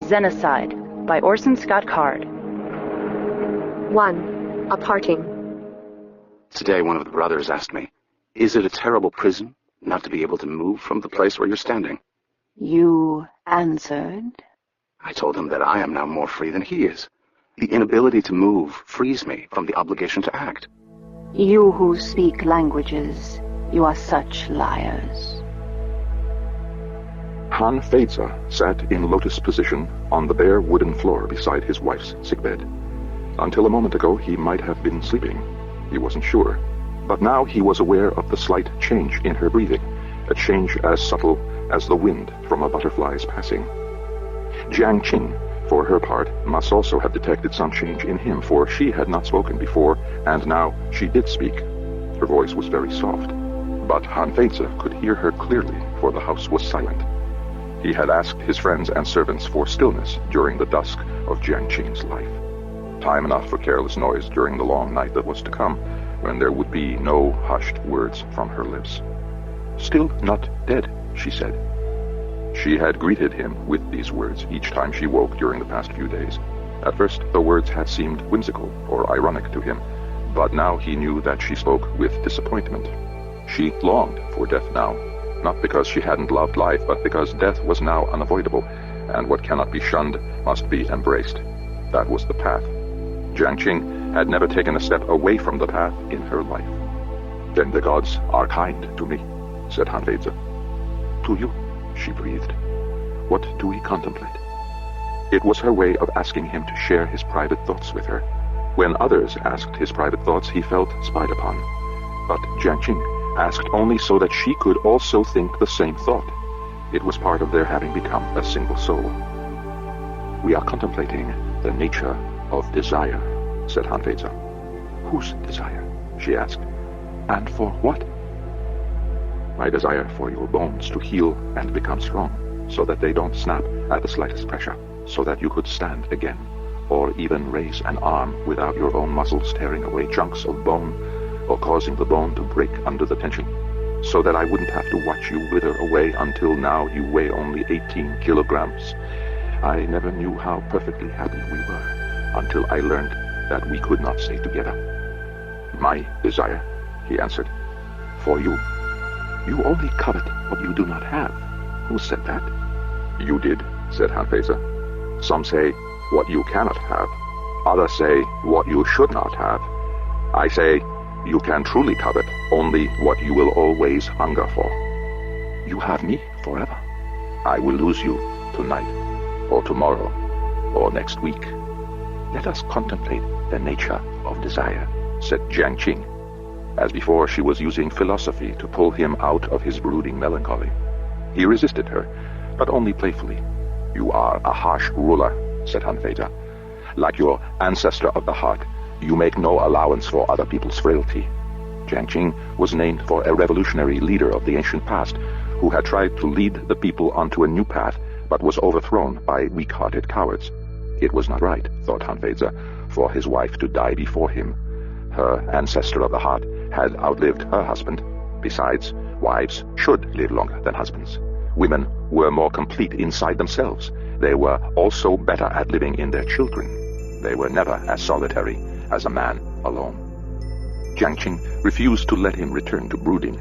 Xenocide by Orson Scott Card. 1. A parting. Today one of the brothers asked me, "Is it a terrible prison not to be able to move from the place where you're standing?" You answered? I told him that I am now more free than he is. The inability to move frees me from the obligation to act. You who speak languages, you are such liars. Han Feiza sat in lotus position on the bare wooden floor beside his wife's sickbed. Until a moment ago, he might have been sleeping. He wasn't sure. But now he was aware of the slight change in her breathing, a change as subtle as the wind from a butterfly's passing. Jiang Qing, for her part, must also have detected some change in him, for she had not spoken before, and now she did speak. Her voice was very soft. But Han Feiza could hear her clearly, for the house was silent. He had asked his friends and servants for stillness during the dusk of Jiang Qing's life. Time enough for careless noise during the long night that was to come, when there would be no hushed words from her lips. "Still not dead," she said. She had greeted him with these words each time she woke during the past few days. At first, the words had seemed whimsical or ironic to him, but now he knew that she spoke with disappointment. She longed for death now, not because she hadn't loved life, but because death was now unavoidable, and what cannot be shunned must be embraced. That was the path. Jiang Qing had never taken a step away from the path in her life. "Then the gods are kind to me," said Han Feiza. "To you," she breathed. "What do we contemplate?" It was her way of asking him to share his private thoughts with her. When others asked his private thoughts, he felt spied upon. But Jiang Qing asked only so that she could also think the same thought. It was part of their having become a single soul. "We are contemplating the nature of desire," said Han Feiza. "Whose desire?" she asked. "And for what?" "My desire for your bones to heal and become strong, so that they don't snap at the slightest pressure, so that you could stand again, or even raise an arm without your own muscles tearing away chunks of bone, or causing the bone to break under the tension, so that I wouldn't have to watch you wither away until now you weigh only 18 kilograms. I never knew how perfectly happy we were, until I learned that we could not stay together." "My desire," he answered. "For you. You only covet what you do not have." "Who said that?" "You did," said Han Feiza. "Some say what you cannot have. Others say what you should not have. I say you can truly covet only what you will always hunger for." "You have me forever." "I will lose you tonight, or tomorrow, or next week." "Let us contemplate the nature of desire," said Jiang Qing. As before, she was using philosophy to pull him out of his brooding melancholy. He resisted her, but only playfully. "You are a harsh ruler," said Han Feiza. "Like your ancestor of the heart, you make no allowance for other people's frailty." Jiang Qing was named for a revolutionary leader of the ancient past, who had tried to lead the people onto a new path, but was overthrown by weak-hearted cowards. It was not right, thought Han Feiza, for his wife to die before him. Her ancestor of the heart had outlived her husband. Besides, wives should live longer than husbands. Women were more complete inside themselves. They were also better at living in their children. They were never as solitary as a man alone. Jiang Qing refused to let him return to brooding.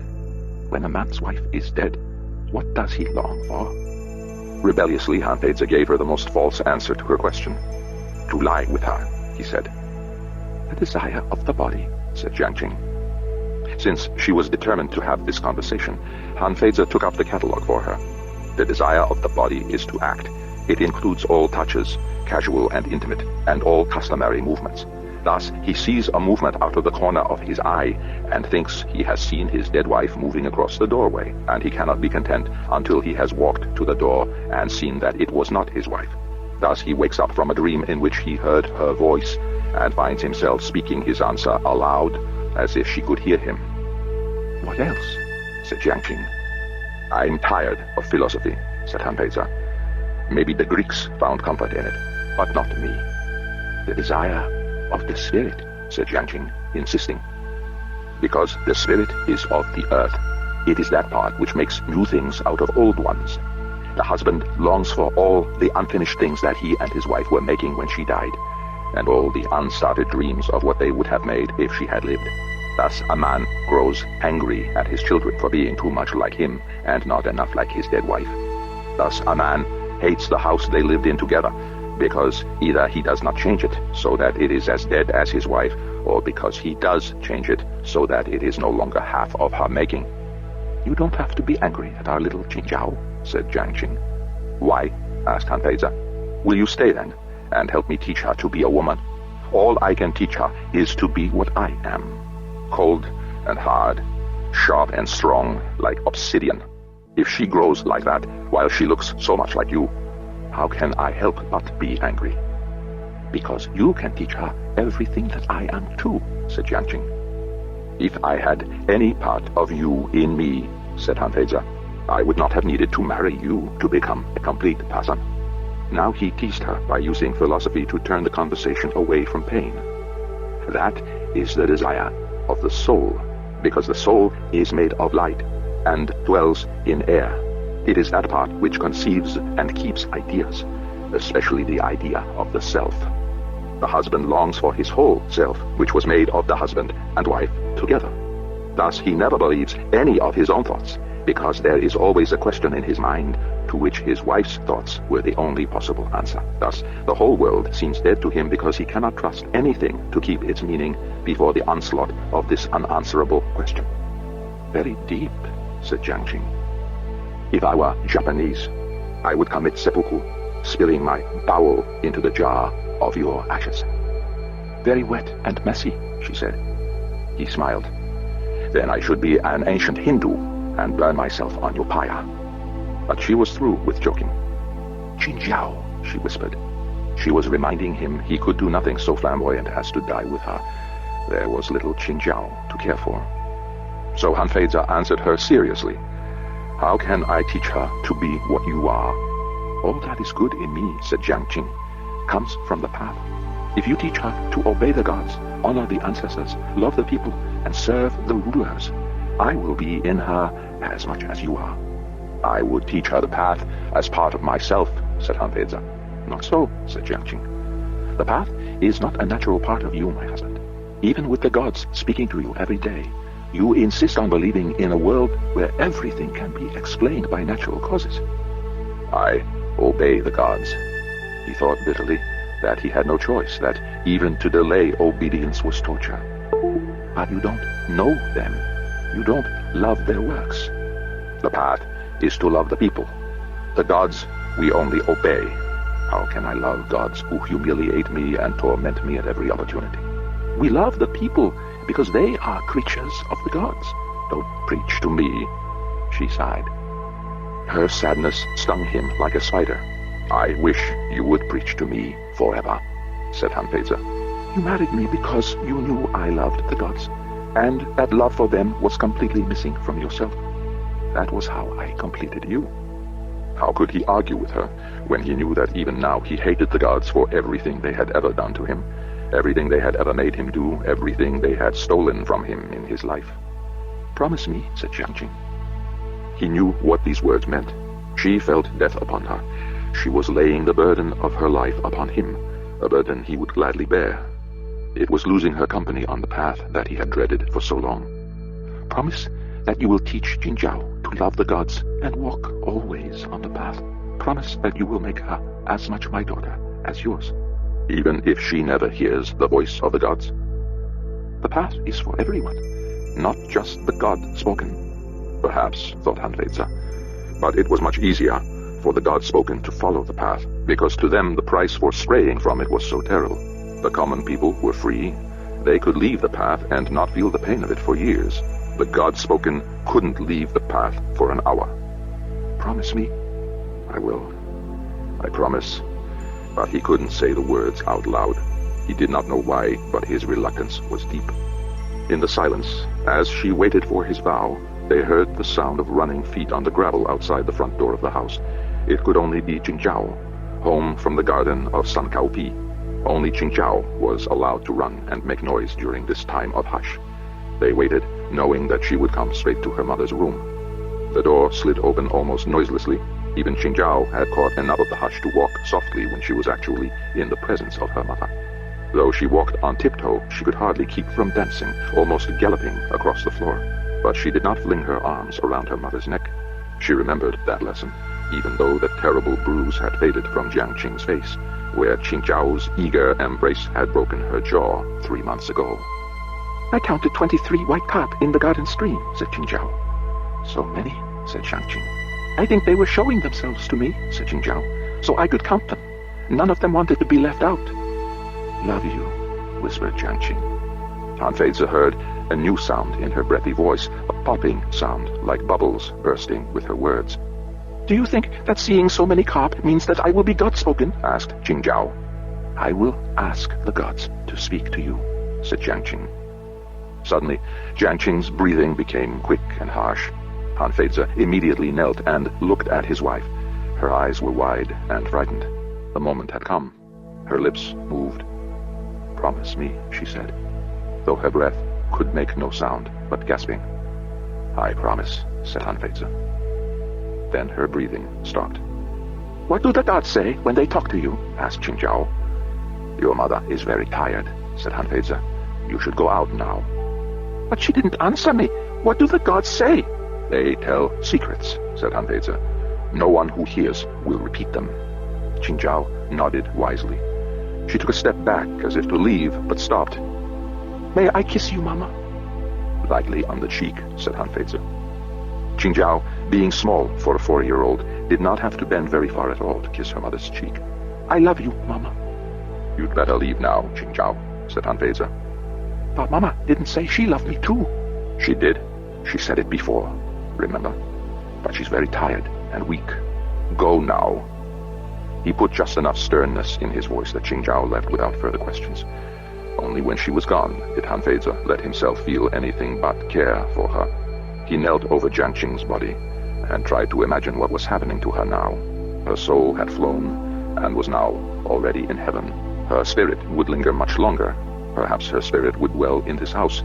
When a man's wife is dead, what does he long for? Rebelliously, Han Feiza gave her the most false answer to her question. "To lie with her," he said. "The desire of the body," said Jiang Qing. Since she was determined to have this conversation, Han Feiza took up the catalogue for her. "The desire of the body is to act. It includes all touches, casual and intimate, and all customary movements. Thus, he sees a movement out of the corner of his eye and thinks he has seen his dead wife moving across the doorway, and he cannot be content until he has walked to the door and seen that it was not his wife. Thus, he wakes up from a dream in which he heard her voice and finds himself speaking his answer aloud, as if she could hear him." "What else?" said Jiang Qing. "I'm tired of philosophy," said Han Feiza. "Maybe the Greeks found comfort in it, but not me." "The desire of the spirit," said Jiang Qing, insisting. "Because the spirit is of the earth. It is that part which makes new things out of old ones. The husband longs for all the unfinished things that he and his wife were making when she died, and all the unstarted dreams of what they would have made if she had lived. Thus a man grows angry at his children for being too much like him and not enough like his dead wife. Thus a man hates the house they lived in together, because either he does not change it so that it is as dead as his wife, or because he does change it so that it is no longer half of her making. "You don't have to be angry at our little Qingjiao," said Jiang Qing. "Why?" asked Han Feizi. "Will you stay then, and help me teach her to be a woman? All I can teach her is to be what I am. Cold and hard, sharp and strong like obsidian. If she grows like that while she looks so much like you, how can I help but be angry?" "Because you can teach her everything that I am too," said Jiang Qing. "If I had any part of you in me," said Han Feizi, "I would not have needed to marry you to become a complete person." Now he teased her by using philosophy to turn the conversation away from pain. "That is the desire of the soul, because the soul is made of light and dwells in air. It is that part which conceives and keeps ideas, especially the idea of the self. The husband longs for his whole self, which was made of the husband and wife together. Thus he never believes any of his own thoughts, because there is always a question in his mind to which his wife's thoughts were the only possible answer. Thus the whole world seems dead to him, because he cannot trust anything to keep its meaning before the onslaught of this unanswerable question." "Very deep," said Jiang Qing. "If I were Japanese, I would commit seppuku, spilling my bowel into the jar of your ashes." "Very wet and messy," she said. He smiled. "Then I should be an ancient Hindu and burn myself on your pyre." But she was through with joking. "Qingjiao," she whispered. She was reminding him he could do nothing so flamboyant as to die with her. There was little Qingjiao to care for. So Han Feizi answered her seriously. "How can I teach her to be what you are?" "All that is good in me," said Jiang Qing, "comes from the path. If you teach her to obey the gods, honor the ancestors, love the people, and serve the rulers, I will be in her as much as you are." "I would teach her the path as part of myself," said Han Feizi. "Not so," said Jiang Qing. "The path is not a natural part of you, my husband. Even with the gods speaking to you every day, you insist on believing in a world where everything can be explained by natural causes." "I obey the gods." He thought bitterly that he had no choice, that even to delay obedience was torture. "But you don't know them. You don't love their works." "The path is to love the people. The gods we only obey. How can I love gods who humiliate me and torment me at every opportunity?" "We love the people because they are creatures of the gods." "Don't preach to me," she sighed. Her sadness stung him like a spider. "I wish you would preach to me forever," said Han Feizi. "You married me because you knew I loved the gods, and that love for them was completely missing from yourself. That was how I completed you." How could he argue with her when he knew that even now he hated the gods for everything they had ever done to him, everything they had ever made him do, everything they had stolen from him in his life? "Promise me," said Jiang Qing. He knew what these words meant. She felt death upon her. She was laying the burden of her life upon him, a burden he would gladly bear. It was losing her company on the path that he had dreaded for so long. "Promise that you will teach Qingjiao to love the gods and walk always on the path. Promise that you will make her as much my daughter as yours, even if she never hears the voice of the gods." "The path is for everyone, not just the god spoken." Perhaps, thought Han Feizi, but it was much easier for the god spoken to follow the path, because to them the price for straying from it was so terrible. The common people were free. They could leave the path and not feel the pain of it for years. The god spoken couldn't leave the path for an hour. "Promise me." "I will. I promise." But he couldn't say the words out loud. He did not know why, but his reluctance was deep. In the silence, as she waited for his vow, they heard the sound of running feet on the gravel outside the front door of the house. It could only be Qingjiao, home from the garden of San Kaopi. Only Qingjiao was allowed to run and make noise during this time of hush. They waited, knowing that she would come straight to her mother's room. The door slid open almost noiselessly, Even Qingjiao had caught enough of the hush to walk softly when she was actually in the presence of her mother. Though she walked on tiptoe, she could hardly keep from dancing, almost galloping across the floor. But she did not fling her arms around her mother's neck. She remembered that lesson, even though the terrible bruise had faded from Jiang Qing's face, where Qingjiao's eager embrace had broken her jaw 3 months ago. I counted 23 white carp in the garden stream, said Qingjiao. So many, said Jiang Qing. I think they were showing themselves to me, said Qingjiao, so I could count them. None of them wanted to be left out. Love you, whispered Jiang Qing. Hanfeize heard a new sound in her breathy voice, a popping sound like bubbles bursting with her words. Do you think that seeing so many carp means that I will be God-spoken? Asked Qingjiao. I will ask the gods to speak to you, said Jiang Qing. Suddenly, Jiang Qing's breathing became quick and harsh. Hanfeize immediately knelt and looked at his wife. Her eyes were wide and frightened. The moment had come. Her lips moved. Promise me, she said, though her breath could make no sound but gasping. I promise, said Hanfeize. Then her breathing stopped. What do the gods say when they talk to you? Asked Qingjiao. Your mother is very tired, said Hanfeize. You should go out now. But she didn't answer me. What do the gods say? They tell secrets, said Hanfeize. No one who hears will repeat them. Qingjiao nodded wisely. She took a step back as if to leave, but stopped. May I kiss you, Mama? Lightly on the cheek, said Hanfeize. Qingjiao, being small for a 4-year-old, did not have to bend very far at all to kiss her mother's cheek. I love you, Mama. You'd better leave now, Qingjiao, said Hanfeize. But Mama didn't say she loved me too. She did. She said it before, remember? But she's very tired and weak. Go now. He put just enough sternness in his voice that Qingjiao left without further questions. Only when she was gone did Hanfeize let himself feel anything but care for her. He knelt over Jiang Qing's body and tried to imagine what was happening to her now. Her soul had flown and was now already in heaven. Her spirit would linger much longer. Perhaps her spirit would dwell in this house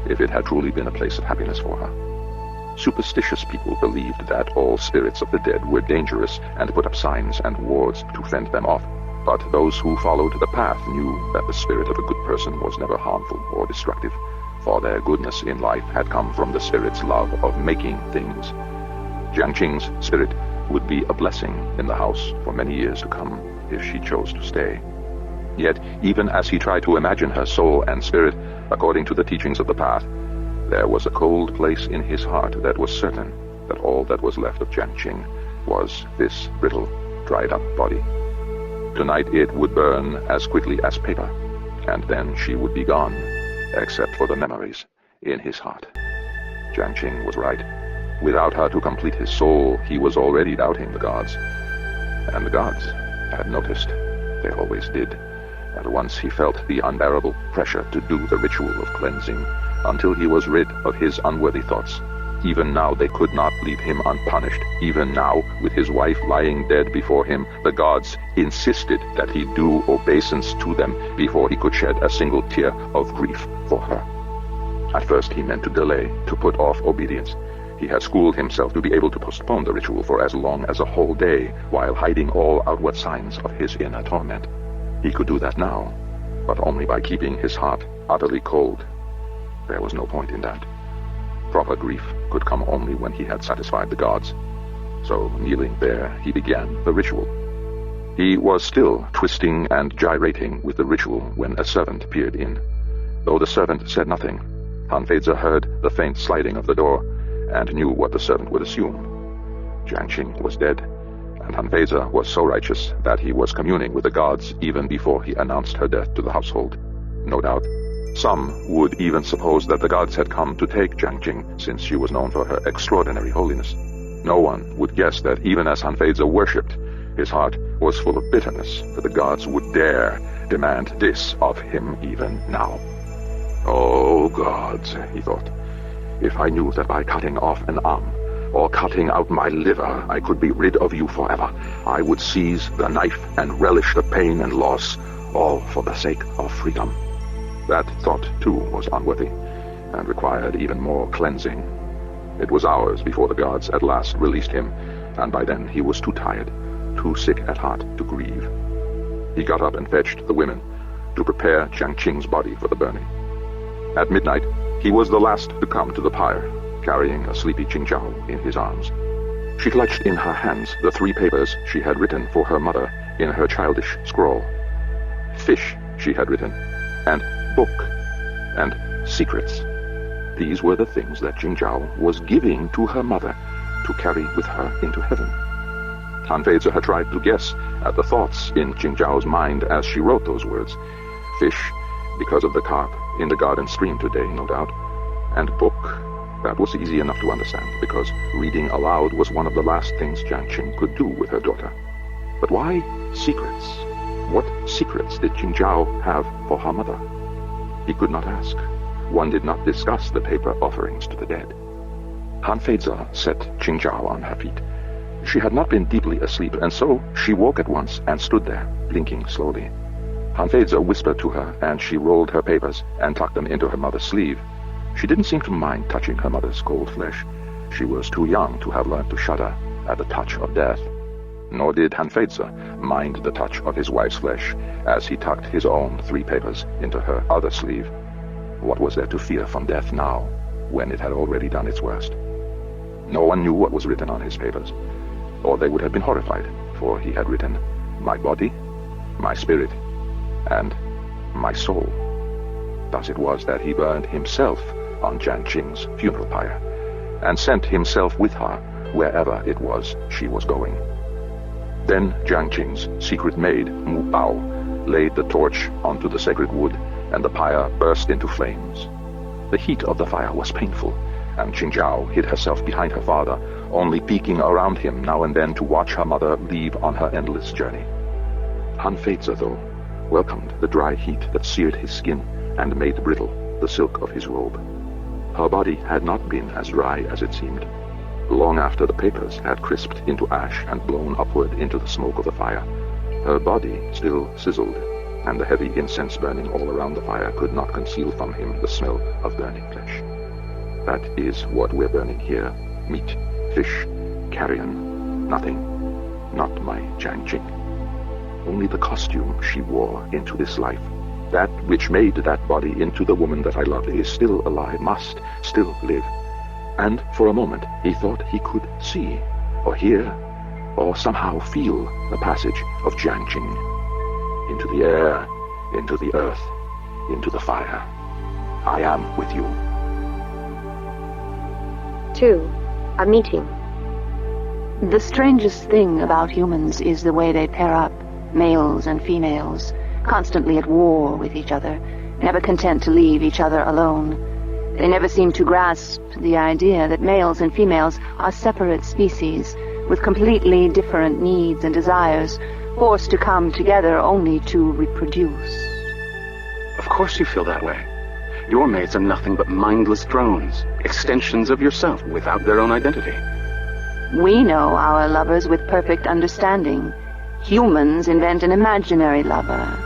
if it had truly been a place of happiness for her. Superstitious people believed that all spirits of the dead were dangerous and put up signs and wards to fend them off. But those who followed the path knew that the spirit of a good person was never harmful or destructive, for their goodness in life had come from the spirit's love of making things. Jiang Qing's spirit would be a blessing in the house for many years to come if she chose to stay. Yet, even as he tried to imagine her soul and spirit according to the teachings of the path, there was a cold place in his heart that was certain that all that was left of Jiang Qing was this brittle, dried-up body. Tonight it would burn as quickly as paper, and then she would be gone, except for the memories in his heart. Jiang Qing was right. Without her to complete his soul, he was already doubting the gods. And the gods had noticed. They always did. And once he felt the unbearable pressure to do the ritual of cleansing, until he was rid of his unworthy thoughts. Even now they could not leave him unpunished. Even now, with his wife lying dead before him, the gods insisted that he do obeisance to them before he could shed a single tear of grief for her. At first he meant to delay, to put off obedience. He had schooled himself to be able to postpone the ritual for as long as a whole day, while hiding all outward signs of his inner torment. He could do that now, but only by keeping his heart utterly cold. There was no point in that. Proper grief could come only when he had satisfied the gods. So, kneeling there, he began the ritual. He was still twisting and gyrating with the ritual when a servant peered in. Though the servant said nothing, Hanfeize heard the faint sliding of the door and knew what the servant would assume. Jiang Qing was dead, and Hanfeize was so righteous that he was communing with the gods even before he announced her death to the household. No doubt, some would even suppose that the gods had come to take Jiang Qing, since she was known for her extraordinary holiness. No one would guess that even as Hanfeize worshipped, his heart was full of bitterness that the gods would dare demand this of him even now. Oh, gods, he thought, if I knew that by cutting off an arm, or cutting out my liver, I could be rid of you forever, I would seize the knife and relish the pain and loss, all for the sake of freedom. That thought, too, was unworthy, and required even more cleansing. It was hours before the gods at last released him, and by then he was too tired, too sick at heart to grieve. He got up and fetched the women to prepare Jiang Qing's body for the burning. At midnight, he was the last to come to the pyre, carrying a sleepy Qingzhao in his arms. She clutched in her hands the 3 papers she had written for her mother in her childish scrawl. Fish, she had written, and book, and secrets. These were the things that Qingzhao was giving to her mother to carry with her into heaven. Han Feizi had tried to guess at the thoughts in Qingzhao's mind as she wrote those words. Fish, because of the carp in the garden stream today, no doubt, and book. That was easy enough to understand, because reading aloud was one of the last things Jiang Qing could do with her daughter. But why secrets? What secrets did Qingzhao have for her mother? He could not ask. One did not discuss the paper offerings to the dead. Han Feizi set Qingzhao on her feet. She had not been deeply asleep, and so she woke at once and stood there, blinking slowly. Han Feizi whispered to her, and she rolled her papers and tucked them into her mother's sleeve. She didn't seem to mind touching her mother's cold flesh. She was too young to have learned to shudder at the touch of death. Nor did Han Feizi mind the touch of his wife's flesh as he tucked his own 3 papers into her other sleeve. What was there to fear from death now, when it had already done its worst? No one knew what was written on his papers, or they would have been horrified, for he had written, "My body, my spirit, and my soul." Thus it was that he burned himself on Jiang Qing's funeral pyre, and sent himself with her wherever it was she was going. Then Jiang Qing's secret maid, Mu Bao, laid the torch onto the sacred wood, and the pyre burst into flames. The heat of the fire was painful, and Qingzhao hid herself behind her father, only peeking around him now and then to watch her mother leave on her endless journey. Han Feizi, though, welcomed the dry heat that seared his skin and made brittle the silk of his robe. Her body had not been as dry as it seemed. Long after the papers had crisped into ash and blown upward into the smoke of the fire, her body still sizzled, and the heavy incense burning all around the fire could not conceal from him the smell of burning flesh. That is what we're burning here. Meat, fish, carrion, nothing. Not my Jiang Qing. Only the costume she wore into this life, that which made that body into the woman that I loved, is still alive, must still live. And for a moment he thought he could see, or hear, or somehow feel the passage of Jiang Qing. Into the air, into the earth, into the fire. I am with you. 2. A meeting. The strangest thing about humans is the way they pair up, males and females, constantly at war with each other, never content to leave each other alone. They never seem to grasp the idea that males and females are separate species, with completely different needs and desires, forced to come together only to reproduce. Of course you feel that way. Your mates are nothing but mindless drones, extensions of yourself without their own identity. We know our lovers with perfect understanding. Humans invent an imaginary lover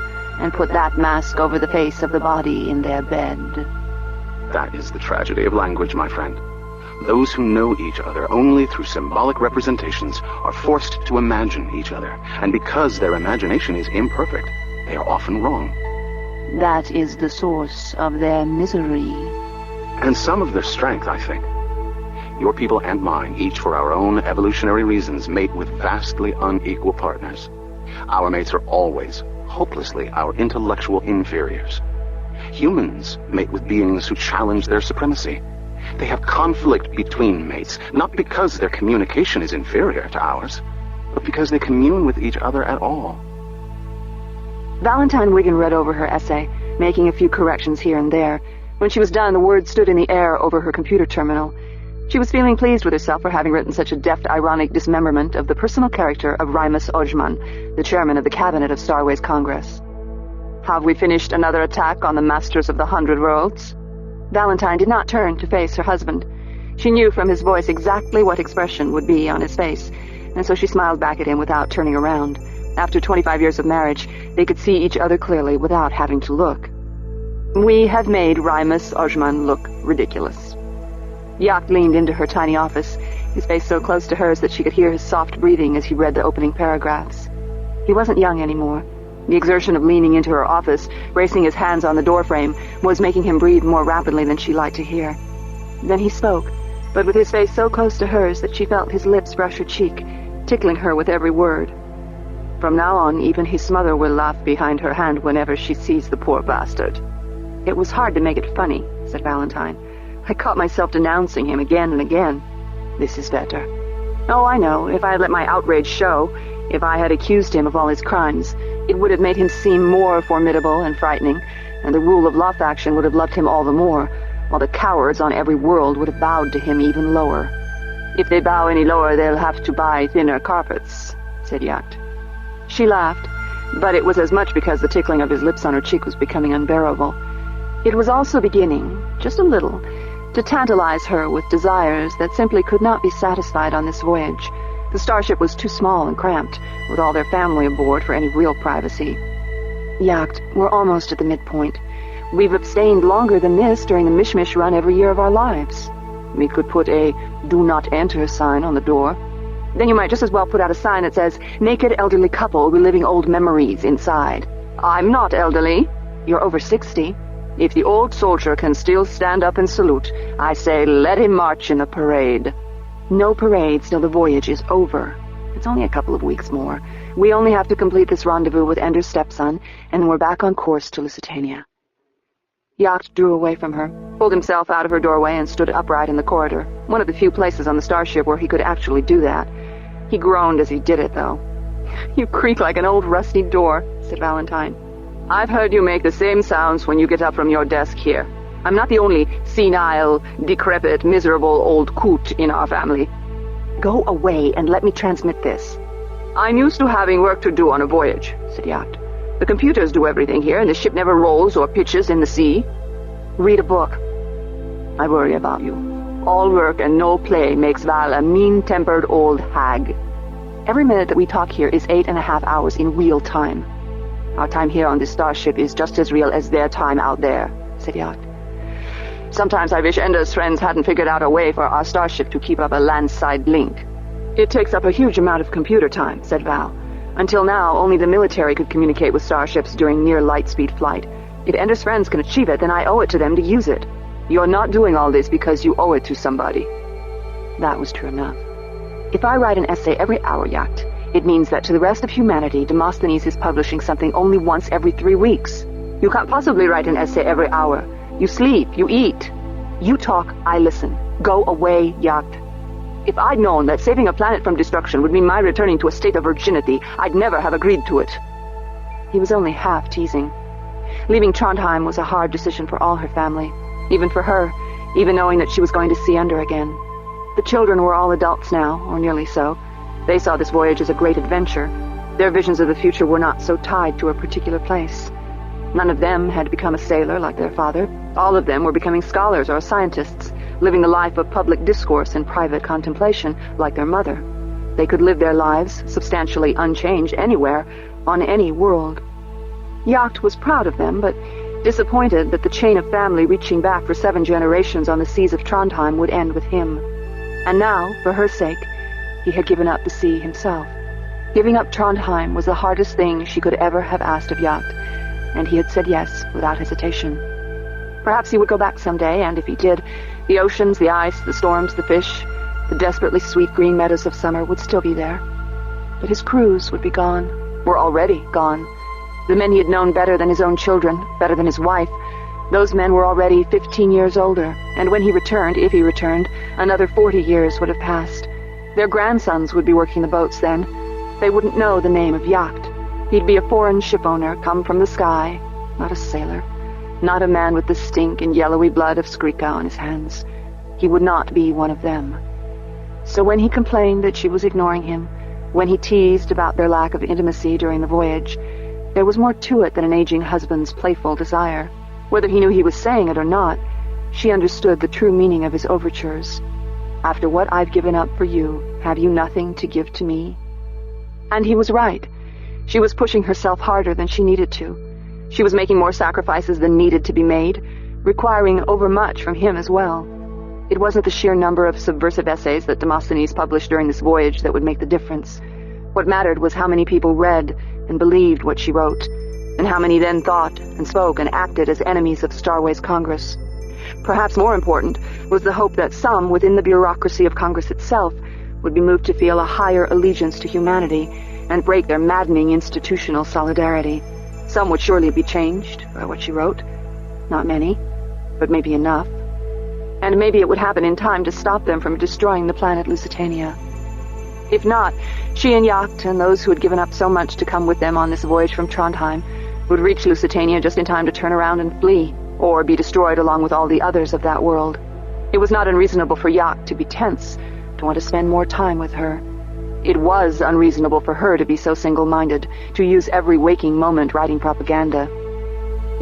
and put that mask over the face of the body in their bed. That is the tragedy of language, my friend. Those who know each other only through symbolic representations are forced to imagine each other, and because their imagination is imperfect, they are often wrong. That is the source of their misery. And some of their strength, I think. Your people and mine, each for our own evolutionary reasons, mate with vastly unequal partners. Our mates are always, hopelessly, our intellectual inferiors. Humans mate with beings who challenge their supremacy. They have conflict between mates, not because their communication is inferior to ours, but because they commune with each other at all. Valentine Wiggin read over her essay, making a few corrections here and there. When she was done, the words stood in the air over her computer terminal. She was feeling pleased with herself for having written such a deft, ironic dismemberment of the personal character of Rimus Ojman, the chairman of the cabinet of Starways Congress. Have we finished another attack on the masters of the 100 Worlds? Valentine did not turn to face her husband. She knew from his voice exactly what expression would be on his face, and so she smiled back at him without turning around. After 25 years of marriage, they could see each other clearly without having to look. We have made Rimus Ojman look ridiculous. Yak leaned into her tiny office. his face so close to hers that she could hear his soft breathing as he read the opening paragraphs. He wasn't young anymore. The exertion of leaning into her office, bracing his hands on the doorframe, was making him breathe more rapidly than she liked to hear. Then he spoke, but with his face so close to hers that she felt his lips brush her cheek, tickling her with every word. From now on, even his mother will laugh behind her hand whenever she sees the poor bastard. It was hard to make it funny, said Valentine. I caught myself denouncing him again and again. This is better. Oh, I know, if I had let my outrage show, if I had accused him of all his crimes, it would have made him seem more formidable and frightening, and the rule of law faction would have loved him all the more, while the cowards on every world would have bowed to him even lower. If they bow any lower, they'll have to buy thinner carpets, said Yacht. She laughed, but it was as much because the tickling of his lips on her cheek was becoming unbearable. It was also beginning, just a little, to tantalize her with desires that simply could not be satisfied on this voyage. The starship was too small and cramped, with all their family aboard for any real privacy. Yacht, we're almost at the midpoint. We've abstained longer than this during the Mishmish run every year of our lives. We could put a "Do Not Enter" sign on the door. Then you might just as well put out a sign that says, "Naked elderly couple reliving old memories" inside. I'm not elderly. You're over 60. If the old soldier can still stand up and salute, I say let him march in the parade. No parades till the voyage is over. It's only a couple of weeks more. We only have to complete this rendezvous with Ender's stepson, and we're back on course to Lusitania. Yacht drew away from her, pulled himself out of her doorway, and stood upright in the corridor, one of the few places on the starship where he could actually do that. He groaned as he did it, though. You creak like an old rusty door, said Valentine. I've heard you make the same sounds when you get up from your desk here. I'm not the only senile, decrepit, miserable old coot in our family. Go away and let me transmit this. I'm used to having work to do on a voyage, said Yacht. The computers do everything here, and the ship never rolls or pitches in the sea. Read a book. I worry about you. All work and no play makes Val a mean-tempered old hag. Every minute that we talk here is 8.5 hours in real time. Our time here on this starship is just as real as their time out there, said Yacht. Sometimes I wish Ender's friends hadn't figured out a way for our starship to keep up a landside link. It takes up a huge amount of computer time, said Val. Until now, only the military could communicate with starships during near light-speed flight. If Ender's friends can achieve it, then I owe it to them to use it. You're not doing all this because you owe it to somebody. That was true enough. If I write an essay every hour, Yacht, it means that to the rest of humanity, Demosthenes is publishing something only once every 3 weeks. You can't possibly write an essay every hour. You sleep, you eat. You talk, I listen. Go away, Yacht. If I'd known that saving a planet from destruction would mean my returning to a state of virginity, I'd never have agreed to it. He was only half teasing. Leaving Trondheim was a hard decision for all her family, even for her, even knowing that she was going to see Ender again. The children were all adults now, or nearly so. They saw this voyage as a great adventure. Their visions of the future were not so tied to a particular place. None of them had become a sailor like their father. All of them were becoming scholars or scientists, living the life of public discourse and private contemplation like their mother. They could live their lives, substantially unchanged anywhere, on any world. Yacht was proud of them, but disappointed that the chain of family reaching back for 7 generations on the seas of Trondheim would end with him. And now, for her sake, he had given up the sea himself. Giving up Trondheim was the hardest thing she could ever have asked of Yacht, and he had said yes without hesitation. Perhaps he would go back someday, and if he did, the oceans, the ice, the storms, the fish, the desperately sweet green meadows of summer would still be there. But his crews would be gone, were already gone. The men he had known better than his own children, better than his wife, those men were already 15 years older, and when he returned, if he returned, another 40 years would have passed. Their grandsons would be working the boats then. They wouldn't know the name of Yacht. He'd be a foreign shipowner, come from the sky, not a sailor, not a man with the stink and yellowy blood of Skrika on his hands. He would not be one of them. So when he complained that she was ignoring him, when he teased about their lack of intimacy during the voyage, there was more to it than an aging husband's playful desire. Whether he knew he was saying it or not, she understood the true meaning of his overtures. After what I've given up for you, have you nothing to give to me? And he was right. She was pushing herself harder than she needed to. She was making more sacrifices than needed to be made, requiring overmuch from him as well. It wasn't the sheer number of subversive essays that Demosthenes published during this voyage that would make the difference. What mattered was how many people read and believed what she wrote, and how many then thought and spoke and acted as enemies of Starways Congress. Perhaps more important was the hope that some within the bureaucracy of Congress itself would be moved to feel a higher allegiance to humanity and break their maddening institutional solidarity. Some would surely be changed by what she wrote. Not many, but maybe enough. And maybe it would happen in time to stop them from destroying the planet Lusitania. If not, she and Yacht and those who had given up so much to come with them on this voyage from Trondheim would reach Lusitania just in time to turn around and flee, or be destroyed along with all the others of that world. It was not unreasonable for Yacht to be tense, to want to spend more time with her. It was unreasonable for her to be so single-minded, to use every waking moment writing propaganda.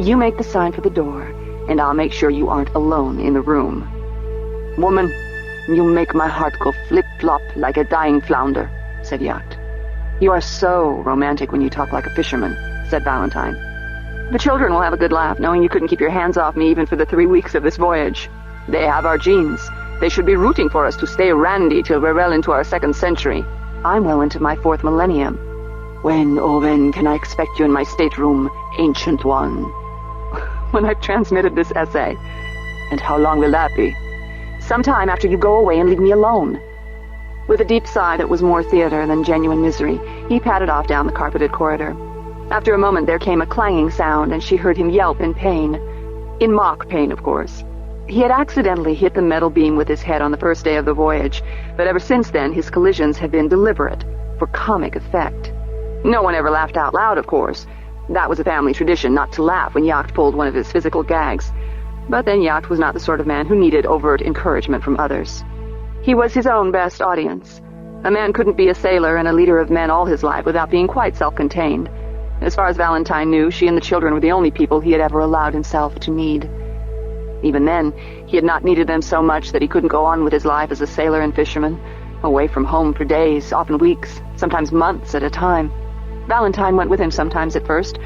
You make the sign for the door, and I'll make sure you aren't alone in the room. Woman, you make my heart go flip-flop like a dying flounder, said Yacht. You are so romantic when you talk like a fisherman, said Valentine. The children will have a good laugh knowing you couldn't keep your hands off me even for the 3 weeks of this voyage. They have our genes. They should be rooting for us to stay randy till we're well into our 2nd century. I'm well into my 4th millennium. When, oh when, can I expect you in my stateroom, ancient one? When I've transmitted this essay. And how long will that be? Sometime after you go away and leave me alone. With a deep sigh that was more theater than genuine misery, he padded off down the carpeted corridor. After a moment there came a clanging sound, and she heard him yelp in pain. In mock pain, of course. He had accidentally hit the metal beam with his head on the first day of the voyage, but ever since then his collisions had been deliberate, for comic effect. No one ever laughed out loud, of course. That was a family tradition, not to laugh when Yacht pulled one of his physical gags. But then Yacht was not the sort of man who needed overt encouragement from others. He was his own best audience. A man couldn't be a sailor and a leader of men all his life without being quite self-contained. As far as Valentine knew, she and the children were the only people he had ever allowed himself to need. Even then, he had not needed them so much that he couldn't go on with his life as a sailor and fisherman, away from home for days, often weeks, sometimes months at a time. Valentine went with him sometimes at first,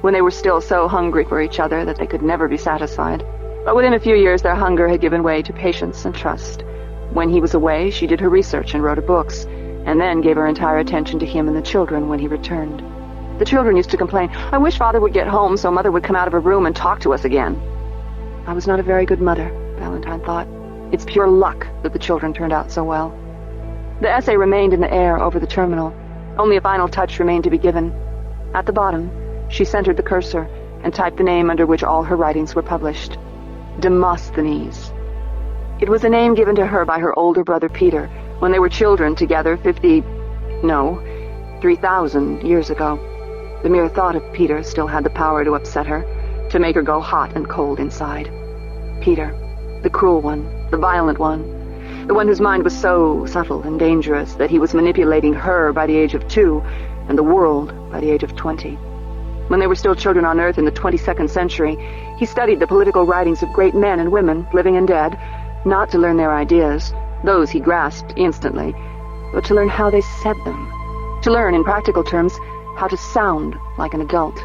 when they were still so hungry for each other that they could never be satisfied. But within a few years their hunger had given way to patience and trust. When he was away, she did her research and wrote her books, and then gave her entire attention to him and the children when he returned. The children used to complain, "I wish Father would get home so Mother would come out of her room and talk to us again." I was not a very good mother, Valentine thought. It's pure luck that the children turned out so well. The essay remained in the air over the terminal. Only a final touch remained to be given. At the bottom, she centered the cursor and typed the name under which all her writings were published. Demosthenes. It was a name given to her by her older brother Peter when they were children together 3,000 years ago. The mere thought of Peter still had the power to upset her, to make her go hot and cold inside. Peter, the cruel one, the violent one, the one whose mind was so subtle and dangerous that he was manipulating her by the age of 2 and the world by the age of 20. When they were still children on Earth in the 22nd century, he studied the political writings of great men and women, living and dead, not to learn their ideas, those he grasped instantly, but to learn how they said them, to learn, in practical terms, how to sound like an adult.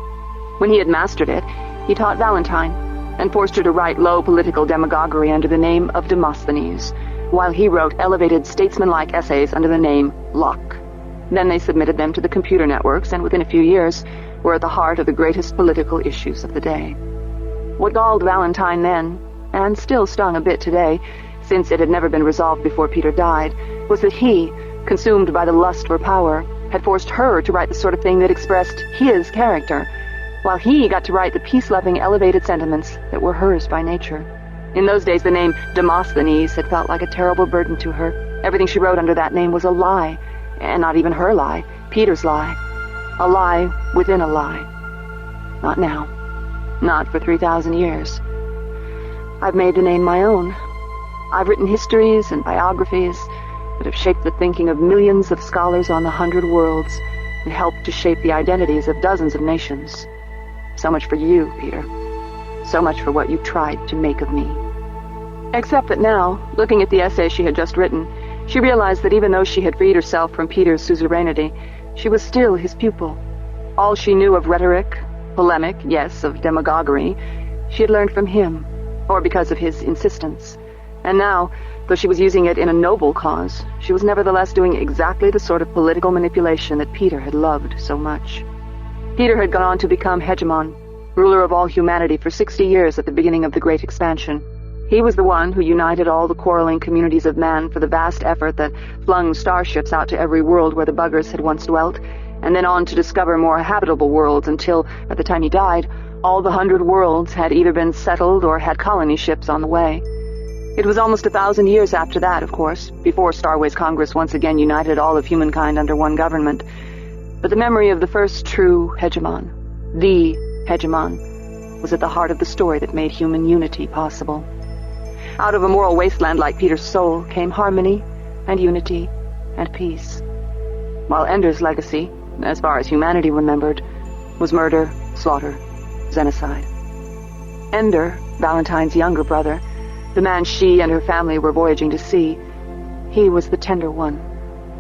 When he had mastered it, he taught Valentine, and forced her to write low political demagoguery under the name of Demosthenes, while he wrote elevated statesmanlike essays under the name Locke. Then they submitted them to the computer networks, and within a few years were at the heart of the greatest political issues of the day. What galled Valentine then, and still stung a bit today, since it had never been resolved before Peter died, was that he, consumed by the lust for power, had forced her to write the sort of thing that expressed his character, while he got to write the peace-loving, elevated sentiments that were hers by nature. In those days, the name Demosthenes had felt like a terrible burden to her. Everything she wrote under that name was a lie, and not even her lie, Peter's lie. A lie within a lie. Not now. Not for 3,000 years. I've made the name my own. I've written histories and biographies that have shaped the thinking of millions of scholars on the 100 worlds and helped to shape the identities of dozens of nations. So much for you, Peter. So much for what you tried to make of me. Except that now, looking at the essay she had just written, she realized that even though she had freed herself from Peter's suzerainty, she was still his pupil. All she knew of rhetoric, polemic, yes, of demagoguery, she had learned from him, or because of his insistence. And now, though she was using it in a noble cause, she was nevertheless doing exactly the sort of political manipulation that Peter had loved so much. Peter had gone on to become hegemon, ruler of all humanity for 60 years at the beginning of the Great Expansion. He was the one who united all the quarreling communities of man for the vast effort that flung starships out to every world where the buggers had once dwelt, and then on to discover more habitable worlds until, by the time he died, all the 100 worlds had either been settled or had colony ships on the way. It was almost 1,000 years after that, of course, before Starways Congress once again united all of humankind under one government. But the memory of the first true hegemon, the hegemon, was at the heart of the story that made human unity possible. Out of a moral wasteland like Peter's soul came harmony and unity and peace. While Ender's legacy, as far as humanity remembered, was murder, slaughter, Xenocide. Ender, Valentine's younger brother, the man she and her family were voyaging to see, he was the tender one.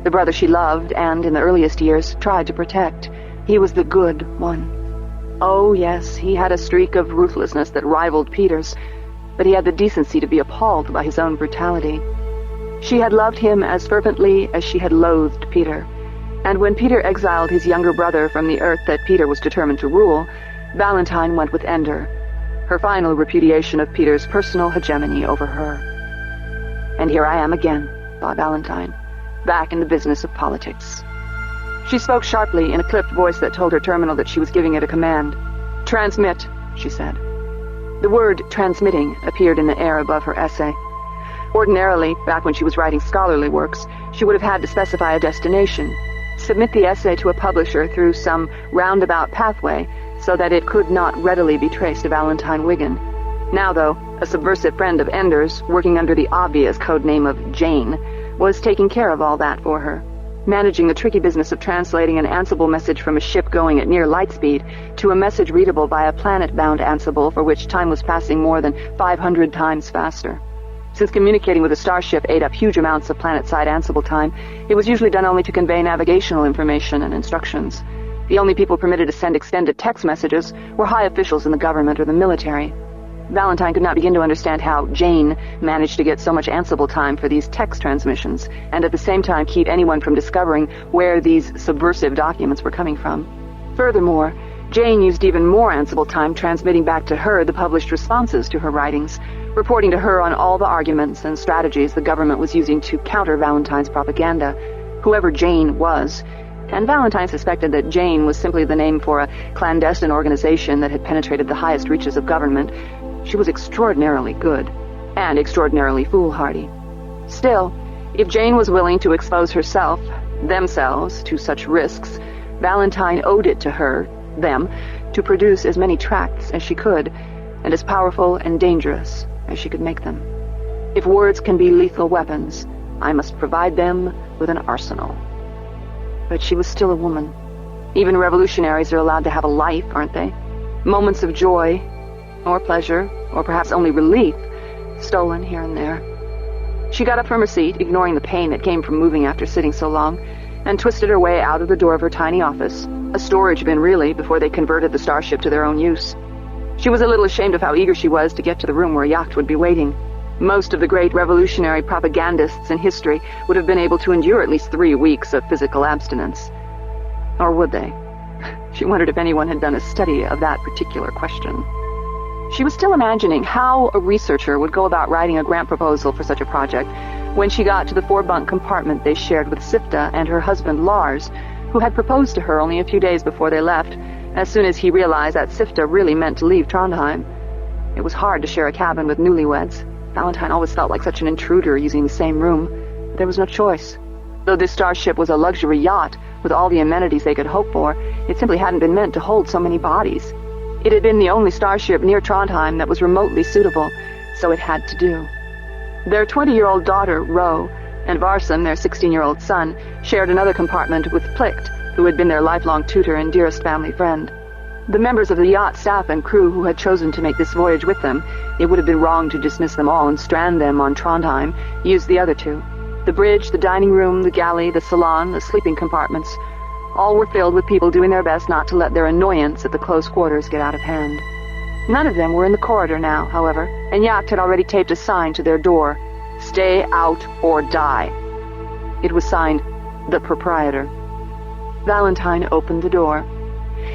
The brother she loved and, in the earliest years, tried to protect. He was the good one. Oh, yes, he had a streak of ruthlessness that rivaled Peter's, but he had the decency to be appalled by his own brutality. She had loved him as fervently as she had loathed Peter, and when Peter exiled his younger brother from the Earth that Peter was determined to rule, Valentine went with Ender, her final repudiation of Peter's personal hegemony over her. And here I am again, thought Valentine, back in the business of politics. She spoke sharply in a clipped voice that told her terminal that she was giving it a command. "Transmit," she said. The word transmitting appeared in the air above her essay. Ordinarily, back when she was writing scholarly works, she would have had to specify a destination, submit the essay to a publisher through some roundabout pathway so that it could not readily be traced to Valentine Wiggin. Now, though, a subversive friend of Ender's, working under the obvious code name of Jane, was taking care of all that for her, managing the tricky business of translating an Ansible message from a ship going at near light speed to a message readable by a planet-bound Ansible for which time was passing more than 500 times faster. Since communicating with a starship ate up huge amounts of planet-side Ansible time, it was usually done only to convey navigational information and instructions. The only people permitted to send extended text messages were high officials in the government or the military. Valentine could not begin to understand how Jane managed to get so much Ansible time for these text transmissions, and at the same time keep anyone from discovering where these subversive documents were coming from. Furthermore, Jane used even more Ansible time transmitting back to her the published responses to her writings, reporting to her on all the arguments and strategies the government was using to counter Valentine's propaganda, whoever Jane was. And Valentine suspected that Jane was simply the name for a clandestine organization that had penetrated the highest reaches of government. She was extraordinarily good, and extraordinarily foolhardy. Still, if Jane was willing to expose herself, themselves, to such risks, Valentine owed it to her, them, to produce as many tracts as she could, and as powerful and dangerous as she could make them. If words can be lethal weapons, I must provide them with an arsenal. But she was still a woman. Even revolutionaries are allowed to have a life, aren't they? Moments of joy, or pleasure, or perhaps only relief, stolen here and there. She got up from her seat, ignoring the pain that came from moving after sitting so long, and twisted her way out of the door of her tiny office, a storage bin really, before they converted the starship to their own use. She was a little ashamed of how eager she was to get to the room where Yacht would be waiting. Most of the great revolutionary propagandists in history would have been able to endure at least 3 weeks of physical abstinence. Or would they? She wondered if anyone had done a study of that particular question. She was still imagining how a researcher would go about writing a grant proposal for such a project when she got to the 4-bunk compartment they shared with Sifta and her husband Lars, who had proposed to her only a few days before they left, as soon as he realized that Sifta really meant to leave Trondheim. It was hard to share a cabin with newlyweds. Valentine always felt like such an intruder using the same room, but there was no choice. Though this starship was a luxury yacht with all the amenities they could hope for, it simply hadn't been meant to hold so many bodies. It had been the only starship near Trondheim that was remotely suitable, so it had to do. Their 20-year-old daughter, Ro, and Varson, their 16-year-old son, shared another compartment with Plicht, who had been their lifelong tutor and dearest family friend. The members of the yacht staff and crew who had chosen to make this voyage with them, it would have been wrong to dismiss them all and strand them on Trondheim, used the other two. The bridge, the dining room, the galley, the salon, the sleeping compartments, all were filled with people doing their best not to let their annoyance at the close quarters get out of hand. None of them were in the corridor now, however, and Yacht had already taped a sign to their door, Stay out or die. It was signed, The Proprietor. Valentine opened the door.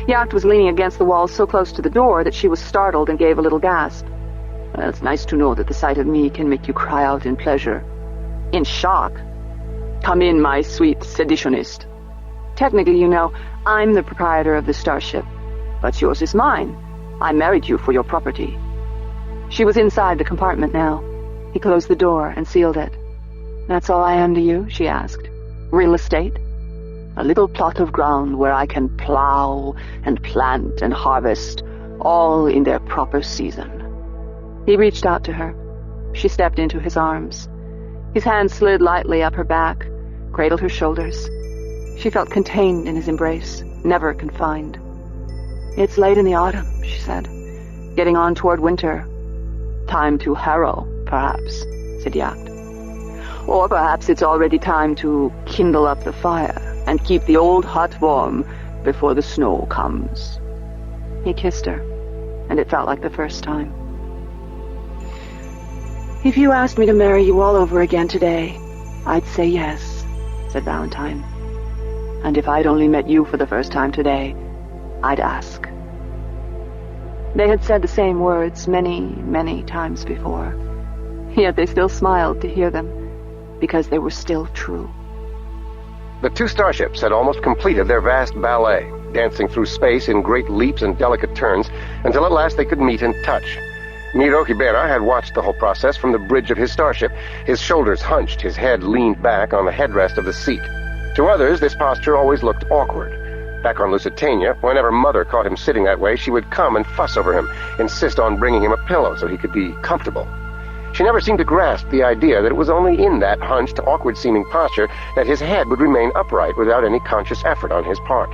Yacht was leaning against the wall so close to the door that she was startled and gave a little gasp. Well, it's nice to know that the sight of me can make you cry out in pleasure. In shock. Come in, my sweet seditionist. Technically, you know, I'm the proprietor of the starship, but yours is mine. I married you for your property. She was inside the compartment now. He closed the door and sealed it. That's all I am to you? She asked. Real estate? A little plot of ground where I can plow and plant and harvest, all in their proper season. He reached out to her. She stepped into his arms. His hand slid lightly up her back, cradled her shoulders. She felt contained in his embrace, never confined. It's late in the autumn, she said, getting on toward winter. Time to harrow, perhaps, said Yacht. Or perhaps it's already time to kindle up the fire and keep the old hut warm before the snow comes. He kissed her, and it felt like the first time. If you asked me to marry you all over again today, I'd say yes, said Valentine. And if I'd only met you for the first time today, I'd ask. They had said the same words many, many times before, yet they still smiled to hear them, because they were still true. The two starships had almost completed their vast ballet, dancing through space in great leaps and delicate turns, until at last they could meet and touch. Miro Ribera had watched the whole process from the bridge of his starship, his shoulders hunched, his head leaned back on the headrest of the seat. To others, this posture always looked awkward. Back on Lusitania, whenever Mother caught him sitting that way, she would come and fuss over him, insist on bringing him a pillow so he could be comfortable. She never seemed to grasp the idea that it was only in that hunched, awkward-seeming posture that his head would remain upright without any conscious effort on his part.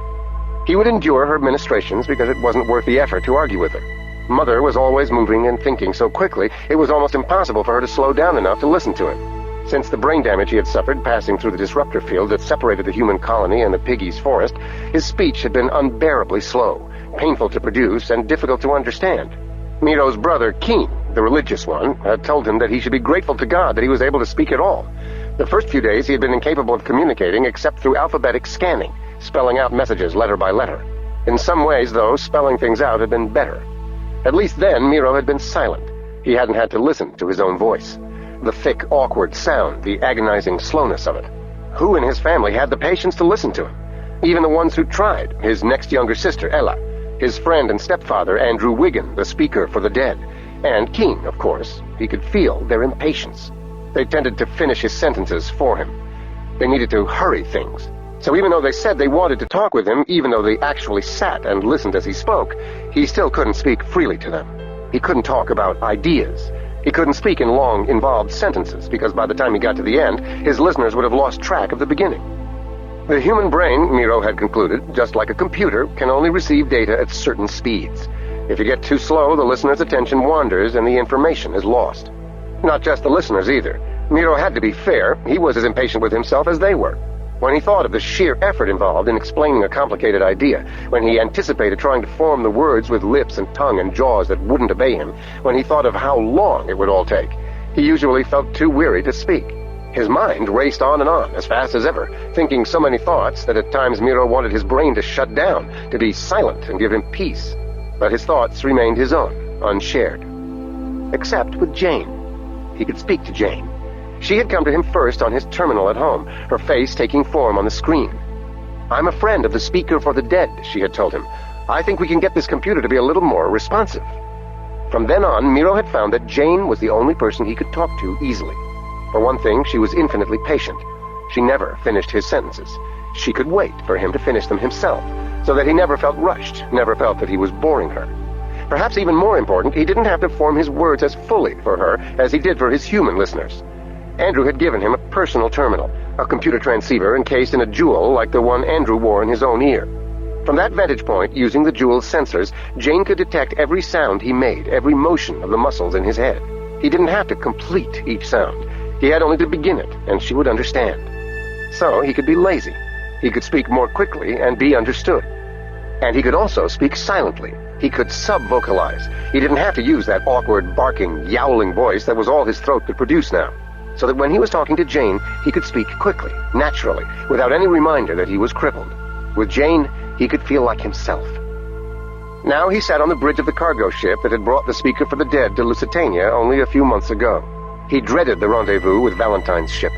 He would endure her ministrations because it wasn't worth the effort to argue with her. Mother was always moving and thinking so quickly, it was almost impossible for her to slow down enough to listen to him. Since the brain damage he had suffered passing through the disruptor field that separated the human colony and the piggies' forest, his speech had been unbearably slow, painful to produce, and difficult to understand. Miro's brother, Keen, the religious one, had told him that he should be grateful to God that he was able to speak at all. The first few days he had been incapable of communicating except through alphabetic scanning, spelling out messages letter by letter. In some ways, though, spelling things out had been better. At least then, Miro had been silent. He hadn't had to listen to his own voice. The thick, awkward sound, the agonizing slowness of it. Who in his family had the patience to listen to him? Even the ones who tried, his next younger sister, Ella, his friend and stepfather, Andrew Wiggin, the speaker for the dead, and King, of course. He could feel their impatience. They tended to finish his sentences for him. They needed to hurry things. So even though they said they wanted to talk with him, even though they actually sat and listened as he spoke, he still couldn't speak freely to them. He couldn't talk about ideas. He couldn't speak in long, involved sentences, because by the time he got to the end, his listeners would have lost track of the beginning. The human brain, Miro had concluded, just like a computer, can only receive data at certain speeds. If you get too slow, the listener's attention wanders and the information is lost. Not just the listeners, either. Miro had to be fair. He was as impatient with himself as they were. When he thought of the sheer effort involved in explaining a complicated idea, when he anticipated trying to form the words with lips and tongue and jaws that wouldn't obey him, when he thought of how long it would all take, he usually felt too weary to speak. His mind raced on, as fast as ever, thinking so many thoughts that at times Miro wanted his brain to shut down, to be silent and give him peace. But his thoughts remained his own, unshared. Except with Jane. He could speak to Jane. She had come to him first on his terminal at home, her face taking form on the screen. "I'm a friend of the speaker for the dead," she had told him. "I think we can get this computer to be a little more responsive." From then on, Miro had found that Jane was the only person he could talk to easily. For one thing, she was infinitely patient. She never finished his sentences. She could wait for him to finish them himself, so that he never felt rushed, never felt that he was boring her. Perhaps even more important, he didn't have to form his words as fully for her as he did for his human listeners. Andrew had given him a personal terminal, a computer transceiver encased in a jewel like the one Andrew wore in his own ear. From that vantage point, using the jewel's sensors, Jane could detect every sound he made, every motion of the muscles in his head. He didn't have to complete each sound. He had only to begin it, and she would understand. So he could be lazy. He could speak more quickly and be understood. And he could also speak silently. He could sub-vocalize. He didn't have to use that awkward, barking, yowling voice that was all his throat could produce now. so that when he was talking to Jane, he could speak quickly, naturally, without any reminder that he was crippled. With Jane, he could feel like himself. Now he sat on the bridge of the cargo ship that had brought the speaker for the dead to Lusitania only a few months ago. He dreaded the rendezvous with Valentine's ship.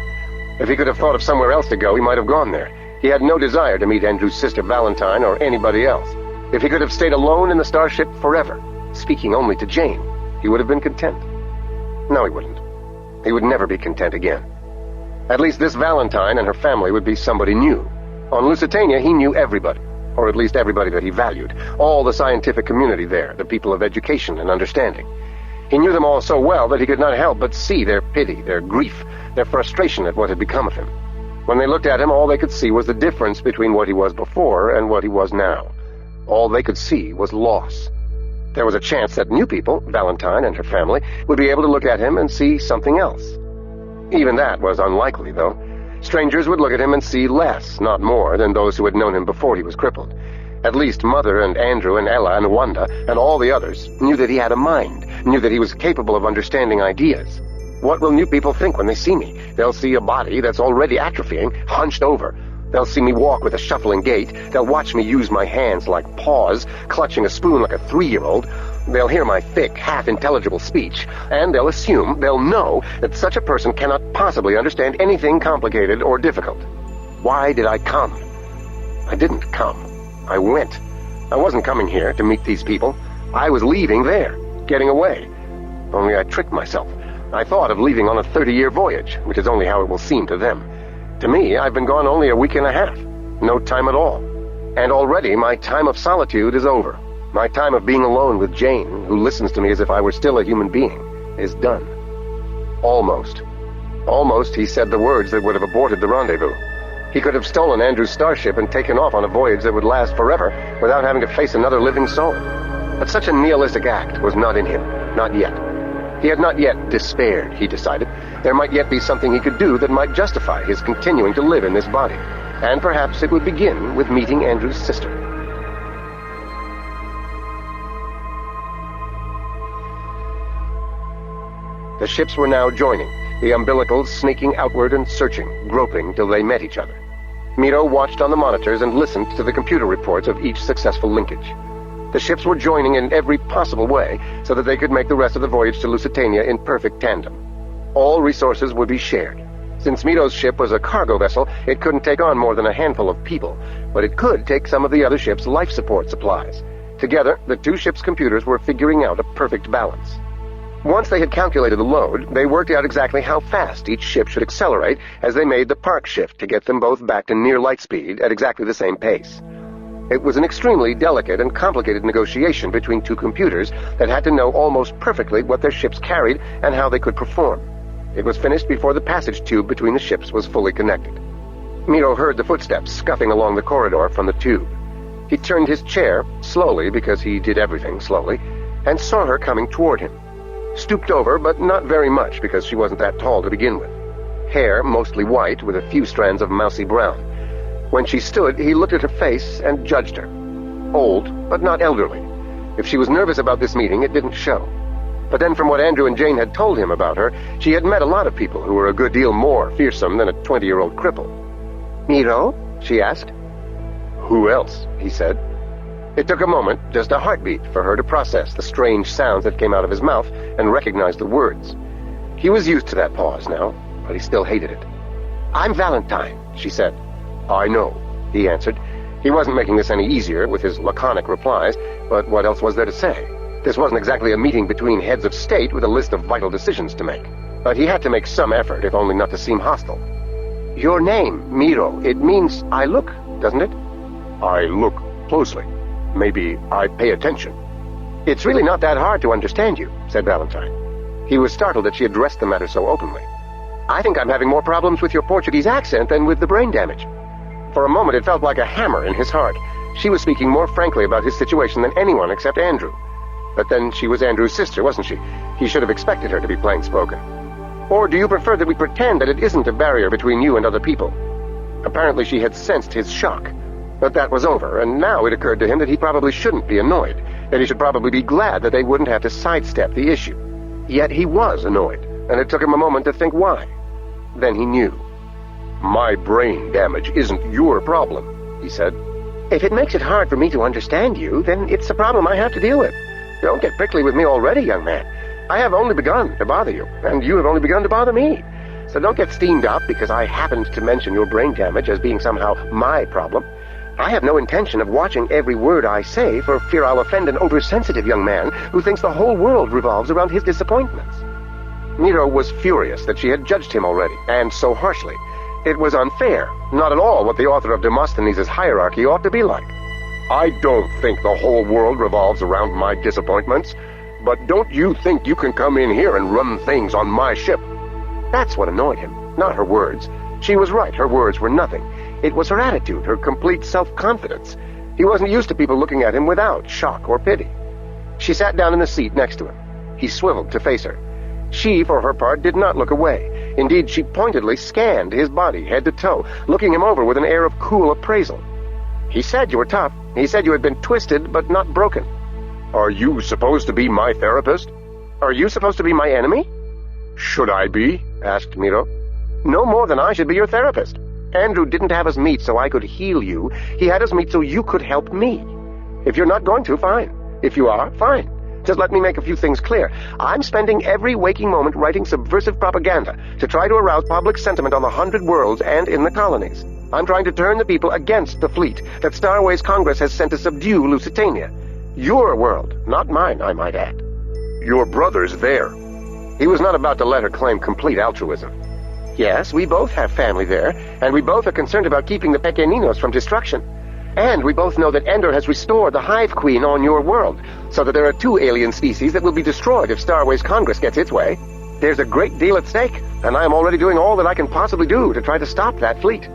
If he could have thought of somewhere else to go, he might have gone there. He had no desire to meet Andrew's sister Valentine or anybody else. If he could have stayed alone in the starship forever, speaking only to Jane, he would have been content. No, he wouldn't. He would never be content again. At least this Valentine and her family would be somebody new. On Lusitania, he knew everybody, or at least everybody that he valued, all the scientific community there, the people of education and understanding. He knew them all so well that he could not help but see their pity, their grief, their frustration at what had become of him. When they looked at him, all they could see was the difference between what he was before and what he was now. All they could see was loss. There was a chance that new people, Valentine and her family, would be able to look at him and see something else. Even that was unlikely, though. Strangers would look at him and see less, not more, than those who had known him before he was crippled. At least Mother and Andrew and Ella and Wanda and all the others knew that he had a mind, knew that he was capable of understanding ideas. What will new people think when they see me? They'll see a body that's already atrophying, hunched over. They'll see me walk with a shuffling gait. They'll watch me use my hands like paws, clutching a spoon like a 3-year-old. They'll hear my thick, half-intelligible speech, and they'll know that such a person cannot possibly understand anything complicated or difficult. Why did I come? I didn't come. I went. I wasn't coming here to meet these people. I was leaving there, getting away. Only I tricked myself. I thought of leaving on a 30-year voyage, which is only how it will seem to them. To me, I've been gone only a week and a half. No time at all. And already my time of solitude is over. My time of being alone with Jane, who listens to me as if I were still a human being, is done. Almost. Almost he said the words that would have aborted the rendezvous. He could have stolen Andrew's starship and taken off on a voyage that would last forever without having to face another living soul. But such a nihilistic act was not in him. Not yet. He had not yet despaired, he decided. There might yet be something he could do that might justify his continuing to live in this body. And perhaps it would begin with meeting Andrew's sister. The ships were now joining, the umbilicals snaking outward and searching, groping till they met each other. Miro watched on the monitors and listened to the computer reports of each successful linkage. The ships were joining in every possible way so that they could make the rest of the voyage to Lusitania in perfect tandem. All resources would be shared. Since Miro's ship was a cargo vessel, it couldn't take on more than a handful of people, but it could take some of the other ships' life support supplies. Together, the two ships' computers were figuring out a perfect balance. Once they had calculated the load, they worked out exactly how fast each ship should accelerate as they made the park shift to get them both back to near light speed at exactly the same pace. It was an extremely delicate and complicated negotiation between two computers that had to know almost perfectly what their ships carried and how they could perform. It was finished before the passage tube between the ships was fully connected. Miro heard the footsteps scuffing along the corridor from the tube. He turned his chair, slowly because he did everything slowly, and saw her coming toward him. Stooped over, but not very much because she wasn't that tall to begin with. Hair mostly white with a few strands of mousy brown. When she stood, he looked at her face and judged her. Old, but not elderly. If she was nervous about this meeting, it didn't show. But then from what Andrew and Jane had told him about her, she had met a lot of people who were a good deal more fearsome than a 20-year-old cripple. "Miro?" she asked. "Who else?" he said. It took a moment, just a heartbeat, for her to process the strange sounds that came out of his mouth and recognize the words. He was used to that pause now, but he still hated it. "I'm Valentine," she said. "I know," he answered. He wasn't making this any easier with his laconic replies, but what else was there to say? This wasn't exactly a meeting between heads of state with a list of vital decisions to make. But he had to make some effort, if only not to seem hostile. "Your name, Miro, it means I look, doesn't it?" "I look closely. Maybe I pay attention." "It's really not that hard to understand you," said Valentine. He was startled that she addressed the matter so openly. "I think I'm having more problems with your Portuguese accent than with the brain damage." For a moment it felt like a hammer in his heart. She was speaking more frankly about his situation than anyone except Andrew. But then she was Andrew's sister, wasn't she? He should have expected her to be plain-spoken. "Or do you prefer that we pretend that it isn't a barrier between you and other people?" Apparently she had sensed his shock. But that was over, and now it occurred to him that he probably shouldn't be annoyed, that he should probably be glad that they wouldn't have to sidestep the issue. Yet he was annoyed, and it took him a moment to think why. Then he knew. "My brain damage isn't your problem," he said. "If it makes it hard for me to understand you, then it's a problem I have to deal with. Don't get prickly with me already, young man. I have only begun to bother you, and you have only begun to bother me. So don't get steamed up because I happened to mention your brain damage as being somehow my problem. I have no intention of watching every word I say for fear I'll offend an oversensitive young man who thinks the whole world revolves around his disappointments." Nero was furious that she had judged him already, and so harshly. It was unfair, not at all what the author of Demosthenes' hierarchy ought to be like. "I don't think the whole world revolves around my disappointments, but don't you think you can come in here and run things on my ship?" That's what annoyed him, not her words. She was right, her words were nothing. It was her attitude, her complete self-confidence. He wasn't used to people looking at him without shock or pity. She sat down in the seat next to him. He swiveled to face her. She, for her part, did not look away. Indeed, she pointedly scanned his body, head to toe, looking him over with an air of cool appraisal. "He said you were tough. He said you had been twisted, but not broken." "Are you supposed to be my therapist?" "Are you supposed to be my enemy?" "Should I be?" asked Nero. "No more than I should be your therapist. Andrew didn't have us meet so I could heal you. He had us meet so you could help me. If you're not going to, fine. If you are, fine. Just let me make a few things clear. I'm spending every waking moment writing subversive propaganda to try to arouse public sentiment on the 100 worlds and in the colonies. I'm trying to turn the people against the fleet that Starways Congress has sent to subdue Lusitania. Your world, not mine, I might add." "Your brother's there." He was not about to let her claim complete altruism. "Yes, we both have family there, and we both are concerned about keeping the Pequeninos from destruction. And we both know that Ender has restored the Hive Queen on your world, so that there are 2 alien species that will be destroyed if Starways Congress gets its way. There's a great deal at stake, and I am already doing all that I can possibly do to try to stop that fleet.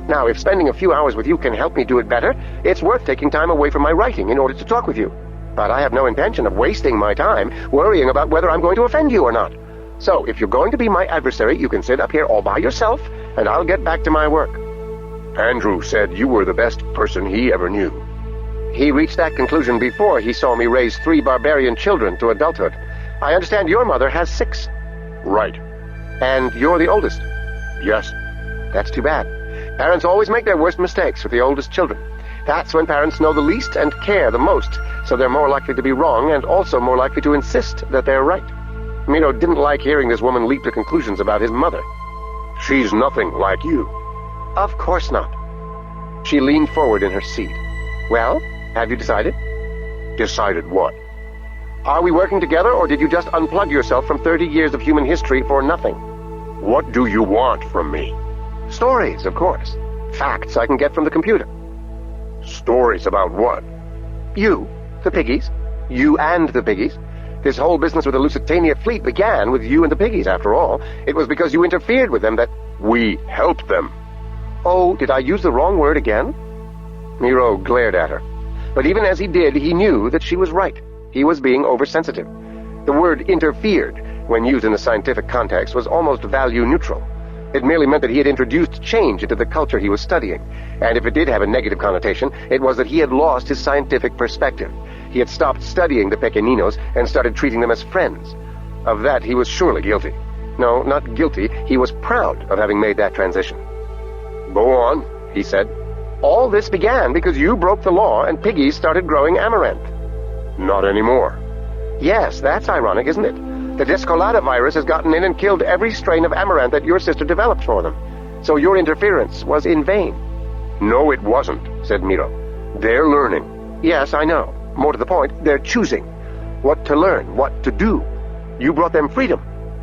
Now, if spending a few hours with you can help me do it better, it's worth taking time away from my writing in order to talk with you. But I have no intention of wasting my time worrying about whether I'm going to offend you or not. So, if you're going to be my adversary, you can sit up here all by yourself, and I'll get back to my work." "Andrew said you were the best person he ever knew." "He reached that conclusion before he saw me raise 3 barbarian children to adulthood. I understand your mother has 6. "Right." "And you're the oldest." "Yes." "That's too bad. Parents always make their worst mistakes with the oldest children. That's when parents know the least and care the most, so they're more likely to be wrong and also more likely to insist that they're right." Miro didn't like hearing this woman leap to conclusions about his mother. "She's nothing like you." "Of course not." She leaned forward in her seat. "Well, have you decided?" "Decided what?" "Are we working together, or did you just unplug yourself from 30 years of human history for nothing?" "What do you want from me?" "Stories, of course. Facts I can get from the computer." "Stories about what?" "You, the piggies. You and the piggies. This whole business with the Lusitania fleet began with you and the piggies, after all. It was because you interfered with them that—" "We helped them." "Oh, did I use the wrong word again?" Miro glared at her. But even as he did, he knew that she was right. He was being oversensitive. The word interfered, when used in a scientific context, was almost value-neutral. It merely meant that he had introduced change into the culture he was studying, and if it did have a negative connotation, it was that he had lost his scientific perspective. He had stopped studying the Pequeninos and started treating them as friends. Of that he was surely guilty. No, not guilty, he was proud of having made that transition. "Go on," he said. "All this began because you broke the law and piggies started growing amaranth." "Not anymore." "Yes, that's ironic, isn't it? The Descolada virus has gotten in and killed every strain of amaranth that your sister developed for them. So your interference was in vain." "No, it wasn't," said Miro. "They're learning." "Yes, I know. More to the point, they're choosing. What to learn, what to do. You brought them freedom.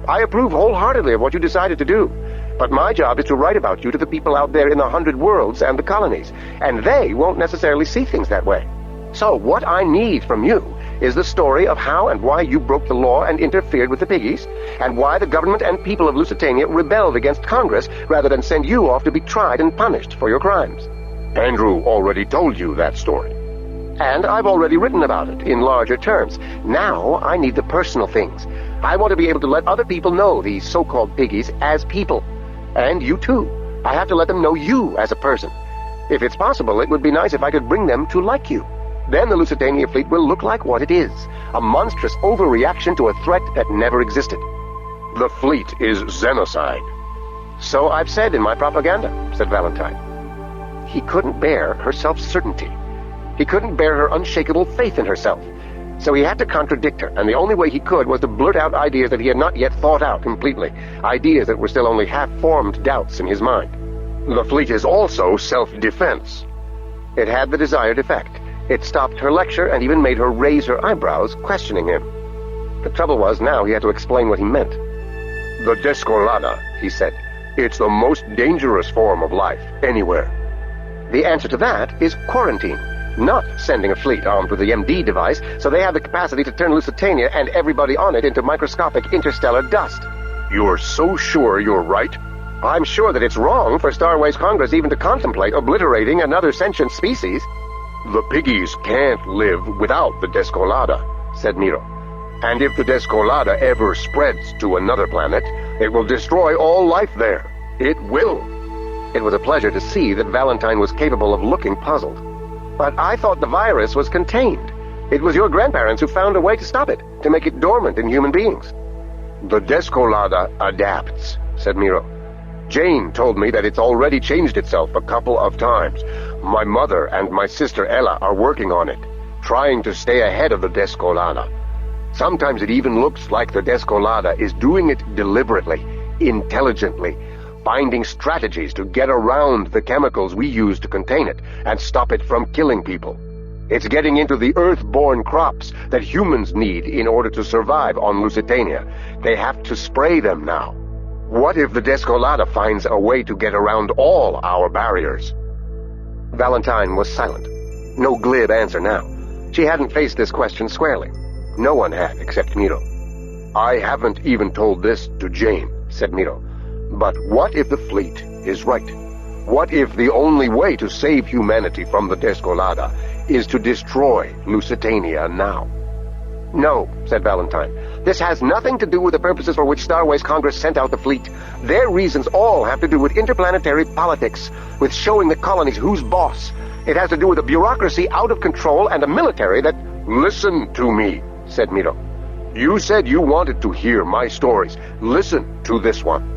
I approve wholeheartedly of what you decided to do. But my job is to write about you to the people out there in the 100 worlds and the colonies, and they won't necessarily see things that way. So what I need from you is the story of how and why you broke the law and interfered with the piggies, and why the government and people of Lusitania rebelled against Congress rather than send you off to be tried and punished for your crimes." "Andrew already told you that story." "And I've already written about it in larger terms. Now I need the personal things. I want to be able to let other people know these so-called piggies as people. And you too. I have to let them know you as a person. If it's possible, it would be nice if I could bring them to like you. Then the Lusitania fleet will look like what it is, a monstrous overreaction to a threat that never existed." "The fleet is Xenocide." So I've said in my propaganda, said Valentine. He couldn't bear her self-certainty. He couldn't bear her unshakable faith in herself. So he had to contradict her, and the only way he could was to blurt out ideas that he had not yet thought out completely, ideas that were still only half-formed doubts in his mind. The fleet is also self-defense. It had the desired effect. It stopped her lecture and even made her raise her eyebrows, questioning him. The trouble was, now he had to explain what he meant. The Descolada, he said. It's the most dangerous form of life, anywhere. The answer to that is quarantine, not sending a fleet armed with the MD device so they have the capacity to turn Lusitania and everybody on it into microscopic interstellar dust. You're so sure you're right? I'm sure that it's wrong for Starways Congress even to contemplate obliterating another sentient species. The piggies can't live without the Descolada, said Miro. And if the Descolada ever spreads to another planet, it will destroy all life there. It will. It was a pleasure to see that Valentine was capable of looking puzzled. But I thought the virus was contained. It was your grandparents who found a way to stop it, to make it dormant in human beings. The Descolada adapts, said Miro. Jane told me that it's already changed itself a couple of times. My mother and my sister Ella are working on it, trying to stay ahead of the Descolada. Sometimes it even looks like the Descolada is doing it deliberately, intelligently, finding strategies to get around the chemicals we use to contain it and stop it from killing people. It's getting into the earth-born crops that humans need in order to survive on Lusitania. They have to spray them now. What if the Descolada finds a way to get around all our barriers? Valentine was silent. No glib answer now. She hadn't faced this question squarely. No one had, except Miro. I haven't even told this to Jane, said Miro. But what if the fleet is right? What if the only way to save humanity from the Descolada is to destroy Lusitania now? No, said Valentine. This has nothing to do with the purposes for which Starways Congress sent out the fleet. Their reasons all have to do with interplanetary politics, with showing the colonies who's boss. It has to do with a bureaucracy out of control and a military that... Listen to me, said Miro. You said you wanted to hear my stories. Listen to this one.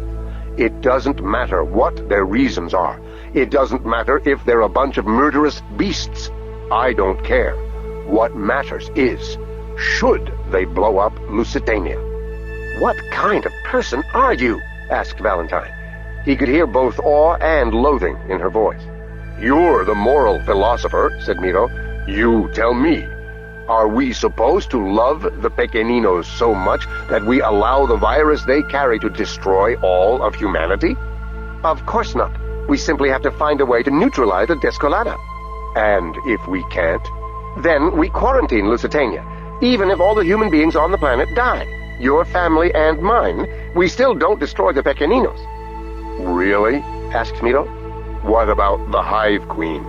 It doesn't matter what their reasons are. It doesn't matter if they're a bunch of murderous beasts. I don't care. What matters is, should they blow up Lusitania? What kind of person are you? Asked Valentine. He could hear both awe and loathing in her voice. You're the moral philosopher, said Miro. You tell me. Are we supposed to love the Pequeninos so much that we allow the virus they carry to destroy all of humanity? Of course not. We simply have to find a way to neutralize the Descolada. And if we can't, then we quarantine Lusitania. Even if all the human beings on the planet die, your family and mine, we still don't destroy the Pequeninos. Really? Asked Miro. What about the Hive Queen?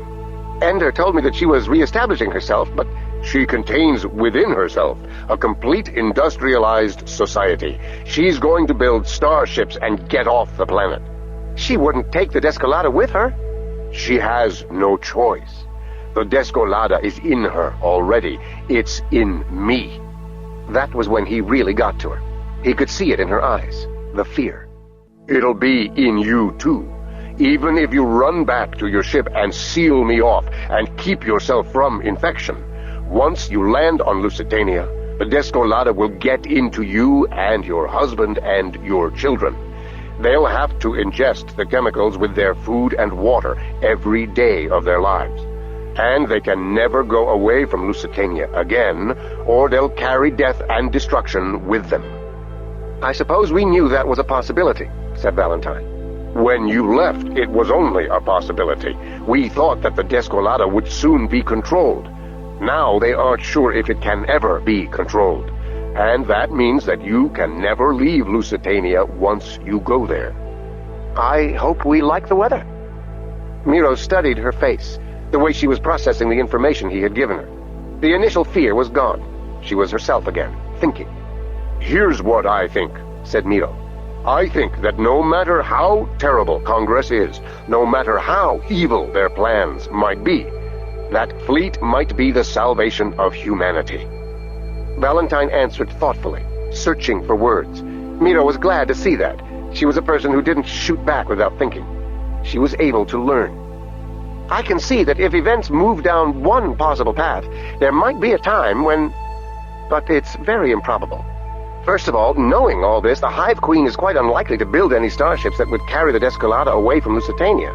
Ender told me that she was re-establishing herself, but she contains within herself a complete industrialized society. She's going to build starships and get off the planet. She wouldn't take the Descolada with her. She has no choice. The Descolada is in her already. It's in me. That was when he really got to her. He could see it in her eyes, the fear. It'll be in you too. Even if you run back to your ship and seal me off and keep yourself from infection, once you land on Lusitania, the Descolada will get into you and your husband and your children. They'll have to ingest the chemicals with their food and water every day of their lives. And they can never go away from Lusitania again, or they'll carry death and destruction with them. I suppose we knew that was a possibility, said Valentine. When you left, it was only a possibility. We thought that the Descolada would soon be controlled. Now they aren't sure if it can ever be controlled. And that means that you can never leave Lusitania once you go there. I hope we like the weather. Miro studied her face, the way she was processing the information he had given her. The initial fear was gone. She was herself again, thinking. Here's what I think, said Miro. I think that no matter how terrible Congress is, no matter how evil their plans might be, that fleet might be the salvation of humanity. Valentine answered thoughtfully, searching for words. Miro was glad to see that. She was a person who didn't shoot back without thinking. She was able to learn. I can see that if events move down one possible path, there might be a time when... But it's very improbable. First of all, knowing all this, the Hive Queen is quite unlikely to build any starships that would carry the Descolada away from Lusitania.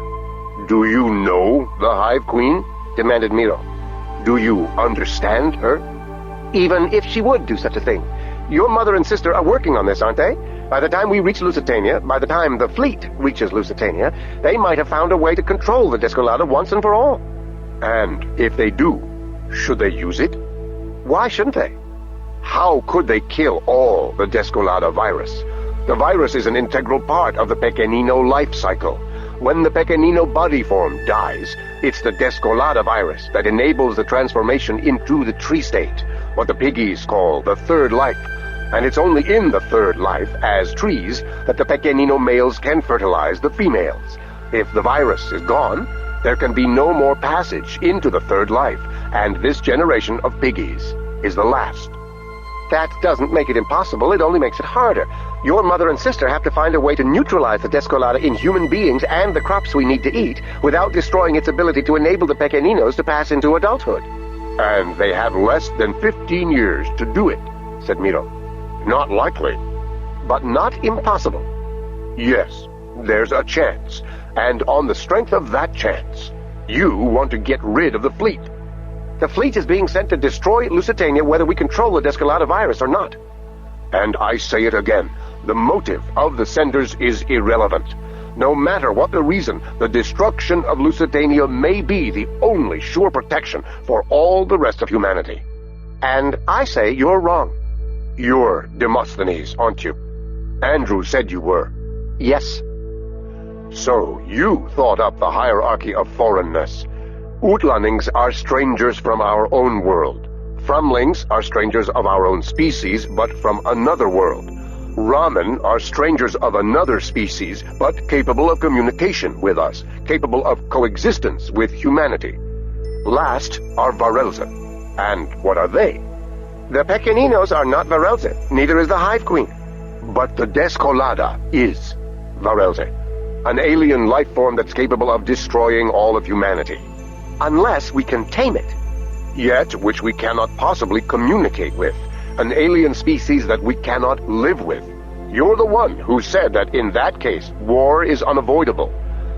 Do you know the Hive Queen? Demanded Miro. Do you understand her? Even if she would do such a thing. Your mother and sister are working on this, aren't they? By the time we reach Lusitania, by the time the fleet reaches Lusitania, they might have found a way to control the Descolada once and for all. And if they do, should they use it? Why shouldn't they? How could they kill all the Descolada virus? The virus is an integral part of the Pequenino life cycle. When the Pequenino body form dies, it's the Descolada virus that enables the transformation into the tree state, what the piggies call the third life. And it's only in the third life, as trees, that the Pequenino males can fertilize the females. If the virus is gone, there can be no more passage into the third life, and this generation of piggies is the last. That doesn't make it impossible, it only makes it harder. Your mother and sister have to find a way to neutralize the Descolada in human beings and the crops we need to eat without destroying its ability to enable the Pequeninos to pass into adulthood. And they have less than 15 years to do it, said Miro. Not likely, but not impossible. Yes, there's a chance, and on the strength of that chance, you want to get rid of the fleet. The fleet is being sent to destroy Lusitania whether we control the Descolada virus or not. And I say it again, the motive of the senders is irrelevant. No matter what the reason, the destruction of Lusitania may be the only sure protection for all the rest of humanity. And I say you're wrong. You're Demosthenes, aren't you? Andrew said you were. Yes. So you thought up the hierarchy of foreignness. Utlannings are strangers from our own world. Frumlings are strangers of our own species, but from another world. Ramen are strangers of another species, but capable of communication with us, capable of coexistence with humanity. Last are Varelze. And what are they? The Pequeninos are not Varelze, neither is the Hive Queen. But the Descolada is Varelze, an alien life form that's capable of destroying all of humanity. Unless we can tame it. Yet which we cannot possibly communicate with. An alien species that we cannot live with. You're the one who said that in that case, war is unavoidable.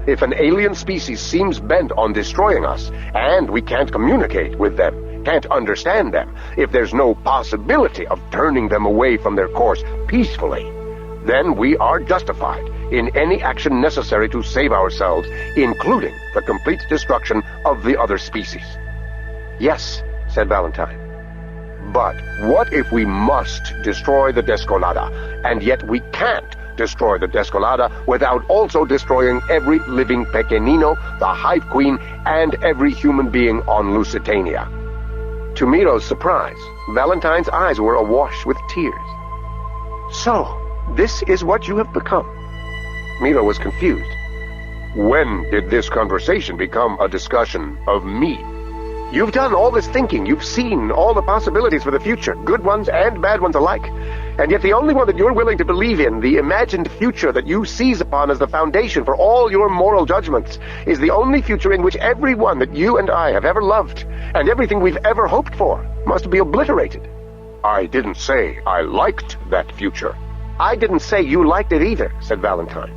If an alien species seems bent on destroying us, and we can't communicate with them, can't understand them, if there's no possibility of turning them away from their course peacefully, then we are justified in any action necessary to save ourselves, including the complete destruction of the other species. Yes, said Valentine. But what if we must destroy the Descolada, and yet we can't destroy the Descolada without also destroying every living Pequenino, the Hive Queen, and every human being on Lusitania? To Miro's surprise, Valentine's eyes were awash with tears. So, this is what you have become. Miro was confused. When did this conversation become a discussion of me? You've done all this thinking, you've seen all the possibilities for the future, good ones and bad ones alike. And yet the only one that you're willing to believe in, the imagined future that you seize upon as the foundation for all your moral judgments, is the only future in which everyone that you and I have ever loved, and everything we've ever hoped for, must be obliterated. I didn't say I liked that future. I didn't say you liked it either, said Valentine.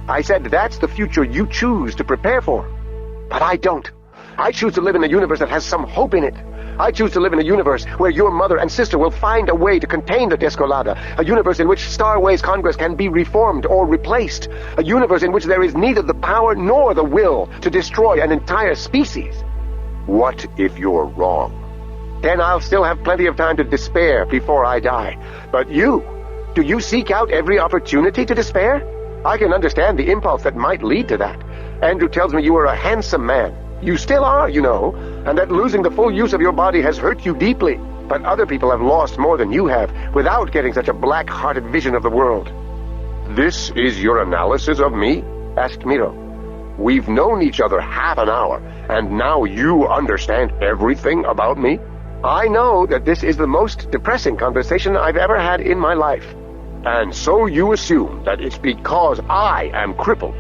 I said that's the future you choose to prepare for. But I don't. I choose to live in a universe that has some hope in it. I choose to live in a universe where your mother and sister will find a way to contain the Descolada, a universe in which Starways Congress can be reformed or replaced, a universe in which there is neither the power nor the will to destroy an entire species. What if you're wrong? Then I'll still have plenty of time to despair before I die. But you, do you seek out every opportunity to despair? I can understand the impulse that might lead to that. Andrew tells me you are a handsome man. You still are, you know, and that losing the full use of your body has hurt you deeply. But other people have lost more than you have, without getting such a black-hearted vision of the world. This is your analysis of me? Asked Miro. We've known each other half an hour, and now you understand everything about me? I know that this is the most depressing conversation I've ever had in my life. And so you assume that it's because I am crippled.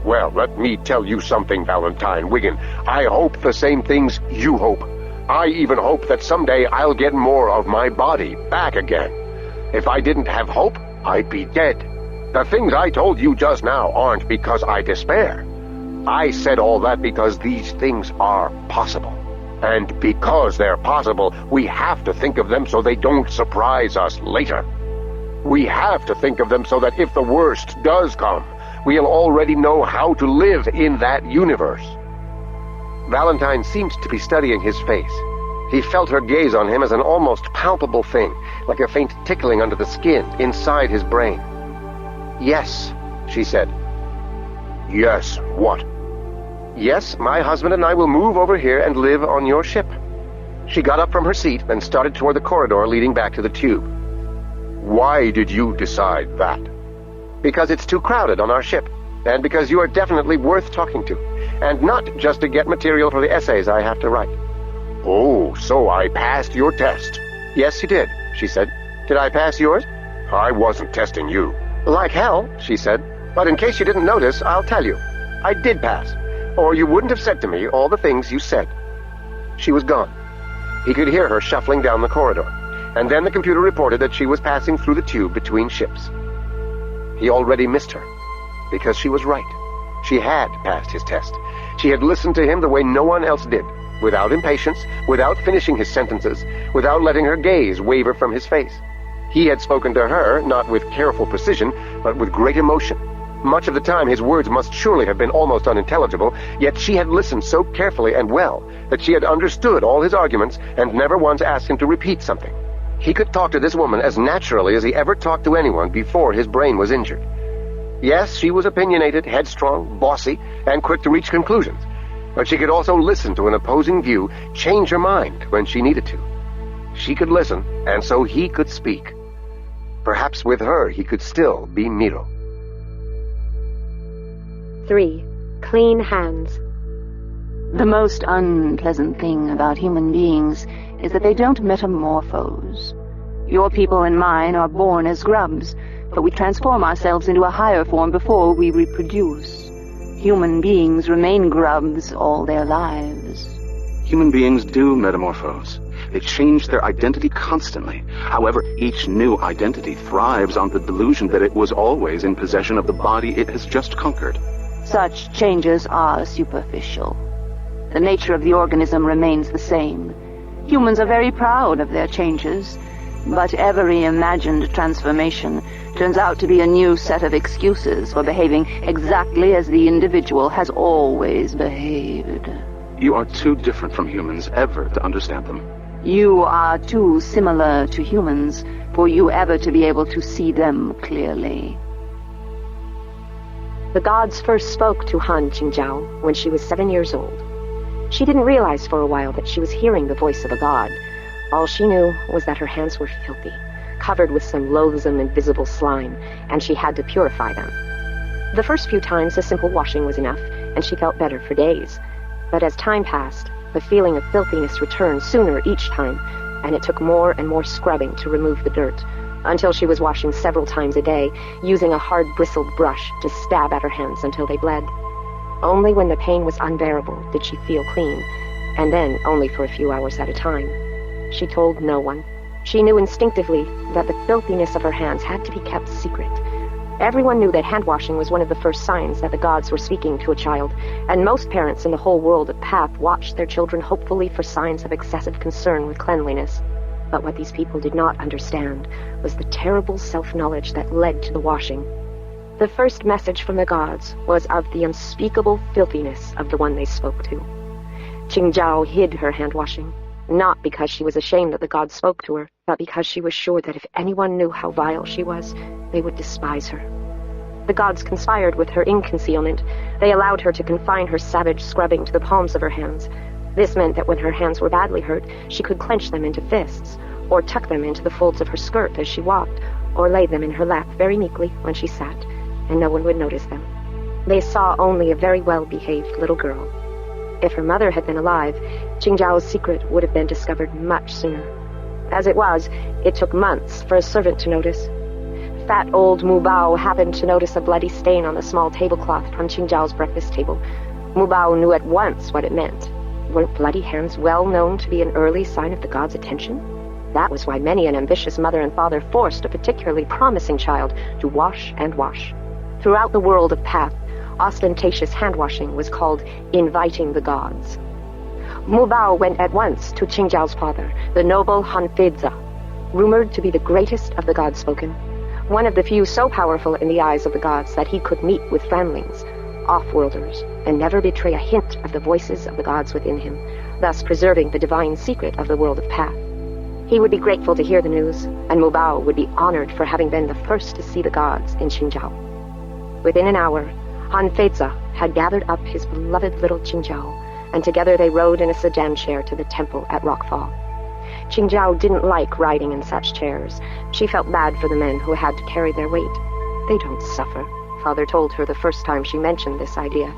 Well, let me tell you something, Valentine Wiggin. I hope the same things you hope. I even hope that someday I'll get more of my body back again. If I didn't have hope, I'd be dead. The things I told you just now aren't because I despair. I said all that because these things are possible. And because they're possible, we have to think of them so they don't surprise us later. We have to think of them so that if the worst does come, we'll already know how to live in that universe. Valentine seemed to be studying his face. He felt her gaze on him as an almost palpable thing, like a faint tickling under the skin, inside his brain. "Yes," she said. "Yes, what?" "Yes, my husband and I will move over here and live on your ship." She got up from her seat and started toward the corridor leading back to the tube. "Why did you decide that?" "Because it's too crowded on our ship, and because you are definitely worth talking to, and not just to get material for the essays I have to write." "Oh, so I passed your test." "Yes, you did," she said. "Did I pass yours?" "I wasn't testing you." "Like hell," she said. "But in case you didn't notice, I'll tell you. I did pass, or you wouldn't have said to me all the things you said." She was gone. He could hear her shuffling down the corridor, and then the computer reported that she was passing through the tube between ships. He already missed her, because she was right. She had passed his test. She had listened to him the way no one else did, without impatience, without finishing his sentences, without letting her gaze waver from his face. He had spoken to her, not with careful precision, but with great emotion. Much of the time his words must surely have been almost unintelligible, yet she had listened so carefully and well that she had understood all his arguments and never once asked him to repeat something. He could talk to this woman as naturally as he ever talked to anyone before his brain was injured. Yes, she was opinionated, headstrong, bossy, and quick to reach conclusions, but she could also listen to an opposing view, change her mind when she needed to. She could listen, and so he could speak. Perhaps with her he could still be Miro. 3. Clean hands. The most unpleasant thing about human beings is that they don't metamorphose. Your people and mine are born as grubs, but we transform ourselves into a higher form before we reproduce. Human beings remain grubs all their lives. Human beings do metamorphose. They change their identity constantly. However, each new identity thrives on the delusion that it was always in possession of the body it has just conquered. Such changes are superficial. The nature of the organism remains the same. Humans are very proud of their changes, but every imagined transformation turns out to be a new set of excuses for behaving exactly as the individual has always behaved. You are too different from humans ever to understand them. You are too similar to humans for you ever to be able to see them clearly. The gods first spoke to Han Qingjiao when she was 7 years old. She didn't realize for a while that she was hearing the voice of a god. All she knew was that her hands were filthy, covered with some loathsome invisible slime, and she had to purify them. The first few times a simple washing was enough, and she felt better for days. But as time passed, the feeling of filthiness returned sooner each time, and it took more and more scrubbing to remove the dirt, until she was washing several times a day, using a hard bristled brush to stab at her hands until they bled. Only when the pain was unbearable did she feel clean, and then only for a few hours at a time. She told no one. She knew instinctively that the filthiness of her hands had to be kept secret. Everyone knew that hand-washing was one of the first signs that the gods were speaking to a child, and most parents in the whole world of Path watched their children hopefully for signs of excessive concern with cleanliness. But what these people did not understand was the terrible self-knowledge that led to the washing. The first message from the gods was of the unspeakable filthiness of the one they spoke to. Qingjiao hid her hand-washing, not because she was ashamed that the gods spoke to her, but because she was sure that if anyone knew how vile she was, they would despise her. The gods conspired with her in concealment. They allowed her to confine her savage scrubbing to the palms of her hands. This meant that when her hands were badly hurt, she could clench them into fists, or tuck them into the folds of her skirt as she walked, or lay them in her lap very meekly when she sat, and no one would notice them. They saw only a very well-behaved little girl. If her mother had been alive, Qingjiao's secret would have been discovered much sooner. As it was, it took months for a servant to notice. fat old Mu Bao happened to notice a bloody stain on the small tablecloth from Qingzhao's breakfast table. Mu Bao knew at once what it meant. Weren't bloody hands well known to be an early sign of the gods' attention? That was why many an ambitious mother and father forced a particularly promising child to wash and wash. Throughout the world of Path, ostentatious hand-washing was called inviting the gods. Mu Bao went at once to Qingzhao's father, the noble Han Feizi, rumored to be the greatest of the gods-spoken, one of the few so powerful in the eyes of the gods that he could meet with friendlings, off-worlders, and never betray a hint of the voices of the gods within him, thus preserving the divine secret of the world of Path. He would be grateful to hear the news, and Mu Bao would be honored for having been the first to see the gods in Qingzhao. Within an hour, Han Feizi had gathered up his beloved little Qingzhao, and together they rode in a sedan chair to the temple at Rockfall. Qingzhao didn't like riding in such chairs. She felt bad for the men who had to carry their weight. They don't suffer, Father told her the first time she mentioned this idea.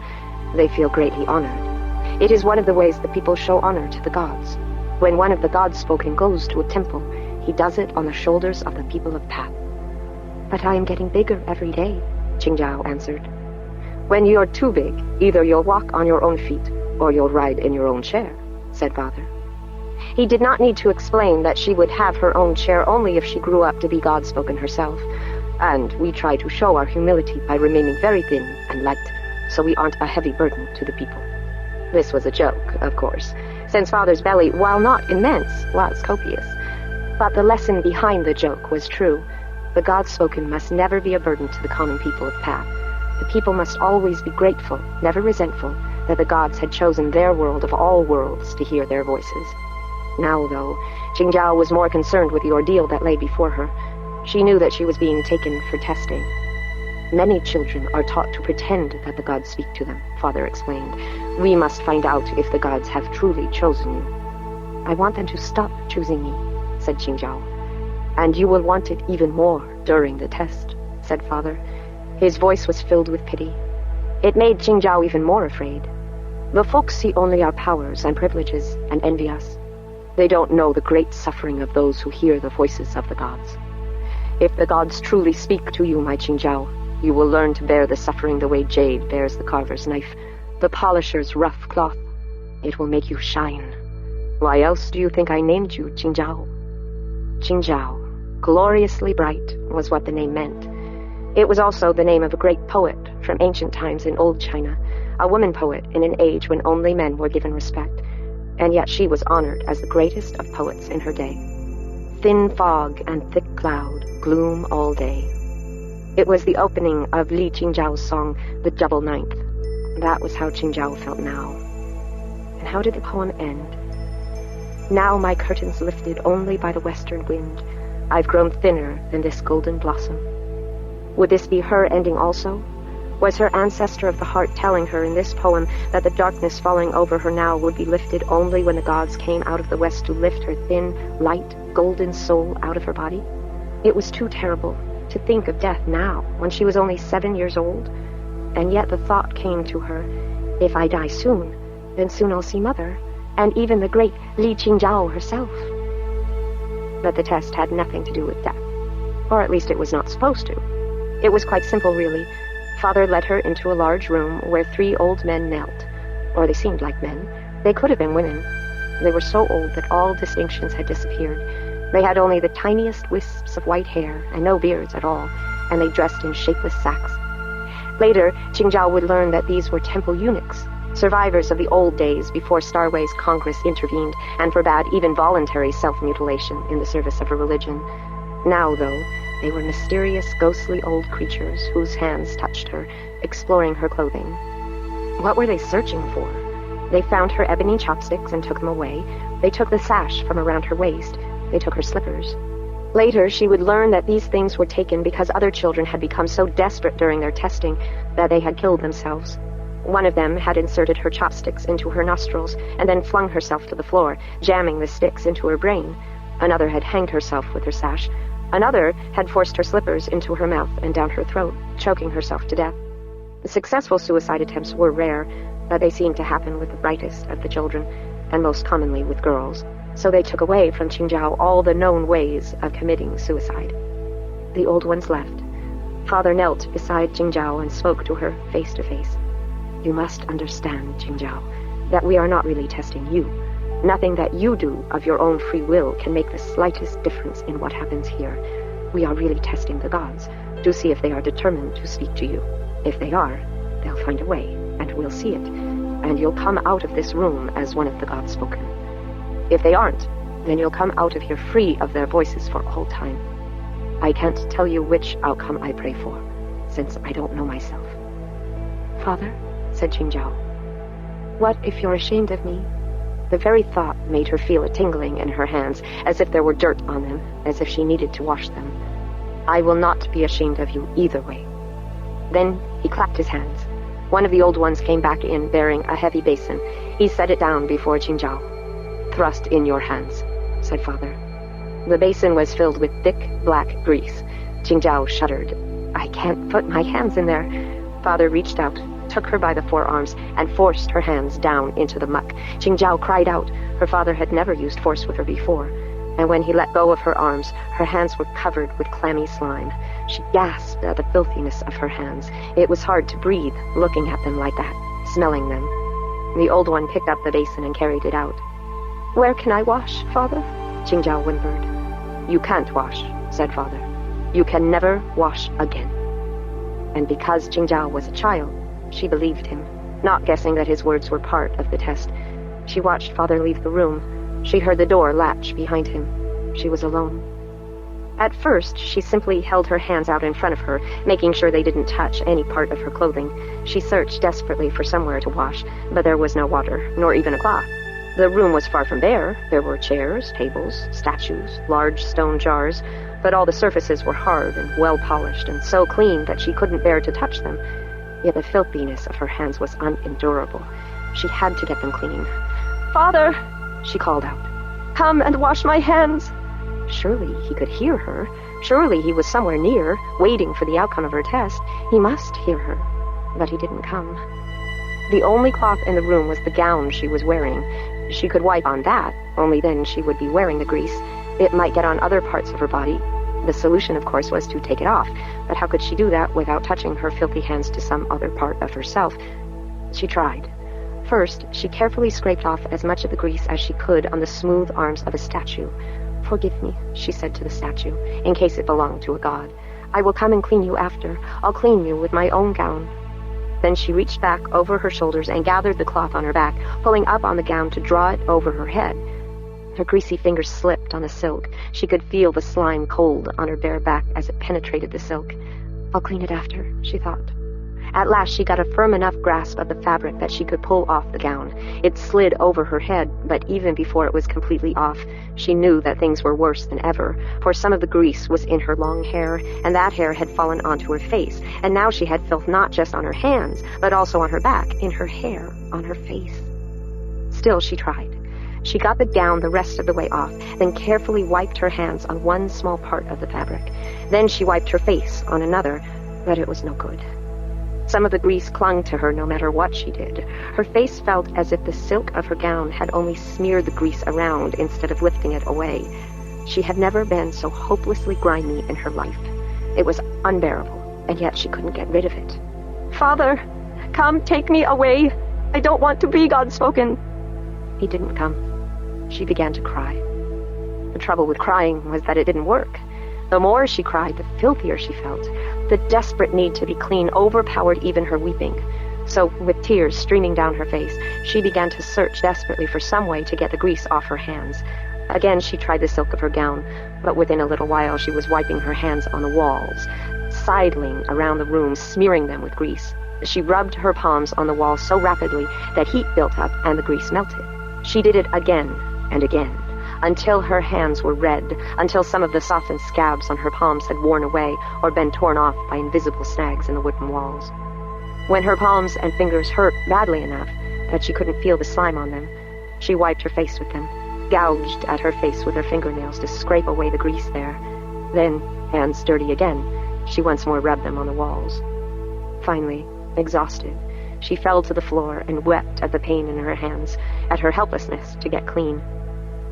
They feel greatly honored. It is one of the ways the people show honor to the gods. When one of the gods-spoken goes to a temple, he does it on the shoulders of the people of Path. But I am getting bigger every day, Qingzhao answered. When you're too big, either you'll walk on your own feet, or you'll ride in your own chair, said Father. He did not need to explain that she would have her own chair only if she grew up to be God-spoken herself. And we try to show our humility by remaining very thin and light, so we aren't a heavy burden to the people. This was a joke, of course, since Father's belly, while not immense, was copious. But the lesson behind the joke was true. The God-spoken must never be a burden to the common people of Path. The people must always be grateful, never resentful, that the gods had chosen their world of all worlds to hear their voices. Now, though, Qingzhao was more concerned with the ordeal that lay before her. She knew that she was being taken for testing. Many children are taught to pretend that the gods speak to them, Father explained. We must find out if the gods have truly chosen you. I want them to stop choosing me, said Qingzhao. And you will want it even more during the test, said Father. His voice was filled with pity. It made Qingzhao even more afraid. The folks see only our powers and privileges and envy us. They don't know the great suffering of those who hear the voices of the gods. If the gods truly speak to you, my Qingzhao, you will learn to bear the suffering the way jade bears the carver's knife, the polisher's rough cloth. It will make you shine. Why else do you think I named you Qingzhao? Qingzhao, gloriously bright, was what the name meant. It was also the name of a great poet from ancient times in old China, a woman poet in an age when only men were given respect, and yet she was honored as the greatest of poets in her day. Thin fog and thick cloud, gloom all day. It was the opening of Li Qingzhao's song, The Double Ninth. That was how Qingzhao felt now. And how did the poem end? Now my curtains lifted only by the western wind, I've grown thinner than this golden blossom. Would this be her ending also? Was her ancestor of the heart telling her in this poem that the darkness falling over her now would be lifted only when the gods came out of the west to lift her thin, light, golden soul out of her body? It was too terrible to think of death now, when she was only 7 years old. And yet the thought came to her, if I die soon, then soon I'll see Mother, and even the great Li Qingzhao herself. But the test had nothing to do with death. Or at least it was not supposed to. It was quite simple, really. Father led her into a large room where 3 old men knelt. Or they seemed like men. They could have been women. They were so old that all distinctions had disappeared. They had only the tiniest wisps of white hair and no beards at all, and they dressed in shapeless sacks. Later, Qingzhao would learn that these were temple eunuchs, survivors of the old days before Starways Congress intervened and forbade even voluntary self-mutilation in the service of a religion. Now, though, they were mysterious, ghostly old creatures whose hands touched her, exploring her clothing. What were they searching for? They found her ebony chopsticks and took them away. They took the sash from around her waist. They took her slippers. Later, she would learn that these things were taken because other children had become so desperate during their testing that they had killed themselves. One of them had inserted her chopsticks into her nostrils and then flung herself to the floor, jamming the sticks into her brain. Another had hanged herself with her sash. Another had forced her slippers into her mouth and down her throat, choking herself to death. Successful suicide attempts were rare, but they seemed to happen with the brightest of the children, and most commonly with girls. So they took away from Qingzhao all the known ways of committing suicide. The old ones left. Father knelt beside Jingzhao and spoke to her face to face. You must understand, Jingzhao, that we are not really testing you. Nothing that you do of your own free will can make the slightest difference in what happens here. We are really testing the gods to see if they are determined to speak to you. If they are, they'll find a way, and we'll see it, and you'll come out of this room as one of the gods spoken. If they aren't, then you'll come out of here free of their voices for all time. I can't tell you which outcome I pray for, since I don't know myself. Father, said Jingzhao, what if you're ashamed of me? The very thought made her feel a tingling in her hands, as if there were dirt on them, as if she needed to wash them. I will not be ashamed of you either way. Then he clapped his hands. One of the old ones came back in bearing a heavy basin. He set it down before Jingzhao. Thrust in your hands, said Father. The basin was filled with thick, black grease. Jingzhao shuddered. I can't put my hands in there. Father reached out, took her by the forearms, and forced her hands down into the muck. Jingzhao cried out. Her father had never used force with her before, and when he let go of her arms, her hands were covered with clammy slime. She gasped at the filthiness of her hands. It was hard to breathe, looking at them like that, smelling them. The old one picked up the basin and carried it out. Where can I wash, Father? Jingzhao whimpered. You can't wash, said Father. You can never wash again. And because Jingzhao was a child, she believed him, not guessing that his words were part of the test. She watched Father leave the room. She heard the door latch behind him. She was alone. At first, she simply held her hands out in front of her, making sure they didn't touch any part of her clothing. She searched desperately for somewhere to wash, but there was no water, nor even a cloth. The room was far from bare. There were chairs, tables, statues, large stone jars, but all the surfaces were hard and well-polished and so clean that she couldn't bear to touch them. Yet the filthiness of her hands was unendurable. She had to get them clean. Father, she called out, come and wash my hands. Surely he could hear her. Surely he was somewhere near, waiting for the outcome of her test. He must hear her. But he didn't come. The only cloth in the room was the gown she was wearing. She could wipe on that, only then she would be wearing the grease. It might get on other parts of her body. The solution, of course, was to take it off, but how could she do that without touching her filthy hands to some other part of herself? She tried. First, she carefully scraped off as much of the grease as she could on the smooth arms of a statue. Forgive me, she said to the statue, in case it belonged to a god. I will come and clean you after. I'll clean you with my own gown. Then she reached back over her shoulders and gathered the cloth on her back, pulling up on the gown to draw it over her head. Her greasy fingers slipped on the silk. She could feel the slime cold on her bare back as it penetrated the silk. I'll clean it after, she thought. At last she got a firm enough grasp of the fabric that she could pull off the gown. It slid over her head, but even before it was completely off, she knew that things were worse than ever, for some of the grease was in her long hair, and that hair had fallen onto her face, and now she had filth not just on her hands, but also on her back, in her hair, on her face. Still she tried. She got the gown the rest of the way off, then carefully wiped her hands on one small part of the fabric. Then she wiped her face on another, but it was no good. Some of the grease clung to her no matter what she did. Her face felt as if the silk of her gown had only smeared the grease around instead of lifting it away. She had never been so hopelessly grimy in her life. It was unbearable, and yet she couldn't get rid of it. Father, come take me away. I don't want to be God-spoken. He didn't come. She began to cry. The trouble with crying was that it didn't work. The more she cried, the filthier she felt. The desperate need to be clean overpowered even her weeping. So, with tears streaming down her face, she began to search desperately for some way to get the grease off her hands. Again, she tried the silk of her gown, but within a little while she was wiping her hands on the walls, sidling around the room, smearing them with grease. She rubbed her palms on the wall so rapidly that heat built up and the grease melted. She did it again and again, until her hands were red, until some of the softened scabs on her palms had worn away or been torn off by invisible snags in the wooden walls. When her palms and fingers hurt badly enough that she couldn't feel the slime on them, she wiped her face with them, gouged at her face with her fingernails to scrape away the grease there. Then, hands dirty again, she once more rubbed them on the walls. Finally, exhausted, she fell to the floor and wept at the pain in her hands, at her helplessness to get clean.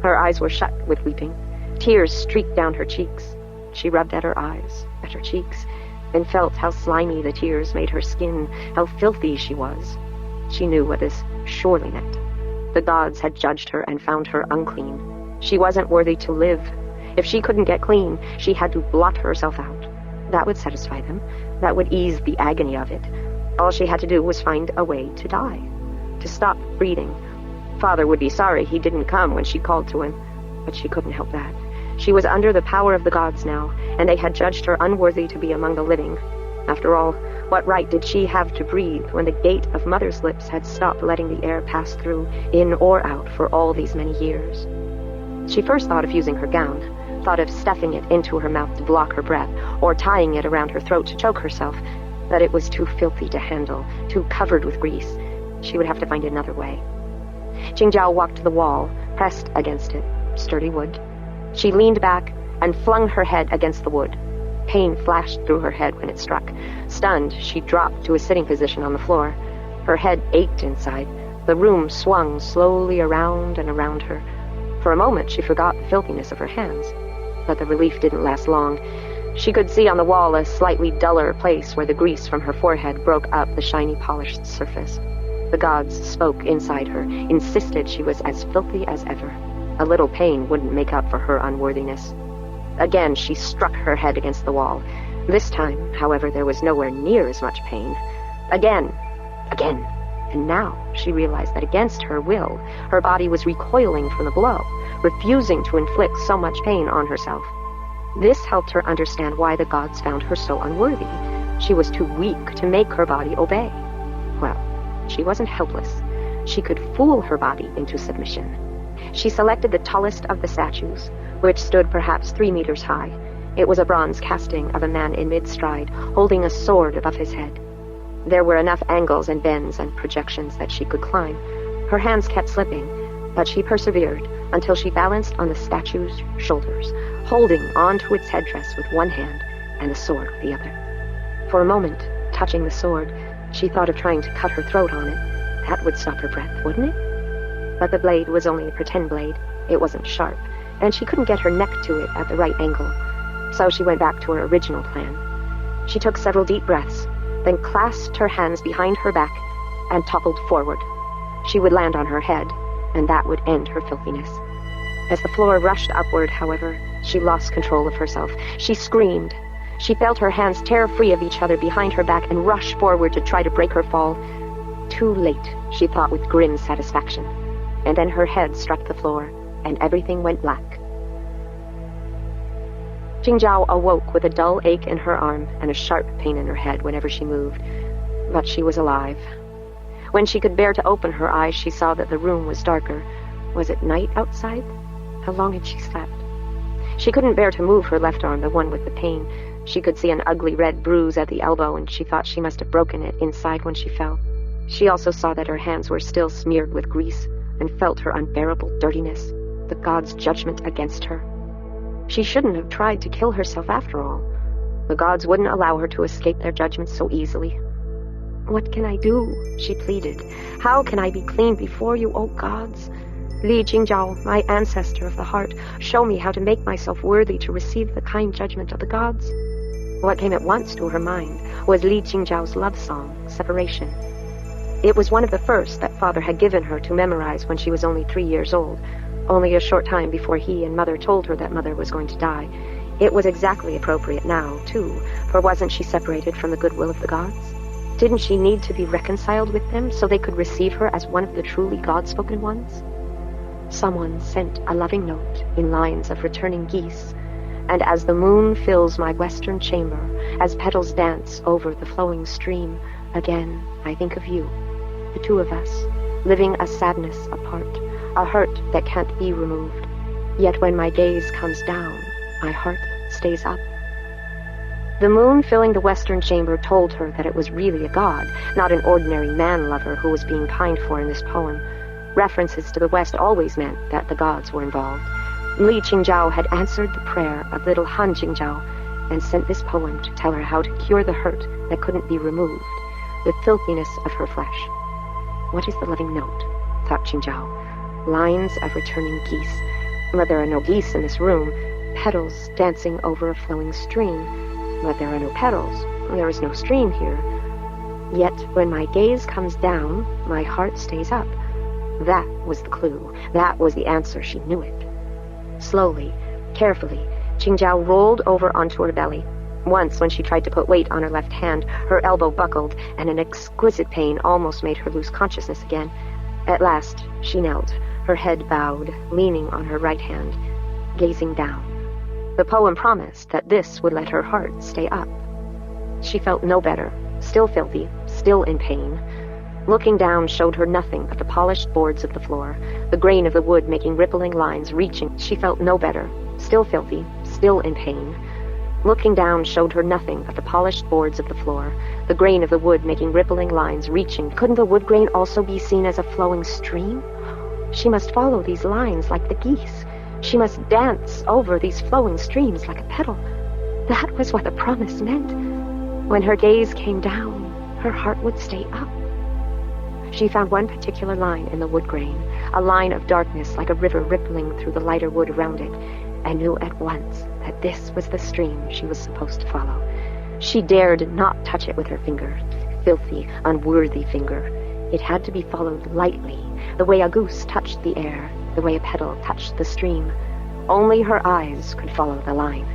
Her eyes were shut with weeping. Tears streaked down her cheeks. She rubbed at her eyes, at her cheeks, and felt how slimy the tears made her skin, how filthy she was. She knew what this surely meant. The gods had judged her and found her unclean. She wasn't worthy to live. If she couldn't get clean, she had to blot herself out. That would satisfy them. That would ease the agony of it. All she had to do was find a way to die, to stop breeding. Father would be sorry he didn't come when she called to him, but she couldn't help that. She was under the power of the gods now, and they had judged her unworthy to be among the living. After all, what right did she have to breathe when the gate of mother's lips had stopped letting the air pass through, in or out, for all these many years? She first thought of using her gown, thought of stuffing it into her mouth to block her breath, or tying it around her throat to choke herself, but it was too filthy to handle, too covered with grease. She would have to find another way. Qingjiao walked to the wall, pressed against it, sturdy wood. She leaned back and flung her head against the wood. Pain flashed through her head when it struck. Stunned, she dropped to a sitting position on the floor. Her head ached inside. The room swung slowly around and around her. For a moment, she forgot the filthiness of her hands. But the relief didn't last long. She could see on the wall a slightly duller place where the grease from her forehead broke up the shiny polished surface. The gods spoke inside her, insisted she was as filthy as ever. A little pain wouldn't make up for her unworthiness. Again, she struck her head against the wall. This time, however, there was nowhere near as much pain. Again. And now she realized that against her will, her body was recoiling from the blow, refusing to inflict so much pain on herself. This helped her understand why the gods found her so unworthy. She was too weak to make her body obey. Well, she wasn't helpless. She could fool her body into submission. She selected the tallest of the statues, which stood perhaps 3 meters high. It was a bronze casting of a man in mid-stride, holding a sword above his head. There were enough angles and bends and projections that she could climb. Her hands kept slipping, but she persevered until she balanced on the statue's shoulders, holding onto its headdress with one hand and the sword with the other. For a moment, touching the sword, she thought of trying to cut her throat on it. That would stop her breath, wouldn't it? But the blade was only a pretend blade. It wasn't sharp, and she couldn't get her neck to it at the right angle. So she went back to her original plan. She took several deep breaths, then clasped her hands behind her back and toppled forward. She would land on her head, and that would end her filthiness. As the floor rushed upward, however, she lost control of herself. She screamed. She felt her hands tear free of each other behind her back and rush forward to try to break her fall. Too late, she thought with grim satisfaction. And then her head struck the floor, and everything went black. Qingjiao awoke with a dull ache in her arm and a sharp pain in her head whenever she moved. But she was alive. When she could bear to open her eyes, she saw that the room was darker. Was it night outside? How long had she slept? She couldn't bear to move her left arm, the one with the pain. She could see an ugly red bruise at the elbow, and she thought she must have broken it inside when she fell. She also saw that her hands were still smeared with grease, and felt her unbearable dirtiness, the gods' judgment against her. She shouldn't have tried to kill herself after all. The gods wouldn't allow her to escape their judgment so easily. "What can I do?" she pleaded. "How can I be clean before you, O gods? Li Qingjiao, my ancestor of the heart, show me how to make myself worthy to receive the kind judgment of the gods." What came at once to her mind was Li Qingjiao's love song, Separation. It was one of the first that Father had given her to memorize when she was only 3 years old, only a short time before he and Mother told her that Mother was going to die. It was exactly appropriate now, too, for wasn't she separated from the goodwill of the gods? Didn't she need to be reconciled with them so they could receive her as one of the truly God-spoken ones? Someone sent a loving note in lines of returning geese, and as the moon fills my western chamber, as petals dance over the flowing stream, again I think of you, the two of us, living a sadness apart, a hurt that can't be removed. Yet when my gaze comes down, my heart stays up. The moon filling the western chamber told her that it was really a god, not an ordinary man-lover who was being pined for in this poem. References to the West always meant that the gods were involved. Li Qingjiao had answered the prayer of little Han Qingjiao and sent this poem to tell her how to cure the hurt that couldn't be removed, the filthiness of her flesh. What is the loving note? Thought Qingjiao. Lines of returning geese. But there are no geese in this room. petals dancing over a flowing stream. But there are no petals. There is no stream here. Yet, when my gaze comes down, my heart stays up. That was the clue. That was the answer. She knew it. Slowly, carefully, Qingjiao rolled over onto her belly. Once, when she tried to put weight on her left hand, her elbow buckled, and an exquisite pain almost made her lose consciousness again. At last, she knelt, her head bowed, leaning on her right hand, gazing down. The poem promised that this would let her heart stay up. She felt no better, still filthy, still in pain. Looking down showed her nothing but the polished boards of the floor, the grain of the wood making rippling lines reaching. She felt no better, still filthy, still in pain. Looking down showed her nothing but the polished boards of the floor, the grain of the wood making rippling lines reaching. Couldn't the wood grain also be seen as a flowing stream? She must follow these lines like the geese. She must dance over these flowing streams like a petal. That was what the promise meant. When her gaze came down, her heart would stay up. She found one particular line in the wood grain, a line of darkness like a river rippling through the lighter wood around it, and knew at once that this was the stream she was supposed to follow. She dared not touch it with her finger, filthy, unworthy finger. It had to be followed lightly, the way a goose touched the air, the way a petal touched the stream. Only her eyes could follow the line.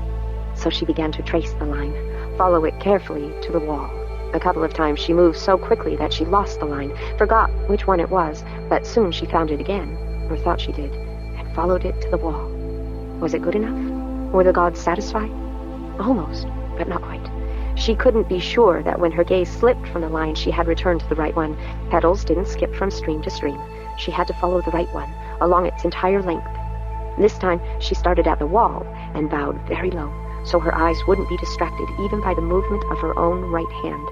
So she began to trace the line, follow it carefully to the wall. A couple of times she moved so quickly that she lost the line, forgot which one it was, but soon she found it again, or thought she did, and followed it to the wall. Was it good enough? Were the gods satisfied? Almost, but not quite. She couldn't be sure that when her gaze slipped from the line, she had returned to the right one. Petals didn't skip from stream to stream. She had to follow the right one, along its entire length. This time, she started at the wall and bowed very low, so her eyes wouldn't be distracted even by the movement of her own right hand.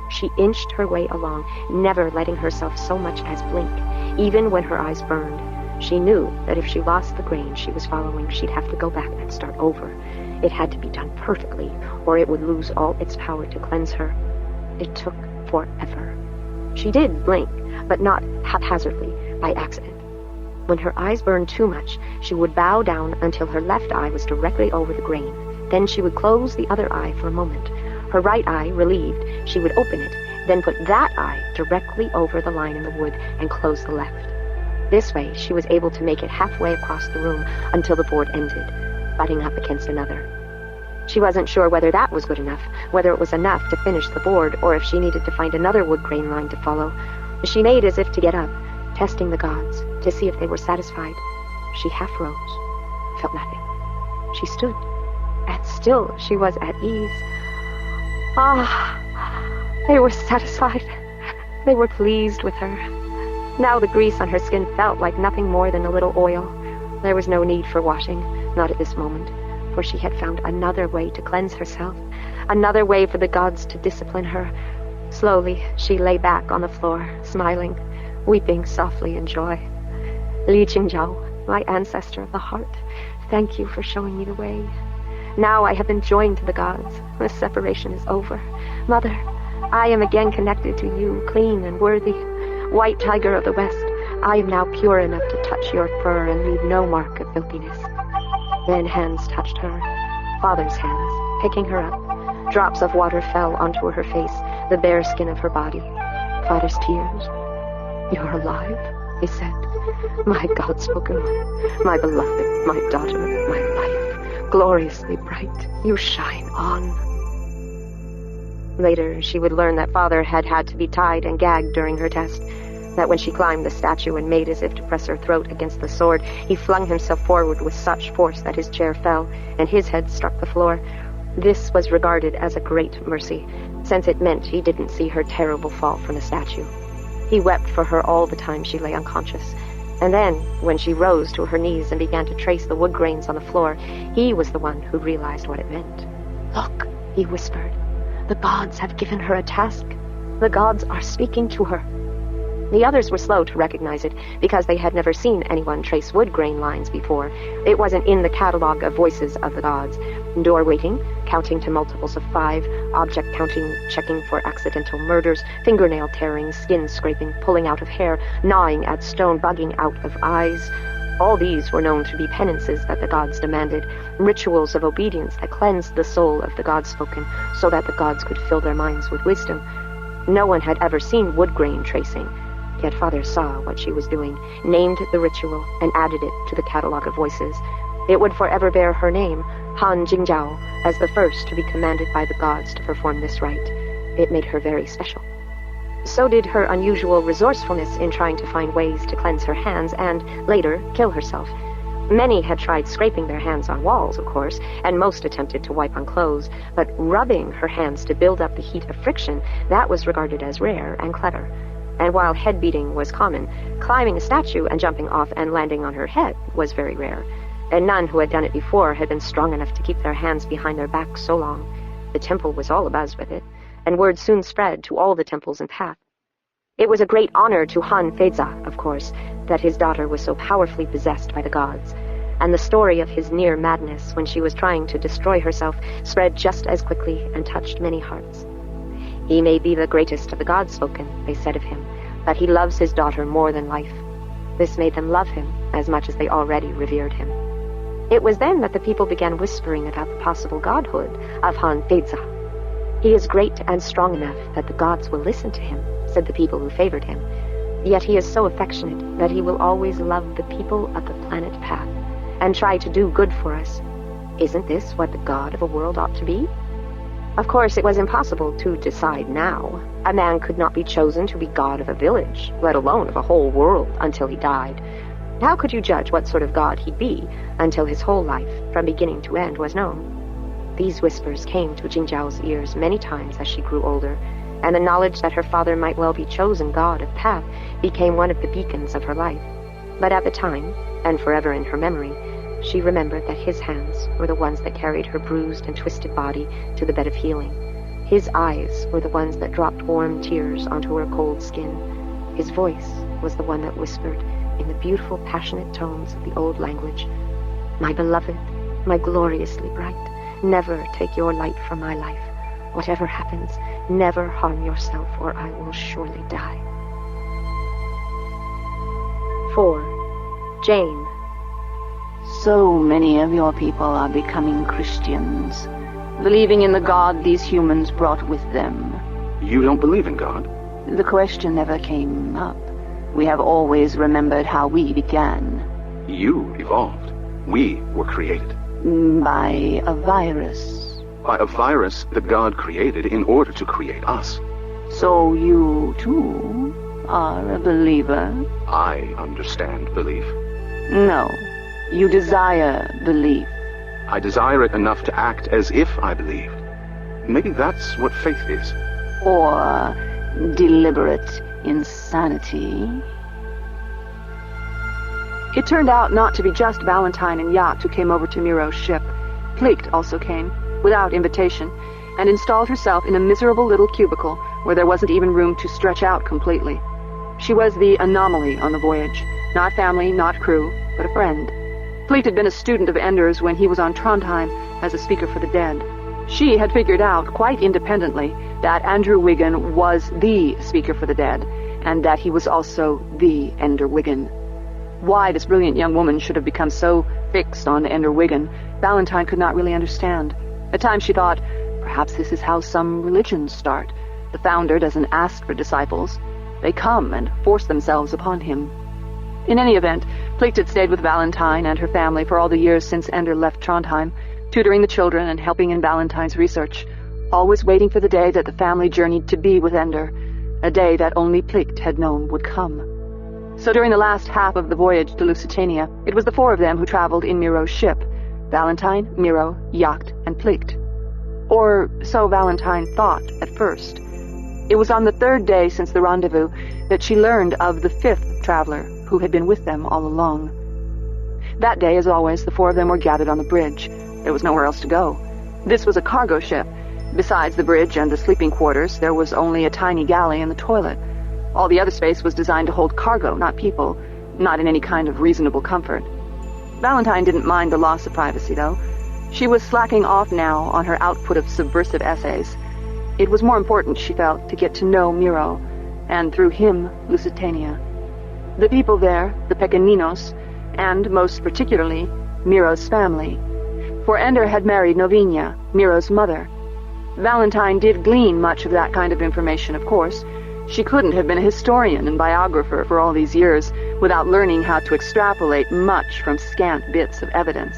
She inched her way along, never letting herself so much as blink, even when her eyes burned. She knew that if she lost the grain she was following, she'd have to go back and start over. It had to be done perfectly, or it would lose all its power to cleanse her. It took forever. She did blink, but not haphazardly, by accident. When her eyes burned too much, she would bow down until her left eye was directly over the grain. Then she would close the other eye for a moment. Her right eye relieved, she would open it, then put that eye directly over the line in the wood and close the left. This way, she was able to make it halfway across the room until the board ended, butting up against another. She wasn't sure whether that was good enough, whether it was enough to finish the board, or if she needed to find another wood grain line to follow. She made as if to get up, testing the gods, to see if they were satisfied. She half rose, felt nothing. She stood, and still she was at ease. They were satisfied. They were pleased with her. Now the grease on her skin felt like nothing more than a little oil. There was no need for washing, not at this moment, for she had found another way to cleanse herself, another way for the gods to discipline her. Slowly, she lay back on the floor, smiling, weeping softly in joy. Li Qingjiao, my ancestor of the heart, thank you for showing me the way. Now I have been joined to the gods. The separation is over. Mother, I am again connected to you, clean and worthy. White tiger of the west, I am now pure enough to touch your fur and leave no mark of filthiness. Then hands touched her, father's hands, picking her up. Drops of water fell onto her face, the bare skin of her body. Father's tears. You're alive, he said. My God-spoken one, my beloved, my daughter, my life. Gloriously bright, you shine on. Later, she would learn that father had had to be tied and gagged during her test, that when she climbed the statue and made as if to press her throat against the sword, he flung himself forward with such force that his chair fell, and his head struck the floor. This was regarded as a great mercy, since it meant he didn't see her terrible fall from the statue. He wept for her all the time she lay unconscious, and then, when she rose to her knees and began to trace the wood grains on the floor, he was the one who realized what it meant. Look, he whispered. The gods have given her a task. The gods are speaking to her. The others were slow to recognize it, because they had never seen anyone trace wood grain lines before. It wasn't in the catalog of voices of the gods. Door waiting, counting to multiples of 5, object counting, checking for accidental murders, fingernail tearing, skin scraping, pulling out of hair, gnawing at stone, bugging out of eyes. All these were known to be penances that the gods demanded, rituals of obedience that cleansed the soul of the gods-spoken so that the gods could fill their minds with wisdom. No one had ever seen wood grain tracing, yet Father saw what she was doing, named the ritual, and added it to the catalog of voices. It would forever bear her name, Han Jingjiao, as the first to be commanded by the gods to perform this rite. It made her very special. So did her unusual resourcefulness in trying to find ways to cleanse her hands and, later, kill herself. Many had tried scraping their hands on walls, of course, and most attempted to wipe on clothes, but rubbing her hands to build up the heat of friction, that was regarded as rare and clever. And while head beating was common, climbing a statue and jumping off and landing on her head was very rare. And none who had done it before had been strong enough to keep their hands behind their backs so long. The temple was all abuzz with it, and word soon spread to all the temples in Path. It was a great honor to Han Feiza, of course, that his daughter was so powerfully possessed by the gods, and the story of his near madness when she was trying to destroy herself spread just as quickly and touched many hearts. He may be the greatest of the gods spoken, they said of him, but he loves his daughter more than life. This made them love him as much as they already revered him. It was then that the people began whispering about the possible godhood of Han Feiza. He is great and strong enough that the gods will listen to him, said the people who favored him. Yet he is so affectionate that he will always love the people of the planet Path and try to do good for us. Isn't this what the god of a world ought to be? Of course, it was impossible to decide now. A man could not be chosen to be god of a village, let alone of a whole world, until he died. How could you judge what sort of god he'd be until his whole life, from beginning to end, was known? These whispers came to Jingjiao's ears many times as she grew older, and the knowledge that her father might well be chosen god of Path became one of the beacons of her life. But at the time, and forever in her memory, she remembered that his hands were the ones that carried her bruised and twisted body to the bed of healing. His eyes were the ones that dropped warm tears onto her cold skin. His voice was the one that whispered, in the beautiful, passionate tones of the old language, "My beloved, my gloriously bright, never take your light from my life. Whatever happens, never harm yourself, or I will surely die." 4. Jane. So many of your people are becoming Christians, believing in the God these humans brought with them. You don't believe in God? The question never came up. We have always remembered how we began. You evolved. We were created. By a virus. By a virus that God created in order to create us. So you, too, are a believer? I understand belief. No. You desire belief. I desire it enough to act as if I believed. Maybe that's what faith is. Or deliberate insanity. It turned out not to be just Valentine and Yacht who came over to Miro's ship. Plicht also came, without invitation, and installed herself in a miserable little cubicle where there wasn't even room to stretch out completely. She was the anomaly on the voyage. Not family, not crew, but a friend. Plicht had been a student of Ender's when he was on Trondheim as a speaker for the dead. She had figured out, quite independently, that Andrew Wiggin was the speaker for the dead, and that he was also the Ender Wiggin. Why this brilliant young woman should have become so fixed on Ender Wiggin, Valentine could not really understand. At times she thought, perhaps this is how some religions start. The founder doesn't ask for disciples. They come and force themselves upon him. In any event, Plicht had stayed with Valentine and her family for all the years since Ender left Trondheim, tutoring the children and helping in Valentine's research, always waiting for the day that the family journeyed to be with Ender, a day that only Plicht had known would come. So during the last half of the voyage to Lusitania, it was the four of them who traveled in Miro's ship: Valentine, Miro, Yacht, and Plicht. Or so Valentine thought at first. It was on the third day since the rendezvous that she learned of the fifth traveler who had been with them all along. That day, as always, the four of them were gathered on the bridge. There was nowhere else to go. This was a cargo ship. Besides the bridge and the sleeping quarters, there was only a tiny galley and the toilet. All the other space was designed to hold cargo, not people, not in any kind of reasonable comfort. Valentine didn't mind the loss of privacy, though. She was slacking off now on her output of subversive essays. It was more important, she felt, to get to know Miro, and through him, Lusitania. The people there, the Pequeninos, and, most particularly, Miro's family. For Ender had married Novinia, Miro's mother. Valentine did glean much of that kind of information, of course. She couldn't have been a historian and biographer for all these years without learning how to extrapolate much from scant bits of evidence.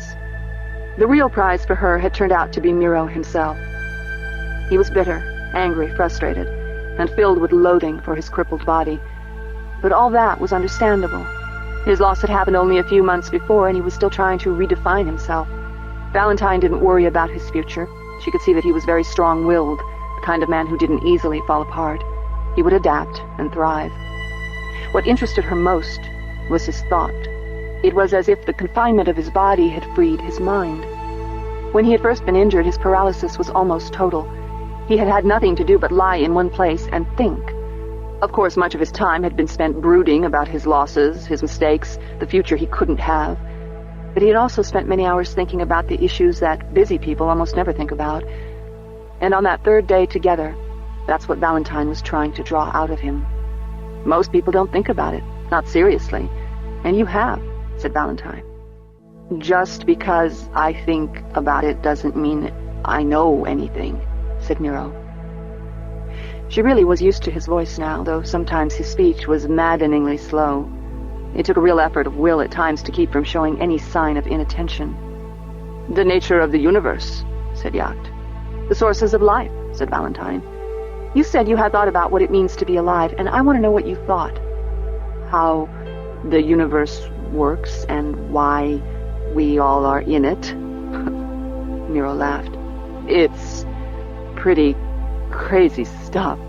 The real prize for her had turned out to be Miro himself. He was bitter, angry, frustrated, and filled with loathing for his crippled body. But all that was understandable. His loss had happened only a few months before, and he was still trying to redefine himself. Valentine didn't worry about his future. She could see that he was very strong-willed, the kind of man who didn't easily fall apart. He would adapt and thrive. What interested her most was his thought. It was as if the confinement of his body had freed his mind. When he had first been injured, his paralysis was almost total. He had had nothing to do but lie in one place and think. Of course, much of his time had been spent brooding about his losses, his mistakes, the future he couldn't have. But he had also spent many hours thinking about the issues that busy people almost never think about. And on that third day together, that's what Valentine was trying to draw out of him. Most people don't think about it, not seriously. And you have, said Valentine. Just because I think about it doesn't mean I know anything, said Miro. She really was used to his voice now, though sometimes his speech was maddeningly slow. It took a real effort of will at times to keep from showing any sign of inattention. The nature of the universe, said Yacht. The sources of life, said Valentine. You said you had thought about what it means to be alive, and I want to know what you thought. How the universe works and why we all are in it. Miro laughed. It's pretty crazy stuff.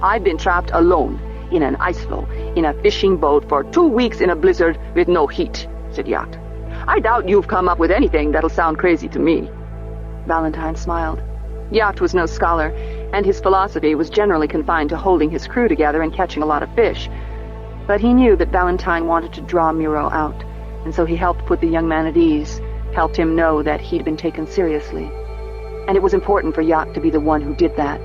I've been trapped alone in an ice floe, in a fishing boat for 2 weeks in a blizzard with no heat, said Yacht. I doubt you've come up with anything that'll sound crazy to me. Valentine smiled. Yacht was no scholar, and his philosophy was generally confined to holding his crew together and catching a lot of fish. But he knew that Valentine wanted to draw Miro out, and so he helped put the young man at ease, helped him know that he'd been taken seriously. And it was important for Yacht to be the one who did that,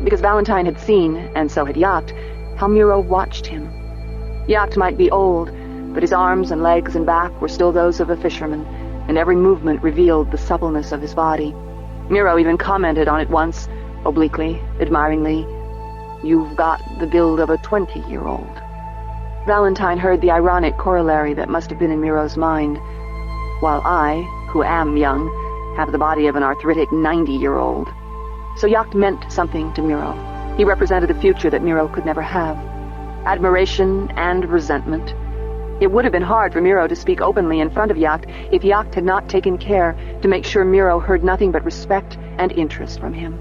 because Valentine had seen, and so had Yacht, how Miro watched him. Yacht might be old, but his arms and legs and back were still those of a fisherman, and every movement revealed the suppleness of his body. Miro even commented on it once, obliquely, admiringly, "You've got the build of a 20-year-old. Valentine heard the ironic corollary that must have been in Miro's mind, while I, who am young, have the body of an arthritic 90-year-old. So Yacht meant something to Miro. He represented the future that Miro could never have. Admiration and resentment. It would have been hard for Miro to speak openly in front of Yacht if Yacht had not taken care to make sure Miro heard nothing but respect and interest from him.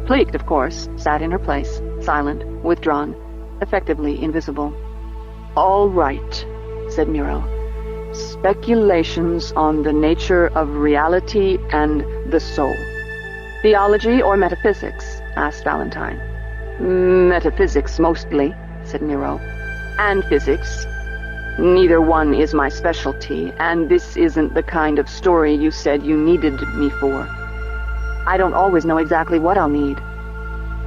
Plicht, of course, sat in her place, silent, withdrawn, effectively invisible. "All right," said Miro. "Speculations on the nature of reality and the soul." "Theology or metaphysics?" asked Valentine. "Metaphysics, mostly," said Miro. "And physics. Neither one is my specialty, and this isn't the kind of story you said you needed me for. I don't always know exactly what I'll need."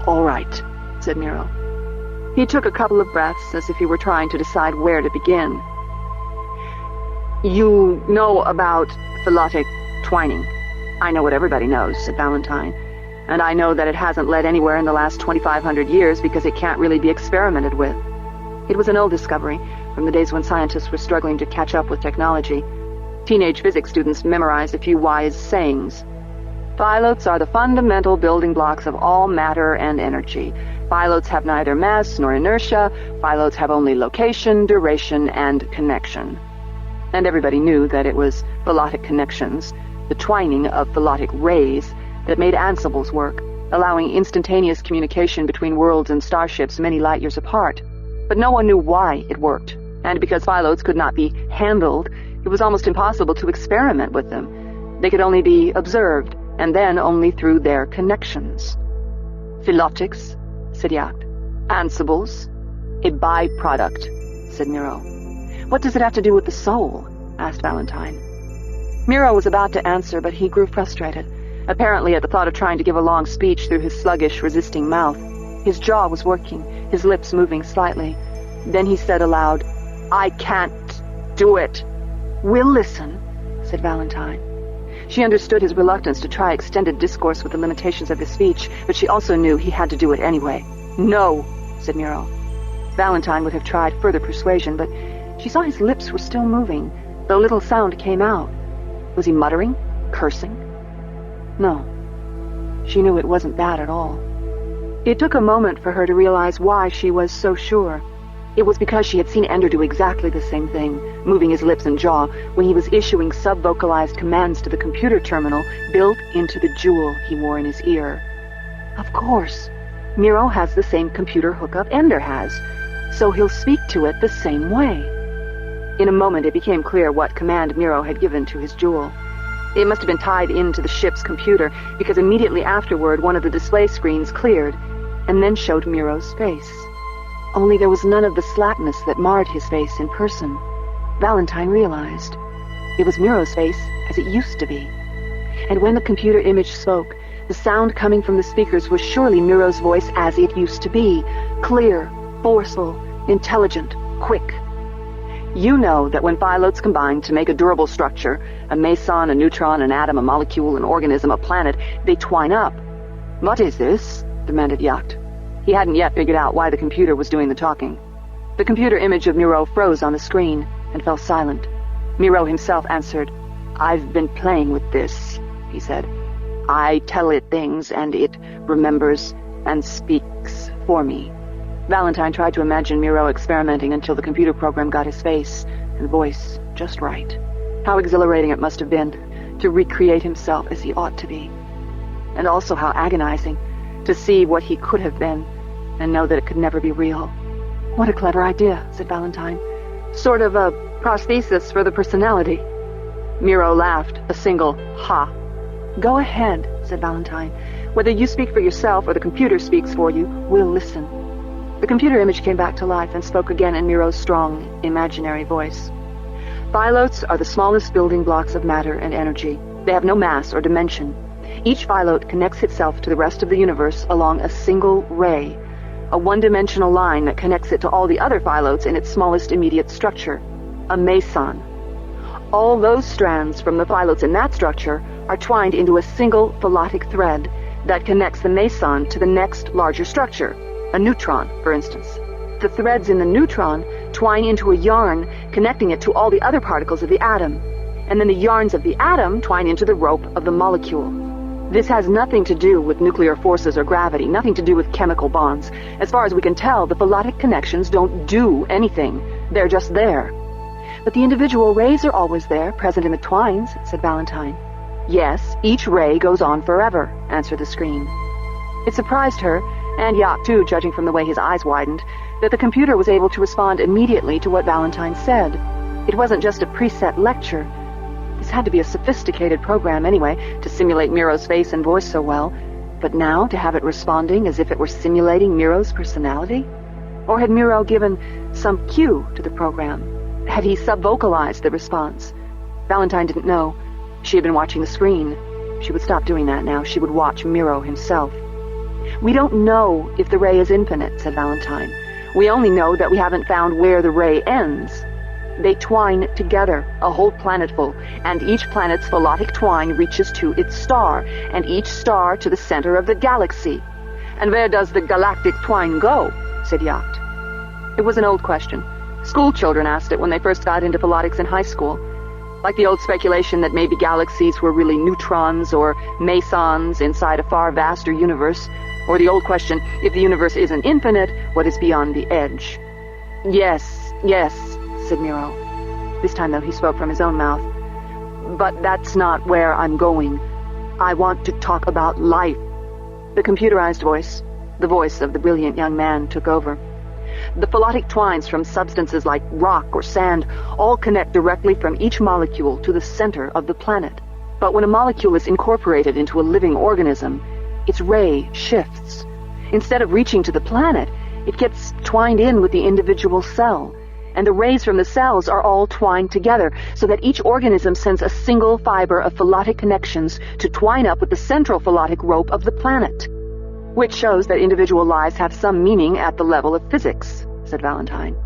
"All right," said Miro. He took a couple of breaths as if he were trying to decide where to begin. "You know about philotic twining." "I know what everybody knows," said Valentine. "And I know that it hasn't led anywhere in the last 2,500 years because it can't really be experimented with." It was an old discovery, from the days when scientists were struggling to catch up with technology. Teenage physics students memorized a few wise sayings. "Philotes are the fundamental building blocks of all matter and energy. Philotes have neither mass nor inertia. Philotes have only location, duration, and connection." And everybody knew that it was philotic connections, the twining of philotic rays, that made Ansible's work, allowing instantaneous communication between worlds and starships many light years apart. But no one knew why it worked, and because philotes could not be handled, it was almost impossible to experiment with them. They could only be observed, and then only through their connections. "Philotics," said Yacht. "Ansibles, a byproduct," said Miro. "What does it have to do with the soul?" asked Valentine. Miro was about to answer, but he grew frustrated, apparently at the thought of trying to give a long speech through his sluggish, resisting mouth. His jaw was working, his lips moving slightly. Then he said aloud, "I can't do it." "We'll listen," said Valentine. She understood his reluctance to try extended discourse with the limitations of his speech, but she also knew he had to do it anyway. "No," said Miro. Valentine would have tried further persuasion, but she saw his lips were still moving, though little sound came out. Was he muttering? Cursing? No. She knew it wasn't that at all. It took a moment for her to realize why she was so sure. It was because she had seen Ender do exactly the same thing, moving his lips and jaw, when he was issuing sub-vocalized commands to the computer terminal built into the jewel he wore in his ear. Of course. Miro has the same computer hookup Ender has, so he'll speak to it the same way. In a moment it became clear what command Miro had given to his jewel. It must have been tied into the ship's computer, because immediately afterward one of the display screens cleared, and then showed Miro's face. Only there was none of the slackness that marred his face in person. Valentine realized. It was Miro's face as it used to be. And when the computer image spoke, the sound coming from the speakers was surely Miro's voice as it used to be. Clear, forceful, intelligent, quick. You know that when phylotes combine to make a durable structure, a meson, a neutron, an atom, a molecule, an organism, a planet, they twine up. "What is this?" demanded Yacht. He hadn't yet figured out why the computer was doing the talking. The computer image of Miro froze on the screen and fell silent. Miro himself answered, "I've been playing with this," he said. "I tell it things, and it remembers and speaks for me." Valentine tried to imagine Miro experimenting until the computer program got his face and voice just right. How exhilarating it must have been to recreate himself as he ought to be. And also how agonizing to see what he could have been and know that it could never be real. "What a clever idea," said Valentine. "Sort of a prosthesis for the personality." Miro laughed, a single ha. "Go ahead," said Valentine. "Whether you speak for yourself or the computer speaks for you, we'll listen." The computer image came back to life and spoke again in Miro's strong, imaginary voice. "Phylotes are the smallest building blocks of matter and energy. They have no mass or dimension. Each phylote connects itself to the rest of the universe along a single ray, a one-dimensional line that connects it to all the other phylotes in its smallest immediate structure, a meson. All those strands from the phylotes in that structure are twined into a single phylotic thread that connects the meson to the next larger structure, a neutron, for instance. The threads in the neutron twine into a yarn connecting it to all the other particles of the atom, and then the yarns of the atom twine into the rope of the molecule. This has nothing to do with nuclear forces or gravity, nothing to do with chemical bonds. As far as we can tell, the phylotic connections don't do anything. They're just there. But the individual rays are always there, present in the twines, said Valentine. Yes, each ray goes on forever, answered the screen. It surprised her, and Yacht too, judging from the way his eyes widened, that the computer was able to respond immediately to what Valentine said. It wasn't just a preset lecture. This had to be a sophisticated program anyway, to simulate Miro's face and voice so well. But now, to have it responding as if it were simulating Miro's personality? Or had Miro given some cue to the program? Had he sub-vocalized the response? Valentine didn't know. She had been watching the screen. She would stop doing that now. She would watch Miro himself. "We don't know if the ray is infinite," said Valentine. "We only know that we haven't found where the ray ends. They twine together, a whole planetful, and each planet's phylotic twine reaches to its star, and each star to the center of the galaxy." "And where does the galactic twine go?" said Yacht. It was an old question. School children asked it when they first got into phylotics in high school. Like the old speculation that maybe galaxies were really neutrons or mesons inside a far vaster universe, or the old question, if the universe isn't infinite, what is beyond the edge? Yes, said Miro. This time, though, he spoke from his own mouth. "But that's not where I'm going. I want to talk about life." The computerized voice, the voice of the brilliant young man, took over. "The phylotic twines from substances like rock or sand all connect directly from each molecule to the center of the planet. But when a molecule is incorporated into a living organism, its ray shifts. Instead of reaching to the planet, it gets twined in with the individual cell. And the rays from the cells are all twined together, so that each organism sends a single fiber of phylotic connections to twine up with the central phylotic rope of the planet. Which shows that individual lives have some meaning at the level of physics," said Valentine.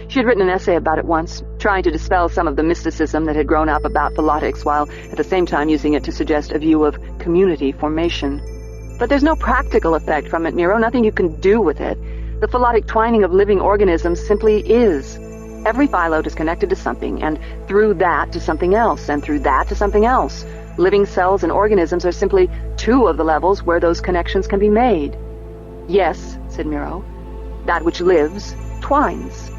She had written an essay about it once, trying to dispel some of the mysticism that had grown up about philotics, while at the same time using it to suggest a view of community formation. But there's no practical effect from it, Miro, nothing you can do with it. The philotic twining of living organisms simply is. Every phylote is connected to something, and through that to something else, and through that to something else. Living cells and organisms are simply two of the levels where those connections can be made. Yes, said Miro. That which lives twines.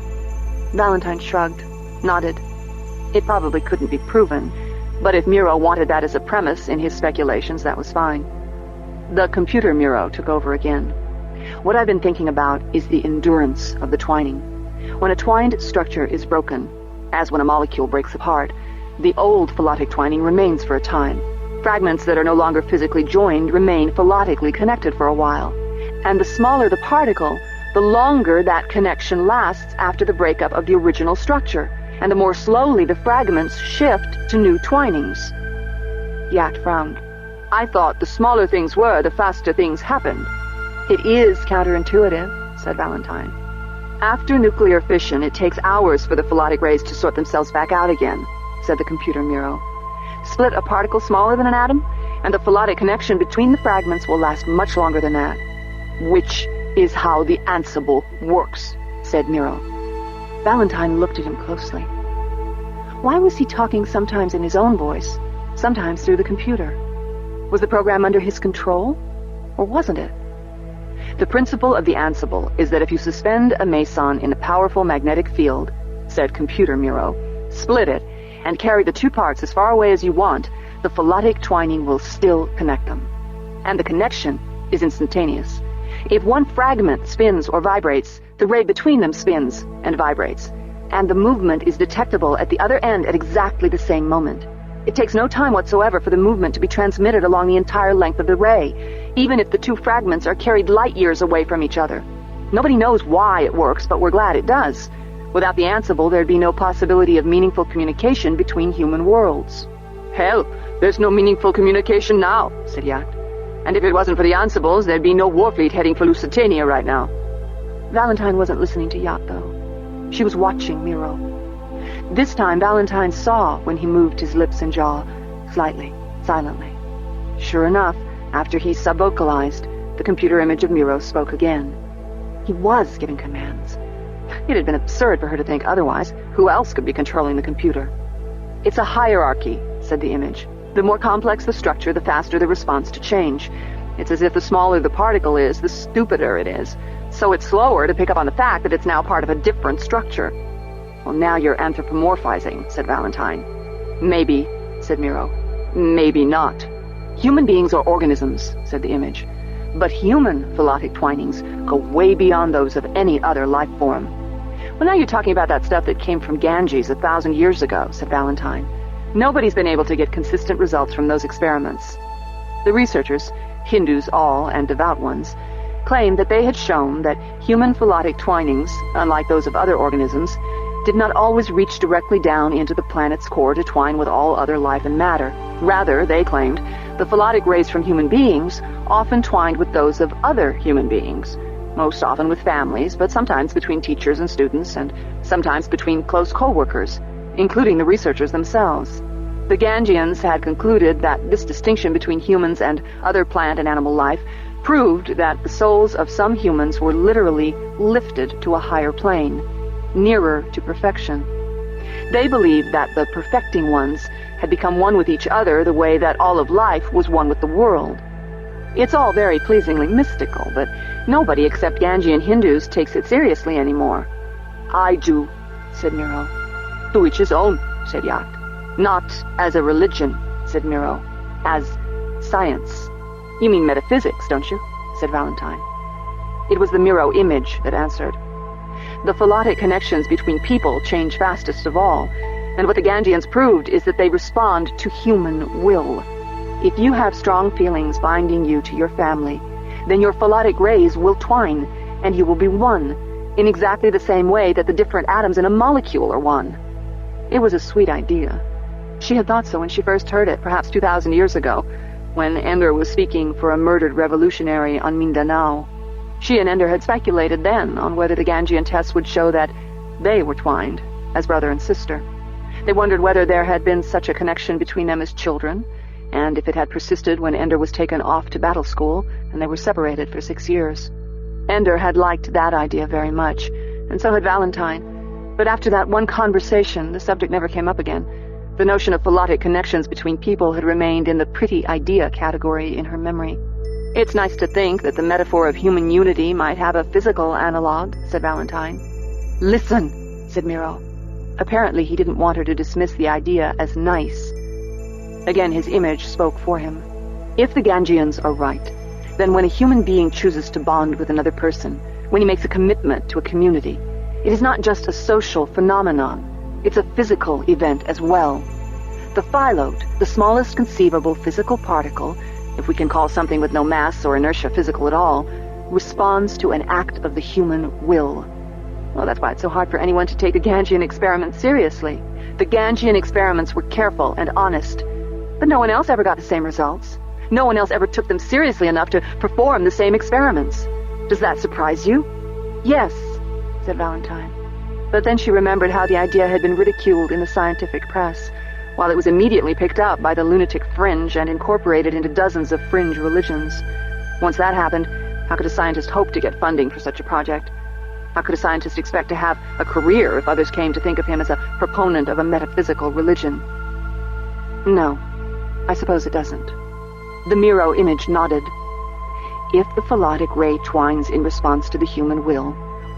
Valentine shrugged, nodded. It probably couldn't be proven, but if Miro wanted that as a premise in his speculations, that was fine. The computer Miro took over again. What I've been thinking about is the endurance of the twining. When a twined structure is broken, as when a molecule breaks apart, the old philotic twining remains for a time. Fragments that are no longer physically joined remain philotically connected for a while. And the smaller the particle, the longer that connection lasts after the breakup of the original structure, and the more slowly the fragments shift to new twinings. Yacht frowned. I thought the smaller things were, the faster things happened. It is counterintuitive, said Valentine. After nuclear fission, it takes hours for the philotic rays to sort themselves back out again, said the computer Miro. Split a particle smaller than an atom, and the philotic connection between the fragments will last much longer than that. Which is how the Ansible works, said Miro. Valentine looked at him closely. Why was he talking sometimes in his own voice, sometimes through the computer? Was the program under his control, or wasn't it? The principle of the Ansible is that if you suspend a meson in a powerful magnetic field, said computer Miro, split it, and carry the two parts as far away as you want, the philotic twining will still connect them. And the connection is instantaneous. If one fragment spins or vibrates, the ray between them spins and vibrates, and the movement is detectable at the other end at exactly the same moment. It takes no time whatsoever for the movement to be transmitted along the entire length of the ray, even if the two fragments are carried light years away from each other. Nobody knows why it works, but we're glad it does. Without the Ansible, there'd be no possibility of meaningful communication between human worlds. Hell, there's no meaningful communication now, said Yacht. And if it wasn't for the Ansibles, there'd be no warfleet heading for Lusitania right now. Valentine wasn't listening to Yacht, though. She was watching Miro. This time, Valentine saw when he moved his lips and jaw, slightly, silently. Sure enough, after he subvocalized, the computer image of Miro spoke again. He was giving commands. It had been absurd for her to think otherwise. Who else could be controlling the computer? It's a hierarchy, said the image. The more complex the structure, the faster the response to change. It's as if the smaller the particle is, the stupider it is. So it's slower to pick up on the fact that it's now part of a different structure. Well, now you're anthropomorphizing, said Valentine. Maybe, said Miro. Maybe not. Human beings are organisms, said the image. But human philotic twinings go way beyond those of any other life form. Well, now you're talking about that stuff that came from Ganges 1,000 years ago, said Valentine. Nobody's been able to get consistent results from those experiments. The researchers, Hindus all and devout ones, claimed that they had shown that human philotic twinings, unlike those of other organisms, did not always reach directly down into the planet's core to twine with all other life and matter. Rather, they claimed, the philotic rays from human beings often twined with those of other human beings, most often with families, but sometimes between teachers and students, and sometimes between close co-workers, including the researchers themselves. The Gangians had concluded that this distinction between humans and other plant and animal life proved that the souls of some humans were literally lifted to a higher plane, nearer to perfection. They believed that the perfecting ones had become one with each other the way that all of life was one with the world. It's all very pleasingly mystical, but nobody except Gangian Hindus takes it seriously anymore. I do, said Miro. To each his own, said Yacht. Not as a religion, said Miro. As science. You mean metaphysics, don't you? Said Valentine. It was the Miro image that answered. The philotic connections between people change fastest of all, and what the Gangians proved is that they respond to human will. If you have strong feelings binding you to your family, then your philotic rays will twine, and you will be one, in exactly the same way that the different atoms in a molecule are one. It was a sweet idea. She had thought so when she first heard it, perhaps 2,000 years ago, when Ender was speaking for a murdered revolutionary on Mindanao. She and Ender had speculated then on whether the Gangian tests would show that they were twined, as brother and sister. They wondered whether there had been such a connection between them as children, and if it had persisted when Ender was taken off to battle school and they were separated for 6 years. Ender had liked that idea very much, and so had Valentine. But after that one conversation, the subject never came up again. The notion of philotic connections between people had remained in the pretty idea category in her memory. "It's nice to think that the metaphor of human unity might have a physical analog," said Valentine. "Listen," said Miro. Apparently he didn't want her to dismiss the idea as nice. Again his image spoke for him. If the Gangians are right, then when a human being chooses to bond with another person, when he makes a commitment to a community, it is not just a social phenomenon, it's a physical event as well. The phylote, the smallest conceivable physical particle, if we can call something with no mass or inertia physical at all, responds to an act of the human will. Well, that's why it's so hard for anyone to take the Gangian experiments seriously. The Gangian experiments were careful and honest, but no one else ever got the same results. No one else ever took them seriously enough to perform the same experiments. Does that surprise you? Yes, said Valentine. But then she remembered how the idea had been ridiculed in the scientific press, while it was immediately picked up by the lunatic fringe and incorporated into dozens of fringe religions. Once that happened, how could a scientist hope to get funding for such a project? How could a scientist expect to have a career if others came to think of him as a proponent of a metaphysical religion? No, I suppose it doesn't. The Miro image nodded. If the philotic ray twines in response to the human will,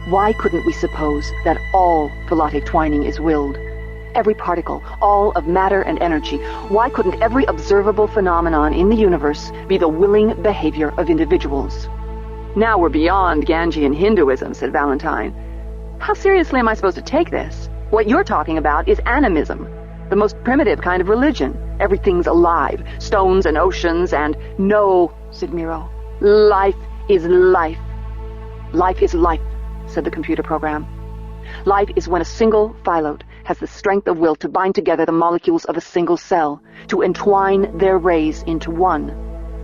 why couldn't we suppose that all philotic twining is willed? Every particle, all of matter and energy, why couldn't every observable phenomenon in the universe be the willing behavior of individuals? Now we're beyond Gangian Hinduism, said Valentine. How seriously am I supposed to take this? What you're talking about is animism, the most primitive kind of religion. Everything's alive, stones and oceans and... No, said Miro. Life is life. Life is life, said the computer program. Life is when a single phylote has the strength of will to bind together the molecules of a single cell, to entwine their rays into one.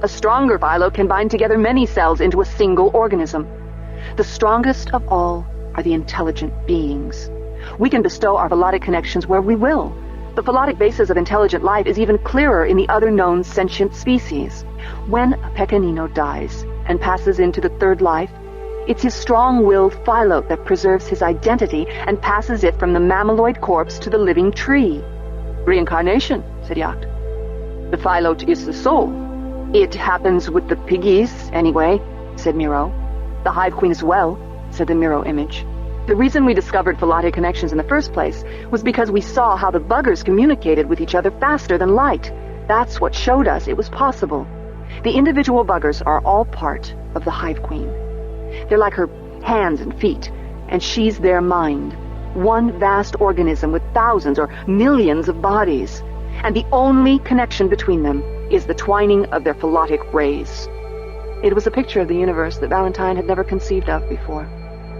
A stronger phylote can bind together many cells into a single organism. The strongest of all are the intelligent beings. We can bestow our philotic connections where we will. The philotic basis of intelligent life is even clearer in the other known sentient species. When a Pequenino dies and passes into the third life, it's his strong-willed phylote that preserves his identity and passes it from the mammaloid corpse to the living tree. Reincarnation, said Yacht. The phylote is the soul. It happens with the piggies, anyway, said Miro. The Hive Queen as well, said the Miro image. The reason we discovered philotic connections in the first place was because we saw how the buggers communicated with each other faster than light. That's what showed us it was possible. The individual buggers are all part of the Hive Queen. They're like her hands and feet, and she's their mind. One vast organism with thousands or millions of bodies. And the only connection between them is the twining of their philotic rays. It was a picture of the universe that Valentine had never conceived of before.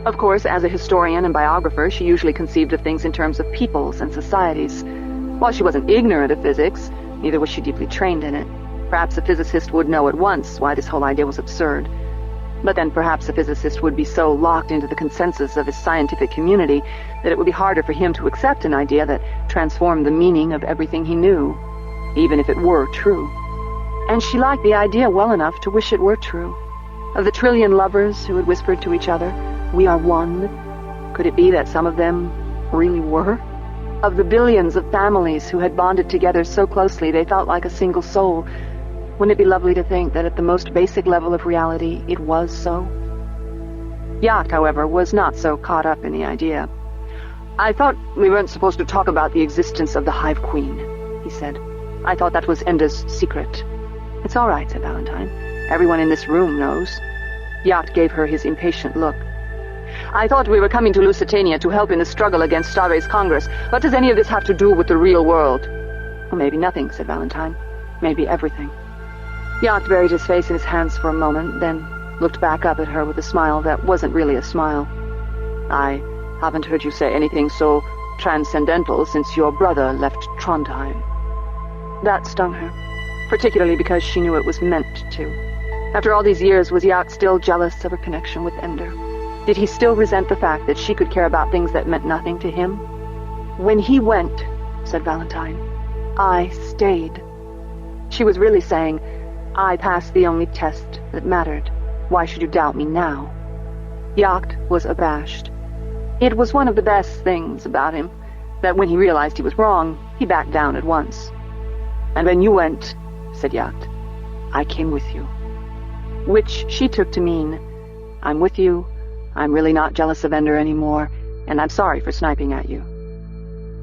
Of course, as a historian and biographer, she usually conceived of things in terms of peoples and societies. While she wasn't ignorant of physics, neither was she deeply trained in it. Perhaps a physicist would know at once why this whole idea was absurd. But then perhaps a physicist would be so locked into the consensus of his scientific community that it would be harder for him to accept an idea that transformed the meaning of everything he knew, even if it were true. And she liked the idea well enough to wish it were true. Of the trillion lovers who had whispered to each other, "We are one," could it be that some of them really were? Of the billions of families who had bonded together so closely they felt like a single soul, wouldn't it be lovely to think that at the most basic level of reality it was so? Yacht, however, was not so caught up in the idea. "I thought we weren't supposed to talk about the existence of the Hive Queen," he said. "I thought that was Ender's secret." "It's all right," said Valentine. "Everyone in this room knows." Yacht gave her his impatient look. "I thought we were coming to Lusitania to help in the struggle against Starways Congress. What does any of this have to do with the real world?" "Well, maybe nothing," said Valentine. "Maybe everything." Yacht buried his face in his hands for a moment, then looked back up at her with a smile that wasn't really a smile. "I haven't heard you say anything so transcendental since your brother left Trondheim." That stung her, particularly because she knew it was meant to. After all these years, was Yacht still jealous of her connection with Ender? Did he still resent the fact that she could care about things that meant nothing to him? "When he went," said Valentine, "I stayed." She was really saying, "I passed the only test that mattered. Why should you doubt me now?" Yacht was abashed. It was one of the best things about him, that when he realized he was wrong, he backed down at once. "And when you went," said Yacht, "I came with you." Which she took to mean, "I'm with you, I'm really not jealous of Ender anymore, and I'm sorry for sniping at you."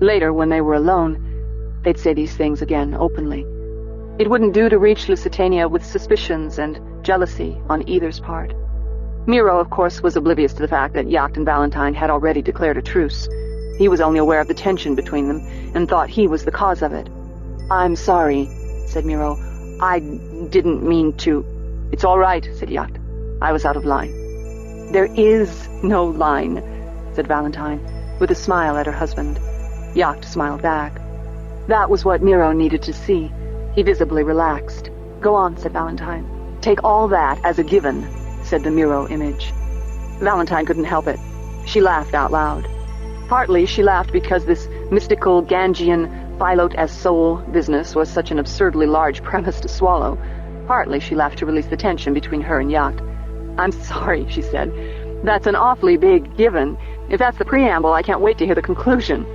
Later, when they were alone, they'd say these things again, openly. It wouldn't do to reach Lusitania with suspicions and jealousy on either's part. Miro, of course, was oblivious to the fact that Yacht and Valentine had already declared a truce. He was only aware of the tension between them, and thought he was the cause of it. "I'm sorry," said Miro. "I didn't mean to—" "It's all right," said Yacht. "I was out of line." "There is no line," said Valentine, with a smile at her husband. Yacht smiled back. That was what Miro needed to see. He visibly relaxed. "Go on," said Valentine. "Take all that as a given," said the Miro image. Valentine couldn't help it. She laughed out loud. Partly she laughed because this mystical Gangian Philot as soul business was such an absurdly large premise to swallow. Partly she laughed to release the tension between her and Yacht. "I'm sorry," she said. "That's an awfully big given. If that's the preamble, I can't wait to hear the conclusion."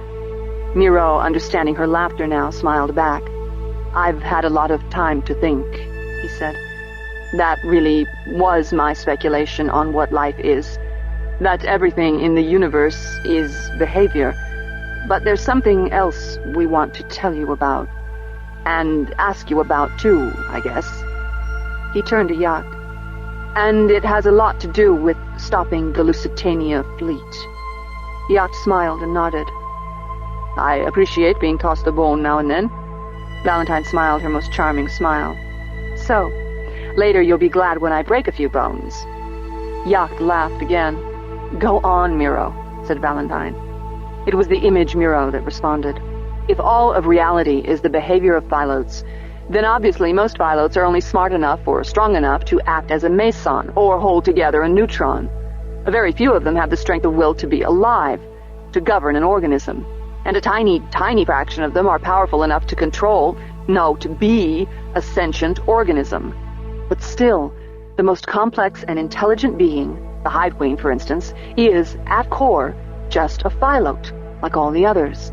Miro, understanding her laughter now, smiled back. "I've had a lot of time to think," he said. "That really was my speculation on what life is. That everything in the universe is behavior. But there's something else we want to tell you about. And ask you about, too, I guess." He turned to Yacht. "And it has a lot to do with stopping the Lusitania fleet." Yacht smiled and nodded. "I appreciate being tossed a bone now and then." Valentine smiled her most charming smile. "So, later you'll be glad when I break a few bones." Yacht laughed again. "Go on, Miro," said Valentine. It was the image Miro that responded. "If all of reality is the behavior of Philots, then obviously most Philots are only smart enough or strong enough to act as a meson or hold together a neutron. Very few of them have the strength of will to be alive, to govern an organism. And a tiny, tiny fraction of them are powerful enough to control, no, to be, a sentient organism. But still, the most complex and intelligent being, the Hive Queen, for instance, is, at core, just a Philot, like all the others.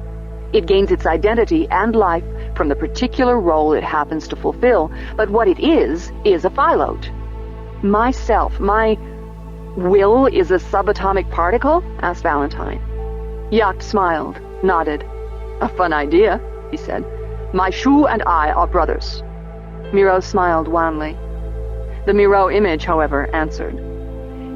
It gains its identity and life from the particular role it happens to fulfill, but what it is a Philot. Myself, my will is a subatomic particle? Asked Valentine. Yacht smiled, nodded. "A fun idea," he said. "My Shu and I are brothers." Miro smiled wanly. The Miro image, however, answered.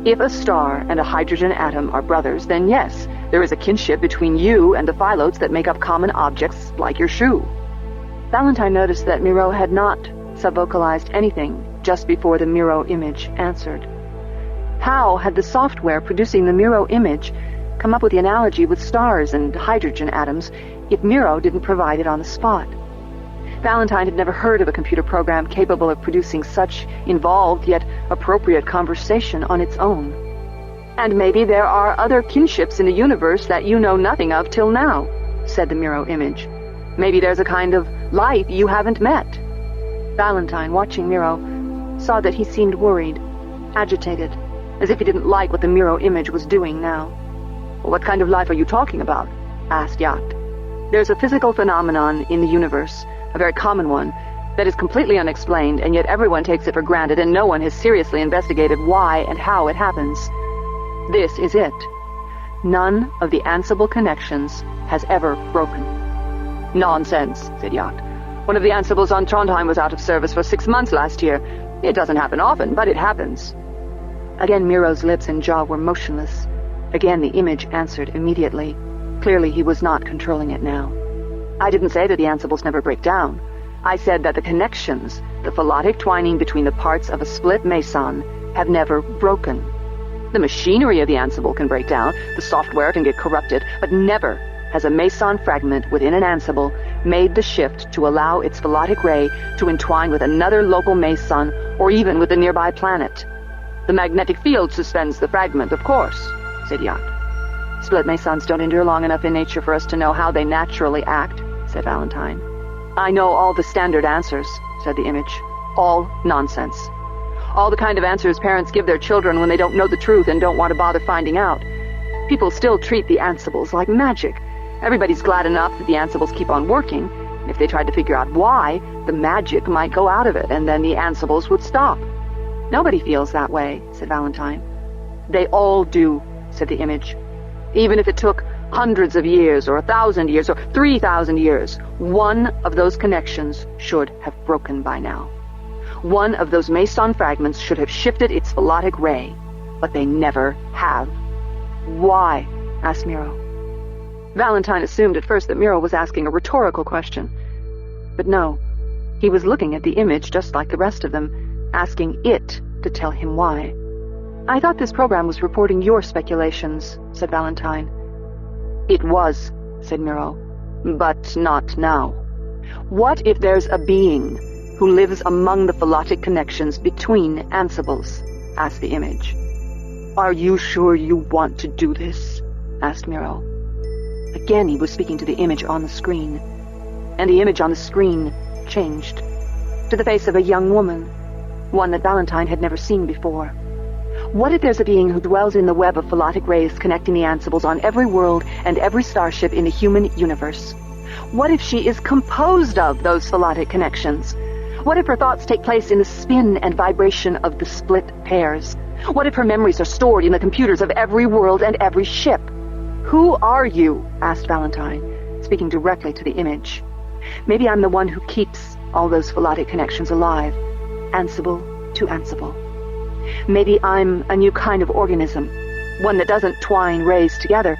"If a star and a hydrogen atom are brothers, then yes, there is a kinship between you and the Philots that make up common objects like your Shu." Valentine noticed that Miro had not subvocalized anything just before the Miro image answered. How had the software producing the Miro image come up with the analogy with stars and hydrogen atoms if Miro didn't provide it on the spot? Valentine had never heard of a computer program capable of producing such involved yet appropriate conversation on its own. "And maybe there are other kinships in the universe that you know nothing of till now," said the Miro image. "Maybe there's a kind of life you haven't met." Valentine, watching Miro, saw that he seemed worried, agitated, as if he didn't like what the Miro image was doing now. "What kind of life are you talking about?" asked Yacht. "There's a physical phenomenon in the universe, a very common one, that is completely unexplained, and yet everyone takes it for granted, and no one has seriously investigated why and how it happens. This is it. None of the Ansible connections has ever broken." "Nonsense," said Yacht. "One of the Ansibles on Trondheim was out of service for 6 months last year. It doesn't happen often, but it happens." Again Miro's lips and jaw were motionless. Again the image answered immediately. Clearly he was not controlling it now. "I didn't say that the Ansibles never break down. I said that the connections, the philotic twining between the parts of a split meson, have never broken. The machinery of the Ansible can break down, the software can get corrupted, but never has a meson fragment within an Ansible made the shift to allow its philotic ray to entwine with another local meson or even with a nearby planet. The magnetic field suspends the fragment, of course, said Yacht. Split mesons don't endure long enough in nature for us to know how they naturally act, said Valentine. I know all the standard answers, said the image. All nonsense. All the kind of answers parents give their children when they don't know the truth and don't want to bother finding out. People still treat the Ansibles like magic. Everybody's glad enough that the Ansibles keep on working. If they tried to figure out why, the magic might go out of it, and then the Ansibles would stop. Nobody feels that way, said Valentine. They all do, said the image. Even if it took hundreds of years, or 1,000 years, or 3,000 years, one of those connections should have broken by now. One of those meson fragments should have shifted its philotic ray, but they never have. Why? Asked Miro. Valentine assumed at first that Miro was asking a rhetorical question. But no, he was looking at the image just like the rest of them, asking it to tell him why. I thought this program was reporting your speculations, said Valentine. It was, said Miro, but not now. What if there's a being who lives among the philotic connections between Ansibles? Asked the image. Are you sure you want to do this? Asked Miro. Again he was speaking to the image on the screen, and the image on the screen changed to the face of a young woman, one that Valentine had never seen before. What if there's a being who dwells in the web of philotic rays connecting the Ansibles on every world and every starship in the human universe? What if she is composed of those philotic connections? What if her thoughts take place in the spin and vibration of the split pairs? What if her memories are stored in the computers of every world and every ship? Who are you? Asked Valentine, speaking directly to the image. Maybe I'm the one who keeps all those philotic connections alive, Ansible to Ansible. Maybe I'm a new kind of organism, one that doesn't twine rays together,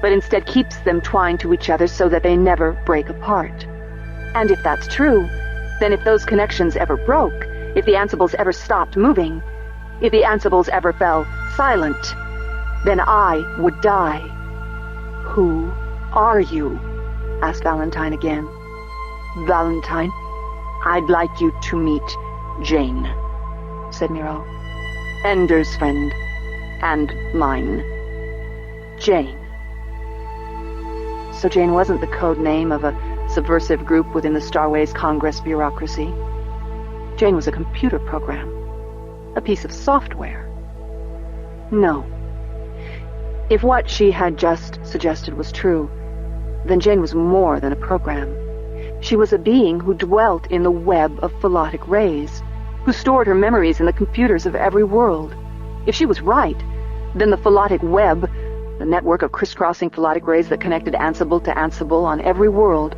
but instead keeps them twined to each other so that they never break apart. And if that's true, then if those connections ever broke, if the Ansibles ever stopped moving, if the Ansibles ever fell silent, then I would die. Who are you? Asked Valentine again. Valentine, I'd like you to meet Jane, said Miro. Ender's friend, and mine. Jane. So Jane wasn't the code name of a subversive group within the Starways Congress bureaucracy. Jane was a computer program, a piece of software. No. If what she had just suggested was true, then Jane was more than a program. She was a being who dwelt in the web of philotic rays, who stored her memories in the computers of every world. If she was right, then the philotic web, the network of crisscrossing philotic rays that connected Ansible to Ansible on every world,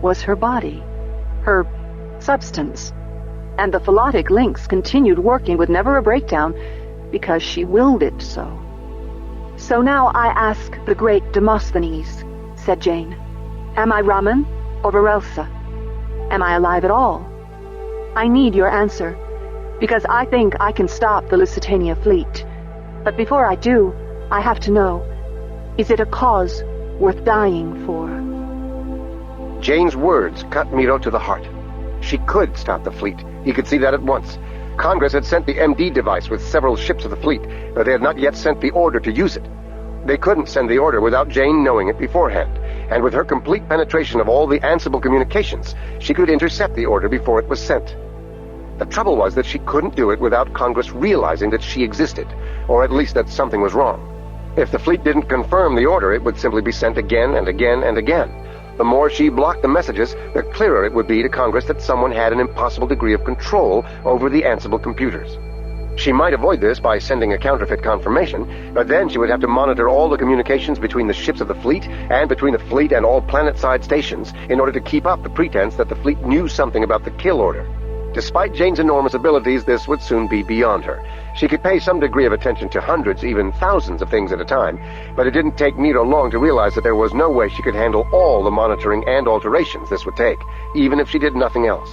was her body, her substance. And the philotic links continued working with never a breakdown because she willed it so. So now I ask the great Demosthenes, said Jane. Am I Raman or Varelsa? Am I alive at all? I need your answer, because I think I can stop the Lusitania fleet. But before I do, I have to know, is it a cause worth dying for? Jane's words cut Miro to the heart. She could stop the fleet. He could see that at once. Congress had sent the MD device with several ships of the fleet, but they had not yet sent the order to use it. They couldn't send the order without Jane knowing it beforehand, and with her complete penetration of all the Ansible communications, she could intercept the order before it was sent. The trouble was that she couldn't do it without Congress realizing that she existed, or at least that something was wrong. If the fleet didn't confirm the order, it would simply be sent again and again and again. The more she blocked the messages, the clearer it would be to Congress that someone had an impossible degree of control over the Ansible computers. She might avoid this by sending a counterfeit confirmation, but then she would have to monitor all the communications between the ships of the fleet and between the fleet and all planet-side stations in order to keep up the pretense that the fleet knew something about the kill order. Despite Jane's enormous abilities, this would soon be beyond her. She could pay some degree of attention to hundreds, even thousands of things at a time, but it didn't take Miro long to realize that there was no way she could handle all the monitoring and alterations this would take, even if she did nothing else.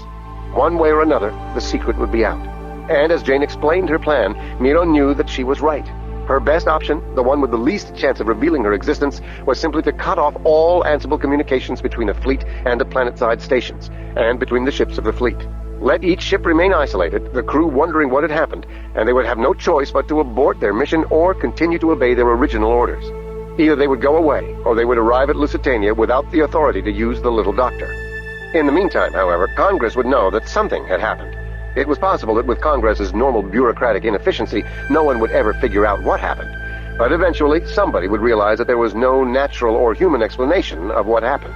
One way or another, the secret would be out. And as Jane explained her plan, Miro knew that she was right. Her best option, the one with the least chance of revealing her existence, was simply to cut off all Ansible communications between the fleet and the planet-side stations, and between the ships of the fleet. Let each ship remain isolated, the crew wondering what had happened, and they would have no choice but to abort their mission or continue to obey their original orders. Either they would go away, or they would arrive at Lusitania without the authority to use the little doctor. In the meantime, however, Congress would know that something had happened. It was possible that with Congress's normal bureaucratic inefficiency, no one would ever figure out what happened. But eventually, somebody would realize that there was no natural or human explanation of what happened.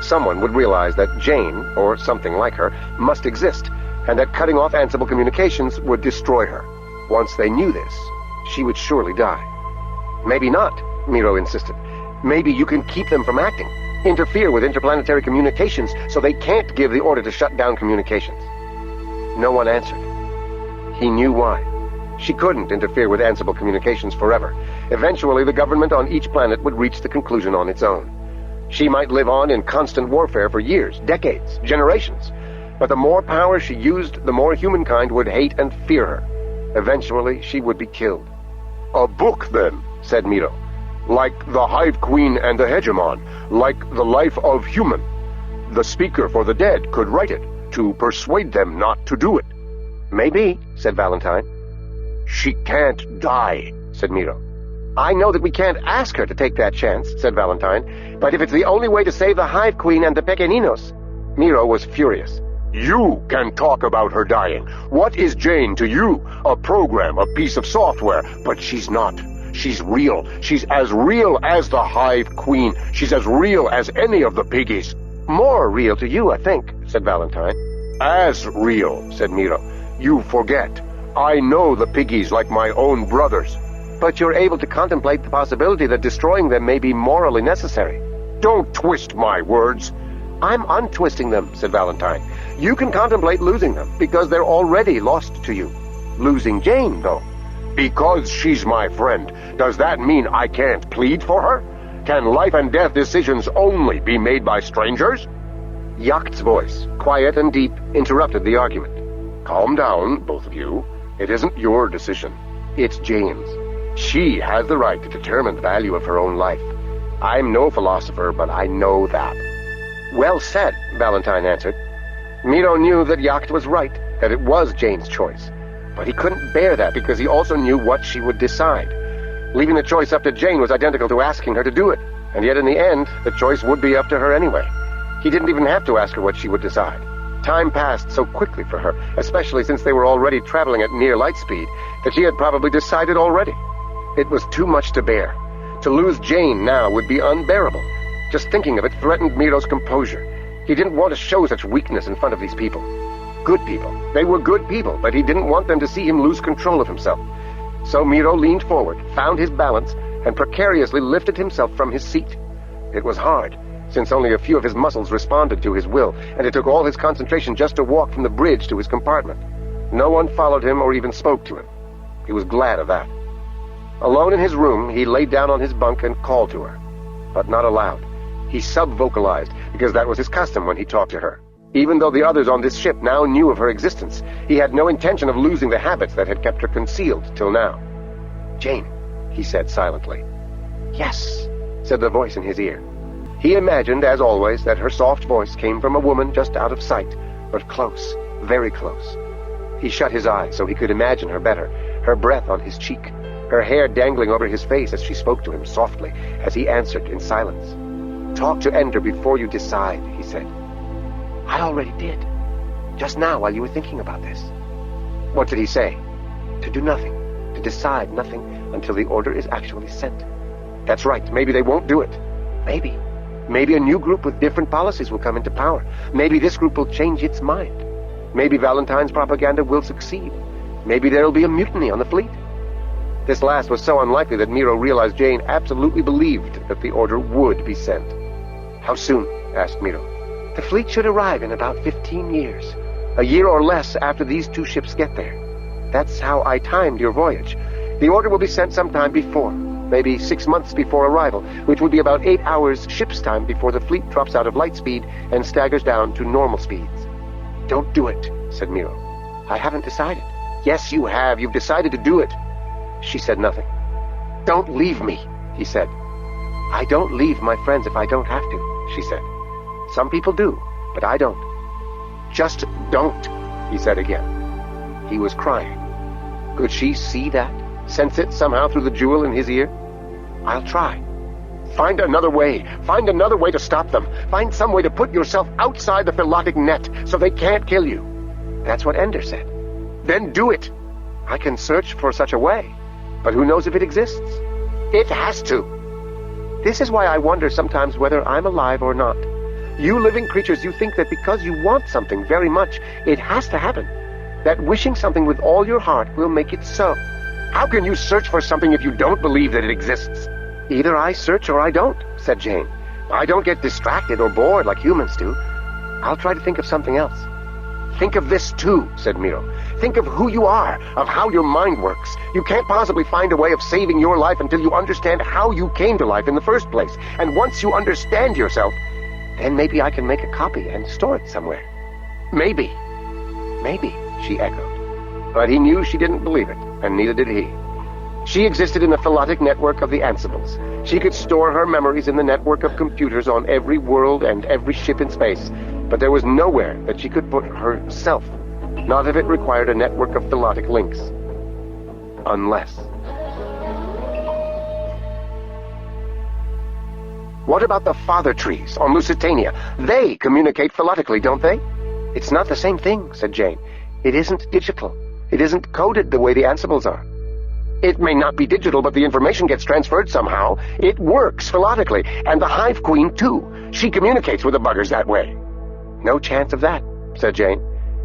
Someone would realize that Jane, or something like her, must exist, and that cutting off Ansible communications would destroy her. Once they knew this, she would surely die. Maybe not, Miro insisted. Maybe you can keep them from acting, interfere with interplanetary communications so they can't give the order to shut down communications. No one answered. He knew why. She couldn't interfere with Ansible communications forever. Eventually, the government on each planet would reach the conclusion on its own. She might live on in constant warfare for years, decades, generations. But the more power she used, the more humankind would hate and fear her. Eventually, she would be killed. "A book, then," said Miro. "Like the Hive Queen and the Hegemon, like the life of human. The speaker for the dead could write it, to persuade them not to do it." "Maybe," said Valentine. "She can't die," said Miro. "I know that we can't ask her to take that chance," said Valentine, "but if it's the only way to save the Hive Queen and the Pequeninos..." Miro was furious. "You can talk about her dying. What is Jane to you? A program, a piece of software. But she's not. She's real. She's as real as the Hive Queen. She's as real as any of the piggies." "More real to you, I think," said Valentine. "As real," said Miro. "You forget. I know the piggies like my own brothers." "But you're able to contemplate the possibility that destroying them may be morally necessary." "Don't twist my words." "I'm untwisting them," said Valentine. "You can contemplate losing them, because they're already lost to you. Losing Jane, though." "Because she's my friend, does that mean I can't plead for her? Can life and death decisions only be made by strangers?" Yacht's voice, quiet and deep, interrupted the argument. "Calm down, both of you. It isn't your decision. It's Jane's. She has the right to determine the value of her own life. I'm no philosopher, but I know that." "Well said," Valentine answered. Miro knew that Yacht was right, that it was Jane's choice. But he couldn't bear that because he also knew what she would decide. Leaving the choice up to Jane was identical to asking her to do it, and yet in the end, the choice would be up to her anyway. He didn't even have to ask her what she would decide. Time passed so quickly for her, especially since they were already traveling at near light speed, that she had probably decided already. It was too much to bear. To lose Jane now would be unbearable. Just thinking of it threatened Miro's composure. He didn't want to show such weakness in front of these people. Good people. They were good people, but he didn't want them to see him lose control of himself. So Miro leaned forward, found his balance, and precariously lifted himself from his seat. It was hard, since only a few of his muscles responded to his will, and it took all his concentration just to walk from the bridge to his compartment. No one followed him or even spoke to him. He was glad of that. Alone in his room, he laid down on his bunk and called to her. But not aloud. He sub-vocalized, because that was his custom when he talked to her. Even though the others on this ship now knew of her existence, he had no intention of losing the habits that had kept her concealed till now. "Jane," he said silently. "Yes," said the voice in his ear. He imagined, as always, that her soft voice came from a woman just out of sight, but close, very close. He shut his eyes so he could imagine her better, her breath on his cheek, her hair dangling over his face as she spoke to him softly, as he answered in silence. "Talk to Ender before you decide," he said. "I already did. Just now while you were thinking about this." "What did he say?" "To do nothing. To decide nothing until the order is actually sent." "That's right. Maybe they won't do it." "Maybe. Maybe a new group with different policies will come into power. Maybe this group will change its mind. Maybe Valentine's propaganda will succeed. Maybe there'll be a mutiny on the fleet." This last was so unlikely that Miro realized Jane absolutely believed that the order would be sent. "How soon?" asked Miro. "The fleet should arrive in about 15 years. A year or less after these two ships get there. That's how I timed your voyage. The order will be sent sometime before, maybe 6 months before arrival, which would be about 8 hours ship's time before the fleet drops out of light speed and staggers down to normal speeds." "Don't do it," said Miro. "I haven't decided." "Yes, you have. You've decided to do it." She said nothing. "Don't leave me," he said. "I don't leave my friends if I don't have to," she said. "Some people do, but I don't." "Just don't," he said again. He was crying. Could she see that? Sense it somehow through the jewel in his ear? I'll try. Find another way. Find another way to stop them. Find some way to put yourself outside the philotic net so they can't kill you. That's what Ender said. Then do it. I can search for such a way, but who knows if it exists? It has to. This is why I wonder sometimes whether I'm alive or not. You living creatures, you think that because you want something very much, it has to happen. That wishing something with all your heart will make it so. How can you search for something if you don't believe that it exists? Either I search or I don't, said Jane. I don't get distracted or bored like humans do. I'll try to think of something else. Think of this too, said Miro. Think of who you are, of how your mind works. You can't possibly find a way of saving your life until you understand how you came to life in the first place. And once you understand yourself, then maybe I can make a copy and store it somewhere. Maybe. Maybe, she echoed. But he knew she didn't believe it, and neither did he. She existed in the philotic network of the Ansibles. She could store her memories in the network of computers on every world and every ship in space, but there was nowhere that she could put herself, not if it required a network of philotic links. Unless. What about the father trees on Lusitania? They communicate philotically, don't they? It's not the same thing, said Jane. It isn't digital. It isn't coded the way the Ansibles are. It may not be digital, but the information gets transferred somehow. It works philotically, and the Hive Queen, too. She communicates with the buggers that way. No chance of that, said Jane.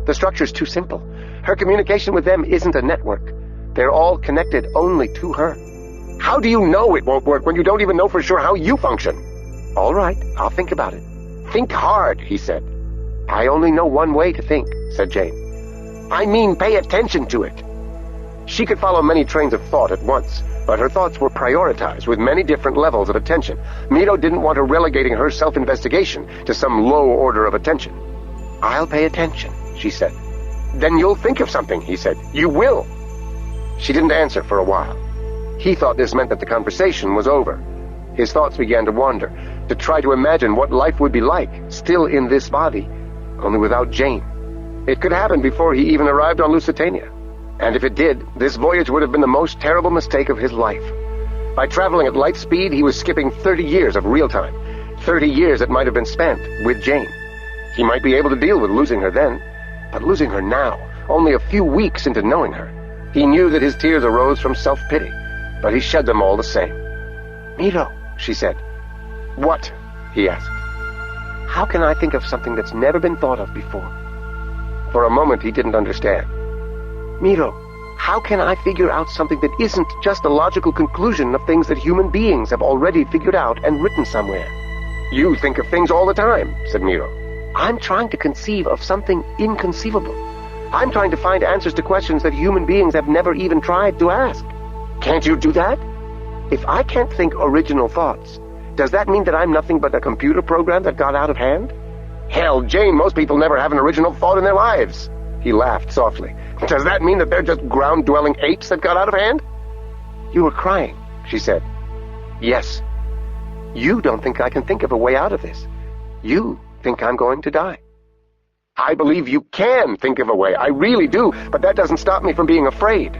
The structure's too simple. Her communication with them isn't a network. They're all connected only to her. How do you know it won't work when you don't even know for sure how you function? All right, I'll think about it. Think hard, he said. I only know one way to think, said Jane. I mean, pay attention to it. She could follow many trains of thought at once, but her thoughts were prioritized with many different levels of attention. Mito didn't want her relegating her self-investigation to some low order of attention. I'll pay attention, she said. Then you'll think of something, he said. You will. She didn't answer for a while. He thought this meant that the conversation was over. His thoughts began to wander, to try to imagine what life would be like, still in this body, only without Jane. It could happen before he even arrived on Lusitania. And if it did, this voyage would have been the most terrible mistake of his life. By traveling at light speed, he was skipping 30 years of real time. 30 years that might have been spent with Jane. He might be able to deal with losing her then, but losing her now, only a few weeks into knowing her. He knew that his tears arose from self-pity, but he shed them all the same. Mito, she said. What? He asked. How can I think of something that's never been thought of before? For a moment he didn't understand. Mito, how can I figure out something that isn't just a logical conclusion of things that human beings have already figured out and written somewhere? You think of things all the time, said Mito. I'm trying to conceive of something inconceivable. I'm trying to find answers to questions that human beings have never even tried to ask. Can't you do that? If I can't think original thoughts, does that mean that I'm nothing but a computer program that got out of hand? Hell, Jane, most people never have an original thought in their lives. He laughed softly. Does that mean that they're just ground-dwelling apes that got out of hand? You were crying, she said. Yes. You don't think I can think of a way out of this. You think I'm going to die. I believe you can think of a way. I really do, but that doesn't stop me from being afraid.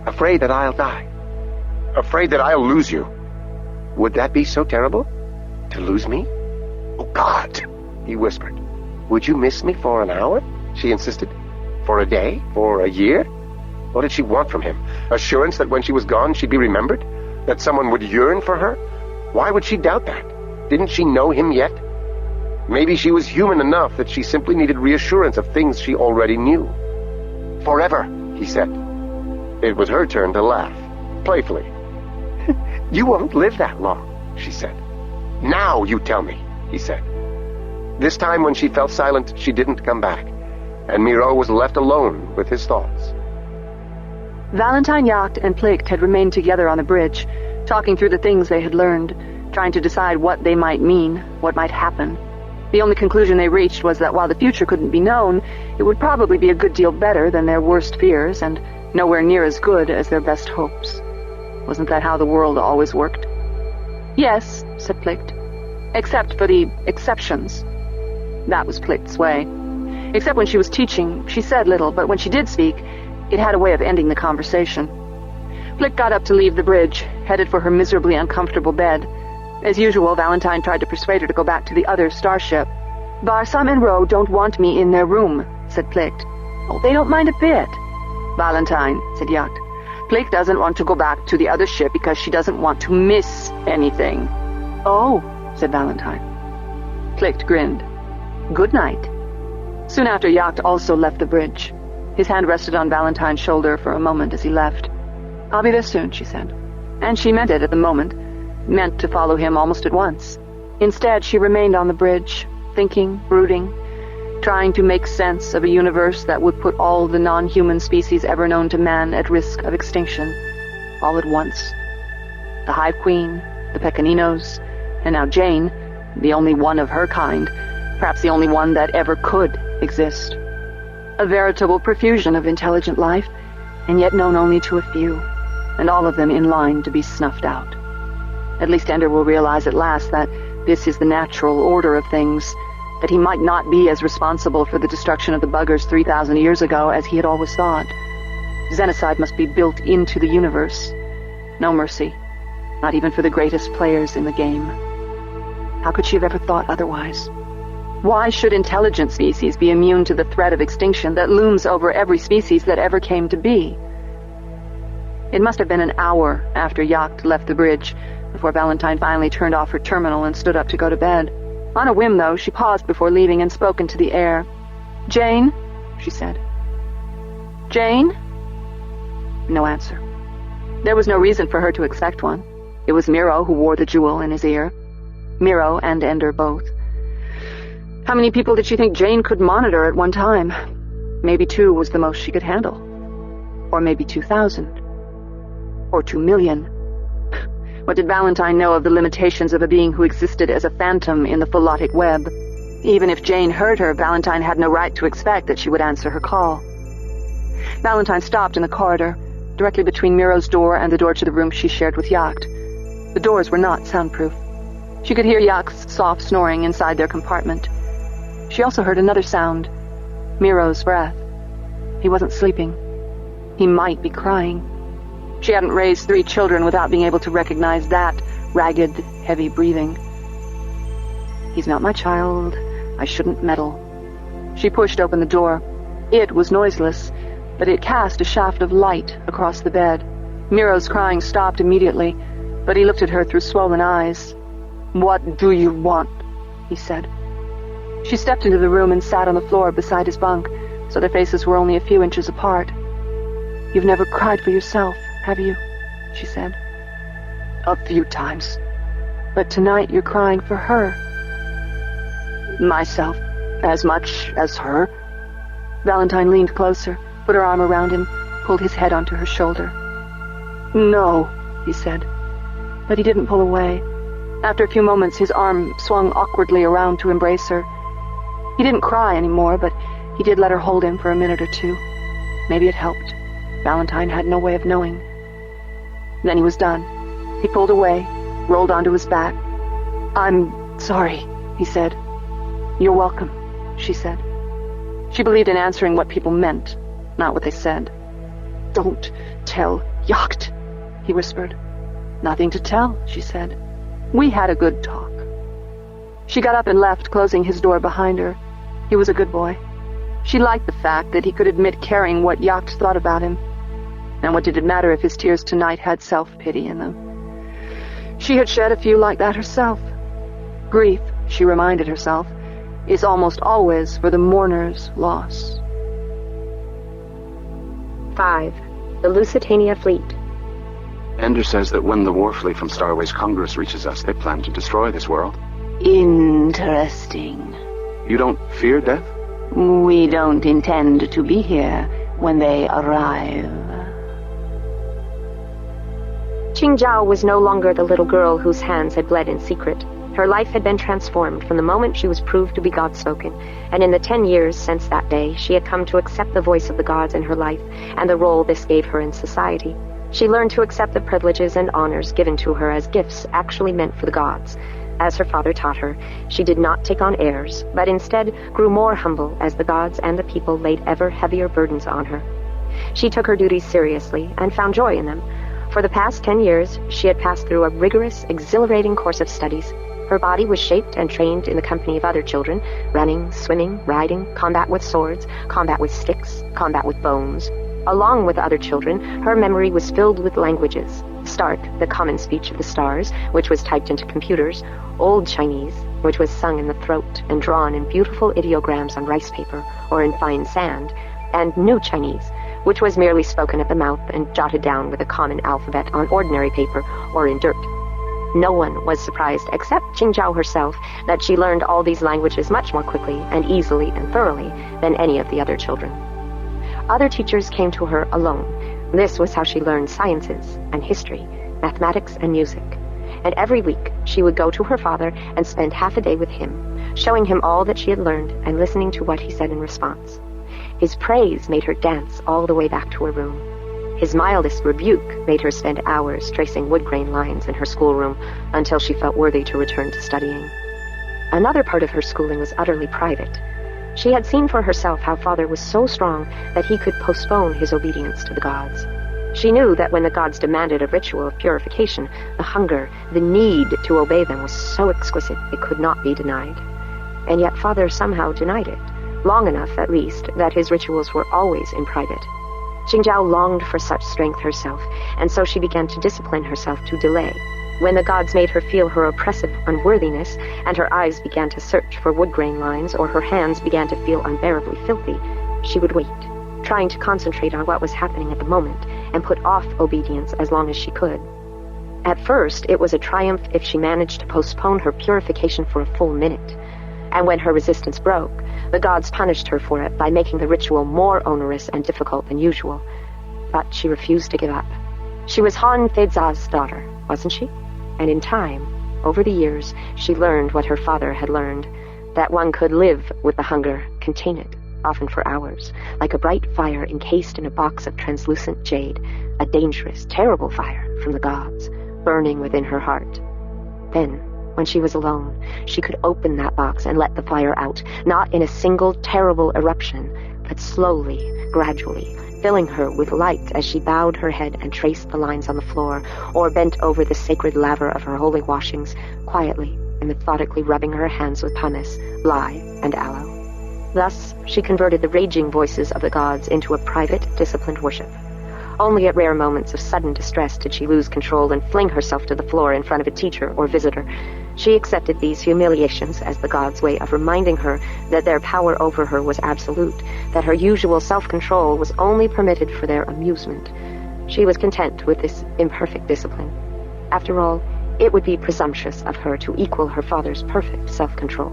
Afraid that I'll die. Afraid that I'll lose you. Would that be so terrible? To lose me? Oh, God, he whispered. Would you miss me for an hour? She insisted. For a day? For a year? What did she want from him? Assurance that when she was gone she'd be remembered? That someone would yearn for her? Why would she doubt that? Didn't she know him yet? Maybe she was human enough that she simply needed reassurance of things she already knew. Forever, he said. It was her turn to laugh, playfully. You won't live that long, she said. Now you tell me, he said. This time when she fell silent, she didn't come back, and Miro was left alone with his thoughts. Valentine Yacht and Plicht had remained together on the bridge, talking through the things they had learned, trying to decide what they might mean, what might happen. The only conclusion they reached was that while the future couldn't be known, it would probably be a good deal better than their worst fears, and nowhere near as good as their best hopes. Wasn't that how the world always worked? Yes, said Plicht. Except for the exceptions. That was Plicht's way. Except when she was teaching, she said little, but when she did speak, it had a way of ending the conversation. Plick got up to leave the bridge, headed for her miserably uncomfortable bed. As usual, Valentine tried to persuade her to go back to the other starship. "Barsam and Roe don't want me in their room," said Plicht. "Oh, they don't mind a bit." "Valentine," said Yacht. "Plicht doesn't want to go back to the other ship because she doesn't want to miss anything." "Oh," said Valentine. Plicht grinned. "Good night." Soon after, Yacht also left the bridge. His hand rested on Valentine's shoulder for a moment as he left. "I'll be there soon," she said. And she meant it at the moment, meant to follow him almost at once. Instead, she remained on the bridge, thinking, brooding, trying to make sense of a universe that would put all the non-human species ever known to man at risk of extinction, all at once. The Hive Queen, the Pequeninos, and now Jane, the only one of her kind, perhaps the only one that ever could exist. A veritable profusion of intelligent life, and yet known only to a few, and all of them in line to be snuffed out. At least Ender will realize at last that this is the natural order of things, that he might not be as responsible for the destruction of the buggers 3,000 years ago as he had always thought. Xenocide must be built into the universe. No mercy, not even for the greatest players in the game. How could she have ever thought otherwise? Why should intelligent species be immune to the threat of extinction that looms over every species that ever came to be? It must have been an hour after Yacht left the bridge before Valentine finally turned off her terminal and stood up to go to bed. On a whim, though, she paused before leaving and spoke into the air. "Jane?" she said. "Jane?" No answer. There was no reason for her to expect one. It was Miro who wore the jewel in his ear. Miro and Ender both. How many people did she think Jane could monitor at one time? Maybe 2 was the most she could handle. Or maybe 2,000. Or 2 million. What did Valentine know of the limitations of a being who existed as a phantom in the philotic web? Even if Jane heard her, Valentine had no right to expect that she would answer her call. Valentine stopped in the corridor, directly between Miro's door and the door to the room she shared with Yacht. The doors were not soundproof. She could hear Yacht's soft snoring inside their compartment. She also heard another sound, Miro's breath. He wasn't sleeping. He might be crying. She hadn't raised 3 children without being able to recognize that ragged, heavy breathing. "He's not my child. I shouldn't meddle." She pushed open the door. It was noiseless, but it cast a shaft of light across the bed. Miro's crying stopped immediately, but he looked at her through swollen eyes. "What do you want?" he said. She stepped into the room and sat on the floor beside his bunk, so their faces were only a few inches apart. "You've never cried for yourself, have you?" she said. "A few times. But tonight you're crying for her." "Myself, as much as her?" Valentine leaned closer, put her arm around him, pulled his head onto her shoulder. "No," he said. But he didn't pull away. After a few moments, his arm swung awkwardly around to embrace her. He didn't cry anymore, but he did let her hold him for a minute or 2. Maybe it helped. Valentine had no way of knowing. Then he was done. He pulled away, rolled onto his back. "I'm sorry," he said. "You're welcome," she said. She believed in answering what people meant, not what they said. "Don't tell Yacht," he whispered. "Nothing to tell," she said. "We had a good talk." She got up and left, closing his door behind her. He was a good boy. She liked the fact that he could admit caring what Yacht thought about him. And what did it matter if his tears tonight had self-pity in them? She had shed a few like that herself. Grief, she reminded herself, is almost always for the mourner's loss. 5. The Lusitania fleet. Ender says that when the war fleet from Starways Congress reaches us, they plan to destroy this world. Interesting. You don't fear death? We don't intend to be here when they arrive. Qingzhao was no longer the little girl whose hands had bled in secret. Her life had been transformed from the moment she was proved to be God-spoken, and in the 10 years since that day, she had come to accept the voice of the gods in her life and the role this gave her in society. She learned to accept the privileges and honors given to her as gifts actually meant for the gods. As her father taught her, she did not take on airs, but instead grew more humble as the gods and the people laid ever heavier burdens on her. She took her duties seriously and found joy in them. For the past 10 years, she had passed through a rigorous, exhilarating course of studies. Her body was shaped and trained in the company of other children, running, swimming, riding, combat with swords, combat with sticks, combat with bones. Along with other children, her memory was filled with languages. Stark, the common speech of the stars, which was typed into computers, Old Chinese, which was sung in the throat and drawn in beautiful ideograms on rice paper or in fine sand, and New Chinese, which was merely spoken at the mouth and jotted down with a common alphabet on ordinary paper or in dirt. No one was surprised, except Qingzhao herself, that she learned all these languages much more quickly and easily and thoroughly than any of the other children. Other teachers came to her alone. This was how she learned sciences and history, mathematics and music. And every week she would go to her father and spend half a day with him, showing him all that she had learned and listening to what he said in response. His praise made her dance all the way back to her room. His mildest rebuke made her spend hours tracing wood grain lines in her schoolroom until she felt worthy to return to studying. Another part of her schooling was utterly private. She had seen for herself how father was so strong that he could postpone his obedience to the gods. She knew that when the gods demanded a ritual of purification, the hunger, the need to obey them was so exquisite it could not be denied. And yet father somehow denied it, long enough at least that his rituals were always in private. Qingzhao longed for such strength herself, and so she began to discipline herself to delay. When the gods made her feel her oppressive unworthiness, and her eyes began to search for wood grain lines, or her hands began to feel unbearably filthy, she would wait, trying to concentrate on what was happening at the moment, and put off obedience as long as she could. At first, it was a triumph if she managed to postpone her purification for a full minute. And when her resistance broke, the gods punished her for it by making the ritual more onerous and difficult than usual. But she refused to give up. She was Han Feiza's daughter, wasn't she? And in time, over the years, she learned what her father had learned, that one could live with the hunger, contain it, often for hours, like a bright fire encased in a box of translucent jade, a dangerous, terrible fire from the gods, burning within her heart. Then, when she was alone, she could open that box and let the fire out, not in a single terrible eruption, but slowly, gradually, filling her with light as she bowed her head and traced the lines on the floor, or bent over the sacred laver of her holy washings, quietly and methodically rubbing her hands with pumice, lye, and aloe. Thus, she converted the raging voices of the gods into a private, disciplined worship. Only at rare moments of sudden distress did she lose control and fling herself to the floor in front of a teacher or visitor. She accepted these humiliations as the gods' way of reminding her that their power over her was absolute, that her usual self-control was only permitted for their amusement. She was content with this imperfect discipline. After all, it would be presumptuous of her to equal her father's perfect self-control.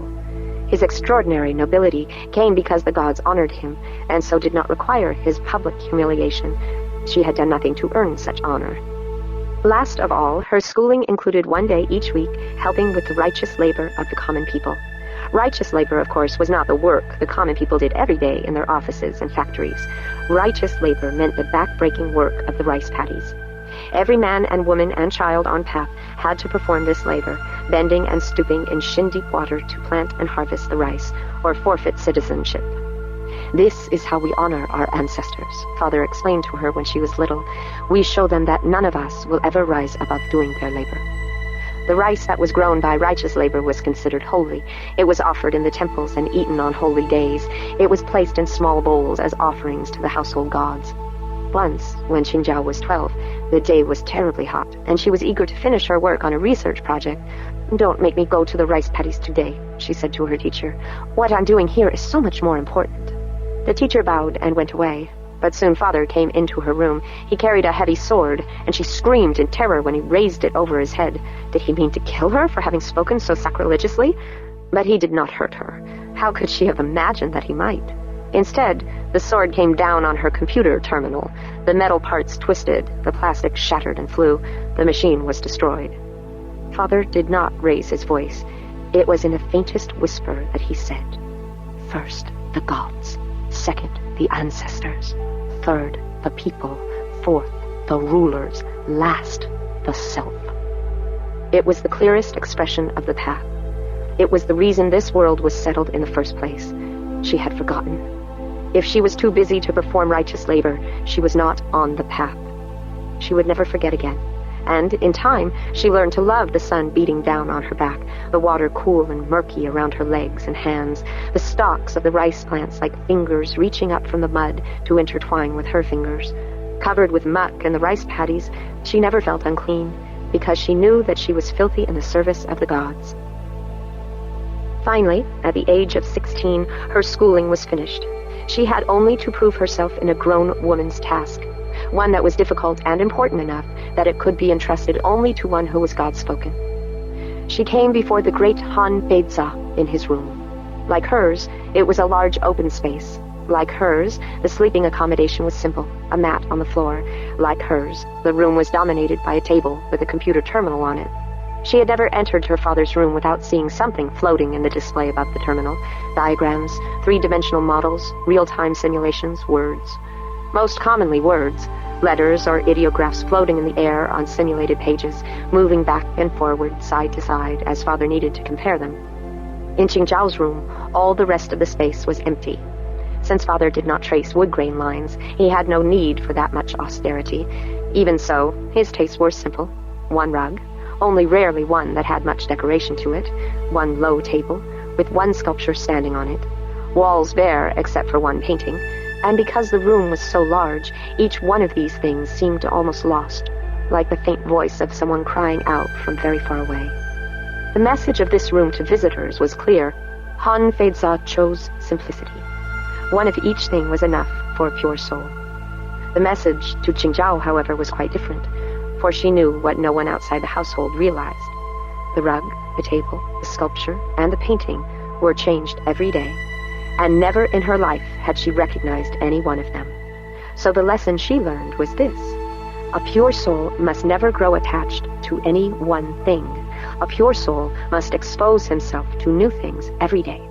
His extraordinary nobility came because the gods honored him, and so did not require his public humiliation. She had done nothing to earn such honor. Last of all, her schooling included one day each week helping with the righteous labor of the common people. Righteous labor, of course, was not the work the common people did every day in their offices and factories. Righteous labor meant the back-breaking work of the rice paddies. Every man and woman and child on path had to perform this labor, bending and stooping in shin-deep water to plant and harvest the rice, or forfeit citizenship. This is how we honor our ancestors, Father explained to her when she was little. We show them that none of us will ever rise above doing their labor. The rice that was grown by righteous labor was considered holy. It was offered in the temples and eaten on holy days. It was placed in small bowls as offerings to the household gods. Once, when Qingzhao was 12, the day was terribly hot, and she was eager to finish her work on a research project. "Don't make me go to the rice paddies today," she said to her teacher. "What I'm doing here is so much more important." The teacher bowed and went away, but soon Father came into her room. He carried a heavy sword, and she screamed in terror when he raised it over his head. Did he mean to kill her for having spoken so sacrilegiously? But he did not hurt her. How could she have imagined that he might? Instead, the sword came down on her computer terminal. The metal parts twisted, the plastic shattered and flew. The machine was destroyed. Father did not raise his voice. It was in the faintest whisper that he said, "First, the gods. Second, the ancestors. Third, the people. Fourth, the rulers. Last, the self." It was the clearest expression of the path. It was the reason this world was settled in the first place. She had forgotten. If she was too busy to perform righteous labor, she was not on the path. She would never forget again. And, in time, she learned to love the sun beating down on her back, the water cool and murky around her legs and hands, the stalks of the rice plants like fingers reaching up from the mud to intertwine with her fingers. Covered with muck and the rice paddies, she never felt unclean, because she knew that she was filthy in the service of the gods. Finally, at the age of 16, her schooling was finished. She had only to prove herself in a grown woman's task, one that was difficult and important enough that it could be entrusted only to one who was God-spoken. She came before the great Han Feiza in his room. Like hers, it was a large open space. Like hers, the sleeping accommodation was simple, a mat on the floor. Like hers, the room was dominated by a table with a computer terminal on it. She had never entered her father's room without seeing something floating in the display above the terminal. Diagrams, three-dimensional models, real-time simulations, words. Most commonly words, letters or ideographs floating in the air on simulated pages, moving back and forward, side to side, as father needed to compare them. In Qingzhao's room, all the rest of the space was empty. Since father did not trace wood grain lines, he had no need for that much austerity. Even so, his tastes were simple. One rug, only rarely one that had much decoration to it, one low table, with one sculpture standing on it, walls bare except for one painting, and because the room was so large, each one of these things seemed almost lost, like the faint voice of someone crying out from very far away. The message of this room to visitors was clear. Han Feiza chose simplicity. One of each thing was enough for a pure soul. The message to Qingzhao, however, was quite different, for she knew what no one outside the household realized. The rug, the table, the sculpture, and the painting were changed every day, and never in her life had she recognized any one of them. So the lesson she learned was this: a pure soul must never grow attached to any one thing. A pure soul must expose himself to new things every day.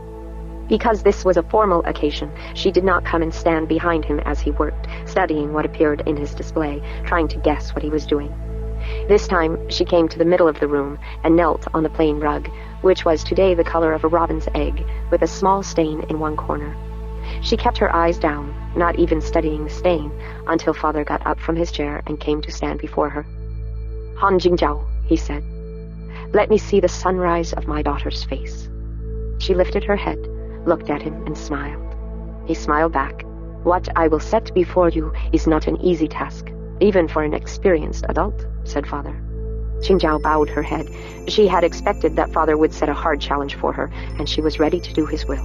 Because this was a formal occasion, she did not come and stand behind him as he worked, studying what appeared in his display, trying to guess what he was doing. This time, she came to the middle of the room and knelt on the plain rug, which was today the color of a robin's egg, with a small stain in one corner. She kept her eyes down, not even studying the stain, until father got up from his chair and came to stand before her. "Han Jingzhao," he said, "let me see the sunrise of my daughter's face." She lifted her head, looked at him, and smiled. He smiled back. "What I will set before you is not an easy task, even for an experienced adult," said father. Qingzhao bowed her head. She had expected that father would set a hard challenge for her, and she was ready to do his will.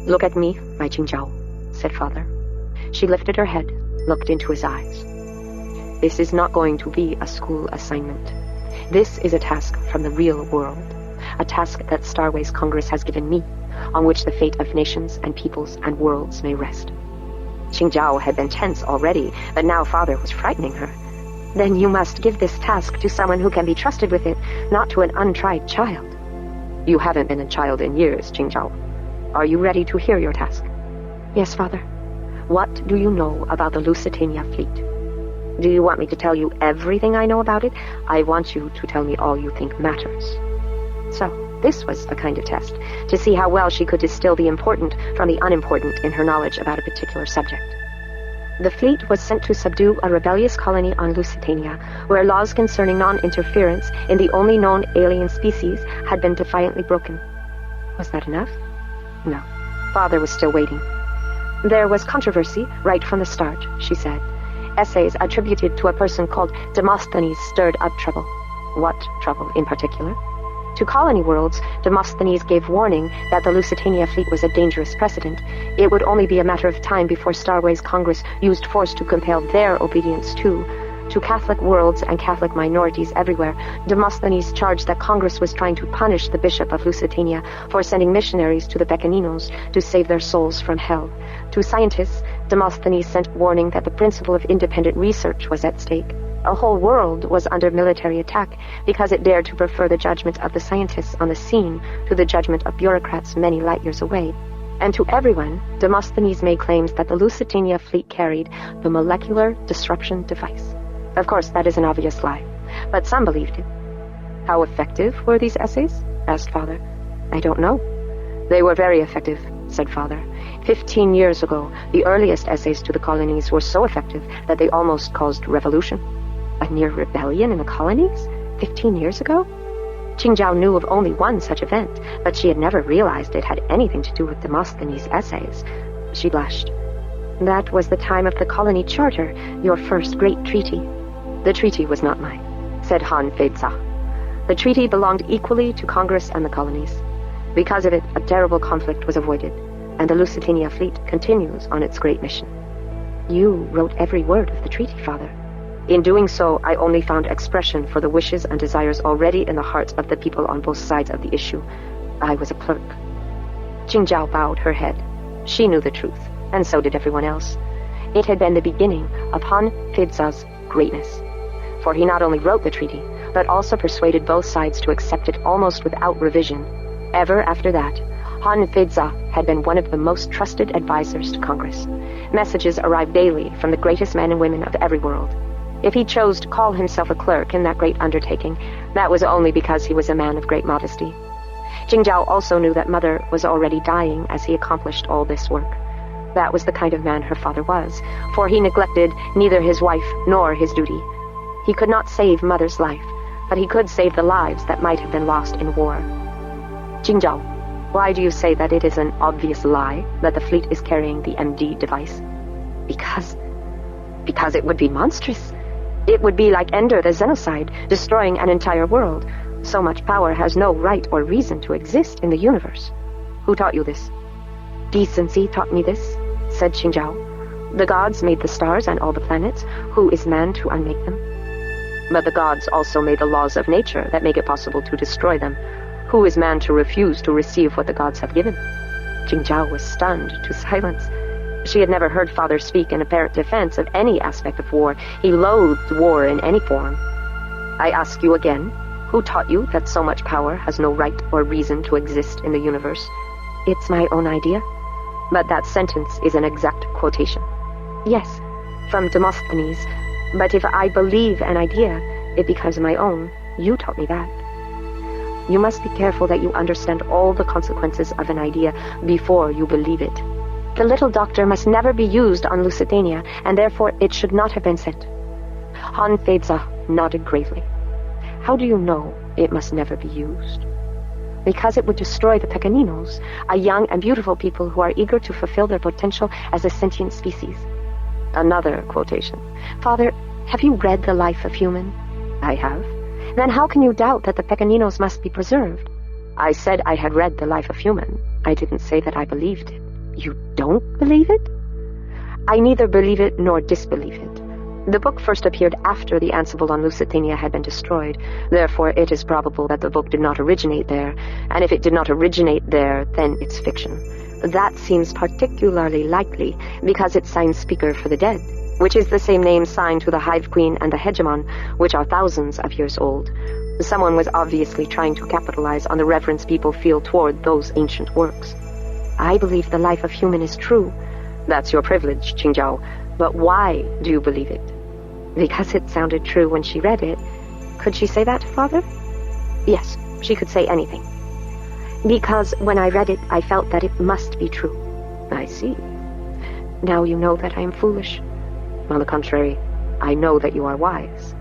"Look at me, my Qingzhao," said father. She lifted her head, looked into his eyes. "This is not going to be a school assignment. This is a task from the real world, a task that Starways Congress has given me, on which the fate of nations and peoples and worlds may rest." Qingzhao had been tense already, but now father was frightening her. "Then you must give this task to someone who can be trusted with it, not to an untried child." "You haven't been a child in years, Qingzhao. Are you ready to hear your task?" "Yes, father." "What do you know about the Lusitania fleet?" "Do you want me to tell you everything I know about it? I want you to tell me all you think matters." So, this was a kind of test, to see how well she could distill the important from the unimportant in her knowledge about a particular subject. The fleet was sent to subdue a rebellious colony on Lusitania, where laws concerning non-interference in the only known alien species had been defiantly broken. Was that enough? No. Father was still waiting. "There was controversy right from the start," she said. "Essays attributed to a person called Demosthenes stirred up trouble." "What trouble in particular?" To colony worlds, Demosthenes gave warning that the Lusitania fleet was a dangerous precedent. It would only be a matter of time before Starways Congress used force to compel their obedience too. To Catholic worlds and Catholic minorities everywhere, Demosthenes charged that Congress was trying to punish the Bishop of Lusitania for sending missionaries to the Pequeninos to save their souls from hell. To scientists, Demosthenes sent warning that the principle of independent research was at stake. A whole world was under military attack because it dared to prefer the judgment of the scientists on the scene to the judgment of bureaucrats many light years away. And to everyone, Demosthenes made claims that the Lusitania fleet carried the molecular disruption device. Of course, that is an obvious lie, but some believed it. How effective were these essays? Asked Father. I don't know. They were very effective, said Father. 15 years ago, the earliest essays to the colonies were so effective that they almost caused revolution. A near rebellion in the colonies? 15 years ago? Qingzhao knew of only one such event, but she had never realized it had anything to do with Demosthenes' essays. She blushed. That was the time of the colony charter, your first great treaty. The treaty was not mine, said Han Feiza. The treaty belonged equally to Congress and the colonies. Because of it, a terrible conflict was avoided, and the Lusitania fleet continues on its great mission. You wrote every word of the treaty, Father. In doing so, I only found expression for the wishes and desires already in the hearts of the people on both sides of the issue. I was a clerk. Qingzhao bowed her head. She knew the truth, and so did everyone else. It had been the beginning of Han Feiza's greatness. For he not only wrote the treaty, but also persuaded both sides to accept it almost without revision. Ever after that, Han Feiza had been one of the most trusted advisors to Congress. Messages arrived daily from the greatest men and women of every world. If he chose to call himself a clerk in that great undertaking, that was only because he was a man of great modesty. Qingzhao also knew that Mother was already dying as he accomplished all this work. That was the kind of man her father was, for he neglected neither his wife nor his duty. He could not save Mother's life, but he could save the lives that might have been lost in war. Qingzhao, why do you say that it is an obvious lie that the fleet is carrying the MD device? Because it would be monstrous. It would be like Ender the Xenocide, destroying an entire world. So much power has no right or reason to exist in the universe. Who taught you this? Decency taught me this, said Qingzhao. The gods made the stars and all the planets. Who is man to unmake them? But the gods also made the laws of nature that make it possible to destroy them. Who is man to refuse to receive what the gods have given? Qingzhao was stunned to silence. She had never heard Father speak in apparent defense of any aspect of war. He loathed war in any form. I ask you again, who taught you that so much power has no right or reason to exist in the universe? It's my own idea. But that sentence is an exact quotation. Yes, from Demosthenes. But if I believe an idea, it becomes my own. You taught me that. You must be careful that you understand all the consequences of an idea before you believe it. The little doctor must never be used on Lusitania, and therefore it should not have been sent. Han Feiza nodded gravely. How do you know it must never be used? Because it would destroy the Pequeninos, a young and beautiful people who are eager to fulfill their potential as a sentient species. Another quotation. Father, have you read The Life of Human? I have. Then how can you doubt that the Pequeninos must be preserved? I said I had read The Life of Human. I didn't say that I believed it. You don't believe it? I neither believe it nor disbelieve it. The book first appeared after the Ansible on Lusitania had been destroyed. Therefore, it is probable that the book did not originate there, and if it did not originate there, then it's fiction. That seems particularly likely because it signs Speaker for the Dead, which is the same name signed to the Hive Queen and the Hegemon, which are thousands of years old. Someone was obviously trying to capitalize on the reverence people feel toward those ancient works. I believe The Life of Human is true. That's your privilege, Qingzhao. But why do you believe it? Because it sounded true when she read it. Could she say that to Father? Yes, she could say anything. Because when I read it, I felt that it must be true. I see. Now you know that I am foolish. On the contrary, I know that you are wise.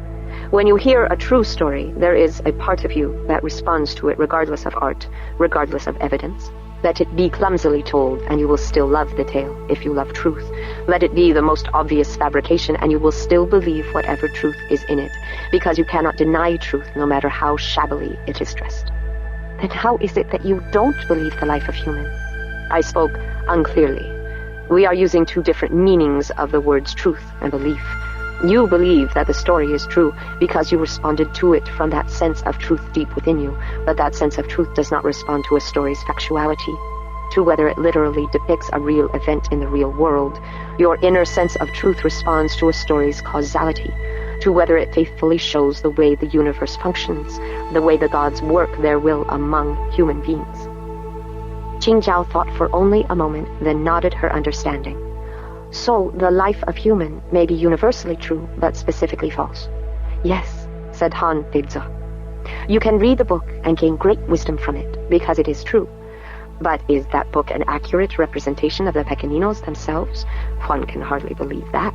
When you hear a true story, there is a part of you that responds to it regardless of art, regardless of evidence. Let it be clumsily told, and you will still love the tale, if you love truth. Let it be the most obvious fabrication, and you will still believe whatever truth is in it, because you cannot deny truth, no matter how shabbily it is dressed. Then how is it that you don't believe The Life of Human? I spoke unclearly. We are using two different meanings of the words truth and belief. You believe that the story is true because you responded to it from that sense of truth deep within you, but that sense of truth does not respond to a story's factuality, to whether it literally depicts a real event in the real world. Your inner sense of truth responds to a story's causality, to whether it faithfully shows the way the universe functions, the way the gods work their will among human beings. Qingzhao thought for only a moment, then nodded her understanding. So, The Life of Human may be universally true, but specifically false. Yes, said Han Feiza. You can read the book and gain great wisdom from it, because it is true. But is that book an accurate representation of the Pequeninos themselves? One can hardly believe that.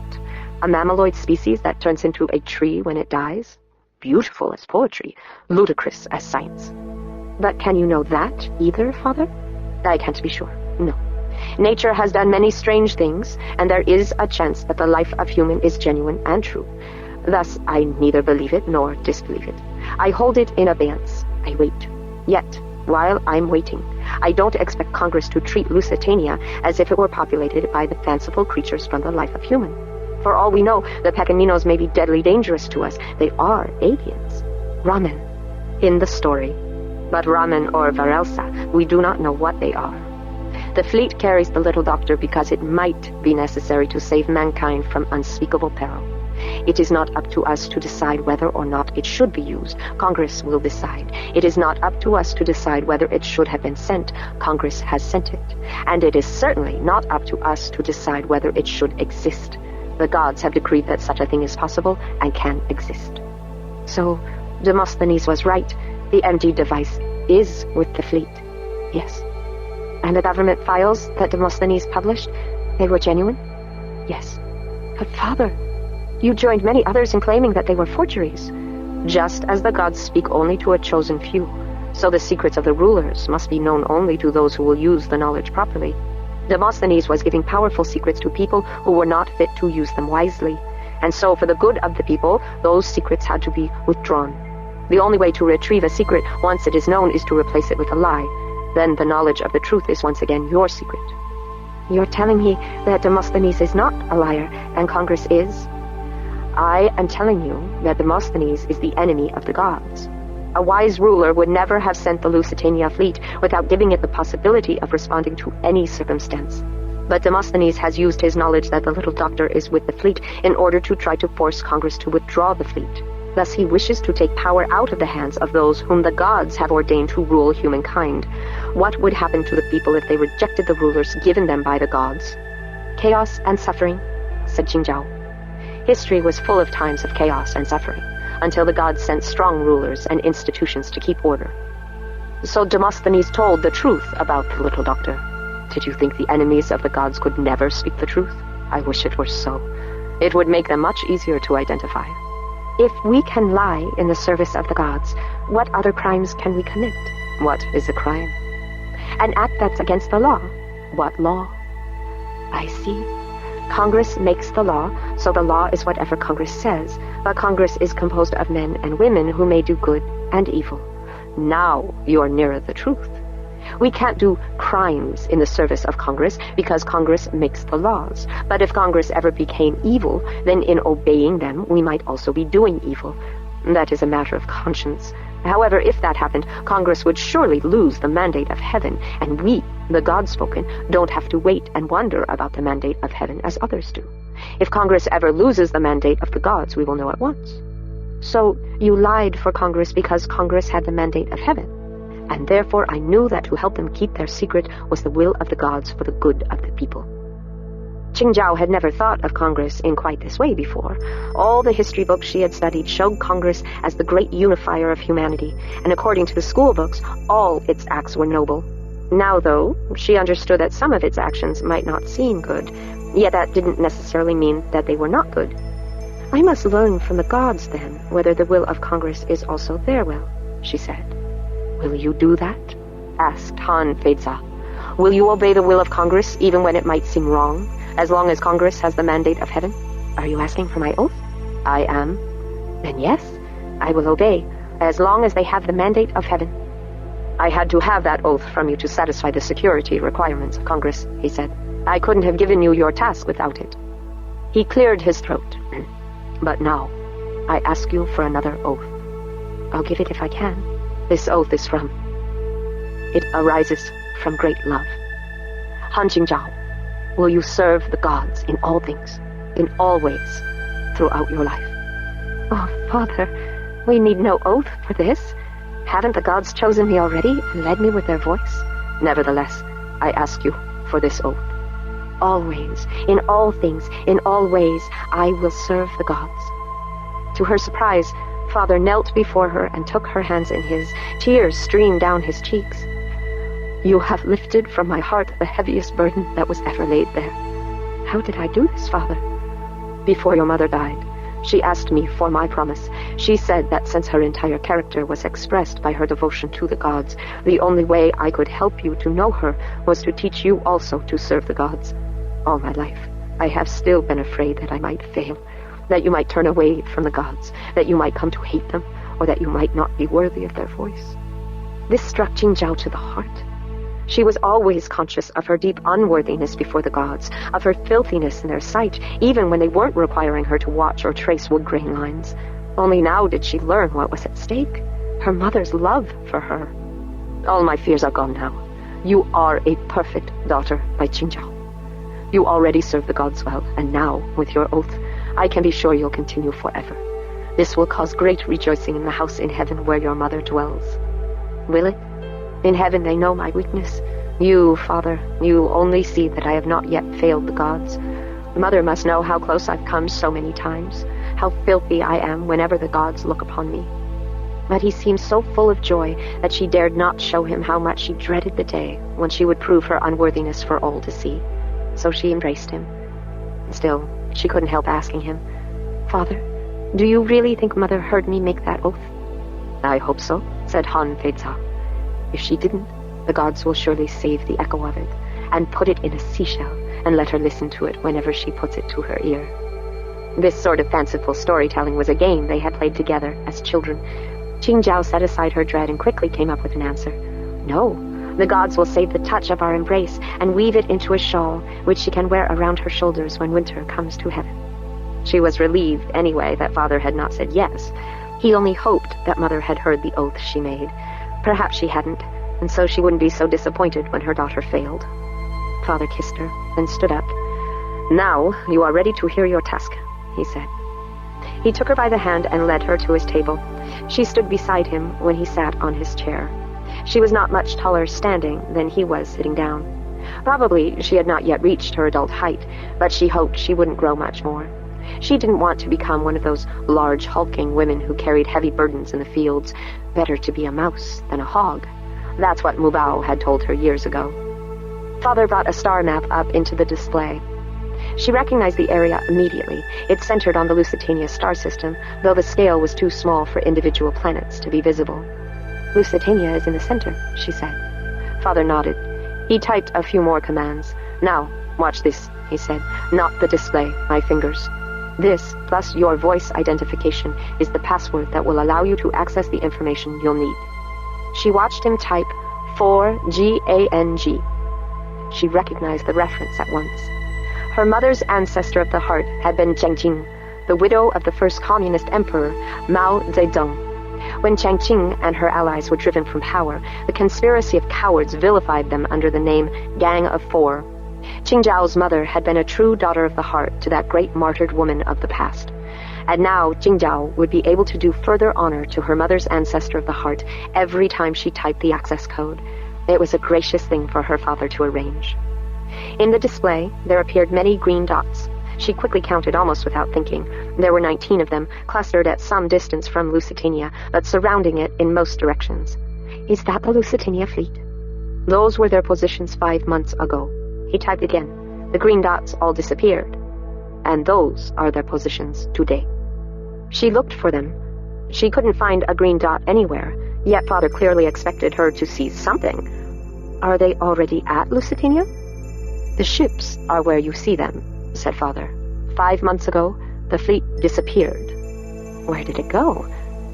A mammaloid species that turns into a tree when it dies? Beautiful as poetry, ludicrous as science. But can you know that either, Father? I can't be sure, no. Nature has done many strange things, and there is a chance that the life of human is genuine and true. Thus, I neither believe it nor disbelieve it. I hold it in abeyance. I wait. Yet, while I'm waiting, I don't expect Congress to treat Lusitania as if it were populated by the fanciful creatures from the life of human. For all we know, the Pequeninos may be deadly dangerous to us. They are aliens. Ramen, in the story. But Ramen or Varelsa, we do not know what they are. The fleet carries the little doctor because it might be necessary to save mankind from unspeakable peril. It is not up to us to decide whether or not it should be used. Congress will decide. It is not up to us to decide whether it should have been sent. Congress has sent it. And it is certainly not up to us to decide whether it should exist. The gods have decreed that such a thing is possible and can exist. So, Demosthenes was right. The empty device is with the fleet. Yes. And the government files that Demosthenes published, they were genuine? Yes. But Father, you joined many others in claiming that they were forgeries. Just as the gods speak only to a chosen few, so the secrets of the rulers must be known only to those who will use the knowledge properly. Demosthenes was giving powerful secrets to people who were not fit to use them wisely. And so, for the good of the people, those secrets had to be withdrawn. The only way to retrieve a secret once it is known is to replace it with a lie. Then the knowledge of the truth is once again your secret. You're telling me that Demosthenes is not a liar, and Congress is? I am telling you that Demosthenes is the enemy of the gods. A wise ruler would never have sent the Lusitania fleet without giving it the possibility of responding to any circumstance. But Demosthenes has used his knowledge that the little doctor is with the fleet in order to try to force Congress to withdraw the fleet. Thus he wishes to take power out of the hands of those whom the gods have ordained to rule humankind. What would happen to the people if they rejected the rulers given them by the gods? Chaos and suffering, said Qingzhao. History was full of times of chaos and suffering, until the gods sent strong rulers and institutions to keep order. So Demosthenes told the truth about the little doctor. Did you think the enemies of the gods could never speak the truth? I wish it were so. It would make them much easier to identify. If we can lie in the service of the gods, what other crimes can we commit? What is a crime? An act that's against the law. What law? I see. Congress makes the law, so the law is whatever Congress says, but Congress is composed of men and women who may do good and evil. Now you're nearer the truth. We can't do crimes in the service of Congress because Congress makes the laws. But if Congress ever became evil, then in obeying them, we might also be doing evil. That is a matter of conscience. However, if that happened, Congress would surely lose the mandate of heaven, and we, the God-spoken, don't have to wait and wonder about the mandate of heaven as others do. If Congress ever loses the mandate of the gods, we will know at once. So you lied for Congress because Congress had the mandate of heaven. And therefore I knew that to help them keep their secret was the will of the gods for the good of the people. Qingzhao had never thought of Congress in quite this way before. All the history books she had studied showed Congress as the great unifier of humanity, and according to the school books, all its acts were noble. Now, though, she understood that some of its actions might not seem good, yet that didn't necessarily mean that they were not good. I must learn from the gods, then, whether the will of Congress is also their will, she said. Will you do that? Asked Han Feiza. Will you obey the will of Congress even when it might seem wrong, as long as Congress has the mandate of heaven? Are you asking for my oath? I am. Then yes, I will obey, as long as they have the mandate of heaven. I had to have that oath from you to satisfy the security requirements of Congress, he said. I couldn't have given you your task without it. He cleared his throat. But now, I ask you for another oath. I'll give it if I can. This oath is it arises from great love. Han Qingzhao, will you serve the gods in all things, in all ways, throughout your life? Oh, Father, we need no oath for this. Haven't the gods chosen me already and led me with their voice? Nevertheless, I ask you for this oath. Always, in all things, in all ways, I will serve the gods. To her surprise, Father knelt before her and took her hands in his. Tears streamed down his cheeks. You have lifted from my heart the heaviest burden that was ever laid there. How did I do this, Father? Before your mother died, she asked me for my promise. She said that since her entire character was expressed by her devotion to the gods, the only way I could help you to know her was to teach you also to serve the gods. All my life, I have still been afraid that I might fail, that you might turn away from the gods, that you might come to hate them, or that you might not be worthy of their voice. This struck Jingzhao to the heart. She was always conscious of her deep unworthiness before the gods, of her filthiness in their sight, even when they weren't requiring her to watch or trace wood grain lines. Only now did she learn what was at stake, her mother's love for her. All my fears are gone now. You are a perfect daughter by Jingzhao. You already serve the gods well, and now, with your oath, I can be sure you'll continue forever. This will cause great rejoicing in the house in heaven where your mother dwells. Will it? In heaven they know my weakness. You, Father, you only see that I have not yet failed the gods. Mother must know how close I've come so many times, how filthy I am whenever the gods look upon me. But he seemed so full of joy that she dared not show him how much she dreaded the day when she would prove her unworthiness for all to see. So she embraced him. Still, she couldn't help asking him, Father, do you really think Mother heard me make that oath? I hope so, said Han Feiza. If she didn't, the gods will surely save the echo of it, and put it in a seashell, and let her listen to it whenever she puts it to her ear. This sort of fanciful storytelling was a game they had played together as children. Jingzhao set aside her dread and quickly came up with an answer. No, the gods will save the touch of our embrace, and weave it into a shawl, which she can wear around her shoulders when winter comes to heaven. She was relieved, anyway, that Father had not said yes. He only hoped that Mother had heard the oath she made. Perhaps she hadn't, and so she wouldn't be so disappointed when her daughter failed. Father kissed her, then stood up. Now you are ready to hear your task, he said. He took her by the hand and led her to his table. She stood beside him when he sat on his chair. She was not much taller standing than he was sitting down. Probably she had not yet reached her adult height, but she hoped she wouldn't grow much more. She didn't want to become one of those large, hulking women who carried heavy burdens in the fields. Better to be a mouse than a hog. That's what Mubao had told her years ago. Father brought a star map up into the display. She recognized the area immediately. It centered on the Lusitania star system, though the scale was too small for individual planets to be visible. Lusitania is in the center, she said. Father nodded. He typed a few more commands. Now, watch this, he said. Not the display, my fingers. This, plus your voice identification, is the password that will allow you to access the information you'll need. She watched him type 4GANG. She recognized the reference at once. Her mother's ancestor of the heart had been Changqing, the widow of the first communist emperor, Mao Zedong. When Changqing and her allies were driven from power, the conspiracy of cowards vilified them under the name Gang of Four. Jingzhao's mother had been a true daughter of the heart to that great martyred woman of the past. And now Jingzhao would be able to do further honor to her mother's ancestor of the heart every time she typed the access code. It was a gracious thing for her father to arrange. In the display, there appeared many green dots. She quickly counted almost without thinking. There were 19 of them, clustered at some distance from Lusitania, but surrounding it in most directions. Is that the Lusitania fleet? Those were their positions 5 months ago. He typed again. The green dots all disappeared. And those are their positions today. She looked for them. She couldn't find a green dot anywhere, yet Father clearly expected her to see something. Are they already at Lusitania? The ships are where you see them, said Father. 5 months ago, the fleet disappeared. Where did it go?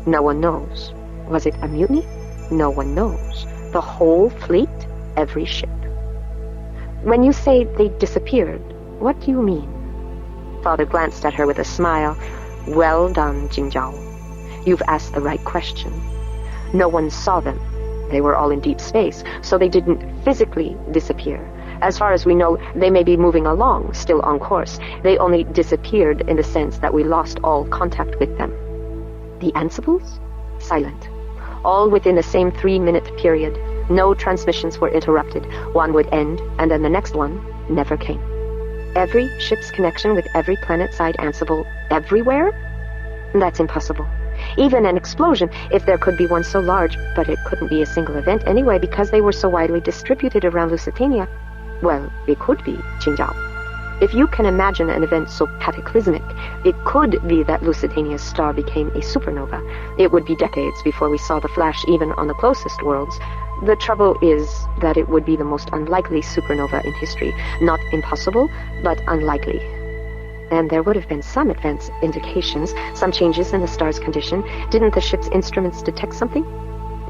No one knows. Was it a mutiny? No one knows. The whole fleet? Every ship. When you say they disappeared, what do you mean? Father glanced at her with a smile. Well done, Jingzhao. You've asked the right question. No one saw them. They were all in deep space, so they didn't physically disappear. As far as we know, they may be moving along, still on course. They only disappeared in the sense that we lost all contact with them. The Ansibles? Silent. All within the same 3-minute period. No transmissions were interrupted. One would end, and then the next one never came. Every ship's connection with every planet-side Ansible everywhere? That's impossible. even an explosion, if there could be one so large, but it couldn't be a single event anyway because they were so widely distributed around Lusitania. Well, it could be, Qingzhao. If you can imagine an event so cataclysmic, it could be that Lusitania's star became a supernova. It would be decades before we saw the flash even on the closest worlds. The trouble is that it would be the most unlikely supernova in history. Not impossible, but unlikely. And there would have been some advance indications, some changes in the star's condition. Didn't the ship's instruments detect something?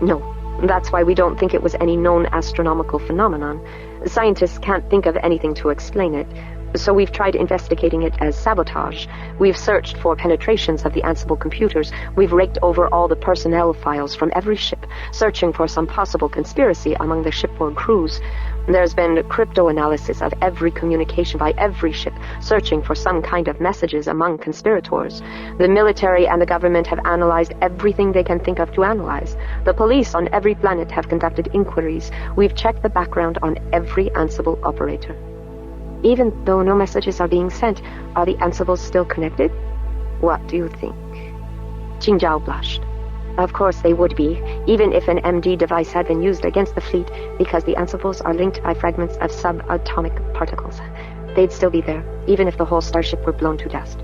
No. That's why we don't think it was any known astronomical phenomenon. Scientists can't think of anything to explain it. So we've tried investigating it as sabotage. We've searched for penetrations of the Ansible computers. We've raked over all the personnel files from every ship, searching for some possible conspiracy among the shipboard crews. There's been crypto-analysis of every communication by every ship, searching for some kind of messages among conspirators. The military and the government have analyzed everything they can think of to analyze. The police on every planet have conducted inquiries. We've checked the background on every Ansible operator. Even though no messages are being sent, are the Ansibles still connected? What do you think? Qingzhao blushed. Of course they would be, even if an MD device had been used against the fleet, because the Ansibles are linked by fragments of subatomic particles. They'd still be there, even if the whole starship were blown to dust.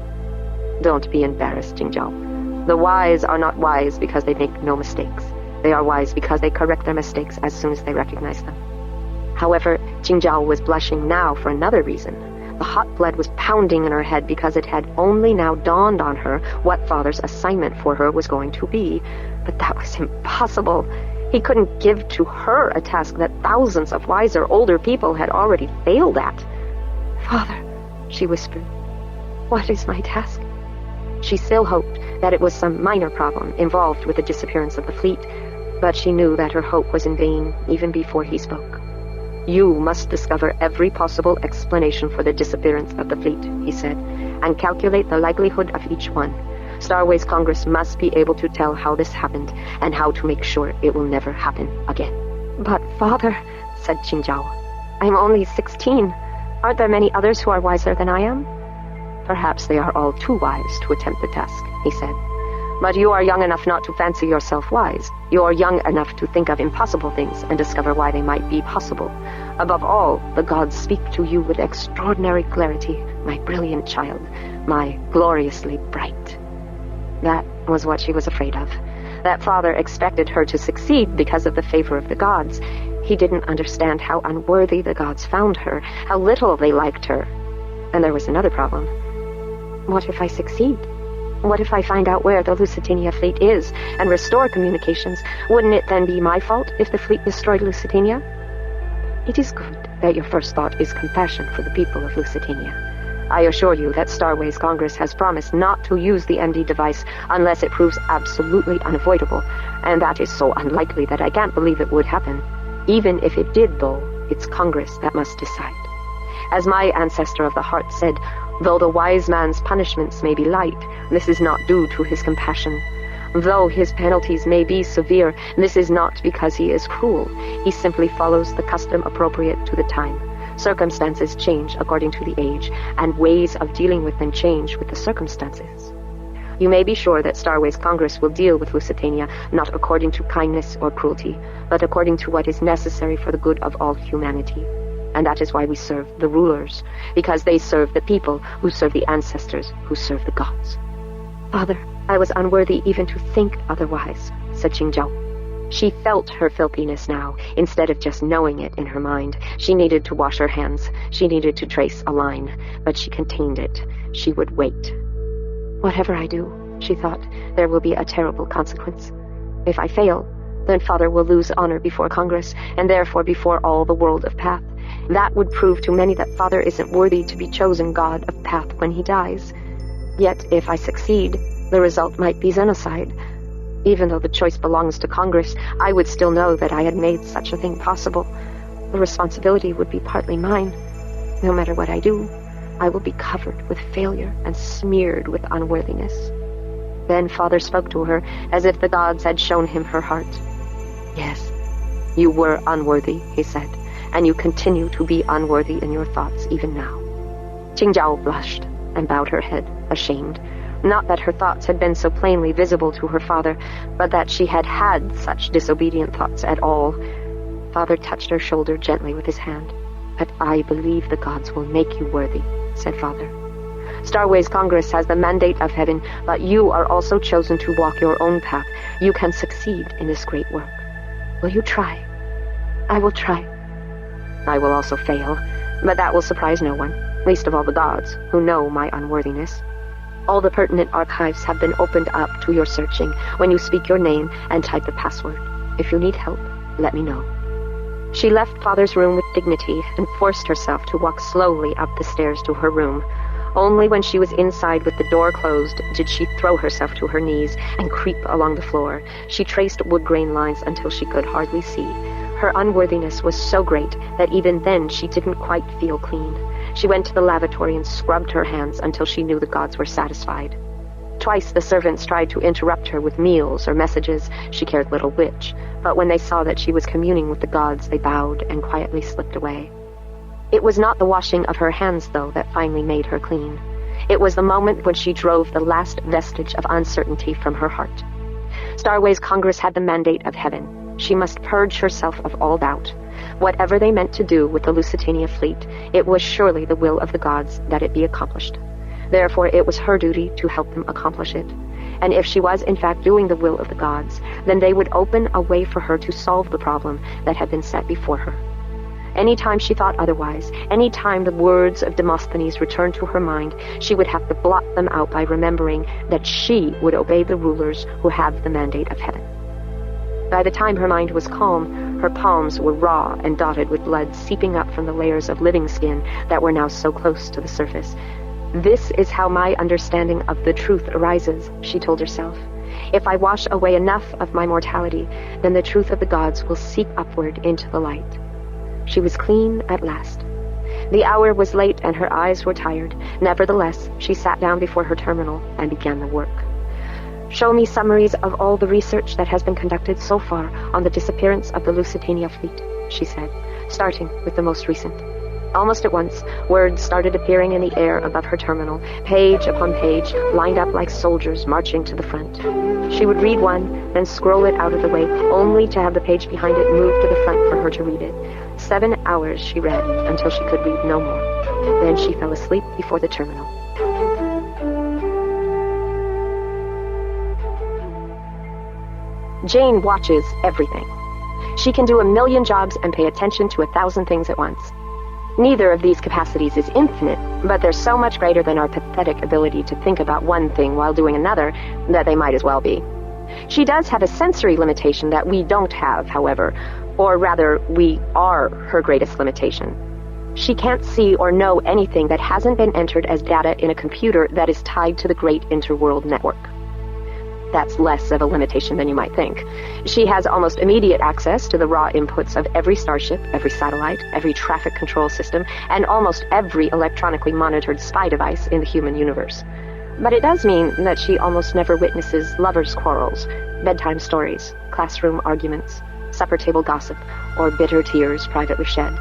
Don't be embarrassed, Qingzhao. The wise are not wise because they make no mistakes. They are wise because they correct their mistakes as soon as they recognize them. However, Qingzhao was blushing now for another reason. The hot blood was pounding in her head because it had only now dawned on her what Father's assignment for her was going to be. But that was impossible. He couldn't give to her a task that thousands of wiser, older people had already failed at. Father, she whispered, what is my task? She still hoped that it was some minor problem involved with the disappearance of the fleet, but she knew that her hope was in vain even before he spoke. You must discover every possible explanation for the disappearance of the fleet, he said, and calculate the likelihood of each one. Starways Congress must be able to tell how this happened, and how to make sure it will never happen again. But, Father, said Qingzhao, I'm only 16. Aren't there many others who are wiser than I am? Perhaps they are all too wise to attempt the task, he said. But you are young enough not to fancy yourself wise. You are young enough to think of impossible things and discover why they might be possible. Above all, the gods speak to you with extraordinary clarity, my brilliant child, my gloriously bright. That was what she was afraid of. That Father expected her to succeed because of the favor of the gods. He didn't understand how unworthy the gods found her, how little they liked her. And there was another problem. What if I succeed? What if I find out where the Lusitania fleet is and restore communications? Wouldn't it then be my fault if the fleet destroyed Lusitania? It is good that your first thought is compassion for the people of Lusitania. I assure you that Starways Congress has promised not to use the MD device unless it proves absolutely unavoidable, and that is so unlikely that I can't believe it would happen. Even if it did, though, it's Congress that must decide. As my ancestor of the heart said, though the wise man's punishments may be light, this is not due to his compassion. Though his penalties may be severe, this is not because he is cruel. He simply follows the custom appropriate to the time. Circumstances change according to the age, and ways of dealing with them change with the circumstances. You may be sure that Starways Congress will deal with Lusitania not according to kindness or cruelty, but according to what is necessary for the good of all humanity. And that is why we serve the rulers, because they serve the people who serve the ancestors who serve the gods. Father, I was unworthy even to think otherwise, said Qingzhao. She felt her filthiness now, instead of just knowing it in her mind. She needed to wash her hands. She needed to trace a line, but she contained it. She would wait. Whatever I do, she thought, there will be a terrible consequence. If I fail, then Father will lose honor before Congress, and therefore before all the world of Path. That would prove to many that Father isn't worthy to be chosen god of Path when he dies. Yet, if I succeed, the result might be Xenocide. Even though the choice belongs to Congress, I would still know that I had made such a thing possible. The responsibility would be partly mine. No matter what I do, I will be covered with failure and smeared with unworthiness. Then Father spoke to her as if the gods had shown him her heart. Yes, you were unworthy, he said, and you continue to be unworthy in your thoughts even now. Qingzhao blushed and bowed her head, ashamed. Not that her thoughts had been so plainly visible to her father, but that she had had such disobedient thoughts at all. Father touched her shoulder gently with his hand. "But I believe the gods will make you worthy," said Father. "Starways Congress has the mandate of heaven, but you are also chosen to walk your own path. You can succeed in this great work. Will you try?" "I will try." "I will also fail, but that will surprise no one, least of all the gods, who know my unworthiness. All the pertinent archives have been opened up to your searching when you speak your name and type the password. If you need help, let me know." She left Father's room with dignity and forced herself to walk slowly up the stairs to her room. Only when she was inside with the door closed did she throw herself to her knees and creep along the floor. She traced wood grain lines until she could hardly see. Her unworthiness was so great that even then she didn't quite feel clean. She went to the lavatory and scrubbed her hands until she knew the gods were satisfied. Twice the servants tried to interrupt her with meals or messages, she cared little which, but when they saw that she was communing with the gods, they bowed and quietly slipped away. It was not the washing of her hands, though, that finally made her clean. It was the moment when she drove the last vestige of uncertainty from her heart. Starways Congress had the mandate of heaven. She must purge herself of all doubt. Whatever they meant to do with the Lusitania fleet, it was surely the will of the gods that it be accomplished. Therefore, it was her duty to help them accomplish it. And if she was in fact doing the will of the gods, then they would open a way for her to solve the problem that had been set before her. Any time she thought otherwise, any time the words of Demosthenes returned to her mind, she would have to blot them out by remembering that she would obey the rulers who have the mandate of heaven. By the time her mind was calm, her palms were raw and dotted with blood seeping up from the layers of living skin that were now so close to the surface. "This is how my understanding of the truth arises," she told herself. "If I wash away enough of my mortality, then the truth of the gods will seep upward into the light." She was clean at last. The hour was late and her eyes were tired. Nevertheless, she sat down before her terminal and began the work. "Show me summaries of all the research that has been conducted so far on the disappearance of the Lusitania fleet," she said, starting with the most recent. Almost at once, words started appearing in the air above her terminal, page upon page, lined up like soldiers marching to the front. She would read one, then scroll it out of the way, only to have the page behind it move to the front for her to read it. 7 hours she read, until she could read no more. Then she fell asleep before the terminal. Jane watches everything. She can do 1,000,000 jobs and pay attention to 1,000 things at once. Neither of these capacities is infinite, but they're so much greater than our pathetic ability to think about one thing while doing another that they might as well be. She does have a sensory limitation that we don't have, however, or rather, we are her greatest limitation. She can't see or know anything that hasn't been entered as data in a computer that is tied to the great interworld network. That's less of a limitation than you might think. She has almost immediate access to the raw inputs of every starship, every satellite, every traffic control system, and almost every electronically monitored spy device in the human universe. But it does mean that she almost never witnesses lovers' quarrels, bedtime stories, classroom arguments, supper table gossip, or bitter tears privately shed.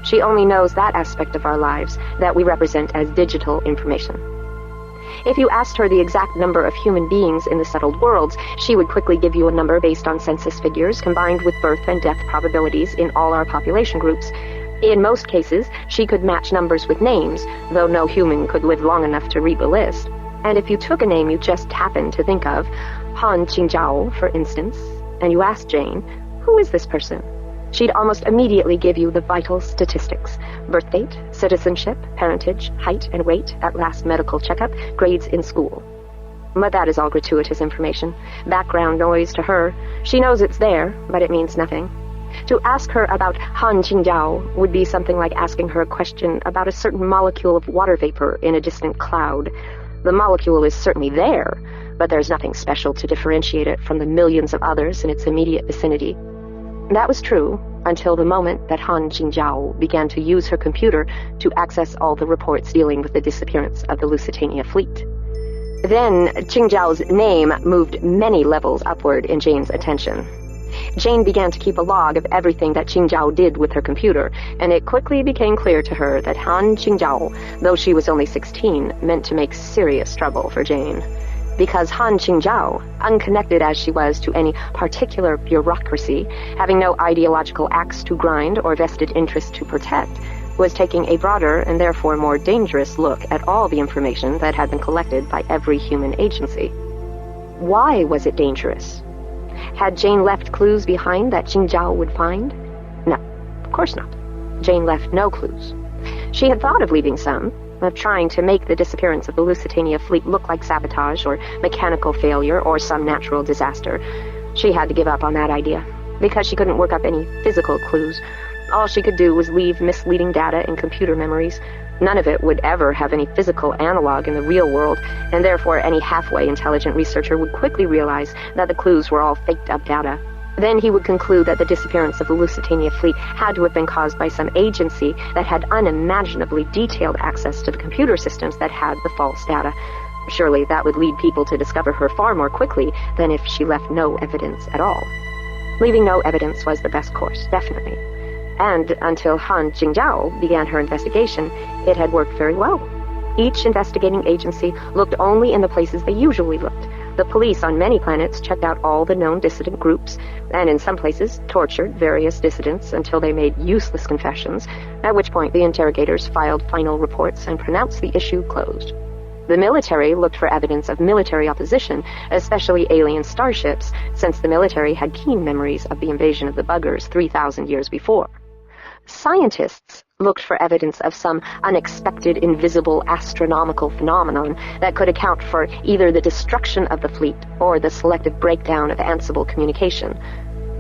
She only knows that aspect of our lives that we represent as digital information. If you asked her the exact number of human beings in the settled worlds, she would quickly give you a number based on census figures combined with birth and death probabilities in all our population groups. In most cases, she could match numbers with names, though no human could live long enough to read the list. And if you took a name you just happened to think of, Han Qingzhao, for instance, and you asked Jane, "Who is this person?" she'd almost immediately give you the vital statistics: birth date, citizenship, parentage, height and weight at last medical checkup, grades in school. But that is all gratuitous information, background noise to her. She knows it's there, but it means nothing. To ask her about Han Qingzhao would be something like asking her a question about a certain molecule of water vapor in a distant cloud. The molecule is certainly there, but there's nothing special to differentiate it from the millions of others in its immediate vicinity. That was true until the moment that Han Qingzhao began to use her computer to access all the reports dealing with the disappearance of the Lusitania fleet. Then Qingzhao's name moved many levels upward in Jane's attention. Jane began to keep a log of everything that Qingzhao did with her computer, and it quickly became clear to her that Han Qingzhao, though she was only 16, meant to make serious trouble for Jane. Because Han Qingzhao, unconnected as she was to any particular bureaucracy, having no ideological axe to grind or vested interest to protect, was taking a broader and therefore more dangerous look at all the information that had been collected by every human agency. Why was it dangerous? Had Jane left clues behind that Qingzhao would find? No, of course not. Jane left no clues. She had thought of leaving some, of trying to make the disappearance of the Lusitania fleet look like sabotage or mechanical failure or some natural disaster. She had to give up on that idea, because she couldn't work up any physical clues. All she could do was leave misleading data in computer memories. None of it would ever have any physical analog in the real world, and therefore any halfway intelligent researcher would quickly realize that the clues were all faked-up data. Then he would conclude that the disappearance of the Lusitania fleet had to have been caused by some agency that had unimaginably detailed access to the computer systems that had the false data. Surely that would lead people to discover her far more quickly than if she left no evidence at all. Leaving no evidence was the best course, definitely. And until Han Qingzhao began her investigation, it had worked very well. Each investigating agency looked only in the places they usually looked. The police on many planets checked out all the known dissident groups, and in some places tortured various dissidents until they made useless confessions, at which point the interrogators filed final reports and pronounced the issue closed. The military looked for evidence of military opposition, especially alien starships, since the military had keen memories of the invasion of the buggers 3,000 years before. Scientists looked for evidence of some unexpected, invisible, astronomical phenomenon that could account for either the destruction of the fleet or the selective breakdown of Ansible communication.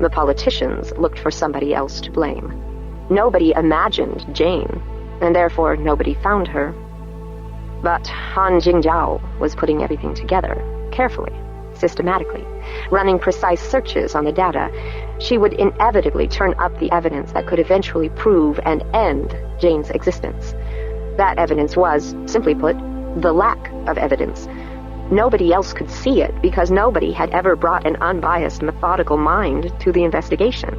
The politicians looked for somebody else to blame. Nobody imagined Jane, and therefore nobody found her. But Han Qingzhao was putting everything together, carefully, systematically, running precise searches on the data. She would inevitably turn up the evidence that could eventually prove and end Jane's existence. That evidence was, simply put, the lack of evidence. Nobody else could see it because nobody had ever brought an unbiased, methodical mind to the investigation.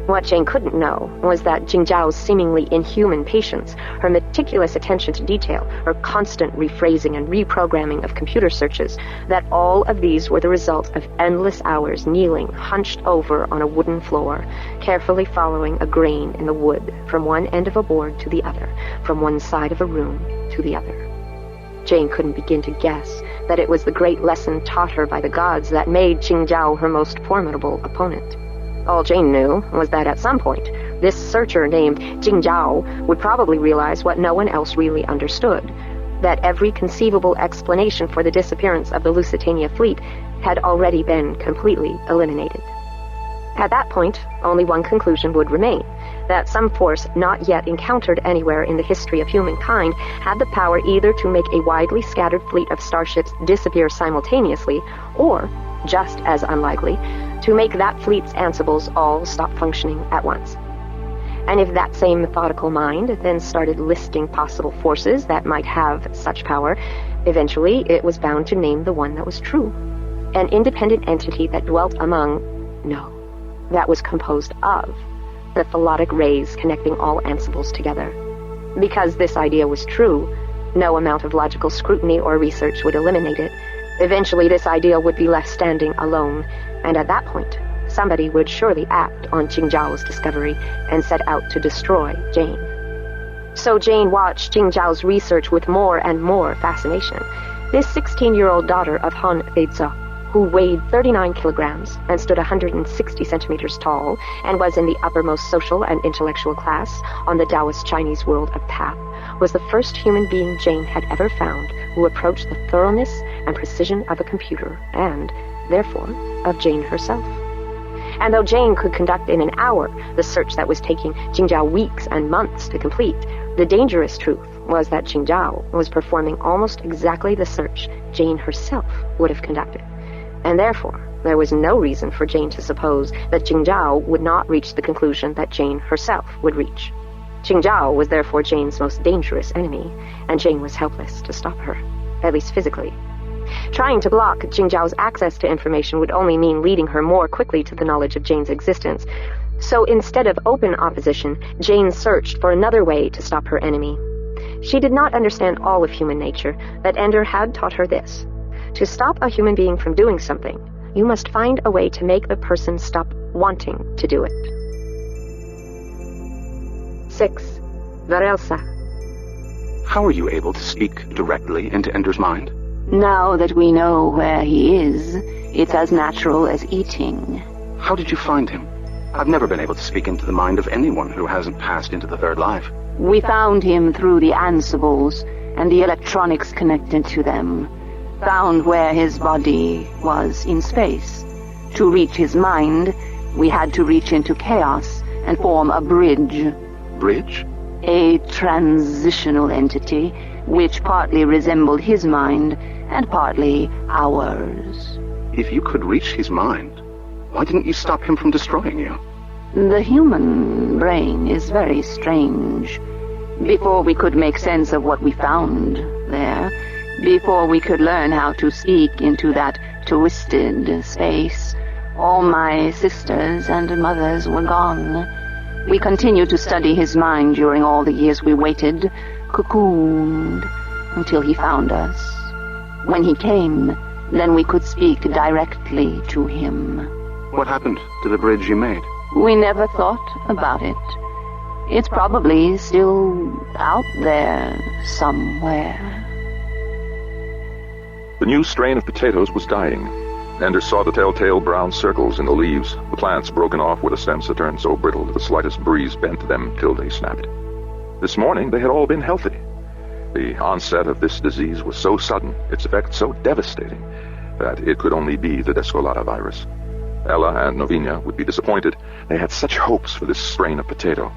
What Jane couldn't know was that Qingzhao's seemingly inhuman patience, her meticulous attention to detail, her constant rephrasing and reprogramming of computer searches, that all of these were the result of endless hours kneeling, hunched over on a wooden floor, carefully following a grain in the wood from one end of a board to the other, from one side of a room to the other. Jane couldn't begin to guess that it was the great lesson taught her by the gods that made Qingzhao her most formidable opponent. All Jane knew was that at some point, this searcher named Qingzhao would probably realize what no one else really understood, that every conceivable explanation for the disappearance of the Lusitania fleet had already been completely eliminated. At that point, only one conclusion would remain, that some force not yet encountered anywhere in the history of humankind had the power either to make a widely scattered fleet of starships disappear simultaneously, or, just as unlikely, to make that fleet's Ansibles all stop functioning at once. And if that same methodical mind then started listing possible forces that might have such power, eventually it was bound to name the one that was true. An independent entity that dwelt among, that was composed of, the thalatic rays connecting all Ansibles together. Because this idea was true, no amount of logical scrutiny or research would eliminate it. Eventually this idea would be left standing alone, and at that point, somebody would surely act on Qingzhao's discovery and set out to destroy Jane. So Jane watched Qingzhao's research with more and more fascination. This 16-year-old daughter of Han Feizi, who weighed 39 kilograms and stood 160 centimeters tall and was in the uppermost social and intellectual class on the Taoist Chinese world of path, was the first human being Jane had ever found who approached the thoroughness and precision of a computer and, therefore, of Jane herself. And though Jane could conduct in an hour the search that was taking Qingzhao weeks and months to complete, the dangerous truth was that Qingzhao was performing almost exactly the search Jane herself would have conducted. And therefore, there was no reason for Jane to suppose that Qingzhao would not reach the conclusion that Jane herself would reach. Qingzhao was therefore Jane's most dangerous enemy, and Jane was helpless to stop her, at least physically. Trying to block Jingzhao's access to information would only mean leading her more quickly to the knowledge of Jane's existence. So instead of open opposition, Jane searched for another way to stop her enemy. She did not understand all of human nature, but Ender had taught her this. To stop a human being from doing something, you must find a way to make the person stop wanting to do it. 6. Varelsa. How are you able to speak directly into Ender's mind? Now that we know where he is, it's as natural as eating. How did you find him? I've never been able to speak into the mind of anyone who hasn't passed into the third life. We found him through the ansibles and the electronics connected to them. Found where his body was in space. To reach his mind, we had to reach into chaos and form a bridge. Bridge? A transitional entity, which partly resembled his mind and partly ours. If you could reach his mind, why didn't you stop him from destroying you? The human brain is very strange. Before we could make sense of what we found there, before we could learn how to speak into that twisted space, all my sisters and mothers were gone. We continued to study his mind during all the years we waited, cocooned, until he found us. When he came, then we could speak directly to him. What happened to the bridge you made? We never thought about it. It's probably still out there somewhere. The new strain of potatoes was dying. Ender saw the telltale brown circles in the leaves, the plants broken off where the stems had turned so brittle that the slightest breeze bent them till they snapped. This morning they had all been healthy. The onset of this disease was so sudden, its effect so devastating, that it could only be the Descolata virus. Ella and Novinia would be disappointed. They had such hopes for this strain of potato.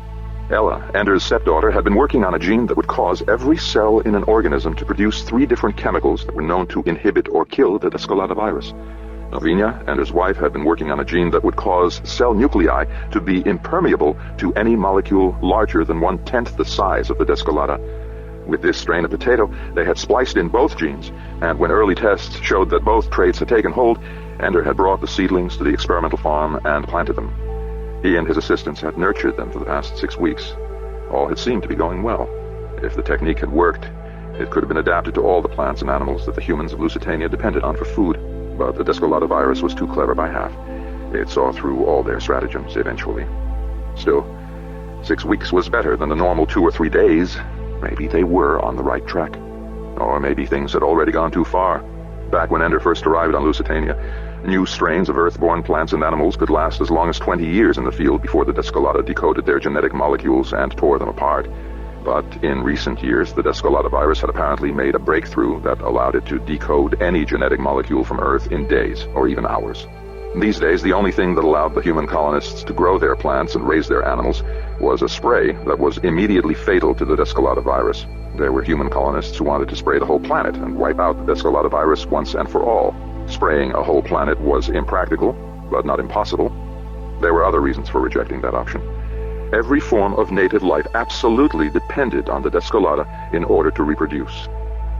Ella, Ender's stepdaughter, had been working on a gene that would cause every cell in an organism to produce 3 different chemicals that were known to inhibit or kill the Descolata virus. Novinia, Ender's wife, had been working on a gene that would cause cell nuclei to be impermeable to any molecule larger than 1/10 the size of the Descolata. With this strain of potato, they had spliced in both genes, and when early tests showed that both traits had taken hold, Ender had brought the seedlings to the experimental farm and planted them. He and his assistants had nurtured them for the past 6 weeks. All had seemed to be going well. If the technique had worked, it could have been adapted to all the plants and animals that the humans of Lusitania depended on for food. But the Descolata virus was too clever by half. It saw through all their stratagems eventually. Still, 6 weeks was better than the normal 2 or 3 days. Maybe they were on the right track. Or maybe things had already gone too far. Back when Ender first arrived on Lusitania, new strains of Earth-born plants and animals could last as long as 20 years in the field before the Descolata decoded their genetic molecules and tore them apart. But in recent years, the Descolata virus had apparently made a breakthrough that allowed it to decode any genetic molecule from Earth in days, or even hours. These days, the only thing that allowed the human colonists to grow their plants and raise their animals was a spray that was immediately fatal to the Descolata virus. There were human colonists who wanted to spray the whole planet and wipe out the Descolata virus once and for all. Spraying a whole planet was impractical, but not impossible. There were other reasons for rejecting that option. Every form of native life absolutely depended on the Descolata in order to reproduce.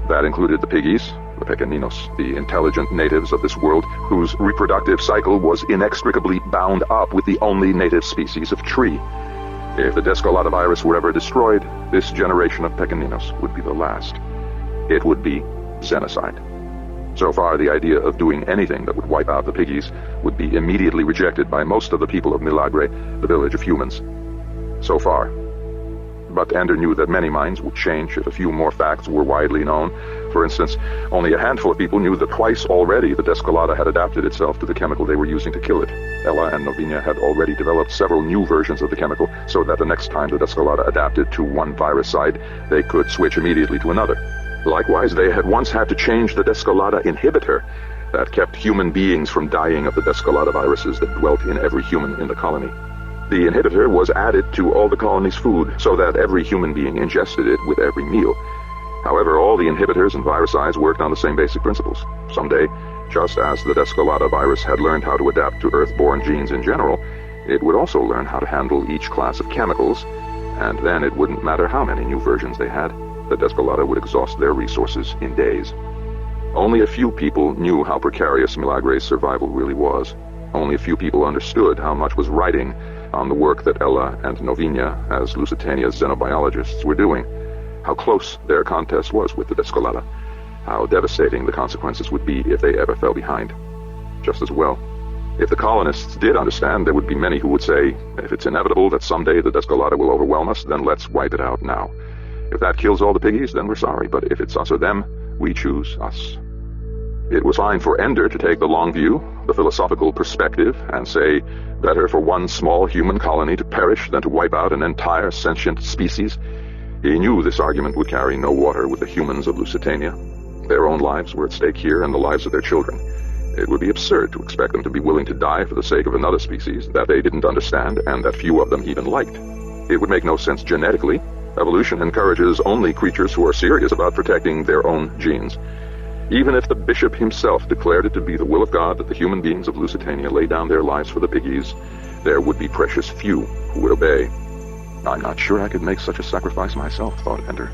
That included the piggies, the Pequeninos, the intelligent natives of this world whose reproductive cycle was inextricably bound up with the only native species of tree. If the Descolata virus were ever destroyed, this generation of Pequeninos would be the last. It would be Xenocide. So far, the idea of doing anything that would wipe out the piggies would be immediately rejected by most of the people of Milagre, the village of humans. So far. But Ender knew that many minds would change if a few more facts were widely known. For instance, only a handful of people knew that twice already the Descolata had adapted itself to the chemical they were using to kill it. Ella and Novinia had already developed several new versions of the chemical, so that the next time the Descolata adapted to one virus side, they could switch immediately to another. Likewise, they had once had to change the Descolata inhibitor that kept human beings from dying of the Descolata viruses that dwelt in every human in the colony. The inhibitor was added to all the colony's food so that every human being ingested it with every meal. However, all the inhibitors and virucides worked on the same basic principles. Someday, just as the Descolata virus had learned how to adapt to Earth-born genes in general, it would also learn how to handle each class of chemicals, and then it wouldn't matter how many new versions they had. The Descolata would exhaust their resources in days. Only a few people knew how precarious Milagre's survival really was. Only a few people understood how much was riding on the work that Ella and Novinia, as Lusitania's xenobiologists, were doing, how close their contest was with the Descolada, how devastating the consequences would be if they ever fell behind. Just as well, if the colonists did understand, there would be many who would say, if it's inevitable that someday the Descolada will overwhelm us, then let's wipe it out now. If that kills all the piggies, then we're sorry, but if it's us or them, we choose us. It was fine for Ender to take the long view, the philosophical perspective, and say, better for one small human colony to perish than to wipe out an entire sentient species. He knew this argument would carry no water with the humans of Lusitania. Their own lives were at stake here, and the lives of their children. It would be absurd to expect them to be willing to die for the sake of another species that they didn't understand and that few of them even liked. It would make no sense genetically. Evolution encourages only creatures who are serious about protecting their own genes. Even if the bishop himself declared it to be the will of God that the human beings of Lusitania lay down their lives for the piggies, there would be precious few who would obey. I'm not sure I could make such a sacrifice myself, thought Ender.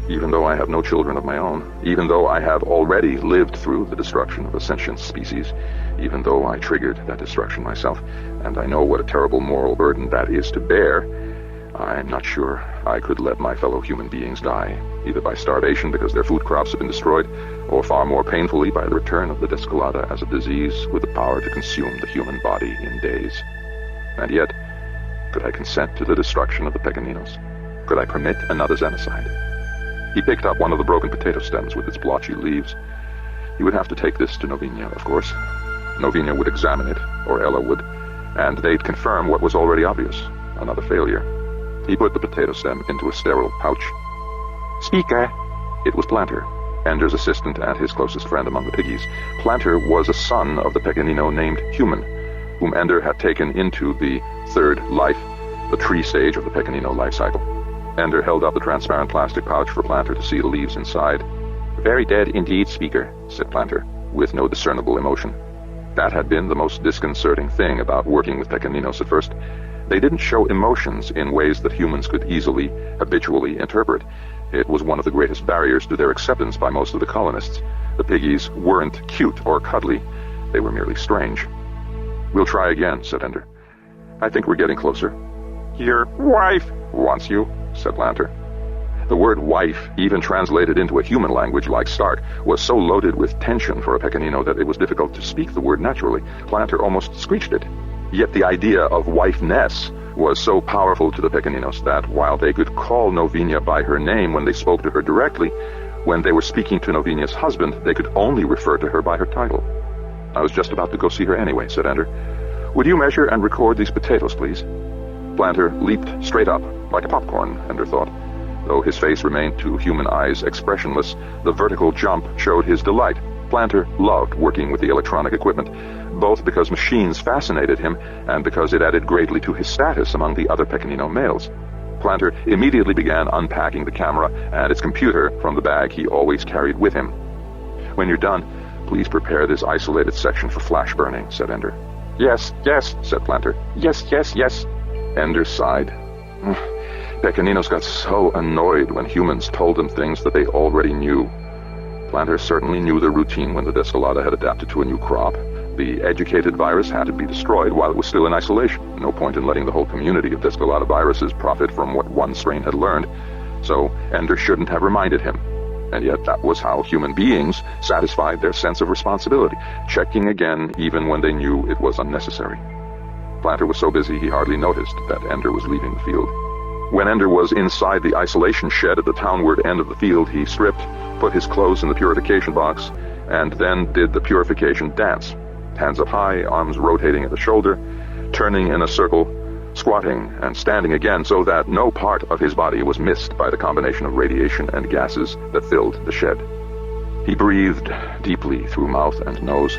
Even though I have no children of my own, even though I have already lived through the destruction of a sentient species, even though I triggered that destruction myself, and I know what a terrible moral burden that is to bear, I'm not sure I could let my fellow human beings die, either by starvation because their food crops have been destroyed, or far more painfully by the return of the Descolada as a disease with the power to consume the human body in days. And yet, could I consent to the destruction of the Pequeninos? Could I permit another Xenocide? He picked up one of the broken potato stems with its blotchy leaves. He would have to take this to Novinia, of course. Novinia would examine it, or Ella would, and they'd confirm what was already obvious, another failure. He put the potato stem into a sterile pouch. Speaker! It was Planter, Ender's assistant and his closest friend among the piggies. Planter was a son of the Pequenino named Human, whom Ender had taken into the third life, the tree stage of the Pequenino life cycle. Ender held up the transparent plastic pouch for Planter to see the leaves inside. Very dead indeed, Speaker, said Planter, with no discernible emotion. That had been the most disconcerting thing about working with Pequeninos at first. They didn't show emotions in ways that humans could easily, habitually interpret. It was one of the greatest barriers to their acceptance by most of the colonists. The piggies weren't cute or cuddly. They were merely strange. We'll try again, said Ender. I think we're getting closer. Your wife wants you, said Planter. The word wife, even translated into a human language like Stark, was so loaded with tension for a Pequenino that it was difficult to speak the word naturally. Planter almost screeched it. Yet the idea of wifeness was so powerful to the Pequeninos that, while they could call Novinia by her name when they spoke to her directly, when they were speaking to Novinia's husband, they could only refer to her by her title. I was just about to go see her anyway, said Ender. Would you measure and record these potatoes, please? Planter leaped straight up, like a popcorn, Ender thought. Though his face remained to human eyes expressionless, the vertical jump showed his delight. Planter loved working with the electronic equipment, both because machines fascinated him and because it added greatly to his status among the other Pequenino males. Planter immediately began unpacking the camera and its computer from the bag he always carried with him. When you're done, please prepare this isolated section for flash burning, said Ender. Yes, yes, said Planter. Yes, yes, yes. Ender sighed. Pequeninos got so annoyed when humans told them things that they already knew. Planter certainly knew the routine when the Descolada had adapted to a new crop. The educated virus had to be destroyed while it was still in isolation. No point in letting the whole community of Descolada viruses profit from what one strain had learned. So Ender shouldn't have reminded him. And yet that was how human beings satisfied their sense of responsibility, checking again even when they knew it was unnecessary. Planter was so busy he hardly noticed that Ender was leaving the field. When Ender was inside the isolation shed at the townward end of the field, he stripped, put his clothes in the purification box, and then did the purification dance. Hands up high, arms rotating at the shoulder, turning in a circle, squatting and standing again so that no part of his body was missed by the combination of radiation and gases that filled the shed. He breathed deeply through mouth and nose,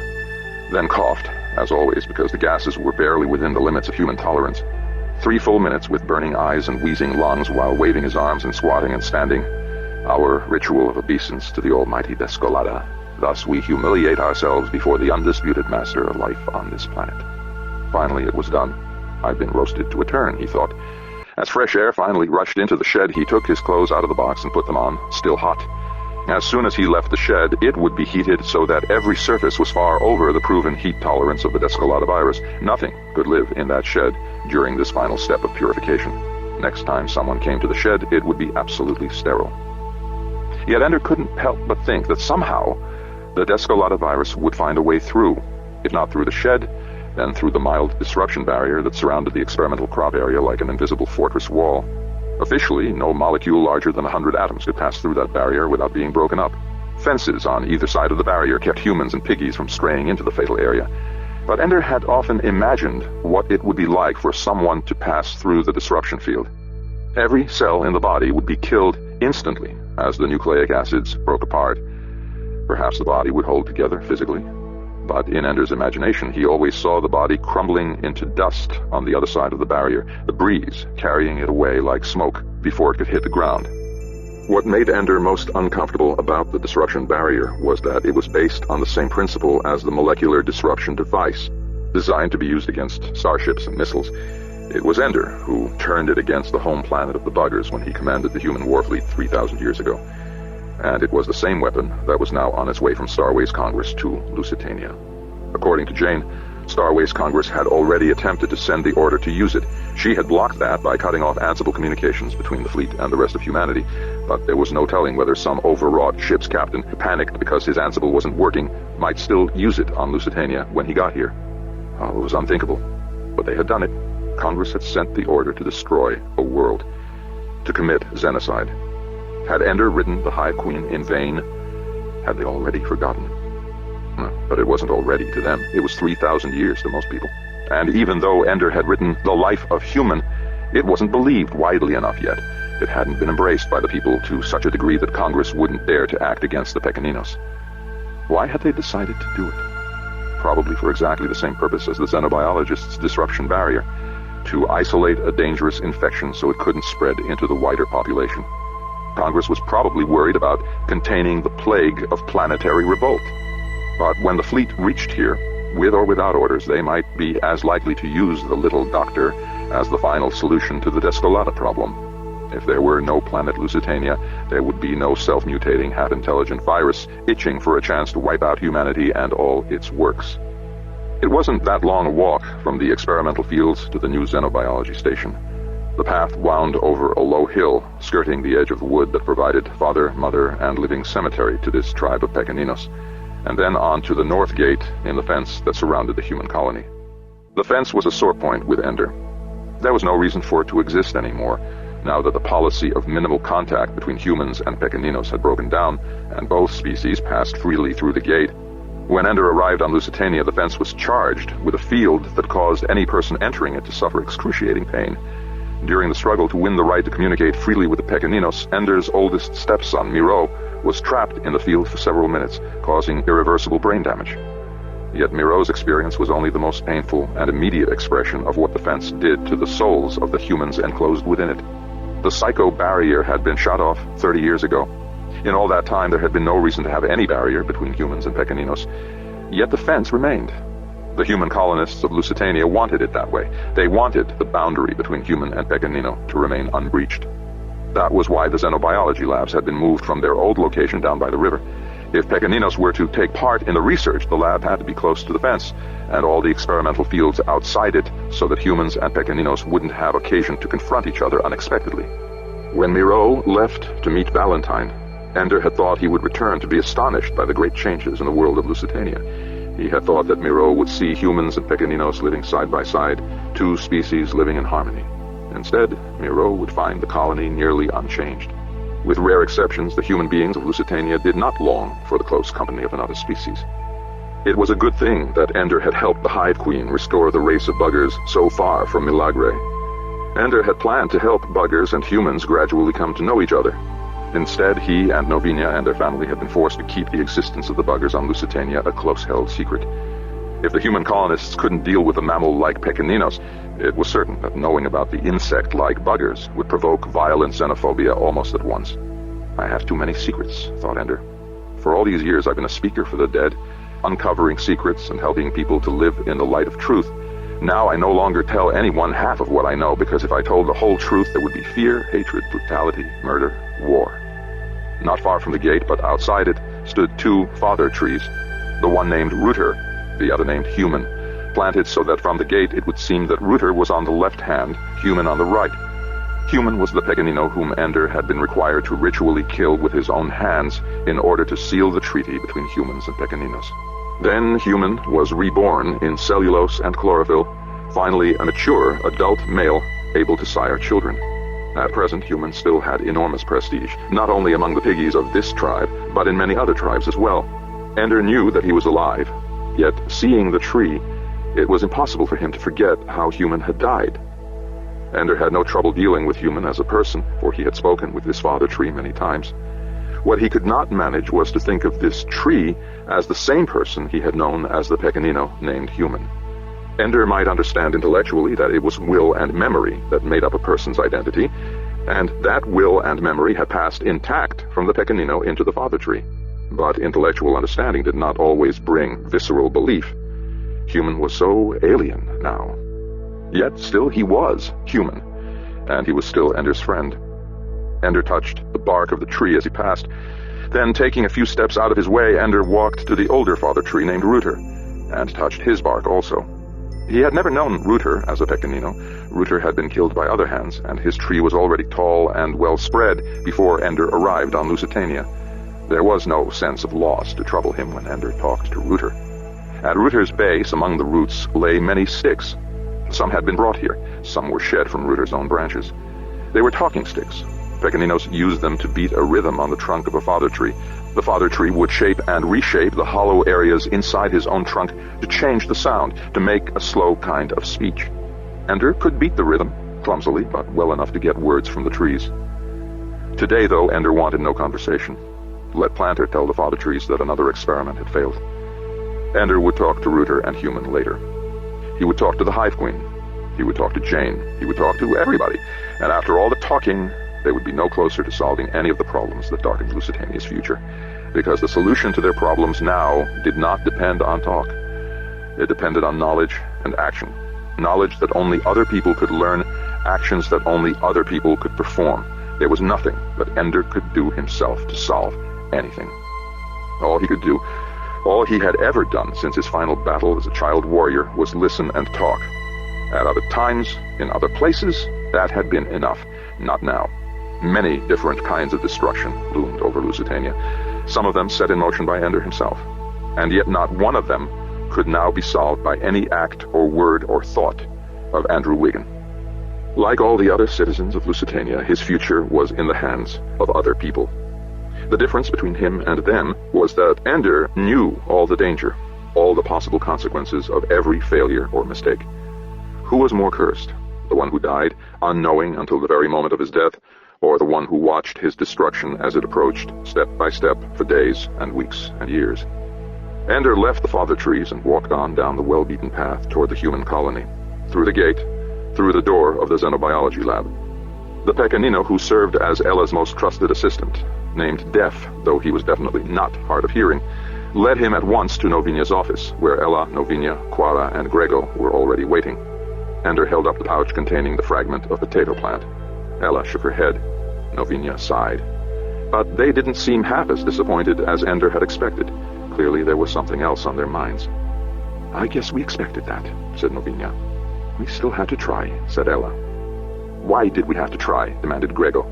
then coughed, as always, because the gases were barely within the limits of human tolerance. 3 full minutes with burning eyes and wheezing lungs while waving his arms and squatting and standing. Our ritual of obeisance to the almighty Descolada. Thus we humiliate ourselves before the undisputed master of life on this planet. Finally it was done. I've been roasted to a turn, he thought. As fresh air finally rushed into the shed, he took his clothes out of the box and put them on, still hot. As soon as he left the shed, it would be heated so that every surface was far over the proven heat tolerance of the Descolata virus. Nothing could live in that shed during this final step of purification. Next time someone came to the shed, it would be absolutely sterile. Yet Ender couldn't help but think that somehow the Descolata virus would find a way through, if not through the shed, then through the mild disruption barrier that surrounded the experimental crop area like an invisible fortress wall. Officially, no molecule larger than 100 atoms could pass through that barrier without being broken up. Fences on either side of the barrier kept humans and piggies from straying into the fatal area. But Ender had often imagined what it would be like for someone to pass through the disruption field. Every cell in the body would be killed instantly as the nucleic acids broke apart. Perhaps the body would hold together physically, but in Ender's imagination he always saw the body crumbling into dust on the other side of the barrier, the breeze carrying it away like smoke before it could hit the ground. What made Ender most uncomfortable about the disruption barrier was that it was based on the same principle as the molecular disruption device, designed to be used against starships and missiles. It was Ender who turned it against the home planet of the Buggers when he commanded the human war fleet 3,000 years ago. And it was the same weapon that was now on its way from Starways Congress to Lusitania. According to Jane, Starways Congress had already attempted to send the order to use it. She had blocked that by cutting off Ansible communications between the fleet and the rest of humanity, but there was no telling whether some overwrought ship's captain who panicked because his Ansible wasn't working might still use it on Lusitania when he got here. Oh, it was unthinkable, but they had done it. Congress had sent the order to destroy a world, to commit Xenocide. Had Ender written the Hive Queen in vain? Had they already forgotten? But it wasn't already to them. It was 3,000 years to most people. And even though Ender had written The Life of Human, it wasn't believed widely enough yet. It hadn't been embraced by the people to such a degree that Congress wouldn't dare to act against the Pequeninos. Why had they decided to do it? Probably for exactly the same purpose as the xenobiologists' disruption barrier, to isolate a dangerous infection so it couldn't spread into the wider population. Congress was probably worried about containing the plague of planetary revolt. But when the fleet reached here, with or without orders, they might be as likely to use the little doctor as the final solution to the Descolata problem. If there were no planet Lusitania, there would be no self-mutating, half-intelligent virus itching for a chance to wipe out humanity and all its works. It wasn't that long a walk from the experimental fields to the new xenobiology station. The path wound over a low hill, skirting the edge of the wood that provided father, mother, and living cemetery to this tribe of Pequeninos, and then on to the north gate in the fence that surrounded the human colony. The fence was a sore point with Ender. There was no reason for it to exist anymore, now that the policy of minimal contact between humans and Pequeninos had broken down, and both species passed freely through the gate. When Ender arrived on Lusitania, the fence was charged with a field that caused any person entering it to suffer excruciating pain. During the struggle to win the right to communicate freely with the Pequeninos, Ender's oldest stepson, Miro, was trapped in the field for several minutes, causing irreversible brain damage. Yet Miro's experience was only the most painful and immediate expression of what the fence did to the souls of the humans enclosed within it. The psycho barrier had been shot off 30 years ago. In all that time, there had been no reason to have any barrier between humans and Pequeninos. Yet the fence remained. The human colonists of Lusitania wanted it that way. They wanted the boundary between human and Pequenino to remain unbreached. That was why the xenobiology labs had been moved from their old location down by the river. If Pequeninos were to take part in the research, the lab had to be close to the fence, and all the experimental fields outside it, so that humans and Pequeninos wouldn't have occasion to confront each other unexpectedly. When Miro left to meet Valentine, Ender had thought he would return to be astonished by the great changes in the world of Lusitania. He had thought that Miro would see humans and Pequeninos living side by side, two species living in harmony. Instead, Miro would find the colony nearly unchanged. With rare exceptions, the human beings of Lusitania did not long for the close company of another species. It was a good thing that Ender had helped the Hive Queen restore the race of buggers so far from Milagre. Ender had planned to help buggers and humans gradually come to know each other. Instead, he and Novinia and their family had been forced to keep the existence of the buggers on Lusitania a close-held secret. If the human colonists couldn't deal with the mammal-like Pequeninos, it was certain that knowing about the insect-like buggers would provoke violent xenophobia almost at once. I have too many secrets, thought Ender. For all these years I've been a speaker for the dead, uncovering secrets and helping people to live in the light of truth. Now I no longer tell anyone half of what I know, because if I told the whole truth, there would be fear, hatred, brutality, murder, war. Not far from the gate, but outside it, stood two father trees, the one named Rooter, the other named Human, planted so that from the gate it would seem that Rooter was on the left hand, Human on the right. Human was the Pequenino whom Ender had been required to ritually kill with his own hands in order to seal the treaty between humans and Pequeninos. Then Human was reborn in cellulose and chlorophyll, finally a mature adult male able to sire children. At present, Human still had enormous prestige, not only among the piggies of this tribe, but in many other tribes as well. Ender knew that he was alive, yet seeing the tree, it was impossible for him to forget how Human had died. Ender had no trouble dealing with Human as a person, for he had spoken with this father tree many times. What he could not manage was to think of this tree as the same person he had known as the Pequenino named Human. Ender might understand intellectually that it was will and memory that made up a person's identity, and that will and memory had passed intact from the Pequenino into the father tree. But intellectual understanding did not always bring visceral belief. Human was so alien now. Yet still he was human, and he was still Ender's friend. Ender touched the bark of the tree as he passed. Then, taking a few steps out of his way, Ender walked to the older father tree named Rooter, and touched his bark also. He had never known Rooter as a Pequenino. Rooter had been killed by other hands, and his tree was already tall and well spread before Ender arrived on Lusitania. There was no sense of loss to trouble him when Ender talked to Rooter. At Rooter's base, among the roots, lay many sticks. Some had been brought here. Some were shed from Rooter's own branches. They were talking sticks. Pequeninos used them to beat a rhythm on the trunk of a father tree. The father tree would shape and reshape the hollow areas inside his own trunk to change the sound, to make a slow kind of speech. Ender could beat the rhythm, clumsily, but well enough to get words from the trees. Today, though, Ender wanted no conversation. Let Planter tell the father trees that another experiment had failed. Ender would talk to Rooter and Human later. He would talk to the Hive Queen. He would talk to Jane. He would talk to everybody. And after all the talking, they would be no closer to solving any of the problems that darkened Lusitania's future, because the solution to their problems now did not depend on talk. It depended on knowledge and action. Knowledge that only other people could learn, actions that only other people could perform. There was nothing that Ender could do himself to solve anything. All he could do, all he had ever done since his final battle as a child warrior, was listen and talk. At other times, in other places, that had been enough. Not now. Many different kinds of destruction loomed over Lusitania, some of them set in motion by Ender himself, and yet not one of them could now be solved by any act or word or thought of Andrew Wiggin. Like all the other citizens of Lusitania, his future was in the hands of other people. The difference between him and them was that Ender knew all the danger, all the possible consequences of every failure or mistake. Who was more cursed? The one who died, unknowing until the very moment of his death, or the one who watched his destruction as it approached, step by step, for days and weeks and years? Ender left the father trees and walked on down the well-beaten path toward the human colony, through the gate, through the door of the xenobiology lab. The Pequenino who served as Ella's most trusted assistant, named Deaf, though he was definitely not hard of hearing, led him at once to Novinia's office, where Ella, Novinia, Quara, and Grego were already waiting. Ender held up the pouch containing the fragment of potato plant. Ella shook her head. Novinia sighed. But they didn't seem half as disappointed as Ender had expected. Clearly there was something else on their minds. "I guess we expected that," said Novinia. "We still had to try," said Ella. "Why did we have to try?" demanded Grego.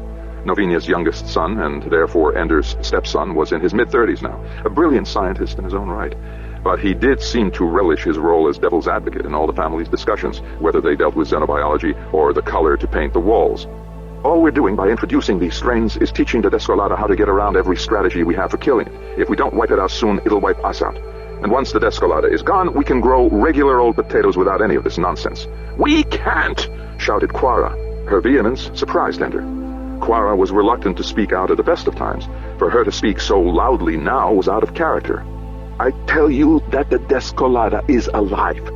Novinia's youngest son, and therefore Ender's stepson, was in his mid-30s now, a brilliant scientist in his own right. But he did seem to relish his role as devil's advocate in all the family's discussions, whether they dealt with xenobiology or the color to paint the walls. "All we're doing by introducing these strains is teaching the Descolada how to get around every strategy we have for killing it. If we don't wipe it out soon, it'll wipe us out. And once the Descolada is gone, we can grow regular old potatoes without any of this nonsense." "We can't!" shouted Quara. Her vehemence surprised Ender. Quara was reluctant to speak out at the best of times. For her to speak so loudly now was out of character. "I tell you that the Descolada is alive."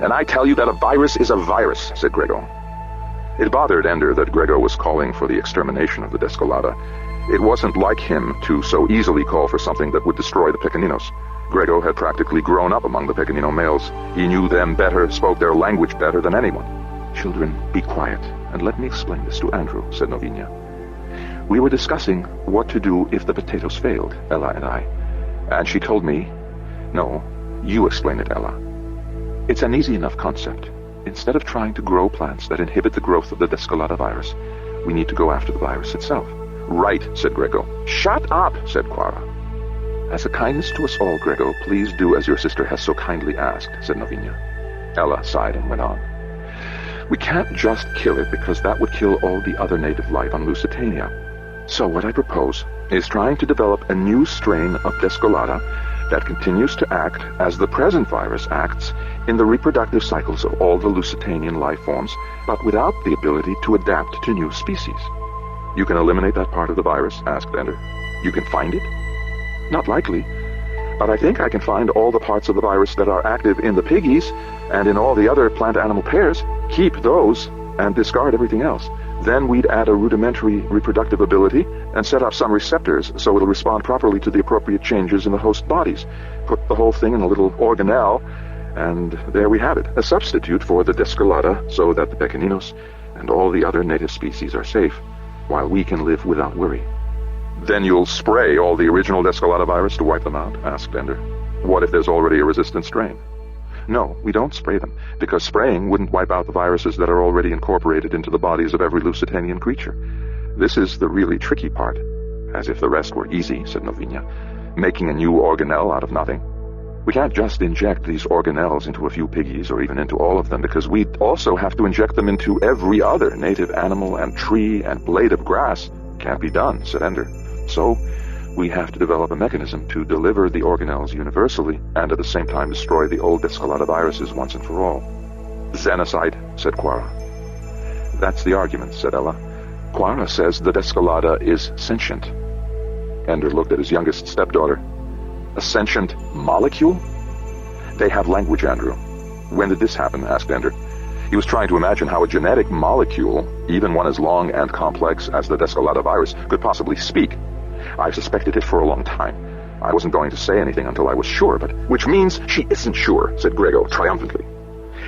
"And I tell you that a virus is a virus," said Grego. It bothered Ender that Grego was calling for the extermination of the Descolada. It wasn't like him to so easily call for something that would destroy the Pequeninos. Grego had practically grown up among the Pequenino males. He knew them better, spoke their language better than anyone. "Children, be quiet, and let me explain this to Andrew," said Novinia. We were discussing what to do if the potatoes failed, Ella and I. And she told me, no, you explain it, Ella. It's an easy enough concept. Instead of trying to grow plants that inhibit the growth of the Descolata virus, we need to go after the virus itself. Right, said Grego. Shut up, said Quara. As a kindness to us all, Grego, please do as your sister has so kindly asked, said Novinia. Ella sighed and went on. We can't just kill it because that would kill all the other native life on Lusitania. So what I propose is trying to develop a new strain of Descolata that continues to act as the present virus acts in the reproductive cycles of all the Lusitanian life forms, but without the ability to adapt to new species. You can eliminate that part of the virus? Asked Ender. You can find it? Not likely. But I think I can find all the parts of the virus that are active in the piggies and in all the other plant-animal pairs, keep those, and discard everything else. Then we'd add a rudimentary reproductive ability and set up some receptors so it'll respond properly to the appropriate changes in the host bodies. Put the whole thing in a little organelle, and there we have it. A substitute for the Descolata so that the Pequeninos and all the other native species are safe, while we can live without worry. Then you'll spray all the original Descolata virus to wipe them out? Asked Ender. What if there's already a resistant strain? No, we don't spray them, because spraying wouldn't wipe out the viruses that are already incorporated into the bodies of every Lusitanian creature. This is the really tricky part. As if the rest were easy, said Novinia, making a new organelle out of nothing. We can't just inject these organelles into a few piggies or even into all of them, because we'd also have to inject them into every other native animal and tree and blade of grass. Can't be done, said Ender. So we have to develop a mechanism to deliver the organelles universally and at the same time destroy the old Descolata viruses once and for all. Xenocide, said Quara. That's the argument, said Ella. Quara says the Descolata is sentient. Ender looked at his youngest stepdaughter. A sentient molecule? They have language, Andrew. When did this happen? Asked Ender. He was trying to imagine how a genetic molecule, even one as long and complex as the Descolata virus, could possibly speak. I've suspected it for a long time. I wasn't going to say anything until I was sure, but... Which means she isn't sure, said Grego triumphantly.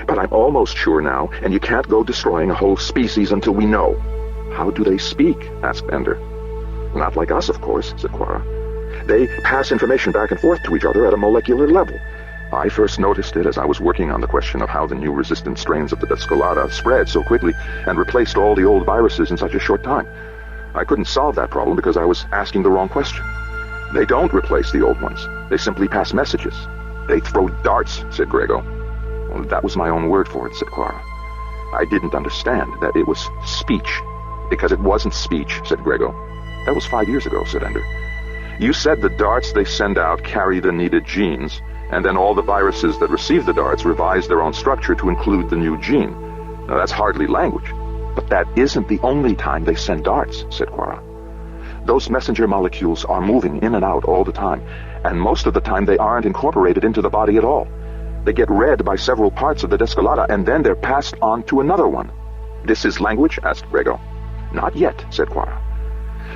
But I'm almost sure now, and you can't go destroying a whole species until we know. How do they speak? Asked Ender. Not like us, of course, said Quara. They pass information back and forth to each other at a molecular level. I first noticed it as I was working on the question of how the new resistant strains of the Descolata spread so quickly and replaced all the old viruses in such a short time. I couldn't solve that problem because I was asking the wrong question. They don't replace the old ones. They simply pass messages. They throw darts, said Grego. Well, that was my own word for it, said Quara. I didn't understand that it was speech. Because it wasn't speech, said Grego. That was 5 years ago, said Ender. You said the darts they send out carry the needed genes, and then all the viruses that receive the darts revise their own structure to include the new gene. Now, that's hardly language. But that isn't the only time they send darts, said Quara. Those messenger molecules are moving in and out all the time, and most of the time they aren't incorporated into the body at all. They get read by several parts of the Descolata, and then they're passed on to another one. This is language? Asked Grego. Not yet, said Quara.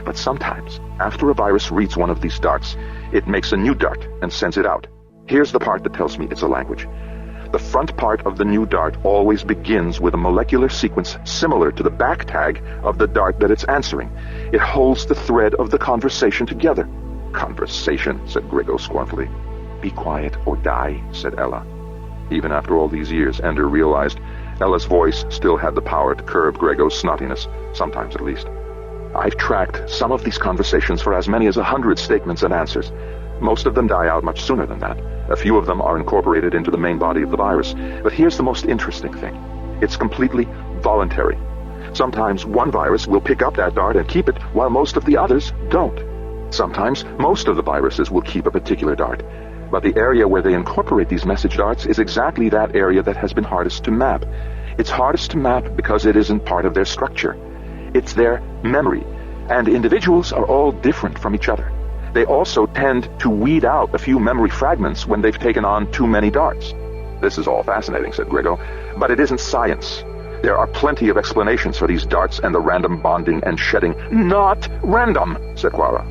But sometimes, after a virus reads one of these darts, it makes a new dart and sends it out. Here's the part that tells me it's a language. The front part of the new dart always begins with a molecular sequence similar to the back tag of the dart that it's answering. It holds the thread of the conversation together. Conversation, said Grego scornfully. Be quiet or die, said Ella. Even after all these years, Ender realized Ella's voice still had the power to curb Grego's snottiness, sometimes at least. I've tracked some of these conversations for as many as 100 statements and answers. Most of them die out much sooner than that. A few of them are incorporated into the main body of the virus. But here's the most interesting thing. It's completely voluntary. Sometimes one virus will pick up that dart and keep it, while most of the others don't. Sometimes most of the viruses will keep a particular dart. But the area where they incorporate these message darts is exactly that area that has been hardest to map. It's hardest to map because it isn't part of their structure. It's their memory. And individuals are all different from each other. They also tend to weed out a few memory fragments when they've taken on too many darts. This is all fascinating, said Grego, but it isn't science. There are plenty of explanations for these darts and the random bonding and shedding. Not random, said Quara.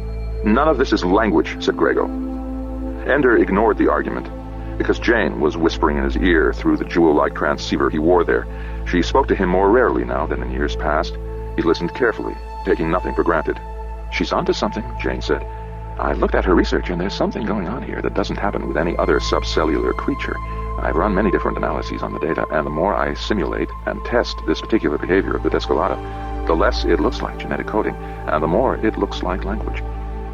None of this is language, said Grego. Ender ignored the argument, because Jane was whispering in his ear through the jewel-like transceiver he wore there. She spoke to him more rarely now than in years past. He listened carefully, taking nothing for granted. She's onto something, Jane said. I've looked at her research, and there's something going on here that doesn't happen with any other subcellular creature. I've run many different analyses on the data, and the more I simulate and test this particular behavior of the Descolata, the less it looks like genetic coding, and the more it looks like language.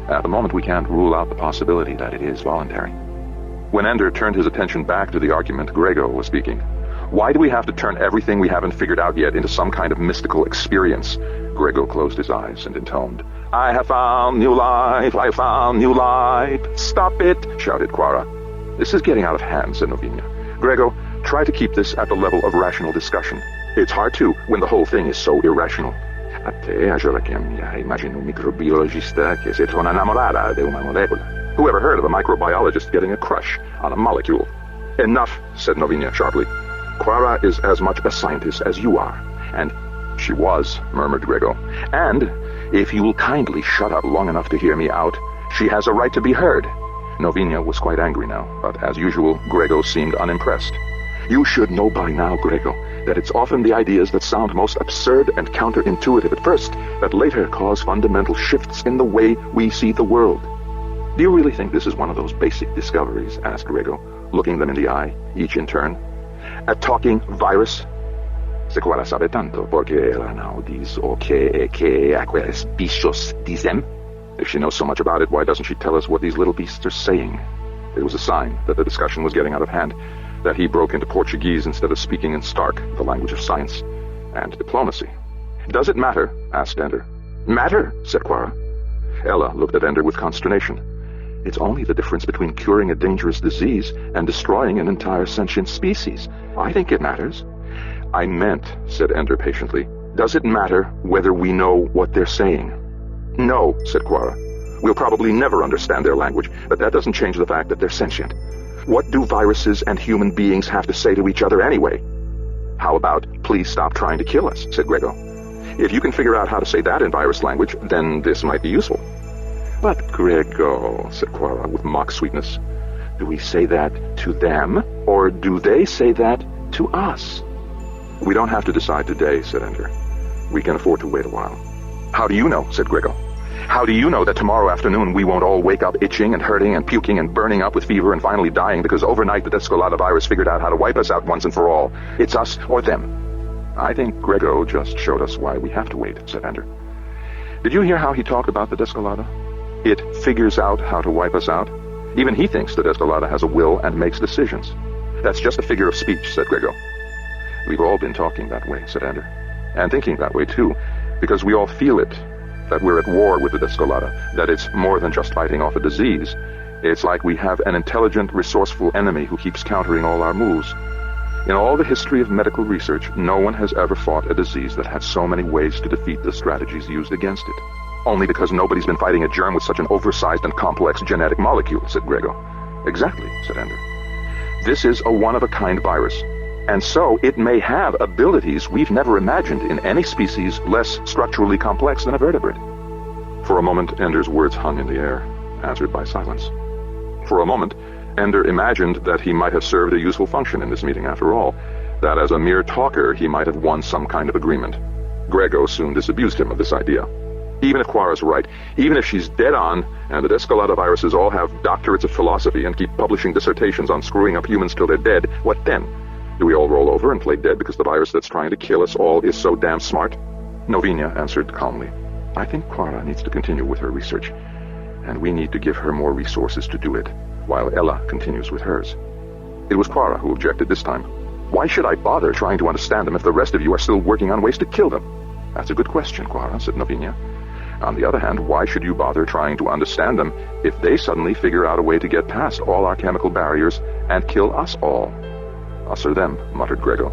At the moment, we can't rule out the possibility that it is voluntary. When Ender turned his attention back to the argument, Grego was speaking. Why do we have to turn everything we haven't figured out yet into some kind of mystical experience? Grego closed his eyes and intoned, I have found new life, I have found new life. Stop it, shouted Quara. This is getting out of hand, said Novinia. Grego, try to keep this at the level of rational discussion. It's hard to, when the whole thing is so irrational. A te, aggiora che mia, immagino un microbiologista che si trova innamorata di una molecola. Who ever heard of a microbiologist getting a crush on a molecule? Enough, said Novinia sharply. Quara is as much a scientist as you are. And she was, murmured Grego. And, if you will kindly shut up long enough to hear me out, she has a right to be heard. Novinia was quite angry now, but as usual, Grego seemed unimpressed. You should know by now, Grego, that it's often the ideas that sound most absurd and counterintuitive at first that later cause fundamental shifts in the way we see the world. Do you really think this is one of those basic discoveries? Asked Grego, looking them in the eye, each in turn. A talking virus? Se Quara sabe tanto, porque ella now diz o que aqueles bichos dizem? If she knows so much about it, why doesn't she tell us what these little beasts are saying? It was a sign that the discussion was getting out of hand, that he broke into Portuguese instead of speaking in Stark, the language of science and diplomacy. Does it matter? Asked Ender. Matter? Said Quara. Ella looked at Ender with consternation. It's only the difference between curing a dangerous disease and destroying an entire sentient species. I think it matters. I meant, said Ender patiently, does it matter whether we know what they're saying? No, said Quara. We'll probably never understand their language, but that doesn't change the fact that they're sentient. What do viruses and human beings have to say to each other anyway? How about, please stop trying to kill us, said Grego. If you can figure out how to say that in virus language, then this might be useful. But Grego, said Quara with mock sweetness, do we say that to them, or do they say that to us? We don't have to decide today, said Ender. We can afford to wait a while. How do you know, said Grego. How do you know that tomorrow afternoon we won't all wake up itching and hurting and puking and burning up with fever and finally dying because overnight the Descolata virus figured out how to wipe us out once and for all? It's us or them. I think Grego just showed us why we have to wait, said Ender. Did you hear how he talked about the Descolata? It figures out how to wipe us out. Even he thinks the Descolata has a will and makes decisions. That's just a figure of speech, said Grego. We've all been talking that way, said Ender. And thinking that way, too, because we all feel it, that we're at war with the Descolata, that it's more than just fighting off a disease. It's like we have an intelligent, resourceful enemy who keeps countering all our moves. In all the history of medical research, no one has ever fought a disease that had so many ways to defeat the strategies used against it. Only because nobody's been fighting a germ with such an oversized and complex genetic molecule, said Grego. Exactly, said Ender. This is a one-of-a-kind virus, and so it may have abilities we've never imagined in any species less structurally complex than a vertebrate. For a moment, Ender's words hung in the air, answered by silence. For a moment, Ender imagined that he might have served a useful function in this meeting after all, that as a mere talker he might have won some kind of agreement. Grego soon disabused him of this idea. Even if Quara's right, even if she's dead on, and the Descolata viruses all have doctorates of philosophy and keep publishing dissertations on screwing up humans till they're dead, what then? Do we all roll over and play dead because the virus that's trying to kill us all is so damn smart? Novinia answered calmly. I think Quara needs to continue with her research, and we need to give her more resources to do it, while Ella continues with hers. It was Quara who objected this time. Why should I bother trying to understand them if the rest of you are still working on ways to kill them? That's a good question, Quara, said Novinia. On the other hand, why should you bother trying to understand them if they suddenly figure out a way to get past all our chemical barriers and kill us all? Us or them, muttered Grego.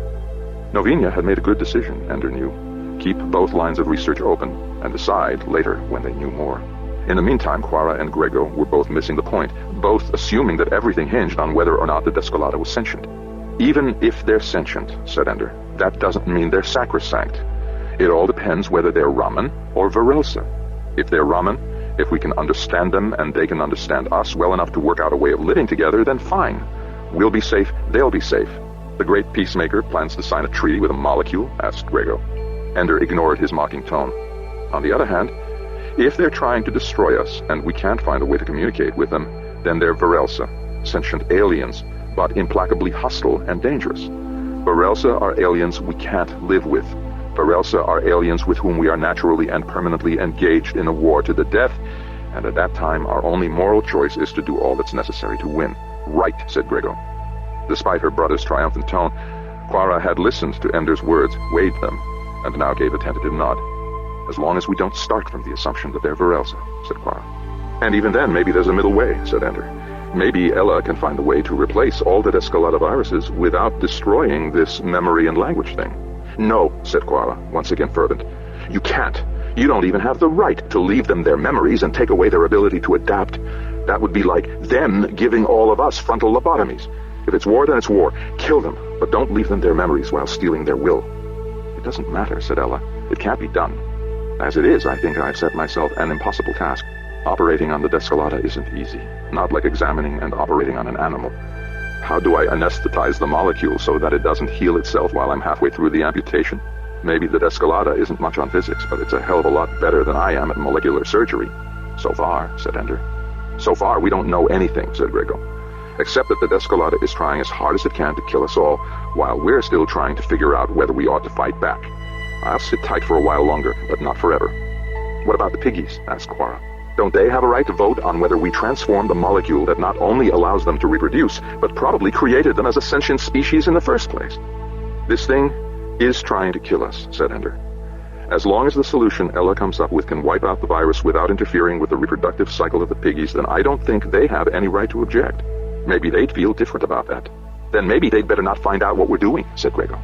Novinia had made a good decision, Ender knew. Keep both lines of research open, and decide later when they knew more. In the meantime, Quara and Grego were both missing the point, both assuming that everything hinged on whether or not the Descolata was sentient. Even if they're sentient, said Ender, that doesn't mean they're sacrosanct. It all depends whether they're Raman or Verosa. If they're Raman, if we can understand them and they can understand us well enough to work out a way of living together, then fine. We'll be safe, they'll be safe. The great peacemaker plans to sign a treaty with a molecule? Asked Grego. Ender ignored his mocking tone. On the other hand, If they're trying to destroy us, and we can't find a way to communicate with them, then they're Varelsa, sentient aliens, but implacably hostile and dangerous. Varelsa are aliens we can't live with. Varelsa are aliens with whom we are naturally and permanently engaged in a war to the death, and at that time our only moral choice is to do all that's necessary to win. Right, said Grego. Despite her brother's triumphant tone, Quara had listened to Ender's words, weighed them, and now gave a tentative nod. As long as we don't start from the assumption that they're Varelsa, said Quara. And even then, maybe there's a middle way, said Ender. Maybe Ella can find a way to replace all the Descolata viruses without destroying this memory and language thing. No, said Quara, once again fervent. You can't. You don't even have the right to leave them their memories and take away their ability to adapt. That would be like them giving all of us frontal lobotomies. If it's war, then it's war. Kill them, but don't leave them their memories while stealing their will. It doesn't matter, said Ella. It can't be done. As it is, I think I've set myself an impossible task. Operating on the Descolata isn't easy, not like examining and operating on an animal. How do I anesthetize the molecule so that it doesn't heal itself while I'm halfway through the amputation? Maybe the Descolata isn't much on physics, but it's a hell of a lot better than I am at molecular surgery. So far, said Ender. So far, we don't know anything, said Grego. Except that the Descolata is trying as hard as it can to kill us all, while we're still trying to figure out whether we ought to fight back. I'll sit tight for a while longer, but not forever. What about the piggies? Asked Quara. Don't they have a right to vote on whether we transform the molecule that not only allows them to reproduce, but probably created them as a sentient species in the first place? This thing is trying to kill us, said Ender. As long as the solution Ella comes up with can wipe out the virus without interfering with the reproductive cycle of the piggies, then I don't think they have any right to object. Maybe they'd feel different about that. Then maybe they'd better not find out what we're doing, said Grego.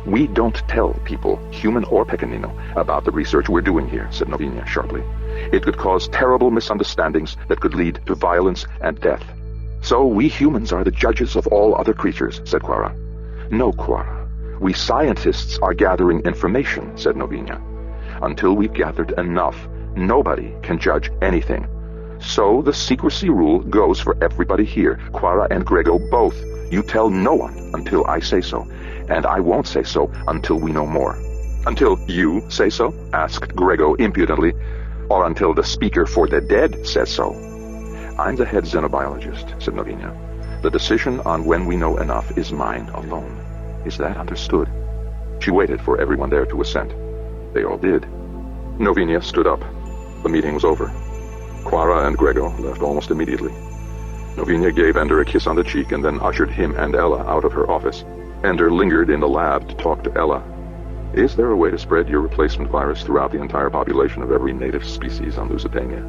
We don't tell people, human or Pequenino, about the research we're doing here, said Novinia sharply. It could cause terrible misunderstandings that could lead to violence and death. So we humans are the judges of all other creatures, said Quara. No, Quara. We scientists are gathering information, said Novinia. Until we've gathered enough, nobody can judge anything. So the secrecy rule goes for everybody here, Quara and Grego both. You tell no one until I say so, and I won't say so until we know more. Until you say so? Asked Grego impudently. Or until the speaker for the dead says so. I'm the head xenobiologist, said Novinia. The decision on when we know enough is mine alone. Is that understood? She waited for everyone there to assent. They all did. Novinia stood up. The meeting was over. Quara and Grego left almost immediately. Novinia gave Ender a kiss on the cheek and then ushered him and Ella out of her office. Ender lingered in the lab to talk to Ella. Is there a way to spread your replacement virus throughout the entire population of every native species on Lusitania?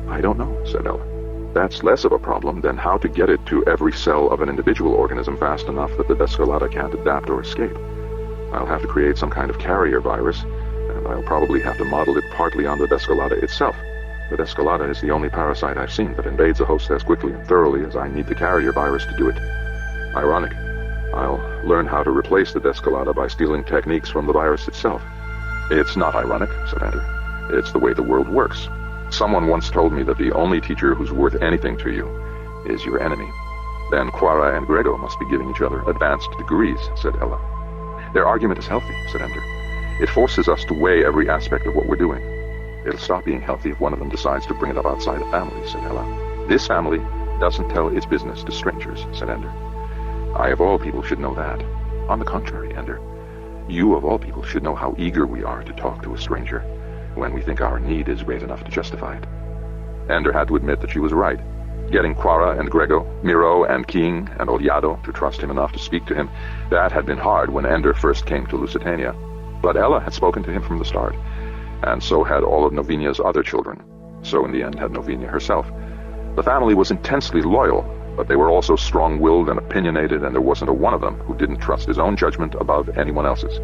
I don't know, said Ella. That's less of a problem than how to get it to every cell of an individual organism fast enough that the Descolata can't adapt or escape. I'll have to create some kind of carrier virus, and I'll probably have to model it partly on the Descolata itself. The Descolata is the only parasite I've seen that invades a host as quickly and thoroughly as I need the carrier virus to do it. Ironic. I'll learn how to replace the Descolata by stealing techniques from the virus itself. It's not ironic, said Ender. It's the way the world works. Someone once told me that the only teacher who's worth anything to you is your enemy. Then Quara and Grego must be giving each other advanced degrees, said Ella. Their argument is healthy, said Ender. It forces us to weigh every aspect of what we're doing. It'll stop being healthy if one of them decides to bring it up outside the family, said Ella. This family doesn't tell its business to strangers, said Ender. I of all people should know that. On the contrary, Ender, you of all people should know how eager we are to talk to a stranger when we think our need is great enough to justify it. Ender had to admit that she was right. Getting Quara and Grego, Miro and King and Oliado to trust him enough to speak to him, that had been hard when Ender first came to Lusitania. But Ella had spoken to him from the start, and so had all of Novinia's other children. So in the end had Novinia herself. The family was intensely loyal, but they were also strong-willed and opinionated, and there wasn't a one of them who didn't trust his own judgment above anyone else's.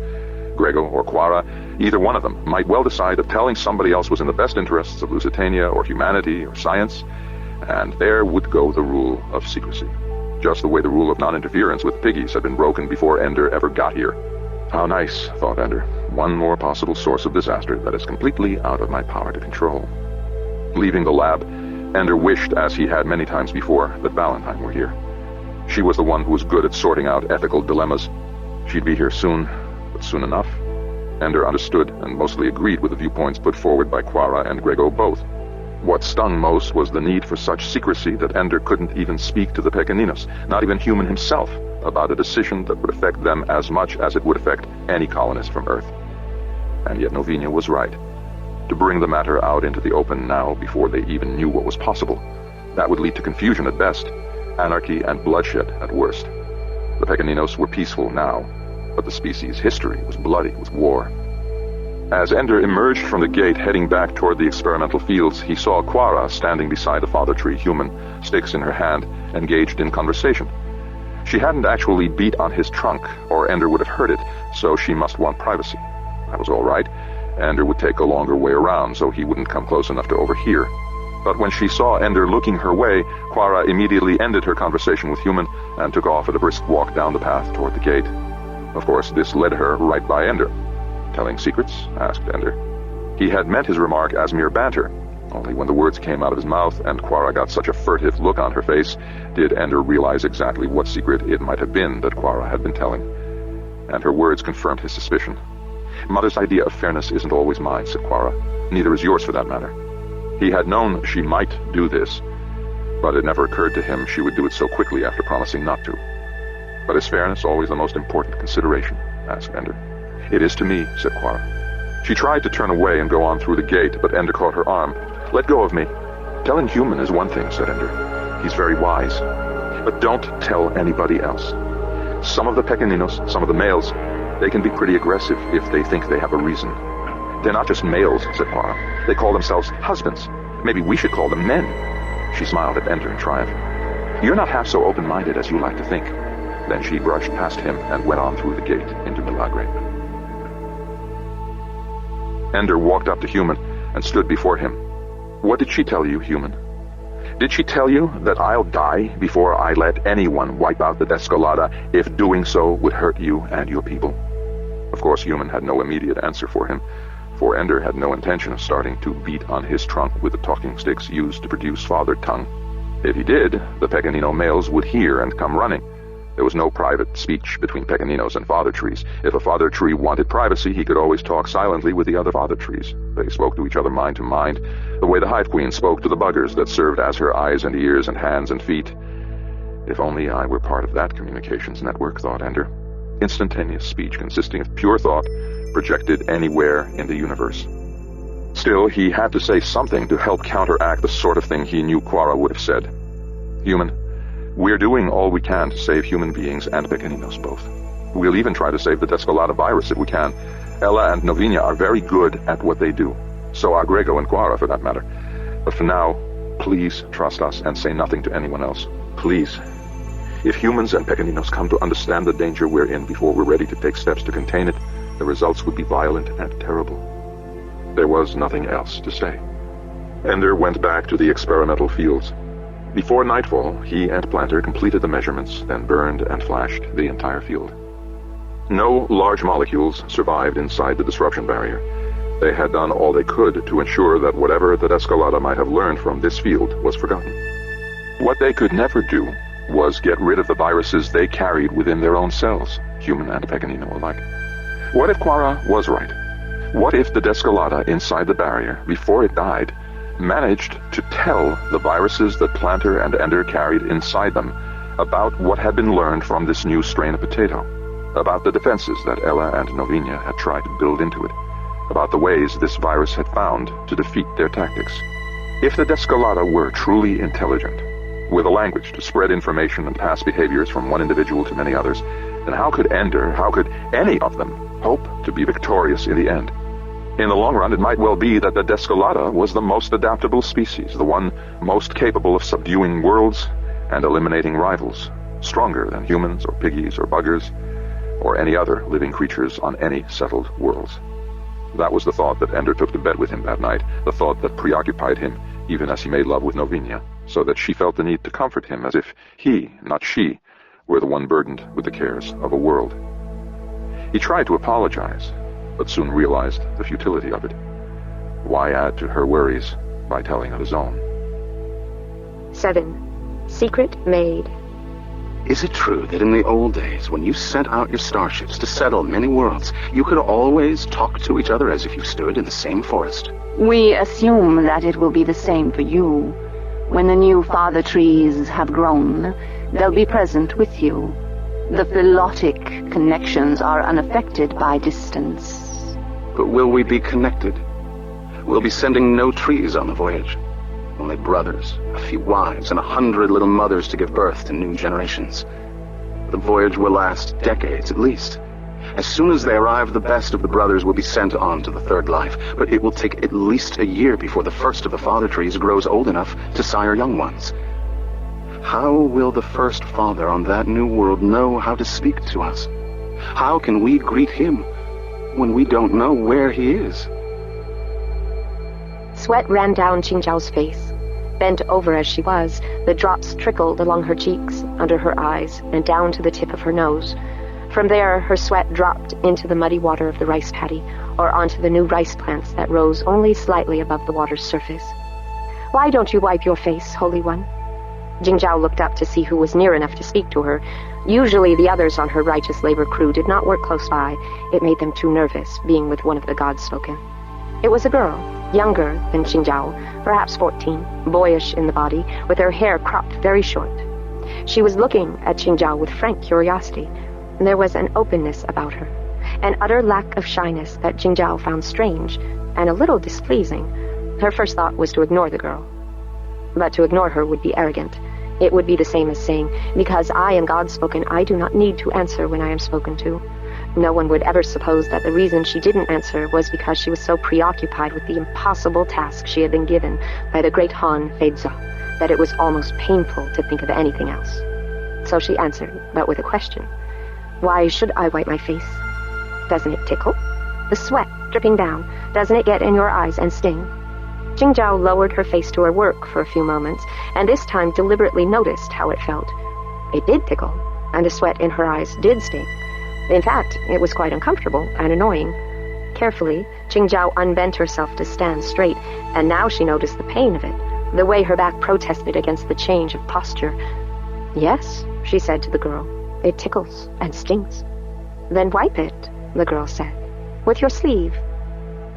Grego or Quara, either one of them, might well decide that telling somebody else was in the best interests of Lusitania or humanity or science, and there would go the rule of secrecy. Just the way the rule of non-interference with piggies had been broken before Ender ever got here. How nice, thought Ender. One more possible source of disaster that is completely out of my power to control. Leaving the lab, Ender wished, as he had many times before, that Valentine were here. She was the one who was good at sorting out ethical dilemmas. She'd be here soon, but soon enough? Ender understood and mostly agreed with the viewpoints put forward by Quara and Grego both. What stung most was the need for such secrecy that Ender couldn't even speak to the Pequeninos, not even Human himself, about a decision that would affect them as much as it would affect any colonist from Earth. And yet Novinia was right. To bring the matter out into the open now, before they even knew what was possible, that would lead to confusion at best, anarchy and bloodshed at worst. The Pequeninos were peaceful now, but the species' history was bloody with war. As Ender emerged from the gate heading back toward the experimental fields, he saw Quara standing beside the father tree Human, sticks in her hand, engaged in conversation. She hadn't actually beat on his trunk, or Ender would have heard it, so she must want privacy. That was all right. Ender would take a longer way around, so he wouldn't come close enough to overhear. But when she saw Ender looking her way, Quara immediately ended her conversation with Human and took off at a brisk walk down the path toward the gate. Of course, this led her right by Ender. "Telling secrets?" asked Ender. He had meant his remark as mere banter. Only when the words came out of his mouth and Quara got such a furtive look on her face did Ender realize exactly what secret it might have been that Quara had been telling. And her words confirmed his suspicion. "Mother's idea of fairness isn't always mine," said Quara. "Neither is yours for that matter." He had known she might do this, but it never occurred to him she would do it so quickly after promising not to. "But is fairness always the most important consideration?" asked Ender. "It is to me," said Quara. She tried to turn away and go on through the gate, but Ender caught her arm. "Let go of me." "Telling Human is one thing," said Ender. "He's very wise. But don't tell anybody else. Some of the Pequeninos, some of the males, they can be pretty aggressive if they think they have a reason." "They're not just males," said Quara. "They call themselves husbands. Maybe we should call them men." She smiled at Ender in triumph. "You're not half so open-minded as you like to think." Then she brushed past him and went on through the gate into Milagre. Ender walked up to Human and stood before him. "What did she tell you, Human? Did she tell you that I'll die before I let anyone wipe out the Descolada if doing so would hurt you and your people?" Of course, Human had no immediate answer for him, for Ender had no intention of starting to beat on his trunk with the talking sticks used to produce father tongue. If he did, the Pequenino males would hear and come running. There was no private speech between Pequeninos and father trees. If a father tree wanted privacy, he could always talk silently with the other father trees. They spoke to each other mind to mind, the way the Hive Queen spoke to the buggers that served as her eyes and ears and hands and feet. If only I were part of that communications network, thought Ender. Instantaneous speech consisting of pure thought, projected anywhere in the universe. Still, he had to say something to help counteract the sort of thing he knew Quara would have said. "Human, we're doing all we can to save human beings and Pequeninos both. We'll even try to save the Descolada virus if we can. Ella and Novinia are very good at what they do. So are Grego and Quara, for that matter. But for now, please trust us and say nothing to anyone else. Please. If humans and Pequeninos come to understand the danger we're in before we're ready to take steps to contain it, the results would be violent and terrible." There was nothing else to say. Ender went back to the experimental fields. Before nightfall, he and Planter completed the measurements, then burned and flashed the entire field. No large molecules survived inside the disruption barrier. They had done all they could to ensure that whatever the Descolada might have learned from this field was forgotten. What they could never do was get rid of the viruses they carried within their own cells, human and Pequenino alike. What if Quara was right? What if the Descolada inside the barrier, before it died, managed to tell the viruses that Planter and Ender carried inside them about what had been learned from this new strain of potato, about the defenses that Ella and Novinia had tried to build into it, about the ways this virus had found to defeat their tactics? If the Descolada were truly intelligent, with a language to spread information and pass behaviors from one individual to many others, then how could Ender, how could any of them, hope to be victorious in the end? In the long run, it might well be that the Descolada was the most adaptable species, the one most capable of subduing worlds and eliminating rivals, stronger than humans or piggies or buggers or any other living creatures on any settled worlds. That was the thought that Ender took to bed with him that night, the thought that preoccupied him even as he made love with Novinia, so that she felt the need to comfort him as if he, not she, were the one burdened with the cares of a world. He tried to apologize, but soon realized the futility of it. Why add to her worries by telling of his own? 7. Secret made. Is it true that in the old days, when you sent out your starships to settle many worlds, you could always talk to each other as if you stood in the same forest? We assume that it will be the same for you. When the new father trees have grown, they'll be present with you. The philotic connections are unaffected by distance. But will we be connected? We'll be sending no trees on the voyage. Only brothers, a few wives, and 100 little mothers to give birth to new generations. The voyage will last decades at least. As soon as they arrive, the best of the brothers will be sent on to the third life, but it will take at least a year before the first of the father trees grows old enough to sire young ones. How will the first father on that new world know how to speak to us? How can we greet him when we don't know where he is? Sweat ran down Qingzhao's face. Bent over as she was, the drops trickled along her cheeks, under her eyes, and down to the tip of her nose. From there, her sweat dropped into the muddy water of the rice paddy, or onto the new rice plants that rose only slightly above the water's surface. "Why don't you wipe your face, Holy One?" Qingzhao looked up to see who was near enough to speak to her. Usually the others on her righteous labor crew did not work close by. It made them too nervous, being with one of the gods spoken. It was a girl, younger than Qingzhao, perhaps 14, boyish in the body, with her hair cropped very short. She was looking at Qingzhao with frank curiosity. There was an openness about her, an utter lack of shyness that Qingzhao found strange and a little displeasing. Her first thought was to ignore the girl. But to ignore her would be arrogant. It would be the same as saying, "Because I am God-spoken, I do not need to answer when I am spoken to." No one would ever suppose that the reason she didn't answer was because she was so preoccupied with the impossible task she had been given by the great Han Feizi that it was almost painful to think of anything else. So she answered, but with a question. "Why should I wipe my face? Doesn't it tickle? The sweat dripping down, doesn't it get in your eyes and sting?" Qingzhao lowered her face to her work for a few moments, and this time deliberately noticed how it felt. It did tickle, and the sweat in her eyes did sting. In fact, it was quite uncomfortable and annoying. Carefully, Qingzhao unbent herself to stand straight, and now she noticed the pain of it, the way her back protested against the change of posture. "Yes," she said to the girl, "it tickles and stings." "Then wipe it," the girl said, "with your sleeve."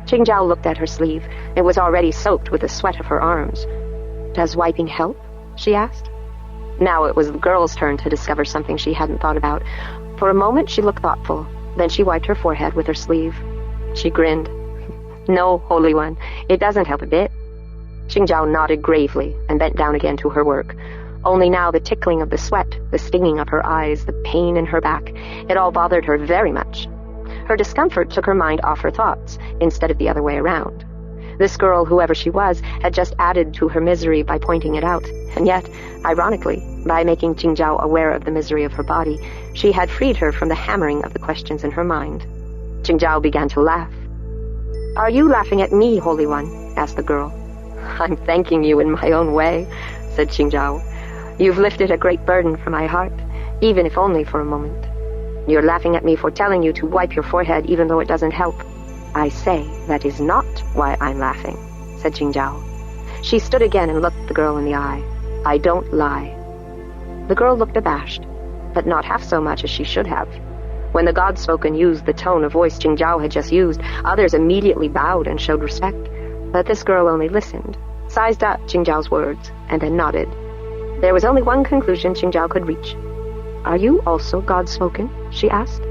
Qingzhao looked at her sleeve. It was already soaked with the sweat of her arms. "Does wiping help?" she asked. Now it was the girl's turn to discover something she hadn't thought about. For a moment she looked thoughtful. Then she wiped her forehead with her sleeve. She grinned. "No, Holy One, it doesn't help a bit." Qingzhao nodded gravely and bent down again to her work. Only now the tickling of the sweat, the stinging of her eyes, the pain in her back, it all bothered her very much. Her discomfort took her mind off her thoughts, instead of the other way around. This girl, whoever she was, had just added to her misery by pointing it out, and yet, ironically, by making Qingzhao aware of the misery of her body, she had freed her from the hammering of the questions in her mind. Qingzhao began to laugh. "Are you laughing at me, Holy One?" asked the girl. "I'm thanking you in my own way," said Qingzhao. "You've lifted a great burden from my heart, even if only for a moment. You're laughing at me for telling you to wipe your forehead even though it doesn't help. I say that is not why I'm laughing," said Qingzhao. She stood again and looked the girl in the eye. "I don't lie." The girl looked abashed, but not half so much as she should have. When the God-spoken used the tone of voice Qingzhao had just used, others immediately bowed and showed respect. But this girl only listened, sized up Qingzhao's words, and then nodded. There was only one conclusion Qingzhao could reach. "Are you also God-spoken?" she asked.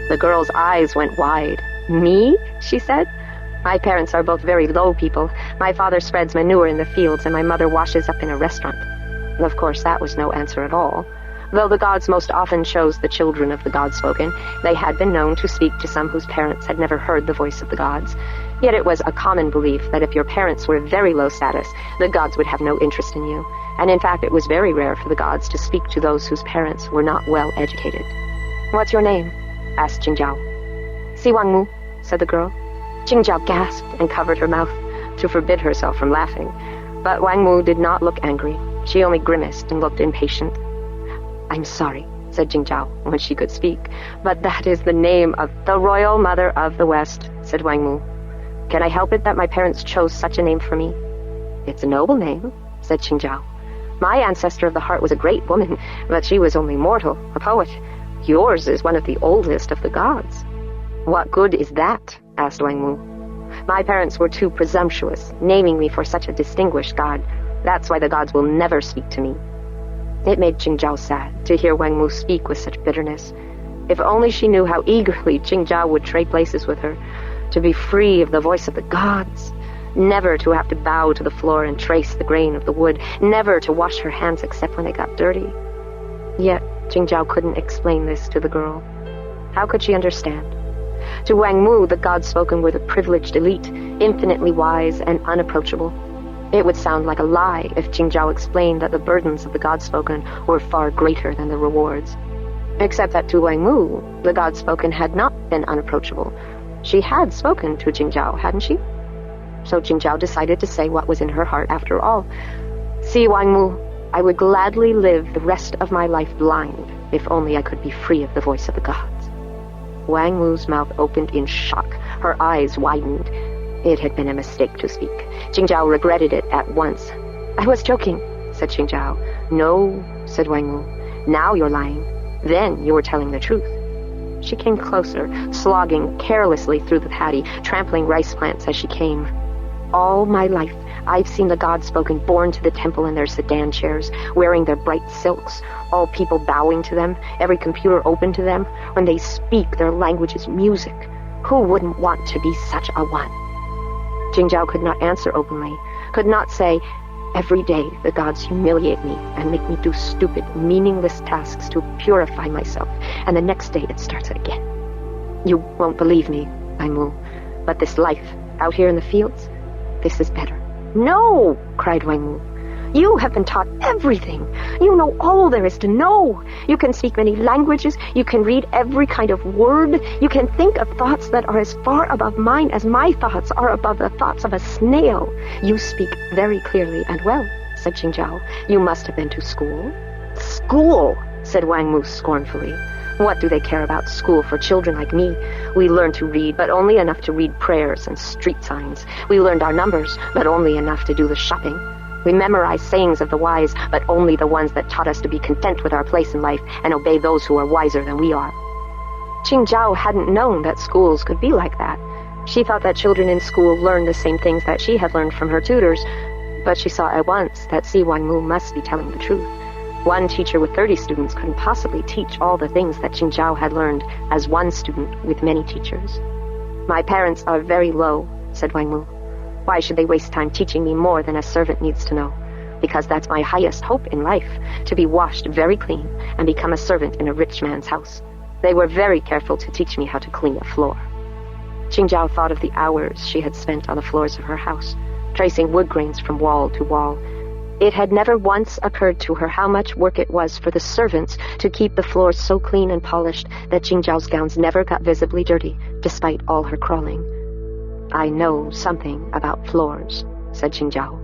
The girl's eyes went wide. "Me?" she said. "My parents are both very low people. My father spreads manure in the fields, and my mother washes up in a restaurant." Of course, that was no answer at all. Though the gods most often chose the children of the God-spoken, they had been known to speak to some whose parents had never heard the voice of the gods. Yet it was a common belief that if your parents were very low status, the gods would have no interest in you. And in fact, it was very rare for the gods to speak to those whose parents were not well educated. "What's your name?" asked Qingzhao. "Si Wangmu," said the girl. Qingzhao gasped and covered her mouth to forbid herself from laughing. But Wangmu did not look angry. She only grimaced and looked impatient. "I'm sorry," said Qingzhao, when she could speak, "but that is the name of the Royal Mother of the West," said Wangmu. "Can I help it that my parents chose such a name for me?" "It's a noble name," said Qingzhao. My ancestor of the heart was a great woman, but she was only mortal, a poet. Yours is one of the oldest of the gods." "What good is that?" asked Wang Mu. "My parents were too presumptuous, naming me for such a distinguished god. That's why the gods will never speak to me." It made Qingzhao sad to hear Wang Mu speak with such bitterness. If only she knew how eagerly Qingzhao would trade places with her, to be free of the voice of the gods, never to have to bow to the floor and trace the grain of the wood, never to wash her hands except when they got dirty. Yet Qingzhao couldn't explain this to the girl. How could she understand? To Wang Mu, the gods spoken were the privileged elite, infinitely wise and unapproachable. It would sound like a lie if Qingzhao explained that the burdens of the gods spoken were far greater than the rewards. Except that to Wang Mu, the gods spoken had not been unapproachable. She had spoken to Qingzhao, hadn't she? So Qingzhao decided to say what was in her heart after all. "See, Wang Mu, I would gladly live the rest of my life blind, if only I could be free of the voice of the gods." Wang Mu's mouth opened in shock. Her eyes widened. It had been a mistake to speak. Qingzhao regretted it at once. "I was joking," said Qingzhao. "No," said Wang Mu. "Now you're lying. Then you were telling the truth." She came closer, slogging carelessly through the paddy, trampling rice plants as she came. "All my life, I've seen the gods spoken borne to the temple in their sedan chairs, wearing their bright silks, all people bowing to them, every computer open to them. When they speak, their language is music. Who wouldn't want to be such a one?" Qingzhao could not answer openly, could not say, "Every day the gods humiliate me and make me do stupid, meaningless tasks to purify myself, and the next day it starts again. You won't believe me, Wang Mu, but this life, out here in the fields, this is better." "No!" cried Wang Mu. "You have been taught everything. You know all there is to know. You can speak many languages. You can read every kind of word. You can think of thoughts that are as far above mine as my thoughts are above the thoughts of a snail. You speak very clearly and well," said Qingzhao. "You must have been to school." "School!" said Wang Mu scornfully. "What do they care about school for children like me? We learned to read, but only enough to read prayers and street signs. We learned our numbers, but only enough to do the shopping. We memorized sayings of the wise, but only the ones that taught us to be content with our place in life and obey those who are wiser than we are." Qingzhao hadn't known that schools could be like that. She thought that children in school learned the same things that she had learned from her tutors, but she saw at once that Wang Mu must be telling the truth. One teacher with 30 students couldn't possibly teach all the things that Qingzhao had learned as one student with many teachers. "My parents are very low," said Wang Mu. "Why should they waste time teaching me more than a servant needs to know? Because that's my highest hope in life, to be washed very clean and become a servant in a rich man's house. They were very careful to teach me how to clean a floor." Qingzhao thought of the hours she had spent on the floors of her house, tracing wood grains from wall to wall. It had never once occurred to her how much work it was for the servants to keep the floors so clean and polished that Qingzhao's gowns never got visibly dirty, despite all her crawling. "I know something about floors," said Qingzhao.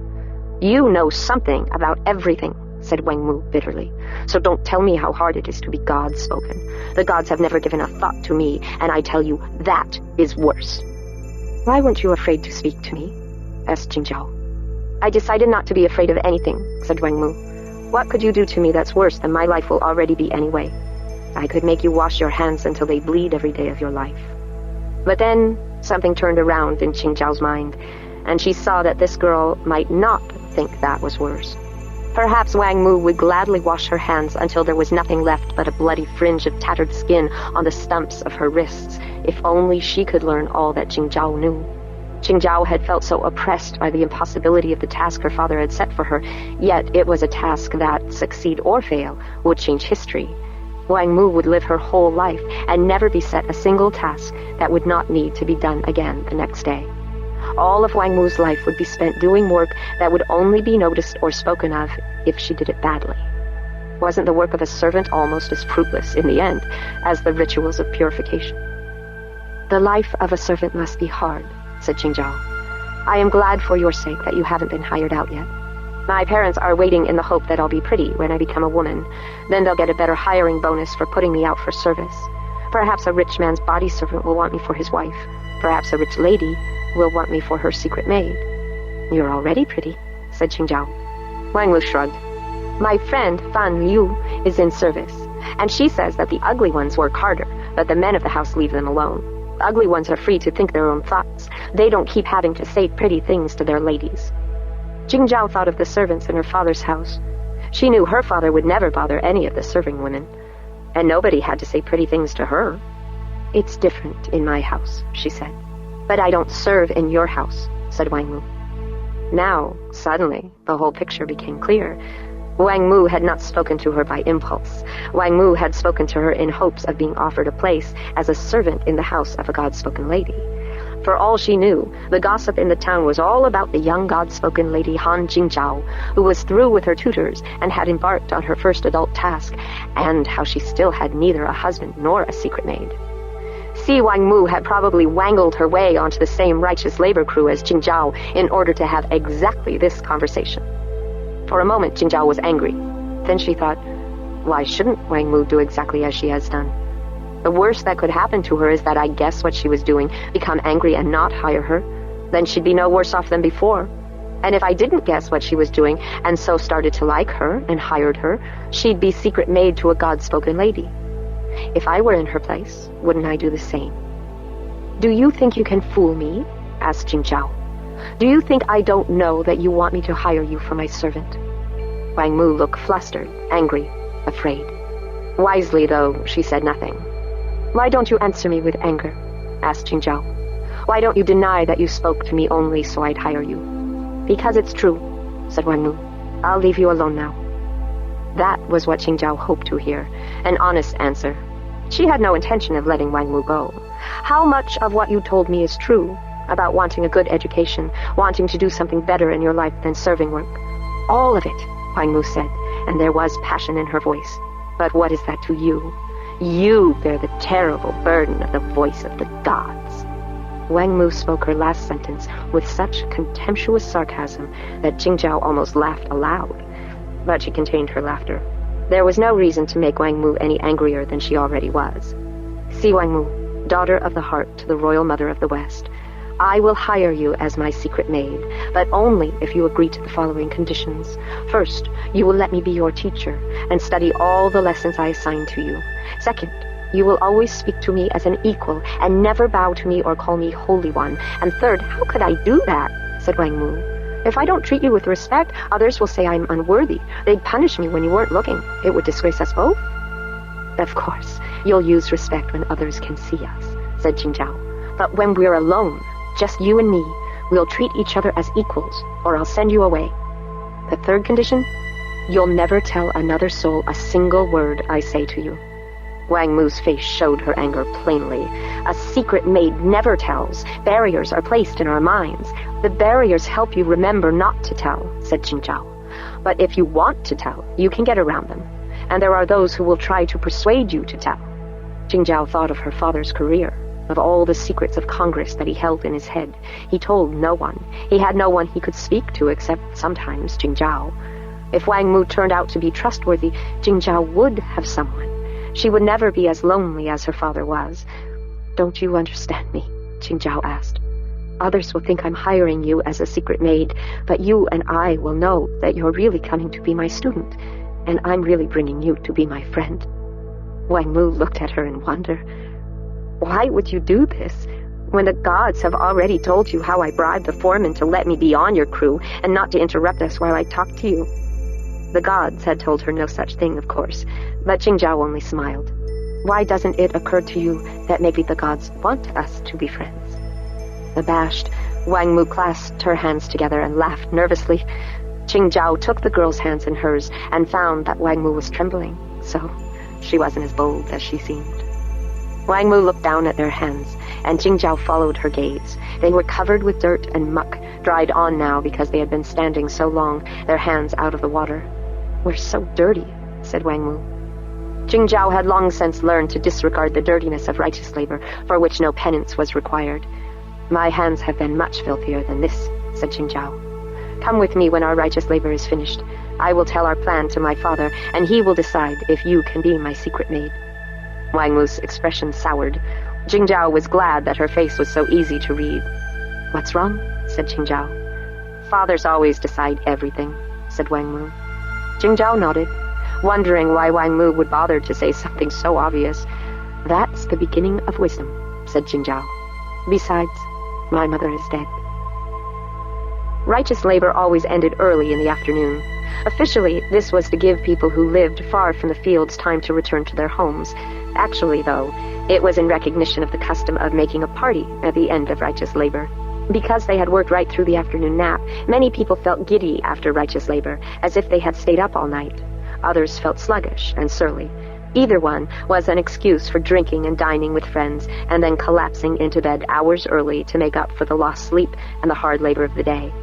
"You know something about everything," said Wang Mu bitterly. "So don't tell me how hard it is to be God-spoken. The gods have never given a thought to me, and I tell you, that is worse." "Why weren't you afraid to speak to me?" asked Qingzhao. "I decided not to be afraid of anything," said Wang Mu. "What could you do to me that's worse than my life will already be anyway? I could make you wash your hands until they bleed every day of your life." But then something turned around in Qingzhao's mind, and she saw that this girl might not think that was worse. Perhaps Wang Mu would gladly wash her hands until there was nothing left but a bloody fringe of tattered skin on the stumps of her wrists, if only she could learn all that Qingzhao knew. Qingzhao had felt so oppressed by the impossibility of the task her father had set for her, yet it was a task that, succeed or fail, would change history. Wang Mu would live her whole life and never be set a single task that would not need to be done again the next day. All of Wang Mu's life would be spent doing work that would only be noticed or spoken of if she did it badly. Wasn't the work of a servant almost as fruitless in the end as the rituals of purification? "The life of a servant must be hard," said Qingzhao. "I am glad for your sake that you haven't been hired out yet. My parents are waiting in the hope that I'll be pretty when I become a woman. Then they'll get a better hiring bonus for putting me out for service. Perhaps a rich man's body servant will want me for his wife. Perhaps a rich lady will want me for her secret maid." "You're already pretty," said Qingzhao. Wang Mu shrugged. My friend, Fan Liu, is in service, and she says that the ugly ones work harder, but the men of the house leave them alone. Ugly ones are free to think their own thoughts. They don't keep having to say pretty things to their ladies. Jingzhao thought of the servants in her father's house. She knew her father would never bother any of the serving women, and nobody had to say pretty things to her. It's different in my house, she said. But I don't serve in your house, said Wang Mu. Now, suddenly, the whole picture became clear. Wang Mu had not spoken to her by impulse. Wang Mu had spoken to her in hopes of being offered a place as a servant in the house of a God-spoken lady. For all she knew, the gossip in the town was all about the young God-spoken lady Han Jingzhao, who was through with her tutors and had embarked on her first adult task, and how she still had neither a husband nor a secret maid. Si Wang Mu had probably wangled her way onto the same righteous labor crew as Jingzhao in order to have exactly this conversation. For a moment, Jingzhao was angry. Then she thought, why shouldn't Wang Mu do exactly as she has done? The worst that could happen to her is that I guess what she was doing, become angry and not hire her. Then she'd be no worse off than before. And if I didn't guess what she was doing, and so started to like her and hired her, she'd be secret maid to a God-spoken lady. If I were in her place, wouldn't I do the same? Do you think you can fool me? Asked Jingzhao. Do you think I don't know that you want me to hire you for my servant? Wang Mu looked flustered, angry, afraid. Wisely, though, she said nothing. Why don't you answer me with anger? Asked Jingzhao. Why don't you deny that you spoke to me only so I'd hire you? Because it's true, said Wang Mu. I'll leave you alone now. That was what Jingzhao hoped to hear, an honest answer. She had no intention of letting Wang Mu go. How much of what you told me is true, about wanting a good education, wanting to do something better in your life than serving work? All of it, Wang Mu said, and there was passion in her voice. But what is that to you? You bear the terrible burden of the voice of the gods. Wang Mu spoke her last sentence with such contemptuous sarcasm that Jingzhao almost laughed aloud. But she contained her laughter. There was no reason to make Wang Mu any angrier than she already was. See, Wang Mu, daughter of the heart to the royal mother of the West, I will hire you as my secret maid, but only if you agree to the following conditions. First, you will let me be your teacher and study all the lessons I assign to you. Second, you will always speak to me as an equal and never bow to me or call me Holy One. And third, how could I do that? Said Wang Mu. If I don't treat you with respect, others will say I'm unworthy. They'd punish me when you weren't looking. It would disgrace us both. Of course, you'll use respect when others can see us, said Jingzhao. But when we're alone, just you and me, we'll treat each other as equals, or I'll send you away. The third condition? You'll never tell another soul a single word I say to you. Wang Mu's face showed her anger plainly. A secret maid never tells. Barriers are placed in our minds. The barriers help you remember not to tell, said Jingzhao. But if you want to tell, you can get around them. And there are those who will try to persuade you to tell. Jingzhao thought of her father's career, of all the secrets of Congress that he held in his head. He told no one. He had no one he could speak to except sometimes Jingzhao. If Wang Mu turned out to be trustworthy, Jingzhao would have someone. She would never be as lonely as her father was. Don't you understand me? Jingzhao asked. Others will think I'm hiring you as a secret maid, but you and I will know that you're really coming to be my student, and I'm really bringing you to be my friend. Wang Mu looked at her in wonder. Why would you do this, when the gods have already told you how I bribed the foreman to let me be on your crew and not to interrupt us while I talked to you? The gods had told her no such thing, of course, but Jingzhao only smiled. Why doesn't it occur to you that maybe the gods want us to be friends? Abashed, Wang Mu clasped her hands together and laughed nervously. Jingzhao took the girl's hands in hers and found that Wang Mu was trembling, so she wasn't as bold as she seemed. Wang Mu looked down at their hands, and Jingzhao followed her gaze. They were covered with dirt and muck, dried on now because they had been standing so long, their hands out of the water. We're so dirty, said Wang Mu. Jingzhao had long since learned to disregard the dirtiness of righteous labor, for which no penance was required. My hands have been much filthier than this, said Jingzhao. Come with me when our righteous labor is finished. I will tell our plan to my father, and he will decide if you can be my secret maid. Wang Mu's expression soured. Jingzhao was glad that her face was so easy to read. What's wrong? Said Jingzhao. Fathers always decide everything, said Wang Mu. Jingzhao nodded, wondering why Wang Mu would bother to say something so obvious. "That's the beginning of wisdom," said Jingzhao. "Besides, my mother is dead." Righteous labor always ended early in the afternoon. Officially, this was to give people who lived far from the fields time to return to their homes. Actually, though, it was in recognition of the custom of making a party at the end of righteous labor. Because they had worked right through the afternoon nap, many people felt giddy after righteous labor, as if they had stayed up all night. Others felt sluggish and surly. Either one was an excuse for drinking and dining with friends, and then collapsing into bed hours early to make up for the lost sleep and the hard labor of the day.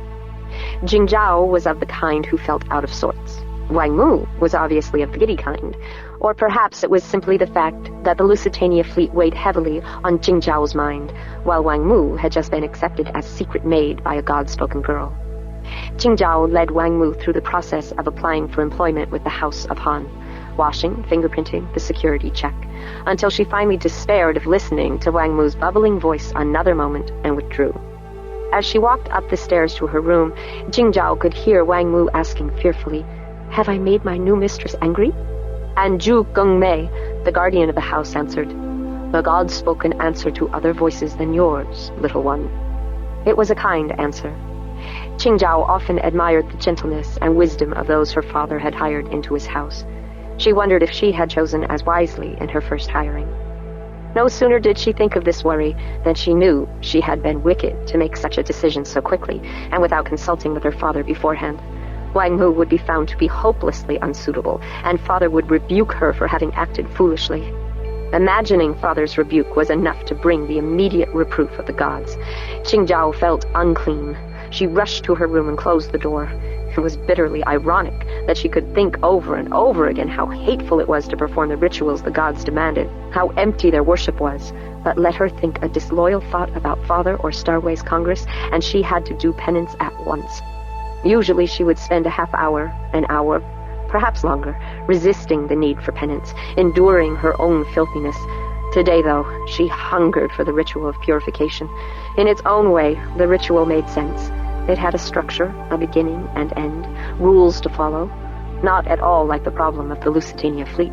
Jingzhao was of the kind who felt out of sorts. Wang Mu was obviously of the giddy kind. Or perhaps it was simply the fact that the Lusitania fleet weighed heavily on Jingzhao's mind, while Wang Mu had just been accepted as secret maid by a God-spoken girl. Jingzhao led Wang Mu through the process of applying for employment with the House of Han, washing, fingerprinting, the security check, until she finally despaired of listening to Wang Mu's bubbling voice another moment and withdrew. As she walked up the stairs to her room, Jingzhao could hear Wang Mu asking fearfully, "Have I made my new mistress angry?" And Zhu Gengmei, the guardian of the house, answered, "The God-spoken answer to other voices than yours, little one." It was a kind answer. Jingzhao often admired the gentleness and wisdom of those her father had hired into his house. She wondered if she had chosen as wisely in her first hiring. No sooner did she think of this worry than she knew she had been wicked to make such a decision so quickly, and without consulting with her father beforehand. Wang Mu would be found to be hopelessly unsuitable, and father would rebuke her for having acted foolishly. Imagining father's rebuke was enough to bring the immediate reproof of the gods. Jingzhao felt unclean. She rushed to her room and closed the door. It was bitterly ironic that she could think over and over again how hateful it was to perform the rituals the gods demanded, how empty their worship was. But let her think a disloyal thought about father or Starways Congress, and she had to do penance at once. Usually she would spend a half hour, an hour, perhaps longer, resisting the need for penance, enduring her own filthiness. Today, though, she hungered for the ritual of purification. In its own way, the ritual made sense. It had a structure, a beginning and end, rules to follow, not at all like the problem of the Lusitania fleet.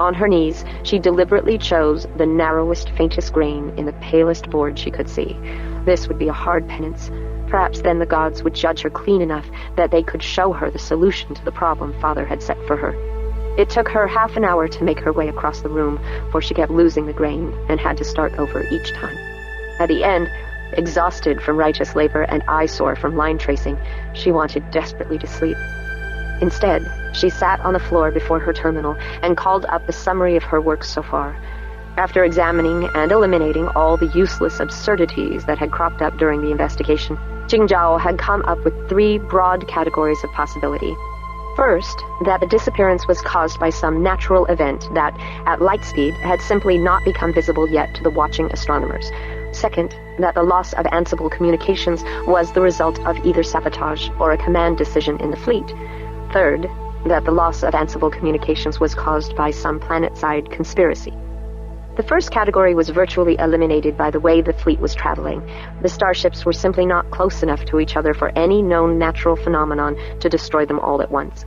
On her knees, she deliberately chose the narrowest, faintest grain in the palest board she could see. This would be a hard penance. Perhaps then the gods would judge her clean enough that they could show her the solution to the problem father had set for her. It took her half an hour to make her way across the room, for she kept losing the grain and had to start over each time. At the end, exhausted from righteous labor and eyesore from line tracing, she wanted desperately to sleep. Instead, she sat on the floor before her terminal and called up the summary of her work so far. After examining and eliminating all the useless absurdities that had cropped up during the investigation, Jingzhao had come up with 3 broad categories of possibility. First, that the disappearance was caused by some natural event that, at light speed, had simply not become visible yet to the watching astronomers. Second, that the loss of Ansible communications was the result of either sabotage or a command decision in the fleet. Third, that the loss of Ansible communications was caused by some planet-side conspiracy. The first category was virtually eliminated by the way the fleet was traveling. The starships were simply not close enough to each other for any known natural phenomenon to destroy them all at once.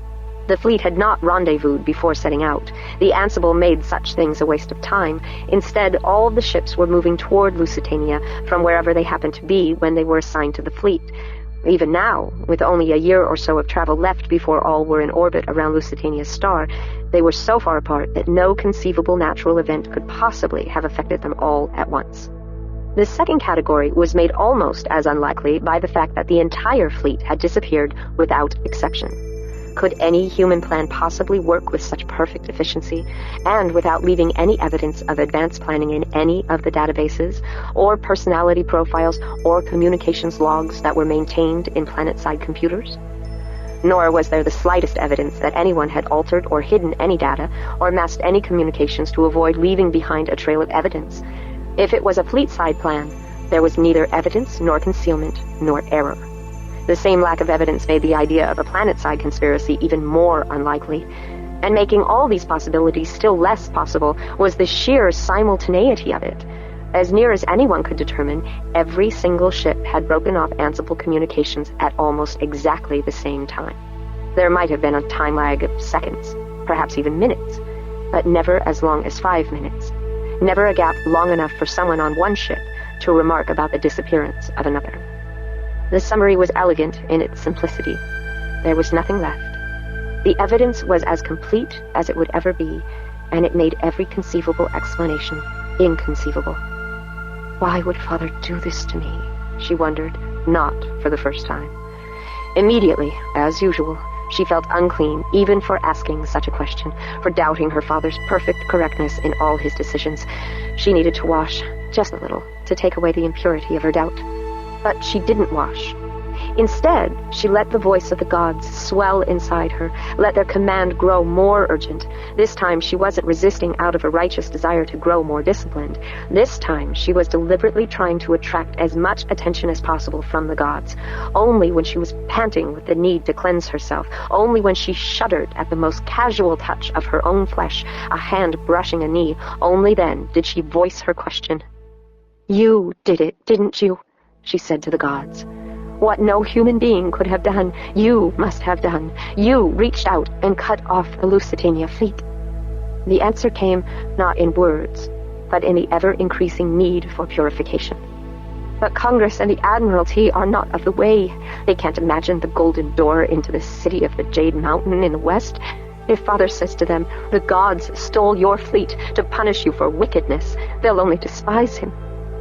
The fleet had not rendezvoused before setting out. The Ansible made such things a waste of time. Instead, all of the ships were moving toward Lusitania from wherever they happened to be when they were assigned to the fleet. Even now, with only a year or so of travel left before all were in orbit around Lusitania's star, they were so far apart that no conceivable natural event could possibly have affected them all at once. The second category was made almost as unlikely by the fact that the entire fleet had disappeared without exception. Could any human plan possibly work with such perfect efficiency, and without leaving any evidence of advanced planning in any of the databases, or personality profiles, or communications logs that were maintained in planet-side computers? Nor was there the slightest evidence that anyone had altered or hidden any data, or masked any communications to avoid leaving behind a trail of evidence. If it was a fleet-side plan, there was neither evidence nor concealment nor error. The same lack of evidence made the idea of a planet-side conspiracy even more unlikely. And making all these possibilities still less possible was the sheer simultaneity of it. As near as anyone could determine, every single ship had broken off Ansible communications at almost exactly the same time. There might have been a time lag of seconds, perhaps even minutes, but never as long as 5 minutes. Never a gap long enough for someone on one ship to remark about the disappearance of another. The summary was elegant in its simplicity. There was nothing left. The evidence was as complete as it would ever be, and it made every conceivable explanation inconceivable. Why would Father do this to me? She wondered, not for the first time. Immediately, as usual, she felt unclean even for asking such a question, for doubting her father's perfect correctness in all his decisions. She needed to wash, just a little, to take away the impurity of her doubt. But she didn't wash. Instead, she let the voice of the gods swell inside her, let their command grow more urgent. This time she wasn't resisting out of a righteous desire to grow more disciplined. This time she was deliberately trying to attract as much attention as possible from the gods. Only when she was panting with the need to cleanse herself, only when she shuddered at the most casual touch of her own flesh, a hand brushing a knee, only then did she voice her question. "You did it, didn't you?" she said to the gods. "What no human being could have done, you must have done. You reached out and cut off the Lusitania fleet." The answer came not in words, but in the ever-increasing need for purification. "But Congress and the Admiralty are not of the way. They can't imagine the golden door into the city of the Jade Mountain in the west. If Father says to them, 'The gods stole your fleet to punish you for wickedness,' they'll only despise him.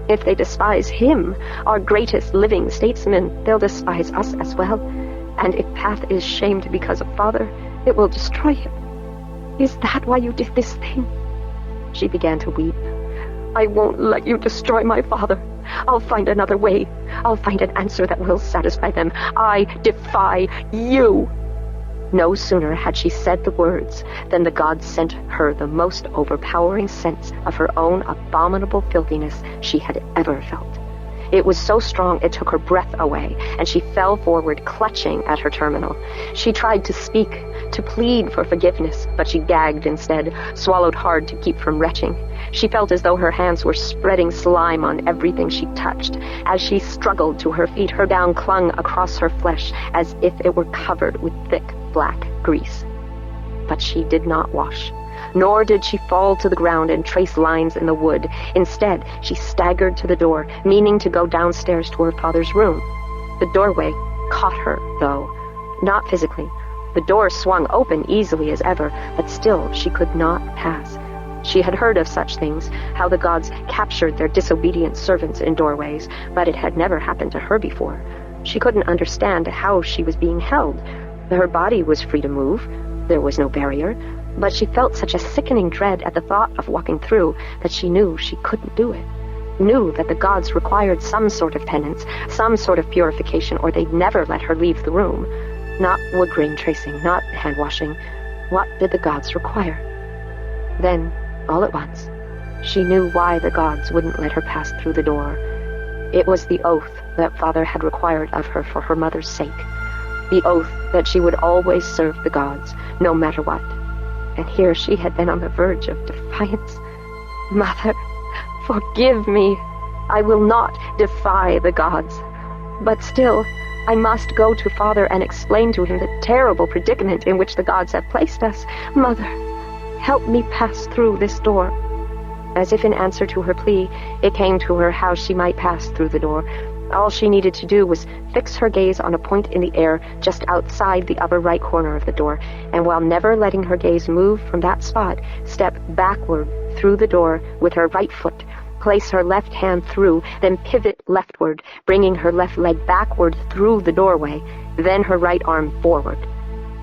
If they despise him, our greatest living statesman, they'll despise us as well. And if Path is shamed because of Father, it will destroy him. Is that why you did this thing?" She began to weep. "I won't let you destroy my father. I'll find another way. I'll find an answer that will satisfy them. I defy you." No sooner had she said the words than the gods sent her the most overpowering sense of her own abominable filthiness she had ever felt. It was so strong it took her breath away, and she fell forward, clutching at her terminal. She tried to speak, to plead for forgiveness, but she gagged instead, swallowed hard to keep from retching. She felt as though her hands were spreading slime on everything she touched. As she struggled to her feet, her gown clung across her flesh as if it were covered with thick black grease. But she did not wash, nor did she fall to the ground and trace lines in the wood. Instead, she staggered to the door, meaning to go downstairs to her father's room. The doorway caught her, though. Not physically. The door swung open easily as ever, but still she could not pass. She had heard of such things, how the gods captured their disobedient servants in doorways, but it had never happened to her before. She couldn't understand how she was being held. Her body was free to move. There was no barrier. But she felt such a sickening dread at the thought of walking through that she knew she couldn't do it. Knew that the gods required some sort of penance, some sort of purification, or they'd never let her leave the room. Not wood grain tracing, not hand-washing. What did the gods require? Then, all at once, she knew why the gods wouldn't let her pass through the door. It was the oath that Father had required of her for her mother's sake. The oath that she would always serve the gods, no matter what. And here she had been on the verge of defiance. "Mother, forgive me. I will not defy the gods. But still, I must go to Father and explain to him the terrible predicament in which the gods have placed us. Mother, help me pass through this door." As if in answer to her plea, it came to her how she might pass through the door. All she needed to do was fix her gaze on a point in the air just outside the upper right corner of the door, and while never letting her gaze move from that spot, step backward through the door with her right foot, place her left hand through, then pivot leftward, bringing her left leg backward through the doorway, then her right arm forward.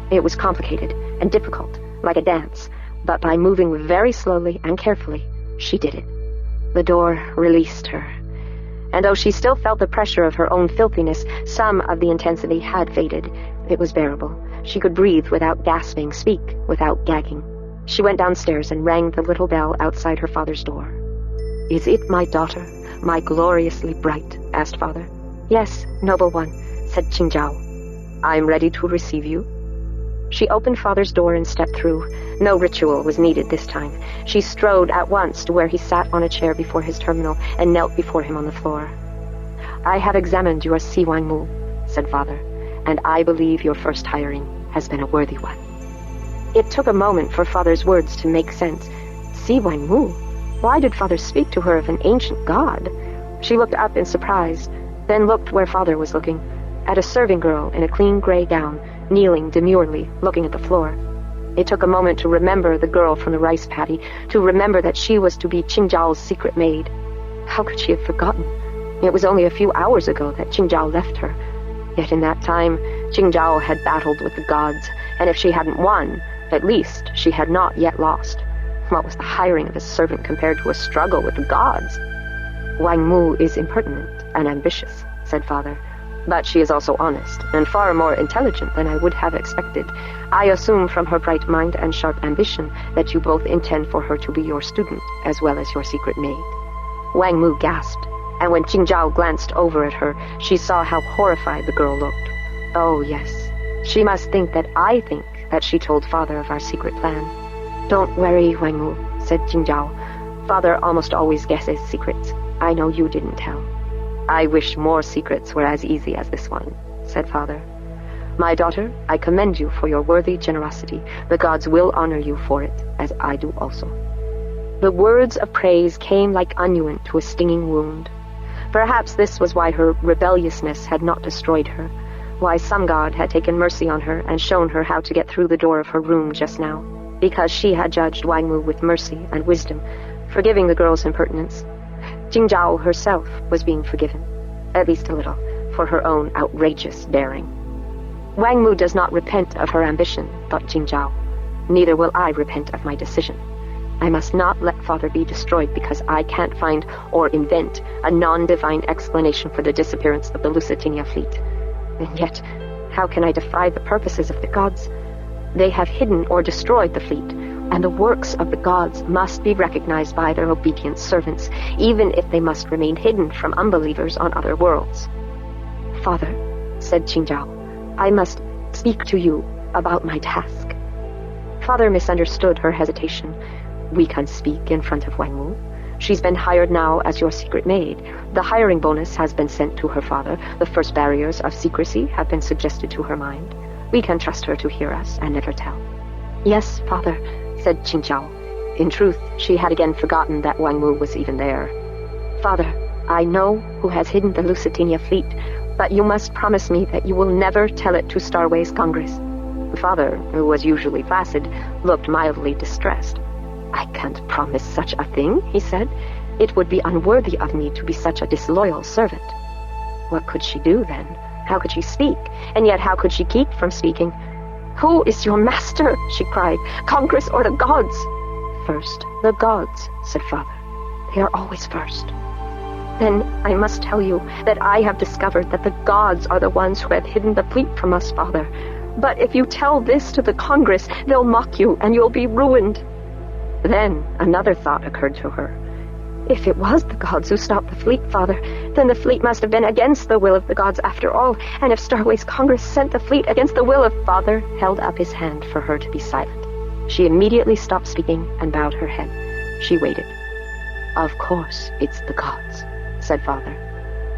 It was complicated and difficult, like a dance, but by moving very slowly and carefully, she did it. The door released her. And though she still felt the pressure of her own filthiness, some of the intensity had faded. It was bearable. She could breathe without gasping, speak without gagging. She went downstairs and rang the little bell outside her father's door. "Is it my daughter, my gloriously bright?" asked Father. "Yes, noble one," said Qingzhao. "I am ready to receive you." She opened Father's door and stepped through. No ritual was needed this time. She strode at once to where he sat on a chair before his terminal and knelt before him on the floor. "I have examined your Siwang Mu," said Father, "and I believe your first hiring has been a worthy one. It took a moment for Father's words to make sense. See Wang Mu? Why did Father speak to her of an ancient god? She looked up in surprise, then looked where Father was looking, at a serving girl in a clean gray gown, kneeling demurely, looking at the floor. It took a moment to remember the girl from the rice paddy, to remember that she was to be Qingzhao's secret maid. How could she have forgotten? It was only a few hours ago that Qingzhao left her. Yet in that time, Qingzhao had battled with the gods, and if she hadn't won, at least she had not yet lost. What was the hiring of a servant compared to a struggle with the gods? Wang Mu is impertinent and ambitious, said Father, but she is also honest, and far more intelligent than I would have expected. I assume from her bright mind and sharp ambition that you both intend for her to be your student, as well as your secret maid. Wang Mu gasped, and when Qingzhao glanced over at her, she saw how horrified the girl looked. Oh, yes, she must think that I think that she told Father of our secret plan. Don't worry, Wang Mu, said Qingzhao. Father almost always guesses secrets. I know you didn't tell. I wish more secrets were as easy as this one, said Father. My daughter, I commend you for your worthy generosity. The gods will honor you for it, as I do also. The words of praise came like unguent to a stinging wound. Perhaps this was why her rebelliousness had not destroyed her, why some god had taken mercy on her and shown her how to get through the door of her room just now, because she had judged Wang Mu with mercy and wisdom, forgiving the girl's impertinence. Qingzhao herself was being forgiven, at least a little, for her own outrageous daring. Wang Mu does not repent of her ambition, thought Qingzhao. Neither will I repent of my decision. I must not let Father be destroyed because I can't find or invent a non-divine explanation for the disappearance of the Lusitania fleet. And yet, how can I defy the purposes of the gods? They have hidden or destroyed the fleet, and the works of the gods must be recognized by their obedient servants, even if they must remain hidden from unbelievers on other worlds. Father, said Qingzhao, I must speak to you about my task. Father misunderstood her hesitation. We can speak in front of Wang Mu. She's been hired now as your secret maid. The hiring bonus has been sent to her father. The first barriers of secrecy have been suggested to her mind. We can trust her to hear us and never tell. Yes, Father, said Qingzhao. In truth, she had again forgotten that Wang Mu was even there. Father, I know who has hidden the Lusitania fleet, but you must promise me that you will never tell it to Starways Congress. Father, who was usually placid, looked mildly distressed. I can't promise such a thing, he said. It would be unworthy of me to be such a disloyal servant. What could she do, then? How could she speak? And yet how could she keep from speaking? Who is your master? She cried. Congress or the gods? First, the gods, said Father. They are always first. Then I must tell you that I have discovered that the gods are the ones who have hidden the fleet from us, Father. But if you tell this to the Congress, they'll mock you and you'll be ruined. Then another thought occurred to her. If it was the gods who stopped the fleet, Father, then the fleet must have been against the will of the gods after all, and if Starways Congress sent the fleet against the will of... Father held up his hand for her to be silent. She immediately stopped speaking and bowed her head. She waited. Of course it's the gods, said Father.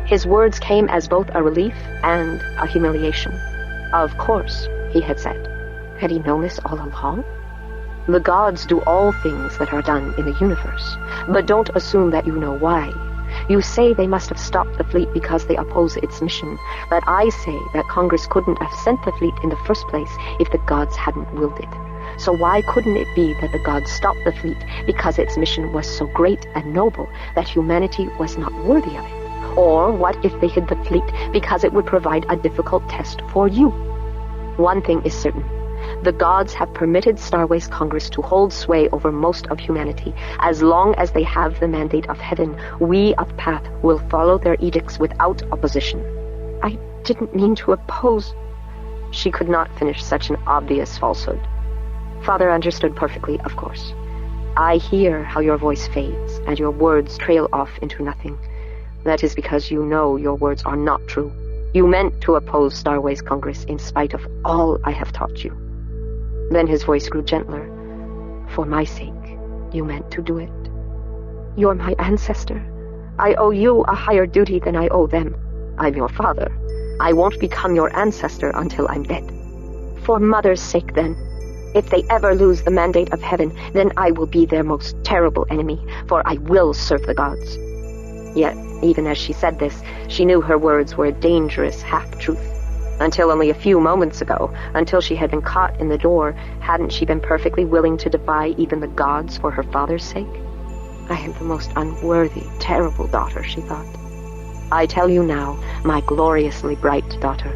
His words came as both a relief and a humiliation. Of course, he had said. Had he known this all along? The gods do all things that are done in the universe, but don't assume that you know why. You say they must have stopped the fleet because they oppose its mission, but I say that Congress couldn't have sent the fleet in the first place if the gods hadn't willed it. So why couldn't it be that the gods stopped the fleet because its mission was so great and noble that humanity was not worthy of it? Or what if they hid the fleet because it would provide a difficult test for you? One thing is certain. The gods have permitted Starways Congress to hold sway over most of humanity. As long as they have the mandate of heaven, we of Path will follow their edicts without opposition. I didn't mean to oppose. She could not finish such an obvious falsehood. Father understood perfectly, of course. I hear how your voice fades, and your words trail off into nothing. That is because you know your words are not true. You meant to oppose Starways Congress in spite of all I have taught you. Then his voice grew gentler. For my sake, you meant to do it. You're my ancestor. I owe you a higher duty than I owe them. I'm your father. I won't become your ancestor until I'm dead. For Mother's sake, then. If they ever lose the mandate of heaven, then I will be their most terrible enemy, for I will serve the gods. Yet, even as she said this, she knew her words were a dangerous half-truth. Until only a few moments ago, until she had been caught in the door, hadn't she been perfectly willing to defy even the gods for her father's sake? I am the most unworthy, terrible daughter, she thought. I tell you now, my gloriously bright daughter,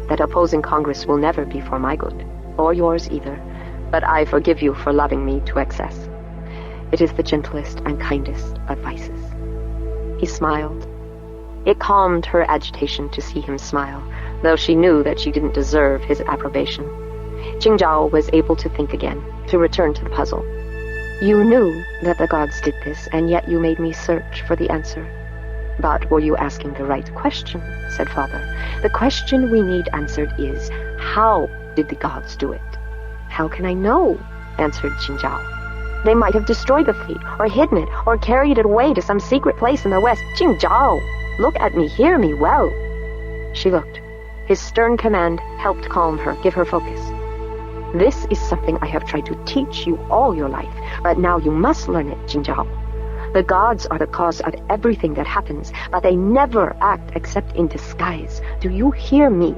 that opposing Congress will never be for my good, or yours either, but I forgive you for loving me to excess. It is the gentlest and kindest of vices. He smiled. It calmed her agitation to see him smile, though she knew that she didn't deserve his approbation. Qingzhao was able to think again, to return to the puzzle. You knew that the gods did this, and yet you made me search for the answer. But were you asking the right question? Said Father. The question we need answered is, how did the gods do it? How can I know? Answered Qingzhao. They might have destroyed the fleet, or hidden it, or carried it away to some secret place in the west. Qingzhao, look at me, hear me well. She looked. His stern command helped calm her, give her focus. This is something I have tried to teach you all your life, but now you must learn it, Qingzhao. The gods are the cause of everything that happens, but they never act except in disguise. Do you hear me?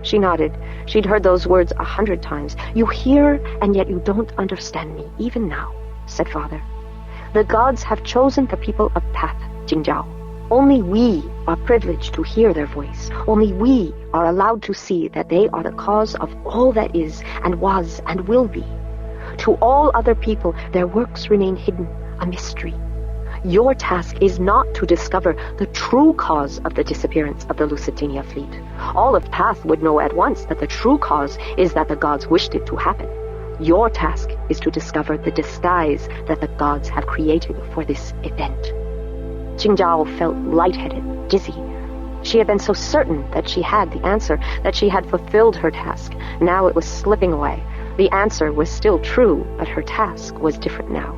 She nodded. She'd heard those words 100 times. You hear, and yet you don't understand me, even now, said Father. The gods have chosen the people of Path, Qingzhao. Only we are privileged to hear their voice. Only we are allowed to see that they are the cause of all that is, and was, and will be. To all other people, their works remain hidden, a mystery. Your task is not to discover the true cause of the disappearance of the Lusitania fleet. All of Path would know at once that the true cause is that the gods wished it to happen. Your task is to discover the disguise that the gods have created for this event. Qingzhao felt lightheaded, dizzy. She had been so certain that she had the answer, that she had fulfilled her task. Now it was slipping away. The answer was still true, but her task was different now.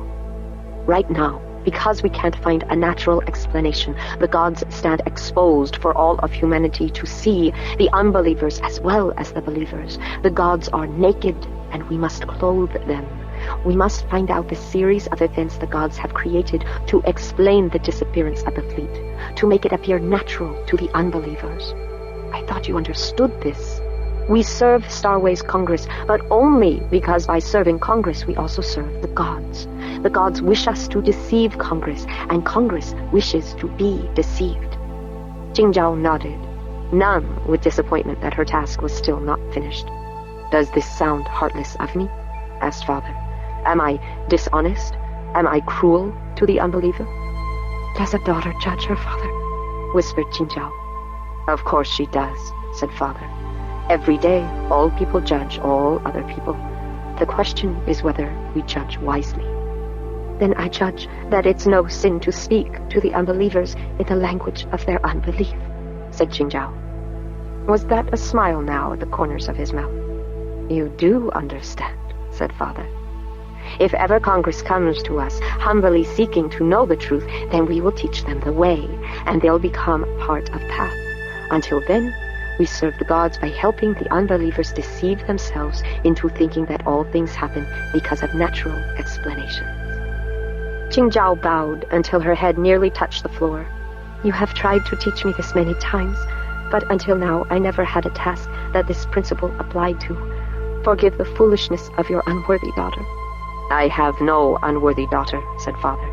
Right now, because we can't find a natural explanation, the gods stand exposed for all of humanity to see, the unbelievers as well as the believers. The gods are naked, and we must clothe them. We must find out the series of events the gods have created to explain the disappearance of the fleet, to make it appear natural to the unbelievers. I thought you understood this. We serve Starways Congress, but only because by serving Congress we also serve the gods. The gods wish us to deceive Congress, and Congress wishes to be deceived. Qingzhao nodded, numb with disappointment that her task was still not finished. Does this sound heartless of me? Asked Father. Am I dishonest? Am I cruel to the unbeliever? Does a daughter judge her father? Whispered Qingzhao. Of course she does, said Father. Every day, all people judge all other people. The question is whether we judge wisely. Then I judge that it's no sin to speak to the unbelievers in the language of their unbelief, said Qingzhao. Was that a smile now at the corners of his mouth? You do understand, said Father. If ever Congress comes to us, humbly seeking to know the truth, then we will teach them the way, and they'll become part of Path. Until then, we serve the gods by helping the unbelievers deceive themselves into thinking that all things happen because of natural explanations. Qingzhao bowed until her head nearly touched the floor. You have tried to teach me this many times, but until now I never had a task that this principle applied to. Forgive the foolishness of your unworthy daughter. I have no unworthy daughter, said Father.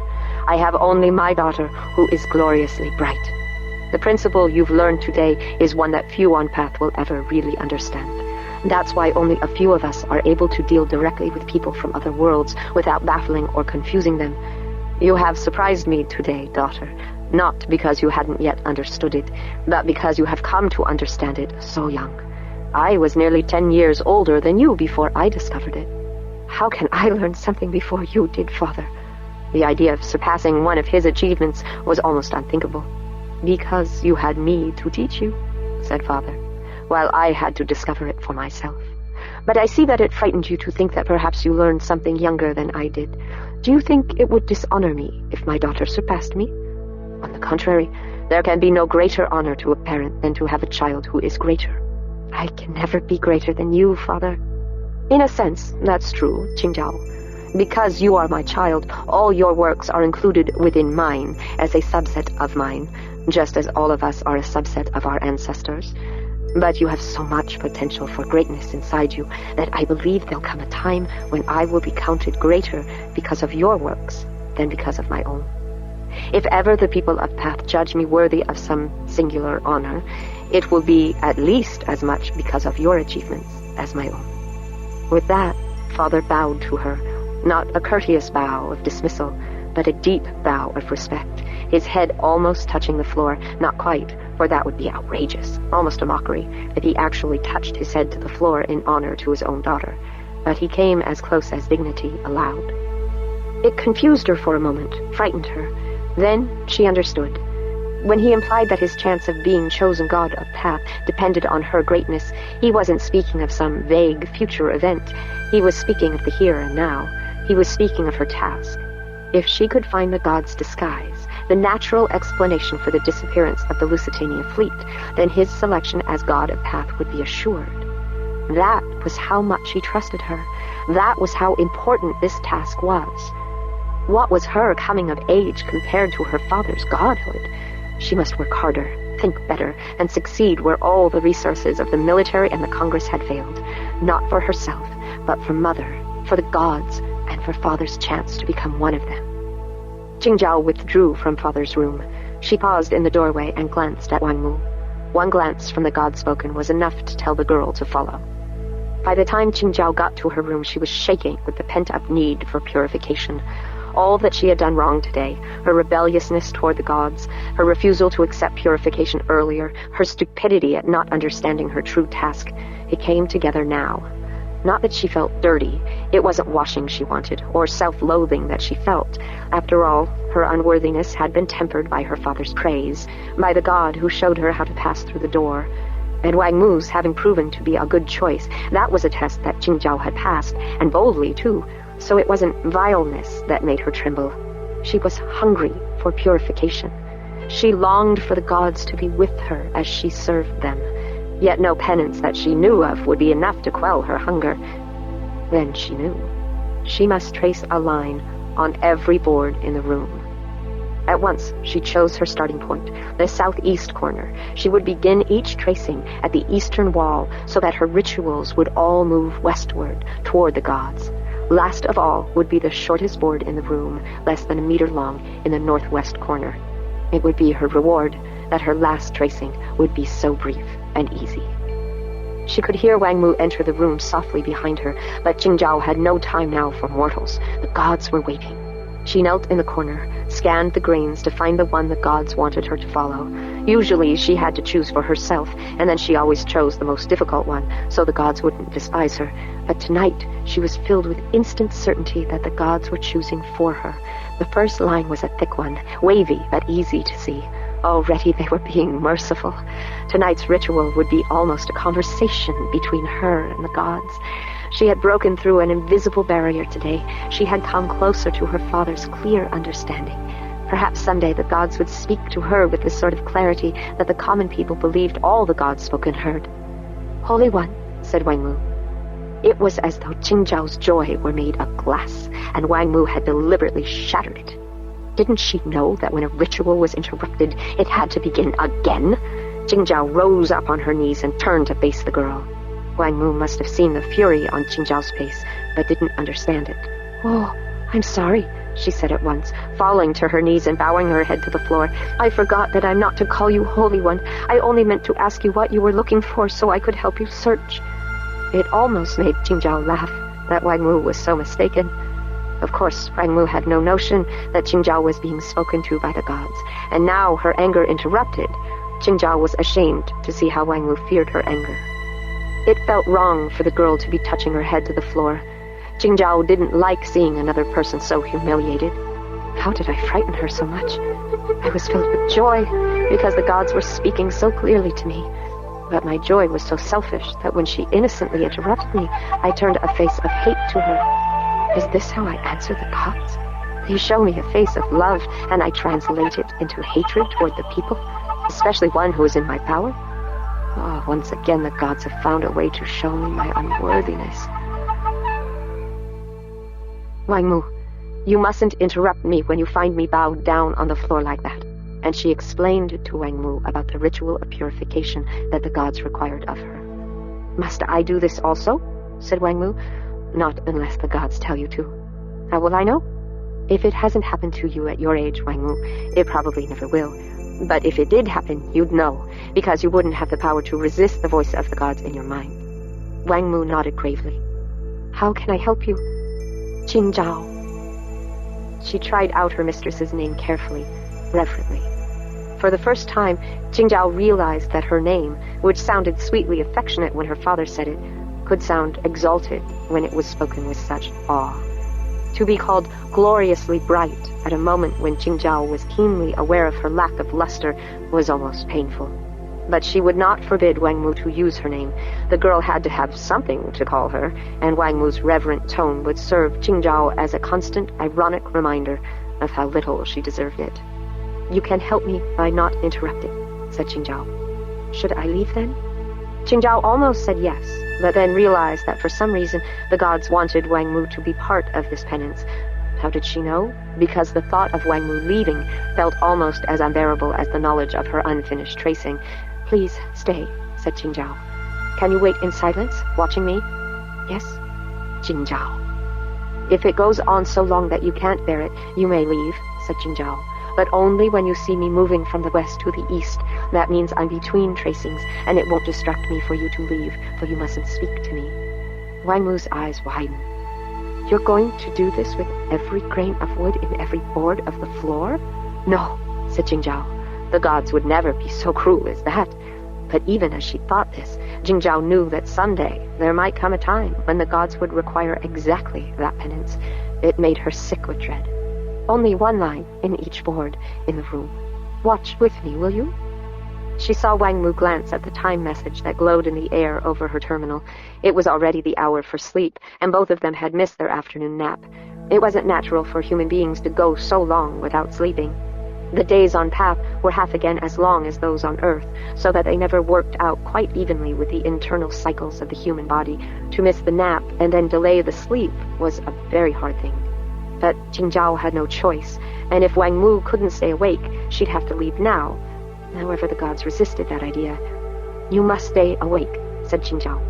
I have only my daughter, who is gloriously bright. The principle you've learned today is one that few on Path will ever really understand. That's why only a few of us are able to deal directly with people from other worlds without baffling or confusing them. You have surprised me today, daughter, not because you hadn't yet understood it, but because you have come to understand it so young. I was nearly 10 years older than you before I discovered it. How can I learn something before you did, Father? The idea of surpassing one of his achievements was almost unthinkable. Because you had me to teach you, said Father, while I had to discover it for myself. But I see that it frightened you to think that perhaps you learned something younger than I did. Do you think it would dishonor me if my daughter surpassed me? On the contrary, there can be no greater honor to a parent than to have a child who is greater. I can never be greater than you, Father, In a sense, that's true, Qingzhao. Because you are my child, all your works are included within mine, as a subset of mine, just as all of us are a subset of our ancestors. But you have so much potential for greatness inside you that I believe there'll come a time when I will be counted greater because of your works than because of my own. If ever the people of Path judge me worthy of some singular honor, it will be at least as much because of your achievements as my own. With that, Father bowed to her, not a courteous bow of dismissal, but a deep bow of respect, his head almost touching the floor, not quite, for that would be outrageous, almost a mockery, if he actually touched his head to the floor in honor to his own daughter. But he came as close as dignity allowed. It confused her for a moment, frightened her. Then she understood. When he implied that his chance of being chosen god of Path depended on her greatness, he wasn't speaking of some vague future event. He was speaking of the here and now. He was speaking of her task. If she could find the god's disguise, the natural explanation for the disappearance of the Lusitania fleet, then his selection as god of Path would be assured. That was how much he trusted her. That was how important this task was. What was her coming of age compared to her father's godhood? She must work harder, think better, and succeed where all the resources of the military and the Congress had failed. Not for herself, but for Mother, for the gods, and for Father's chance to become one of them. Qingzhao withdrew from Father's room. She paused in the doorway and glanced at Wang Mu. One glance from the God-spoken was enough to tell the girl to follow. By the time Qingzhao got to her room, she was shaking with the pent-up need for purification. All that she had done wrong today, her rebelliousness toward the gods, her refusal to accept purification earlier, her stupidity at not understanding her true task, it came together now. Not that she felt dirty. It wasn't washing she wanted, or self-loathing that she felt. After all, her unworthiness had been tempered by her father's praise, by the god who showed her how to pass through the door. And Wang Mu's having proven to be a good choice, that was a test that Qingzhao had passed, and boldly, too. So it wasn't vileness that made her tremble. She was hungry for purification. She longed for the gods to be with her as she served them. Yet no penance that she knew of would be enough to quell her hunger. Then she knew. She must trace a line on every board in the room. At once, she chose her starting point, the southeast corner. She would begin each tracing at the eastern wall so that her rituals would all move westward, toward the gods. Last of all would be the shortest board in the room, less than a meter long, in the northwest corner. It would be her reward that her last tracing would be so brief and easy. She could hear Wang Mu enter the room softly behind her, but Qingzhao had no time now for mortals. The gods were waiting. She knelt in the corner, scanned the grains to find the one the gods wanted her to follow. Usually she had to choose for herself, and then she always chose the most difficult one, so the gods wouldn't despise her. But tonight she was filled with instant certainty that the gods were choosing for her. The first line was a thick one, wavy but easy to see. Already they were being merciful. Tonight's ritual would be almost a conversation between her and the gods. She had broken through an invisible barrier today. She had come closer to her father's clear understanding. Perhaps someday the gods would speak to her with the sort of clarity that the common people believed all the gods spoken heard. "Holy One," said Wang Mu. It was as though Qingzhao's joy were made of glass, and Wang Mu had deliberately shattered it. Didn't she know that when a ritual was interrupted, it had to begin again? Qingzhao rose up on her knees and turned to face the girl. Wang Mu must have seen the fury on Qingzhao's face, but didn't understand it. "Oh, I'm sorry," she said at once, falling to her knees and bowing her head to the floor. "I forgot that I'm not to call you Holy One. I only meant to ask you what you were looking for so I could help you search." It almost made Qingzhao laugh that Wang Mu was so mistaken. Of course, Wang Mu had no notion that Qingzhao was being spoken to by the gods, and now her anger interrupted. Qingzhao was ashamed to see how Wang Mu feared her anger. It felt wrong for the girl to be touching her head to the floor. Qingzhao didn't like seeing another person so humiliated. How did I frighten her so much? I was filled with joy, because the gods were speaking so clearly to me. But my joy was so selfish that when she innocently interrupted me, I turned a face of hate to her. Is this how I answer the gods? They show me a face of love, and I translate it into hatred toward the people, especially one who is in my power? Oh, once again the gods have found a way to show me my unworthiness. Wang Mu, you mustn't interrupt me when you find me bowed down on the floor like that. And she explained to Wang Mu about the ritual of purification that the gods required of her. Must I do this also? Said Wang Mu. Not unless the gods tell you to. How will I know? If it hasn't happened to you at your age, Wang Mu, it probably never will. But if it did happen, you'd know, because you wouldn't have the power to resist the voice of the gods in your mind. Wang Mu nodded gravely. How can I help you? Qingzhao. She tried out her mistress's name carefully, reverently. For the first time, Qingzhao realized that her name, which sounded sweetly affectionate when her father said it, could sound exalted when it was spoken with such awe. To be called gloriously bright at a moment when Qingzhao was keenly aware of her lack of luster was almost painful. But she would not forbid Wang Mu to use her name. The girl had to have something to call her, and Wang Mu's reverent tone would serve Qingzhao as a constant, ironic reminder of how little she deserved it. You can help me by not interrupting, said Qingzhao. Should I leave then? Qingzhao almost said yes, but then realized that for some reason the gods wanted Wang Mu to be part of this penance. How did she know? Because the thought of Wang Mu leaving felt almost as unbearable as the knowledge of her unfinished tracing. Please, stay, said Qingzhao. Can you wait in silence, watching me? Yes, Qingzhao. If it goes on so long that you can't bear it, you may leave, said Qingzhao. But only when you see me moving from the west to the east. That means I'm between tracings, and it won't distract me for you to leave, though you mustn't speak to me. Wang Mu's eyes widened. You're going to do this with every grain of wood in every board of the floor? No, said Qingzhao. The gods would never be so cruel as that. But even as she thought this, Qingzhao knew that someday there might come a time when the gods would require exactly that penance. It made her sick with dread. Only one line in each board in the room. Watch with me, will you? She saw Wang Mu glance at the time message that glowed in the air over her terminal. It was already the hour for sleep, and both of them had missed their afternoon nap. It wasn't natural for human beings to go so long without sleeping. The days on Path were half again as long as those on Earth, so that they never worked out quite evenly with the internal cycles of the human body. To miss the nap and then delay the sleep was a very hard thing. But Qingzhao had no choice, and if Wang Mu couldn't stay awake, she'd have to leave now. However, the gods resisted that idea. You must stay awake, said Qingzhao.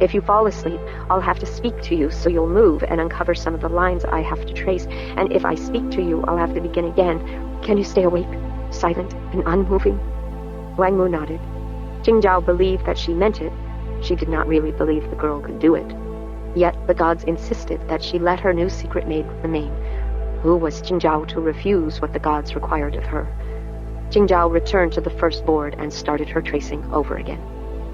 If you fall asleep, I'll have to speak to you so you'll move and uncover some of the lines I have to trace, and if I speak to you, I'll have to begin again. Can you stay awake, silent and unmoving? Wang Mu nodded. Qingzhao believed that she meant it. She did not really believe the girl could do it. Yet the gods insisted that she let her new secret maid remain. Who was Qingzhao to refuse what the gods required of her? Qingzhao returned to the first board and started her tracing over again.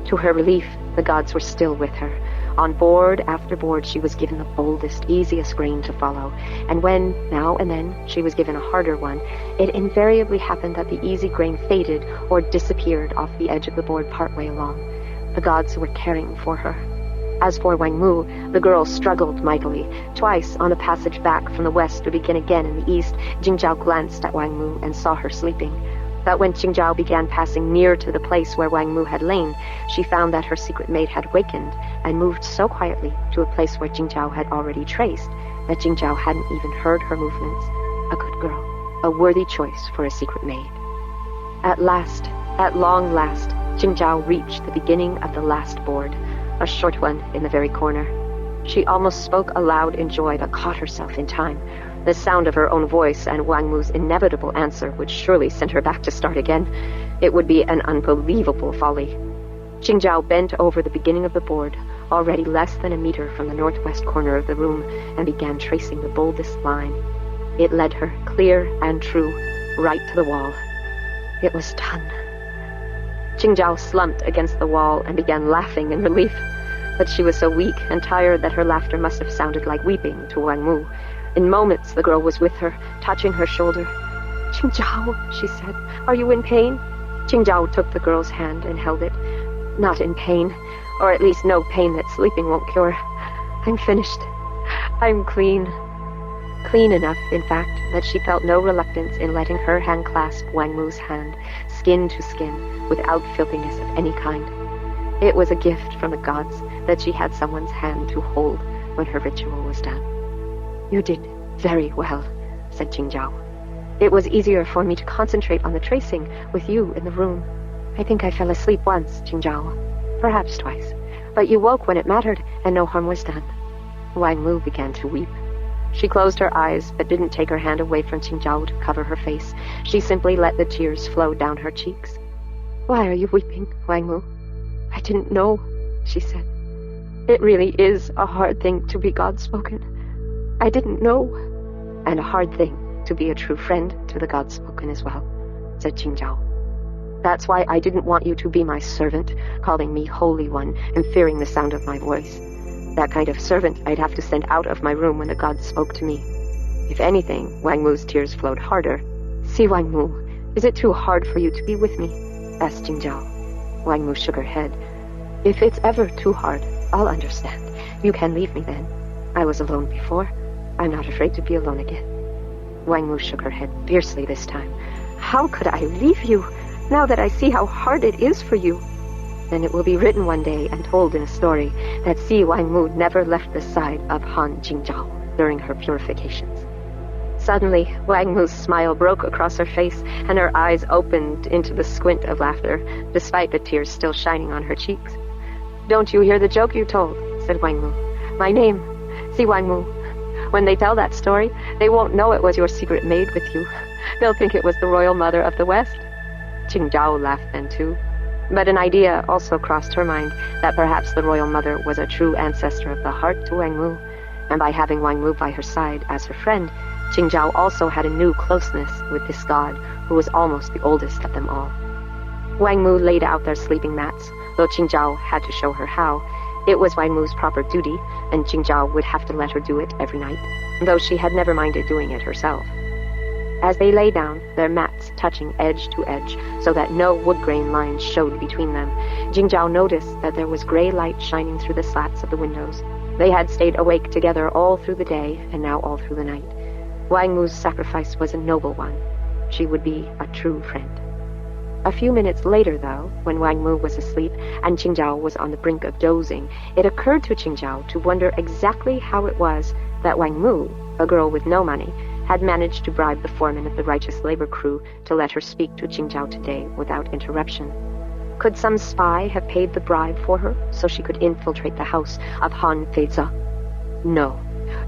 To her relief, the gods were still with her. On board after board, she was given the boldest, easiest grain to follow, and when, now and then, she was given a harder one, it invariably happened that the easy grain faded or disappeared off the edge of the board partway along. The gods were caring for her. As for Wang Mu, the girl struggled mightily. Twice, on a passage back from the west to begin again in the east, Qingzhao glanced at Wang Mu and saw her sleeping. But when Qingzhao began passing near to the place where Wang Mu had lain, she found that her secret maid had wakened and moved so quietly to a place where Qingzhao had already traced that Qingzhao hadn't even heard her movements. A good girl, a worthy choice for a secret maid. At last, at long last, Qingzhao reached the beginning of the last board, a short one in the very corner. She almost spoke aloud in joy, but caught herself in time. The sound of her own voice and Wang Mu's inevitable answer would surely send her back to start again. It would be an unbelievable folly. Qingzhao bent over the beginning of the board, already less than a meter from the northwest corner of the room, and began tracing the boldest line. It led her, clear and true, right to the wall. It was done. Qingzhao slumped against the wall and began laughing in relief. But she was so weak and tired that her laughter must have sounded like weeping to Wang Mu. In moments, the girl was with her, touching her shoulder. "Qingzhao," she said, "are you in pain?" Qingzhao took the girl's hand and held it. "Not in pain, or at least no pain that sleeping won't cure. I'm finished. I'm clean." Clean enough, in fact, that she felt no reluctance in letting her hand clasp Wang Mu's hand, skin to skin, without filthiness of any kind. It was a gift from the gods that she had someone's hand to hold when her ritual was done. You did very well, said Qingzhao. It was easier for me to concentrate on the tracing with you in the room. I think I fell asleep once, Qingzhao. Perhaps twice. But you woke when it mattered, and no harm was done. Wang Mu began to weep. She closed her eyes, but didn't take her hand away from Qingzhao to cover her face. She simply let the tears flow down her cheeks. Why are you weeping, Wang Mu? I didn't know, she said. It really is a hard thing to be God-spoken. I didn't know. And a hard thing to be a true friend to the God-spoken as well, said Qingzhao. That's why I didn't want you to be my servant, calling me Holy One and fearing the sound of my voice. That kind of servant I'd have to send out of my room when the gods spoke to me. If anything, Wang Mu's tears flowed harder. See, Wang Mu, is it too hard for you to be with me? Asked Qingzhao. Wang Mu shook her head. If it's ever too hard, I'll understand. You can leave me then. I was alone before. I'm not afraid to be alone again. Wang Mu shook her head fiercely this time. How could I leave you, now that I see how hard it is for you? Then it will be written one day and told in a story that Si Wang Mu never left the side of Han Qingzhao during her purifications. Suddenly, Wang Mu's smile broke across her face, and her eyes opened into the squint of laughter, despite the tears still shining on her cheeks. Don't you hear the joke you told? Said Wang Mu. My name, Si Wang Mu. When they tell that story, they won't know it was your secret maid with you. They'll think it was the royal mother of the West. Qingzhao laughed then too. But an idea also crossed her mind that perhaps the royal mother was a true ancestor of the heart to Wang Mu, and by having Wang Mu by her side as her friend, Qingzhao also had a new closeness with this god, who was almost the oldest of them all. Wang Mu laid out their sleeping mats, though Qingzhao had to show her how. It was Wang Mu's proper duty, and Qingzhao would have to let her do it every night, though she had never minded doing it herself. As they lay down, their mats touching edge to edge, so that no wood-grain lines showed between them, Qingzhao noticed that there was gray light shining through the slats of the windows. They had stayed awake together all through the day, and now all through the night. Wang Mu's sacrifice was a noble one. She would be a true friend. A few minutes later, though, when Wang Mu was asleep and Qingzhao was on the brink of dozing, it occurred to Qingzhao to wonder exactly how it was that Wang Mu, a girl with no money, had managed to bribe the foreman of the righteous labor crew to let her speak to Qingzhao today without interruption. Could some spy have paid the bribe for her so she could infiltrate the house of Han Feize? No.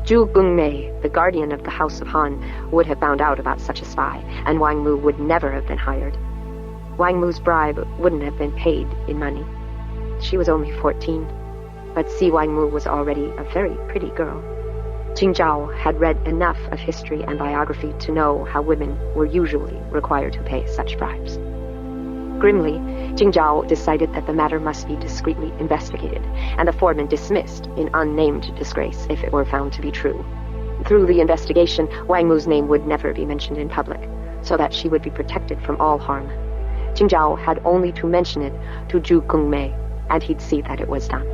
Zhu Gongmei, the guardian of the House of Han, would have found out about such a spy, and Wang Mu would never have been hired. Wang Mu's bribe wouldn't have been paid in money. She was only 14, but Si Wang Mu was already a very pretty girl. Qingzhao had read enough of history and biography to know how women were usually required to pay such bribes. Grimly, Qingzhao decided that the matter must be discreetly investigated, and the foreman dismissed in unnamed disgrace if it were found to be true. Through the investigation, Wang Mu's name would never be mentioned in public, so that she would be protected from all harm. Qingzhao had only to mention it to Zhu Gongmei, and he'd see that it was done.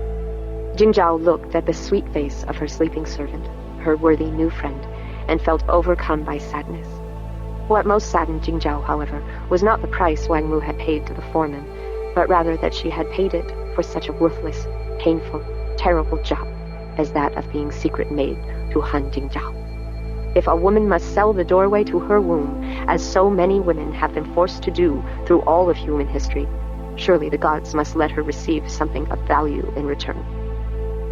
Qingzhao looked at the sweet face of her sleeping servant, her worthy new friend, and felt overcome by sadness. What most saddened Qingzhao, however, was not the price Wang Mu had paid to the foreman, but rather that she had paid it for such a worthless, painful, terrible job as that of being secret maid to Han Qingzhao. If a woman must sell the doorway to her womb, as so many women have been forced to do through all of human history, surely the gods must let her receive something of value in return.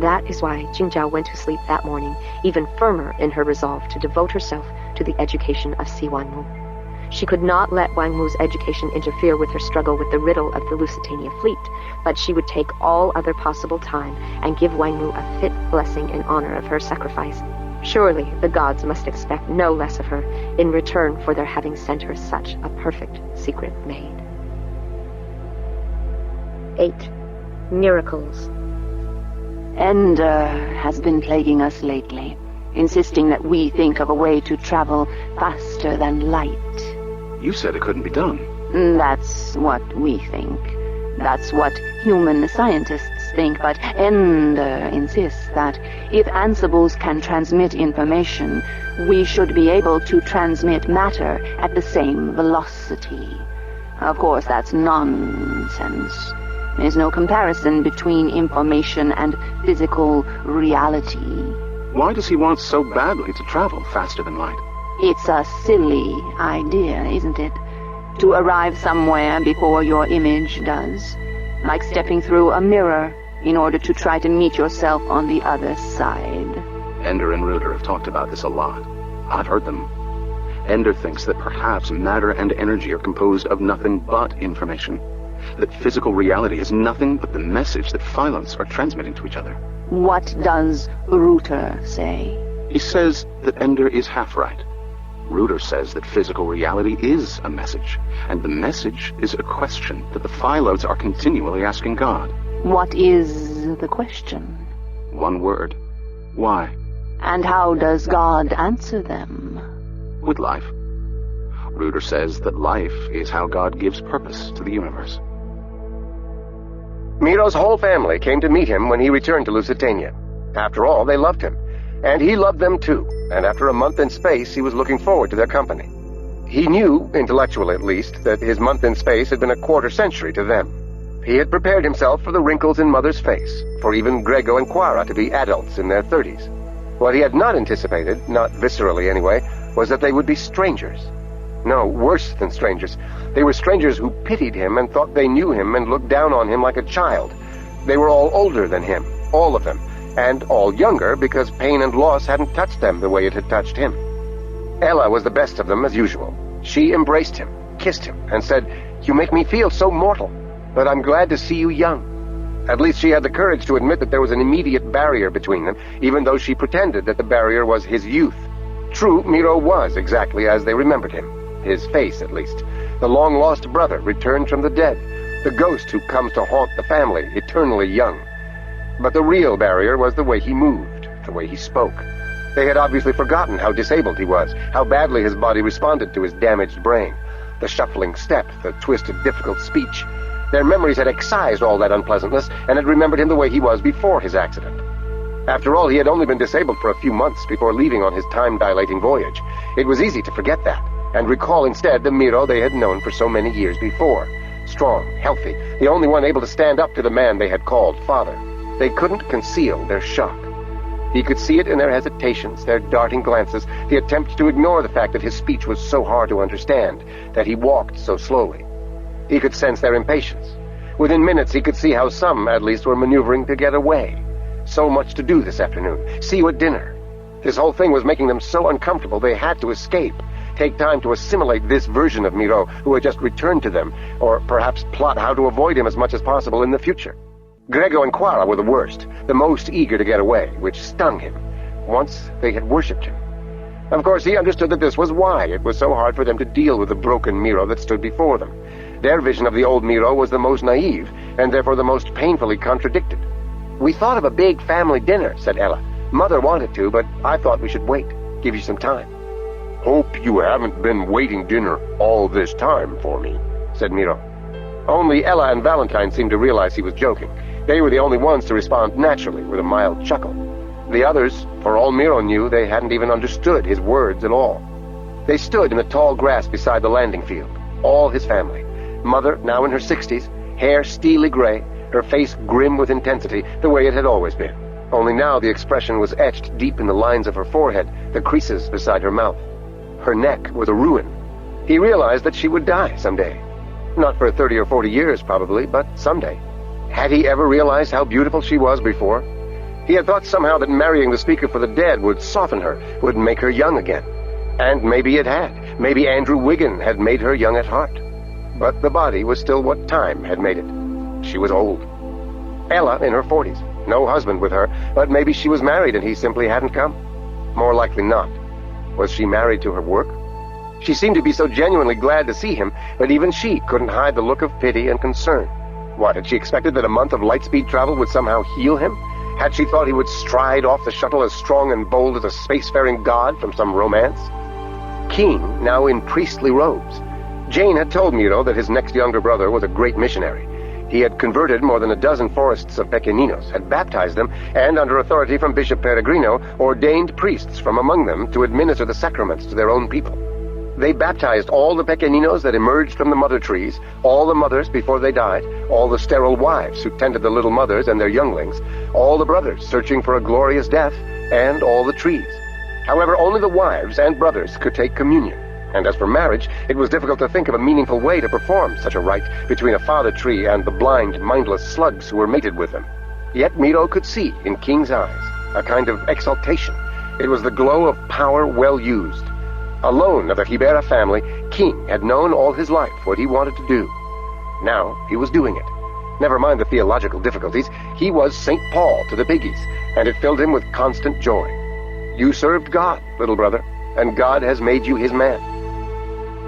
That is why Qingzhao went to sleep that morning, even firmer in her resolve to devote herself to the education of Si Wang Mu. She could not let Wang Mu's education interfere with her struggle with the riddle of the Lusitania fleet, but she would take all other possible time and give Wang Mu a fit blessing in honor of her sacrifice. Surely the gods must expect no less of her in return for their having sent her such a perfect secret maid. 8. Miracles. Ender has been plaguing us lately, insisting that we think of a way to travel faster than light. You said it couldn't be done. That's what we think. That's what human scientists think, but Ender insists that if ansibles can transmit information, we should be able to transmit matter at the same velocity. Of course, that's nonsense. There's no comparison between information and physical reality. Why does he want so badly to travel faster than light? It's a silly idea, isn't it? To arrive somewhere before your image does. Like stepping through a mirror in order to try to meet yourself on the other side. Ender and Ruder have talked about this a lot. I've heard them. Ender thinks that perhaps matter and energy are composed of nothing but information. That physical reality is nothing but the message that phylons are transmitting to each other. What does Ruder say? He says that Ender is half right. Ruder says that physical reality is a message, and the message is a question that the phylons are continually asking God. What is the question? One word. Why? And how does God answer them? With life. Ruder says that life is how God gives purpose to the universe. Miro's whole family came to meet him when he returned to Lusitania. After all, they loved him. And he loved them too, and after a month in space, he was looking forward to their company. He knew, intellectually at least, that his month in space had been a quarter century to them. He had prepared himself for the wrinkles in Mother's face, for even Grego and Quara to be adults in their 30s. What he had not anticipated, not viscerally anyway, was that they would be strangers. No, worse than strangers. They were strangers who pitied him and thought they knew him and looked down on him like a child. They were all older than him, all of them, and all younger because pain and loss hadn't touched them the way it had touched him. Ella was the best of them as usual. She embraced him, kissed him, and said, "You make me feel so mortal, but I'm glad to see you young." At least she had the courage to admit that there was an immediate barrier between them, even though she pretended that the barrier was his youth. True, Miro was exactly as they remembered him. His face, at least. The long-lost brother returned from the dead. The ghost who comes to haunt the family, eternally young. But the real barrier was the way he moved, the way he spoke. They had obviously forgotten how disabled he was, how badly his body responded to his damaged brain. The shuffling step, the twisted, difficult speech. Their memories had excised all that unpleasantness and had remembered him the way he was before his accident. After all, he had only been disabled for a few months before leaving on his time-dilating voyage. It was easy to forget that, and recall instead the Miro they had known for so many years before. Strong, healthy, the only one able to stand up to the man they had called father. They couldn't conceal their shock. He could see it in their hesitations, their darting glances, the attempt to ignore the fact that his speech was so hard to understand, that he walked so slowly. He could sense their impatience. Within minutes he could see how some, at least, were maneuvering to get away. So much to do this afternoon. See you at dinner. This whole thing was making them so uncomfortable they had to escape. Take time to assimilate this version of Miro who had just returned to them, or perhaps plot how to avoid him as much as possible in the future. Grego and Quara were the worst, the most eager to get away, which stung him. Once they had worshipped him. Of course, he understood that this was why it was so hard for them to deal with the broken Miro that stood before them. Their vision of the old Miro was the most naive, and therefore the most painfully contradicted. "We thought of a big family dinner," said Ella. "Mother wanted to, but I thought we should wait, give you some time." "Hope you haven't been waiting dinner all this time for me," said Miro. Only Ella and Valentine seemed to realize he was joking. They were the only ones to respond naturally with a mild chuckle. The others, for all Miro knew, they hadn't even understood his words at all. They stood in the tall grass beside the landing field, all his family. Mother, now in her 60s, hair steely gray, her face grim with intensity, the way it had always been. Only now the expression was etched deep in the lines of her forehead, the creases beside her mouth. Her neck was a ruin. He realized that she would die someday. Not for 30 or 40 years, probably, but someday. Had he ever realized how beautiful she was before? He had thought somehow that marrying the Speaker for the Dead would soften her, would make her young again. And maybe it had. Maybe Andrew Wiggin had made her young at heart. But the body was still what time had made it. She was old. Ella in her 40s. No husband with her, but maybe she was married and he simply hadn't come. More likely not. Was she married to her work? She seemed to be so genuinely glad to see him, but even she couldn't hide the look of pity and concern. What, had she expected that a month of light-speed travel would somehow heal him? Had she thought he would stride off the shuttle as strong and bold as a spacefaring god from some romance? Keen, now in priestly robes. Jane had told Miro that his next younger brother was a great missionary. He had converted more than a dozen forests of Pequeninos, had baptized them, and under authority from Bishop Peregrino, ordained priests from among them to administer the sacraments to their own people. They baptized all the Pequeninos that emerged from the mother trees, all the mothers before they died, all the sterile wives who tended the little mothers and their younglings, all the brothers searching for a glorious death, and all the trees. However, only the wives and brothers could take communion. And as for marriage, it was difficult to think of a meaningful way to perform such a rite between a father tree and the blind, mindless slugs who were mated with them. Yet Miro could see in King's eyes a kind of exaltation. It was the glow of power well used. Alone of the Hibera family, King had known all his life what he wanted to do. Now he was doing it. Never mind the theological difficulties, he was St. Paul to the piggies, and it filled him with constant joy. You served God, little brother, and God has made you his man.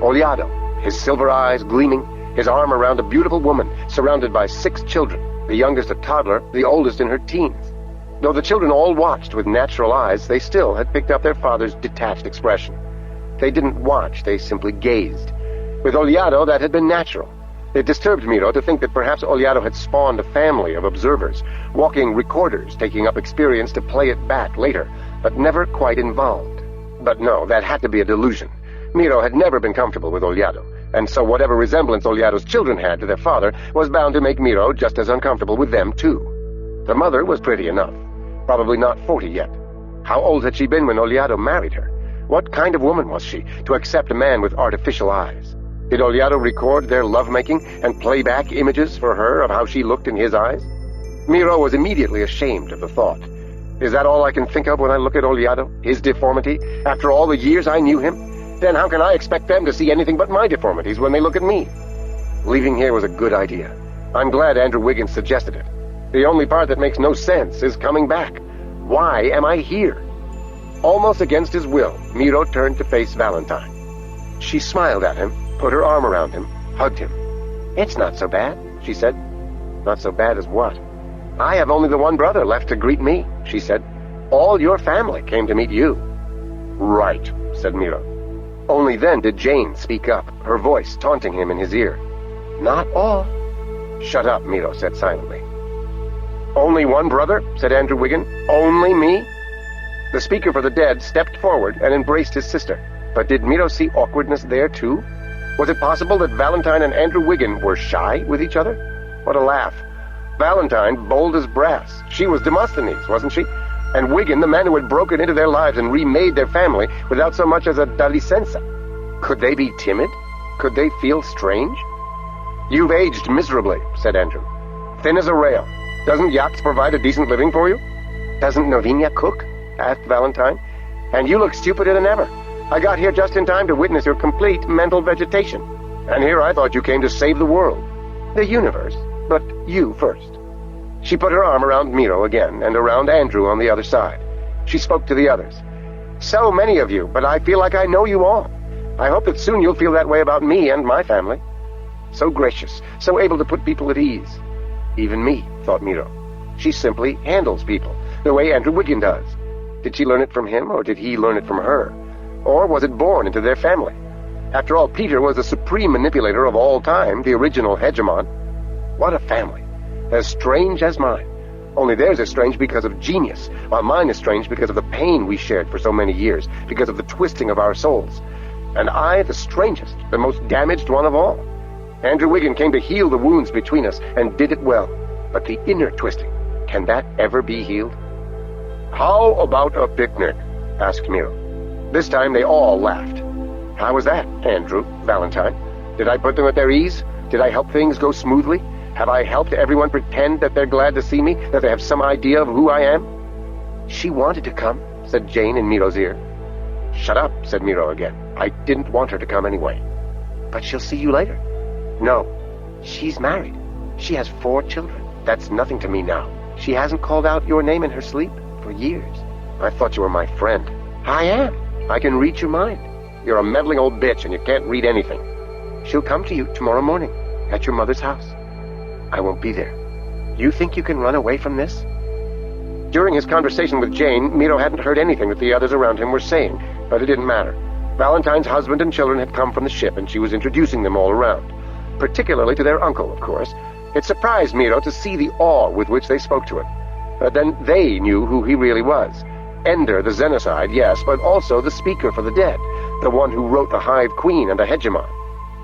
Oliado, his silver eyes gleaming, his arm around a beautiful woman, surrounded by 6 children, the youngest a toddler, the oldest in her teens. Though the children all watched with natural eyes, they still had picked up their father's detached expression. They didn't watch, they simply gazed. With Oliado, that had been natural. It disturbed Miro to think that perhaps Oliado had spawned a family of observers, walking recorders, taking up experience to play it back later, but never quite involved. But no, that had to be a delusion. Miro had never been comfortable with Oliado, and so whatever resemblance Oliado's children had to their father was bound to make Miro just as uncomfortable with them, too. The mother was pretty enough. Probably not 40 yet. How old had she been when Oliado married her? What kind of woman was she to accept a man with artificial eyes? Did Oliado record their lovemaking and play back images for her of how she looked in his eyes? Miro was immediately ashamed of the thought. Is that all I can think of when I look at Oliado? His deformity? After all the years I knew him? Then how can I expect them to see anything but my deformities when they look at me? Leaving here was a good idea. I'm glad Andrew Wiggin suggested it. The only part that makes no sense is coming back. Why am I here? Almost against his will, Miro turned to face Valentine. She smiled at him, put her arm around him, hugged him. It's not so bad, she said. Not so bad as what? I have only the one brother left to greet me, she said. All your family came to meet you. Right, said Miro. Only then did Jane speak up, her voice taunting him in his ear. Not all. Shut up, Miro said silently. Only one brother, said Andrew Wiggin. Only me? The speaker for the dead stepped forward and embraced his sister. But did Miro see awkwardness there, too? Was it possible that Valentine and Andrew Wiggin were shy with each other? What a laugh. Valentine, bold as brass. She was Demosthenes, wasn't she? And Wiggin, the man who had broken into their lives and remade their family without so much as a da licenza. Could they be timid? Could they feel strange? You've aged miserably, said Andrew. Thin as a rail. Doesn't Yachts provide a decent living for you? Doesn't Novinia cook? Asked Valentine. And you look stupider than ever. I got here just in time to witness your complete mental vegetation. And here I thought you came to save the world. The universe. But you first. She put her arm around Miro again, and around Andrew on the other side. She spoke to the others. So many of you, but I feel like I know you all. I hope that soon you'll feel that way about me and my family. So gracious, so able to put people at ease. Even me, thought Miro. She simply handles people, the way Andrew Wiggin does. Did she learn it from him, or did he learn it from her? Or was it born into their family? After all, Peter was the supreme manipulator of all time, the original hegemon. What a family. As strange as mine. Only theirs is strange because of genius, while mine is strange because of the pain we shared for so many years, because of the twisting of our souls. And I, the strangest, the most damaged one of all. Andrew Wiggin came to heal the wounds between us, and did it well. But the inner twisting, can that ever be healed? How about a picnic? Asked Miro. This time they all laughed. How was that, Andrew, Valentine? Did I put them at their ease? Did I help things go smoothly? Have I helped everyone pretend that they're glad to see me, that they have some idea of who I am? She wanted to come, said Jane in Miro's ear. Shut up, said Miro again. I didn't want her to come anyway. But she'll see you later. No, she's married. She has 4 children. That's nothing to me now. She hasn't called out your name in her sleep for years. I thought you were my friend. I am. I can read your mind. You're a meddling old bitch and you can't read anything. She'll come to you tomorrow morning at your mother's house. I won't be there. You think you can run away from this? During his conversation with Jane, Miro hadn't heard anything that the others around him were saying, but it didn't matter. Valentine's husband and children had come from the ship, and she was introducing them all around. Particularly to their uncle, of course. It surprised Miro to see the awe with which they spoke to him. Then they knew who he really was. Ender, the Xenocide, yes, but also the speaker for the dead. the one who wrote the Hive Queen and the Hegemon.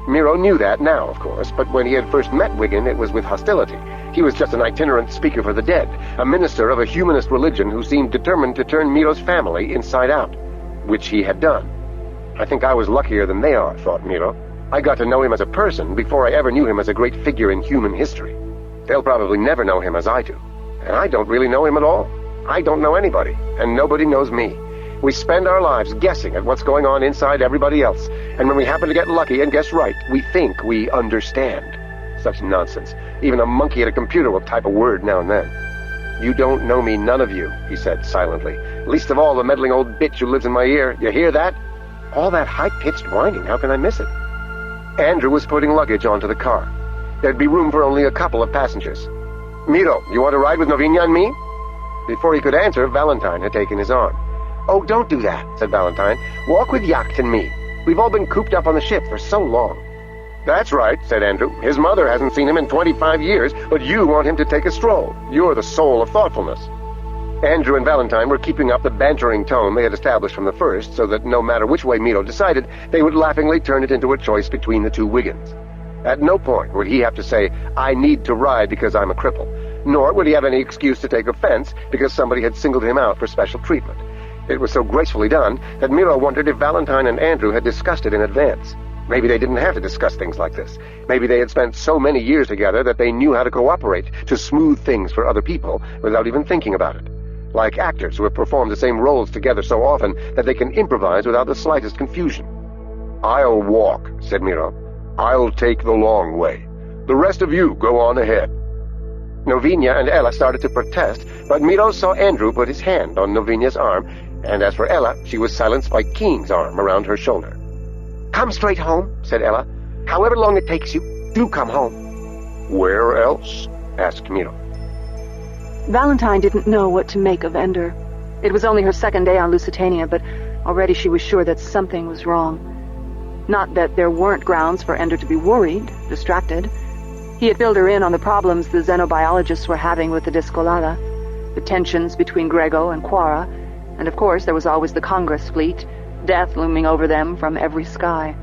Miro knew that now, of course, but when he had first met Wiggin, it was with hostility. He was just an itinerant speaker for the dead, a minister of a humanist religion who seemed determined to turn Miro's family inside out, which he had done. I think I was luckier than they are, thought Miro. I got to know him as a person before I ever knew him as a great figure in human history. They'll probably never know him as I do. And I don't really know him at all. I don't know anybody, and nobody knows me. We spend our lives guessing at what's going on inside everybody else, and when we happen to get lucky and guess right, we think we understand. Such nonsense. Even a monkey at a computer will type a word now and then. You don't know me, none of you, he said silently. Least of all the meddling old bitch who lives in my ear. You hear that? All that high-pitched whining, how can I miss it? Andrew was putting luggage onto the car. There'd be room for only a couple of passengers. Miro, you want to ride with Novinia and me? Before he could answer, Valentine had taken his arm. Oh, don't do that, said Valentine. Walk with Yacht and me. We've all been cooped up on the ship for so long. That's right, said Andrew. His mother hasn't seen him in 25 years, but you want him to take a stroll. You're the soul of thoughtfulness. Andrew and Valentine were keeping up the bantering tone they had established from the first, so that no matter which way Miro decided, they would laughingly turn it into a choice between the two Wiggins. At no point would he have to say, I need to ride because I'm a cripple, nor would he have any excuse to take offense because somebody had singled him out for special treatment. It was so gracefully done that Miro wondered if Valentine and Andrew had discussed it in advance. Maybe they didn't have to discuss things like this. Maybe they had spent so many years together that they knew how to cooperate, to smooth things for other people without even thinking about it. Like actors who have performed the same roles together so often that they can improvise without the slightest confusion. I'll walk, said Miro. I'll take the long way. The rest of you go on ahead. Novinia and Ella started to protest, but Miro saw Andrew put his hand on Novinia's arm, and as for Ella, she was silenced by Keen's arm around her shoulder. Come straight home, said Ella. However long it takes you, do come home. Where else? asked Miro. Valentine didn't know what to make of Ender. It was only her second day on Lusitania, but already she was sure that something was wrong. Not that there weren't grounds for Ender to be worried, distracted. He had filled her in on the problems the xenobiologists were having with the Discolata, the tensions between Grego and Quara, and of course there was always the Congress fleet, death looming over them from every sky.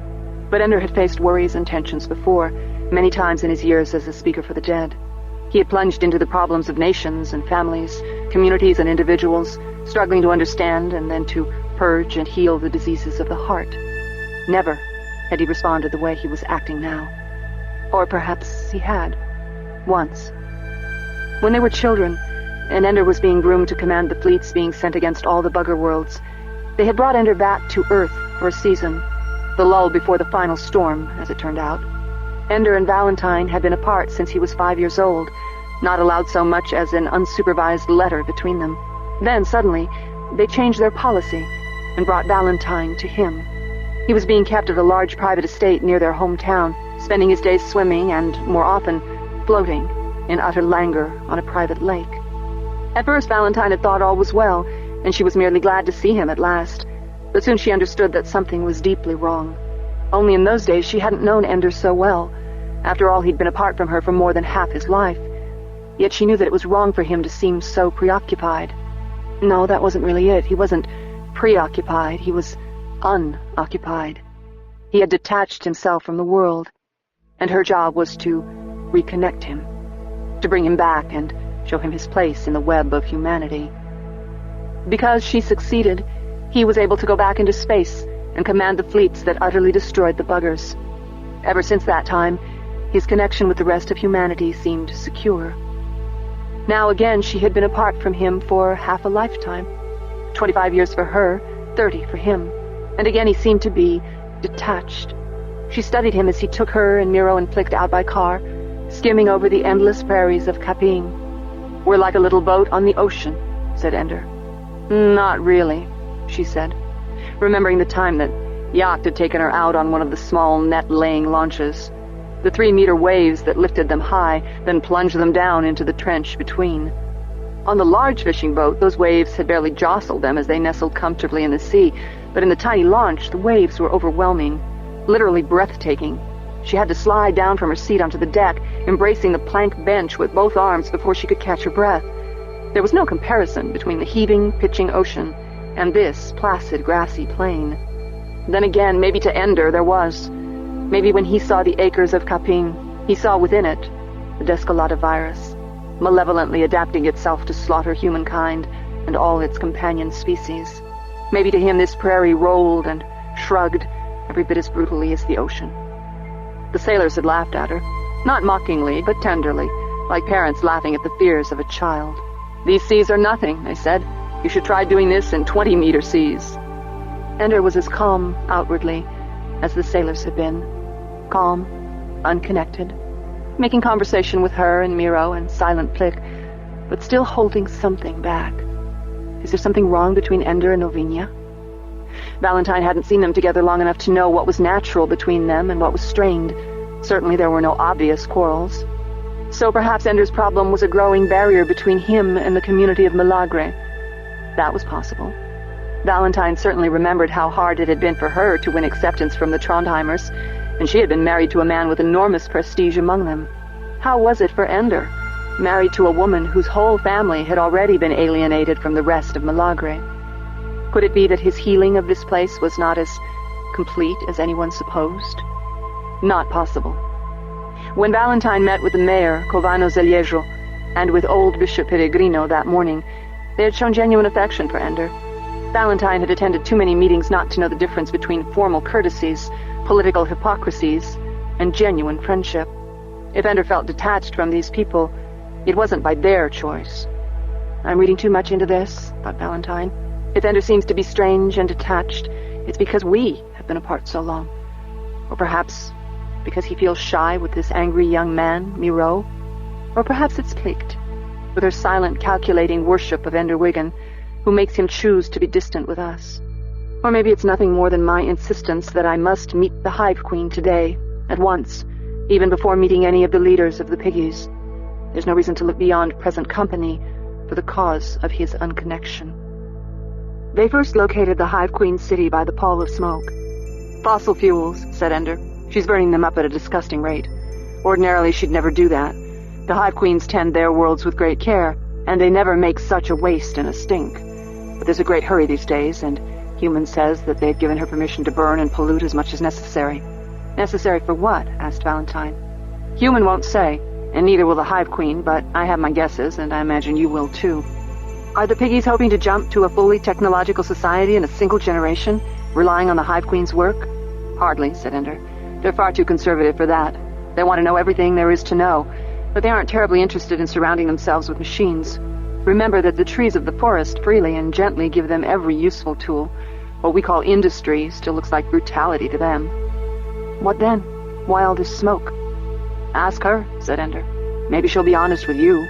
But Ender had faced worries and tensions before, many times in his years as a speaker for the dead. He had plunged into the problems of nations and families, communities and individuals, struggling to understand and then to purge and heal the diseases of the heart. Never had he responded the way he was acting now. Or perhaps he had. Once. When they were children, and Ender was being groomed to command the fleets being sent against all the bugger worlds, they had brought Ender back to Earth for a season, the lull before the final storm, as it turned out. Ender and Valentine had been apart since he was 5 years old, not allowed so much as an unsupervised letter between them. Then, suddenly, they changed their policy and brought Valentine to him. He was being kept at a large private estate near their hometown, spending his days swimming and, more often, floating in utter languor on a private lake. At first, Valentine had thought all was well, and she was merely glad to see him at last. But soon she understood that something was deeply wrong. Only in those days she hadn't known Ender so well. After all, he'd been apart from her for more than half his life. Yet she knew that it was wrong for him to seem so preoccupied. No, that wasn't really it. He wasn't preoccupied. He was unoccupied. He had detached himself from the world, and her job was to reconnect him, to bring him back and show him his place in the web of humanity. Because she succeeded, he was able to go back into space and command the fleets that utterly destroyed the buggers. Ever since that time, his connection with the rest of humanity seemed secure. Now again she had been apart from him for half a lifetime. 25 years for her, 30 for him. And again he seemed to be detached. She studied him as he took her and Miro and Plict out by car, skimming over the endless prairies of Capine. We're like a little boat on the ocean, said Ender. Not really, she said, remembering the time that Yacht had taken her out on one of the small net-laying launches. The 3-meter waves that lifted them high, then plunged them down into the trench between. On the large fishing boat, those waves had barely jostled them as they nestled comfortably in the sea, but in the tiny launch, the waves were overwhelming, literally breathtaking. She had to slide down from her seat onto the deck, embracing the plank bench with both arms before she could catch her breath. There was no comparison between the heaving, pitching ocean and this placid, grassy plain. Then again, maybe to Ender there was. Maybe when he saw the acres of Kaping, he saw within it the Descolata virus, malevolently adapting itself to slaughter humankind and all its companion species. Maybe to him this prairie rolled and shrugged every bit as brutally as the ocean. The sailors had laughed at her, not mockingly, but tenderly, like parents laughing at the fears of a child. "These seas are nothing," they said. "You should try doing this in 20-meter seas." Ender was as calm, outwardly, as the sailors had been. Calm, unconnected, making conversation with her and Miro and Silent Plick, but still holding something back. Is there something wrong between Ender and Ovinia? Valentine hadn't seen them together long enough to know what was natural between them and what was strained. Certainly there were no obvious quarrels. So perhaps Ender's problem was a growing barrier between him and the community of Milagre. That was possible. Valentine certainly remembered how hard it had been for her to win acceptance from the Trondheimers, and she had been married to a man with enormous prestige among them. How was it for Ender, married to a woman whose whole family had already been alienated from the rest of Milagre? Could it be that his healing of this place was not as complete as anyone supposed? Not possible. When Valentine met with the mayor, Covano Zeliejo, and with old Bishop Peregrino that morning, they had shown genuine affection for Ender. Valentine had attended too many meetings not to know the difference between formal courtesies, political hypocrisies, and genuine friendship. If Ender felt detached from these people, it wasn't by their choice. I'm reading too much into this, thought Valentine. If Ender seems to be strange and detached, it's because we have been apart so long. Or perhaps because he feels shy with this angry young man, Miro. Or perhaps it's Plicht, with her silent, calculating worship of Ender Wiggin, who makes him choose to be distant with us. Or maybe it's nothing more than my insistence that I must meet the Hive Queen today, at once, even before meeting any of the leaders of the Piggies. There's no reason to look beyond present company for the cause of his unconnection. They first located the Hive Queen city by the pall of smoke. "Fossil fuels," said Ender. "She's burning them up at a disgusting rate. Ordinarily she'd never do that. The Hive Queens tend their worlds with great care, and they never make such a waste and a stink. But there's a great hurry these days, and Human says that they've given her permission to burn and pollute as much as necessary." "Necessary for what?" asked Valentine. "Human won't say, and neither will the Hive Queen, but I have my guesses, and I imagine you will too." "Are the Piggies hoping to jump to a fully technological society in a single generation, relying on the Hive Queen's work?" "Hardly," said Ender. "They're far too conservative for that. They want to know everything there is to know, but they aren't terribly interested in surrounding themselves with machines. Remember that the trees of the forest freely and gently give them every useful tool. What we call industry still looks like brutality to them." "What then? Why all this smoke?" "Ask her," said Ender. "Maybe she'll be honest with you."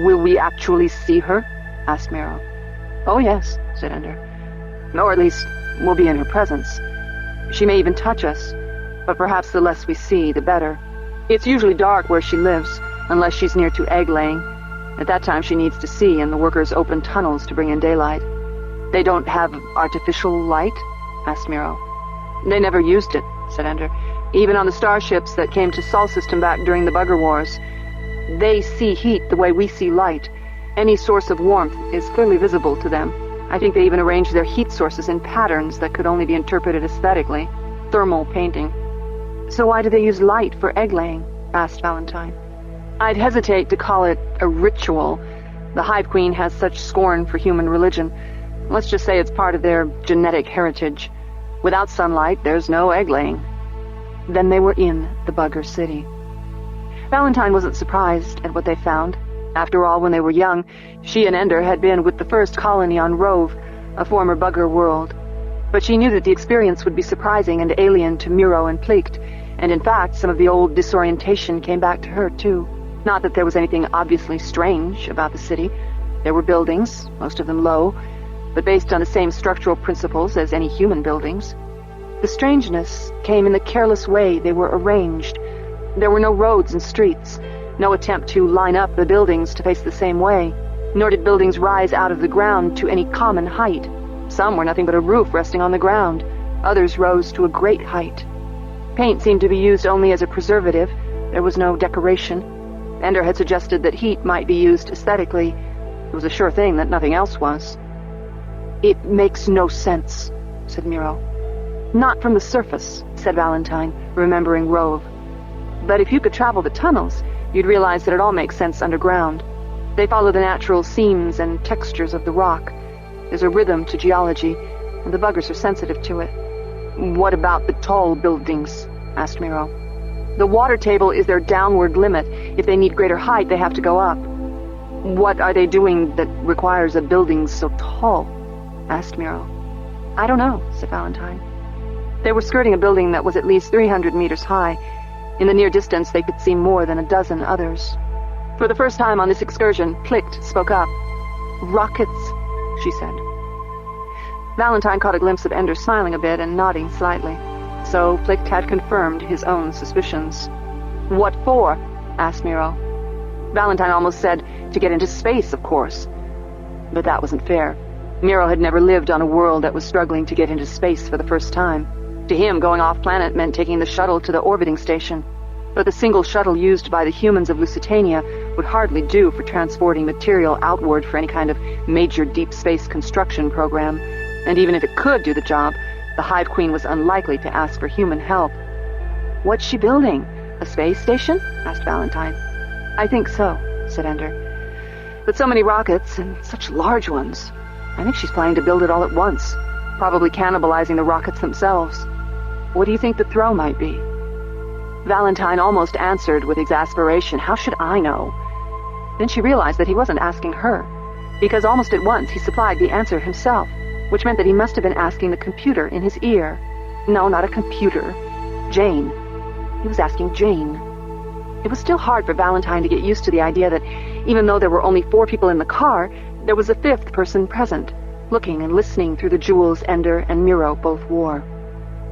"Will we actually see her?" asked Miro. "Oh yes," said Ender. "Or at least, we'll be in her presence. She may even touch us, but perhaps the less we see, the better. It's usually dark where she lives, unless she's near to egg-laying. At that time she needs to see, and the workers open tunnels to bring in daylight." "They don't have artificial light?" asked Miro. "They never used it," said Ender. "Even on the starships that came to Sol System back during the Bugger Wars. They see heat the way we see light. Any source of warmth is clearly visible to them. I think they even arranged their heat sources in patterns that could only be interpreted aesthetically. Thermal painting." "So why do they use light for egg-laying?" asked Valentine. "I'd hesitate to call it a ritual. The Hive Queen has such scorn for human religion. Let's just say it's part of their genetic heritage. Without sunlight, there's no egg-laying." Then they were in the Bugger City. Valentine wasn't surprised at what they found. After all, when they were young, she and Ender had been with the first colony on Rove, a former Bugger world. But she knew that the experience would be surprising and alien to Miro and Plicht, and in fact, some of the old disorientation came back to her, too. Not that there was anything obviously strange about the city. There were buildings, most of them low, but based on the same structural principles as any human buildings. The strangeness came in the careless way they were arranged. There were no roads and streets, no attempt to line up the buildings to face the same way, nor did buildings rise out of the ground to any common height. Some were nothing but a roof resting on the ground. Others rose to a great height. Paint seemed to be used only as a preservative. There was no decoration. Ender had suggested that heat might be used aesthetically. It was a sure thing that nothing else was. "It makes no sense," said Miro. Not from the surface, said Valentine, remembering Rove. But if you could travel the tunnels, you'd realize that it all makes sense underground. They follow the natural seams and textures of the rock. There's a rhythm to geology, and the buggers are sensitive to it. What about the tall buildings? Asked Miro. The water table is their downward limit. If they need greater height, they have to go up. What are they doing that requires a building so tall? Asked Miro. I don't know, said Valentine. They were skirting a building that was at least 300 meters high. In the near distance, they could see more than a dozen others. For the first time on this excursion, Plicht spoke up. Rockets, she said. Valentine caught a glimpse of Ender smiling a bit and nodding slightly. So Plicht had confirmed his own suspicions. What for? Asked Miro. Valentine almost said, to get into space, of course. But that wasn't fair. Miro had never lived on a world that was struggling to get into space for the first time. To him, going off-planet meant taking the shuttle to the orbiting station. But the single shuttle used by the humans of Lusitania would hardly do for transporting material outward for any kind of major deep space construction program. And even if it could do the job, the Hive Queen was unlikely to ask for human help. What's she building? A space station? Asked Valentine. I think so, said Ender. But so many rockets, and such large ones. I think she's planning to build it all at once, probably cannibalizing the rockets themselves. What do you think the throw might be? Valentine almost answered with exasperation. How should I know? Then she realized that he wasn't asking her, because almost at once he supplied the answer himself, which meant that he must have been asking the computer in his ear. No, not a computer. Jane. He was asking Jane. It was still hard for Valentine to get used to the idea that even though there were only 4 people in the car, there was a 5th person present, looking and listening through the jewels Ender and Miro both wore.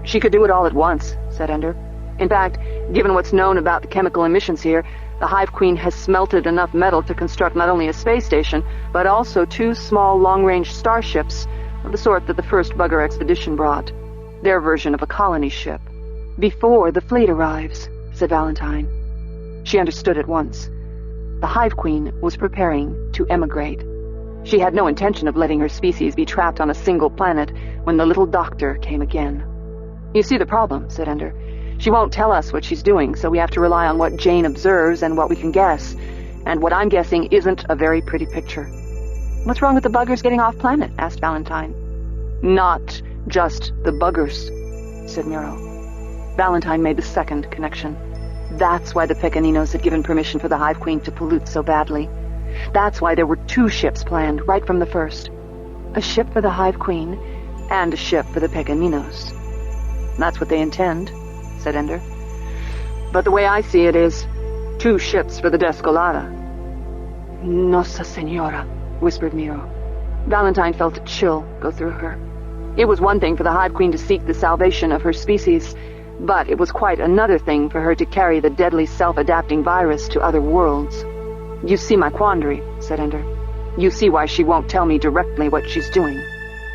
She could do it all at once, said Ender. In fact, given what's known about the chemical emissions here, the Hive Queen has smelted enough metal to construct not only a space station, but also 2 small long-range starships of the sort that the first bugger expedition brought. Their version of a colony ship. Before the fleet arrives, said Valentine. She understood at once. The Hive Queen was preparing to emigrate. She had no intention of letting her species be trapped on a single planet when the little doctor came again. You see the problem, said Ender. She won't tell us what she's doing, so we have to rely on what Jane observes and what we can guess. And what I'm guessing isn't a very pretty picture. What's wrong with the buggers getting off planet? Asked Valentine. Not just the buggers, said Miro. Valentine made the second connection. That's why the Pequeninos had given permission for the Hive Queen to pollute so badly. That's why there were 2 ships planned right from the first. A ship for the Hive Queen and a ship for the Pequeninos. That's what they intend, said Ender. But the way I see it is 2 ships for the Descolada. Nossa Senora, whispered Miro. Valentine felt a chill go through her. It was one thing for the Hive Queen to seek the salvation of her species, but it was quite another thing for her to carry the deadly self-adapting virus to other worlds. You see my quandary, said Ender. You see why she won't tell me directly what she's doing.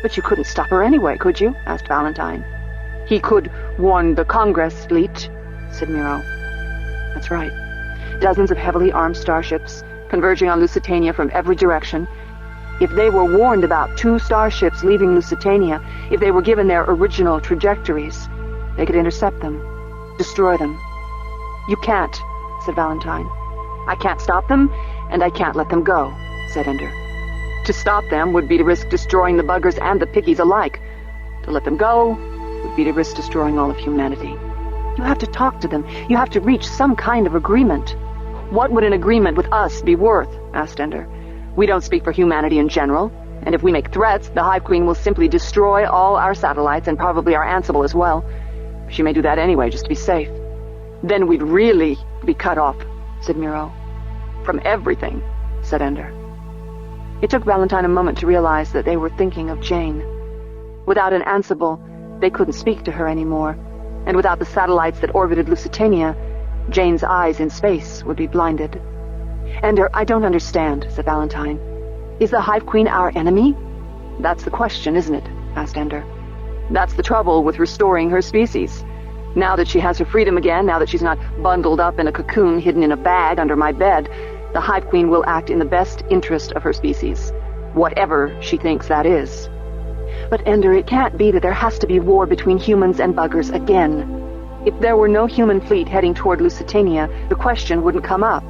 But you couldn't stop her anyway, could you? Asked Valentine. He could warn the Congress fleet, said Miro. That's right. Dozens of heavily armed starships, converging on Lusitania from every direction. If they were warned about 2 starships leaving Lusitania, if they were given their original trajectories, they could intercept them, destroy them. You can't, said Valentine. I can't stop them, and I can't let them go, said Ender. To stop them would be to risk destroying the buggers and the pickies alike. To let them go would be to risk destroying all of humanity. You have to talk to them. You have to reach some kind of agreement. What would an agreement with us be worth? Asked Ender. We don't speak for humanity in general, and if we make threats, the Hive Queen will simply destroy all our satellites and probably our Ansible as well. She may do that anyway, just to be safe. Then we'd really be cut off, said Miro. From everything, said Ender. It took Valentine a moment to realize that they were thinking of Jane. Without an Ansible, they couldn't speak to her anymore, and without the satellites that orbited Lusitania, Jane's eyes in space would be blinded. Ender, I don't understand, said Valentine. Is the Hive Queen our enemy? That's the question, isn't it? Asked Ender. That's the trouble with restoring her species. Now that she has her freedom again, now that she's not bundled up in a cocoon hidden in a bag under my bed, the Hive Queen will act in the best interest of her species, whatever she thinks that is. But Ender, it can't be that there has to be war between humans and buggers again. If there were no human fleet heading toward Lusitania, the question wouldn't come up.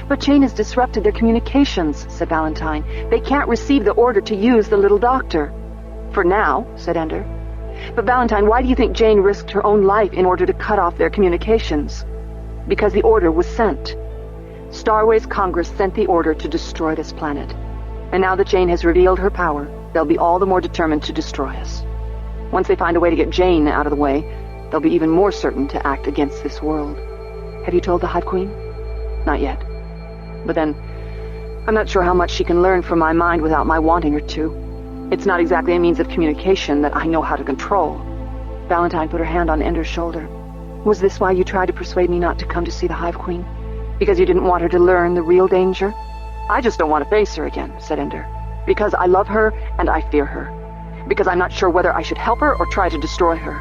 But Jane has disrupted their communications, said Valentine. They can't receive the order to use the little doctor. For now, said Ender. But Valentine, why do you think Jane risked her own life in order to cut off their communications? Because the order was sent. Starways Congress sent the order to destroy this planet. And now that Jane has revealed her power, they'll be all the more determined to destroy us. Once they find a way to get Jane out of the way, they'll be even more certain to act against this world. Have you told the Hive Queen? Not yet. But then, I'm not sure how much she can learn from my mind without my wanting her to. It's not exactly a means of communication that I know how to control. Valentine put her hand on Ender's shoulder. Was this why you tried to persuade me not to come to see the Hive Queen? Because you didn't want her to learn the real danger? I just don't want to face her again, said Ender. Because I love her and I fear her. Because I'm not sure whether I should help her or try to destroy her.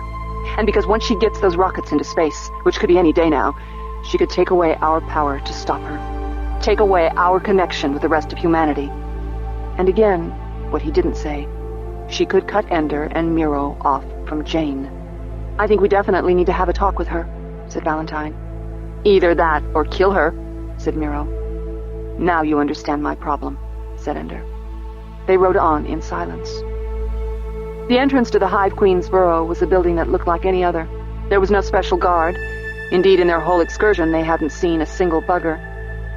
And because once she gets those rockets into space, which could be any day now, she could take away our power to stop her. Take away our connection with the rest of humanity. And again, what he didn't say, she could cut Ender and Miro off from Jane. I think we definitely need to have a talk with her, said Valentine. Either that or kill her, said Miro. Now you understand my problem, said Ender. They rode on in silence. The entrance to the Hive Queen's burrow was a building that looked like any other. There was no special guard. Indeed, in their whole excursion, they hadn't seen a single bugger.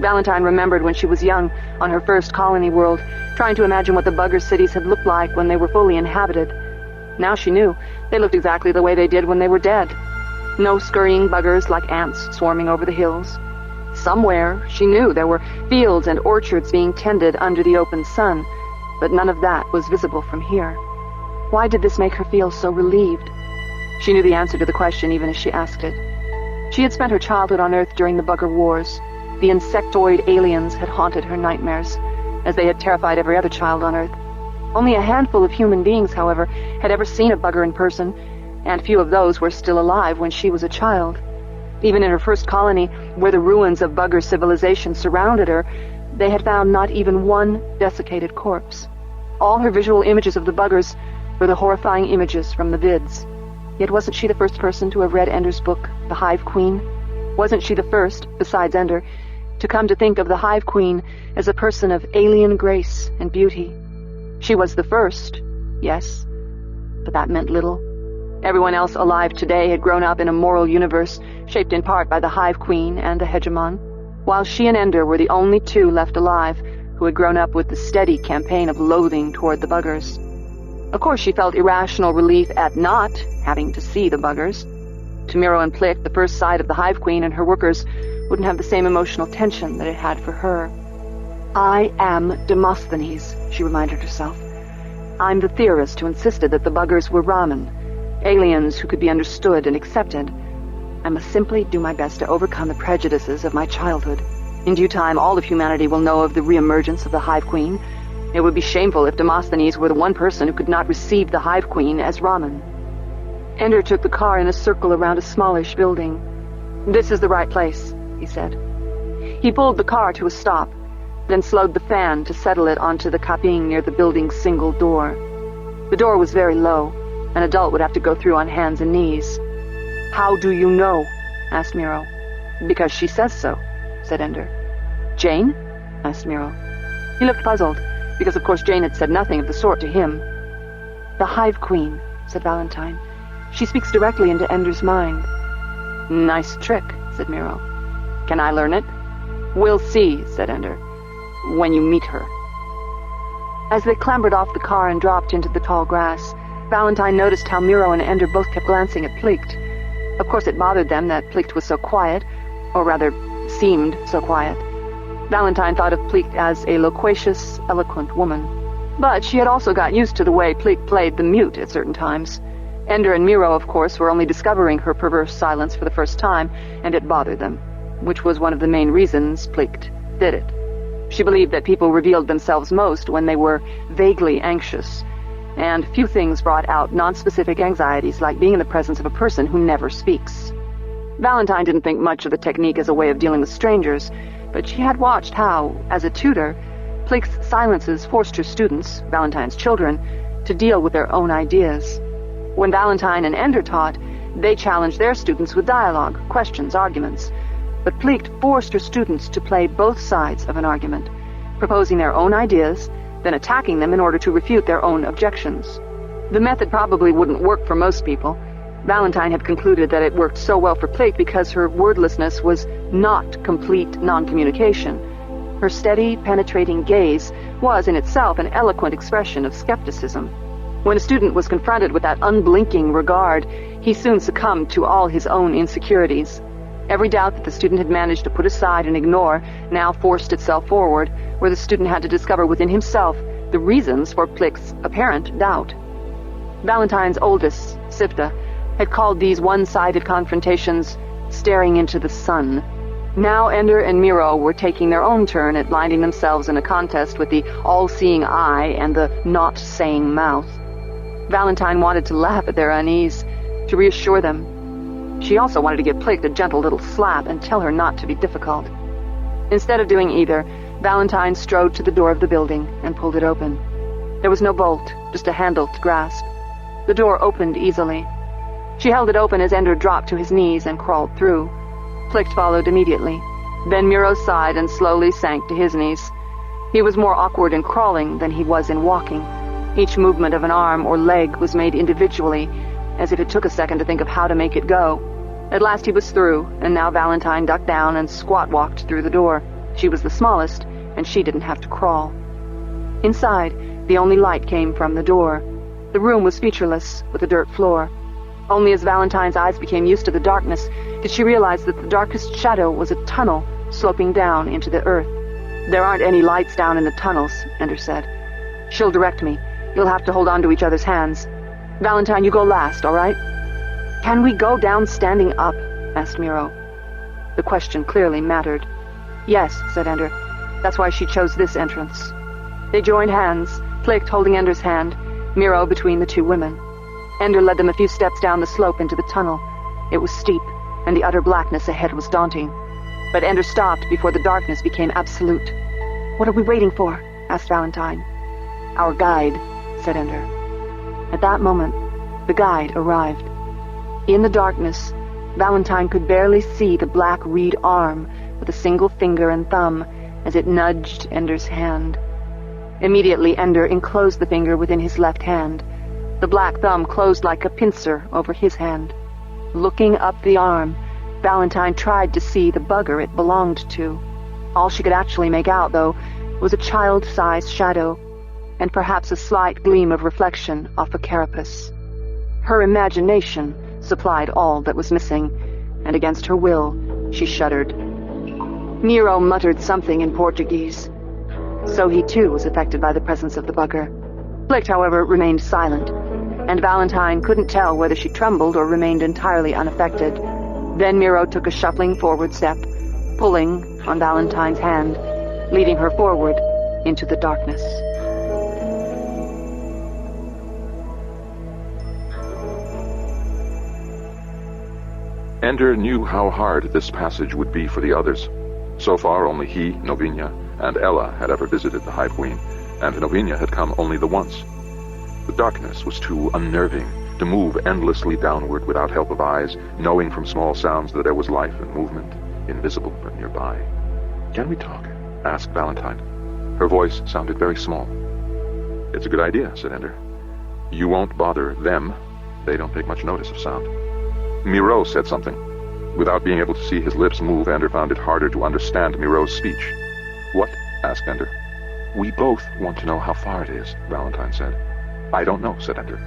Valentine remembered when she was young, on her first colony world, trying to imagine what the bugger cities had looked like when they were fully inhabited. Now she knew they looked exactly the way they did when they were dead. No scurrying buggers like ants swarming over the hills. Somewhere, she knew, there were fields and orchards being tended under the open sun, but none of that was visible from here. Why did this make her feel so relieved? She knew the answer to the question even as she asked it. She had spent her childhood on Earth during the Bugger Wars. The insectoid aliens had haunted her nightmares, as they had terrified every other child on Earth. Only a handful of human beings, however, had ever seen a bugger in person, and few of those were still alive when she was a child. Even in her first colony, where the ruins of bugger civilization surrounded her, they had found not even one desiccated corpse. All her visual images of the buggers were the horrifying images from the vids. Yet wasn't she the first person to have read Ender's book, The Hive Queen? Wasn't she the first, besides Ender, to come to think of the Hive Queen as a person of alien grace and beauty? She was the first, yes, but that meant little. Everyone else alive today had grown up in a moral universe shaped in part by the Hive Queen and the Hegemon, while she and Ender were the only two left alive who had grown up with the steady campaign of loathing toward the buggers. Of course, she felt irrational relief at not having to see the buggers. To Miro and Plick, the first sight of the Hive Queen and her workers wouldn't have the same emotional tension that it had for her. I am Demosthenes, she reminded herself. I'm the theorist who insisted that the buggers were Ramen, aliens who could be understood and accepted. I must simply do my best to overcome the prejudices of my childhood. In due time, all of humanity will know of the reemergence of the Hive Queen. It would be shameful if Demosthenes were the one person who could not receive the Hive Queen as Ramen. Ender took the car in a circle around a smallish building. This is the right place, he said. He pulled the car to a stop, then slowed the fan to settle it onto the caping near the building's single door. The door was very low. An adult would have to go through on hands and knees. How do you know? Asked Miro. Because she says so, said Ender. Jane? Asked Miro. He looked puzzled, because of course Jane had said nothing of the sort to him. The Hive Queen, said Valentine. She speaks directly into Ender's mind. Nice trick, said Miro. Can I learn it? We'll see, said Ender, when you meet her. As they clambered off the car and dropped into the tall grass, Valentine noticed how Miro and Ender both kept glancing at Plicht. Of course it bothered them that Plicht was so quiet, or rather, seemed so quiet. Valentine thought of Plicht as a loquacious, eloquent woman. But she had also got used to the way Plicht played the mute at certain times. Ender and Miro, of course, were only discovering her perverse silence for the first time, and it bothered them, which was one of the main reasons Plicht did it. She believed that people revealed themselves most when they were vaguely anxious, and few things brought out non-specific anxieties like being in the presence of a person who never speaks. Valentine didn't think much of the technique as a way of dealing with strangers, but she had watched how, as a tutor, Plicht's silences forced her students, Valentine's children, to deal with their own ideas. When Valentine and Ender taught, they challenged their students with dialogue, questions, arguments. But Plicht forced her students to play both sides of an argument, proposing their own ideas, then attacking them in order to refute their own objections. The method probably wouldn't work for most people. Valentine had concluded that it worked so well for Plicht because her wordlessness was not complete non-communication. Her steady, penetrating gaze was in itself an eloquent expression of skepticism. When a student was confronted with that unblinking regard, he soon succumbed to all his own insecurities. Every doubt that the student had managed to put aside and ignore now forced itself forward, where the student had to discover within himself the reasons for Plicht's apparent doubt. Valentine's oldest, Sifta, had called these one-sided confrontations staring into the sun. Now Ender and Miro were taking their own turn at blinding themselves in a contest with the all-seeing eye and the not-saying mouth. Valentine wanted to laugh at their unease, to reassure them. She also wanted to give Plicht a gentle little slap and tell her not to be difficult. Instead of doing either, Valentine strode to the door of the building and pulled it open. There was no bolt, just a handle to grasp. The door opened easily. She held it open as Ender dropped to his knees and crawled through. Plicht followed immediately. Then Miro sighed and slowly sank to his knees. He was more awkward in crawling than he was in walking. Each movement of an arm or leg was made individually, as if it took a second to think of how to make it go. At last he was through, and now Valentine ducked down and squat-walked through the door. She was the smallest, and she didn't have to crawl. Inside, the only light came from the door. The room was featureless, with a dirt floor. Only as Valentine's eyes became used to the darkness did she realize that the darkest shadow was a tunnel sloping down into the earth. "There aren't any lights down in the tunnels," Ender said. "She'll direct me. You'll have to hold on to each other's hands. Valentine, you go last, all right?" "Can we go down standing up?" asked Miro. The question clearly mattered. "Yes," said Ender. "That's why she chose this entrance." They joined hands, Plicht holding Ender's hand, Miro between the two women. Ender led them a few steps down the slope into the tunnel. It was steep, and the utter blackness ahead was daunting. But Ender stopped before the darkness became absolute. "What are we waiting for?" asked Valentine. "Our guide," said Ender. At that moment, the guide arrived. In the darkness, Valentine could barely see the black reed arm with a single finger and thumb as it nudged Ender's hand. Immediately, Ender enclosed the finger within his left hand. The black thumb closed like a pincer over his hand. Looking up the arm, Valentine tried to see the bugger it belonged to. All she could actually make out, though, was a child-sized shadow, and perhaps a slight gleam of reflection off a carapace. Her imagination supplied all that was missing, and against her will, she shuddered. Miro muttered something in Portuguese. So he too was affected by the presence of the bugger. Plicht, however, remained silent, and Valentine couldn't tell whether she trembled or remained entirely unaffected. Then Miro took a shuffling forward step, pulling on Valentine's hand, leading her forward into the darkness. Ender knew how hard this passage would be for the others. So far, only he, Novinia, and Ella had ever visited the Hive Queen, and Novinia had come only the once. The darkness was too unnerving to move endlessly downward without help of eyes, knowing from small sounds that there was life and movement, invisible but nearby. "Can we talk?" asked Valentine. Her voice sounded very small. "It's a good idea," said Ender. "You won't bother them. They don't take much notice of sound." Miro said something. Without being able to see his lips move, Ender found it harder to understand Miro's speech. "What?" asked Ender. "We both want to know how far it is," Valentine said. "I don't know," said Ender.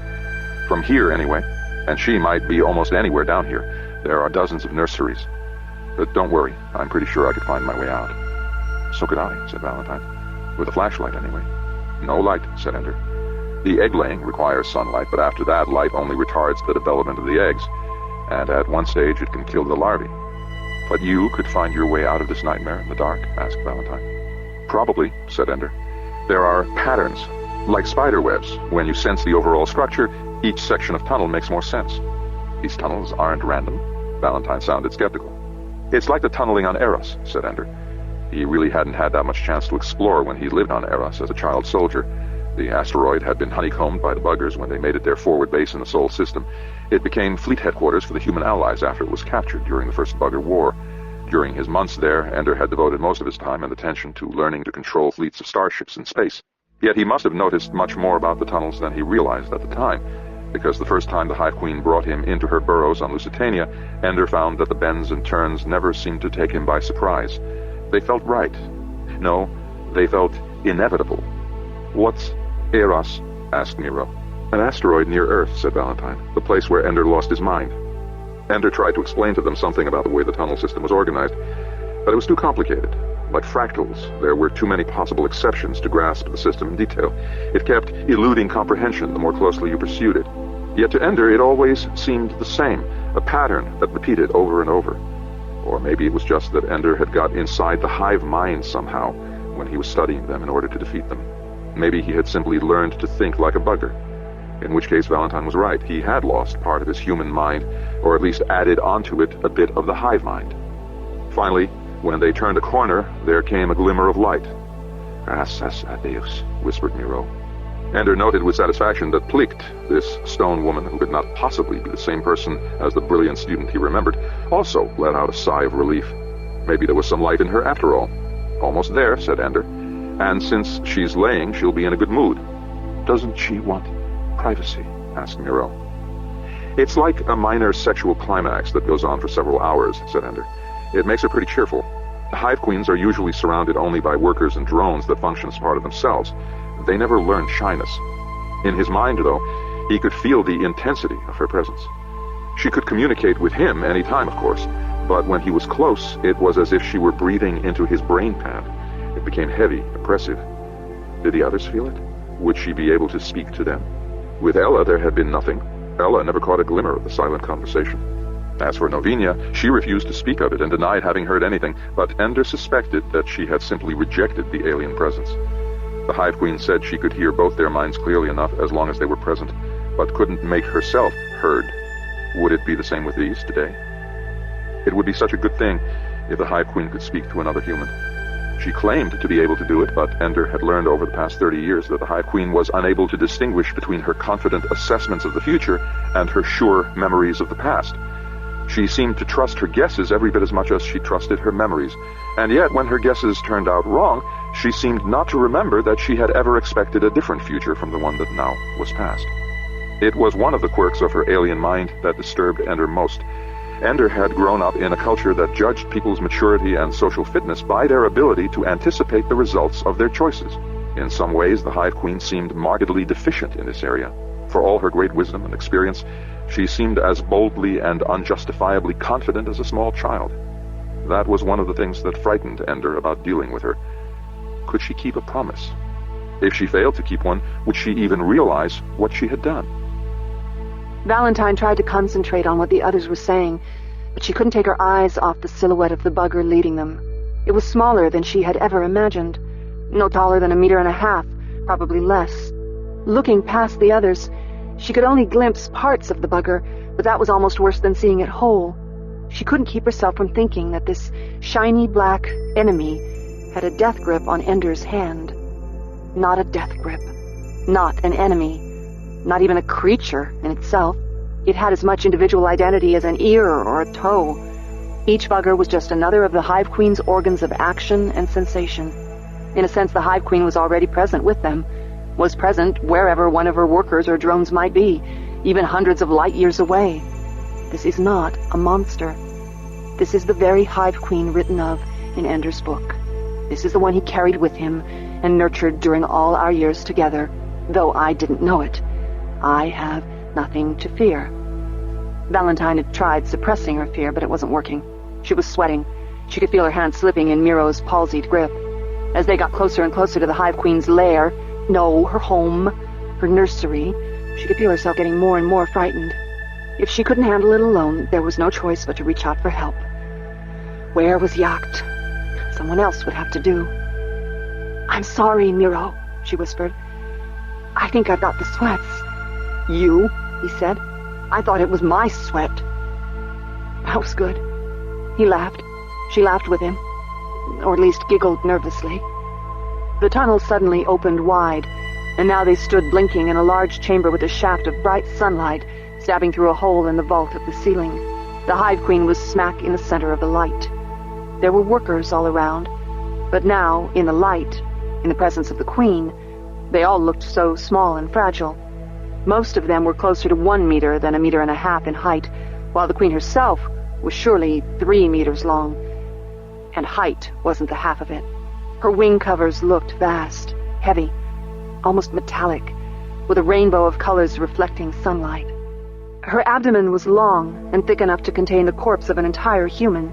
"From here, anyway. And she might be almost anywhere down here. There are dozens of nurseries. But don't worry, I'm pretty sure I could find my way out." "So could I," said Valentine. "With a flashlight, anyway." "No light," said Ender. "The egg-laying requires sunlight, but after that, light only retards the development of the eggs. And at one stage, it can kill the larvae." "But you could find your way out of this nightmare in the dark?" asked Valentine. "Probably," said Ender. "There are patterns, like spider webs. When you sense the overall structure, each section of tunnel makes more sense." "These tunnels aren't random?" Valentine sounded skeptical. "It's like the tunneling on Eros," said Ender. He really hadn't had that much chance to explore when he lived on Eros as a child soldier, The asteroid had been honeycombed by the buggers when they made it their forward base in the Sol system. It became fleet headquarters for the human allies after it was captured during the First Bugger War. During his months there, Ender had devoted most of his time and attention to learning to control fleets of starships in space. Yet he must have noticed much more about the tunnels than he realized at the time, because the first time the Hive Queen brought him into her burrows on Lusitania, Ender found that the bends and turns never seemed to take him by surprise. They felt right. No, they felt inevitable. "What's Eros?" asked Miro. "An asteroid near Earth," said Valentine, "the place where Ender lost his mind." Ender tried to explain to them something about the way the tunnel system was organized, but it was too complicated. Like fractals, there were too many possible exceptions to grasp the system in detail. It kept eluding comprehension the more closely you pursued it. Yet to Ender, it always seemed the same, a pattern that repeated over and over. Or maybe it was just that Ender had got inside the Hive mind somehow when he was studying them in order to defeat them. Maybe he had simply learned to think like a bugger. In which case Valentine was right. He had lost part of his human mind, or at least added onto it a bit of the Hive mind. Finally, when they turned a corner, there came a glimmer of light. "Gracias a Dios," whispered Miro. Ender noted with satisfaction that Plicht, this stone woman who could not possibly be the same person as the brilliant student he remembered, also let out a sigh of relief. Maybe there was some light in her after all. "Almost there," said Ender. "And since she's laying, she'll be in a good mood." "Doesn't she want privacy?" asked Miro. "It's like a minor sexual climax that goes on for several hours," said Ender. "It makes her pretty cheerful. The Hive Queens are usually surrounded only by workers and drones that function as part of themselves. They never learn shyness. In his mind, though, he could feel the intensity of her presence. She could communicate with him any time, of course, but when he was close, it was as if she were breathing into his brain pan. It became heavy, oppressive. Did the others feel it? Would she be able to speak to them? With Ella, there had been nothing. Ella never caught a glimmer of the silent conversation. As for Novinia, she refused to speak of it and denied having heard anything, but Ender suspected that she had simply rejected the alien presence. The Hive Queen said she could hear both their minds clearly enough as long as they were present, but couldn't make herself heard. Would it be the same with these today? It would be such a good thing if the Hive Queen could speak to another human. She claimed to be able to do it, but Ender had learned over the past 30 years that the Hive Queen was unable to distinguish between her confident assessments of the future and her sure memories of the past. She seemed to trust her guesses every bit as much as she trusted her memories, and yet when her guesses turned out wrong, she seemed not to remember that she had ever expected a different future from the one that now was past. It was one of the quirks of her alien mind that disturbed Ender most. Ender had grown up in a culture that judged people's maturity and social fitness by their ability to anticipate the results of their choices. In some ways, the Hive Queen seemed markedly deficient in this area. For all her great wisdom and experience, she seemed as boldly and unjustifiably confident as a small child. That was one of the things that frightened Ender about dealing with her. Could she keep a promise? If she failed to keep one, would she even realize what she had done? Valentine tried to concentrate on what the others were saying, but she couldn't take her eyes off the silhouette of the bugger leading them. It was smaller than she had ever imagined. No taller than 1.5 meters, probably less. Looking past the others, she could only glimpse parts of the bugger, but that was almost worse than seeing it whole. She couldn't keep herself from thinking that this shiny black enemy had a death grip on Ender's hand. Not a death grip. Not an enemy. Not even a creature in itself. It had as much individual identity as an ear or a toe. Each bugger was just another of the Hive Queen's organs of action and sensation. In a sense, the Hive Queen was already present with them, was present wherever one of her workers or drones might be, even hundreds of light years away. This is not a monster. This is the very Hive Queen written of in Ender's book. This is the one he carried with him and nurtured during all our years together, though I didn't know it. I have nothing to fear. Valentine had tried suppressing her fear, but it wasn't working. She was sweating. She could feel her hand slipping in Miro's palsied grip. As they got closer and closer to the Hive Queen's lair, no, her home, her nursery, she could feel herself getting more and more frightened. If she couldn't handle it alone, there was no choice but to reach out for help. Where was Yacht? Someone else would have to do. "I'm sorry, Miro," she whispered. "I think I've got the sweats." "You?" he said. "I thought it was my sweat." That was good. He laughed. She laughed with him, or at least giggled nervously. The tunnel suddenly opened wide, and now they stood blinking in a large chamber with a shaft of bright sunlight stabbing through a hole in the vault of the ceiling. The Hive Queen was smack in the center of the light. There were workers all around, but now, in the light, in the presence of the Queen, they all looked so small and fragile. Most of them were closer to 1 meter than 1.5 meters in height, while the Queen herself was surely 3 meters long. And height wasn't the half of it. Her wing covers looked vast, heavy, almost metallic, with a rainbow of colors reflecting sunlight. Her abdomen was long and thick enough to contain the corpse of an entire human,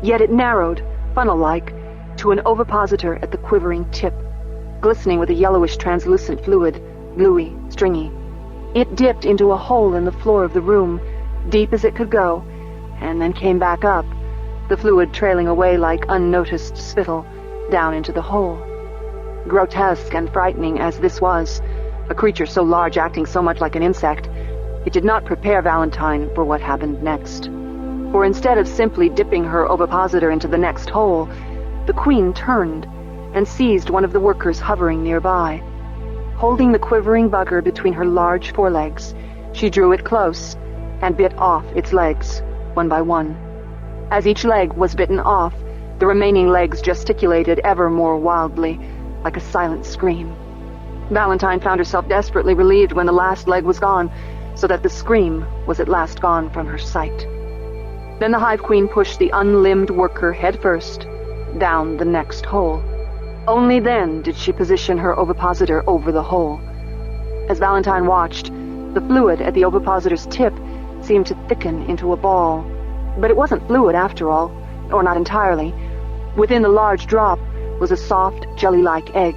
yet it narrowed, funnel-like, to an ovipositor at the quivering tip, glistening with a yellowish translucent fluid, gluey, stringy. It dipped into a hole in the floor of the room, deep as it could go, and then came back up, the fluid trailing away like unnoticed spittle, down into the hole. Grotesque and frightening as this was, a creature so large acting so much like an insect, it did not prepare Valentine for what happened next. For instead of simply dipping her ovipositor into the next hole, the Queen turned and seized one of the workers hovering nearby. Holding the quivering bugger between her large forelegs, she drew it close and bit off its legs, one by one. As each leg was bitten off, the remaining legs gesticulated ever more wildly, like a silent scream. Valentine found herself desperately relieved when the last leg was gone, so that the scream was at last gone from her sight. Then the Hive Queen pushed the unlimbed worker headfirst down the next hole. Only then did she position her ovipositor over the hole. As Valentine watched, the fluid at the ovipositor's tip seemed to thicken into a ball. But it wasn't fluid after all, or not entirely. Within the large drop was a soft, jelly-like egg.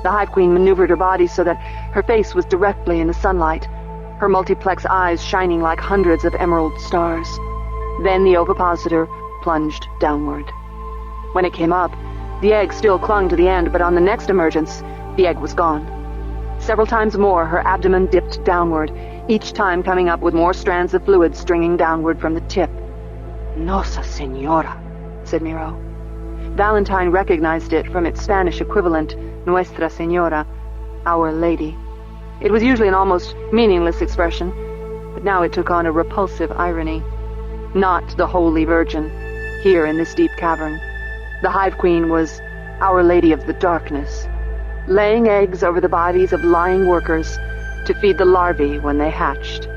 The Hive Queen maneuvered her body so that her face was directly in the sunlight, her multiplex eyes shining like hundreds of emerald stars. Then the ovipositor plunged downward. When it came up, the egg still clung to the end, but on the next emergence, the egg was gone. Several times more, her abdomen dipped downward, each time coming up with more strands of fluid stringing downward from the tip. "Nossa Senora," said Miro. Valentine recognized it from its Spanish equivalent, Nuestra Señora, Our Lady. It was usually an almost meaningless expression, but now it took on a repulsive irony. Not the Holy Virgin, here in this deep cavern. The Hive Queen was Our Lady of the Darkness, laying eggs over the bodies of lying workers to feed the larvae when they hatched.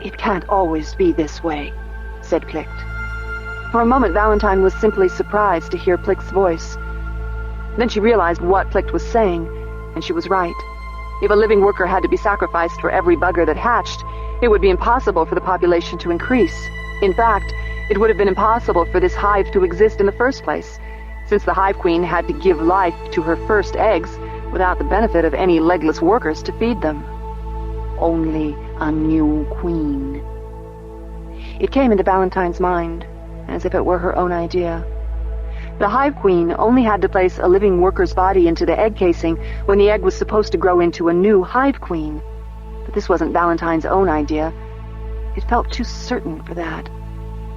"It can't always be this way," said Plicht. For a moment, Valentine was simply surprised to hear Plicht's voice. Then she realized what Plicht was saying, and she was right. If a living worker had to be sacrificed for every bugger that hatched, it would be impossible for the population to increase. In fact, it would have been impossible for this hive to exist in the first place, since the Hive Queen had to give life to her first eggs without the benefit of any legless workers to feed them. Only a new queen. It came into Valentine's mind, as if it were her own idea. The Hive Queen only had to place a living worker's body into the egg casing when the egg was supposed to grow into a new Hive Queen. But this wasn't Valentine's own idea. It felt too certain for that.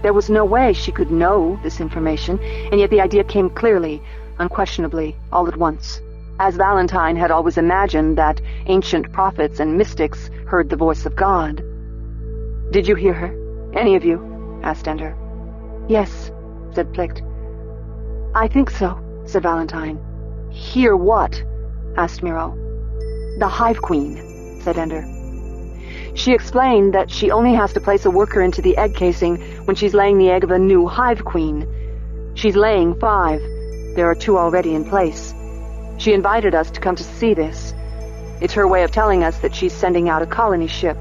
There was no way she could know this information, and yet the idea came clearly, unquestionably, all at once, as Valentine had always imagined that ancient prophets and mystics heard the voice of God. "Did you hear her? Any of you?" asked Ender. "Yes," said Plicht. "I think so," said Valentine. "Hear what?" asked Miro. "The Hive Queen," said Ender. "She explained that she only has to place a worker into the egg casing when she's laying the egg of a new Hive Queen. She's laying 5. There are 2 already in place. She invited us to come to see this. It's her way of telling us that she's sending out a colony ship.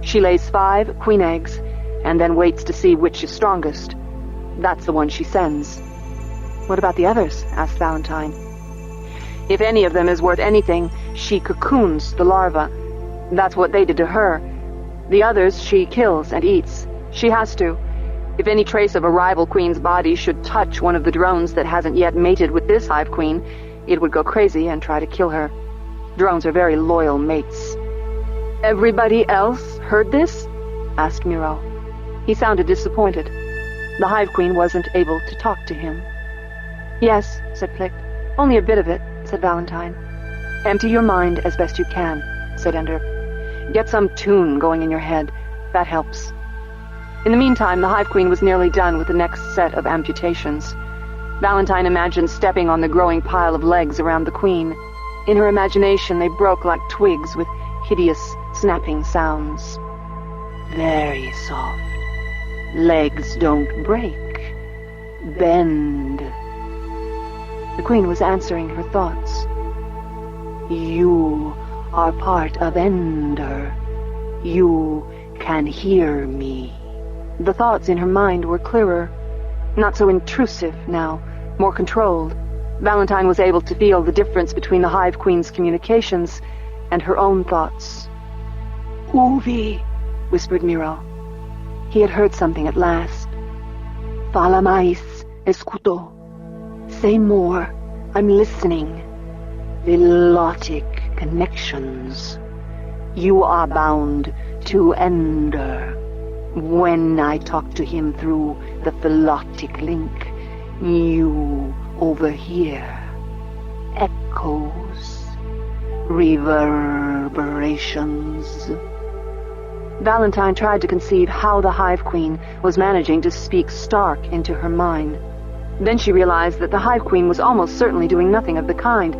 She lays 5 queen eggs, and then waits to see which is strongest. That's the one she sends." "What about the others?" asked Valentine. "If any of them is worth anything, she cocoons the larva. That's what they did to her. The others she kills and eats. She has to. If any trace of a rival queen's body should touch one of the drones that hasn't yet mated with this Hive Queen, it would go crazy and try to kill her. Drones are very loyal mates." "Everybody else heard this?" asked Miro. He sounded disappointed. The Hive Queen wasn't able to talk to him. "Yes," said Plicht. "Only a bit of it," said Valentine. Empty your mind as best you can, said Ender. Get some tune going in your head. That helps. In the meantime, the Hive Queen was nearly done with the next set of amputations. Valentine imagined stepping on the growing pile of legs around the Queen. In her imagination, they broke like twigs with hideous, snapping sounds. Very soft. Legs don't break. Bend. The Queen was answering her thoughts. You are part of Ender. You can hear me. The thoughts in her mind were clearer, not so intrusive now, more controlled. Valentine was able to feel the difference between the Hive Queen's communications and her own thoughts. Uvi, whispered Miro. He had heard something at last. Fala mais, escuto. Say more, I'm listening. Philotic connections. You are bound to Ender. When I talk to him through the philotic link, you overhear echoes, reverberations. Valentine tried to conceive how the Hive Queen was managing to speak Stark into her mind. Then she realized that the Hive Queen was almost certainly doing nothing of the kind.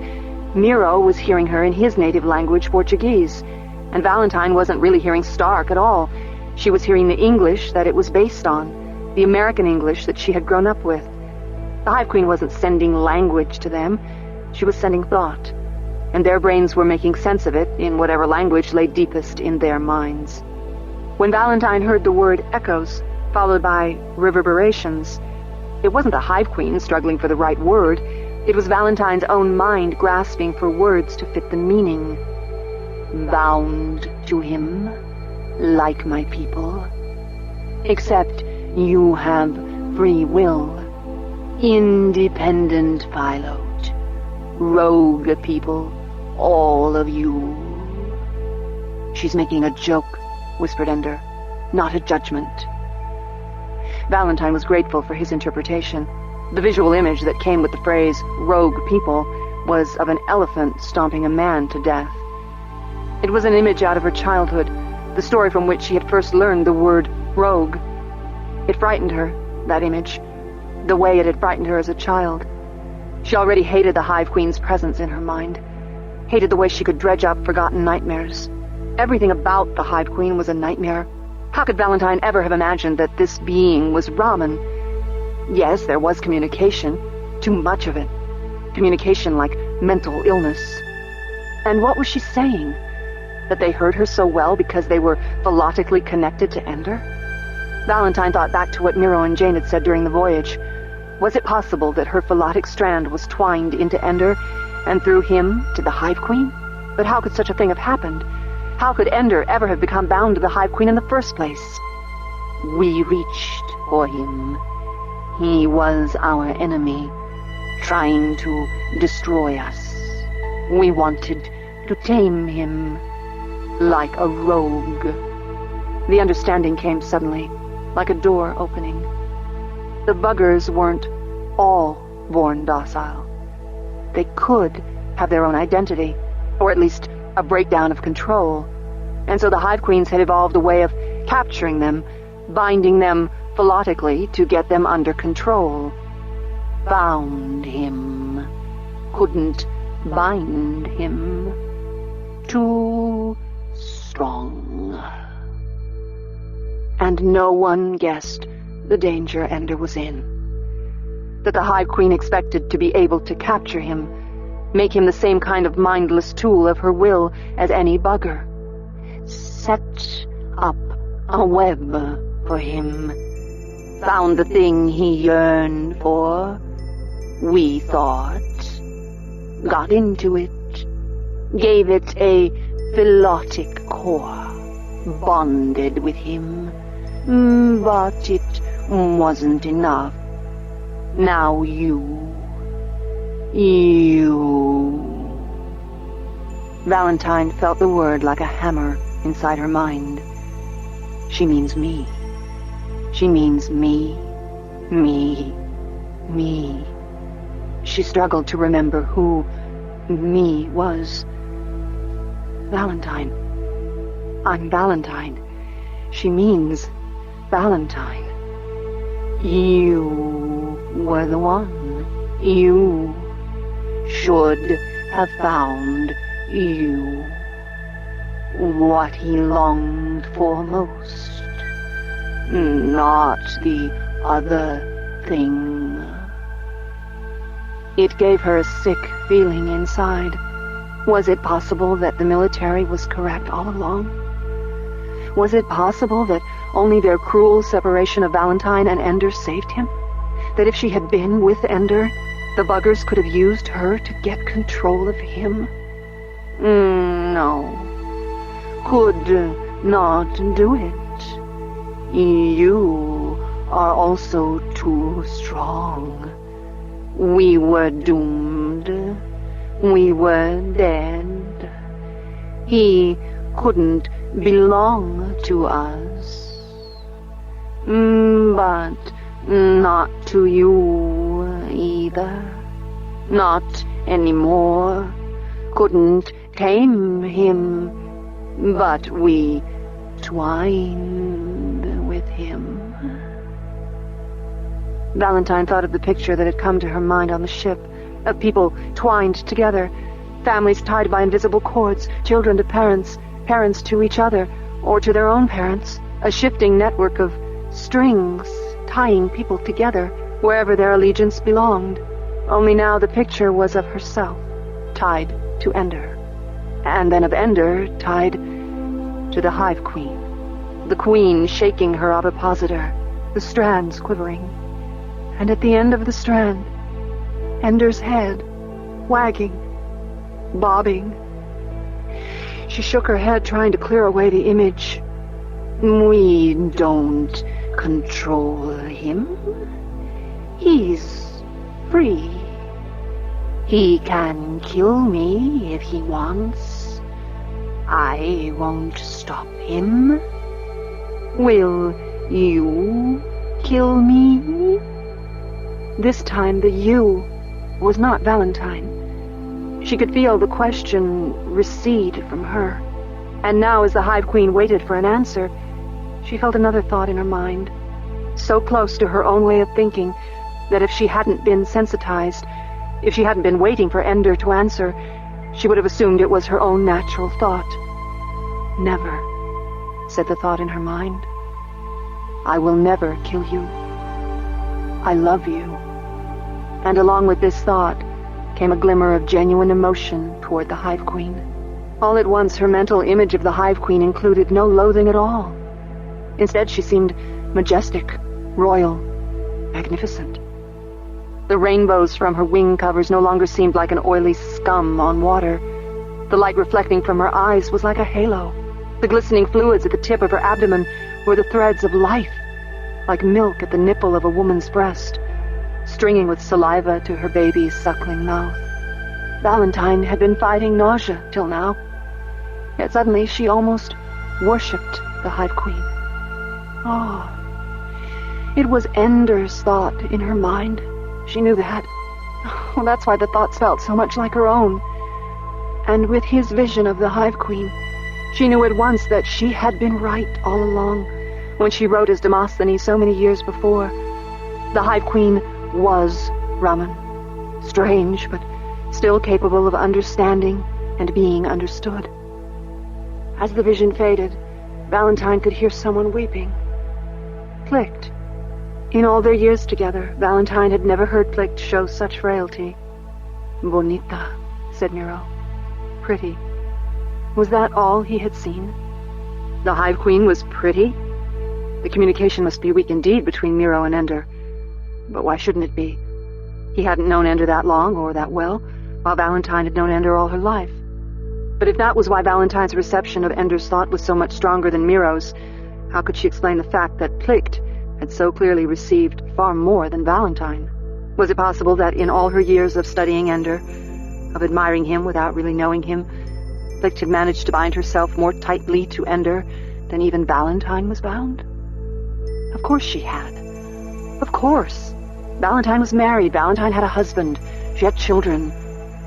Miro was hearing her in his native language, Portuguese, and Valentine wasn't really hearing Stark at all. She was hearing the English that it was based on, the American English that she had grown up with. The Hive Queen wasn't sending language to them. She was sending thought, and their brains were making sense of it in whatever language lay deepest in their minds. When Valentine heard the word echoes, followed by reverberations, it wasn't the Hive Queen struggling for the right word. It was Valentine's own mind grasping for words to fit the meaning. Bound to him, like my people. Except you have free will. Independent Philot. Rogue people, all of you. She's making a joke, whispered Ender, not a judgment. Valentine was grateful for his interpretation. The visual image that came with the phrase, rogue people, was of an elephant stomping a man to death. It was an image out of her childhood, the story from which she had first learned the word rogue. It frightened her, that image, the way it had frightened her as a child. She already hated the Hive Queen's presence in her mind, hated the way she could dredge up forgotten nightmares. Everything about the Hive Queen was a nightmare. How could Valentine ever have imagined that this being was Raman? Yes, there was communication, too much of it. Communication like mental illness. And what was she saying? That they heard her so well because they were philotically connected to Ender? Valentine thought back to what Miro and Jane had said during the voyage. Was it possible that her philotic strand was twined into Ender, and through him to the Hive Queen? But how could such a thing have happened? How could Ender ever have become bound to the Hive Queen in the first place? We reached for him. He was our enemy, trying to destroy us. We wanted to tame him, like a rogue. The understanding came suddenly, like a door opening. The buggers weren't all born docile. They could have their own identity, or at least a breakdown of control. And so the Hive Queens had evolved a way of capturing them, binding them philotically to get them under control. Bound him. Couldn't bind him. Too strong. And no one guessed the danger Ender was in. That the Hive Queen expected to be able to capture him, make him the same kind of mindless tool of her will as any bugger. Set up a web for him. Found the thing he yearned for, we thought. Got into it. Gave it a philotic core. Bonded with him. But it wasn't enough. Now you. Valentine felt the word like a hammer inside her mind. She means me. She means me. Me. She struggled to remember who me was. Valentine. I'm Valentine. She means Valentine. You were the one. You should have found you. What he longed for most. Not the other thing. It gave her a sick feeling inside. Was it possible that the military was correct all along? Was it possible that only their cruel separation of Valentine and Ender saved him? That if she had been with Ender, the buggers could have used her to get control of him? No. Could not do it. You are also too strong. We were doomed. We were dead. He couldn't belong to us. But not to you either. Not anymore. Couldn't tame him. But we twined with him. Valentine thought of the picture that had come to her mind on the ship, of people twined together, families tied by invisible cords, children to parents, parents to each other, or to their own parents, a shifting network of strings tying people together wherever their allegiance belonged. Only now the picture was of herself, tied to Ender, and then of Ender tied to the Hive Queen, the queen shaking her ovipositor, the strands quivering. And at the end of the strand, Ender's head, wagging, bobbing. She shook her head, trying to clear away the image. We don't control him. He's free. He can kill me if he wants. I won't stop him. Will you kill me? This time the you was not Valentine. She could feel the question recede from her. And now, as the Hive Queen waited for an answer, she felt another thought in her mind, so close to her own way of thinking that if she hadn't been sensitized, if she hadn't been waiting for Ender to answer, she would have assumed it was her own natural thought. Never, said the thought in her mind. I will never kill you. I love you. And along with this thought came a glimmer of genuine emotion toward the Hive Queen. All at once, her mental image of the Hive Queen included no loathing at all. Instead, she seemed majestic, royal, magnificent. The rainbows from her wing covers no longer seemed like an oily scum on water. The light reflecting from her eyes was like a halo. The glistening fluids at the tip of her abdomen were the threads of life, like milk at the nipple of a woman's breast, stringing with saliva to her baby's suckling mouth. Valentine had been fighting nausea till now, yet suddenly she almost worshipped the Hive Queen. Oh, it was Ender's thought in her mind. She knew that. Well, that's why the thoughts felt so much like her own. And with his vision of the Hive Queen, she knew at once that she had been right all along when she wrote as Demosthenes so many years before. The Hive Queen was Raman, strange but still capable of understanding and being understood. As the vision faded, Valentine could hear someone weeping. Plict. In all their years together, Valentine had never heard Plict show such frailty. Bonita, said Miro. Pretty. Was that all he had seen? The Hive Queen was pretty? The communication must be weak indeed between Miro and Ender. But why shouldn't it be? He hadn't known Ender that long or that well, while Valentine had known Ender all her life. But if that was why Valentine's reception of Ender's thought was so much stronger than Miro's, how could she explain the fact that Plict had so clearly received far more than Valentine? Was it possible that in all her years of studying Ender, of admiring him without really knowing him, Plict had managed to bind herself more tightly to Ender than even Valentine was bound? Of course she had. Of course. Valentine was married. Valentine had a husband. She had children.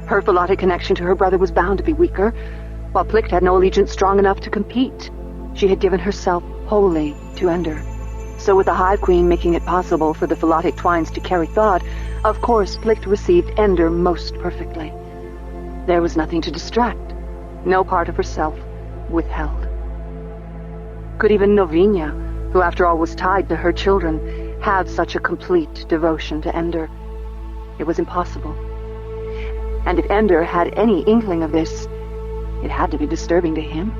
Her philotic connection to her brother was bound to be weaker. while Plict had no allegiance strong enough to compete. She had given herself wholly to Ender. So with the Hive Queen making it possible for the philotic twines to carry thought, of course Plict received Ender most perfectly. There was nothing to distract, no part of herself withheld. Could even Novinia, who after all was tied to her children, have such a complete devotion to Ender? It was impossible. And if Ender had any inkling of this, it had to be disturbing to him,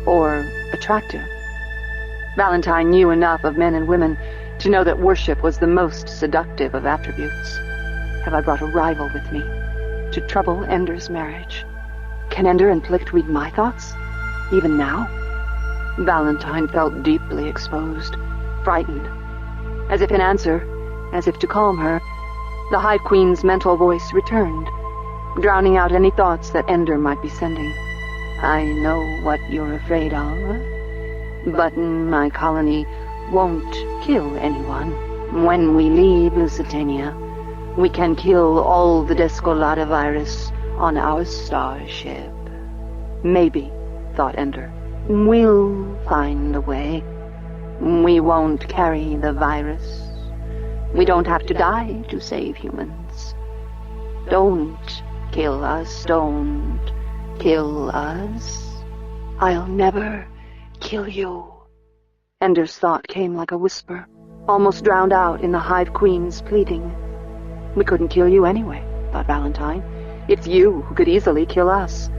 or attractive. Valentine knew enough of men and women to know that worship was the most seductive of attributes. Have I brought a rival with me to trouble Ender's marriage? Can Ender and Plict read my thoughts, even now? Valentine felt deeply exposed, frightened. As if in answer, as if to calm her, the Hive Queen's mental voice returned, drowning out any thoughts that Ender might be sending. I know what you're afraid of, but my colony won't kill anyone. When we leave Lusitania, we can kill all the Descolata virus on our starship. Maybe, thought Ender. We'll find a way. We won't carry the virus. We don't have to die to save humans. Don't kill us, don't kill us. I'll never kill you. Ender's thought came like a whisper, almost drowned out in the Hive Queen's pleading. We couldn't kill you anyway, thought Valentine. It's you who could easily kill us.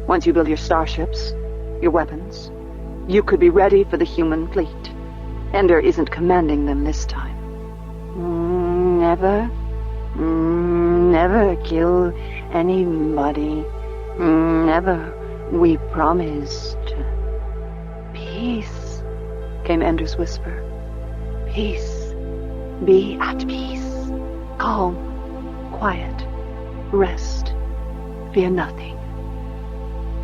Once you build your starships, your weapons, you could be ready for the human fleet. Ender isn't commanding them this time. Never kill anybody. Never. We promised. Peace, came Ender's whisper. Peace. Be at peace. Calm. Quiet. Rest. Fear nothing.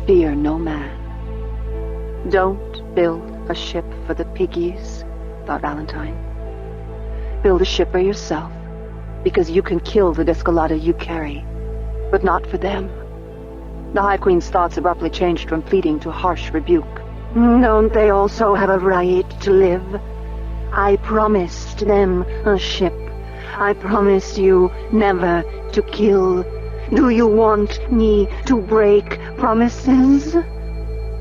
Fear no man. Don't build a ship for the piggies, thought Valentine. Build a ship for yourself, because you can kill the Descolata you carry, but not for them. The Hive Queen's thoughts abruptly changed from pleading to harsh rebuke. Don't they also have a right to live? I promised them a ship. I promised you never to kill. Do you want me to break promises?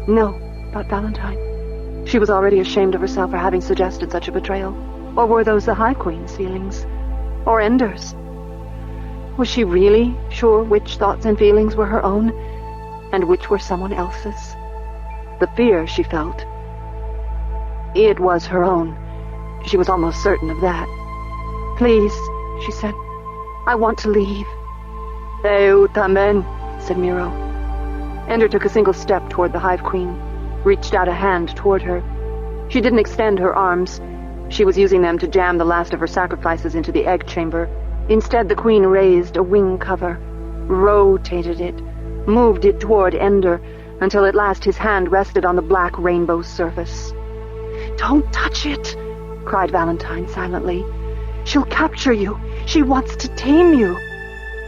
No, thought Valentine. She was already ashamed of herself for having suggested such a betrayal. Or were those the Hive Queen's feelings? Or Ender's? Was she really sure which thoughts and feelings were her own, and which were someone else's? The fear she felt, it was her own. She was almost certain of that. Please, she said, I want to leave. Eu também, said Miro. Ender took a single step toward the Hive Queen, reached out a hand toward her. She didn't extend her arms. She was using them to jam the last of her sacrifices into the egg chamber. Instead, the Queen raised a wing cover, rotated it, moved it toward Ender, until at last his hand rested on the black rainbow surface. Don't touch it, cried Valentine silently. She'll capture you. She wants to tame you.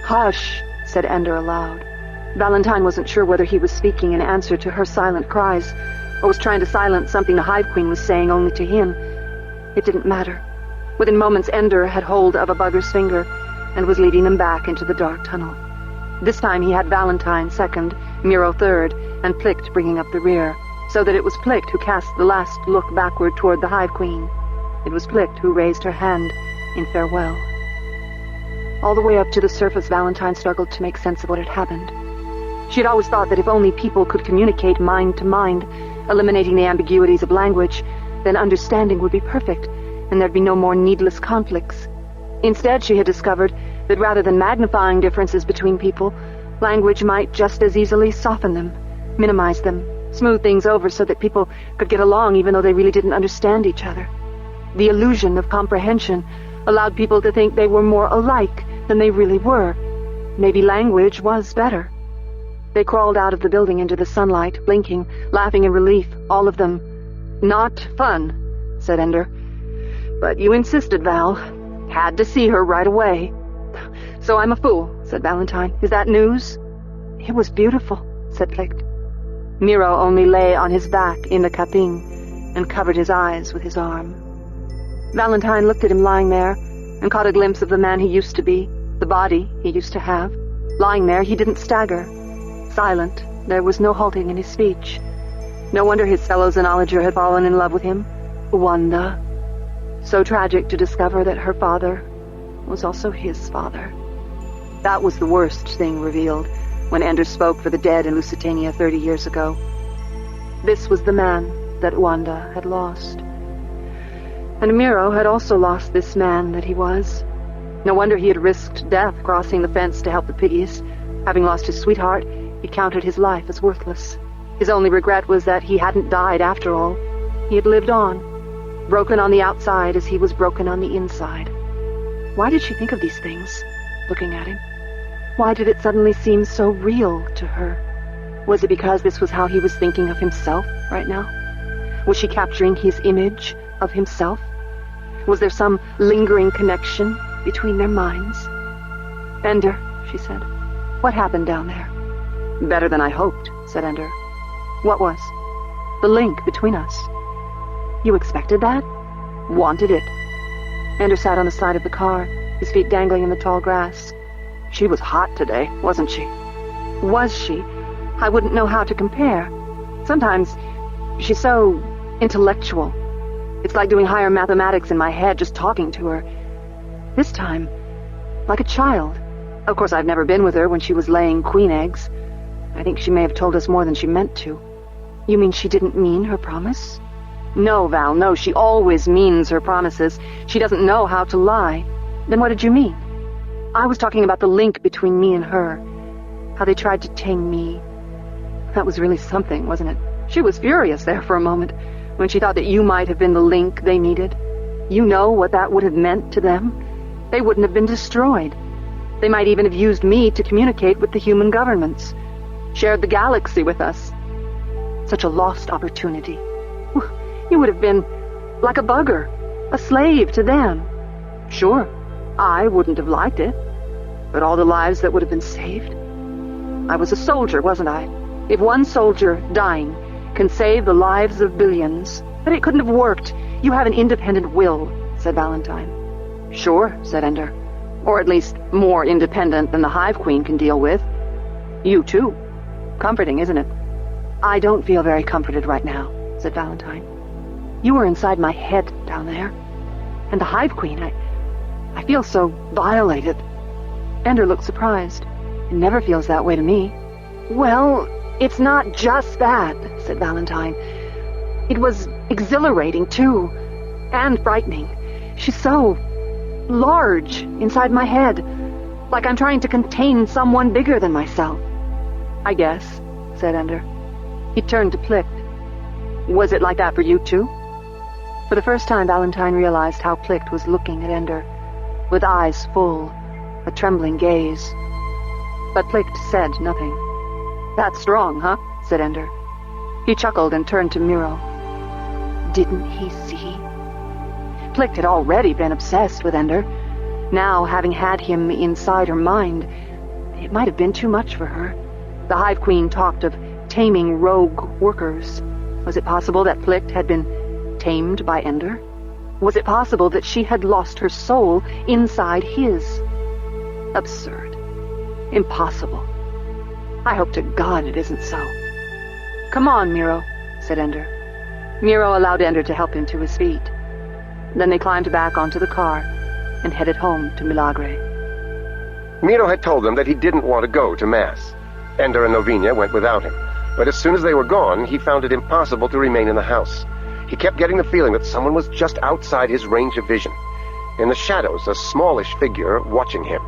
Hush, said Ender aloud. Valentine wasn't sure whether he was speaking in answer to her silent cries, or was trying to silence something the Hive Queen was saying only to him. It didn't matter. Within moments, Ender had hold of a bugger's finger and was leading them back into the dark tunnel. This time he had Valentine second, Miro third, and Plict bringing up the rear, so that it was Plict who cast the last look backward toward the Hive Queen. It was Plict who raised her hand in farewell. All the way up to the surface, Valentine struggled to make sense of what had happened. She had always thought that if only people could communicate mind to mind, eliminating the ambiguities of language, then understanding would be perfect, and there'd be no more needless conflicts. Instead, she had discovered that rather than magnifying differences between people, language might just as easily soften them, minimize them, smooth things over so that people could get along even though they really didn't understand each other. The illusion of comprehension allowed people to think they were more alike than they really were. Maybe language was better. They crawled out of the building into the sunlight, blinking, laughing in relief, all of them. Not fun, said Ender. But you insisted, Val. Had to see her right away. So I'm a fool, said Valentine. Is that news? It was beautiful, said Plict. Miro only lay on his back in the kaping and covered his eyes with his arm. Valentine looked at him lying there and caught a glimpse of the man he used to be, the body he used to have. Lying there, he didn't stagger. Silent, there was no halting in his speech. No wonder his fellow xenologer had fallen in love with him. Wanda. So tragic to discover that her father was also his father. That was the worst thing revealed when Ender spoke for the dead in Lusitania 30 years ago. This was the man that Wanda had lost. And Miro had also lost this man that he was. No wonder he had risked death crossing the fence to help the piggies. Having lost his sweetheart, he counted his life as worthless. His only regret was that he hadn't died after all. He had lived on, broken on the outside as he was broken on the inside. Why did she think of these things, looking at him? Why did it suddenly seem so real to her? Was it because this was how he was thinking of himself right now? Was she capturing his image of himself? Was there some lingering connection between their minds? Ender, she said, what happened down there? Better than I hoped, said Ender. What was? The link between us. You expected that? Wanted it. Ender sat on the side of the car, his feet dangling in the tall grass. She was hot today, wasn't she? Was she? I wouldn't know how to compare. Sometimes she's so intellectual. It's like doing higher mathematics in my head just talking to her. This time, like a child. Of course, I've never been with her when she was laying queen eggs. I think she may have told us more than she meant to. You mean she didn't mean her promise? No, Val, no, she always means her promises. She doesn't know how to lie. Then what did you mean? I was talking about the link between me and her. How they tried to tame me. That was really something, wasn't it? She was furious there for a moment, when she thought that you might have been the link they needed. You know what that would have meant to them? They wouldn't have been destroyed. They might even have used me to communicate with the human governments. Shared the galaxy with us. Such a lost opportunity. You would have been like a bugger, a slave to them. Sure, I wouldn't have liked it, but all the lives that would have been saved. I was a soldier, wasn't I? If one soldier dying can save the lives of billions, but it couldn't have worked. You have an independent will, said Valentine. Sure, said Ender. Or at least more independent than the Hive Queen can deal with. You too. Comforting, isn't it? I don't feel very comforted right now, said Valentine. You were inside my head down there. And the Hive Queen, I feel so violated. Ender looked surprised. It never feels that way to me. Well, it's not just that, said Valentine. It was exhilarating, too. And frightening. She's so large inside my head. Like I'm trying to contain someone bigger than myself. I guess, said Ender. He turned to Plicht. Was it like that for you, too? For the first time, Valentine realized how Plicht was looking at Ender, with eyes full, a trembling gaze. But Plicht said nothing. That's strong, huh? Said Ender. He chuckled and turned to Miro. Didn't he see? Plicht had already been obsessed with Ender. Now, having had him inside her mind, it might have been too much for her. The Hive Queen talked of taming rogue workers. Was it possible that Plicht had been tamed by Ender? Was it possible that she had lost her soul inside his? Absurd. Impossible. I hope to God it isn't so. Come on, Miro, said Ender. Miro allowed Ender to help him to his feet. Then they climbed back onto the car and headed home to Milagre. Miro had told them that he didn't want to go to Mass. Ender and Novinia went without him, but as soon as they were gone, he found it impossible to remain in the house. He kept getting the feeling that someone was just outside his range of vision. In the shadows, a smallish figure watching him.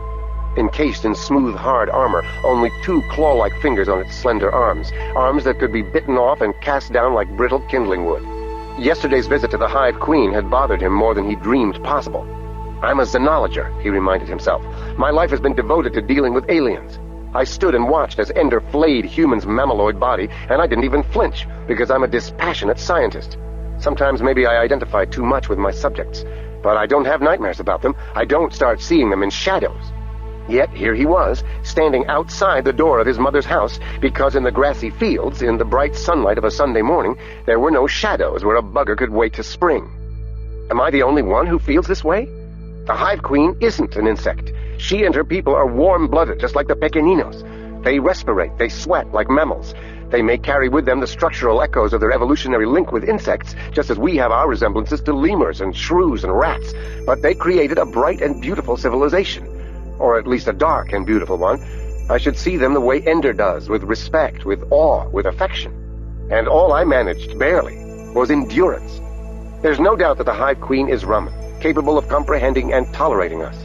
Encased in smooth, hard armor, only 2 claw-like fingers on its slender arms. Arms that could be bitten off and cast down like brittle kindling wood. Yesterday's visit to the Hive Queen had bothered him more than he dreamed possible. I'm a xenologer, he reminded himself. My life has been devoted to dealing with aliens. I stood and watched as Ender flayed Human's mammaloid body, and I didn't even flinch, because I'm a dispassionate scientist. Sometimes maybe I identify too much with my subjects, but I don't have nightmares about them. I don't start seeing them in shadows. Yet here he was, standing outside the door of his mother's house, because in the grassy fields, in the bright sunlight of a Sunday morning, there were no shadows where a bugger could wait to spring. Am I the only one who feels this way? The Hive Queen isn't an insect. She and her people are warm-blooded, just like the Pequeninos. They respirate, they sweat like mammals. They may carry with them the structural echoes of their evolutionary link with insects, just as we have our resemblances to lemurs and shrews and rats. But they created a bright and beautiful civilization. Or at least a dark and beautiful one. I should see them the way Ender does, with respect, with awe, with affection. And all I managed, barely, was endurance. There's no doubt that the Hive Queen is Raman, capable of comprehending and tolerating us.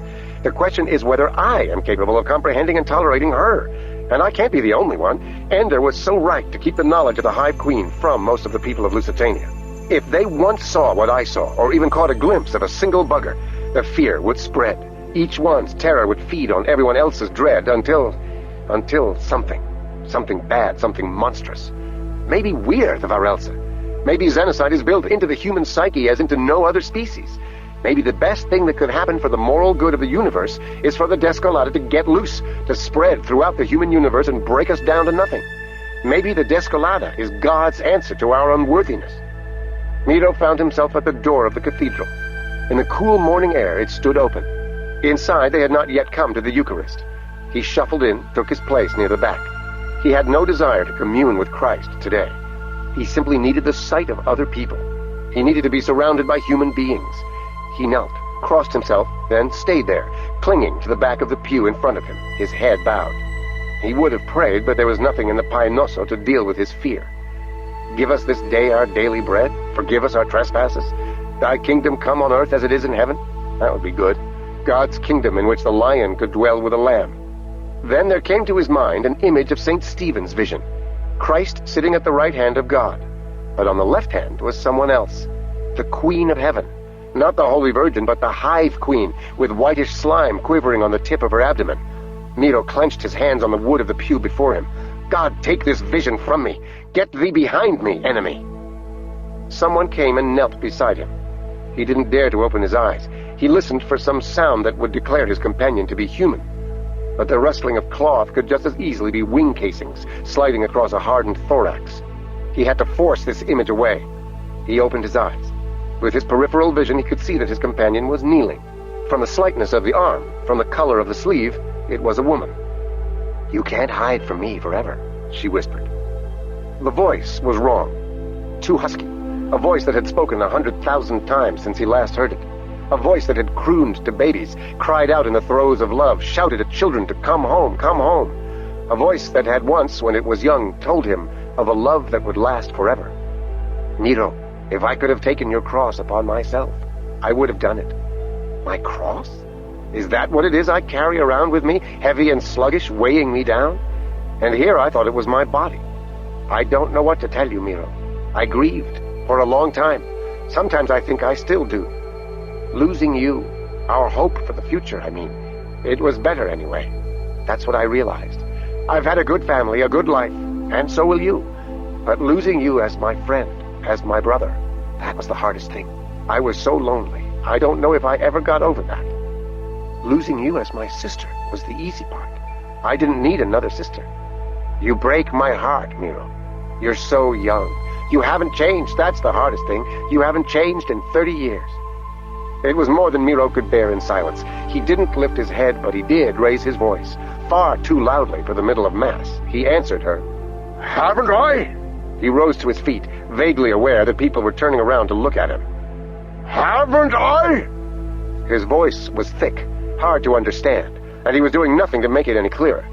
The question is whether I am capable of comprehending and tolerating her. And I can't be the only one. Ender was so right to keep the knowledge of the Hive Queen from most of the people of Lusitania. If they once saw what I saw, or even caught a glimpse of a single bugger, the fear would spread. Each one's terror would feed on everyone else's dread until something bad, something monstrous. Maybe we're the Varelsa. Maybe Xenocide is built into the human psyche as into no other species. Maybe the best thing that could happen for the moral good of the universe is for the Descolada to get loose, to spread throughout the human universe and break us down to nothing. Maybe the Descolada is God's answer to our unworthiness. Miro found himself at the door of the cathedral. In the cool morning air, it stood open. Inside, they had not yet come to the Eucharist. He shuffled in, took his place near the back. He had no desire to commune with Christ today. He simply needed the sight of other people. He needed to be surrounded by human beings. He knelt, crossed himself, then stayed there, clinging to the back of the pew in front of him, his head bowed. He would have prayed, but there was nothing in the Painoso to deal with his fear. Give us this day our daily bread. Forgive us our trespasses. Thy kingdom come on earth as it is in heaven. That would be good. God's kingdom in which the lion could dwell with a lamb. Then there came to his mind an image of St. Stephen's vision. Christ sitting at the right hand of God. But on the left hand was someone else. The Queen of Heaven. Not the Holy Virgin, but the Hive Queen, with whitish slime quivering on the tip of her abdomen. Miro clenched his hands on the wood of the pew before him. God, take this vision from me. Get thee behind me, enemy. Someone came and knelt beside him. He didn't dare to open his eyes. He listened for some sound that would declare his companion to be human. But the rustling of cloth could just as easily be wing casings sliding across a hardened thorax. He had to force this image away. He opened his eyes. With his peripheral vision, he could see that his companion was kneeling. From the slightness of the arm, from the color of the sleeve, it was a woman. "You can't hide from me forever," she whispered. The voice was wrong. Too husky. A voice that had spoken 100,000 times since he last heard it. A voice that had crooned to babies, cried out in the throes of love, shouted at children to come home, come home. A voice that had once, when it was young, told him of a love that would last forever. "Miro, if I could have taken your cross upon myself, I would have done it." My cross? Is that what it is I carry around with me, heavy and sluggish, weighing me down? And here I thought it was my body. I don't know what to tell you, Miro. I grieved for a long time. Sometimes I think I still do. Losing you, our hope for the future, I mean. It was better anyway. That's what I realized. I've had a good family, a good life, and so will you. But losing you as my friend, as my brother, that was the hardest thing. I was so lonely. I don't know if I ever got over that. Losing you as my sister was the easy part. I didn't need another sister. You break my heart, Miro. You're so young. You haven't changed, that's the hardest thing. You haven't changed in 30 years. It was more than Miro could bear in silence. He didn't lift his head, but he did raise his voice, far too loudly for the middle of Mass. He answered her. "Haven't I?" He rose to his feet, vaguely aware that people were turning around to look at him. "Haven't I?" His voice was thick, hard to understand, and he was doing nothing to make it any clearer.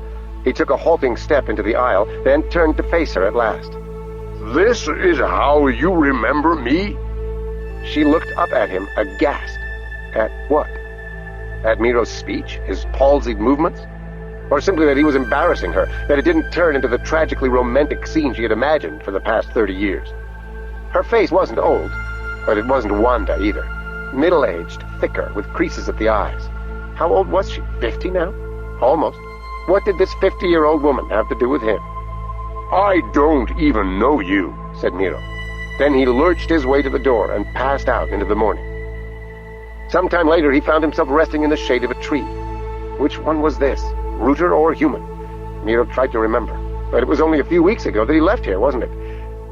He took a halting step into the aisle, then turned to face her at last. "This is how you remember me?" She looked up at him, aghast. At what? At Miro's speech, his palsied movements? Or simply that he was embarrassing her, that it didn't turn into the tragically romantic scene she had imagined for the past 30 years? Her face wasn't old, but it wasn't Wanda either. Middle-aged, thicker, with creases at the eyes. How old was she? 50 now? Almost. What did this 50-year-old woman have to do with him? "I don't even know you," said Miro. Then he lurched his way to the door and passed out into the morning. Sometime later, he found himself resting in the shade of a tree. Which one was this? Rooter or human? Miro tried to remember. But it was only a few weeks ago that he left here, wasn't it?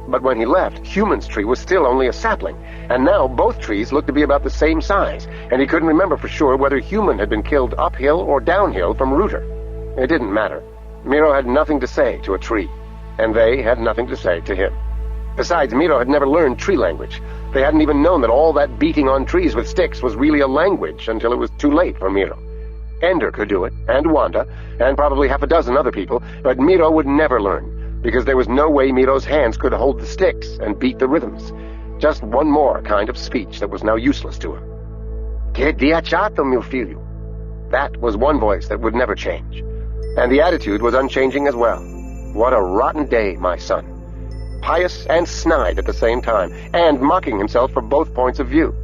But when he left, Human's tree was still only a sapling, and now both trees looked to be about the same size, and he couldn't remember for sure whether Human had been killed uphill or downhill from Rooter. It didn't matter. Miro had nothing to say to a tree, and they had nothing to say to him. Besides, Miro had never learned tree language. They hadn't even known that all that beating on trees with sticks was really a language until it was too late for Miro. Ender could do it, and Wanda, and probably half a dozen other people, but Miro would never learn, because there was no way Miro's hands could hold the sticks and beat the rhythms. Just one more kind of speech that was now useless to him. Che diaciato, mio figlio. That was one voice that would never change. And the attitude was unchanging as well. What a rotten day, my son. Pious and snide at the same time, and mocking himself from both points of view.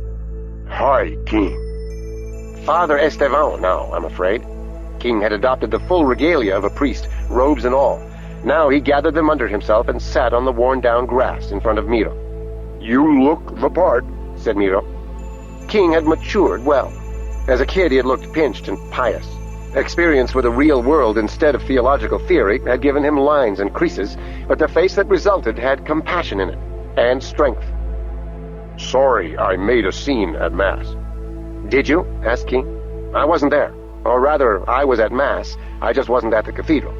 Hi, King. Father Estevan now, I'm afraid. King had adopted the full regalia of a priest, robes and all. Now he gathered them under himself and sat on the worn-down grass in front of Miro. You look the part, said Miro. King had matured well. As a kid he had looked pinched and pious. Experience with the real world instead of theological theory had given him lines and creases, but the face that resulted had compassion in it, and strength. Sorry I made a scene at Mass. Did you? Asked King. I wasn't there. Or rather, I was at Mass. I just wasn't at the cathedral.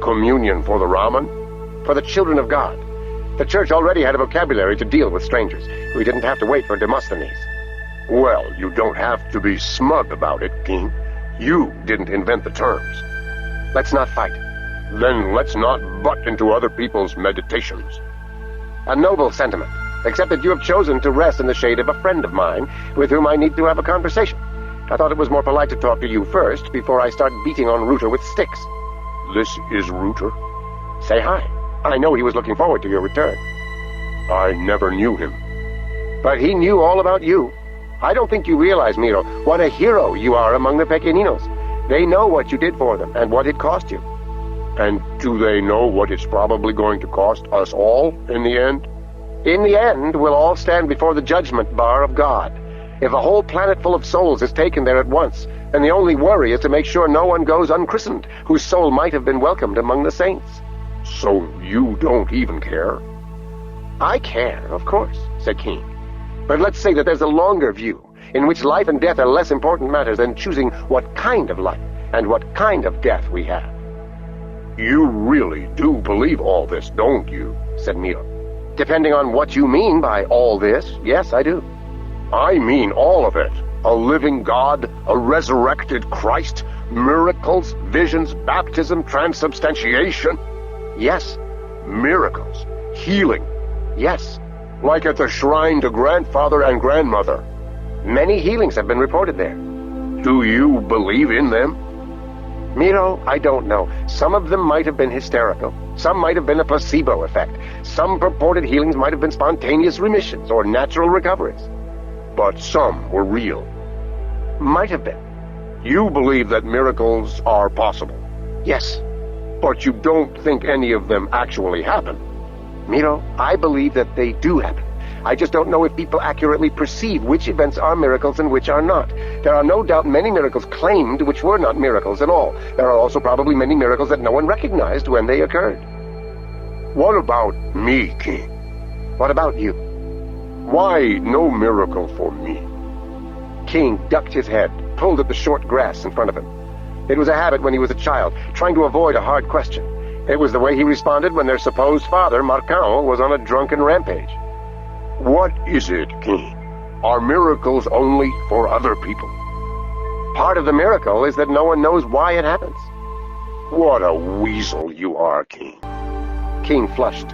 Communion for the Ramen? For the children of God. The church already had a vocabulary to deal with strangers. We didn't have to wait for Demosthenes. Well, you don't have to be smug about it, King. You didn't invent the terms. Let's not fight. Then let's not butt into other people's meditations. A noble sentiment, except that you have chosen to rest in the shade of a friend of mine with whom I need to have a conversation. I thought it was more polite to talk to you first before I start beating on Rooter with sticks. This is Rooter. Say hi. I know he was looking forward to your return. I never knew him. But he knew all about you. I don't think you realize, Miro, what a hero you are among the Pequeninos. They know what you did for them and what it cost you. And do they know what it's probably going to cost us all in the end? In the end, we'll all stand before the judgment bar of God. If a whole planet full of souls is taken there at once, then the only worry is to make sure no one goes unchristened whose soul might have been welcomed among the saints. So you don't even care? I care, of course, said King. But let's say that there's a longer view, in which life and death are less important matters than choosing what kind of life and what kind of death we have. You really do believe all this, don't you? Said Miro. Depending on what you mean by all this, yes, I do. I mean all of it. A living God, a resurrected Christ, miracles, visions, baptism, transubstantiation. Yes. Miracles, healing. Yes. Like at the shrine to grandfather and grandmother. Many healings have been reported there. Do you believe in them? Miro, I don't know. Some of them might have been hysterical. Some might have been a placebo effect. Some purported healings might have been spontaneous remissions or natural recoveries. But some were real. Might have been. You believe that miracles are possible? Yes. But you don't think any of them actually happen? Miro, I believe that they do happen. I just don't know if people accurately perceive which events are miracles and which are not. There are no doubt many miracles claimed which were not miracles at all. There are also probably many miracles that no one recognized when they occurred. What about me, King? What about you? Why no miracle for me? King ducked his head, pulled at the short grass in front of him. It was a habit when he was a child, trying to avoid a hard question. It was the way he responded when their supposed father, Marcão, was on a drunken rampage. What is it, King? Are miracles only for other people? Part of the miracle is that no one knows why it happens. What a weasel you are, King. King flushed.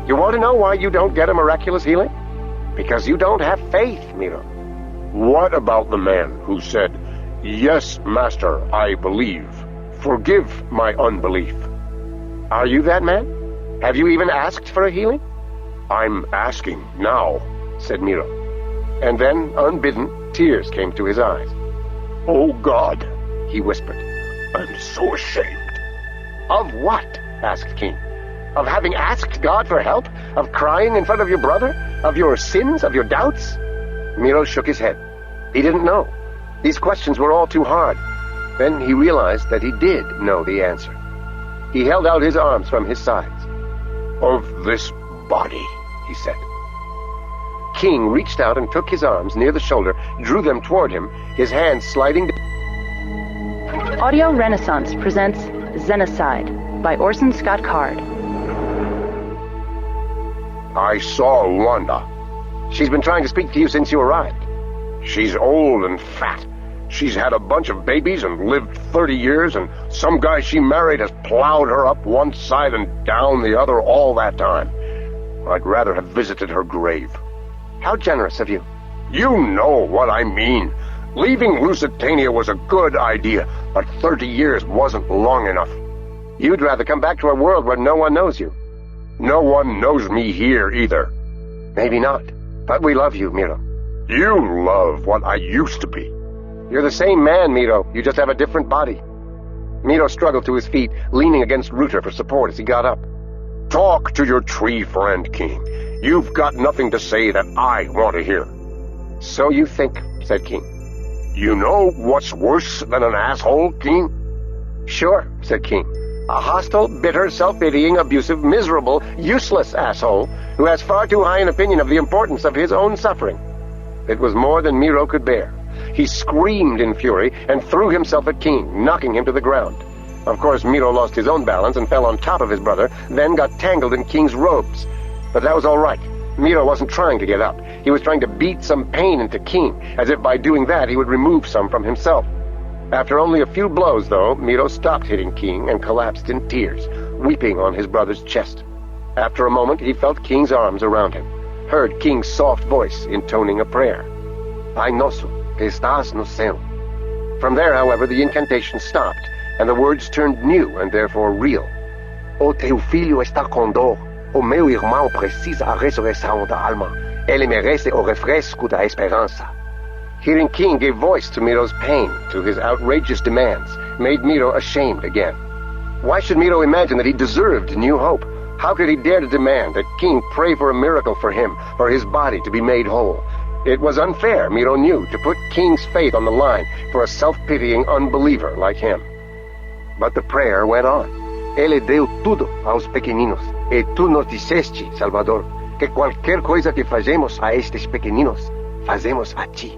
You want to know why you don't get a miraculous healing? Because you don't have faith, Miro. What about the man who said, "Yes, Master, I believe. Forgive my unbelief"? Are you that man? Have you even asked for a healing? I'm asking now, said Miro. And then, unbidden, tears came to his eyes. Oh, God, he whispered. I'm so ashamed. Of what? Asked King. Of having asked God for help? Of crying in front of your brother? Of your sins? Of your doubts? Miro shook his head. He didn't know. These questions were all too hard. Then he realized that he did know the answer. He held out his arms from his sides. Of this body, he said. King reached out and took his arms near the shoulder, drew them toward him, his hands sliding down. Audio Renaissance presents Xenocide by Orson Scott Card. I saw Wanda. She's been trying to speak to you since you arrived. She's old and fat. She's had a bunch of babies and lived 30 years, and some guy she married has plowed her up one side and down the other all that time. I'd rather have visited her grave. How generous of you. You know what I mean. Leaving Lusitania was a good idea, but 30 years wasn't long enough. You'd rather come back to a world where no one knows you. No one knows me here either. Maybe not, but we love you, Miro. You love what I used to be. You're the same man, Miro. You just have a different body. Miro struggled to his feet, leaning against Rooter for support as he got up. Talk to your tree friend, King. You've got nothing to say that I want to hear. So you think, said King. You know what's worse than an asshole, King? Sure, said King. A hostile, bitter, self-pitying, abusive, miserable, useless asshole who has far too high an opinion of the importance of his own suffering. It was more than Miro could bear. He screamed in fury and threw himself at King, knocking him to the ground. Of course, Miro lost his own balance and fell on top of his brother, then got tangled in King's robes. But that was all right. Miro wasn't trying to get up. He was trying to beat some pain into King, as if by doing that he would remove some from himself. After only a few blows, though, Miro stopped hitting King and collapsed in tears, weeping on his brother's chest. After a moment, he felt King's arms around him, heard King's soft voice intoning a prayer. Pai nosso, que estás no céu. From there, however, the incantation stopped, and the words turned new and therefore real. O teu filho está com dor. O meu irmão precisa a ressurreição da alma. Ele merece o refresco da esperança. Hearing King gave voice to Miro's pain, to his outrageous demands, made Miro ashamed again. Why should Miro imagine that he deserved new hope? How could he dare to demand that King pray for a miracle for him, for his body to be made whole? It was unfair, Miro knew, to put King's faith on the line for a self-pitying unbeliever like him. But the prayer went on. Ele deu tudo aos pequeninos, e tu nos disseste, Salvador, que qualquer coisa que fazemos a estes pequeninos, fazemos a ti.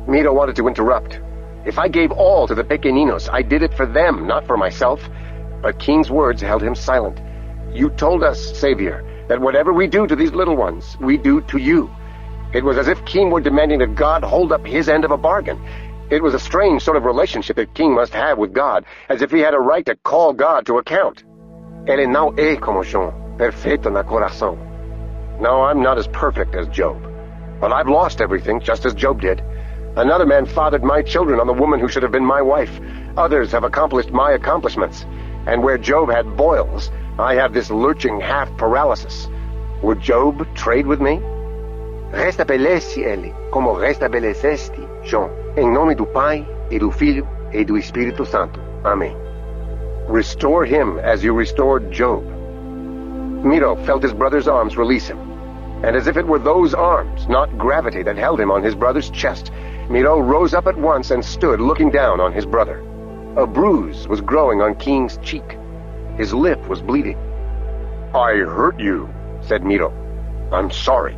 Miro wanted to interrupt. If I gave all to the Pequeninos, I did it for them, not for myself. But King's words held him silent. You told us, Savior, that whatever we do to these little ones, we do to you. It was as if King were demanding that God hold up his end of a bargain. It was a strange sort of relationship that King must have with God, as if he had a right to call God to account. Ele não é como João, perfeito na coração. No, I'm not as perfect as Job. But I've lost everything, just as Job did. Another man fathered my children on the woman who should have been my wife. Others have accomplished my accomplishments. And where Job had boils, I have this lurching half-paralysis. Would Job trade with me? Restabelece ele, como restabeleceste, João, em nome do Pai, e do Filho, e do Espírito Santo. Amém. Restore him as you restored Job. Miro felt his brother's arms release him. And as if it were those arms, not gravity, that held him on his brother's chest, Miro rose up at once and stood looking down on his brother. A bruise was growing on King's cheek. His lip was bleeding. I hurt you, said Miro. I'm sorry.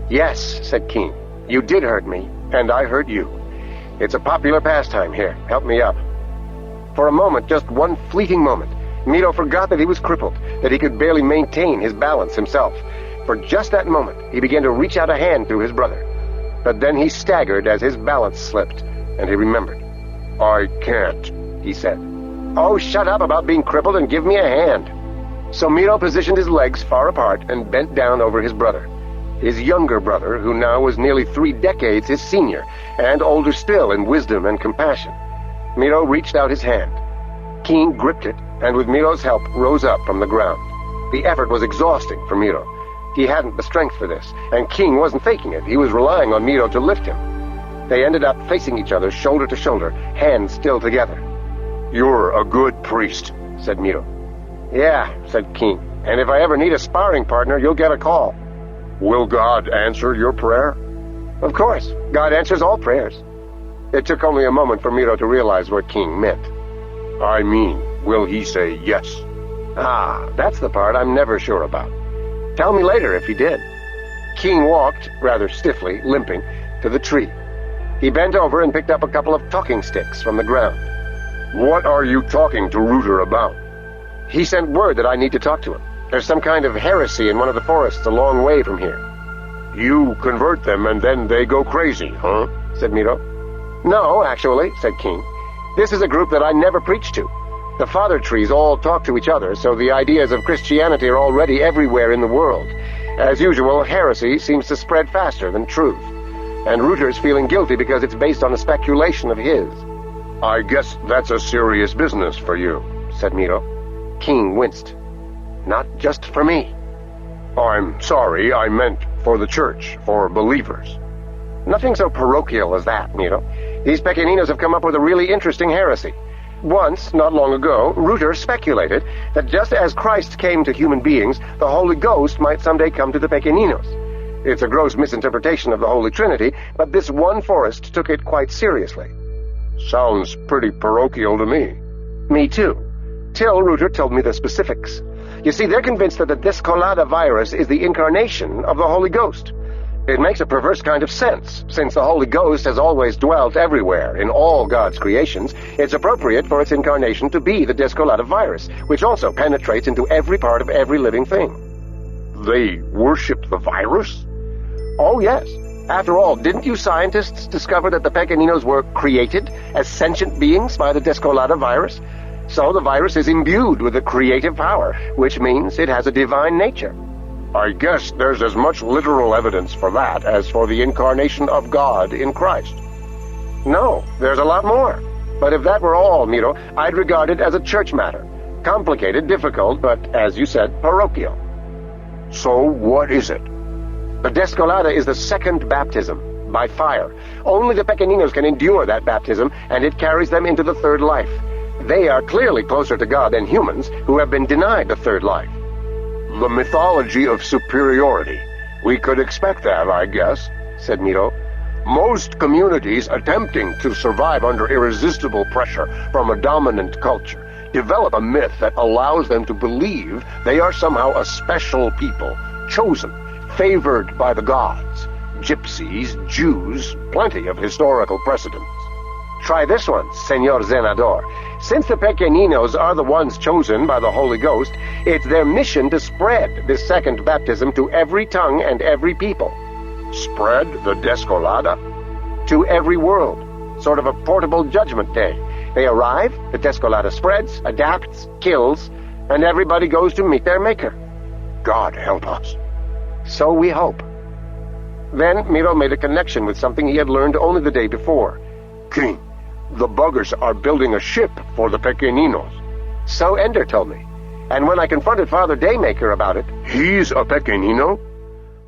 Yes, said King. You did hurt me, and I hurt you. It's a popular pastime here. Help me up. For a moment, just one fleeting moment, Miro forgot that he was crippled, that he could barely maintain his balance himself. For just that moment, he began to reach out a hand to his brother. But then he staggered as his balance slipped, and he remembered. I can't, he said. Oh, shut up about being crippled and give me a hand. So Miro positioned his legs far apart and bent down over his brother. His younger brother, who now was nearly 3 decades his senior, and older still in wisdom and compassion. Miro reached out his hand. King gripped it, and with Miro's help, rose up from the ground. The effort was exhausting for Miro. He hadn't the strength for this, and King wasn't faking it. He was relying on Miro to lift him. They ended up facing each other, shoulder to shoulder, hands still together. You're a good priest, said Miro. Yeah, said King, and if I ever need a sparring partner, you'll get a call. Will God answer your prayer? Of course. God answers all prayers. It took only a moment for Miro to realize what King meant. I mean, will he say yes? Ah, that's the part I'm never sure about. Tell me later if he did. King walked, rather stiffly, limping, to the tree. He bent over and picked up a couple of talking sticks from the ground. What are you talking to Rooter about? He sent word that I need to talk to him. There's some kind of heresy in one of the forests a long way from here. You convert them and then they go crazy, huh? Said Miro. No, actually, said King. This is a group that I never preached to. The father trees all talk to each other, so the ideas of Christianity are already everywhere in the world. As usual, heresy seems to spread faster than truth. And Rooter's feeling guilty because it's based on a speculation of his. I guess that's a serious business for you, said Miro. King winced. Not just for me. I'm sorry, I meant for the church, for believers. Nothing so parochial as that, Miro. These Pequeninos have come up with a really interesting heresy. Once, not long ago, Rooter speculated that just as Christ came to human beings, the Holy Ghost might someday come to the Pequeninos. It's a gross misinterpretation of the Holy Trinity, but this one forest took it quite seriously. Sounds pretty parochial to me. Me too. Till Rooter told me the specifics. You see, they're convinced that the Descolada virus is the incarnation of the Holy Ghost. It makes a perverse kind of sense. Since the Holy Ghost has always dwelt everywhere, in all God's creations, it's appropriate for its incarnation to be the Descolada virus, which also penetrates into every part of every living thing. They worship the virus? Oh, yes. After all, didn't you scientists discover that the Pequeninos were created as sentient beings by the Descolada virus? So the virus is imbued with a creative power, which means it has a divine nature. I guess there's as much literal evidence for that as for the incarnation of God in Christ. No, there's a lot more. But if that were all, Miro, I'd regard it as a church matter. Complicated, difficult, but, as you said, parochial. So what is it? The Descolada is the second baptism, by fire. Only the Pequeninos can endure that baptism, and it carries them into the third life. They are clearly closer to God than humans, who have been denied the third life. The mythology of superiority. We could expect that, I guess, said Miro. Most communities attempting to survive under irresistible pressure from a dominant culture develop a myth that allows them to believe they are somehow a special people, chosen, favored by the gods. Gypsies, Jews, plenty of historical precedents. Try this one, Senor Zenador. Since the Pequeninos are the ones chosen by the Holy Ghost, it's their mission to spread this second baptism to every tongue and every people. Spread the Descolada? To every world. Sort of a portable judgment day. They arrive, the Descolada spreads, adapts, kills, and everybody goes to meet their maker. God help us. So we hope. Then Miro made a connection with something he had learned only the day before. King, the buggers are building a ship for the Pequeninos. So Ender told me. And when I confronted Father Daymaker about it... He's a Pequenino?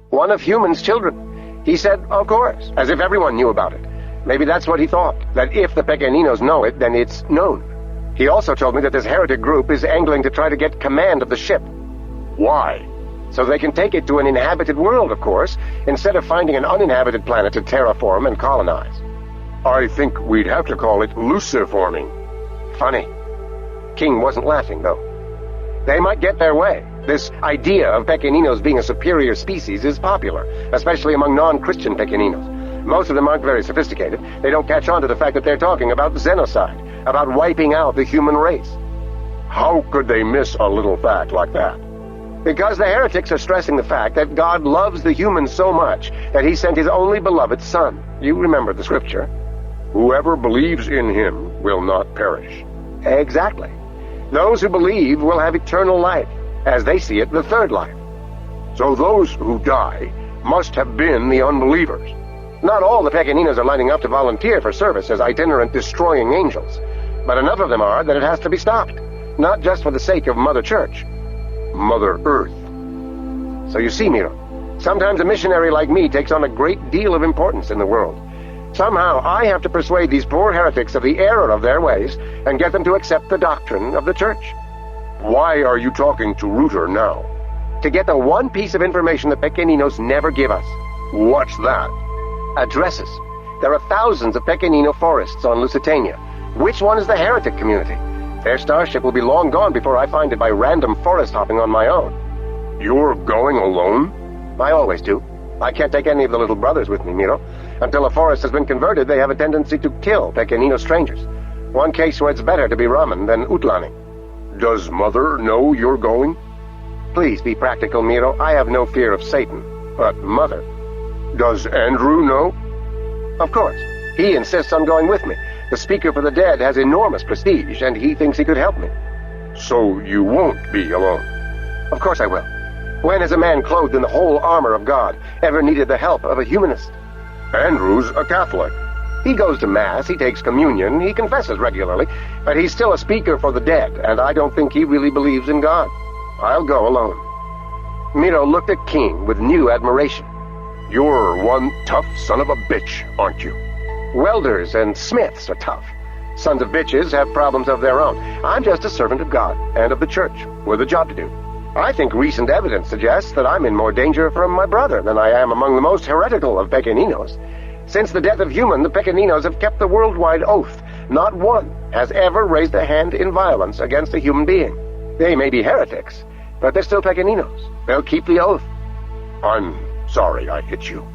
One of human's children. He said, of course, as if everyone knew about it. Maybe that's what he thought, that if the Pequeninos know it, then it's known. He also told me that this heretic group is angling to try to get command of the ship. Why? So they can take it to an inhabited world, of course, instead of finding an uninhabited planet to terraform and colonize. I think we'd have to call it luciforming. Funny. King wasn't laughing, though. They might get their way. This idea of Pequeninos being a superior species is popular, especially among non-Christian Pequeninos. Most of them aren't very sophisticated. They don't catch on to the fact that they're talking about Xenocide, about wiping out the human race. How could they miss a little fact like that? Because the heretics are stressing the fact that God loves the humans so much that he sent his only beloved Son. You remember the scripture. Whoever believes in him will not perish. Exactly. Those who believe will have eternal life, as they see it, the third life. So those who die must have been the unbelievers. Not all the Pequeninos are lining up to volunteer for service as itinerant destroying angels, but enough of them are that it has to be stopped, not just for the sake of Mother Church. Mother Earth. So you see, Miro, sometimes a missionary like me takes on a great deal of importance in the world. Somehow I have to persuade these poor heretics of the error of their ways and get them to accept the doctrine of the Church. Why are you talking to Rooter now? To get the one piece of information the Pequeninos never give us. What's that? Addresses. There are thousands of Pequenino forests on Lusitania. Which one is the heretic community? Their starship will be long gone before I find it by random forest hopping on my own. You're going alone? I always do. I can't take any of the little brothers with me, Miro. Until a forest has been converted, they have a tendency to kill Pequenino strangers. One case where it's better to be Raman than Utlani. Does Mother know you're going? Please be practical, Miro. I have no fear of Satan. But Mother... Does Andrew know? Of course. He insists on going with me. The Speaker for the Dead has enormous prestige, and he thinks he could help me. So you won't be alone? Of course I will. When has a man clothed in the whole armor of God ever needed the help of a humanist? Andrew's a Catholic. He goes to Mass, he takes communion, he confesses regularly, but he's still a speaker for the dead, and I don't think he really believes in God. I'll go alone. Miro looked at King with new admiration. You're one tough son of a bitch, aren't you? Welders and smiths are tough. Sons of bitches have problems of their own. I'm just a servant of God and of the church, with a job to do. I think recent evidence suggests that I'm in more danger from my brother than I am among the most heretical of Pequeninos. Since the death of Human, the Pequeninos have kept the worldwide oath. Not one has ever raised a hand in violence against a human being. They may be heretics, but they're still Pequeninos. They'll keep the oath. I'm sorry I hit you.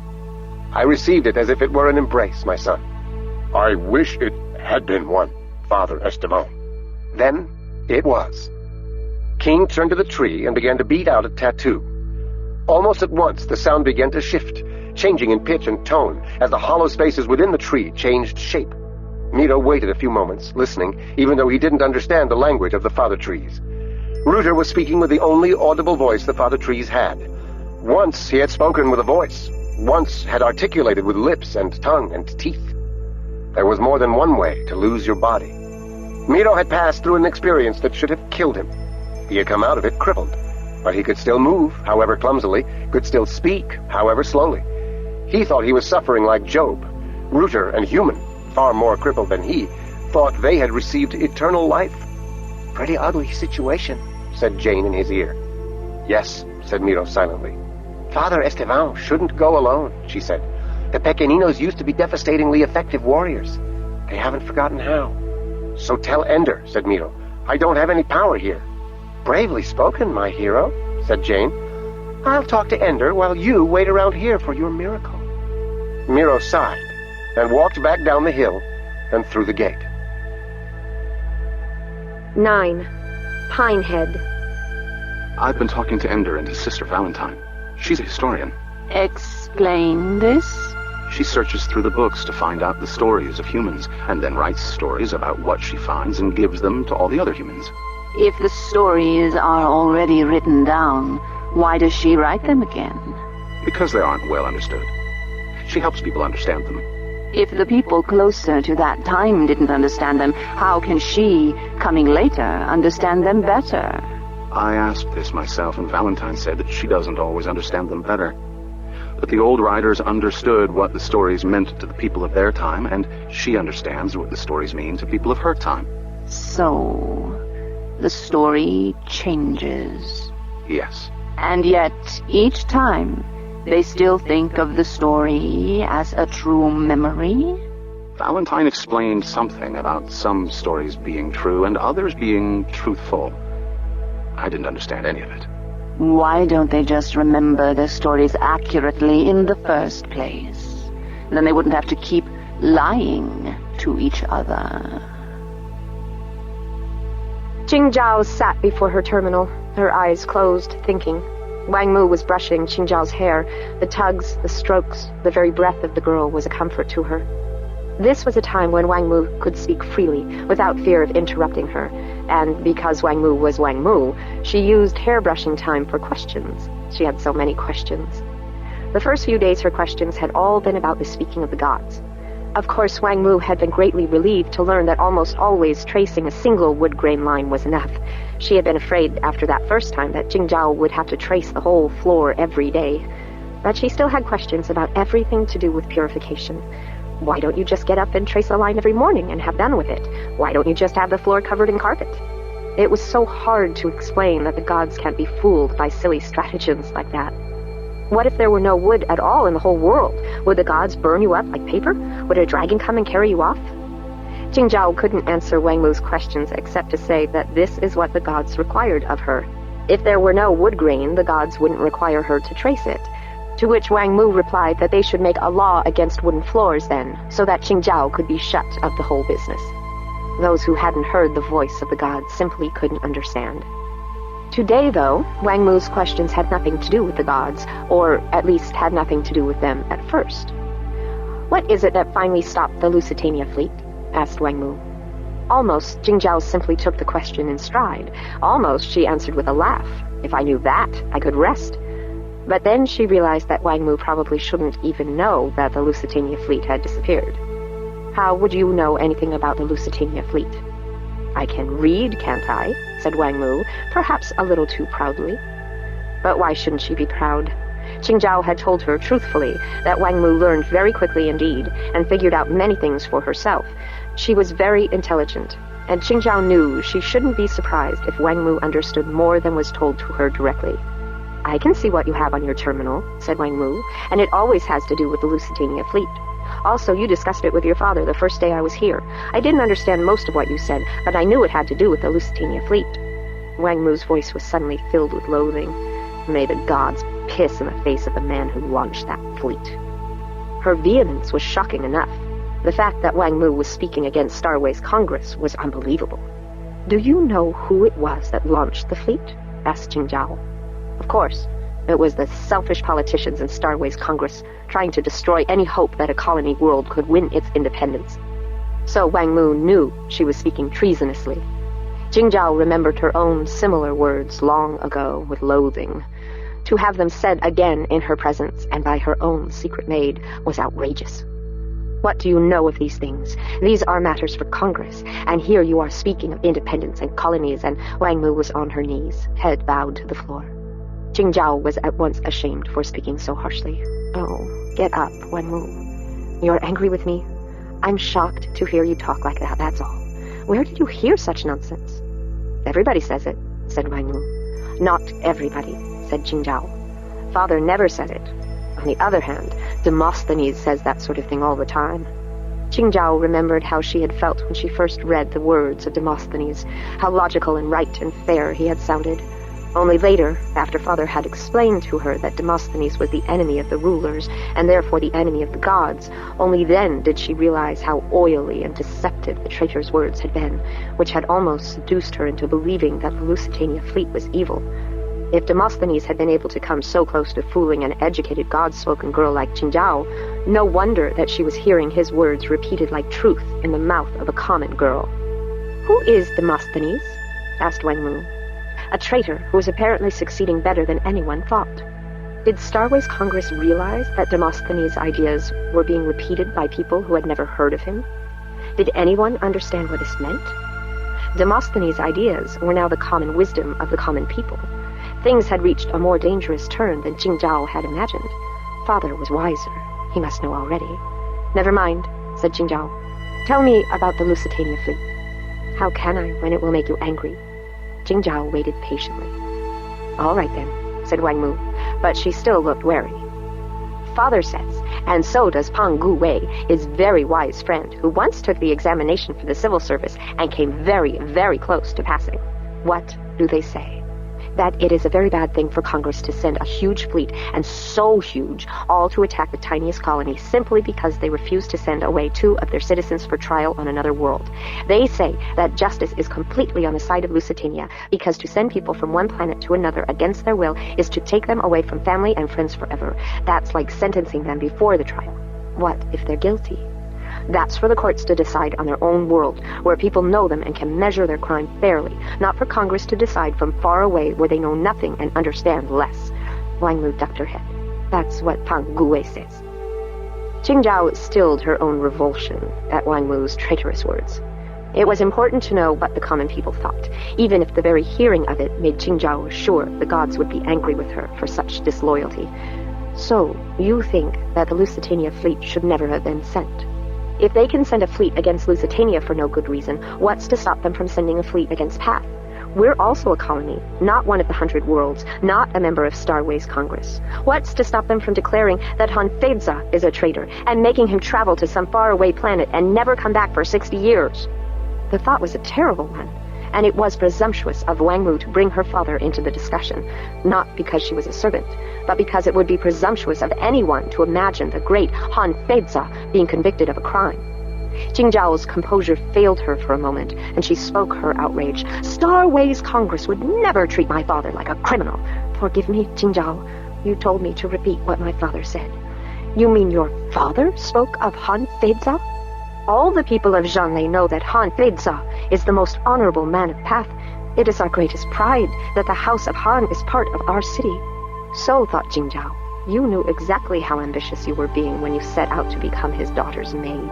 I received it as if it were an embrace, my son. I wish it had been one, Father Esteban. Then it was. King turned to the tree and began to beat out a tattoo. Almost at once, the sound began to shift, changing in pitch and tone as the hollow spaces within the tree changed shape. Miro waited a few moments, listening, even though he didn't understand the language of the father trees. Rooter was speaking with the only audible voice the father trees had. Once he had spoken with a voice. Once had articulated with lips and tongue and teeth. There was more than one way to lose your body. Miro had passed through an experience that should have killed him. He had come out of it crippled, but he could still move, however clumsily, could still speak, however slowly. He thought he was suffering like Job. Rooter and Human, far more crippled than he, thought they had received eternal life. Pretty ugly situation, said Jane in his ear. Yes, said Miro silently. Father Esteban shouldn't go alone, she said. The Pequeninos used to be devastatingly effective warriors. They haven't forgotten how. So tell Ender, said Miro. I don't have any power here. Bravely spoken, my hero, said Jane. I'll talk to Ender while you wait around here for your miracle. Miro sighed and walked back down the hill and through the gate. 9. Pinehead. I've been talking to Ender and his sister Valentine. She's a historian. Explain this? She searches through the books to find out the stories of humans, and then writes stories about what she finds and gives them to all the other humans. If the stories are already written down, why does she write them again? Because they aren't well understood. She helps people understand them. If the people closer to that time didn't understand them, how can she, coming later, understand them better? I asked this myself, and Valentine said that she doesn't always understand them better. But the old writers understood what the stories meant to the people of their time, and she understands what the stories mean to people of her time. So, the story changes. Yes. And yet, each time, they still think of the story as a true memory? Valentine explained something about some stories being true and others being truthful. I didn't understand any of it. Why don't they just remember their stories accurately in the first place? Then they wouldn't have to keep lying to each other. Qingzhao sat before her terminal, her eyes closed, thinking. Wang Mu was brushing Qingzhao's hair. The tugs, the strokes, the very breath of the girl was a comfort to her. This was a time when Wang Mu could speak freely, without fear of interrupting her, and because Wang Mu was Wang Mu, she used hairbrushing time for questions. She had so many questions. The first few days her questions had all been about the speaking of the gods. Of course, Wang Mu had been greatly relieved to learn that almost always tracing a single wood grain line was enough. She had been afraid after that first time that Qingzhao would have to trace the whole floor every day. But she still had questions about everything to do with purification. Why don't you just get up and trace a line every morning and have done with it? Why don't you just have the floor covered in carpet? It was so hard to explain that the gods can't be fooled by silly stratagems like that. What if there were no wood at all in the whole world? Would the gods burn you up like paper? Would a dragon come and carry you off? Qingzhao couldn't answer Wang Mu's questions except to say that this is what the gods required of her. If there were no wood grain, the gods wouldn't require her to trace it. To which Wang Mu replied that they should make a law against wooden floors then, so that Qingzhao could be shut of the whole business. Those who hadn't heard the voice of the gods simply couldn't understand. Today, though, Wang Mu's questions had nothing to do with the gods, or at least had nothing to do with them at first. "What is it that finally stopped the Lusitania fleet?" asked Wang Mu. Almost, Qingzhao simply took the question in stride. Almost, she answered with a laugh. "If I knew that, I could rest." But then she realized that Wang Mu probably shouldn't even know that the Lusitania fleet had disappeared. "How would you know anything about the Lusitania fleet?" "I can read, can't I?" said Wang Mu, perhaps a little too proudly. But why shouldn't she be proud? Qingzhao had told her truthfully that Wang Mu learned very quickly indeed, and figured out many things for herself. She was very intelligent, and Qingzhao knew she shouldn't be surprised if Wang Mu understood more than was told to her directly. "I can see what you have on your terminal," said Wang Mu, "and it always has to do with the Lusitania fleet. Also, you discussed it with your father the first day I was here. I didn't understand most of what you said, but I knew it had to do with the Lusitania fleet." Wang Mu's voice was suddenly filled with loathing. May the gods piss in the face of the man who launched that fleet. Her vehemence was shocking enough. The fact that Wang Mu was speaking against Starways Congress was unbelievable. "Do you know who it was that launched the fleet?" asked Qingzhao. Of course. It was the selfish politicians in Starways Congress trying to destroy any hope that a colony world could win its independence. So Wang Mu knew she was speaking treasonously. Qingzhao remembered her own similar words long ago with loathing. To have them said again in her presence and by her own secret maid was outrageous. "What do you know of these things? These are matters for Congress, and here you are speaking of independence and colonies," and Wang Mu was on her knees, head bowed to the floor. Qingzhao was at once ashamed for speaking so harshly. "Oh, get up, Wang Mu. You're angry with me? I'm shocked to hear you talk like that, that's all. Where did you hear such nonsense?" "Everybody says it," said Wang Mu. "Not everybody," said Qingzhao. "Father never said it. On the other hand, Demosthenes says that sort of thing all the time." Qingzhao remembered how she had felt when she first read the words of Demosthenes, how logical and right and fair he had sounded. Only later, after Father had explained to her that Demosthenes was the enemy of the rulers, and therefore the enemy of the gods, only then did she realize how oily and deceptive the traitor's words had been, which had almost seduced her into believing that the Lusitania fleet was evil. If Demosthenes had been able to come so close to fooling an educated, God-spoken girl like Qingzhao, no wonder that she was hearing his words repeated like truth in the mouth of a common girl. "Who is Demosthenes?" asked Wang Mu. "A traitor who is apparently succeeding better than anyone thought." Did Starways Congress realize that Demosthenes' ideas were being repeated by people who had never heard of him? Did anyone understand what this meant? Demosthenes' ideas were now the common wisdom of the common people. Things had reached a more dangerous turn than Qingzhao had imagined. Father was wiser. He must know already. "Never mind," said Qingzhao. "Tell me about the Lusitania fleet." "How can I when it will make you angry?" Qingzhao waited patiently. "All right then," said Wang Mu, but she still looked wary. "Father says, and so does Pang Gu Wei, his very wise friend, who once took the examination for the civil service and came very, very close to passing. What do they say? That it is a very bad thing for Congress to send a huge fleet, and so huge, all to attack the tiniest colony simply because they refuse to send away 2 of their citizens for trial on another world. They say that justice is completely on the side of Lusitania, because to send people from one planet to another against their will is to take them away from family and friends forever. That's like sentencing them before the trial. What if they're guilty? That's for the courts to decide on their own world, where people know them and can measure their crime fairly, not for Congress to decide from far away where they know nothing and understand less." Wang Mu ducked her head. "That's what Pang Guwei says." Qingzhao stilled her own revulsion at Wang Mu's traitorous words. It was important to know what the common people thought, even if the very hearing of it made Qingzhao sure the gods would be angry with her for such disloyalty. "So, you think that the Lusitania fleet should never have been sent? If they can send a fleet against Lusitania for no good reason, what's to stop them from sending a fleet against Path? We're also a colony, not one of the 100 worlds, not a member of Starways Congress. What's to stop them from declaring that Hanfedza is a traitor and making him travel to some faraway planet and never come back for 60 years? The thought was a terrible one, and it was presumptuous of Wang Mu to bring her father into the discussion, not because she was a servant, but because it would be presumptuous of anyone to imagine the great Hanfedza being convicted of a crime. Qingzhao's composure failed her for a moment, and she spoke her outrage. Starways Congress would never treat my father like a criminal. Forgive me, Qingzhao. You told me to repeat what my father said. You mean your father spoke of Hanfedza? All the people of Zhanlei know that Hanfedza is the most honorable man of Path. It is our greatest pride that the House of Han is part of our city. So, thought Qingzhao, you knew exactly how ambitious you were being when you set out to become his daughter's maid.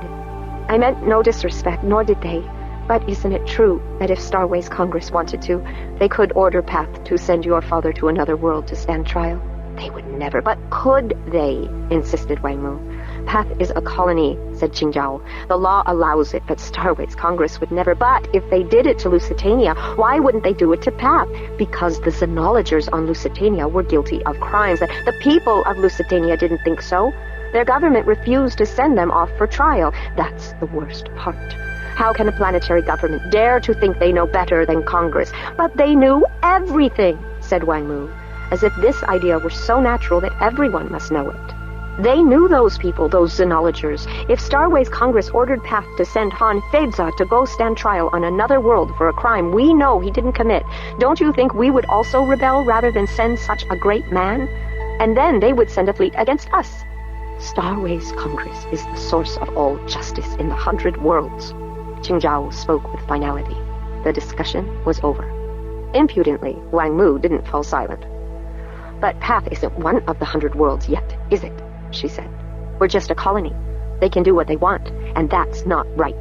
I meant no disrespect, nor did they. But isn't it true that if Starways Congress wanted to, they could order Path to send your father to another world to stand trial? They would never, but could they? Insisted Wang Mu. Path is a colony, said Qingzhao. The law allows it, but Starways Congress would never. But if they did it to Lusitania, why wouldn't they do it to Path? Because the xenologers on Lusitania were guilty of crimes that the people of Lusitania didn't think so. Their government refused to send them off for trial. That's the worst part. How can a planetary government dare to think they know better than Congress? But they knew everything, said Wang Mu, as if this idea were so natural that everyone must know it. They knew those people, those xenologers. If Starways Congress ordered Path to send Hanfedza to go stand trial on another world for a crime we know he didn't commit, don't you think we would also rebel rather than send such a great man? And then they would send a fleet against us. Starways Congress is the source of all justice in the 100 worlds. Qingzhao spoke with finality. The discussion was over. Impudently, Wang Mu didn't fall silent. But Path isn't one of the 100 worlds yet, is it? She said. We're just a colony. They can do what they want, and that's not right.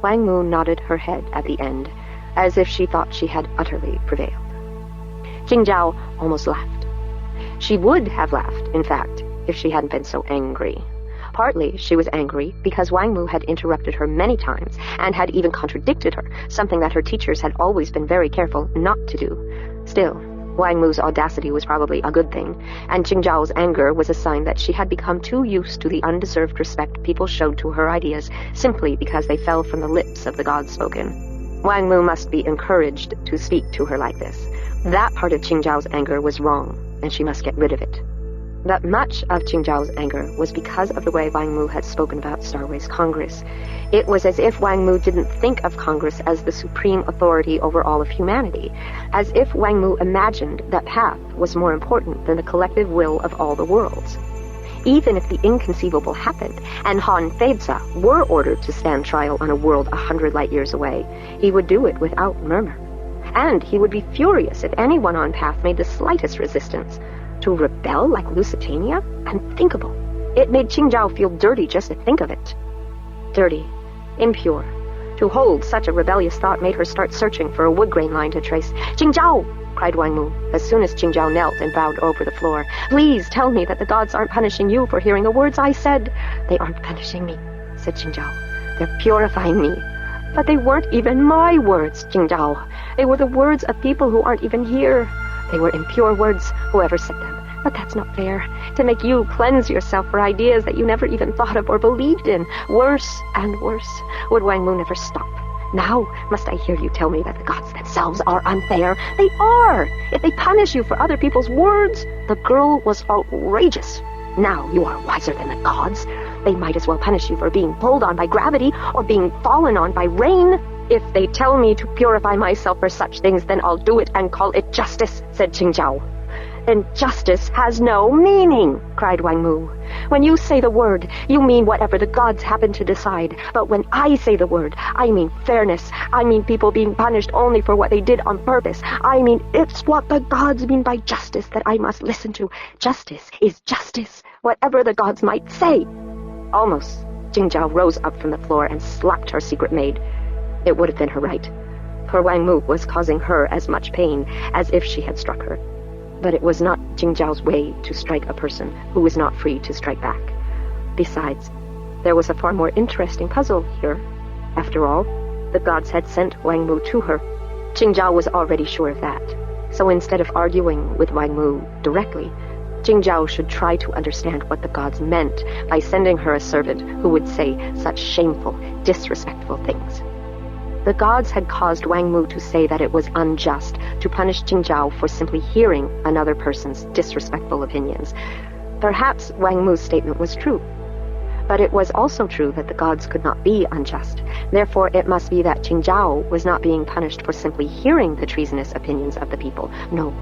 Wang Mu nodded her head at the end, as if she thought she had utterly prevailed. Qingzhao almost laughed. She would have laughed, in fact, if she hadn't been so angry. Partly she was angry because Wang Mu had interrupted her many times and had even contradicted her, something that her teachers had always been very careful not to do. Still, Wang Mu's audacity was probably a good thing, and Qingzhao's anger was a sign that she had become too used to the undeserved respect people showed to her ideas simply because they fell from the lips of the gods spoken. Wang Mu must be encouraged to speak to her like this. That part of Qingzhao's anger was wrong, and she must get rid of it. But much of Qingzhao's anger was because of the way Wang Mu had spoken about Starways Congress. It was as if Wang Mu didn't think of Congress as the supreme authority over all of humanity, as if Wang Mu imagined that Path was more important than the collective will of all the worlds. Even if the inconceivable happened, and Hanfedza were ordered to stand trial on a world 100 light years away, he would do it without murmur. And he would be furious if anyone on Path made the slightest resistance. To rebel like Lusitania? Unthinkable. It made Qingzhao feel dirty just to think of it. Dirty. Impure. To hold such a rebellious thought made her start searching for a wood grain line to trace. "Qingzhao!" cried Wang Mu, as soon as Qingzhao knelt and bowed over the floor. "Please tell me that the gods aren't punishing you for hearing the words I said." "They aren't punishing me," said Qingzhao. "They're purifying me." "But they weren't even my words, Qingzhao. They were the words of people who aren't even here. They were impure words, whoever said them. But that's not fair, to make you cleanse yourself for ideas that you never even thought of or believed in. Worse and worse. Would Wang Mu never stop? Now must I hear you tell me that the gods themselves are unfair? They are! If they punish you for other people's words." The girl was outrageous. "Now you are wiser than the gods. They might as well punish you for being pulled on by gravity or being fallen on by rain." "If they tell me to purify myself for such things, then I'll do it and call it justice," said Qingzhao. "Then justice has no meaning," cried Wang Mu. "When you say the word, you mean whatever the gods happen to decide. But when I say the word, I mean fairness. I mean people being punished only for what they did on purpose. I mean it's what the gods mean by justice that I must listen to. Justice is justice, whatever the gods might say." Almost, Qingzhao rose up from the floor and slapped her secret maid. It would have been her right, for Wang Mu was causing her as much pain as if she had struck her. But it was not Qingzhao's way to strike a person who was not free to strike back. Besides, there was a far more interesting puzzle here. After all, the gods had sent Wang Mu to her. Qingzhao was already sure of that. So instead of arguing with Wang Mu directly, Qingzhao should try to understand what the gods meant by sending her a servant who would say such shameful, disrespectful things. The gods had caused Wang Mu to say that it was unjust to punish Qingzhao for simply hearing another person's disrespectful opinions. Perhaps Wang Mu's statement was true. But it was also true that the gods could not be unjust. Therefore, it must be that Qingzhao was not being punished for simply hearing the treasonous opinions of the people. No.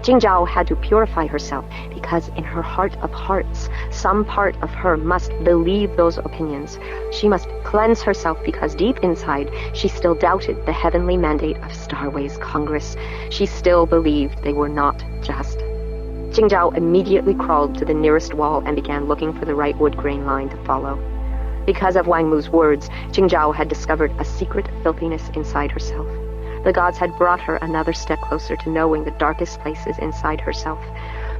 Qingzhao had to purify herself because in her heart of hearts, some part of her must believe those opinions. She must cleanse herself because deep inside, she still doubted the heavenly mandate of Starways Congress. She still believed they were not just. Qingzhao immediately crawled to the nearest wall and began looking for the right wood grain line to follow. Because of Wang Mu's words, Qingzhao had discovered a secret filthiness inside herself. The gods had brought her another step closer to knowing the darkest places inside herself,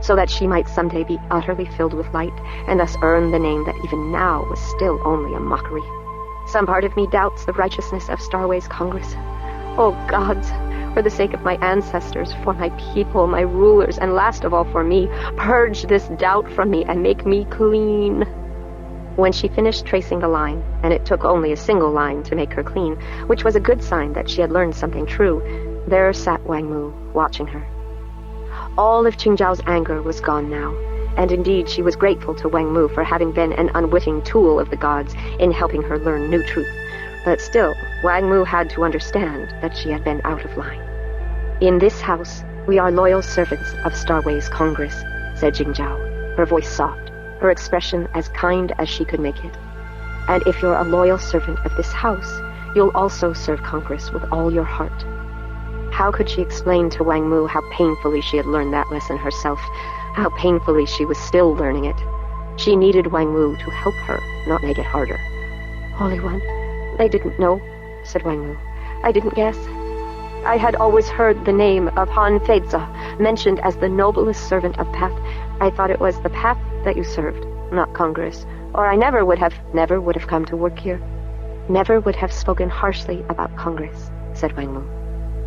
so that she might someday be utterly filled with light, and thus earn the name that even now was still only a mockery. Some part of me doubts the righteousness of Starways Congress. Oh gods, for the sake of my ancestors, for my people, my rulers, and last of all for me, purge this doubt from me and make me clean. When she finished tracing the line, and it took only a single line to make her clean, which was a good sign that she had learned something true, there sat Wang Mu, watching her. All of Qingzhao's anger was gone now, and indeed she was grateful to Wang Mu for having been an unwitting tool of the gods in helping her learn new truth. But still, Wang Mu had to understand that she had been out of line. In this house, we are loyal servants of Starways Congress, said Qingzhao, her voice soft, her expression as kind as she could make it. And if you're a loyal servant of this house, you'll also serve Congress with all your heart. How could she explain to Wang Mu how painfully she had learned that lesson herself, how painfully she was still learning it? She needed Wang Mu to help her, not make it harder. Holy One, I didn't know, said Wang Mu. I didn't guess. I had always heard the name of Han Feiza mentioned as the noblest servant of Path. I thought it was the Path that you served, not Congress, or I never would have come to work here. Never would have spoken harshly about Congress, said Wang Mu.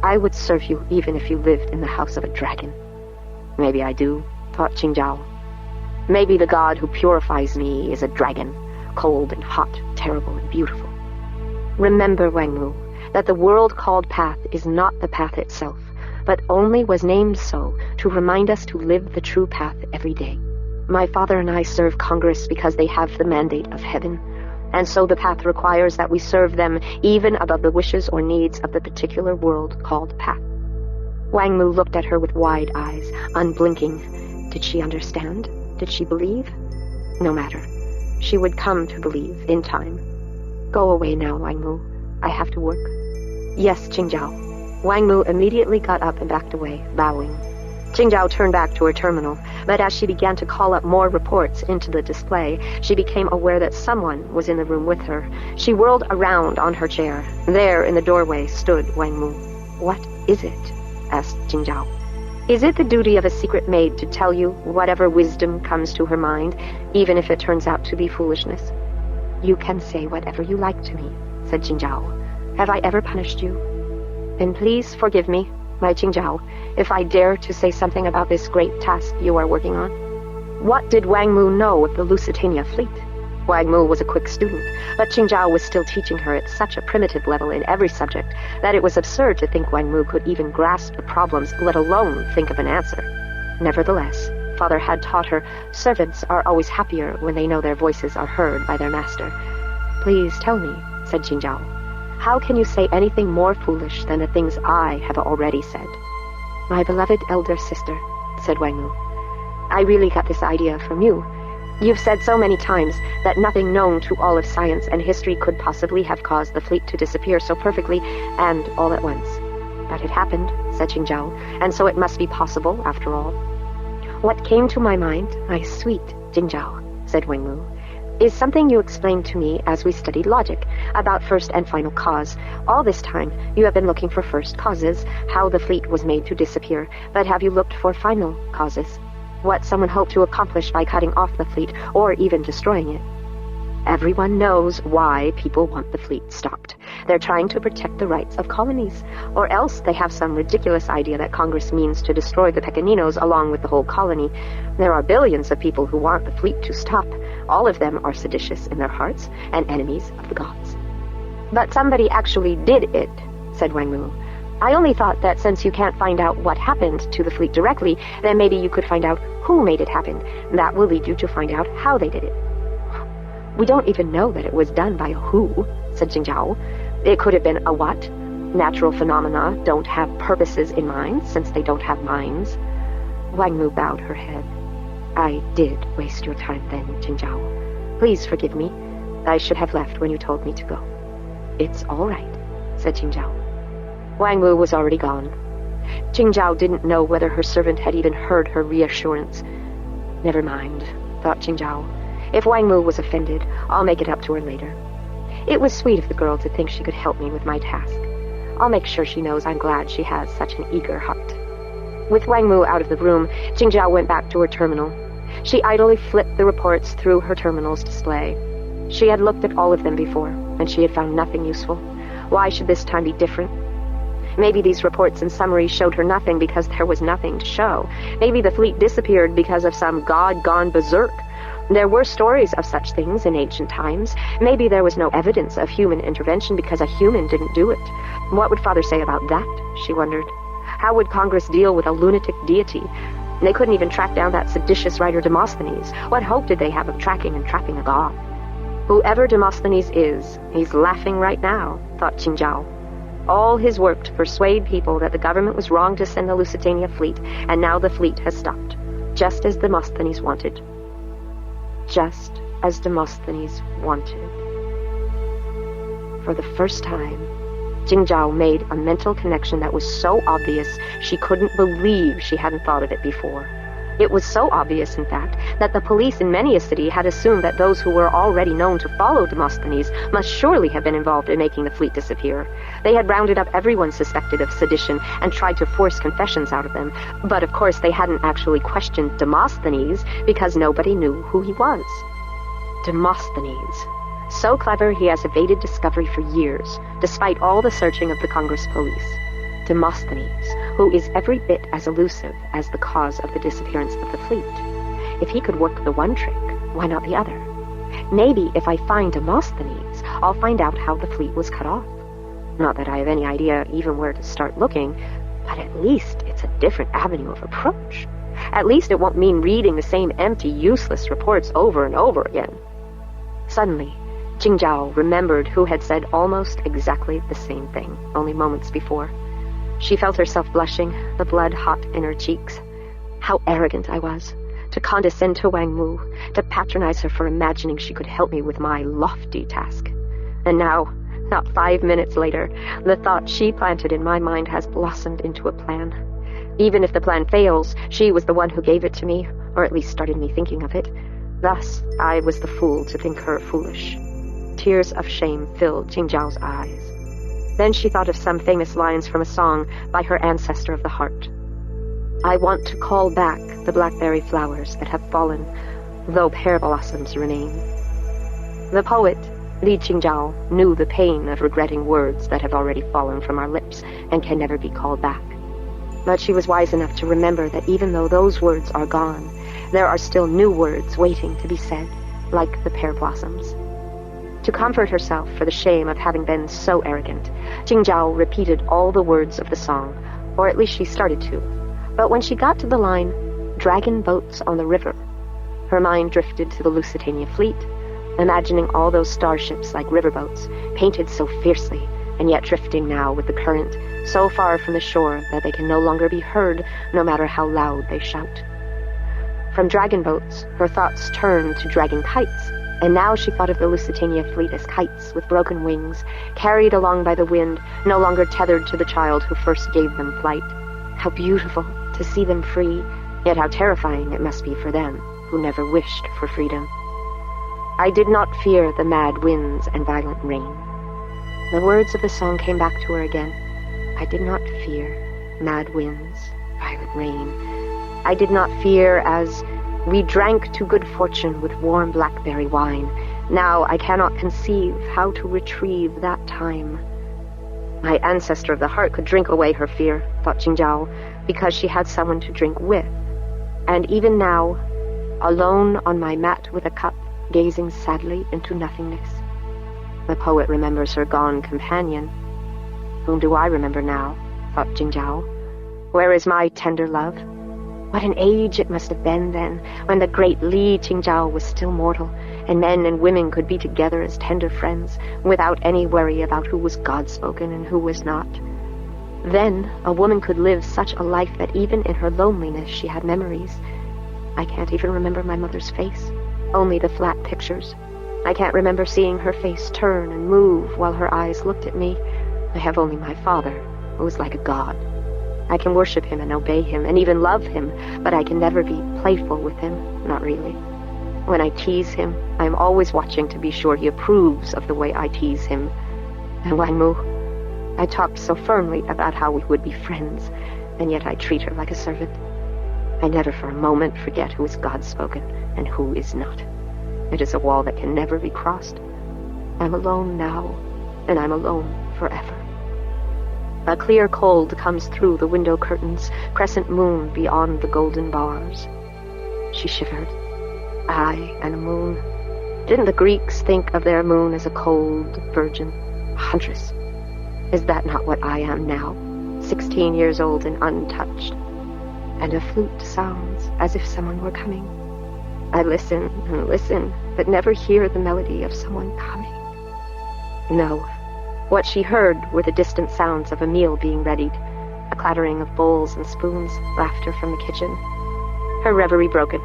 I would serve you even if you lived in the house of a dragon. Maybe I do, thought Qingzhao. Maybe the god who purifies me is a dragon, cold and hot, terrible and beautiful. Remember, Wang Mu, that the world called Path is not the path itself, but only was named so to remind us to live the true path every day. My father and I serve Congress because they have the mandate of heaven, and so the path requires that we serve them even above the wishes or needs of the particular world called Path. Wang Mu looked at her with wide eyes, unblinking. Did she understand? Did she believe? No matter. She would come to believe in time. Go away now, Wang Mu. I have to work. Yes, Qingzhao. Wang Mu immediately got up and backed away, bowing. Qingzhao turned back to her terminal, but as she began to call up more reports into the display, she became aware that someone was in the room with her. She whirled around on her chair. There, in the doorway, stood Wang Mu. What is it? Asked Qingzhao. Is it the duty of a secret maid to tell you whatever wisdom comes to her mind, even if it turns out to be foolishness? You can say whatever you like to me, said Qingzhao. Have I ever punished you? Then please forgive me, my Qingzhao, if I dare to say something about this great task you are working on. What did Wang Mu know of the Lusitania fleet? Wang Mu was a quick student, but Qingzhao was still teaching her at such a primitive level in every subject that it was absurd to think Wang Mu could even grasp the problems, let alone think of an answer. Nevertheless, Father had taught her, servants are always happier when they know their voices are heard by their master. Please tell me, said Qingzhao. How can you say anything more foolish than the things I have already said? My beloved elder sister, said Wang Mu. I really got this idea from you. You've said so many times that nothing known to all of science and history could possibly have caused the fleet to disappear so perfectly and all at once. But it happened, said Qingzhao, and so it must be possible after all. What came to my mind, my sweet Qingzhao, said Wang Mu, is something you explained to me as we studied logic, about first and final cause. All this time, you have been looking for first causes, how the fleet was made to disappear, but have you looked for final causes? What someone hoped to accomplish by cutting off the fleet, or even destroying it? Everyone knows why people want the fleet stopped. They're trying to protect the rights of colonies. Or else they have some ridiculous idea that Congress means to destroy the Pequeninos along with the whole colony. There are billions of people who want the fleet to stop. All of them are seditious in their hearts and enemies of the gods. But somebody actually did it, said Wang Mu. I only thought that since you can't find out what happened to the fleet directly, then maybe you could find out who made it happen. That will lead you to find out how they did it. We don't even know that it was done by a who, said Jingzhao. It could have been a what. Natural phenomena don't have purposes in mind, since they don't have minds. Wang Mu bowed her head. I did waste your time then, Jingzhao. Please forgive me. I should have left when you told me to go. It's all right, said Jingzhao. Wang Mu was already gone. Jingzhao didn't know whether her servant had even heard her reassurance. Never mind, thought Jingzhao. If Wang Mu was offended, I'll make it up to her later. It was sweet of the girl to think she could help me with my task. I'll make sure she knows I'm glad she has such an eager heart. With Wang Mu out of the room, Jingzhao went back to her terminal. She idly flipped the reports through her terminal's display. She had looked at all of them before, and she had found nothing useful. Why should this time be different? Maybe these reports and summaries showed her nothing because there was nothing to show. Maybe the fleet disappeared because of some god gone berserk. There were stories of such things in ancient times. Maybe there was no evidence of human intervention because a human didn't do it. What would Father say about that, she wondered. How would Congress deal with a lunatic deity? They couldn't even track down that seditious writer Demosthenes. What hope did they have of tracking and trapping a god? Whoever Demosthenes is, he's laughing right now, thought Jingzhao. All his work to persuade people that the government was wrong to send the Lusitania fleet, and now the fleet has stopped, just as Demosthenes wanted. Just as Demosthenes wanted. For the first time, Jingzhao made a mental connection that was so obvious she couldn't believe she hadn't thought of it before. It was so obvious, in fact, that the police in many a city had assumed that those who were already known to follow Demosthenes must surely have been involved in making the fleet disappear. They had rounded up everyone suspected of sedition and tried to force confessions out of them. But of course they hadn't actually questioned Demosthenes because nobody knew who he was. Demosthenes. So clever he has evaded discovery for years, despite all the searching of the Congress police. Demosthenes, who is every bit as elusive as the cause of the disappearance of the fleet. If he could work the one trick, why not the other? Maybe if I find Demosthenes, I'll find out how the fleet was cut off. Not that I have any idea even where to start looking, but at least it's a different avenue of approach. At least it won't mean reading the same empty, useless reports over and over again. Suddenly, Jingzhao remembered who had said almost exactly the same thing, only moments before. She felt herself blushing, the blood hot in her cheeks. How arrogant I was, to condescend to Wang Mu, to patronize her for imagining she could help me with my lofty task. And now, not 5 minutes later, the thought she planted in my mind has blossomed into a plan. Even if the plan fails, she was the one who gave it to me, or at least started me thinking of it. Thus, I was the fool to think her foolish. Tears of shame filled Jingzhao's eyes. Then she thought of some famous lines from a song by her ancestor of the heart. I want to call back the blackberry flowers that have fallen, though pear blossoms remain. The poet, Li Jingzhao, knew the pain of regretting words that have already fallen from our lips and can never be called back. But she was wise enough to remember that even though those words are gone, there are still new words waiting to be said, like the pear blossoms. To comfort herself for the shame of having been so arrogant, Jingzhao repeated all the words of the song, or at least she started to. But when she got to the line, dragon boats on the river, her mind drifted to the Lusitania fleet, imagining all those starships like riverboats, painted so fiercely, and yet drifting now with the current, so far from the shore that they can no longer be heard, no matter how loud they shout. From dragon boats, her thoughts turned to dragon kites, and now she thought of the Lusitania fleet as kites with broken wings, carried along by the wind, no longer tethered to the child who first gave them flight. How beautiful to see them free, yet how terrifying it must be for them who never wished for freedom. I did not fear the mad winds and violent rain. The words of the song came back to her again. I did not fear mad winds, violent rain. I did not fear as we drank to good fortune with warm blackberry wine, Now I cannot conceive how to retrieve that time. My ancestor of the heart could drink away her fear, thought Jingzhao, because she had someone to drink with. And even now, alone on my mat with a cup, gazing sadly into nothingness, the poet remembers her gone companion. Whom do I remember now, thought Jingzhao. Where is my tender love? What an age it must have been then, when the great Li Qingzhao was still mortal, and men and women could be together as tender friends, without any worry about who was God-spoken and who was not. Then a woman could live such a life that even in her loneliness she had memories. I can't even remember my mother's face, only the flat pictures. I can't remember seeing her face turn and move while her eyes looked at me. I have only my father, who was like a god. I can worship him and obey him and even love him, but I can never be playful with him, not really. When I tease him, I am always watching to be sure he approves of the way I tease him. And Wang Mu, I talked so firmly about how we would be friends, and yet I treat her like a servant. I never for a moment forget who is God-spoken and who is not. It is a wall that can never be crossed. I'm alone now, and I'm alone forever. A clear cold comes through the window curtains, crescent moon beyond the golden bars. She shivered. I and a moon. Didn't the Greeks think of their moon as a cold virgin, a huntress? Is that not what I am now, 16 years old and untouched? And a flute sounds as if someone were coming. I listen and listen, but never hear the melody of someone coming. No. What she heard were the distant sounds of a meal being readied, a clattering of bowls and spoons, laughter from the kitchen. Her reverie broken.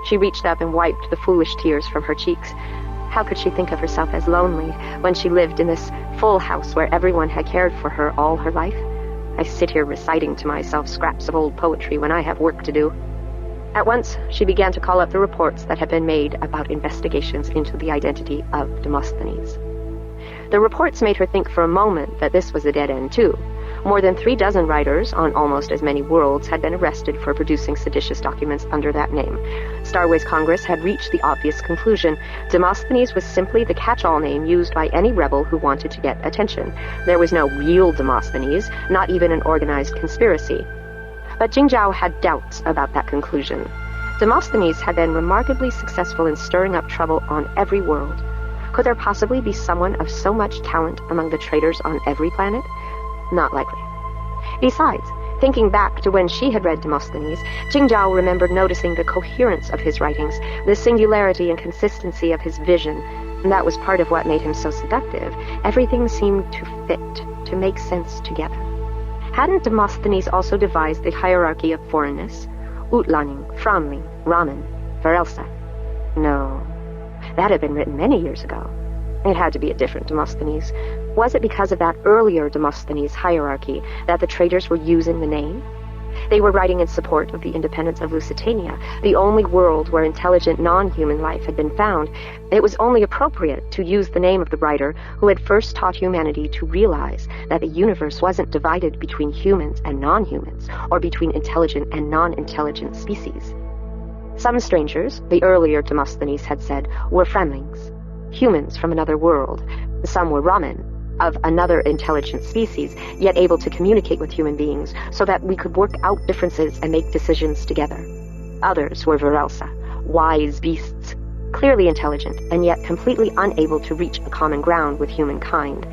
She reached up and wiped the foolish tears from her cheeks. How could she think of herself as lonely when she lived in this full house where everyone had cared for her all her life? I sit here reciting to myself scraps of old poetry when I have work to do. At once, she began to call up the reports that had been made about investigations into the identity of Demosthenes. The reports made her think for a moment that this was a dead end, too. More than 36 writers on almost as many worlds had been arrested for producing seditious documents under that name. Starways Congress had reached the obvious conclusion. Demosthenes was simply the catch-all name used by any rebel who wanted to get attention. There was no real Demosthenes, not even an organized conspiracy. But Jingzhao had doubts about that conclusion. Demosthenes had been remarkably successful in stirring up trouble on every world. Could there possibly be someone of so much talent among the traitors on every planet? Not likely. Besides, thinking back to when she had read Demosthenes, Jingzhao remembered noticing the coherence of his writings, the singularity and consistency of his vision. And that was part of what made him so seductive. Everything seemed to fit, to make sense together. Hadn't Demosthenes also devised the hierarchy of foreignness? Utlanning, Framling, Ramen, Verelsa? No. That had been written many years ago. It had to be a different Demosthenes. Was it because of that earlier Demosthenes hierarchy that the traitors were using the name? They were writing in support of the independence of Lusitania, the only world where intelligent non-human life had been found. It was only appropriate to use the name of the writer who had first taught humanity to realize that the universe wasn't divided between humans and non-humans, or between intelligent and non-intelligent species. Some strangers, the earlier Demosthenes had said, were Framlings, humans from another world. Some were Ramen, of another intelligent species, yet able to communicate with human beings so that we could work out differences and make decisions together. Others were Verelsa, wise beasts, clearly intelligent, and yet completely unable to reach a common ground with humankind.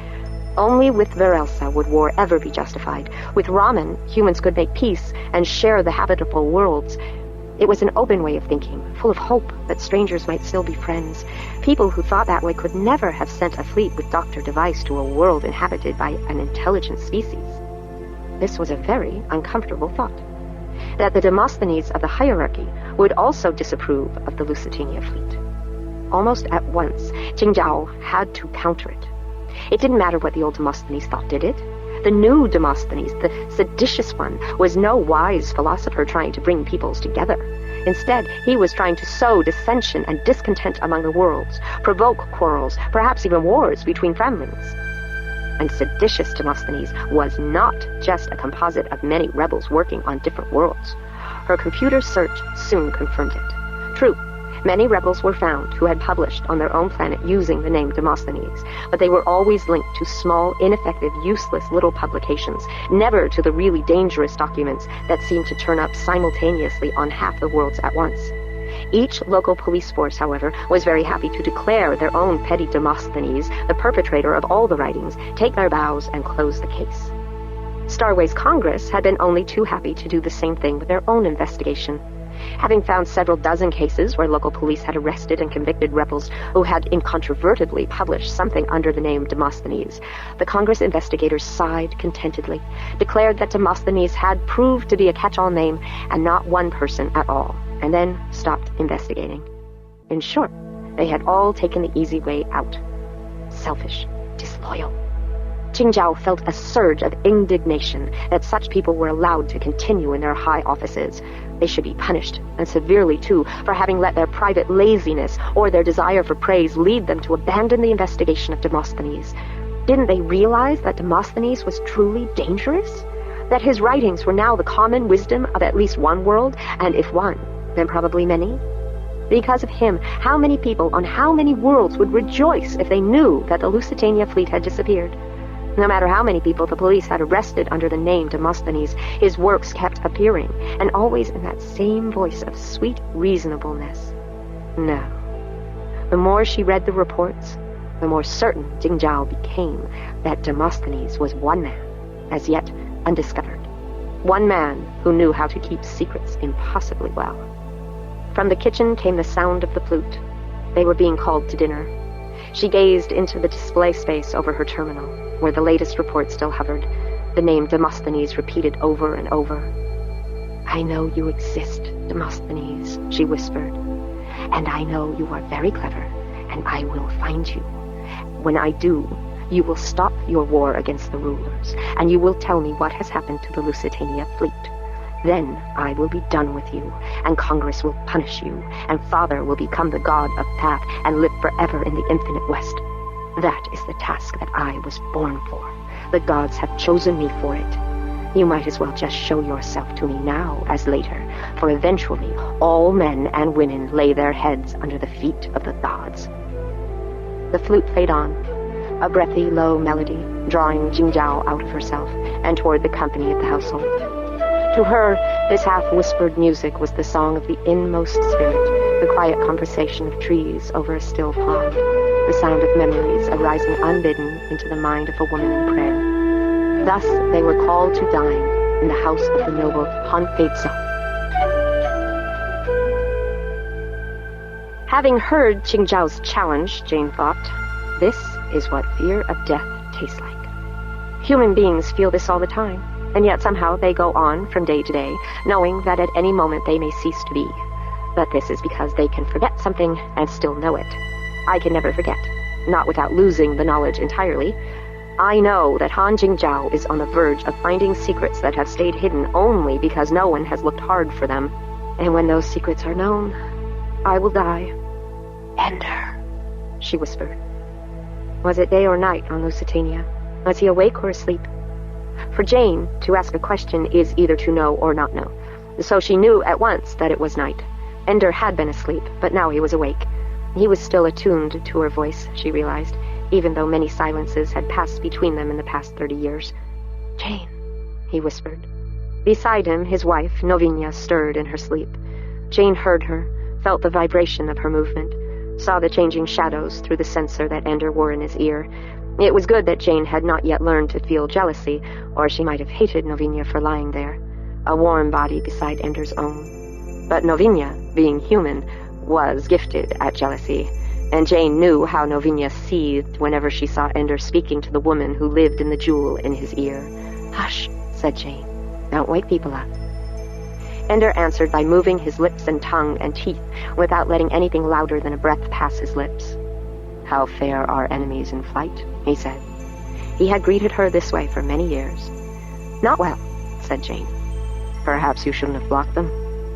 Only with Verelsa would war ever be justified. With Ramen, humans could make peace and share the habitable worlds. It was an open way of thinking, full of hope that strangers might still be friends. People who thought that way could never have sent a fleet with Dr. Device to a world inhabited by an intelligent species. This was a very uncomfortable thought. That the Demosthenes of the hierarchy would also disapprove of the Lusitania fleet. Almost at once, Jingzhao had to counter it. It didn't matter what the old Demosthenes thought, did it? The new Demosthenes, the seditious one, was no wise philosopher trying to bring peoples together. Instead, he was trying to sow dissension and discontent among the worlds, provoke quarrels, perhaps even wars between Framlings. And seditious Demosthenes was not just a composite of many rebels working on different worlds. Her computer search soon confirmed it. True, Many rebels were found who had published on their own planet using the name Demosthenes, but they were always linked to small, ineffective, useless little publications, never to the really dangerous documents that seemed to turn up simultaneously on half the worlds at once. Each local police force, however, was very happy to declare their own petty Demosthenes the perpetrator of all the writings, take their bows, and close the case. Starways Congress had been only too happy to do the same thing with their own investigation. Having found several dozen cases where local police had arrested and convicted rebels who had incontrovertibly published something under the name Demosthenes, the Congress investigators sighed contentedly, declared that Demosthenes had proved to be a catch-all name and not one person at all, and then stopped investigating. In short, they had all taken the easy way out. Selfish, disloyal. Qingzhao felt a surge of indignation that such people were allowed to continue in their high offices. They should be punished, and severely too, for having let their private laziness or their desire for praise lead them to abandon the investigation of Demosthenes. Didn't they realize that Demosthenes was truly dangerous? That his writings were now the common wisdom of at least one world, and if one, then probably many? Because of him, how many people on how many worlds would rejoice if they knew that the Lusitania fleet had disappeared? No matter how many people the police had arrested under the name Demosthenes, his works kept appearing, and always in that same voice of sweet reasonableness. No. The more she read the reports, the more certain Qingzhao became that Demosthenes was one man, as yet undiscovered. One man who knew how to keep secrets impossibly well. From the kitchen came the sound of the flute. They were being called to dinner. She gazed into the display space over her terminal, where the latest report still hovered, the name Demosthenes repeated over and over. "I know you exist, Demosthenes," she whispered. "And I know you are very clever, and I will find you. When I do, you will stop your war against the rulers, and you will tell me what has happened to the Lusitania fleet. Then I will be done with you, and Congress will punish you, and Father will become the god of Path and live forever in the infinite West. That is the task that I was born for. The gods have chosen me for it. You might as well just show yourself to me now as later, for eventually all men and women lay their heads under the feet of the gods." The flute played on, a breathy, low melody, drawing Qingzhao out of herself and toward the company of the household. To her, this half-whispered music was the song of the inmost spirit, the quiet conversation of trees over a still pond, the sound of memories arising unbidden into the mind of a woman in prayer. Thus they were called to dine in the house of the noble Han Peizhao. Having heard Qingzhao's challenge, Jane thought, this is what fear of death tastes like. Human beings feel this all the time, and yet somehow they go on from day to day, knowing that at any moment they may cease to be. But this is because they can forget something and still know it. I can never forget, not without losing the knowledge entirely. I know that Han Qingzhao is on the verge of finding secrets that have stayed hidden only because no one has looked hard for them. And when those secrets are known, I will die. "Ender," she whispered. Was it day or night on Lusitania? Was he awake or asleep? For Jane, to ask a question is either to know or not know. So she knew at once that it was night. Ender had been asleep, but now he was awake. He was still attuned to her voice, she realized, even though many silences had passed between them in the past 30 years. "Jane," he whispered. Beside him, his wife, Novinia, stirred in her sleep. Jane heard her, felt the vibration of her movement, saw the changing shadows through the sensor that Ender wore in his ear. It was good that Jane had not yet learned to feel jealousy, or she might have hated Novinia for lying there, a warm body beside Ender's own. But Novinia, being human, was gifted at jealousy, and Jane knew how Novinia seethed whenever she saw Ender speaking to the woman who lived in the jewel in his ear. "Hush," said Jane. "Don't wake people up." Ender answered by moving his lips and tongue and teeth without letting anything louder than a breath pass his lips. "How fare our enemies in flight?" he said. He had greeted her this way for many years. "Not well," said Jane. "Perhaps you shouldn't have blocked them.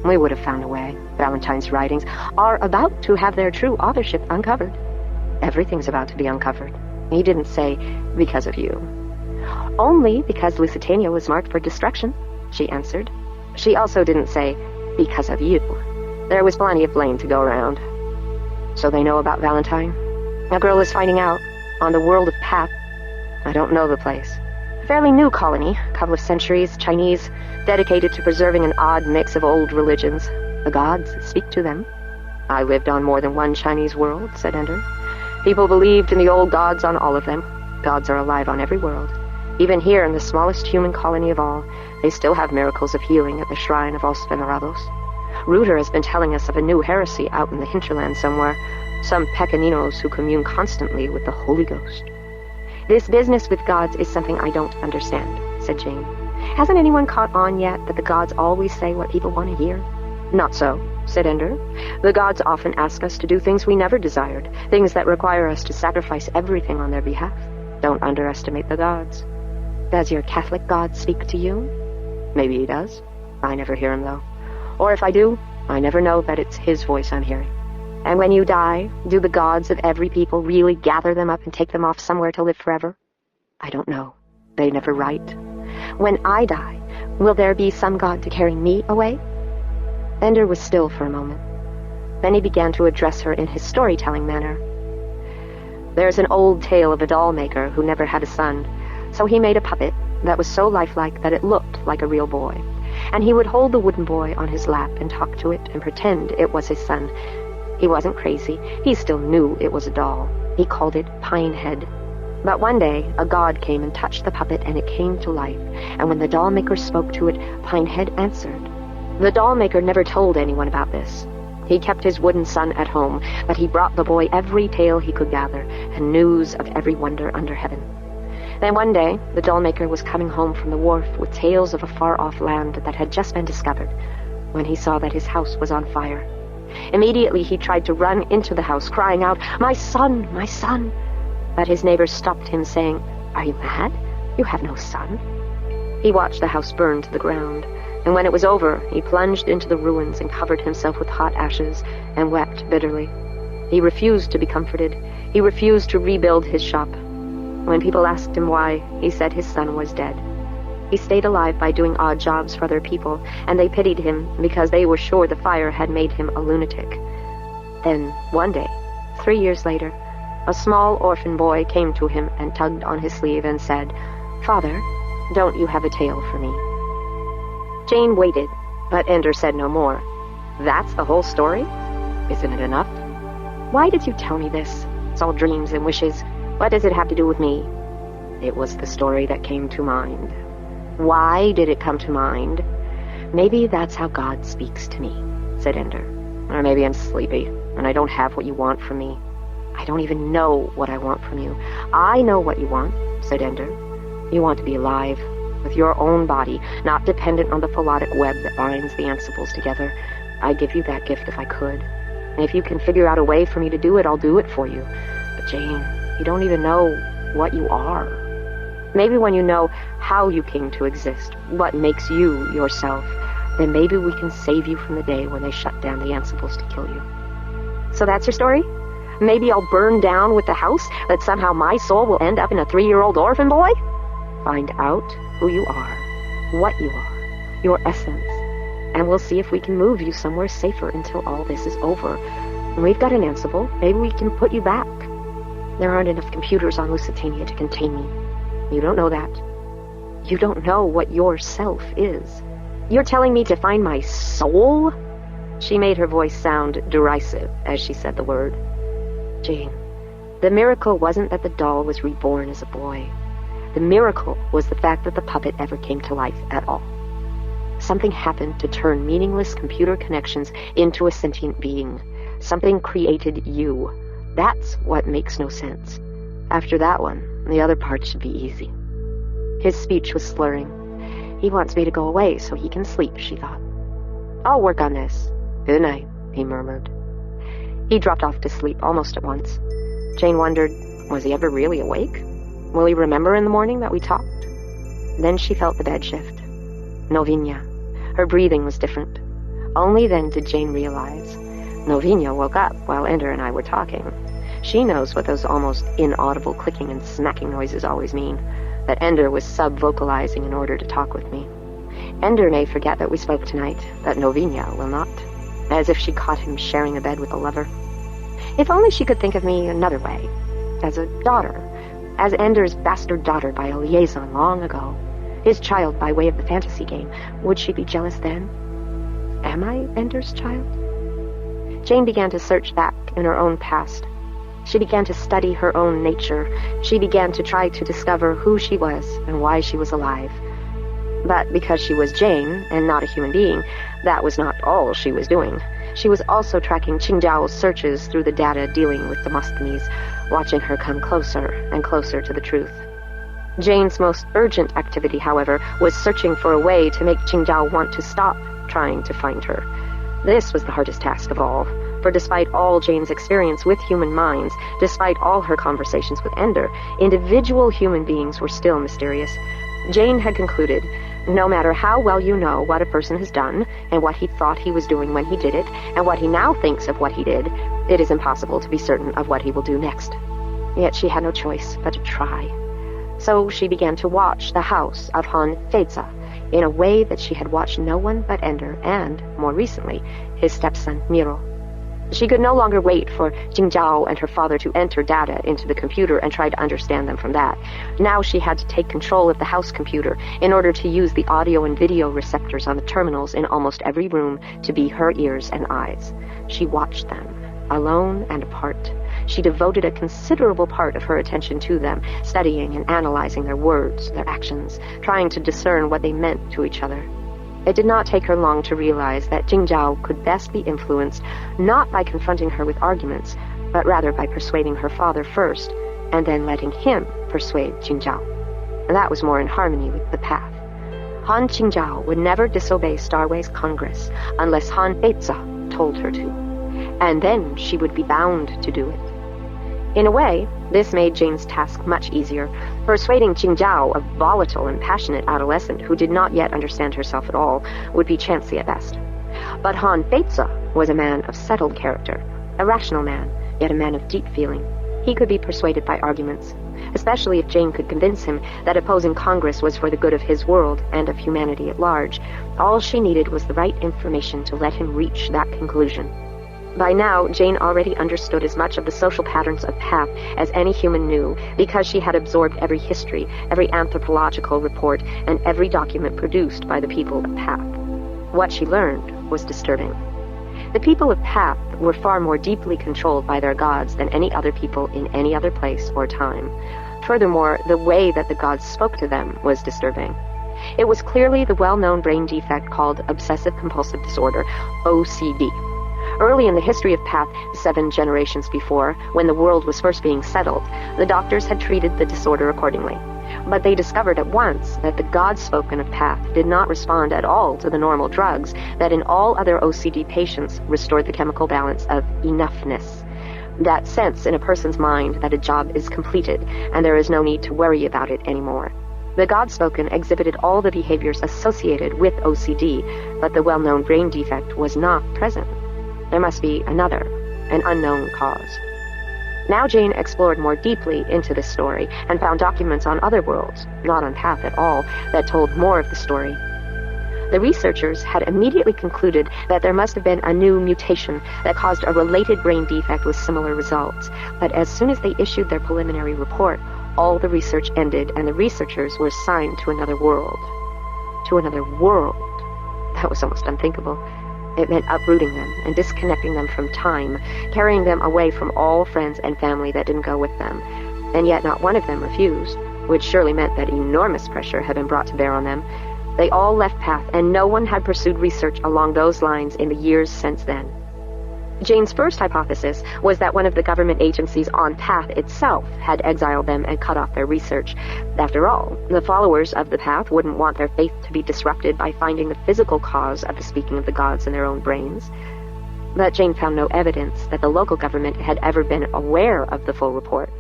We would have found a way. Valentine's writings are about to have their true authorship uncovered." "Everything's about to be uncovered." He didn't say, "because of you." "Only because Lusitania was marked for destruction," she answered. She also didn't say, "because of you." There was plenty of blame to go around. So they know about Valentine? A girl is finding out. On the world of Path. I don't know the place. A fairly new colony, a couple of centuries, Chinese, dedicated to preserving an odd mix of old religions. The gods speak to them. I lived on more than one Chinese world, said Ender. People believed in the old gods on all of them. Gods are alive on every world. Even here in the smallest human colony of all, they still have miracles of healing at the shrine of Os Venerados. Reuter has been telling us of a new heresy out in the hinterland somewhere. Some Pequeninos who commune constantly with the Holy Ghost. This business with gods is something I don't understand, said Jane. Hasn't anyone caught on yet that the gods always say what people want to hear? Not so, said Ender. The gods often ask us to do things we never desired, things that require us to sacrifice everything on their behalf. Don't underestimate the gods. Does your Catholic God speak to you? Maybe he does. I never hear him, though. Or if I do, I never know that it's his voice I'm hearing. And when you die, do the gods of every people really gather them up and take them off somewhere to live forever? I don't know. They never write. When I die, will there be some god to carry me away? Ender was still for a moment. Then he began to address her in his storytelling manner. There's an old tale of a doll maker who never had a son, so he made a puppet that was so lifelike that it looked like a real boy. And he would hold the wooden boy on his lap and talk to it and pretend it was his son. He wasn't crazy. He still knew it was a doll. He called it Pinehead. But one day, a god came and touched the puppet and it came to life. And when the doll maker spoke to it, Pinehead answered. The doll maker never told anyone about this. He kept his wooden son at home, but he brought the boy every tale he could gather and news of every wonder under heaven. Then one day, the doll maker was coming home from the wharf with tales of a far-off land that had just been discovered, when he saw that his house was on fire. Immediately he tried to run into the house, crying out, "My son, my son!" But his neighbors stopped him, saying, "Are you mad? You have no son." He watched the house burn to the ground, and when it was over, he plunged into the ruins and covered himself with hot ashes and wept bitterly. He refused to be comforted. He refused to rebuild his shop. When people asked him why, he said his son was dead. He stayed alive by doing odd jobs for other people, and they pitied him because they were sure the fire had made him a lunatic. Then, one day, 3 years later, a small orphan boy came to him and tugged on his sleeve and said, "Father, don't you have a tale for me?" Jane waited, but Ender said no more. "That's the whole story? Isn't it enough? Why did you tell me this? It's all dreams and wishes. What does it have to do with me?" It was the story that came to mind. Why did it come to mind? Maybe that's how God speaks to me, said Ender. Or maybe I'm sleepy, and I don't have what you want from me. I don't even know what I want from you. I know what you want, said Ender. You want to be alive, with your own body, not dependent on the phallotic web that binds the ancibles together. I'd give you that gift if I could. And if you can figure out a way for me to do it, I'll do it for you. But Jane, you don't even know what you are. Maybe when you know how you came to exist, what makes you yourself, then maybe we can save you from the day when they shut down the ancibles to kill you. So that's your story? Maybe I'll burn down with the house, that somehow my soul will end up in a 3-year-old orphan boy? Find out who you are, what you are, your essence, and we'll see if we can move you somewhere safer until all this is over. When we've got an ancible, maybe we can put you back. There aren't enough computers on Lusitania to contain me. You don't know that. You don't know what your self is. You're telling me to find my soul? She made her voice sound derisive as she said the word. Jane, the miracle wasn't that the doll was reborn as a boy. The miracle was the fact that the puppet ever came to life at all. Something happened to turn meaningless computer connections into a sentient being. Something created you. That's what makes no sense. After that one, the other part should be easy. His speech was slurring. He wants me to go away so he can sleep, she thought. I'll work on this. Good night, he murmured. He dropped off to sleep almost at once. Jane wondered, was he ever really awake? Will he remember in the morning that we talked? Then she felt the bed shift. Novinia. Her breathing was different. Only then did Jane realize. Novinia woke up while Ender and I were talking. She knows what those almost inaudible clicking and smacking noises always mean, that Ender was sub-vocalizing in order to talk with me. Ender may forget that we spoke tonight, but Novinia will not, as if she caught him sharing a bed with a lover. If only she could think of me another way. As a daughter. As Ender's bastard daughter by a liaison long ago. His child by way of the fantasy game. Would she be jealous then? Am I Ender's child? Jane began to search back in her own past. She began to study her own nature. She began to try to discover who she was and why she was alive. But because she was Jane, and not a human being, that was not all she was doing. She was also tracking Qingjiao's searches through the data dealing with Demosthenes, watching her come closer and closer to the truth. Jane's most urgent activity, however, was searching for a way to make Qingjiao want to stop trying to find her. This was the hardest task of all, for despite all Jane's experience with human minds, despite all her conversations with Ender, individual human beings were still mysterious. Jane had concluded, no matter how well you know what a person has done, and what he thought he was doing when he did it, and what he now thinks of what he did, it is impossible to be certain of what he will do next. Yet she had no choice but to try. So she began to watch the house of Han Feiza in a way that she had watched no one but Ender and, more recently, his stepson Miro. She could no longer wait for Qingjiao and her father to enter data into the computer and try to understand them from that. Now she had to take control of the house computer in order to use the audio and video receptors on the terminals in almost every room to be her ears and eyes. She watched them, alone and apart. She devoted a considerable part of her attention to them, studying and analyzing their words, their actions, trying to discern what they meant to each other. It did not take her long to realize that Qingjiao could best be influenced not by confronting her with arguments, but rather by persuading her father first, and then letting him persuade Qingjiao. And that was more in harmony with the path. Han Qingjiao would never disobey Starways Congress unless Han Feiza told her to, and then she would be bound to do it. In a way, this made Jane's task much easier. Persuading Qingjiao, a volatile and passionate adolescent who did not yet understand herself at all, would be chancy at best. But Han Feiza was a man of settled character, a rational man, yet a man of deep feeling. He could be persuaded by arguments, especially if Jane could convince him that opposing Congress was for the good of his world and of humanity at large. All she needed was the right information to let him reach that conclusion. By now, Jane already understood as much of the social patterns of Path as any human knew, because she had absorbed every history, every anthropological report, and every document produced by the people of Path. What she learned was disturbing. The people of Path were far more deeply controlled by their gods than any other people in any other place or time. Furthermore, the way that the gods spoke to them was disturbing. It was clearly the well-known brain defect called obsessive-compulsive disorder, OCD. Early in the history of Path, 7 generations before, when the world was first being settled, the doctors had treated the disorder accordingly. But they discovered at once that the gods spoken of Path did not respond at all to the normal drugs that in all other OCD patients restored the chemical balance of enoughness. That sense in a person's mind that a job is completed and there is no need to worry about it anymore. The gods spoken exhibited all the behaviors associated with OCD, but the well-known brain defect was not present. There must be another, an unknown cause. Now Jane explored more deeply into this story and found documents on other worlds, not on Path at all, that told more of the story. The researchers had immediately concluded that there must have been a new mutation that caused a related brain defect with similar results. But as soon as they issued their preliminary report, all the research ended and the researchers were assigned to another world. To another world. That was almost unthinkable. It meant uprooting them and disconnecting them from time, carrying them away from all friends and family that didn't go with them. And yet not one of them refused, which surely meant that enormous pressure had been brought to bear on them. They all left Path, and no one had pursued research along those lines in the years since then. Jane's first hypothesis was that one of the government agencies on Path itself had exiled them and cut off their research. After all, the followers of the Path wouldn't want their faith to be disrupted by finding the physical cause of the speaking of the gods in their own brains. But Jane found no evidence that the local government had ever been aware of the full report.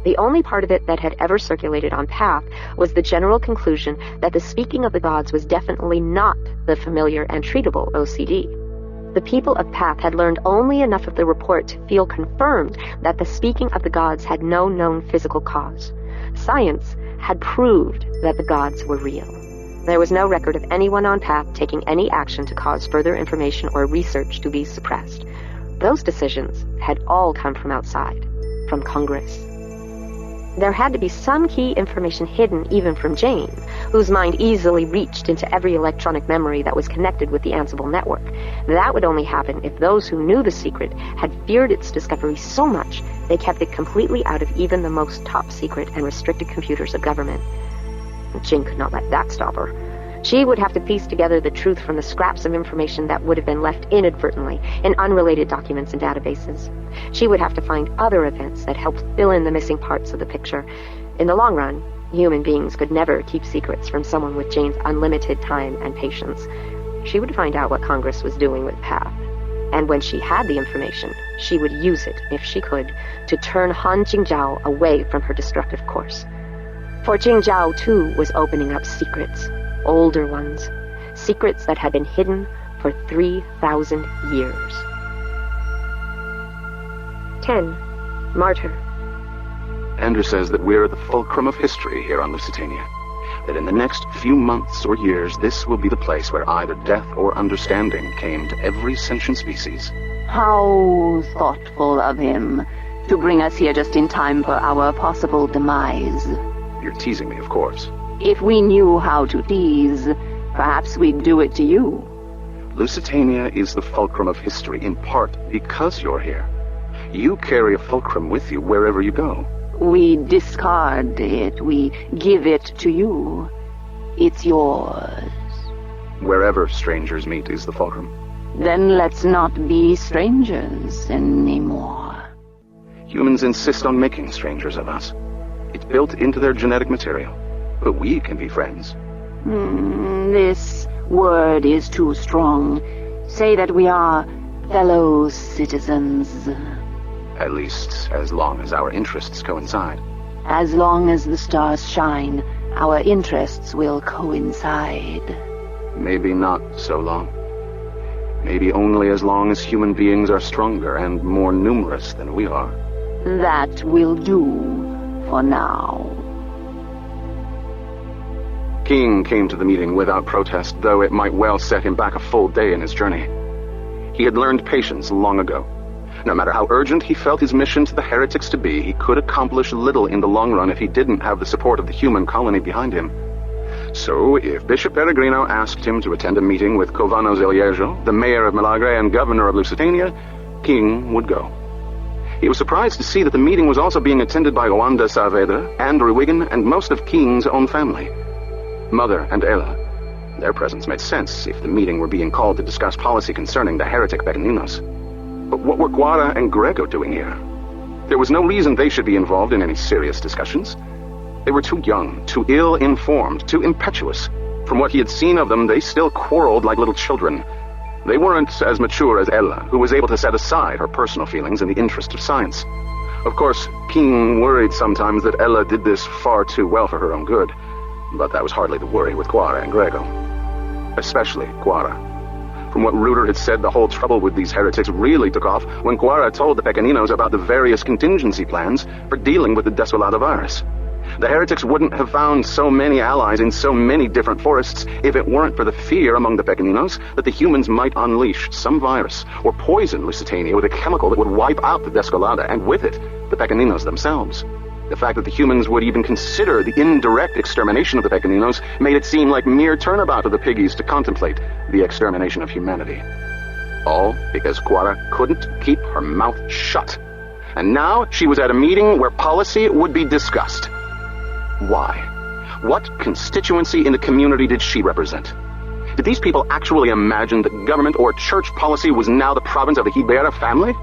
The only part of it that had ever circulated on Path was the general conclusion that the speaking of the gods was definitely not the familiar and treatable OCD. The people of Path had learned only enough of the report to feel confirmed that the speaking of the gods had no known physical cause. Science had proved that the gods were real. There was no record of anyone on Path taking any action to cause further information or research to be suppressed. those decisions had all come from outside, from Congress. There had to be some key information hidden even from Jane, whose mind easily reached into every electronic memory that was connected with the Ansible network. That would only happen if those who knew the secret had feared its discovery so much they kept it completely out of even the most top-secret and restricted computers of government. Jane could not let that stop her. She would have to piece together the truth from the scraps of information that would have been left inadvertently in unrelated documents and databases. She would have to find other events that helped fill in the missing parts of the picture. In the long run, human beings could never keep secrets from someone with Jane's unlimited time and patience. She would find out what Congress was doing with Path. And when she had the information, she would use it, if she could, to turn Han Jingzhao away from her destructive course. For Jingzhao, too, was opening up secrets. Older ones. Secrets that had been hidden for 3,000 years. 10. Martyr. Andrew says that we're at the fulcrum of history here on Lusitania. That in the next few months or years, this will be the place where either death or understanding came to every sentient species. How thoughtful of him to bring us here just in time for our possible demise. You're teasing me, of course. If we knew how to tease, perhaps we'd do it to you. Lusitania is the fulcrum of history, in part because you're here. You carry a fulcrum with you wherever you go. We discard it. We give it to you. It's yours. Wherever strangers meet is the fulcrum. Then let's not be strangers anymore. Humans insist on making strangers of us. It's built into their genetic material. But we can be friends. This word is too strong. Say that we are fellow citizens. At least as long as our interests coincide. As long as the stars shine, our interests will coincide. Maybe not so long. Maybe only as long as human beings are stronger and more numerous than we are. That will do for now. King came to the meeting without protest, though it might well set him back a full day in his journey. He had learned patience long ago. No matter how urgent he felt his mission to the heretics to be, he could accomplish little in the long run if he didn't have the support of the human colony behind him. So, if Bishop Peregrino asked him to attend a meeting with Covano Zeliejo, the mayor of Milagre and governor of Lusitania, King would go. He was surprised to see that the meeting was also being attended by Wanda Saavedra, Andrew Wiggin, and most of King's own family. Mother and Ella. Their presence made sense if the meeting were being called to discuss policy concerning the heretic Pequeninos. But what were Guara and Grego doing here? There was no reason they should be involved in any serious discussions. They were too young, too ill-informed, too impetuous. From what he had seen of them, they still quarreled like little children. They weren't as mature as Ella, who was able to set aside her personal feelings in the interest of science. Of course, King worried sometimes that Ella did this far too well for her own good. But that was hardly the worry with Guara and Grego. Especially Guara. From what Ruder had said, the whole trouble with these heretics really took off when Guara told the Pequeninos about the various contingency plans for dealing with the Desolata virus. The heretics wouldn't have found so many allies in so many different forests if it weren't for the fear among the Pequeninos that the humans might unleash some virus or poison Lusitania with a chemical that would wipe out the Desolata, and with it, the Pequeninos themselves. The fact that the humans would even consider the indirect extermination of the Pequeninos made it seem like mere turnabout of the piggies to contemplate the extermination of humanity. All because Guara couldn't keep her mouth shut. And now she was at a meeting where policy would be discussed. Why? What constituency in the community did she represent? Did these people actually imagine that government or church policy was now the province of the Hibera family?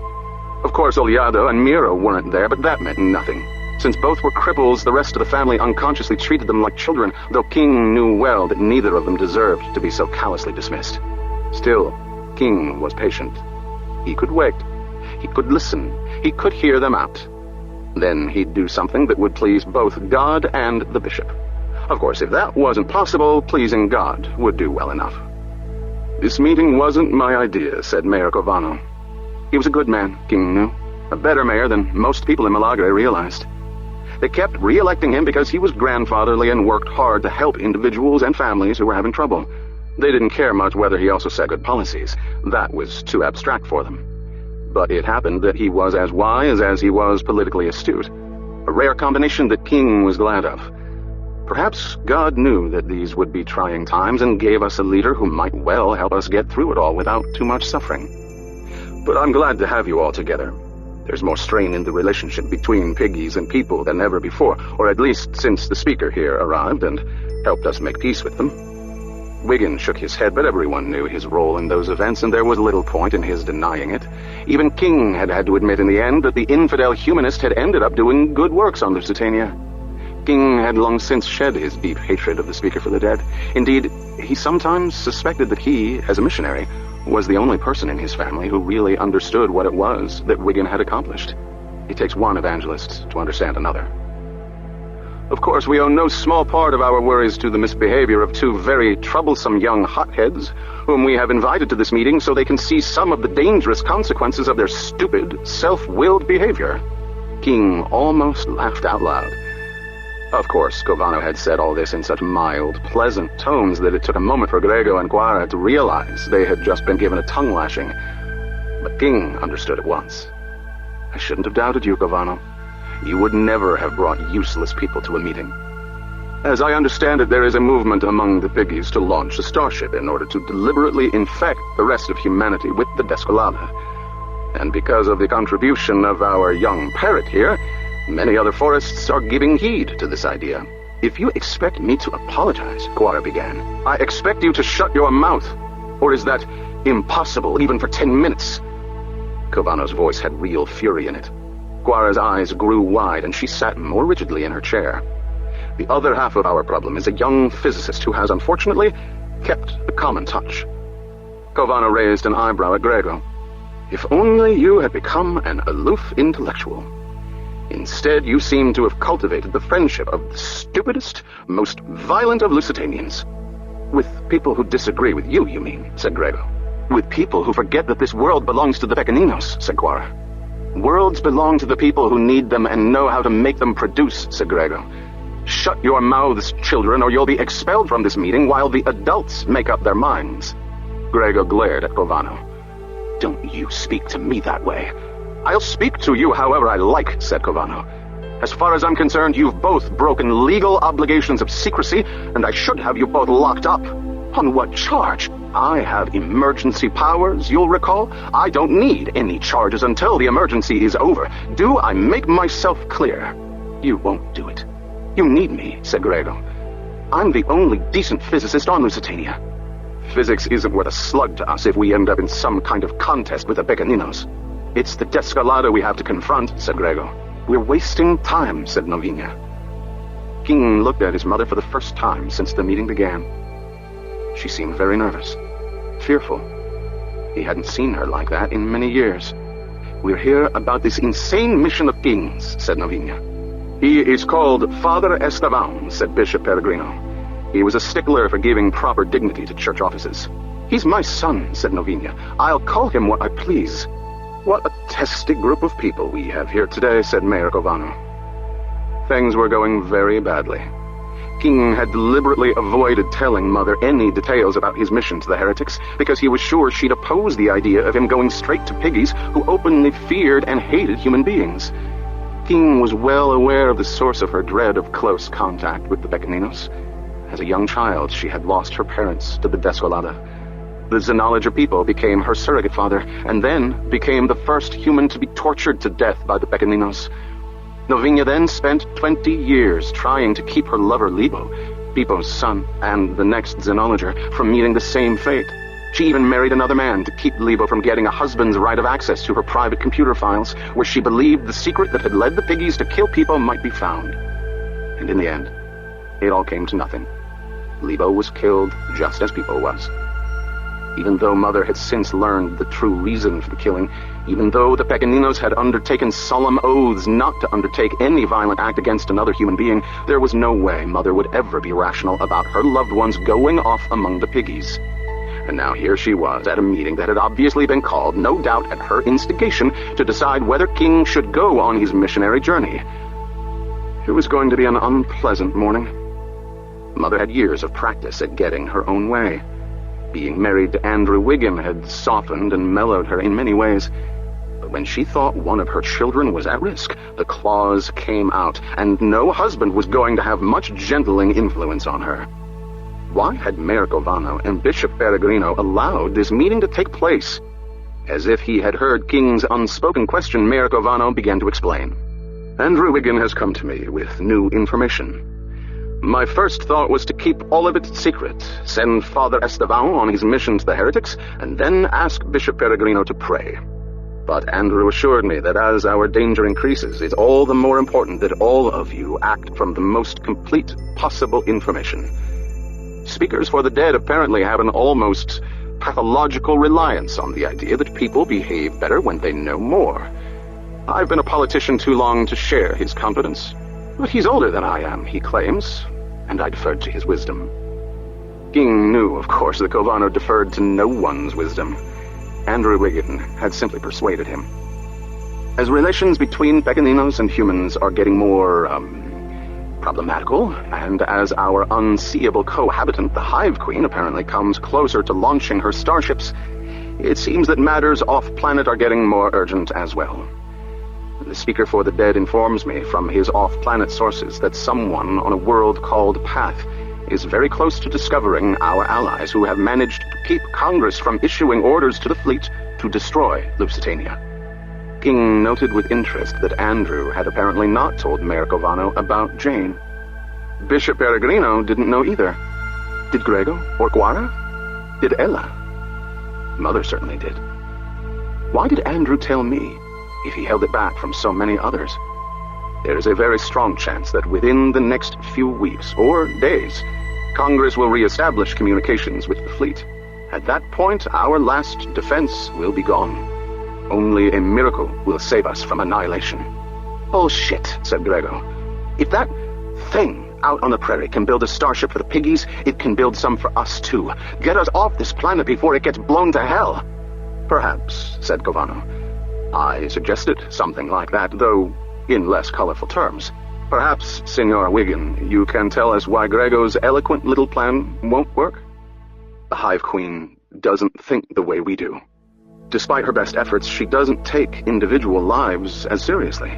Of course, Oliado and Miro weren't there, but that meant nothing. Since both were cripples, the rest of the family unconsciously treated them like children, though King knew well that neither of them deserved to be so callously dismissed. Still, King was patient. He could wait. He could listen. He could hear them out. Then he'd do something that would please both God and the bishop. Of course, if that wasn't possible, pleasing God would do well enough. This meeting wasn't my idea, said Mayor Covano. He was a good man, King knew. A better mayor than most people in Milagre realized. They kept re-electing him because he was grandfatherly and worked hard to help individuals and families who were having trouble. They didn't care much whether he also set good policies. That was too abstract for them. But it happened that he was as wise as he was politically astute, a rare combination that King was glad of. Perhaps God knew that these would be trying times and gave us a leader who might well help us get through it all without too much suffering. But I'm glad to have you all together. There's more strain in the relationship between piggies and people than ever before, or at least since the speaker here arrived and helped us make peace with them. Wiggin shook his head, but everyone knew his role in those events, and there was little point in his denying it. Even King had to admit in the end that the infidel humanist had ended up doing good works on Lusitania. King had long since shed his deep hatred of the speaker for the dead. Indeed, he sometimes suspected that he, as a missionary, was the only person in his family who really understood what it was that Wiggin had accomplished. It takes one evangelist to understand another. Of course, we owe no small part of our worries to the misbehavior of two very troublesome young hotheads, whom we have invited to this meeting so they can see some of the dangerous consequences of their stupid, self-willed behavior. King almost laughed out loud. Of course, Covano had said all this in such mild, pleasant tones that it took a moment for Grego and Guara to realize they had just been given a tongue lashing. But King understood at once. I shouldn't have doubted you, Covano. You would never have brought useless people to a meeting. As I understand it, there is a movement among the piggies to launch a starship in order to deliberately infect the rest of humanity with the Descolada. And because of the contribution of our young parrot here, many other forests are giving heed to this idea. If you expect me to apologize, Guara began, I expect you to shut your mouth. Or is that impossible, even for 10 minutes? Covano's voice had real fury in it. Guara's eyes grew wide, and she sat more rigidly in her chair. The other half of our problem is a young physicist who has, unfortunately, kept the common touch. Covano raised an eyebrow at Grego. If only you had become an aloof intellectual. Instead, you seem to have cultivated the friendship of the stupidest, most violent of Lusitanians. With people who disagree with you, you mean, said Grego. With people who forget that this world belongs to the Pequeninos, said Guara. Worlds belong to the people who need them and know how to make them produce, said Grego. Shut your mouths, children, or you'll be expelled from this meeting while the adults make up their minds. Grego glared at Covano. Don't you speak to me that way. I'll speak to you however I like, said Covano. As far as I'm concerned, you've both broken legal obligations of secrecy, and I should have you both locked up. On what charge? I have emergency powers, you'll recall. I don't need any charges until the emergency is over. Do I make myself clear? You won't do it. You need me, said Grego. I'm the only decent physicist on Lusitania. Physics isn't worth a slug to us if we end up in some kind of contest with the Pequeninos. It's the Descolada we have to confront, said Grego. We're wasting time, said Novinia. King looked at his mother for the first time since the meeting began. She seemed very nervous, fearful. He hadn't seen her like that in many years. We're here about this insane mission of King's, said Novinia. He is called Father Esteban, said Bishop Peregrino. He was a stickler for giving proper dignity to church offices. He's my son, said Novinia. I'll call him what I please. What a testy group of people we have here today, said Mayor Covano. Things were going very badly. King had deliberately avoided telling Mother any details about his mission to the heretics because he was sure she'd oppose the idea of him going straight to piggies who openly feared and hated human beings. King was well aware of the source of her dread of close contact with the Pequeninos. As a young child, she had lost her parents to the Descolada. The Xenologer people became her surrogate father, and then became the first human to be tortured to death by the Pequeninos. Novinia then spent 20 years trying to keep her lover Libo, Pipo's son, and the next Xenologer, from meeting the same fate. She even married another man to keep Libo from getting a husband's right of access to her private computer files, where she believed the secret that had led the piggies to kill Pipo might be found. And in the end, it all came to nothing. Libo was killed just as Pipo was. Even though Mother had since learned the true reason for the killing, even though the Pequeninos had undertaken solemn oaths not to undertake any violent act against another human being, there was no way Mother would ever be rational about her loved ones going off among the piggies. And now here she was at a meeting that had obviously been called, no doubt at her instigation, to decide whether King should go on his missionary journey. It was going to be an unpleasant morning. Mother had years of practice at getting her own way. Being married to Andrew Wiggin had softened and mellowed her in many ways. when she thought one of her children was at risk, the claws came out, and no husband was going to have much gentling influence on her. Why had Mayor Govano and Bishop Peregrino allowed this meeting to take place? As if he had heard King's unspoken question, Mayor Govano began to explain. Andrew Wiggin has come to me with new information. My first thought was to keep all of it secret, send Father Esteban on his mission to the heretics, and then ask Bishop Peregrino to pray. But Andrew assured me that as our danger increases, it's all the more important that all of you act from the most complete possible information. Speakers for the dead apparently have an almost pathological reliance on the idea that people behave better when they know more. I've been a politician too long to share his confidence. But he's older than I am, he claims, and I deferred to his wisdom. King knew, of course, that Govano deferred to no one's wisdom. Andrew Wiggin had simply persuaded him. As relations between Pequeninos and humans are getting more, problematical, and as our unseeable cohabitant, the Hive Queen, apparently comes closer to launching her starships, it seems that matters off-planet are getting more urgent as well. The Speaker for the Dead informs me from his off-planet sources that someone on a world called Path is very close to discovering our allies who have managed to keep Congress from issuing orders to the fleet to destroy Lusitania. King noted with interest that Andrew had apparently not told Mayor Govano about Jane. Bishop Peregrino didn't know either. Did Grego or Guara? Did Ella? Mother certainly did. Why did Andrew tell me, if he held it back from so many others? There is a very strong chance that within the next few weeks or days, Congress will re-establish communications with the fleet. At that point, our last defense will be gone. Only a miracle will save us from annihilation. Bullshit, said Grego. If that thing out on the prairie can build a starship for the piggies, it can build some for us too. Get us off this planet before it gets blown to hell. Perhaps, said Govano. I suggested something like that, though in less colorful terms. Perhaps, Senor Wiggin, you can tell us why Grego's eloquent little plan won't work? The Hive Queen doesn't think the way we do. Despite her best efforts, she doesn't take individual lives as seriously.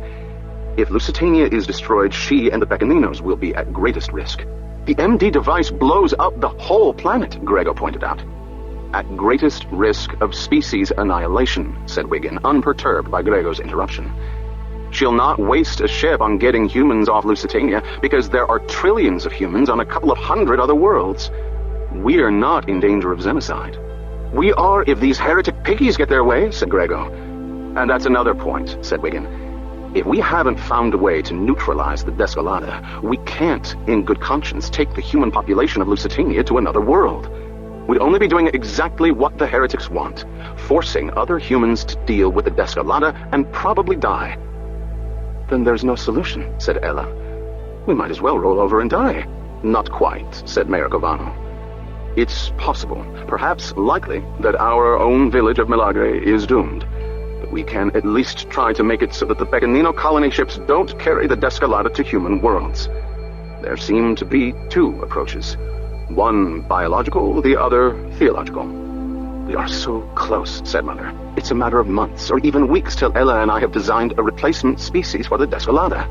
If Lusitania is destroyed, she and the Pequeninos will be at greatest risk. The MD device blows up the whole planet, Grego pointed out. At greatest risk of species annihilation, said Wiggin, unperturbed by Grego's interruption. She'll not waste a ship on getting humans off Lusitania, because there are trillions of humans on a couple of hundred other worlds. We're not in danger of Xenocide. We are if these heretic piggies get their way, said Grego. And that's another point, said Wiggin. If we haven't found a way to neutralize the Descolada, we can't, in good conscience, take the human population of Lusitania to another world. We'd only be doing exactly what the heretics want, forcing other humans to deal with the Descolada and probably die. Then there's no solution, said Ella. We might as well roll over and die. Not quite, said Mayor Govano. It's possible, perhaps likely, that our own village of Milagre is doomed. But we can at least try to make it so that the Pequenino colony ships don't carry the Descolada to human worlds. There seem to be two approaches. One biological, the other theological. We are so close, said Mother. It's a matter of months, or even weeks, till Ella and I have designed a replacement species for the Descolada.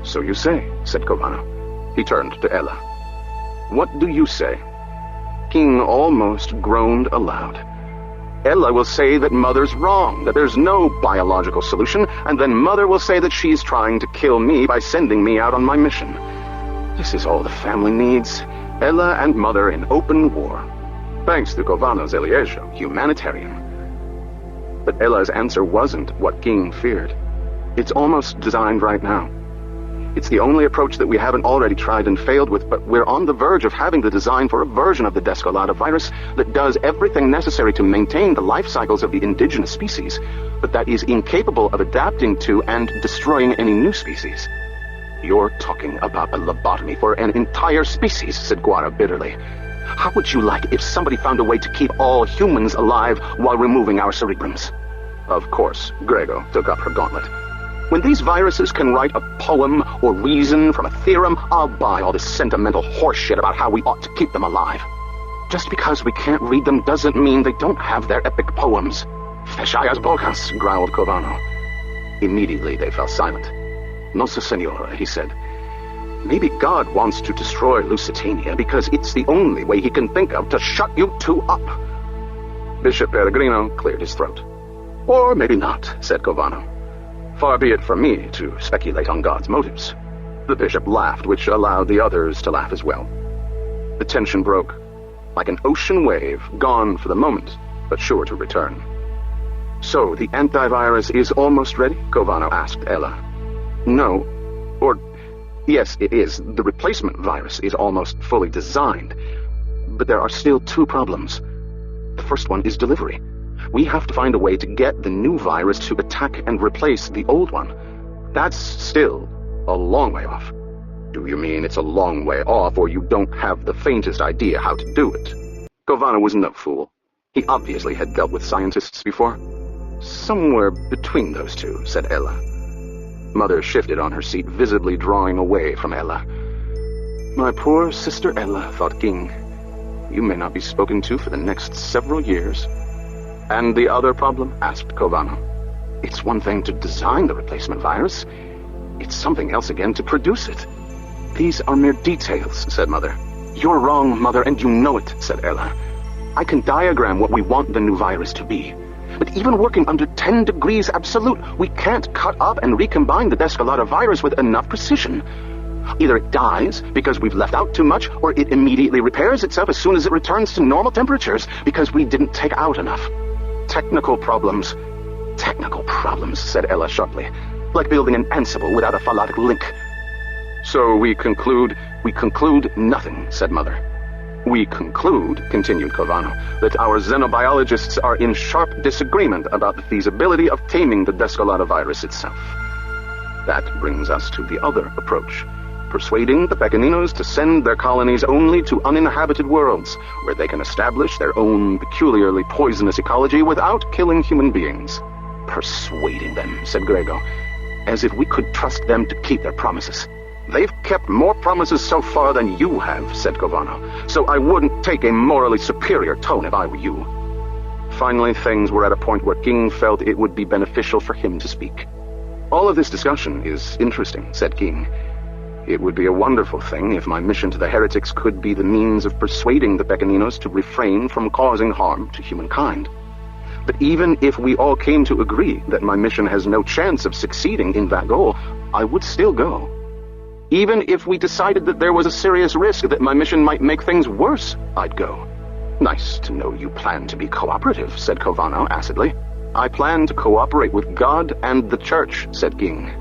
So you say, said Govano. He turned to Ella. What do you say? King almost groaned aloud. Ella will say that Mother's wrong, that there's no biological solution, and then Mother will say that she's trying to kill me by sending me out on my mission. This is all the family needs. Ella and Mother in open war. Thanks to Govano's Eliezer, humanitarian. But Ella's answer wasn't what King feared. It's almost designed right now. It's the only approach that we haven't already tried and failed with, but we're on the verge of having the design for a version of the Descolada virus that does everything necessary to maintain the life cycles of the indigenous species, but that is incapable of adapting to and destroying any new species. You're talking about a lobotomy for an entire species, said Guara bitterly. How would you like if somebody found a way to keep all humans alive while removing our cerebrums? Of course, Grego took up her gauntlet. When these viruses can write a poem or reason from a theorem, I'll buy all this sentimental horseshit about how we ought to keep them alive. Just because we can't read them doesn't mean they don't have their epic poems. Feshayas bocas, growled Covano. Immediately they fell silent. Nossa Senora, he said. Maybe God wants to destroy Lusitania because it's the only way he can think of to shut you two up. Bishop Peregrino cleared his throat. Or maybe not, said Covano. Far be it from me to speculate on God's motives. The bishop laughed, which allowed the others to laugh as well. The tension broke. Like an ocean wave, gone for the moment, but sure to return. So, the antivirus is almost ready? Covano asked Ella. No. Or, yes, it is. The replacement virus is almost fully designed. But there are still two problems. The first one is delivery. We have to find a way to get the new virus to attack and replace the old one. That's still a long way off. Do you mean it's a long way off, or you don't have the faintest idea how to do it? Covano was no fool. He obviously had dealt with scientists before. Somewhere between those two, said Ella. Mother shifted on her seat, visibly drawing away from Ella. My poor sister Ella, thought King. You may not be spoken to for the next several years. And the other problem? Asked Covano. It's one thing to design the replacement virus. It's something else again to produce it. These are mere details, said Mother. You're wrong, Mother, and you know it, said Ella. I can diagram what we want the new virus to be. But even working under 10 degrees absolute, we can't cut up and recombine the Descolata virus with enough precision. Either it dies because we've left out too much, or it immediately repairs itself as soon as it returns to normal temperatures because we didn't take out enough. Technical problems. Technical problems, said Ella sharply. Like building an Ansible without a phallotic link. So we conclude nothing, said Mother. We conclude, continued Covano, that our xenobiologists are in sharp disagreement about the feasibility of taming the Descolata virus itself. That brings us to the other approach, persuading the Pequeninos to send their colonies only to uninhabited worlds, where they can establish their own peculiarly poisonous ecology without killing human beings. Persuading them, said Grego, as if we could trust them to keep their promises. They've kept more promises so far than you have, said Covano, so I wouldn't take a morally superior tone if I were you. Finally, things were at a point where King felt it would be beneficial for him to speak. All of this discussion is interesting, said King. It would be a wonderful thing if my mission to the heretics could be the means of persuading the Pequeninos to refrain from causing harm to humankind. But even if we all came to agree that my mission has no chance of succeeding in that goal, I would still go. Even if we decided that there was a serious risk that my mission might make things worse, I'd go. Nice to know you plan to be cooperative, said Covano acidly. I plan to cooperate with God and the Church, said King.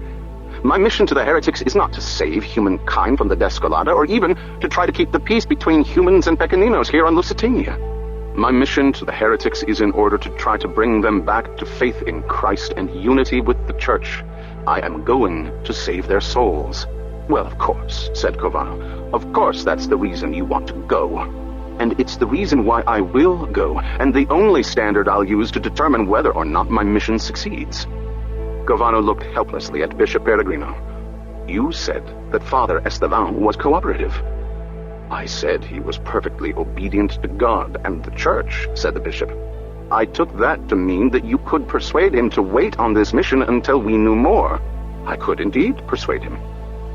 My mission to the heretics is not to save humankind from the Descolata, or even to try to keep the peace between humans and Pequeninos here on Lusitania. My mission to the heretics is in order to try to bring them back to faith in Christ and unity with the Church. I am going to save their souls. Well, of course, said Covano. Of course that's the reason you want to go. And it's the reason why I will go, and the only standard I'll use to determine whether or not my mission succeeds. Covano looked helplessly at Bishop Peregrino. You said that Father Esteban was cooperative. I said he was perfectly obedient to God and the Church, said the bishop. I took that to mean that you could persuade him to wait on this mission until we knew more. I could indeed persuade him.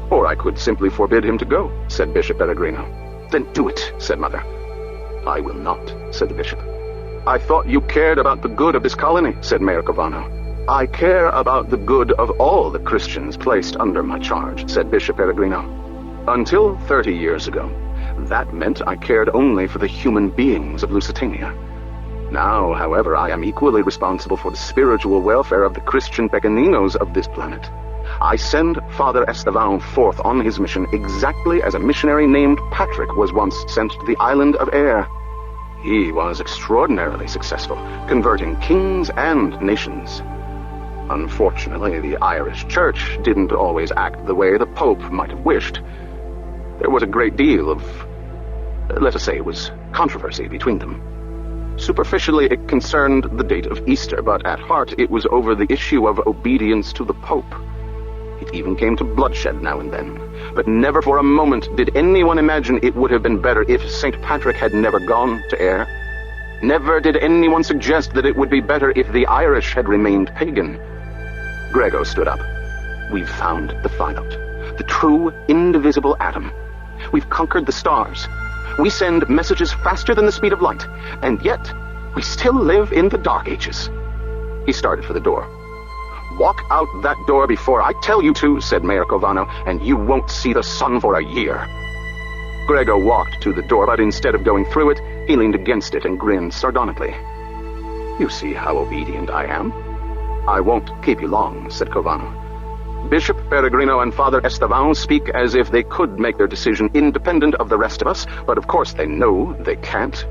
Or I could simply forbid him to go, said Bishop Peregrino. Then do it, said Mother. I will not, said the bishop. I thought you cared about the good of this colony, said Mayor Covano. I care about the good of all the Christians placed under my charge, said Bishop Peregrino. Until 30 years ago, that meant I cared only for the human beings of Lusitania. Now, however, I am equally responsible for the spiritual welfare of the Christian Pequeninos of this planet. I send Father Esteban forth on his mission exactly as a missionary named Patrick was once sent to the island of Air. He was extraordinarily successful, converting kings and nations. Unfortunately, the Irish Church didn't always act the way the Pope might have wished. There was a great deal of, let us say it was controversy between them. Superficially, it concerned the date of Easter, but at heart it was over the issue of obedience to the Pope. It even came to bloodshed now and then, but never for a moment did anyone imagine it would have been better if St. Patrick had never gone to Air. Never did anyone suggest that it would be better if the Irish had remained pagan. Grego stood up. We've found the finite, the true, indivisible atom. We've conquered the stars. We send messages faster than the speed of light, and yet we still live in the Dark Ages. He started for the door. Walk out that door before I tell you to, said Mayor Covano, and you won't see the sun for a year. Grego walked to the door, but instead of going through it, he leaned against it and grinned sardonically. You see how obedient I am? I won't keep you long, said Covano. Bishop Peregrino and Father Esteban speak as if they could make their decision independent of the rest of us, but of course they know they can't.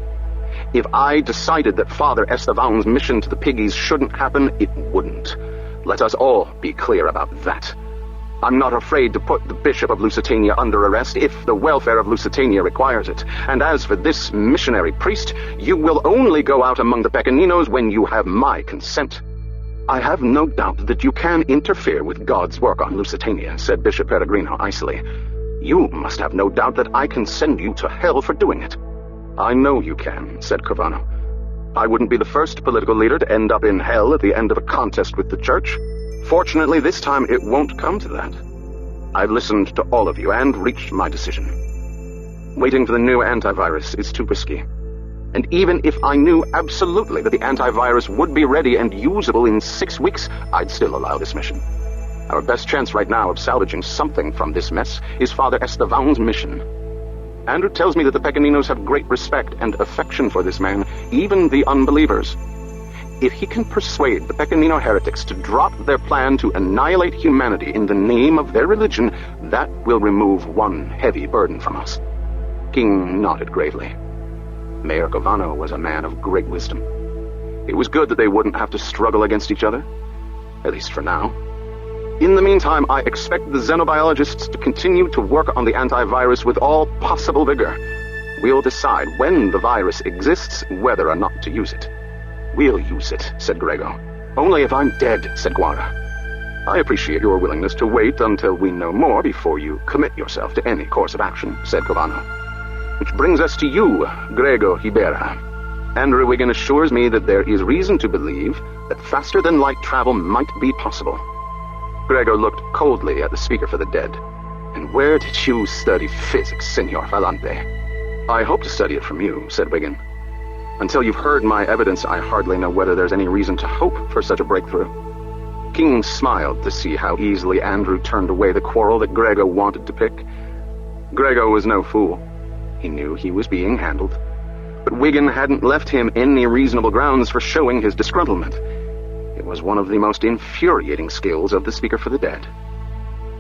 If I decided that Father Esteban's mission to the piggies shouldn't happen, it wouldn't. Let us all be clear about that. I'm not afraid to put the Bishop of Lusitania under arrest if the welfare of Lusitania requires it. And as for this missionary priest, you will only go out among the Pequeninos when you have my consent. I have no doubt that you can interfere with God's work on Lusitania, said Bishop Peregrino icily. You must have no doubt that I can send you to hell for doing it. I know you can, said Covano. I wouldn't be the first political leader to end up in hell at the end of a contest with the church. Fortunately, this time it won't come to that. I've listened to all of you and reached my decision. Waiting for the new antivirus is too risky. And even if I knew absolutely that the antivirus would be ready and usable in 6 weeks, I'd still allow this mission. Our best chance right now of salvaging something from this mess is Father Esteban's mission. Andrew tells me that the Pequeninos have great respect and affection for this man, even the unbelievers. If he can persuade the Pequenino heretics to drop their plan to annihilate humanity in the name of their religion, that will remove one heavy burden from us. King nodded gravely. Mayor Covano was a man of great wisdom. It was good that they wouldn't have to struggle against each other, at least for now. In the meantime, I expect the xenobiologists to continue to work on the antivirus with all possible vigor. We'll decide when the virus exists, whether or not to use it. We'll use it, said Grego. Only if I'm dead, said Guara. I appreciate your willingness to wait until we know more before you commit yourself to any course of action, said Covano. Which brings us to you, Grego Hibera. Andrew Wiggin assures me that there is reason to believe that faster-than-light travel might be possible. Grego looked coldly at the speaker for the dead. And where did you study physics, Senor Valante? I hope to study it from you, said Wiggin. Until you've heard my evidence, I hardly know whether there's any reason to hope for such a breakthrough. King smiled to see how easily Andrew turned away the quarrel that Grego wanted to pick. Grego was no fool. He knew he was being handled. But Wiggin hadn't left him any reasonable grounds for showing his disgruntlement. It was one of the most infuriating skills of the Speaker for the Dead.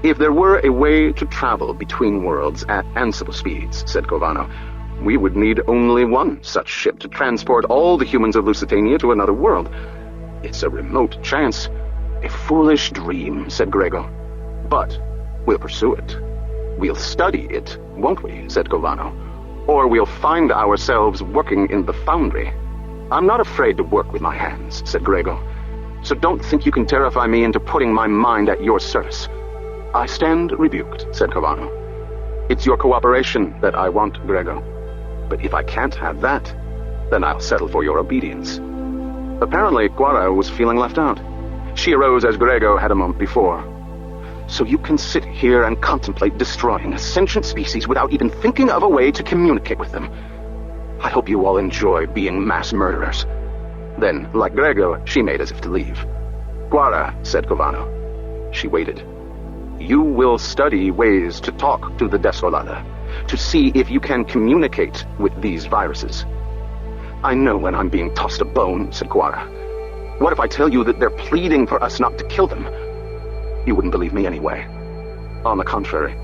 If there were a way to travel between worlds at Ansible speeds, said Covano, we would need only one such ship to transport all the humans of Lusitania to another world. It's a remote chance. A foolish dream, said Grego. But we'll pursue it. We'll study it, won't we, said Covano. Or we'll find ourselves working in the foundry. I'm not afraid to work with my hands, said Grego. So don't think you can terrify me into putting my mind at your service. I stand rebuked, said Covano. It's your cooperation that I want, Grego. But if I can't have that, then I'll settle for your obedience. Apparently, Guara was feeling left out. She arose as Grego had a moment before. So you can sit here and contemplate destroying a sentient species without even thinking of a way to communicate with them. I hope you all enjoy being mass murderers. Then, like Grego, she made as if to leave. Guara, said Covano. She waited. You will study ways to talk to the Descolada, to see if you can communicate with these viruses. I know when I'm being tossed a bone, said Guara. What if I tell you that they're pleading for us not to kill them? You wouldn't believe me anyway. On the contrary,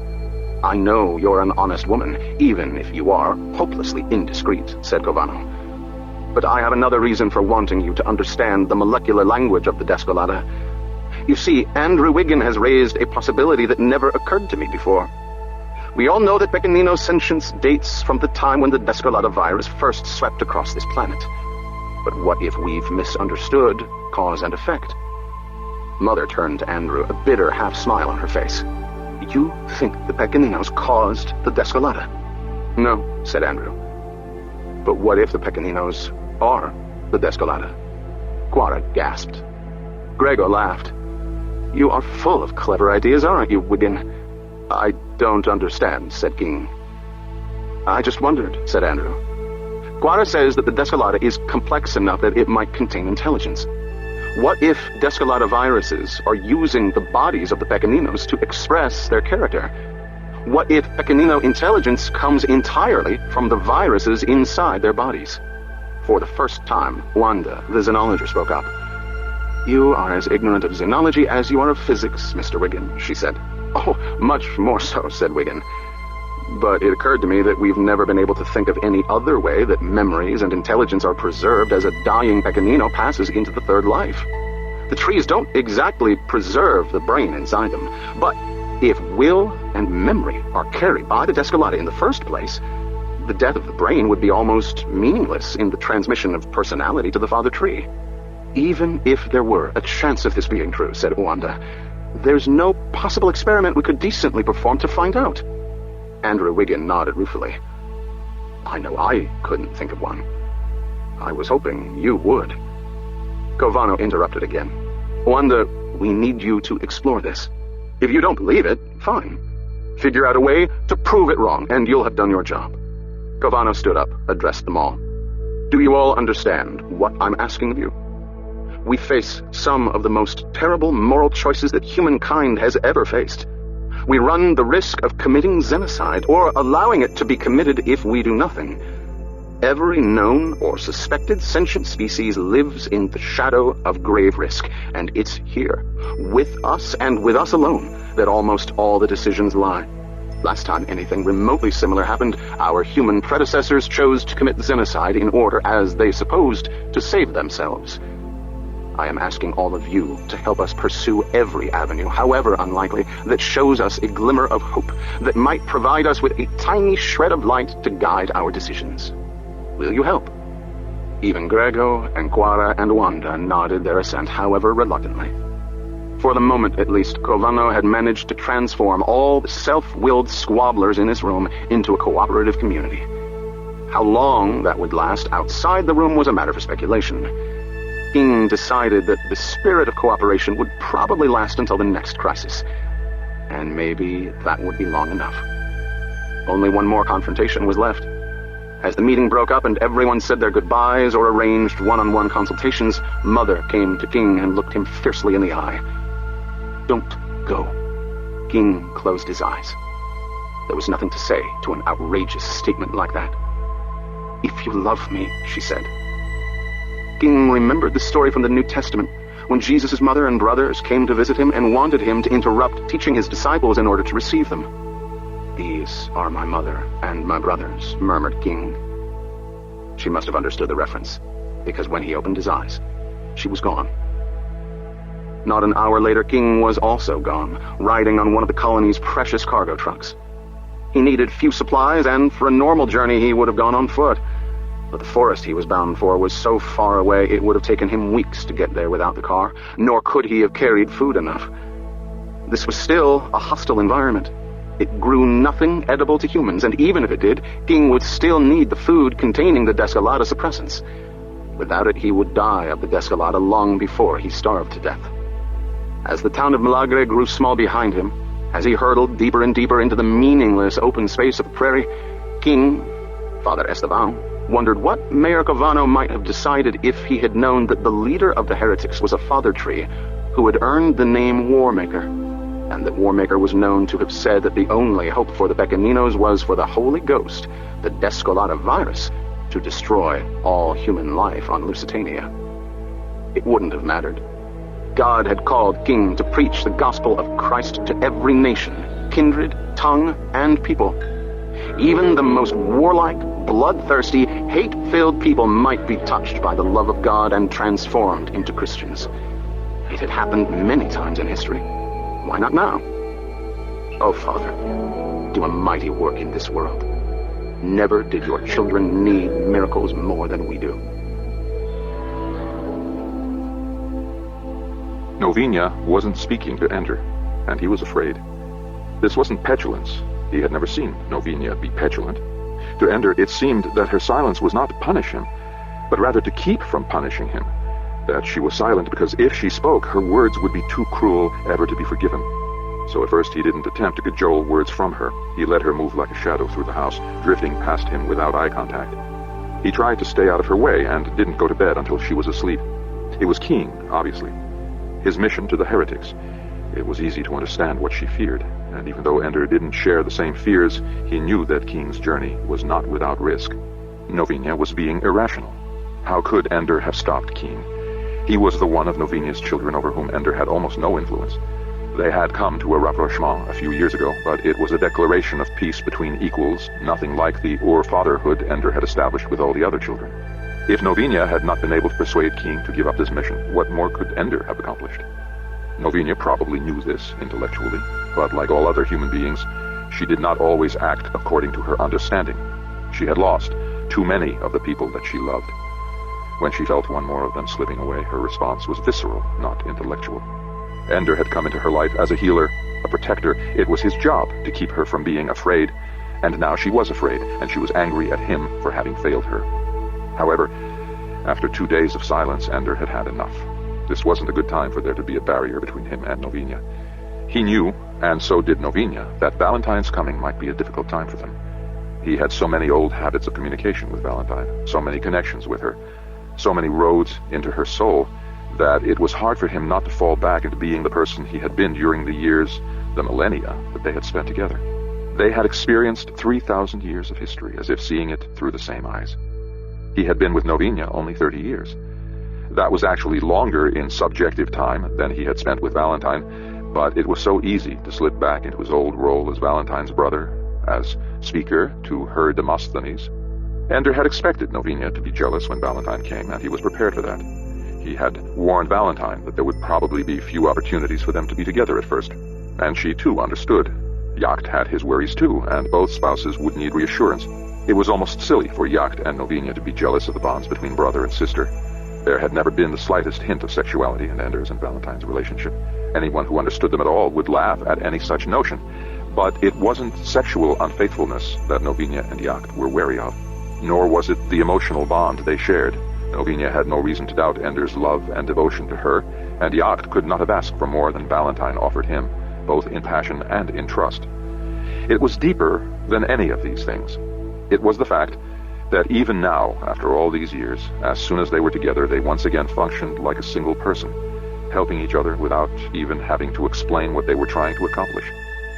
I know you're an honest woman, even if you are hopelessly indiscreet, said Covano. But I have another reason for wanting you to understand the molecular language of the Descolada. You see, Andrew Wiggin has raised a possibility that never occurred to me before. We all know that Pequeninos' sentience dates from the time when the Descolada virus first swept across this planet. But what if we've misunderstood cause and effect? Mother turned to Andrew, a bitter half-smile on her face. You think the Pequeninos caused the Descolada? No, said Andrew. But what if the Pequeninos Or the Descolata. Quara gasped. Gregor laughed. You are full of clever ideas, aren't you, Wiggin? I don't understand, said King. I just wondered, said Andrew. Quara says that the Descolata is complex enough that it might contain intelligence. What if Descolata viruses are using the bodies of the Pequeninos to express their character? What if Pequenino intelligence comes entirely from the viruses inside their bodies? For the first time, Wanda, the xenologist, spoke up. You are as ignorant of xenology as you are of physics, Mr. Wiggin, she said. Oh, much more so, said Wiggin. But it occurred to me that we've never been able to think of any other way that memories and intelligence are preserved as a dying Pequenino passes into the third life. The trees don't exactly preserve the brain inside them, but if will and memory are carried by the Descolata in the first place, the death of the brain would be almost meaningless in the transmission of personality to the father tree. Even if there were a chance of this being true, said Wanda, there's no possible experiment we could decently perform to find out. Andrew Wiggin nodded ruefully. I know I couldn't think of one. I was hoping you would. Covano interrupted again. Wanda, we need you to explore this. If you don't believe it, fine. Figure out a way to prove it wrong, and you'll have done your job. Covano stood up, addressed them all. Do you all understand what I'm asking of you? We face some of the most terrible moral choices that humankind has ever faced. We run the risk of committing xenocide, or allowing it to be committed if we do nothing. Every known or suspected sentient species lives in the shadow of grave risk, and it's here, with us and with us alone, that almost all the decisions lie. Last time anything remotely similar happened, our human predecessors chose to commit xenocide in order, as they supposed, to save themselves. I am asking all of you to help us pursue every avenue, however unlikely, that shows us a glimmer of hope, that might provide us with a tiny shred of light to guide our decisions. Will you help? Even Grego and Quara and Wanda nodded their assent, however reluctantly. For the moment, at least, Covano had managed to transform all the self-willed squabblers in this room into a cooperative community. How long that would last outside the room was a matter for speculation. King decided that the spirit of cooperation would probably last until the next crisis. And maybe that would be long enough. Only one more confrontation was left. As the meeting broke up and everyone said their goodbyes or arranged one-on-one consultations, Mother came to King and looked him fiercely in the eye. Don't go. King closed his eyes. There was nothing to say to an outrageous statement like that. If you love me, she said. King remembered the story from the New Testament, when Jesus' mother and brothers came to visit him and wanted him to interrupt teaching his disciples in order to receive them. These are my mother and my brothers, murmured King. She must have understood the reference, because when he opened his eyes, she was gone. Not an hour later, King was also gone, riding on one of the colony's precious cargo trucks. He needed few supplies, and for a normal journey he would have gone on foot. But the forest he was bound for was so far away it would have taken him weeks to get there without the car, nor could he have carried food enough. This was still a hostile environment. It grew nothing edible to humans, and even if it did, King would still need the food containing the Descolata suppressants. Without it, he would die of the Descolata long before he starved to death. As the town of Milagre grew small behind him, as he hurtled deeper and deeper into the meaningless open space of the prairie, King, Father Esteban, wondered what Mayor Covano might have decided if he had known that the leader of the heretics was a father tree who had earned the name Warmaker, and that Warmaker was known to have said that the only hope for the Pequeninos was for the Holy Ghost, the Descolata virus, to destroy all human life on Lusitania. It wouldn't have mattered. God had called King to preach the gospel of Christ to every nation, kindred, tongue, and people. Even the most warlike, bloodthirsty, hate-filled people might be touched by the love of God and transformed into Christians. It had happened many times in history. Why not now? Oh, Father, do a mighty work in this world. Never did your children need miracles more than we do. Novinia wasn't speaking to Ender, and he was afraid. This wasn't petulance. He had never seen Novinia be petulant. To Ender, it seemed that her silence was not to punish him, but rather to keep from punishing him. That she was silent because if she spoke, her words would be too cruel ever to be forgiven. So at first he didn't attempt to cajole words from her. He let her move like a shadow through the house, drifting past him without eye contact. He tried to stay out of her way and didn't go to bed until she was asleep. It was King, obviously. His mission to the heretics. It was easy to understand what she feared, and even though Ender didn't share the same fears, he knew that King's journey was not without risk. Novinia was being irrational. How could Ender have stopped King? He was the one of Novinia's children over whom Ender had almost no influence. They had come to a rapprochement a few years ago, but it was a declaration of peace between equals, nothing like the fatherhood Ender had established with all the other children. If Novinia had not been able to persuade King to give up this mission, what more could Ender have accomplished? Novinia probably knew this intellectually, but like all other human beings, she did not always act according to her understanding. She had lost too many of the people that she loved. When she felt one more of them slipping away, her response was visceral, not intellectual. Ender had come into her life as a healer, a protector. It was his job to keep her from being afraid, and now she was afraid, and she was angry at him for having failed her. However, after 2 days of silence, Ender had had enough. This wasn't a good time for there to be a barrier between him and Novinia. He knew, and so did Novinia, that Valentine's coming might be a difficult time for them. He had so many old habits of communication with Valentine, so many connections with her, so many roads into her soul, that it was hard for him not to fall back into being the person he had been during the years, the millennia, that they had spent together. They had experienced 3,000 years of history, as if seeing it through the same eyes. He had been with Novinia only 30 years. That was actually longer in subjective time than he had spent with Valentine, but it was so easy to slip back into his old role as Valentine's brother, as speaker to her Demosthenes. Ender had expected Novinia to be jealous when Valentine came, and he was prepared for that. He had warned Valentine that there would probably be few opportunities for them to be together at first, and she too understood. Yacht had his worries too, and both spouses would need reassurance. It was almost silly for Yacht and Novinia to be jealous of the bonds between brother and sister. There had never been the slightest hint of sexuality in Ender's and Valentine's relationship. Anyone who understood them at all would laugh at any such notion. But it wasn't sexual unfaithfulness that Novinia and Yacht were wary of, nor was it the emotional bond they shared. Novinia had no reason to doubt Ender's love and devotion to her, and Yacht could not have asked for more than Valentine offered him, both in passion and in trust. It was deeper than any of these things. It was the fact that even now, after all these years, as soon as they were together, they once again functioned like a single person, helping each other without even having to explain what they were trying to accomplish.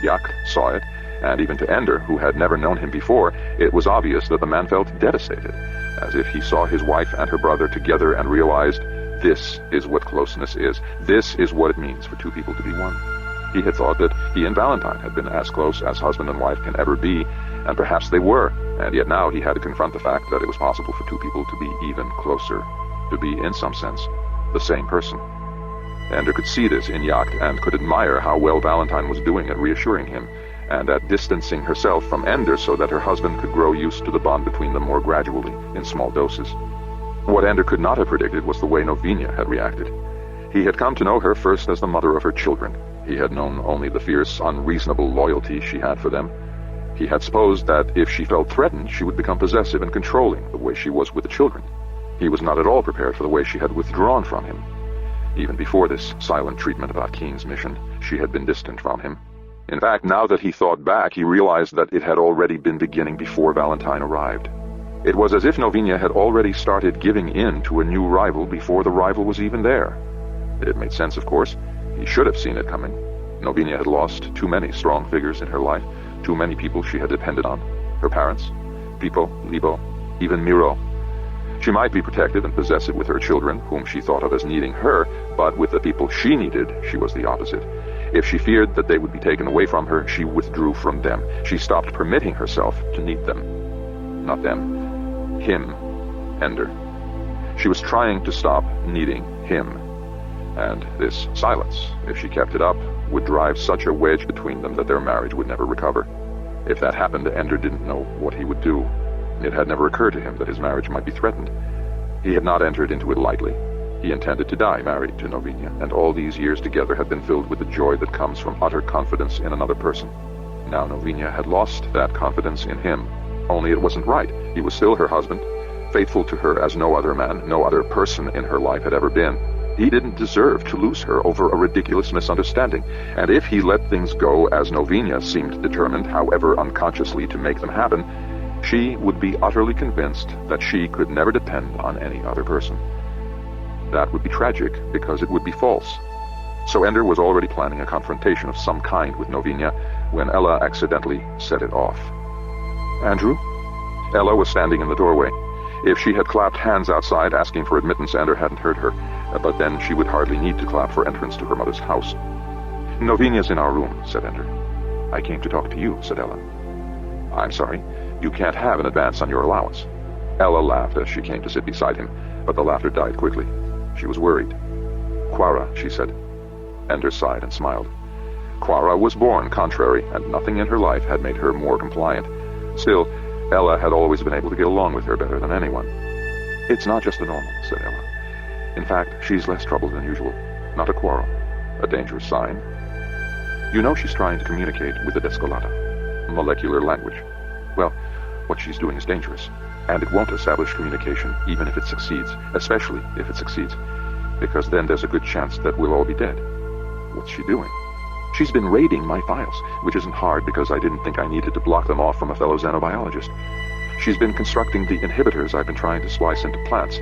Yacht saw it, and even to Ender, who had never known him before, it was obvious that the man felt devastated, as if he saw his wife and her brother together and realized, this is what closeness is. This is what it means for two people to be one. He had thought that he and Valentine had been as close as husband and wife can ever be, and perhaps they were, and yet now he had to confront the fact that it was possible for two people to be even closer, to be, in some sense, the same person. Ender could see this in Yacht and could admire how well Valentine was doing at reassuring him, and at distancing herself from Ender so that her husband could grow used to the bond between them more gradually, in small doses. What Ender could not have predicted was the way Novinia had reacted. He had come to know her first as the mother of her children. He had known only the fierce, unreasonable loyalty she had for them. He had supposed that if she felt threatened, she would become possessive and controlling, the way she was with the children. He was not at all prepared for the way she had withdrawn from him. Even before this silent treatment about King's mission, she had been distant from him. In fact, now that he thought back, he realized that it had already been beginning before Valentine arrived. It was as if Novinia had already started giving in to a new rival before the rival was even there. It made sense, of course. He should have seen it coming. Novinia had lost too many strong figures in her life, too many people she had depended on. Her parents, Pipo, Libo, even Miro. She might be protective and possessive with her children, whom she thought of as needing her, but with the people she needed, she was the opposite. If she feared that they would be taken away from her, she withdrew from them. She stopped permitting herself to need them. Not them. Him. Ender. She was trying to stop needing him. And this silence, if she kept it up, would drive such a wedge between them that their marriage would never recover. If that happened, Ender didn't know what he would do. It had never occurred to him that his marriage might be threatened. He had not entered into it lightly. He intended to die married to Novinia, and all these years together had been filled with the joy that comes from utter confidence in another person. Now Novinia had lost that confidence in him. Only it wasn't right. He was still her husband, faithful to her as no other man, no other person in her life had ever been. He didn't deserve to lose her over a ridiculous misunderstanding, and if he let things go as Novinia seemed determined, however unconsciously, to make them happen, she would be utterly convinced that she could never depend on any other person. That would be tragic, because it would be false. So Ender was already planning a confrontation of some kind with Novinia when Ella accidentally set it off. "Andrew?" Ella was standing in the doorway. If she had clapped hands outside asking for admittance, Ender hadn't heard her, but then she would hardly need to clap for entrance to her mother's house. "Novinia's in our room," said Ender. "I came to talk to you," said Ella. "I'm sorry. You can't have an advance on your allowance." Ella laughed as she came to sit beside him, but the laughter died quickly. She was worried. "Quara," she said. Ender sighed and smiled. Quara was born contrary, and nothing in her life had made her more compliant. Still, Ella had always been able to get along with her better than anyone. "It's not just the normal," said Ella. "In fact, she's less trouble than usual. Not a quarrel. A dangerous sign. You know she's trying to communicate with the Descolata. Molecular language. Well, what she's doing is dangerous. And it won't establish communication, even if it succeeds, especially if it succeeds, because then there's a good chance that we'll all be dead." "What's she doing?" "She's been raiding my files, which isn't hard because I didn't think I needed to block them off from a fellow xenobiologist. She's been constructing the inhibitors I've been trying to splice into plants.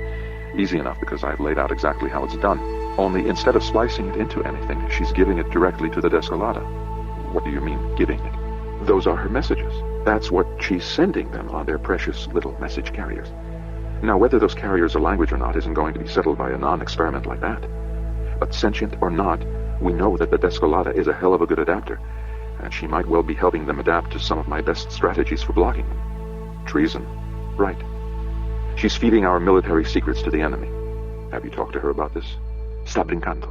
Easy enough because I've laid out exactly how it's done. Only instead of splicing it into anything, she's giving it directly to the Descolata." "What do you mean, giving it?" "Those are her messages. That's what she's sending them on their precious little message carriers. Now, whether those carriers are language or not isn't going to be settled by a non-experiment like that. But sentient or not, we know that the Descolata is a hell of a good adapter, and she might well be helping them adapt to some of my best strategies for blocking them." "Treason." "Right. She's feeding our military secrets to the enemy. Have you talked to her about this?" "Sta brincando.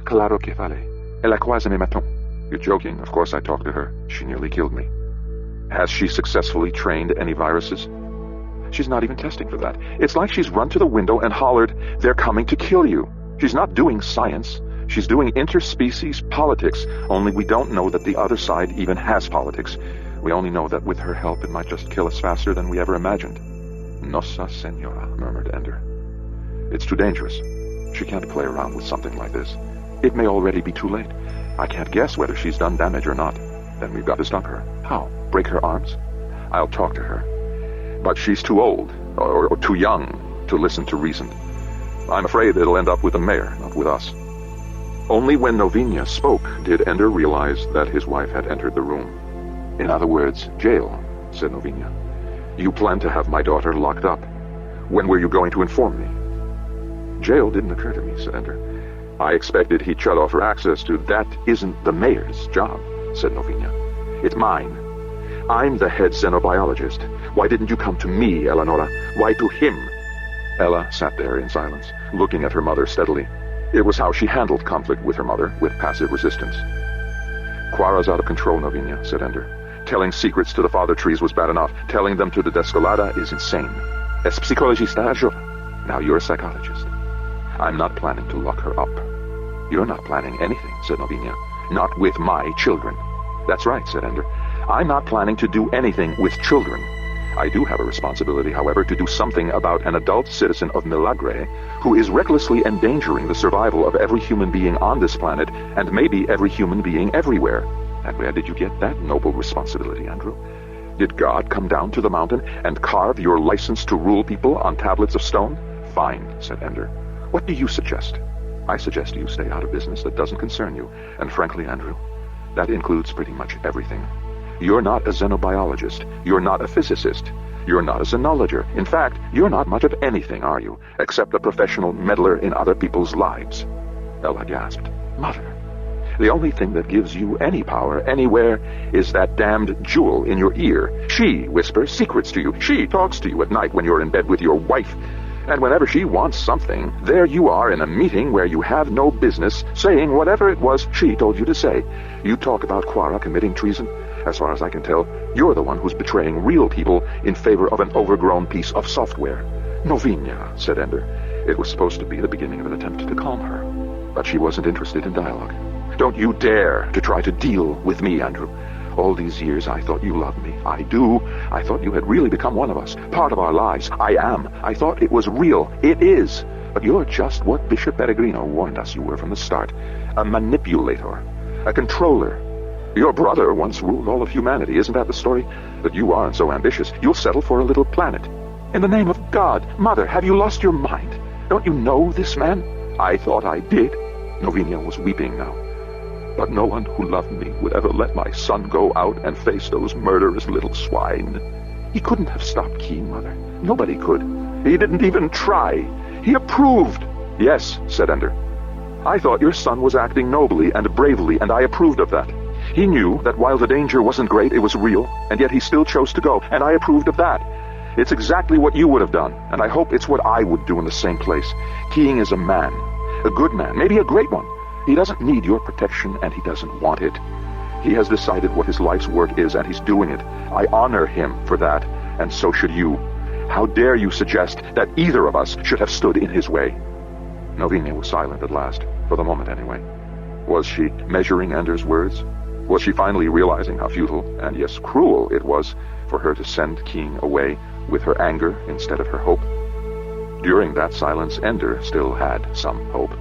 Claro que vale. Ella quasi me mató." "You're joking. Of course I talked to her. She nearly killed me." "Has she successfully trained any viruses?" "She's not even testing for that. It's like she's run to the window and hollered, 'They're coming to kill you.' She's not doing science. She's doing interspecies politics, only we don't know that the other side even has politics. We only know that with her help it might just kill us faster than we ever imagined." "Nossa Senora," murmured Ender. "It's too dangerous. She can't play around with something like this. It may already be too late. I can't guess whether she's done damage or not. Then we've got to stop her." "How? Break her arms?" "I'll talk to her. But she's too old, or too young, to listen to reason. I'm afraid it'll end up with the mayor, not with us." Only when Novinia spoke did Ender realize that his wife had entered the room. "In other words, jail," said Novinia. "You plan to have my daughter locked up. When were you going to inform me?" "Jail didn't occur to me," said Ender. "I expected he'd shut off her access to—" "That isn't the mayor's job," said Novinia. "It's mine. I'm the head xenobiologist. Why didn't you come to me, Eleonora? Why to him?" Ella sat there in silence, looking at her mother steadily. It was how she handled conflict with her mother, with passive resistance. "Quara's out of control, Novinia," said Ender. "Telling secrets to the father trees was bad enough. Telling them to the Descolata is insane. Es psicologista jove. Now you're a psychologist. I'm not planning to lock her up." "You're not planning anything," said Novinia. "Not with my children." "That's right," said Ender. "I'm not planning to do anything with children. I do have a responsibility, however, to do something about an adult citizen of Milagre who is recklessly endangering the survival of every human being on this planet, and maybe every human being everywhere." "And where did you get that noble responsibility, Andrew? Did God come down to the mountain and carve your license to rule people on tablets of stone?" "Fine," said Ender. "What do you suggest?" "I suggest you stay out of business that doesn't concern you, and frankly, Andrew, that includes pretty much everything. You're not a xenobiologist. You're not a physicist. You're not a xenologer. In fact, you're not much of anything, are you? Except a professional meddler in other people's lives." Ella gasped. "Mother, the only thing that gives you any power anywhere is that damned jewel in your ear. She whispers secrets to you. She talks to you at night when you're in bed with your wife. And whenever she wants something, there you are in a meeting where you have no business, saying whatever it was she told you to say. You talk about Quara committing treason. As far as I can tell, you're the one who's betraying real people in favor of an overgrown piece of software." "Novinia," said Ender. It was supposed to be the beginning of an attempt to calm her, but she wasn't interested in dialogue. "Don't you dare to try to deal with me, Andrew. All these years I thought you loved me. I do. I thought you had really become one of us, part of our lives. I am. I thought it was real. It is. But you're just what Bishop Peregrino warned us you were from the start. A manipulator. A controller. Your brother once ruled all of humanity. Isn't that the story? But you aren't so ambitious. You'll settle for a little planet. In the name of God, Mother, have you lost your mind? Don't you know this man? I thought I did. Novinia was weeping now. But no one who loved me would ever let my son go out and face those murderous little swine. He couldn't have stopped Keen, Mother. Nobody could. He didn't even try. He approved. Yes, said Ender. I thought your son was acting nobly and bravely, and I approved of that. He knew that while the danger wasn't great, it was real, and yet he still chose to go, and I approved of that. It's exactly what you would have done, and I hope it's what I would do in the same place. King is a man. A good man, maybe a great one. He doesn't need your protection, and he doesn't want it. He has decided what his life's work is, and he's doing it. I honor him for that, and so should you. How dare you suggest that either of us should have stood in his way? Novinia was silent at last, for the moment anyway. Was she measuring Ender's words? Was she finally realizing how futile, and yes, cruel it was for her to send King away with her anger instead of her hope? During that silence, Ender still had some hope.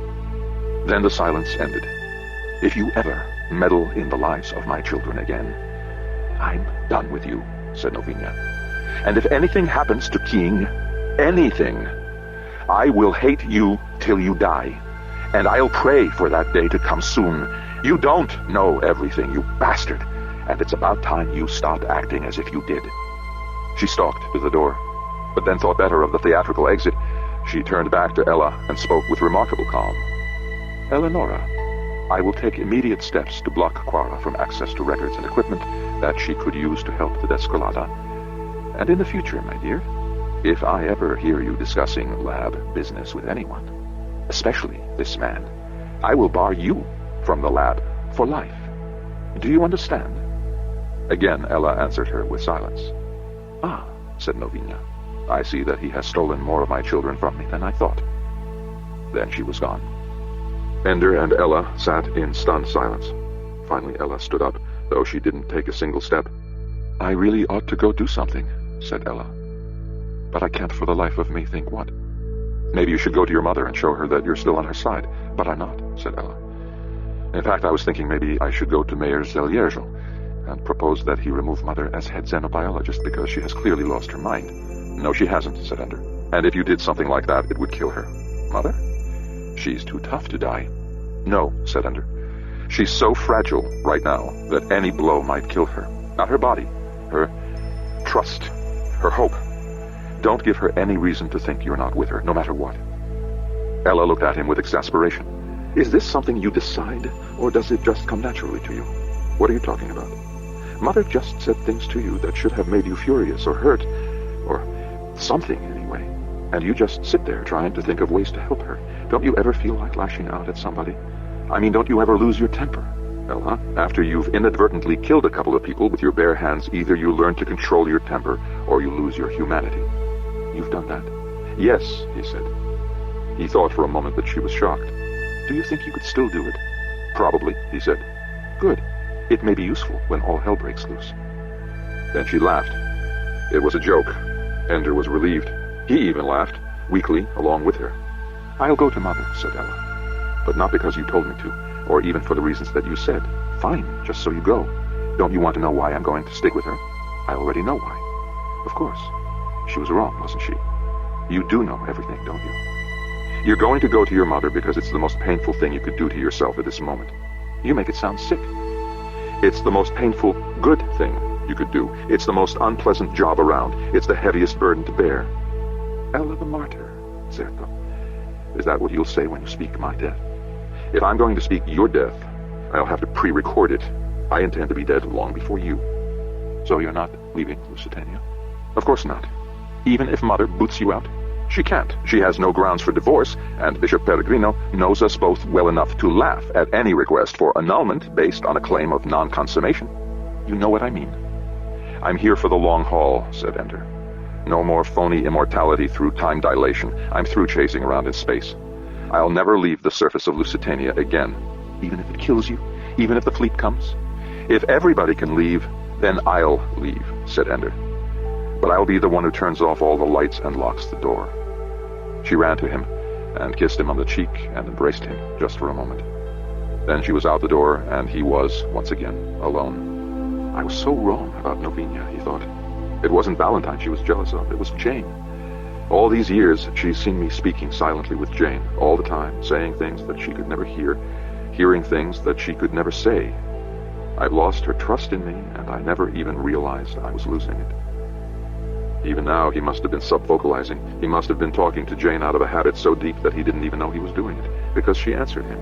Then the silence ended. If you ever meddle in the lives of my children again, I'm done with you, said Novinia. And if anything happens to King, anything, I will hate you till you die. And I'll pray for that day to come soon. You don't know everything, you bastard. And it's about time you stopped acting as if you did. She stalked to the door, but then thought better of the theatrical exit. She turned back to Ella and spoke with remarkable calm. Eleonora, I will take immediate steps to block Quara from access to records and equipment that she could use to help the Descolata. And in the future, my dear, if I ever hear you discussing lab business with anyone, especially this man, I will bar you from the lab for life. Do you understand? Again, Ella answered her with silence. Ah, said Novinia. I see that he has stolen more of my children from me than I thought. Then she was gone. Ender and Ella sat in stunned silence. Finally, Ella stood up, though she didn't take a single step. I really ought to go do something, said Ella. But I can't for the life of me think what. Maybe you should go to your mother and show her that you're still on her side. But I'm not, said Ella. In fact, I was thinking maybe I should go to Mayor Zeliergel and propose that he remove Mother as head xenobiologist because she has clearly lost her mind. No, she hasn't, said Ender. And if you did something like that, it would kill her. Mother? She's too tough to die. No, said Ender. She's so fragile right now that any blow might kill her. Not her body, her trust, her hope. Don't give her any reason to think you're not with her, no matter what. Ella looked at him with exasperation. Is this something you decide, or does it just come naturally to you? What are you talking about? Mother just said things to you that should have made you furious or hurt, or something anyway, and you just sit there trying to think of ways to help her. Don't you ever feel like lashing out at somebody? I mean, don't you ever lose your temper? Ella, after you've inadvertently killed a couple of people with your bare hands, either you learn to control your temper, or you lose your humanity. You've done that? Yes, he said. He thought for a moment that she was shocked. Do you think you could still do it? Probably, he said. Good. It may be useful when all hell breaks loose. Then she laughed. It was a joke. Ender was relieved. He even laughed, weakly, along with her. I'll go to Mother, said Ella. But not because you told me to, or even for the reasons that you said. Fine, just so you go. Don't you want to know why I'm going to stick with her? I already know why. Of course. She was wrong, wasn't she? You do know everything, don't you? You're going to go to your mother because it's the most painful thing you could do to yourself at this moment. You make it sound sick. It's the most painful, good thing you could do. It's the most unpleasant job around. It's the heaviest burden to bear. Ella the martyr, certo. Is that what you'll say when you speak my death? If I'm going to speak your death, I'll have to pre-record it. I intend to be dead long before you. So you're not leaving Lusitania? Of course not. Even if Mother boots you out? She can't. She has no grounds for divorce, and Bishop Peregrino knows us both well enough to laugh at any request for annulment based on a claim of non-consummation. You know what I mean. I'm here for the long haul, said Ender. No more phony immortality through time dilation. I'm through chasing around in space. I'll never leave the surface of Lusitania again, even if it kills you, even if the fleet comes. If everybody can leave, then I'll leave, said Ender. But I'll be the one who turns off all the lights and locks the door. She ran to him and kissed him on the cheek and embraced him just for a moment. Then she was out the door, and he was, once again, alone. I was so wrong about Novinia, he thought. It wasn't Valentine she was jealous of, it was Jane. All these years, she's seen me speaking silently with Jane, all the time, saying things that she could never hear, hearing things that she could never say. I've lost her trust in me, and I never even realized I was losing it. Even now, he must have been sub-vocalizing. He must have been talking to Jane out of a habit so deep that he didn't even know he was doing it, because she answered him.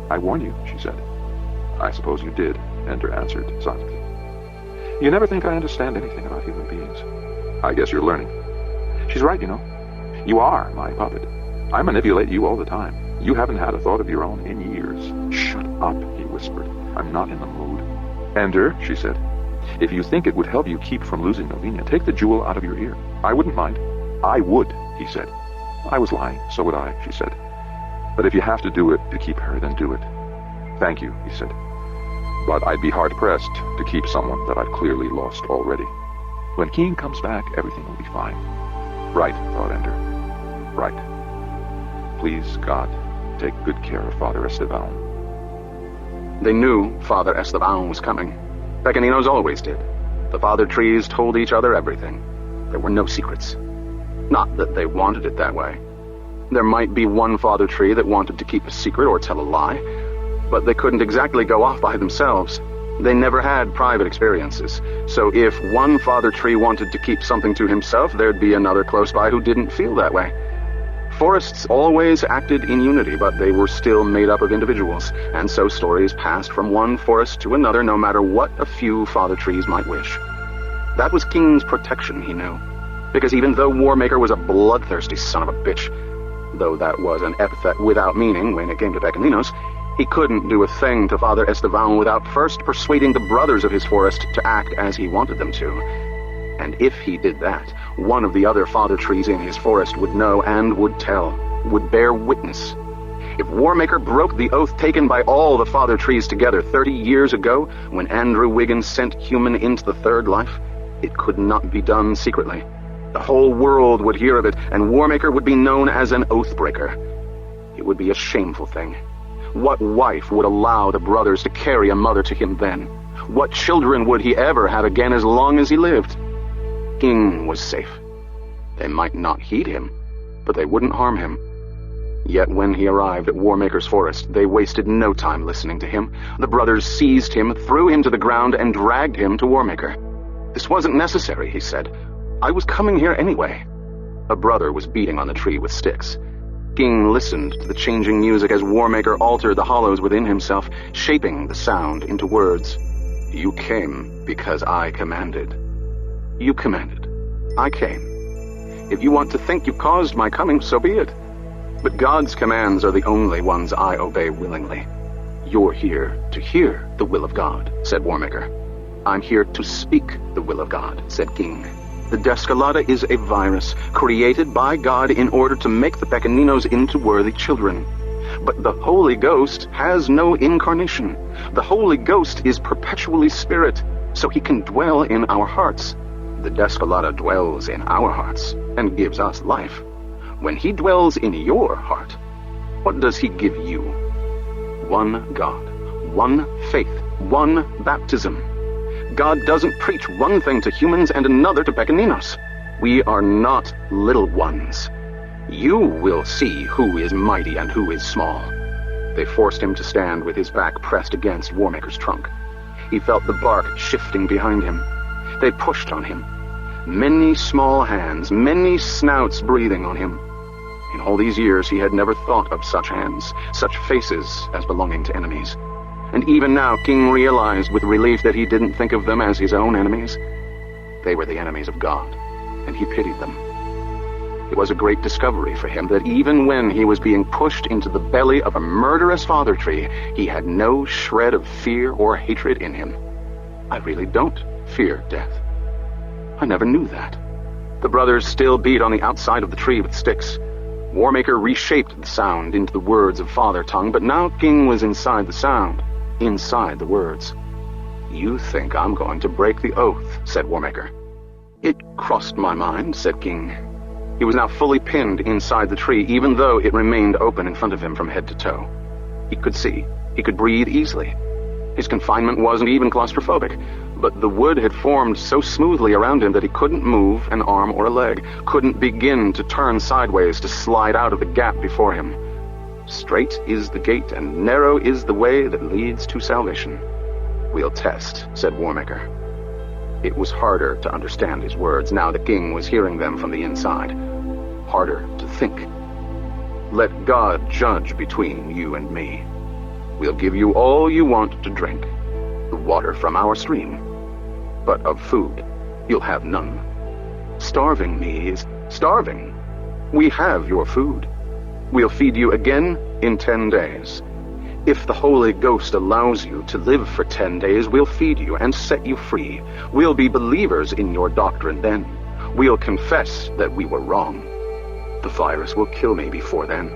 I warned you, she said. I suppose you did, Ender answered silently. You never think I understand anything about human beings. I guess you're learning. She's right, you know. You are my puppet. I manipulate you all the time. You haven't had a thought of your own in years. Shut up, he whispered. I'm not in the mood. Ender, she said, if you think it would help you keep from losing Novinia, take the jewel out of your ear. I wouldn't mind. I would, he said. I was lying, so would I, she said. But if you have to do it to keep her, then do it. Thank you, he said. But I'd be hard-pressed to keep someone that I've clearly lost already. When King comes back, everything will be fine. Right, thought Ender. Right. Please, God, take good care of Father Esteban. They knew Father Esteban was coming. Pequeninos always did. The father trees told each other everything. There were no secrets. Not that they wanted it that way. There might be one father tree that wanted to keep a secret or tell a lie, but they couldn't exactly go off by themselves. They never had private experiences, so if one father tree wanted to keep something to himself, there'd be another close by who didn't feel that way. Forests always acted in unity, but they were still made up of individuals, and so stories passed from one forest to another no matter what a few father trees might wish. That was King's protection, he knew, because even though Warmaker was a bloodthirsty son of a bitch, though that was an epithet without meaning when it came to Pequeninos, he couldn't do a thing to Father Esteban without first persuading the brothers of his forest to act as he wanted them to. And if he did that, one of the other father trees in his forest would know and would tell, would bear witness. If Warmaker broke the oath taken by all the father trees together 30 years ago, when Andrew Wiggin sent human into the third life, it could not be done secretly. The whole world would hear of it, and Warmaker would be known as an oathbreaker. It would be a shameful thing. What wife would allow the brothers to carry a mother to him then? What children would he ever have again as long as he lived? King was safe. They might not heed him, but they wouldn't harm him. Yet when he arrived at Warmaker's forest, they wasted no time listening to him. The brothers seized him, threw him to the ground, and dragged him to Warmaker. This wasn't necessary, he said. I was coming here anyway. A brother was beating on the tree with sticks. King listened to the changing music as Warmaker altered the hollows within himself, shaping the sound into words. You came because I commanded. You commanded. I came. If you want to think you caused my coming, so be it. But God's commands are the only ones I obey willingly. You're here to hear the will of God, said Warmaker. I'm here to speak the will of God, said King. The Descolada is a virus created by God in order to make the Pequeninos into worthy children. But the Holy Ghost has no incarnation. The Holy Ghost is perpetually spirit, so he can dwell in our hearts. The Descolada dwells in our hearts and gives us life. When he dwells in your heart, what does he give you? One God, one faith, one baptism. God doesn't preach one thing to humans and another to Pequeninos. We are not little ones. You will see who is mighty and who is small. They forced him to stand with his back pressed against Warmaker's trunk. He felt the bark shifting behind him. They pushed on him. Many small hands, many snouts breathing on him. In all these years, he had never thought of such hands, such faces as belonging to enemies. And even now, King realized with relief that he didn't think of them as his own enemies. They were the enemies of God, and he pitied them. It was a great discovery for him that even when he was being pushed into the belly of a murderous father tree, he had no shred of fear or hatred in him. I really don't fear death. I never knew that. The brothers still beat on the outside of the tree with sticks. Warmaker reshaped the sound into the words of father tongue, but now King was inside the sound, inside the words. You think I'm going to break the oath, said Warmaker. It crossed my mind, said King. He was now fully pinned inside the tree, even though it remained open in front of him from head to toe. He could see. He could breathe easily. His confinement wasn't even claustrophobic, but the wood had formed so smoothly around him that he couldn't move an arm or a leg, couldn't begin to turn sideways to slide out of the gap before him. Straight is the gate, and narrow is the way that leads to salvation. We'll test, said Warmaker. It was harder to understand his words now that King was hearing them from the inside. Harder to think. Let God judge between you and me. We'll give you all you want to drink, the water from our stream. But of food, you'll have none. Starving me is starving. We have your food. We'll feed you again in 10 days. If the Holy Ghost allows you to live for 10 days, we'll feed you and set you free. We'll be believers in your doctrine then. We'll confess that we were wrong. The virus will kill me before then.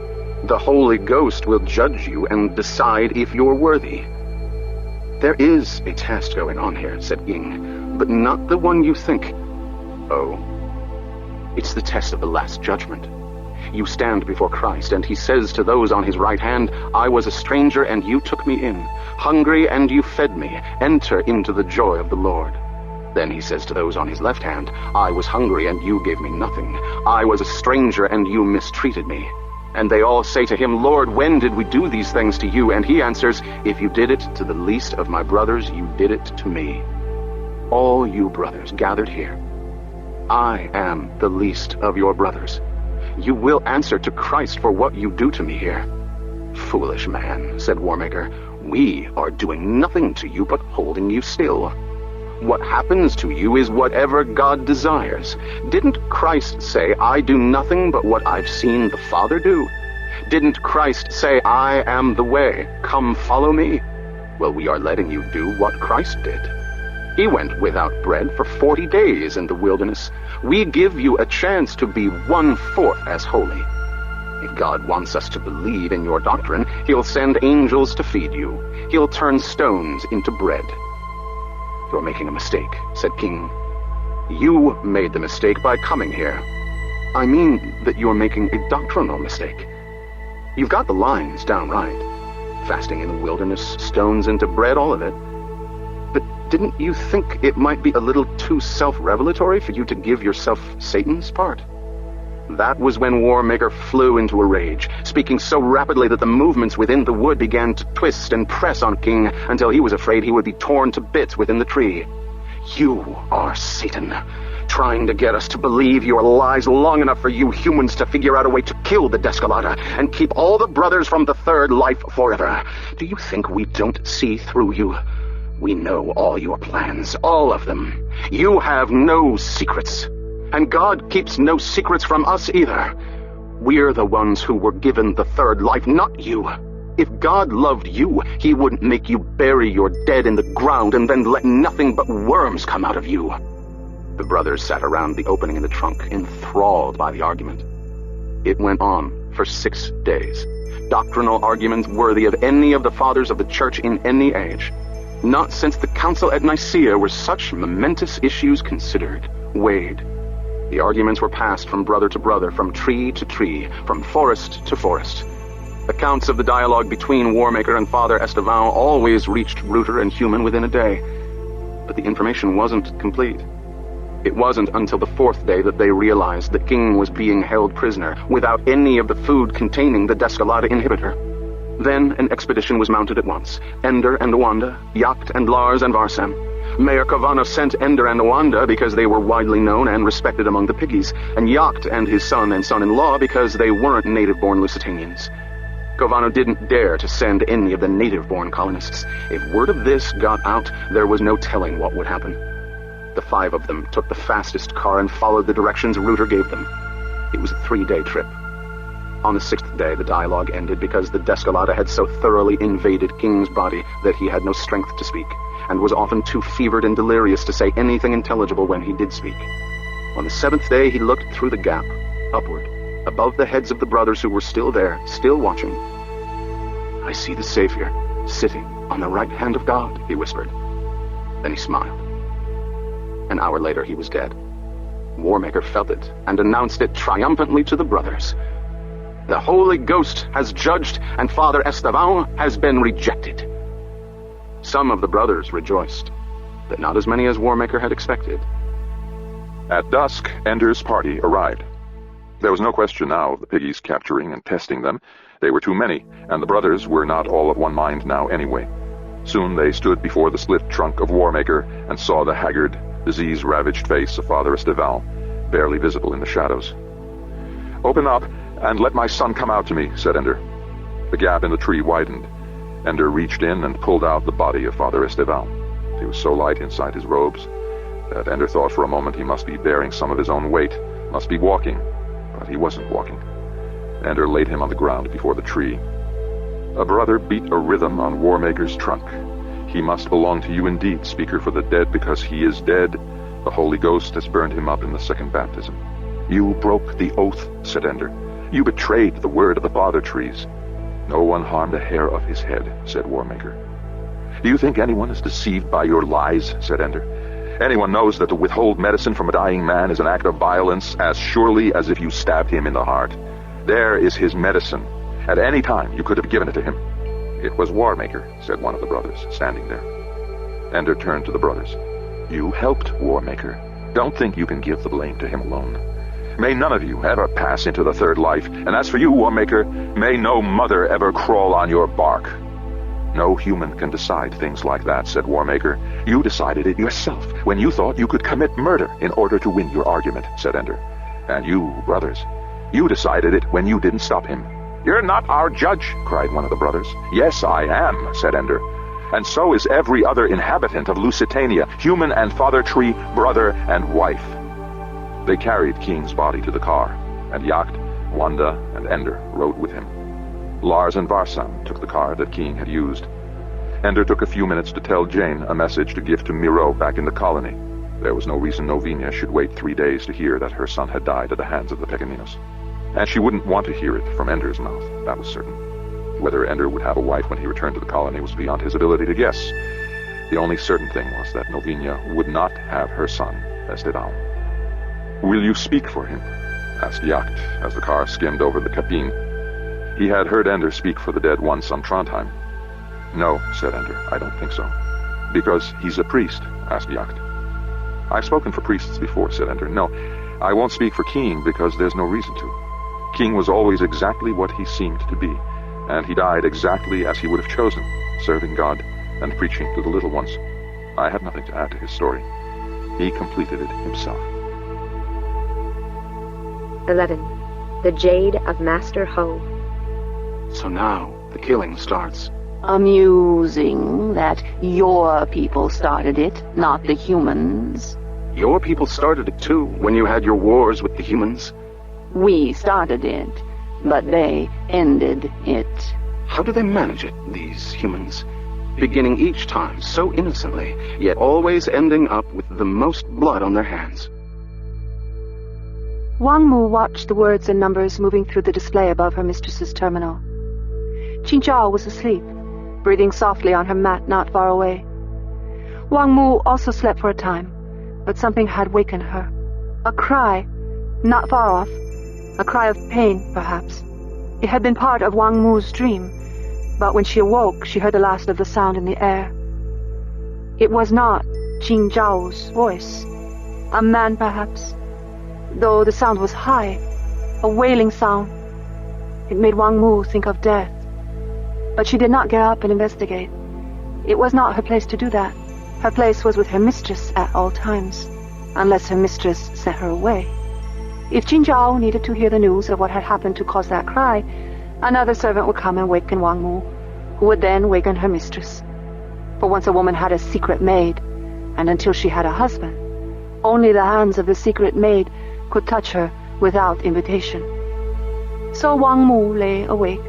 The Holy Ghost will judge you and decide if you're worthy. There is a test going on here, said Ying, but not the one you think. Oh, it's the test of the Last Judgment. You stand before Christ, and he says to those on his right hand, I was a stranger, and you took me in. Hungry, and you fed me. Enter into the joy of the Lord. Then he says to those on his left hand, I was hungry, and you gave me nothing. I was a stranger, and you mistreated me. And they all say to him, Lord, when did we do these things to you? And he answers, if you did it to the least of my brothers, you did it to me. All you brothers gathered here. I am the least of your brothers. You will answer to Christ for what you do to me here. Foolish man, said Warmaker, we are doing nothing to you but holding you still. What happens to you is whatever God desires. Didn't Christ say, I do nothing but what I've seen the Father do? Didn't Christ say, I am the way, come follow me? Well, we are letting you do what Christ did. He went without bread for 40 days in the wilderness. We give you a chance to be 1/4 as holy. If God wants us to believe in your doctrine, he'll send angels to feed you. He'll turn stones into bread. You're making a mistake, said King. You made the mistake by coming here. I mean that you're making a doctrinal mistake. You've got the lines down right. Fasting in the wilderness, stones into bread, all of it. But didn't you think it might be a little too self-revelatory for you to give yourself Satan's part? That was when Warmaker flew into a rage, speaking so rapidly that the movements within the wood began to twist and press on King until he was afraid he would be torn to bits within the tree. You are Satan, trying to get us to believe your lies long enough for you humans to figure out a way to kill the Descolata and keep all the brothers from the third life forever. Do you think we don't see through you? We know all your plans, all of them. You have no secrets. And God keeps no secrets from us either. We're the ones who were given the third life, not you. If God loved you, he wouldn't make you bury your dead in the ground and then let nothing but worms come out of you. The brothers sat around the opening in the trunk, enthralled by the argument. It went on for 6 days. Doctrinal arguments worthy of any of the fathers of the church in any age. Not since the council at Nicaea were such momentous issues considered, weighed. The arguments were passed from brother to brother, from tree to tree, from forest to forest. Accounts of the dialogue between Warmaker and Father Estevan always reached Reuter and Human within a day. But the information wasn't complete. It wasn't until the 4th day that they realized that King was being held prisoner, without any of the food containing the Descolata inhibitor. Then an expedition was mounted at once. Ender and Wanda, Yacht and Lars and Varsam. Mayor Cavano sent Ender and Wanda because they were widely known and respected among the piggies, and Yacht and his son and son-in-law because they weren't native-born Lusitanians. Cavano didn't dare to send any of the native-born colonists. If word of this got out, there was no telling what would happen. The 5 of them took the fastest car and followed the directions Reuter gave them. It was a 3-day trip. On the 6th day, the dialogue ended because the Descolata had so thoroughly invaded King's body that he had no strength to speak, and was often too fevered and delirious to say anything intelligible when he did speak. On the 7th day, he looked through the gap, upward, above the heads of the brothers who were still there, still watching. I see the Savior, sitting on the right hand of God, he whispered. Then he smiled. An hour later, he was dead. Warmaker felt it and announced it triumphantly to the brothers. The Holy Ghost has judged, and Father Esteban has been rejected. Some of the brothers rejoiced, but not as many as Warmaker had expected. At dusk, Ender's party arrived. There was no question now of the piggies capturing and testing them. They were too many, and the brothers were not all of one mind now anyway. Soon they stood before the split trunk of Warmaker and saw the haggard, disease-ravaged face of Father Esteban, barely visible in the shadows. "Open up, and let my son come out to me," said Ender. The gap in the tree widened. Ender reached in and pulled out the body of Father Esteban. He was so light inside his robes that Ender thought for a moment he must be bearing some of his own weight, must be walking, but he wasn't walking. Ender laid him on the ground before the tree. A brother beat a rhythm on Warmaker's trunk. "He must belong to you indeed, speaker for the dead, because he is dead. The Holy Ghost has burned him up in the second baptism." "You broke the oath," said Ender. "You betrayed the word of the father trees." "No one harmed a hair of his head," said Warmaker. "Do you think anyone is deceived by your lies?" said Ender. "Anyone knows that to withhold medicine from a dying man is an act of violence as surely as if you stabbed him in the heart. There is his medicine. At any time you could have given it to him." "It was Warmaker," said one of the brothers, standing there. Ender turned to the brothers. "You helped Warmaker. Don't think you can give the blame to him alone. May none of you ever pass into the third life, and as for you, Warmaker, may no mother ever crawl on your bark." "No human can decide things like that," said Warmaker. "You decided it yourself when you thought you could commit murder in order to win your argument," said Ender. "And you, brothers, you decided it when you didn't stop him." "You're not our judge," cried one of the brothers. "Yes, I am," said Ender. "And so is every other inhabitant of Lusitania, human and father tree, brother and wife." They carried King's body to the car, and Yacht, Wanda, and Ender rode with him. Lars and Varsam took the car that King had used. Ender took a few minutes to tell Jane a message to give to Miro back in the colony. There was no reason Novinia should wait 3 days to hear that her son had died at the hands of the Pequeninos. And she wouldn't want to hear it from Ender's mouth, that was certain. Whether Ender would have a wife when he returned to the colony was beyond his ability to guess. The only certain thing was that Novinia would not have her son, Esteban. "Will you speak for him?" asked Yacht as the car skimmed over the cabine. He had heard Ender speak for the dead once on Trondheim. "No," said Ender, "I don't think so." "Because he's a priest?" asked Yacht. "I've spoken for priests before," said Ender. "No, I won't speak for King because there's no reason to. King was always exactly what he seemed to be, and he died exactly as he would have chosen, serving God and preaching to the little ones. I have nothing to add to his story. He completed it himself." 11. The Jade of Master Ho. So now the killing starts. Amusing that your people started it, not the humans. Your people started it too, when you had your wars with the humans. We started it, but they ended it. How do they manage it, these humans? Beginning each time so innocently, yet always ending up with the most blood on their hands. Wang Mu watched the words and numbers moving through the display above her mistress's terminal. Qin Zhao was asleep, breathing softly on her mat not far away. Wang Mu also slept for a time, but something had wakened her. A cry, not far off, a cry of pain, perhaps. It had been part of Wang Mu's dream, but when she awoke, she heard the last of the sound in the air. It was not Qin Zhao's voice. A man, perhaps, though the sound was high, a wailing sound. It made Wang Mu think of death. But she did not get up and investigate. It was not her place to do that. Her place was with her mistress at all times, unless her mistress sent her away. If Qin Zhao needed to hear the news of what had happened to cause that cry, another servant would come and waken Wang Mu, who would then waken her mistress. For once a woman had a secret maid, and until she had a husband, only the hands of the secret maid could touch her without invitation. So Wang Mu lay awake,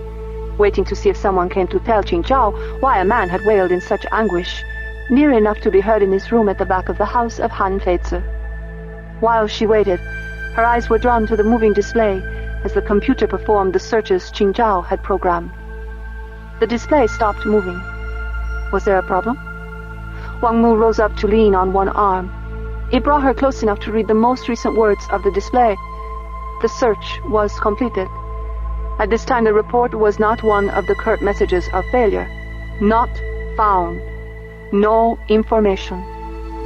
waiting to see if someone came to tell Qin Zhao why a man had wailed in such anguish, near enough to be heard in this room at the back of the house of Han Feizi. While she waited, her eyes were drawn to the moving display as the computer performed the searches Qin Zhao had programmed. The display stopped moving. Was there a problem? Wang Mu rose up to lean on one arm. It brought her close enough to read the most recent words of the display. The search was completed. At this time, the report was not one of the curt messages of failure. Not found. No information.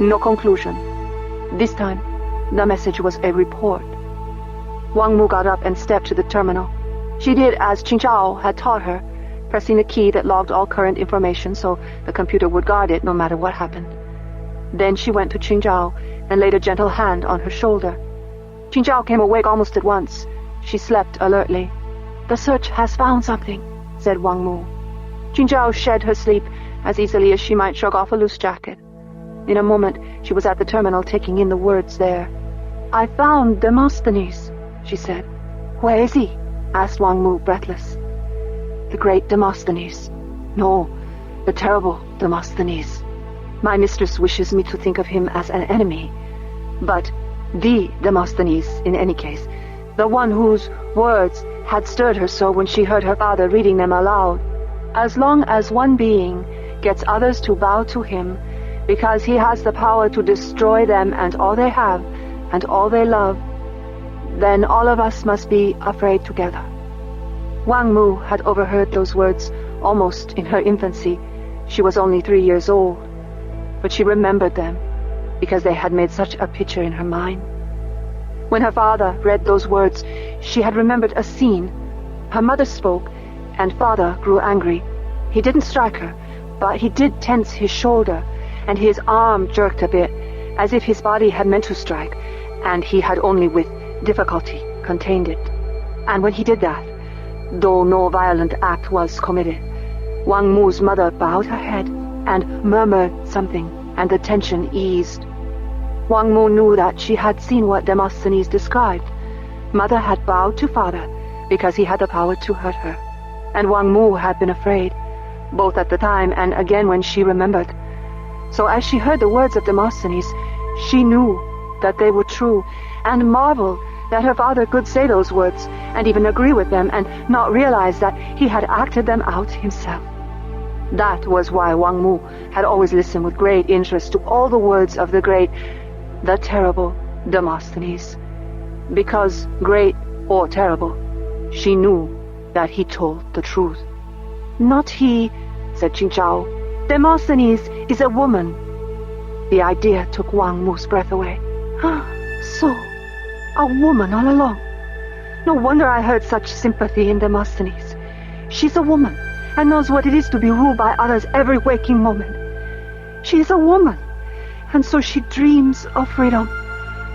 No conclusion. This time, the message was a report. Wang Mu got up and stepped to the terminal. She did as Qingzhao had taught her, pressing the key that logged all current information so the computer would guard it no matter what happened. Then she went to Qingzhao and laid a gentle hand on her shoulder. Qingzhao came awake almost at once. She slept alertly. "The search has found something," said Wang Mu. Qingzhao shed her sleep as easily as she might shrug off a loose jacket. In a moment, she was at the terminal taking in the words there. "I found Demosthenes," she said. "Where is he?" asked Wang Mu, breathless. "The great Demosthenes. No, the terrible Demosthenes. My mistress wishes me to think of him as an enemy. But the Demosthenes, in any case, the one whose words had stirred her so when she heard her father reading them aloud. As long as one being gets others to bow to him, because he has the power to destroy them and all they have, and all they love, then all of us must be afraid together." Wang Mu had overheard those words almost in her infancy. She was only 3 years old. But she remembered them, because they had made such a picture in her mind. When her father read those words, she had remembered a scene. Her mother spoke, and father grew angry. He didn't strike her, but he did tense his shoulder, and his arm jerked a bit, as if his body had meant to strike, and he had only with difficulty contained it. And when he did that, though no violent act was committed, Wang Mu's mother bowed her head and murmured something, and the tension eased. Wang Mu knew that she had seen what Demosthenes described. Mother had bowed to father because he had the power to hurt her, and Wang Mu had been afraid, both at the time and again when she remembered. So as she heard the words of Demosthenes, she knew that they were true, and marveled that her father could say those words, and even agree with them, and not realize that he had acted them out himself. That was why Wang Mu had always listened with great interest to all the words of the great, the terrible Demosthenes. Because, great or terrible, she knew that he told the truth. "Not he," said Qingzhao. "Demosthenes is a woman." The idea took Wang Mu's breath away. So, a woman all along. No wonder I heard such sympathy in Demosthenes. She's a woman, and knows what it is to be ruled by others every waking moment. She is a woman, and so she dreams of freedom,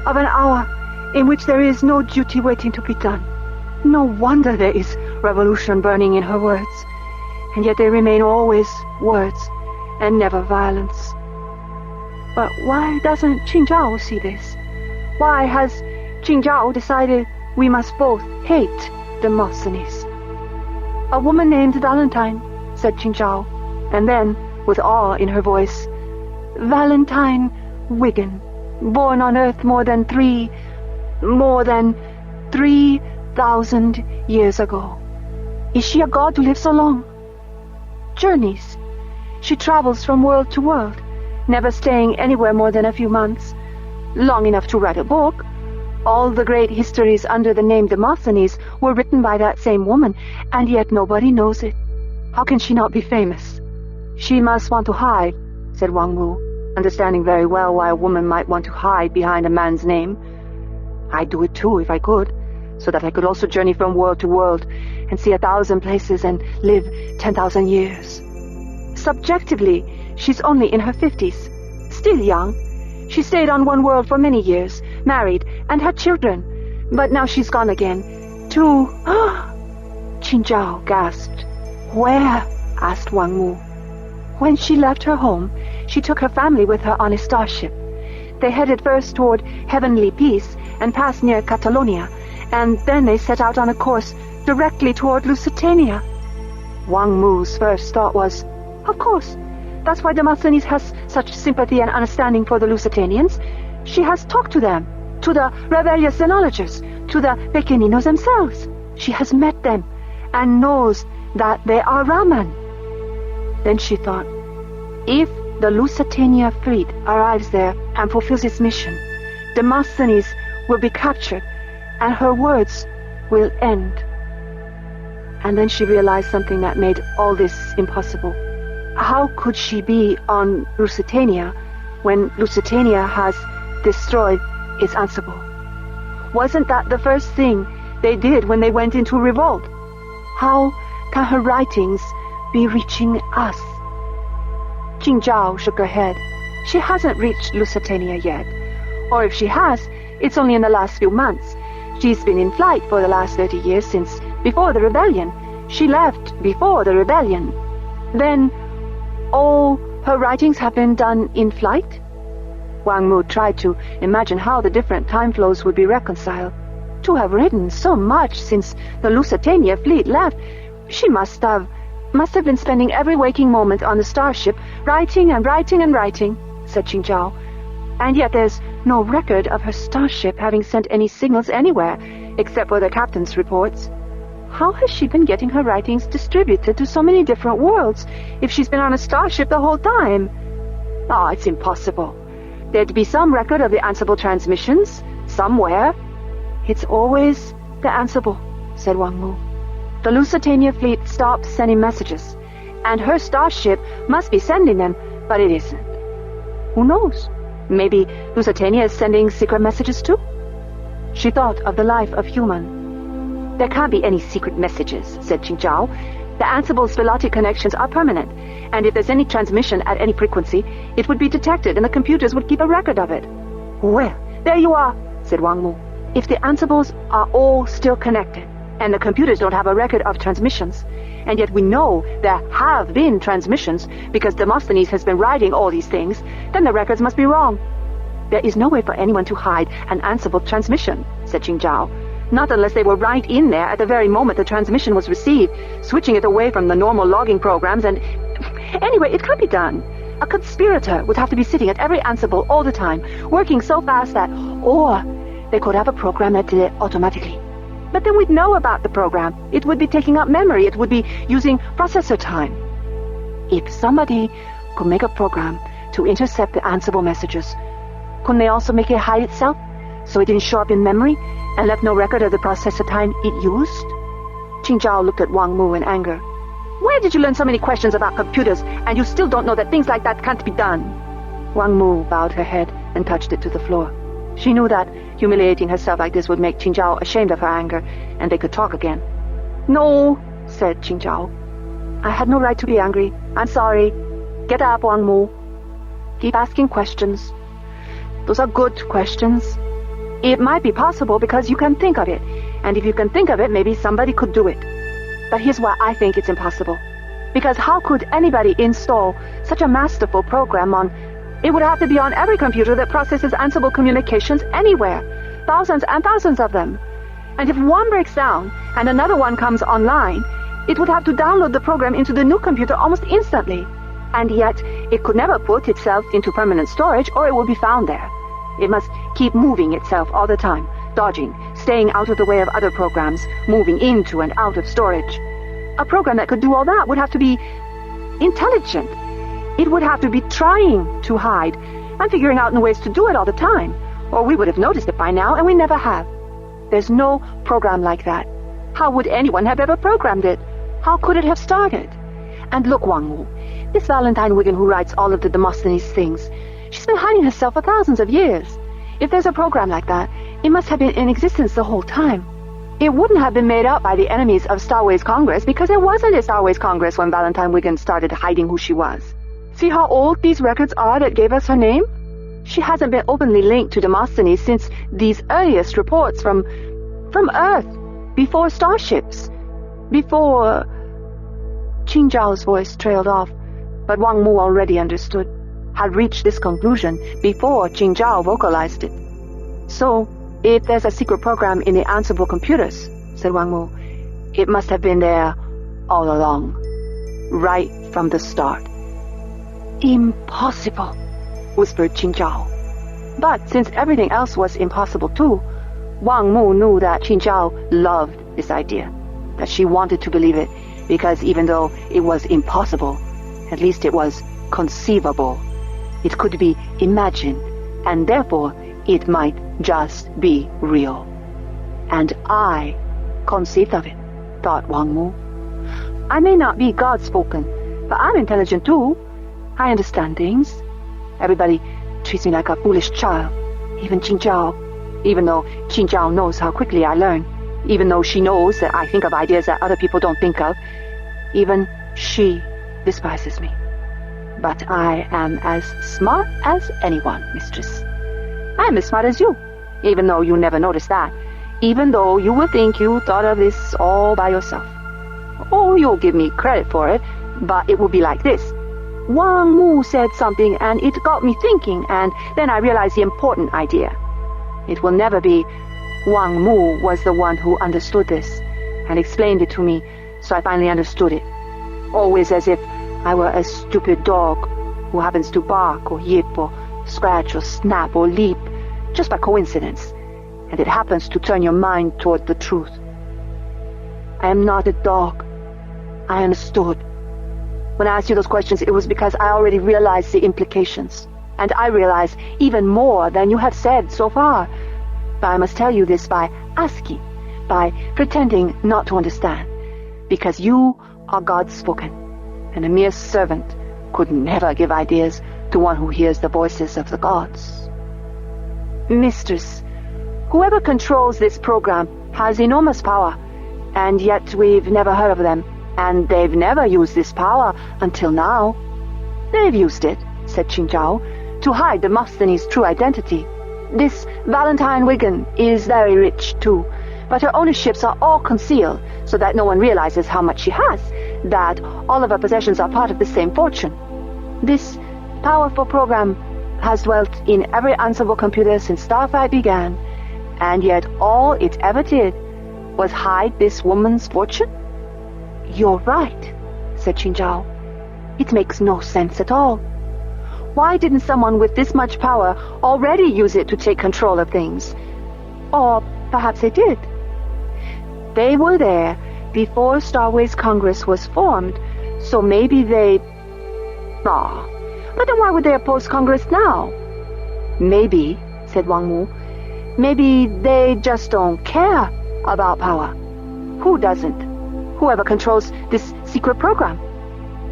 of an hour in which there is no duty waiting to be done. No wonder there is revolution burning in her words, and yet they remain always words, and never violence. But why doesn't Qingzhao see this? Why has Qingzhao decided we must both hate Demosthenes? "A woman named Valentine," said Qingzhao, and then, with awe in her voice, "Valentine Wiggin, born on Earth more than 3,000 years ago. Is she a god to live so long? Journeys. She travels from world to world, never staying anywhere more than a few months. Long enough to write a book. All the great histories under the name Demosthenes were written by that same woman, and yet nobody knows it. How can she not be famous?" "She must want to hide," said Wang Mu, understanding very well why a woman might want to hide behind a man's name. "I'd do it too if I could, so that I could also journey from world to world and see 1,000 places and live 10,000 years. Subjectively, she's only in her 50s, still young. She stayed on one world for many years, married, and had children. But now she's gone again. To... Qingzhao gasped. "Where?" asked Wang Mu. "When she left her home, she took her family with her on a starship. They headed first toward heavenly peace and passed near Catalonia, and then they set out on a course directly toward Lusitania." Wang Mu's first thought was, "Of course. That's why Demosthenes has such sympathy and understanding for the Lusitanians. She has talked to them, to the rebellious xenologists, to the Pequeninos themselves. She has met them, and knows that they are Raman." Then she thought, if the Lusitania fleet arrives there and fulfills its mission, Demosthenes will be captured, and her words will end. And then she realized something that made all this impossible. How could she be on Lusitania when Lusitania has destroyed its Ansible? Wasn't that the first thing they did when they went into revolt? How can her writings be reaching us? Qingzhao shook her head. She hasn't reached Lusitania yet. Or if she has, it's only in the last few months. She's been in flight for the last 30 years since before the rebellion. She left before the rebellion. Then, all her writings have been done in flight? Wang Mu tried to imagine how the different time flows would be reconciled. To have written so much since the Lusitania fleet left, she must have been spending every waking moment on the starship, writing and writing and writing, said Qingzhao. And yet there's no record of her starship having sent any signals anywhere, except for the captain's reports. How has she been getting her writings distributed to so many different worlds, if she's been on a starship the whole time? Oh, it's impossible. There'd be some record of the Ansible transmissions, somewhere. It's always the Ansible, said Wang Mu. The Lusitania fleet stopped sending messages, and her starship must be sending them, but it isn't. Who knows? Maybe Lusitania is sending secret messages too? She thought of the life of human. There can't be any secret messages, said Qingzhao. The Ansible's philotic connections are permanent, and if there's any transmission at any frequency, it would be detected and the computers would keep a record of it. Well, there you are, said Wang Mu. If the Ansibles are all still connected, and the computers don't have a record of transmissions, and yet we know there have been transmissions because Demosthenes has been writing all these things, then the records must be wrong. There is no way for anyone to hide an Ansible transmission, said Qingzhao. Not unless they were right in there at the very moment the transmission was received, switching it away from the normal logging programs and... Anyway, it can't be done. A conspirator would have to be sitting at every Ansible all the time, working so fast that... Or they could have a program that did it automatically. But then we'd know about the program. It would be taking up memory. It would be using processor time. If somebody could make a program to intercept the Ansible messages, couldn't they also make it hide itself so it didn't show up in memory and left no record of the processor time it used? Qingzhao looked at Wang Mu in anger. Where did you learn so many questions about computers and you still don't know that things like that can't be done? Wang Mu bowed her head and touched it to the floor. She knew that humiliating herself like this would make Qingzhao ashamed of her anger, and they could talk again. No, said Qingzhao. I had no right to be angry. I'm sorry. Get up, Wang Mu. Keep asking questions. Those are good questions. It might be possible because you can think of it, and if you can think of it, maybe somebody could do it. But here's why I think it's impossible. Because how could anybody install such a masterful program on... It would have to be on every computer that processes Ansible communications anywhere. Thousands and thousands of them. And if one breaks down and another one comes online, it would have to download the program into the new computer almost instantly. And yet, it could never put itself into permanent storage or it would be found there. It must keep moving itself all the time, dodging, staying out of the way of other programs, moving into and out of storage. A program that could do all that would have to be intelligent. It would have to be trying to hide and figuring out new ways to do it all the time, or we would have noticed it by now, and we never have. There's no program like that. How would anyone have ever programmed it? How could it have started? And look, Wang Mu, this Valentine Wiggin who writes all of the Demosthenes things, she's been hiding herself for thousands of years. If there's a program like that, it must have been in existence the whole time. It wouldn't have been made up by the enemies of Starways Congress because there wasn't a Starways Congress when Valentine Wiggin started hiding who she was. See how old these records are that gave us her name? She hasn't been openly linked to Demosthenes since these earliest reports from Earth, before starships, before... Qingzhao's voice trailed off, but Wang Mu already understood, had reached this conclusion before Qingzhao vocalized it. So, if there's a secret program in the Ansible computers, said Wang Mu, it must have been there all along, right from the start. Impossible, whispered Qingzhao. But since everything else was impossible too, Wang Mu knew that Qingzhao loved this idea, that she wanted to believe it, because even though it was impossible, at least it was conceivable. It could be imagined, and therefore it might just be real. And I conceived of it, thought Wang Mu. I may not be God-spoken, but I'm intelligent too. I understand things. Everybody treats me like a foolish child, even Qingzhao, even though Qingzhao knows how quickly I learn, even though she knows that I think of ideas that other people don't think of. Even she despises me. But I am as smart as anyone, mistress. I'm as smart as you, even though you never notice that, even though you will think you thought of this all by yourself. Oh, you'll give me credit for it, but it will be like this. Wang Mu said something, and it got me thinking, and then I realized the important idea. It will never be Wang Mu was the one who understood this, and explained it to me, so I finally understood it. Always as if I were a stupid dog who happens to bark or yip or scratch or snap or leap just by coincidence, and it happens to turn your mind toward the truth. I am not a dog. I understood. When I asked you those questions, it was because I already realized the implications, and I realize even more than you have said so far. But I must tell you this by asking, by pretending not to understand, because you are God-spoken, and a mere servant could never give ideas to one who hears the voices of the gods. Mistress, whoever controls this program has enormous power, and yet we've never heard of them, and they've never used this power until now. They've used it, said Qingzhao, to hide Demosthenes' true identity. This Valentine Wiggin is very rich, too, but her ownerships are all concealed, so that no one realizes how much she has, that all of her possessions are part of the same fortune. This powerful program has dwelt in every answerable computer since Starfight began, and yet all it ever did was hide this woman's fortune? You're right, said Qingzhao. It makes no sense at all. Why didn't someone with this much power already use it to take control of things? Or perhaps they did. They were there before Starways Congress was formed, so maybe they... but then why would they oppose Congress now? Maybe, said Wang Mu, maybe they just don't care about power. Who doesn't? Whoever controls this secret program.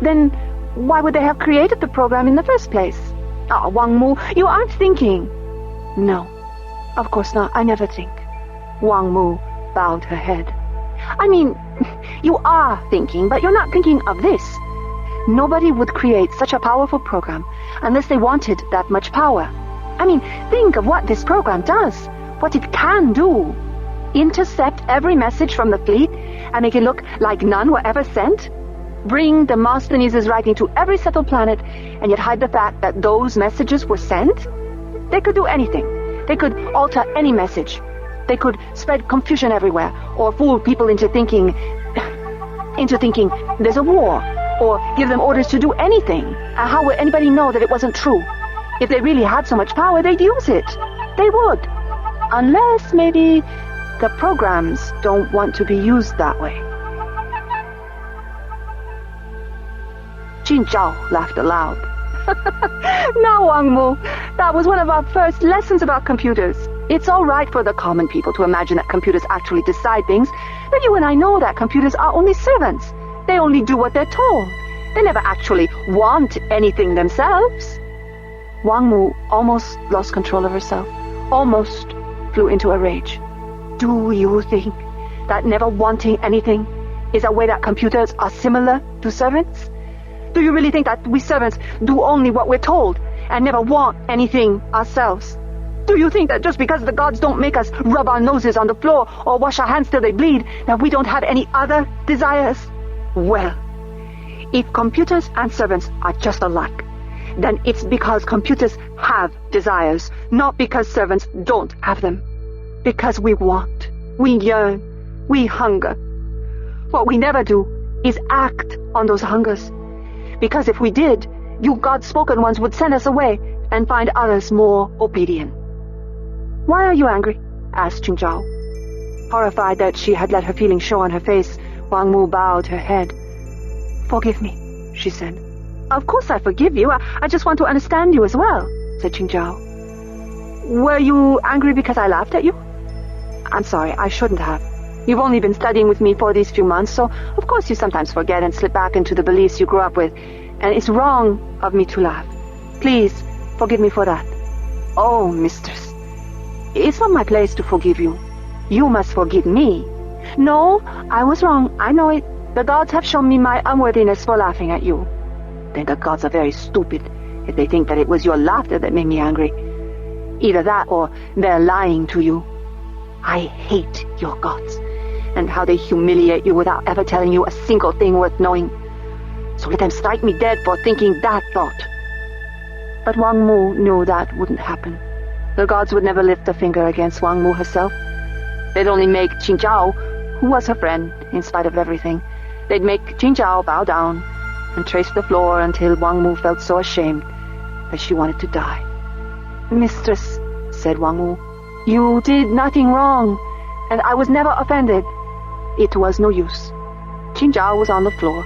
Then why would they have created the program in the first place? Wang Mu, you aren't thinking. No, of course not. I never think. Wang Mu bowed her head. I mean, you are thinking, but you're not thinking of this. Nobody would create such a powerful program unless they wanted that much power. I mean, think of what this program does, what it can do. Intercept every message from the fleet and make it look like none were ever sent? Bring Demosthenes' writing to every settled planet and yet hide the fact that those messages were sent? They could do anything. They could alter any message. They could spread confusion everywhere, or fool people into thinking there's a war, or give them orders to do anything. How would anybody know that it wasn't true? If they really had so much power, they'd use it. They would. Unless maybe the programs don't want to be used that way. Qingzhao laughed aloud. Now, Wang Mu, that was one of our first lessons about computers. It's all right for the common people to imagine that computers actually decide things, but you and I know that computers are only servants. They only do what they're told. They never actually want anything themselves. Wang Mu almost lost control of herself, almost flew into a rage. Do you think that never wanting anything is a way that computers are similar to servants? Do you really think that we servants do only what we're told and never want anything ourselves? Do you think that just because the gods don't make us rub our noses on the floor or wash our hands till they bleed, that we don't have any other desires? Well, if computers and servants are just alike, then it's because computers have desires, not because servants don't have them. Because we want, we yearn, we hunger. What we never do is act on those hungers. Because if we did, you God-spoken ones would send us away and find others more obedient. Why are you angry? Asked Qingzhao. Horrified that she had let her feelings show on her face, Wang Mu bowed her head. Forgive me, she said. Of course I forgive you. I just want to understand you as well, said Qingzhao. Were you angry because I laughed at you? I'm sorry, I shouldn't have. You've only been studying with me for these few months, so of course you sometimes forget and slip back into the beliefs you grew up with, and it's wrong of me to laugh. Please, forgive me for that. Oh, mistress, it's not my place to forgive you. You must forgive me. No, I was wrong, I know it. The gods have shown me my unworthiness for laughing at you. Then the gods are very stupid if they think that it was your laughter that made me angry. Either that or they're lying to you. I hate your gods, and how they humiliate you without ever telling you a single thing worth knowing. So let them strike me dead for thinking that thought. But Wang Mu knew that wouldn't happen. The gods would never lift a finger against Wang Mu herself. They'd only make Qingzhao, who was her friend in spite of everything, they'd make Qingzhao bow down and trace the floor until Wang Mu felt so ashamed that she wanted to die. Mistress, said Wang Mu, you did nothing wrong, and I was never offended. It was no use. Qingzhao was on the floor.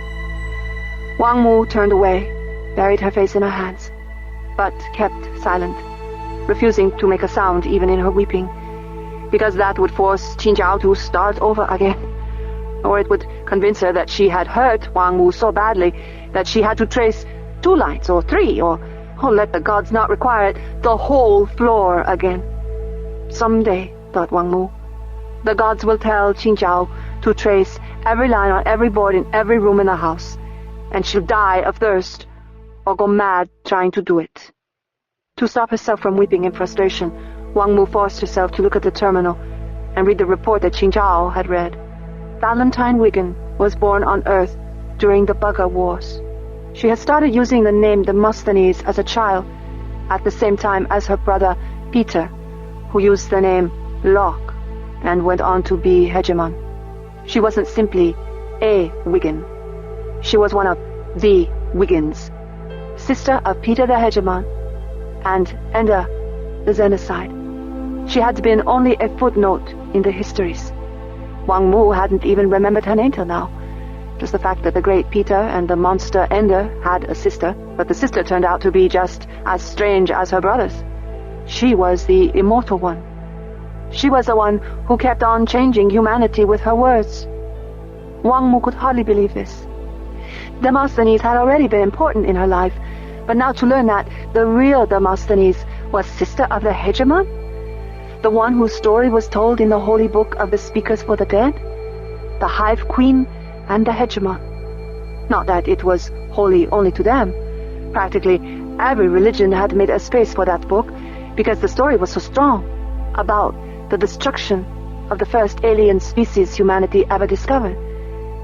Wang Mu turned away, buried her face in her hands, but kept silent, refusing to make a sound even in her weeping, because that would force Qingzhao to start over again, or it would convince her that she had hurt Wang Mu so badly that she had to trace 2 lines or 3, or let the gods not require it, the whole floor again. Someday, thought Wang Mu, the gods will tell Qingzhao to trace every line on every board in every room in the house, and she'll die of thirst or go mad trying to do it. To stop herself from weeping in frustration, Wang Mu forced herself to look at the terminal and read the report that Qingzhao had read. Valentine Wiggin was born on Earth during the Bugger Wars. She had started using the name Demosthenes as a child, at the same time as her brother Peter, who used the name Locke and went on to be hegemon. She wasn't simply a Wiggin. She was one of the Wiggins, sister of Peter the hegemon and Enda the Xenocide. She had been only a footnote in the histories. Wang Mu hadn't even remembered her name till now. Just the fact that the great Peter and the monster Ender had a sister, but the sister turned out to be just as strange as her brothers. She was the immortal one. She was the one who kept on changing humanity with her words. Wang Mu could hardly believe this. Demosthenes had already been important in her life, but now to learn that the real Demosthenes was sister of the hegemon, the one whose story was told in the holy book of the Speakers for the Dead, the Hive Queen and the hegemon. Not that it was holy only to them. Practically every religion had made a space for that book, because the story was so strong about the destruction of the first alien species humanity ever discovered,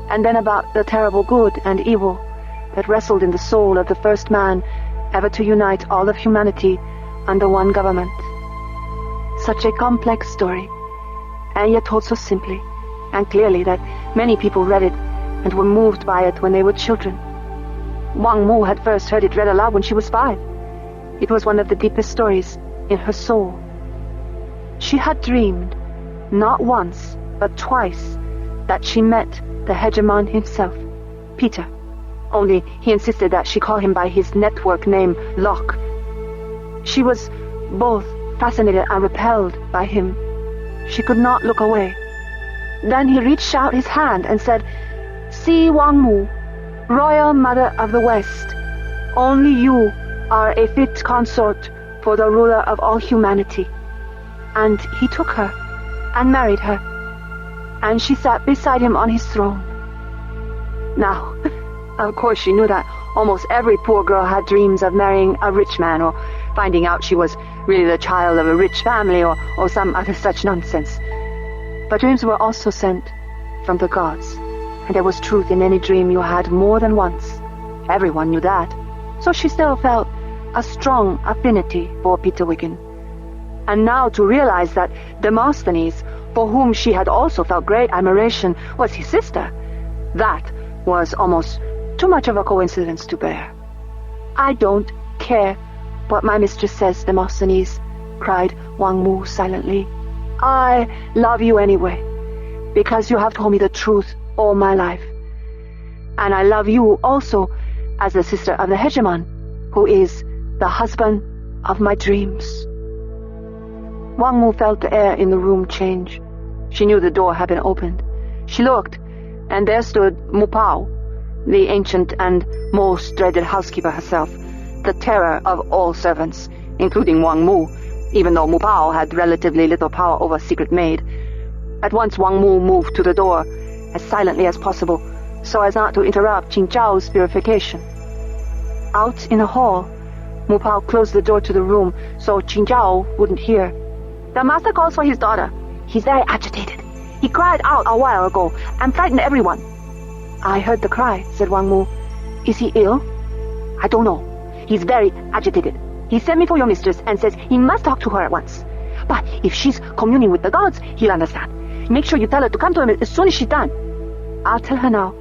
and then about the terrible good and evil that wrestled in the soul of the first man ever to unite all of humanity under one government. Such a complex story, and yet told so simply and clearly that many people read it and were moved by it when they were children. Wang Mu had first heard it read aloud when she was 5. It was one of the deepest stories in her soul. She had dreamed, not once, but twice, that she met the hegemon himself, Peter. Only he insisted that she call him by his network name, Locke. She was both fascinated and repelled by him. She could not look away. Then he reached out his hand and said, "See, Wang Mu, Royal Mother of the West, only you are a fit consort for the ruler of all humanity." And he took her and married her, and she sat beside him on his throne. Now, of course she knew that almost every poor girl had dreams of marrying a rich man, or finding out she was really the child of a rich family, or some other such nonsense. But dreams were also sent from the gods, and there was truth in any dream you had more than once. Everyone knew that, so she still felt a strong affinity for Peter Wiggin. And now to realize that Demosthenes, for whom she had also felt great admiration, was his sister, that was almost too much of a coincidence to bear. "I don't care what my mistress says, Demosthenes," cried Wang Mu silently. "I love you anyway, because you have told me the truth all my life. And I love you also as the sister of the hegemon, who is the husband of my dreams. Wang Mu felt the air in the room change. She knew the door had been opened. She looked, and there stood Mu Pao, the ancient and most dreaded housekeeper herself, the terror of all servants, including Wang Mu, even though Mu Pao had relatively little power over secret maid. At once Wang Mu moved to the door, as silently as possible, so as not to interrupt Qing Zhao's purification. Out in the hall, Mu Pao closed the door to the room so Qing Zhao wouldn't hear. "The master calls for his daughter. He's very agitated. He cried out a while ago and frightened everyone." "I heard the cry," said Wang Mu. "Is he ill?" "I don't know. He's very agitated. He sent me for your mistress and says he must talk to her at once. But if she's communing with the gods, he'll understand. Make sure you tell her to come to him as soon as she's done." "I'll tell her now.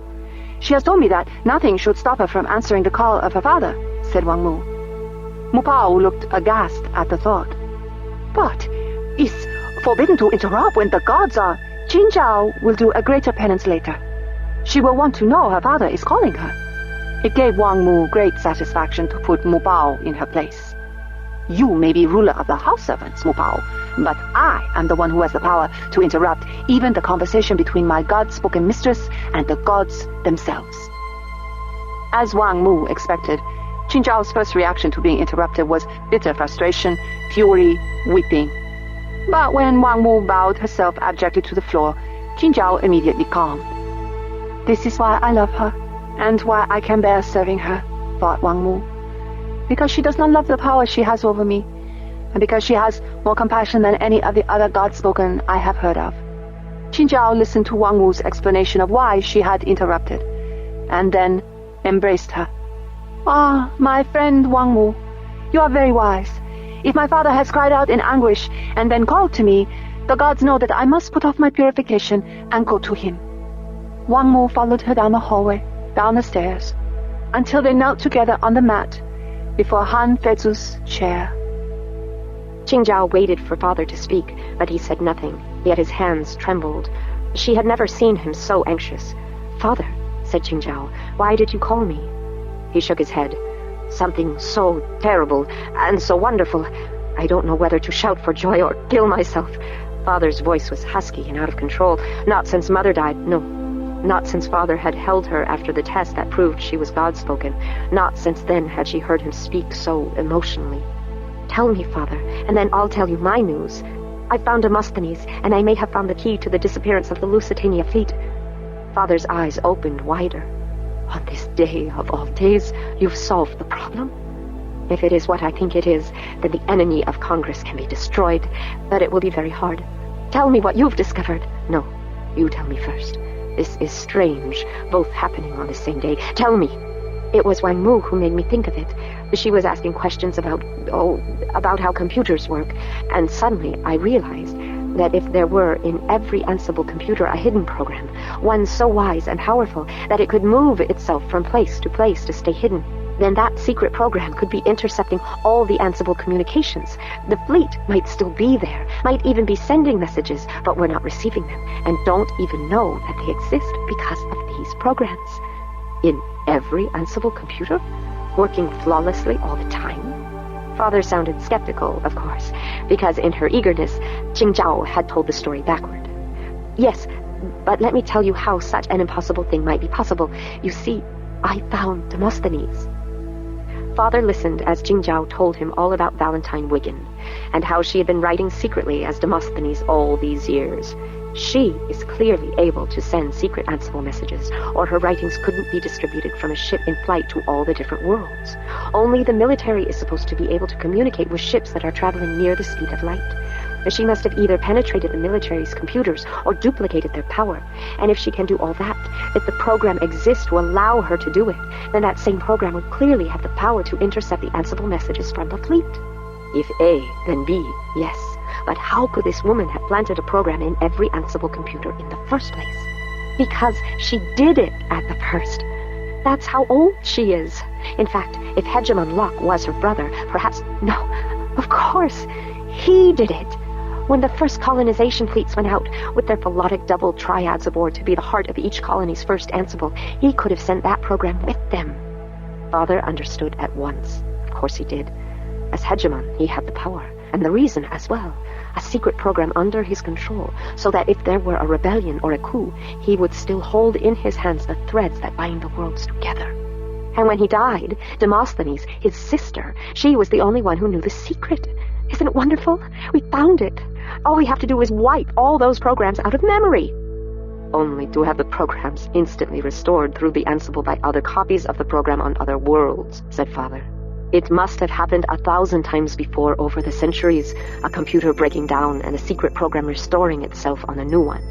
She has told me that nothing should stop her from answering the call of her father," said Wang Mu. Mu Pao looked aghast at the thought. "But it's forbidden to interrupt when the gods are. Qing Zhao will do a greater penance later. She will want to know her father is calling her." It gave Wang Mu great satisfaction to put Mu Pao in her place. "You may be ruler of the house servants, Mu Pao, but I am the one who has the power to interrupt even the conversation between my God-spoken mistress and the gods themselves." As Wang Mu expected, Qing Zhao's first reaction to being interrupted was bitter frustration, fury, weeping. But when Wang Mu bowed herself abjectly to the floor, Qing Zhao immediately calmed. "This is why I love her, and why I can bear serving her," thought Wang Mu. "Because she does not love the power she has over me, and because she has more compassion than any of the other God-spoken I have heard of." Qing Zhao listened to Wang Mu's explanation of why she had interrupted, and then embraced her. "Ah, my friend Wang Mu, you are very wise. If my father has cried out in anguish and then called to me, the gods know that I must put off my purification and go to him." Wang Mu followed her down the hallway, down the stairs, until they knelt together on the mat before Han Feizu's chair. Qing Zhao waited for father to speak, but he said nothing, yet his hands trembled. She had never seen him so anxious. "Father," said Qing Zhao, "why did you call me?" He shook his head. "Something so terrible and so wonderful. I don't know whether to shout for joy or kill myself." Father's voice was husky and out of control. "Not since Mother died, no. Not since Father had held her after the test that proved she was God-spoken. Not since then had she heard him speak so emotionally. Tell me, Father, and then I'll tell you my news. I found Demosthenes, and I may have found the key to the disappearance of the Lusitania fleet." Father's eyes opened wider. "On this day of all days, you've solved the problem? If it is what I think it is, then the enemy of Congress can be destroyed, but it will be very hard. Tell me what you've discovered." "No, you tell me first. This is strange, both happening on the same day. Tell me." "It was Wang Mu who made me think of it. She was asking questions about how computers work, and suddenly I realized that if there were in every Ansible computer a hidden program, one so wise and powerful that it could move itself from place to place to stay hidden, then that secret program could be intercepting all the Ansible communications. The fleet might still be there, might even be sending messages, but we're not receiving them, and don't even know that they exist because of these programs. In every Ansible computer? Working flawlessly all the time?" Father sounded skeptical, of course, because in her eagerness, Qing Zhao had told the story backward. "Yes, but let me tell you how such an impossible thing might be possible. You see, I found Demosthenes." Father listened as Qing Zhao told him all about Valentine Wiggin, and how she had been writing secretly as Demosthenes all these years. She is clearly able to send secret Ansible messages, or her writings couldn't be distributed from a ship in flight to all the different worlds. Only the military is supposed to be able to communicate with ships that are traveling near the speed of light. She must have either penetrated the military's computers or duplicated their power. And if she can do all that, if the program exists to allow her to do it, then that same program would clearly have the power to intercept the Ansible messages from the fleet. If A, then B, yes. But how could this woman have planted a program in every Ansible computer in the first place? Because she did it at the first. That's how old she is. In fact, if Hegemon Locke was her brother, perhaps... No, of course, he did it. When the first colonization fleets went out, with their philotic double triads aboard to be the heart of each colony's first Ansible, he could have sent that program with them. Father understood at once. Of course he did. As hegemon, he had the power, and the reason as well. A secret program under his control, so that if there were a rebellion or a coup, he would still hold in his hands the threads that bind the worlds together. And when he died, Demosthenes, his sister, she was the only one who knew the secret. Isn't it wonderful? We found it. All we have to do is wipe all those programs out of memory. Only to have the programs instantly restored through the Ansible by other copies of the program on other worlds, said Father. It must have happened 1,000 times before over the centuries, a computer breaking down and a secret program restoring itself on a new one.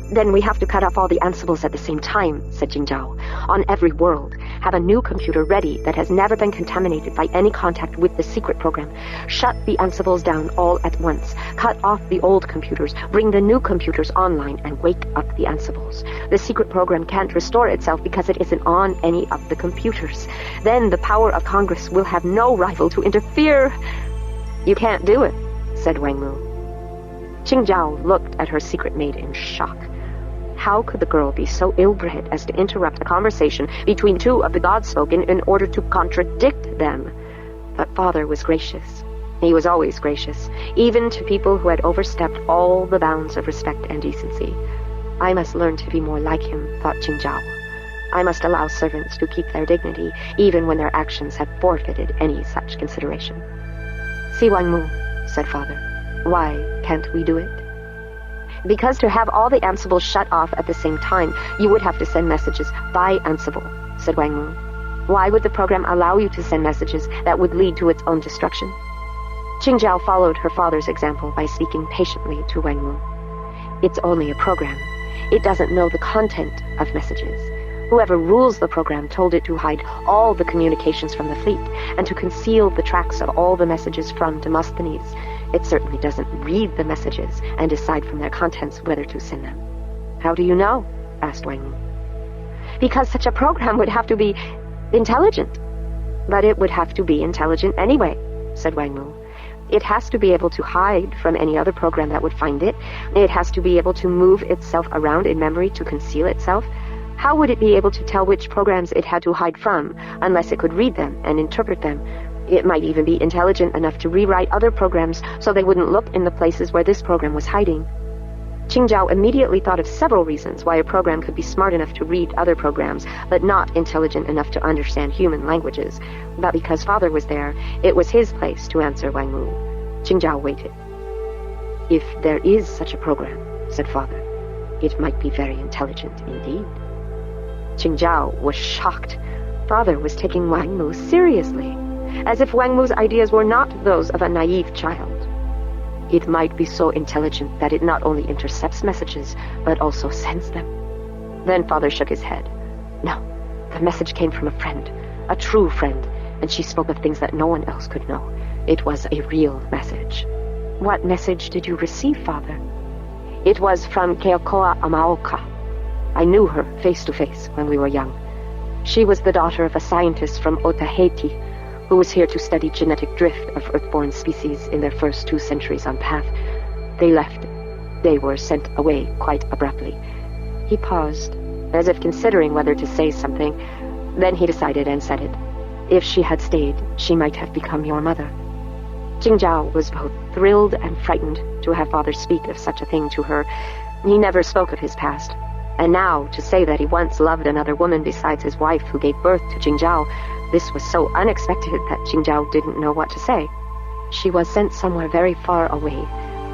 Then we have to cut off all the Ansibles at the same time, said Jingzhao. On every world, have a new computer ready that has never been contaminated by any contact with the secret program. Shut the Ansibles down all at once. Cut off the old computers, bring the new computers online, and wake up the Ansibles. The secret program can't restore itself because it isn't on any of the computers. Then the power of Congress will have no rival to interfere. You can't do it, said Wang Mu. Qingzhao looked at her secret maid in shock. How could the girl be so ill-bred as to interrupt a conversation between two of the godspoken in order to contradict them? But Father was gracious. He was always gracious, even to people who had overstepped all the bounds of respect and decency. I must learn to be more like him, thought Qingzhao. I must allow servants to keep their dignity, even when their actions have forfeited any such consideration. See, Wang Mu, said Father, why can't we do it? Because to have all the Ansibles shut off at the same time, you would have to send messages by Ansible, said Wang Mu. Why would the program allow you to send messages that would lead to its own destruction? Qingzhao followed her father's example by speaking patiently to Wang Mu. It's only a program. It doesn't know the content of messages. Whoever rules the program told it to hide all the communications from the fleet and to conceal the tracks of all the messages from Demosthenes. It certainly doesn't read the messages and decide from their contents whether to send them. How do you know? Asked Wang Mu. Because such a program would have to be intelligent. But it would have to be intelligent anyway, said Wang Mu. It has to be able to hide from any other program that would find it. It has to be able to move itself around in memory to conceal itself. How would it be able to tell which programs it had to hide from, unless it could read them and interpret them? It might even be intelligent enough to rewrite other programs so they wouldn't look in the places where this program was hiding. Qingzhao immediately thought of several reasons why a program could be smart enough to read other programs, but not intelligent enough to understand human languages. But because Father was there, it was his place to answer Wang Mu. Qingzhao waited. If there is such a program, said Father, it might be very intelligent indeed. Qingzhao was shocked. Father was taking Wang Mu seriously, as if Wang Mu's ideas were not those of a naive child. It might be so intelligent that it not only intercepts messages, but also sends them. Then Father shook his head. No, the message came from a friend, a true friend, and she spoke of things that no one else could know. It was a real message. What message did you receive, Father? It was from Keokoa Amaoka. I knew her face to face when we were young. She was the daughter of a scientist from Otaheite, who was here to study genetic drift of Earthborn species in their first 2 centuries on Path. They left. They were sent away quite abruptly. He paused, as if considering whether to say something. Then he decided and said it. If she had stayed, she might have become your mother. Qingzhao was both thrilled and frightened to have Father speak of such a thing to her. He never spoke of his past. And now, to say that he once loved another woman besides his wife who gave birth to Qingzhao, this was so unexpected that Qingzhao didn't know what to say. She was sent somewhere very far away.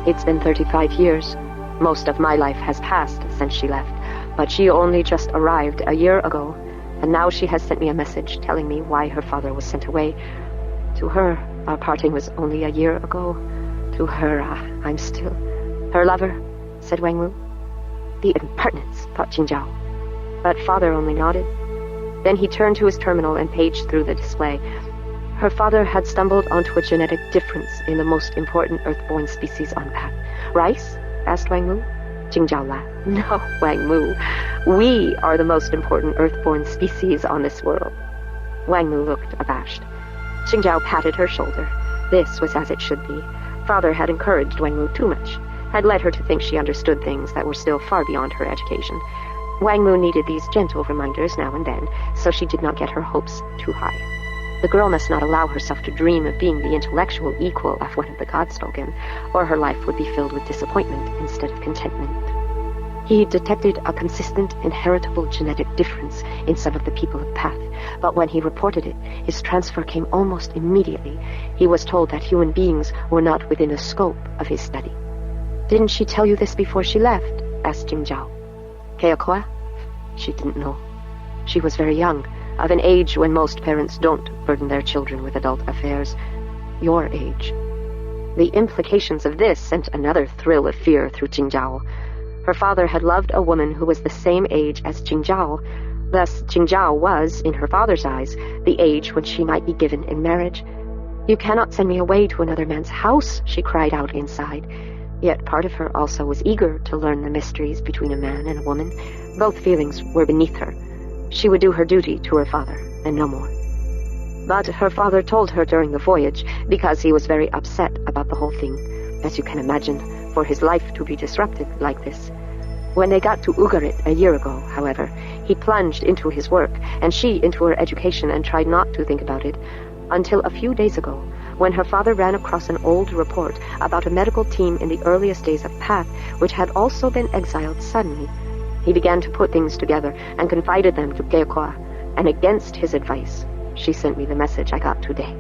It's been 35 years. Most of my life has passed since she left, but she only just arrived a year ago, and now she has sent me a message telling me why her father was sent away. To her, our parting was only a year ago. To her, I'm still her lover, said Wang Mu. The impertinence, thought Qingzhao. But Father only nodded. Then he turned to his terminal and paged through the display. Her father had stumbled onto a genetic difference in the most important Earthborn species on Path. Rice? Asked Wang Mu. Qingzhao laughed. No, Wang Mu. We are the most important Earthborn species on this world. Wang Mu looked abashed. Qingzhao patted her shoulder. This was as it should be. Father had encouraged Wang Mu too much, had led her to think she understood things that were still far beyond her education. Wang Mu needed these gentle reminders now and then, so she did not get her hopes too high. The girl must not allow herself to dream of being the intellectual equal of one of the Godspoken, or her life would be filled with disappointment instead of contentment. He detected a consistent, inheritable genetic difference in some of the people of Path, but when he reported it, his transfer came almost immediately. He was told that human beings were not within the scope of his study. "Didn't she tell you this before she left?" asked Jingzhao. Keokoa? She didn't know. She was very young, of an age when most parents don't burden their children with adult affairs. Your age. The implications of this sent another thrill of fear through Jingzhao. Her father had loved a woman who was the same age as Jingzhao. Thus, Jingzhao was, in her father's eyes, the age when she might be given in marriage. "You cannot send me away to another man's house," she cried out inside. Yet part of her also was eager to learn the mysteries between a man and a woman. Both feelings were beneath her. She would do her duty to her father, and no more. But her father told her during the voyage, because he was very upset about the whole thing, as you can imagine, for his life to be disrupted like this. When they got to Ugarit a year ago, however, he plunged into his work, and she into her education, and tried not to think about it, until a few days ago, when her father ran across an old report about a medical team in the earliest days of Path, which had also been exiled suddenly. He began to put things together and confided them to Keokoa, and against his advice, she sent me the message I got today.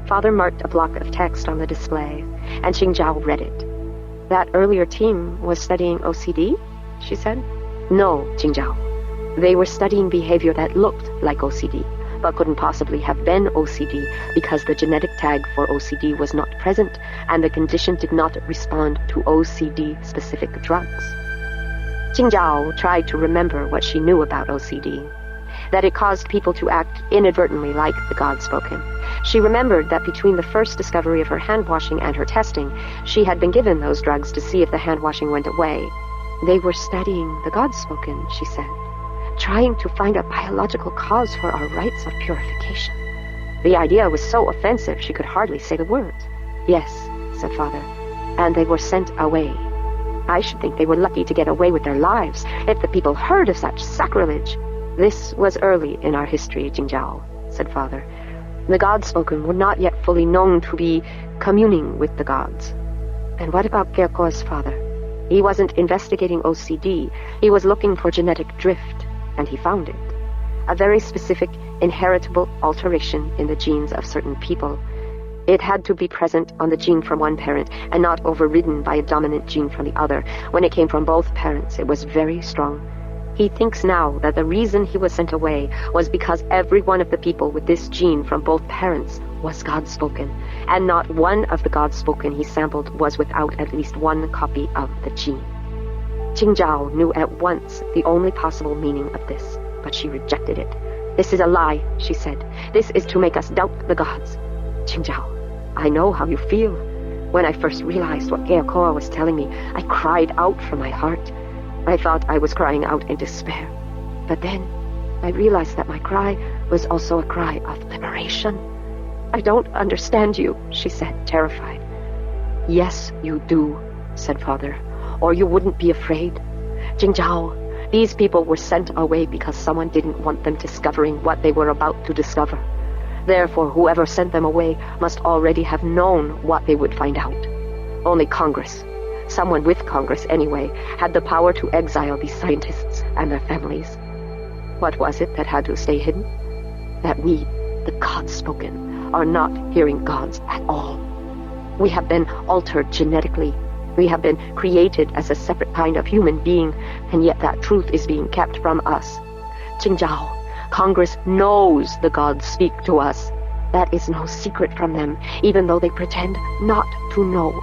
Father marked a block of text on the display, and Jingzhao read it. "That earlier team was studying OCD?" she said. "No, Jingzhao. They were studying behavior that looked like OCD, but couldn't possibly have been OCD because the genetic tag for OCD was not present, and the condition did not respond to OCD-specific drugs." Jingzhao tried to remember what she knew about OCD, that it caused people to act inadvertently like the Godspoken. She remembered that between the first discovery of her hand-washing and her testing, she had been given those drugs to see if the hand-washing went away. They were studying the Godspoken, she said, trying to find a biological cause for our rites of purification. The idea was so offensive she could hardly say the words. "Yes," said Father, "and they were sent away. I should think they were lucky to get away with their lives if the people heard of such sacrilege." "This was early in our history, Jingzhao," said Father. "The Godspoken were not yet fully known to be communing with the gods." "And what about Keokoa's father?" "He wasn't investigating OCD. He was looking for genetic drift, and he found it. A very specific, inheritable alteration in the genes of certain people. It had to be present on the gene from one parent and not overridden by a dominant gene from the other. When it came from both parents, it was very strong. He thinks now that the reason he was sent away was because every one of the people with this gene from both parents was Godspoken, and not one of the Godspoken he sampled was without at least one copy of the gene." Jingzhao knew at once the only possible meaning of this, but she rejected it. "This is a lie," she said. "This is to make us doubt the gods." "Jingzhao, I know how you feel. When I first realized what Keokoa was telling me, I cried out from my heart. I thought I was crying out in despair. But then I realized that my cry was also a cry of liberation." "I don't understand you," she said, terrified. "Yes, you do," said Father, "or you wouldn't be afraid. Jingzhao, these people were sent away because someone didn't want them discovering what they were about to discover. Therefore, whoever sent them away must already have known what they would find out. Only Congress, someone with Congress anyway, had the power to exile these scientists and their families. What was it that had to stay hidden? That we, the Godspoken, are not hearing gods at all. We have been altered genetically. We have been created as a separate kind of human being, and yet that truth is being kept from us. Jingzhao, Congress knows the gods speak to us. That is no secret from them, even though they pretend not to know.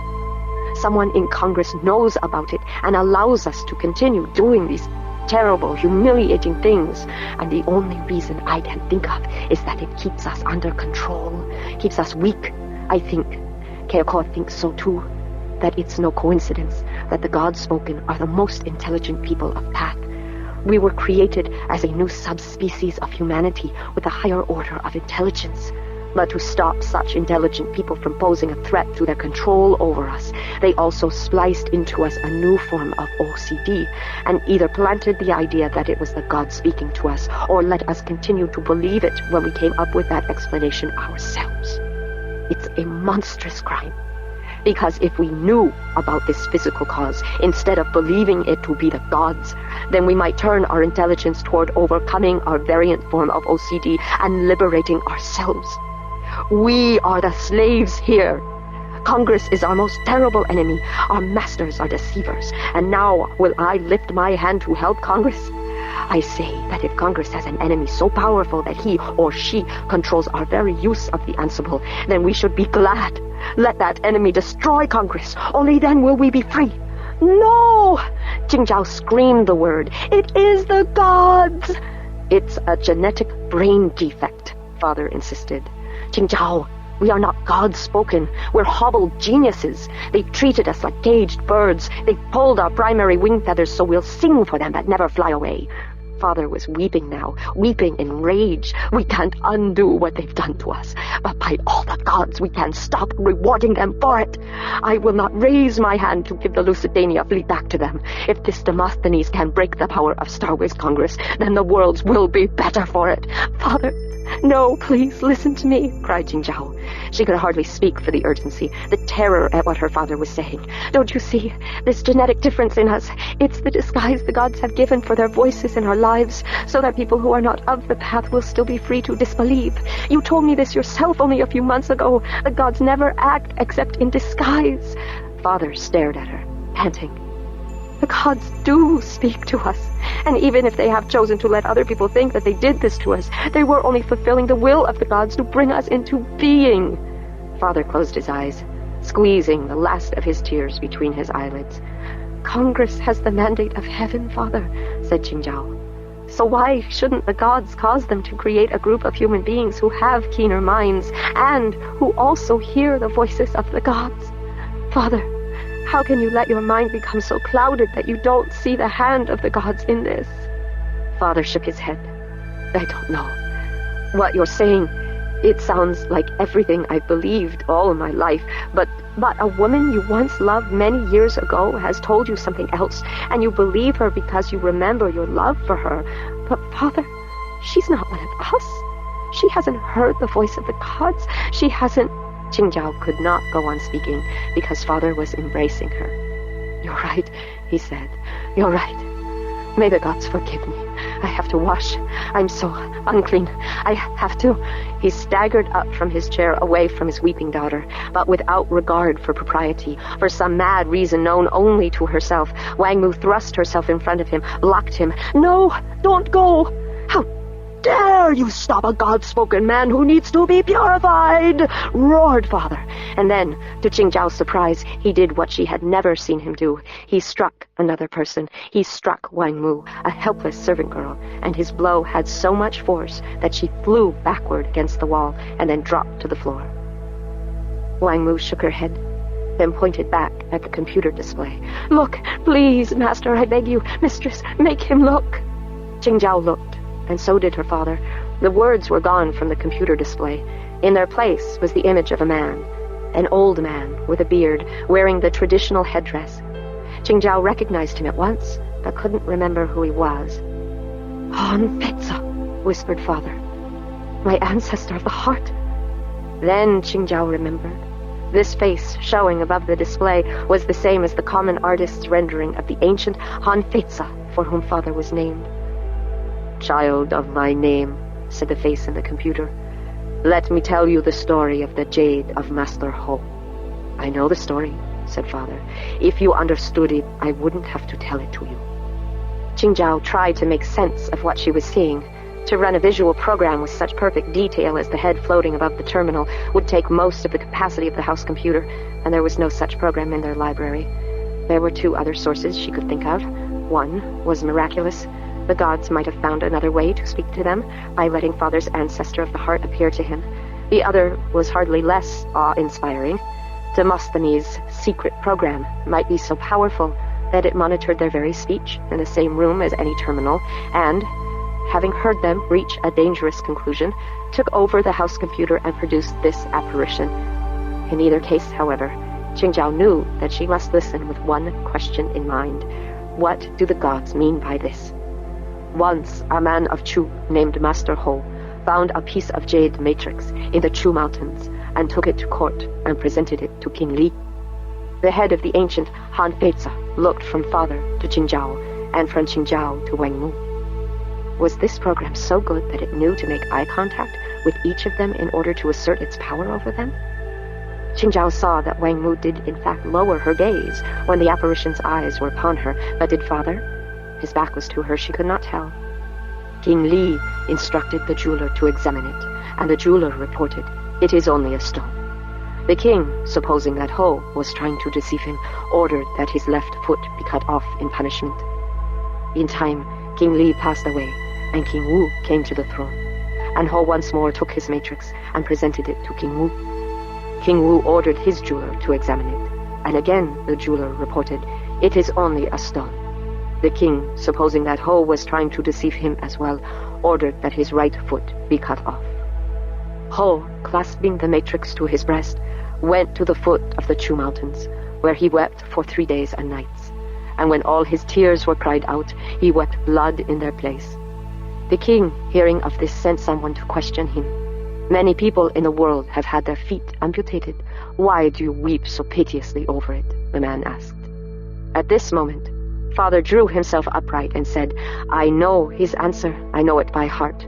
Someone in Congress knows about it and allows us to continue doing these terrible, humiliating things. And the only reason I can think of is that it keeps us under control, keeps us weak. I think Keokoa thinks so too, that it's no coincidence that the Godspoken are the most intelligent people of Path. We were created as a new subspecies of humanity with a higher order of intelligence. But to stop such intelligent people from posing a threat to their control over us, they also spliced into us a new form of OCD, and either planted the idea that it was the God speaking to us, or let us continue to believe it when we came up with that explanation ourselves. It's a monstrous crime. Because if we knew about this physical cause, instead of believing it to be the gods, then we might turn our intelligence toward overcoming our variant form of OCD and liberating ourselves. We are the slaves here. Congress is our most terrible enemy. Our masters are deceivers. And now will I lift my hand to help Congress? I say that if Congress has an enemy so powerful that he or she controls our very use of the Ansible, then we should be glad. Let that enemy destroy Congress. Only then will we be free. No! Qingzhao screamed the word. It is the gods! It's a genetic brain defect, Father insisted. Qingzhao, we are not God-spoken. We're hobbled geniuses. They've treated us like caged birds. They've pulled our primary wing feathers so we'll sing for them but never fly away. Father was weeping now, weeping in rage. We can't undo what they've done to us, but by all the gods, we can't stop rewarding them for it. I will not raise my hand to give the Lusitania fleet back to them. If this Demosthenes can break the power of Starways Congress, then the worlds will be better for it. Father, no, please, listen to me, cried Qingzhao. She could hardly speak for the urgency, the terror at what her father was saying. Don't you see, this genetic difference in us, it's the disguise the gods have given for their voices in our lives, so that people who are not of the path will still be free to disbelieve. You told me this yourself only a few months ago. The gods never act except in disguise. Father stared at her, panting. The gods do speak to us, and even if they have chosen to let other people think that they did this to us, they were only fulfilling the will of the gods to bring us into being. Father closed his eyes, squeezing the last of his tears between his eyelids. Congress has the mandate of heaven, Father, said Qingzhao. So why shouldn't the gods cause them to create a group of human beings who have keener minds, and who also hear the voices of the gods? Father, how can you let your mind become so clouded that you don't see the hand of the gods in this? Father shook his head. I don't know. What you're saying, it sounds like everything I've believed all my life, but a woman you once loved many years ago has told you something else, and you believe her because you remember your love for her. But Father, she's not one of us. She hasn't heard the voice of the gods. She hasn't... Qingzhao could not go on speaking because Father was embracing her. You're right, he said. You're right. May the gods forgive me. I have to wash. I'm so unclean. I have to. He staggered up from his chair away from his weeping daughter, but without regard for propriety. For some mad reason known only to herself, Wang Mu thrust herself in front of him, blocked him. No, don't go. How dare you stop a God-spoken man who needs to be purified? Roared Father. And then, to Qingzhao's surprise, he did what she had never seen him do. He struck another person. He struck Wang Mu, a helpless servant girl, and his blow had so much force that she flew backward against the wall and then dropped to the floor. Wang Mu shook her head, then pointed back at the computer display. Look, please, Master, I beg you. Mistress, make him look. Qingzhao looked, and so did her father. The words were gone from the computer display. In their place was the image of a man, an old man with a beard, wearing the traditional headdress. Qingzhao recognized him at once, but couldn't remember who he was. Han Fetza, whispered Father. My ancestor of the heart. Then Qingzhao remembered. This face, showing above the display, was the same as the common artist's rendering of the ancient Han Fetza, for whom Father was named. Child of my name, said the face in the computer, let me tell you the story of the Jade of Master Ho. I know the story, said Father. If you understood it, I wouldn't have to tell it to you. Qingzhao tried to make sense of what she was seeing. To run a visual program with such perfect detail as the head floating above the terminal would take most of the capacity of the house computer, and there was no such program in their library. There were two other sources she could think of. One was miraculous. The gods might have found another way to speak to them by letting Father's ancestor of the heart appear to him. The other was hardly less awe-inspiring. Demosthenes' secret program might be so powerful that it monitored their very speech in the same room as any terminal, and having heard them reach a dangerous conclusion, took over the house computer and produced this apparition. In either case, however, Qingjiao knew that she must listen with one question in mind. What do the gods mean by this? Once, a man of Chu named Master Ho found a piece of jade matrix in the Chu Mountains and took it to court and presented it to King Li. The head of the ancient Han Feizi looked from father to Qingjiao and from Qingjiao to Wang Mu. Was this program so good that it knew to make eye contact with each of them in order to assert its power over them? Qingjiao saw that Wang Mu did in fact lower her gaze when the apparition's eyes were upon her, but did father? His back was to her, she could not tell. King Li instructed the jeweler to examine it, and the jeweler reported, "It is only a stone." The king, supposing that Ho was trying to deceive him, ordered that his left foot be cut off in punishment. In time, King Li passed away, and King Wu came to the throne, and Ho once more took his matrix and presented it to King Wu. King Wu ordered his jeweler to examine it, and again the jeweler reported, "It is only a stone." The king, supposing that Ho was trying to deceive him as well, ordered that his right foot be cut off. Ho, clasping the matrix to his breast, went to the foot of the Chu Mountains, where he wept for 3 days and nights, and when all his tears were cried out, he wept blood in their place. The king, hearing of this, sent someone to question him. "Many people in the world have had their feet amputated. Why do you weep so piteously over it?" the man asked. At this moment, Father drew himself upright and said, "I know his answer. I know it by heart.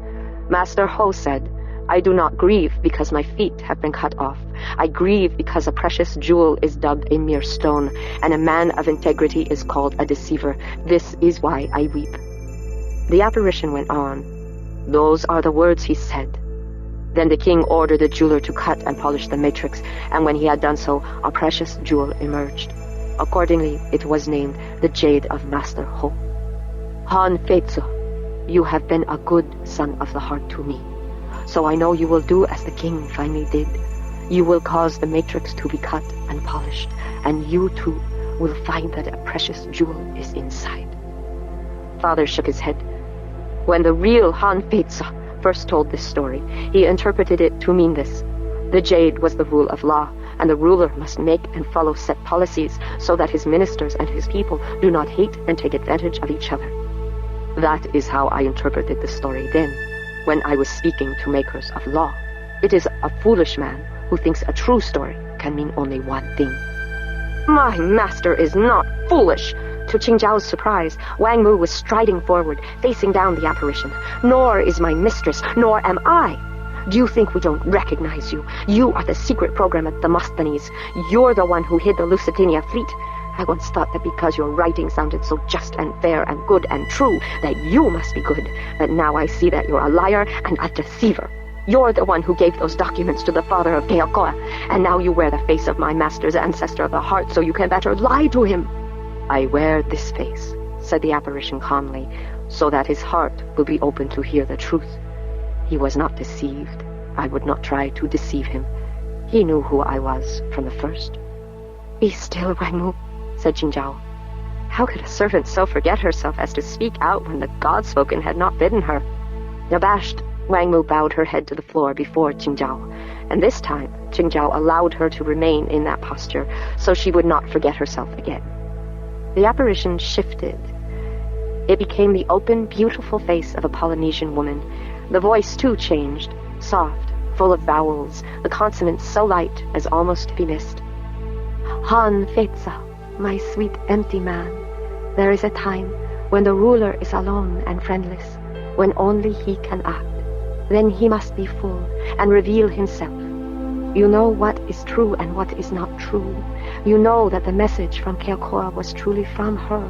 Master Ho said, 'I do not grieve because my feet have been cut off. I grieve because a precious jewel is dubbed a mere stone, and a man of integrity is called a deceiver. This is why I weep.'" The apparition went on. "Those are the words he said." Then the king ordered the jeweler to cut and polish the matrix, and when he had done so, a precious jewel emerged. Accordingly, it was named the Jade of Master Ho. "Han Feizi, you have been a good son of the heart to me, so I know you will do as the king finally did. You will cause the matrix to be cut and polished, and you too will find that a precious jewel is inside." Father shook his head. When the real Han Feizi first told this story, he interpreted it to mean this: the jade was the rule of law, and the ruler must make and follow set policies so that his ministers and his people do not hate and take advantage of each other. That is how I interpreted the story then, when I was speaking to makers of law. It is a foolish man who thinks a true story can mean only one thing. "My master is not foolish!" To Qingjiao's surprise, Wang Mu was striding forward, facing down the apparition. "Nor is my mistress, nor am I. Do you think we don't recognize you? You are the secret program at Demosthenes. You're the one who hid the Lusitania fleet. I once thought that because your writing sounded so just and fair and good and true, that you must be good. But now I see that you're a liar and a deceiver. You're the one who gave those documents to the father of Keokoa, and now you wear the face of my master's ancestor of the heart so you can better lie to him." "I wear this face," said the apparition calmly, "so that his heart will be open to hear the truth. He was not deceived. I would not try to deceive him. He knew who I was from the first." "Be still, Wang Mu," said Qingjiao. How could a servant so forget herself as to speak out when the God-spoken had not bidden her? Abashed, Wang Mu bowed her head to the floor before Qingjiao, and this time Qingjiao allowed her to remain in that posture so she would not forget herself again. The apparition shifted. It became the open, beautiful face of a Polynesian woman. The voice, too, changed, soft, full of vowels, the consonants so light as almost to be missed. "Han Feizi, my sweet empty man, there is a time when the ruler is alone and friendless, when only he can act. Then he must be full and reveal himself. You know what is true and what is not true. You know that the message from Keokoa was truly from her.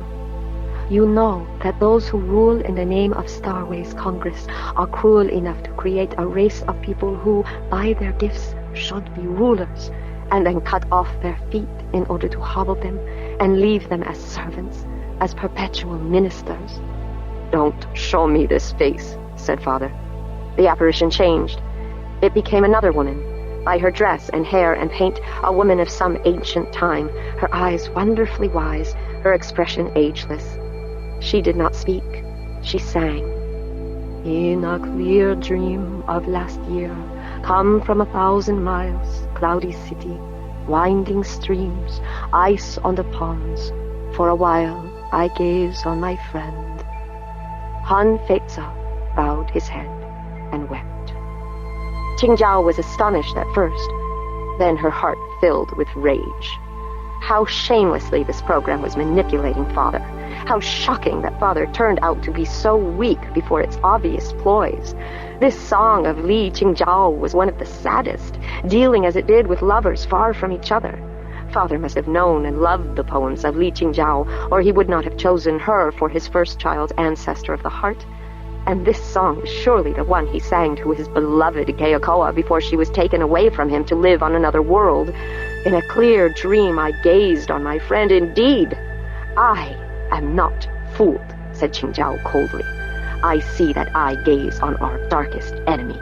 You know that those who rule in the name of Starways Congress are cruel enough to create a race of people who, by their gifts, should be rulers, and then cut off their feet in order to hobble them and leave them as servants, as perpetual ministers." "Don't show me this face," said Father. The apparition changed. It became another woman. By her dress and hair and paint, a woman of some ancient time, her eyes wonderfully wise, her expression ageless. She did not speak. She sang. In a clear dream of last year, come from 1,000 miles, cloudy city, winding streams, ice on the ponds. For a while I gaze on my friend. Han Feiza bowed his head and wept. Qingzhao was astonished at first, then her heart filled with rage. How shamelessly this program was manipulating Father. How shocking that Father turned out to be so weak before its obvious ploys. This song of Li Qingzhao was one of the saddest, dealing as it did with lovers far from each other. Father must have known and loved the poems of Li Qingzhao, or he would not have chosen her for his first child's ancestor of the heart. And this song was surely the one he sang to his beloved Keikoa before she was taken away from him to live on another world. In a clear dream I gazed on my friend. Indeed, I am not fooled, said Qingzhao coldly. I see that I gaze on our darkest enemy.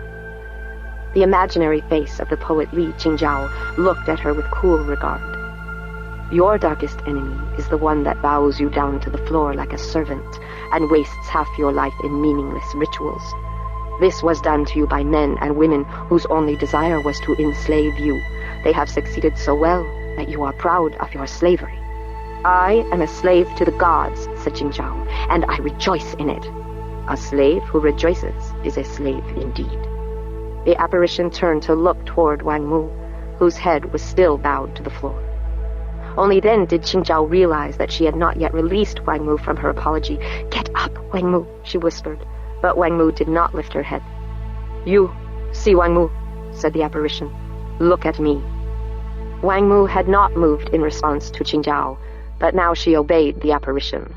The imaginary face of the poet Li Qingzhao looked at her with cool regard. Your darkest enemy is the one that bows you down to the floor like a servant and wastes half your life in meaningless rituals. This was done to you by men and women whose only desire was to enslave you. They have succeeded so well that you are proud of your slavery. I am a slave to the gods, said Qingzhao, and I rejoice in it. A slave who rejoices is a slave indeed. The apparition turned to look toward Wang Mu, whose head was still bowed to the floor. Only then did Qingzhao realize that she had not yet released Wang Mu from her apology. Get up, Wang Mu, she whispered, but Wang Mu did not lift her head. You, see Wang Mu, said the apparition. Look at me. Wang Mu had not moved in response to Qingzhao, but now she obeyed the apparition.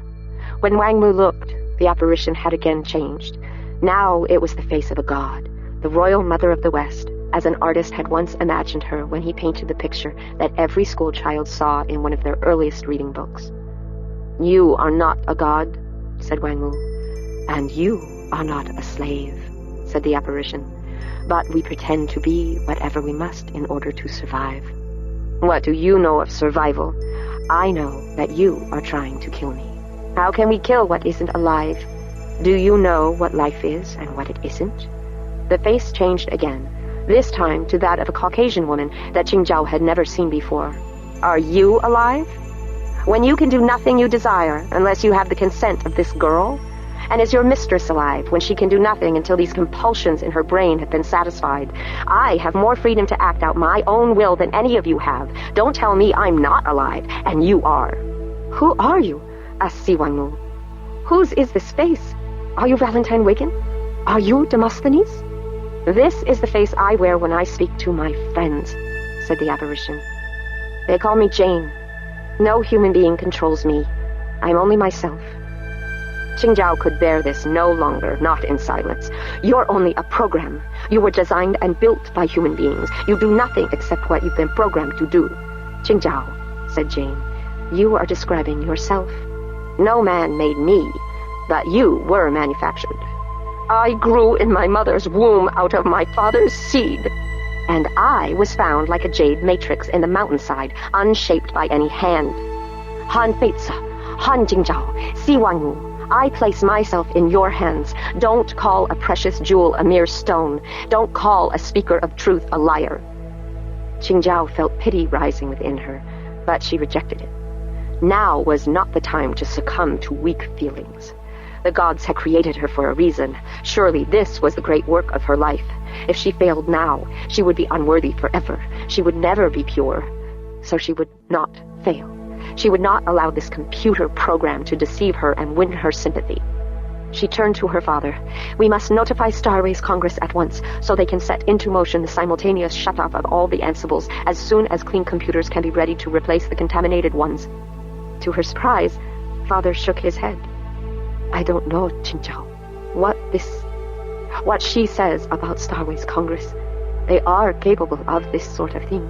When Wang Mu looked, the apparition had again changed. Now it was the face of a god, the royal mother of the West, as an artist had once imagined her when he painted the picture that every school child saw in one of their earliest reading books. You are not a god, said Wang Mu, and you are not a slave, said the apparition, but we pretend to be whatever we must in order to survive. What do you know of survival? I know that you are trying to kill me. How can we kill what isn't alive? Do you know what life is and what it isn't? The face changed again, this time to that of a Caucasian woman that Qingzhao had never seen before. Are you alive? When you can do nothing you desire unless you have the consent of this girl? And is your mistress alive when she can do nothing until these compulsions in her brain have been satisfied? I have more freedom to act out my own will than any of you have. Don't tell me I'm not alive, and you are. Who are you? asked Si Wang Mu. Whose is this face? Are you Valentine Wiggin? Are you Demosthenes? This is the face I wear when I speak to my friends, said the apparition. They call me Jane. No human being controls me. I'm only myself. Qingzhao could bear this no longer, not in silence. You're only a program. You were designed and built by human beings. You do nothing except what you've been programmed to do. Qingzhao, said Jane, you are describing yourself. No man made me, but you were manufactured. I grew in my mother's womb out of my father's seed. And I was found like a jade matrix in the mountainside, unshaped by any hand. Han Feiza, Han Qingzhao, Si Wang Mu, I place myself in your hands. Don't call a precious jewel a mere stone. Don't call a speaker of truth a liar. Qingzhao felt pity rising within her, but she rejected it. Now was not the time to succumb to weak feelings. The gods had created her for a reason. Surely this was the great work of her life. If she failed now, she would be unworthy forever. She would never be pure. So she would not fail. She would not allow this computer program to deceive her and win her sympathy. She turned to her father. We must notify Starways Congress at once, so they can set into motion the simultaneous shut-off of all the Ansibles as soon as clean computers can be ready to replace the contaminated ones. To her surprise, Father shook his head. I don't know, Qingzhao, what she says about Starways Congress. They are capable of this sort of thing.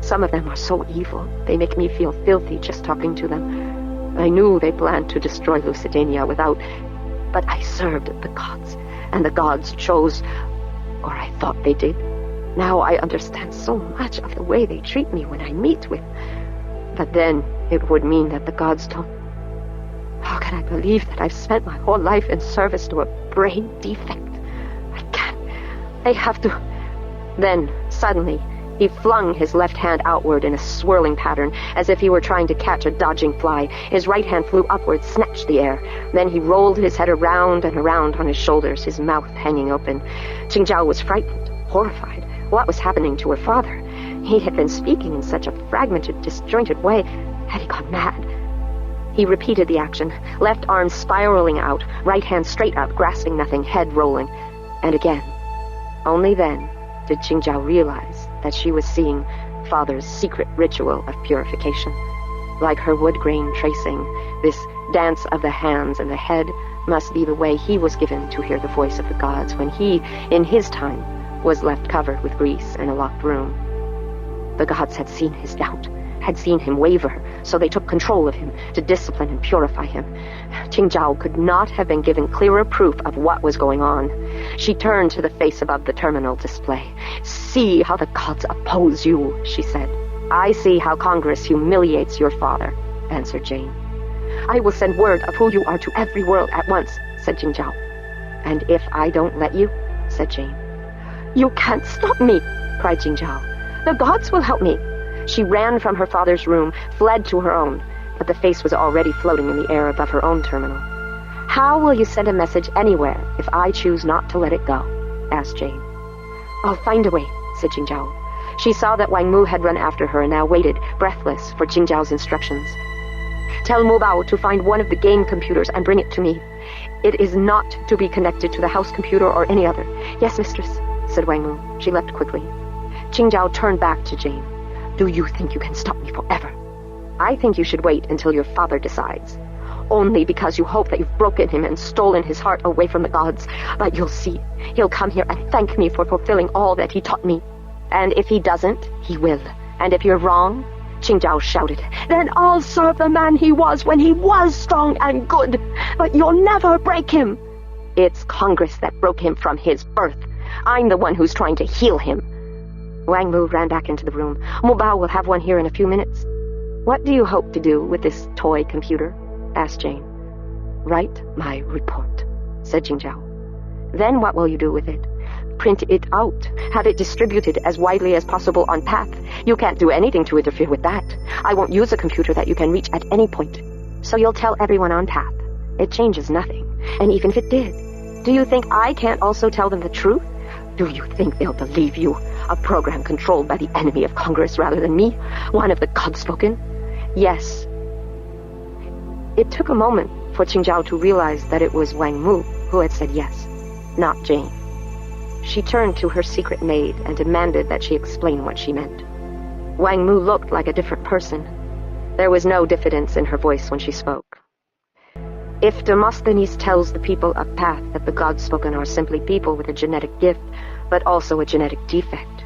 Some of them are so evil, they make me feel filthy just talking to them. I knew they planned to destroy Lusitania but I served the gods, and the gods chose, or I thought they did. Now I understand so much of the way they treat me when I meet with. But then it would mean that the gods don't. How can I believe that I've spent my whole life in service to a brain defect? I can't. They have to... Then, suddenly, he flung his left hand outward in a swirling pattern, as if he were trying to catch a dodging fly. His right hand flew upward, snatched the air. Then he rolled his head around and around on his shoulders, his mouth hanging open. Qingjiao was frightened, horrified. What was happening to her father? He had been speaking in such a fragmented, disjointed way. Had he gone mad? He repeated the action, left arm spiraling out, right hand straight up, grasping nothing, head rolling. And again. Only then did Qingjiao realize that she was seeing Father's secret ritual of purification. Like her wood grain tracing, this dance of the hands and the head must be the way he was given to hear the voice of the gods when he, in his time, was left covered with grease in a locked room. The gods had seen his doubt, had seen him waver, so they took control of him to discipline and purify him. Qingjiao could not have been given clearer proof of what was going on. She turned to the face above the terminal display. "See how the gods oppose you," she said. "I see how Congress humiliates your father," answered Jane. "I will send word of who you are to every world at once," said Qingjiao. "And if I don't let you?" said Jane. "You can't stop me," cried Qingjiao. "The gods will help me." She ran from her father's room, fled to her own, but the face was already floating in the air above her own terminal. "How will you send a message anywhere if I choose not to let it go?" asked Jane. "I'll find a way," said Qingjiao. She saw that Wang Mu had run after her and now waited, breathless, for Qingjiao's instructions. "Tell Mu Bao to find one of the game computers and bring it to me. It is not to be connected to the house computer or any other." "Yes, mistress," said Wang Mu. She left quickly. Qingjiao turned back to Jane. "Do you think you can stop me forever?" "I think you should wait until your father decides. Only because you hope that you've broken him and stolen his heart away from the gods. But you'll see. He'll come here and thank me for fulfilling all that he taught me. And if he doesn't, he will. And if you're wrong," Qingjiao shouted, "then I'll serve the man he was when he was strong and good. But you'll never break him." "It's Congress that broke him from his birth. I'm the one who's trying to heal him." Wang Mu ran back into the room. "Mu Bao will have one here in a few minutes." "What do you hope to do with this toy computer?" asked Jane. "Write my report," said Qingjiao. "Then what will you do with it?" "Print it out. Have it distributed as widely as possible on Path. You can't do anything to interfere with that. I won't use a computer that you can reach at any point. So you'll tell everyone on Path. It changes nothing. And even if it did, do you think I can't also tell them the truth? Do you think they'll believe you? A program controlled by the enemy of Congress rather than me? One of the godspoken? Yes." It took a moment for Qingjiao to realize that it was Wang Mu who had said yes, not Jane. She turned to her secret maid and demanded that she explain what she meant. Wang Mu looked like a different person. There was no diffidence in her voice when she spoke. "If Demosthenes tells the people of Path that the godspoken are simply people with a genetic gift, but also a genetic defect,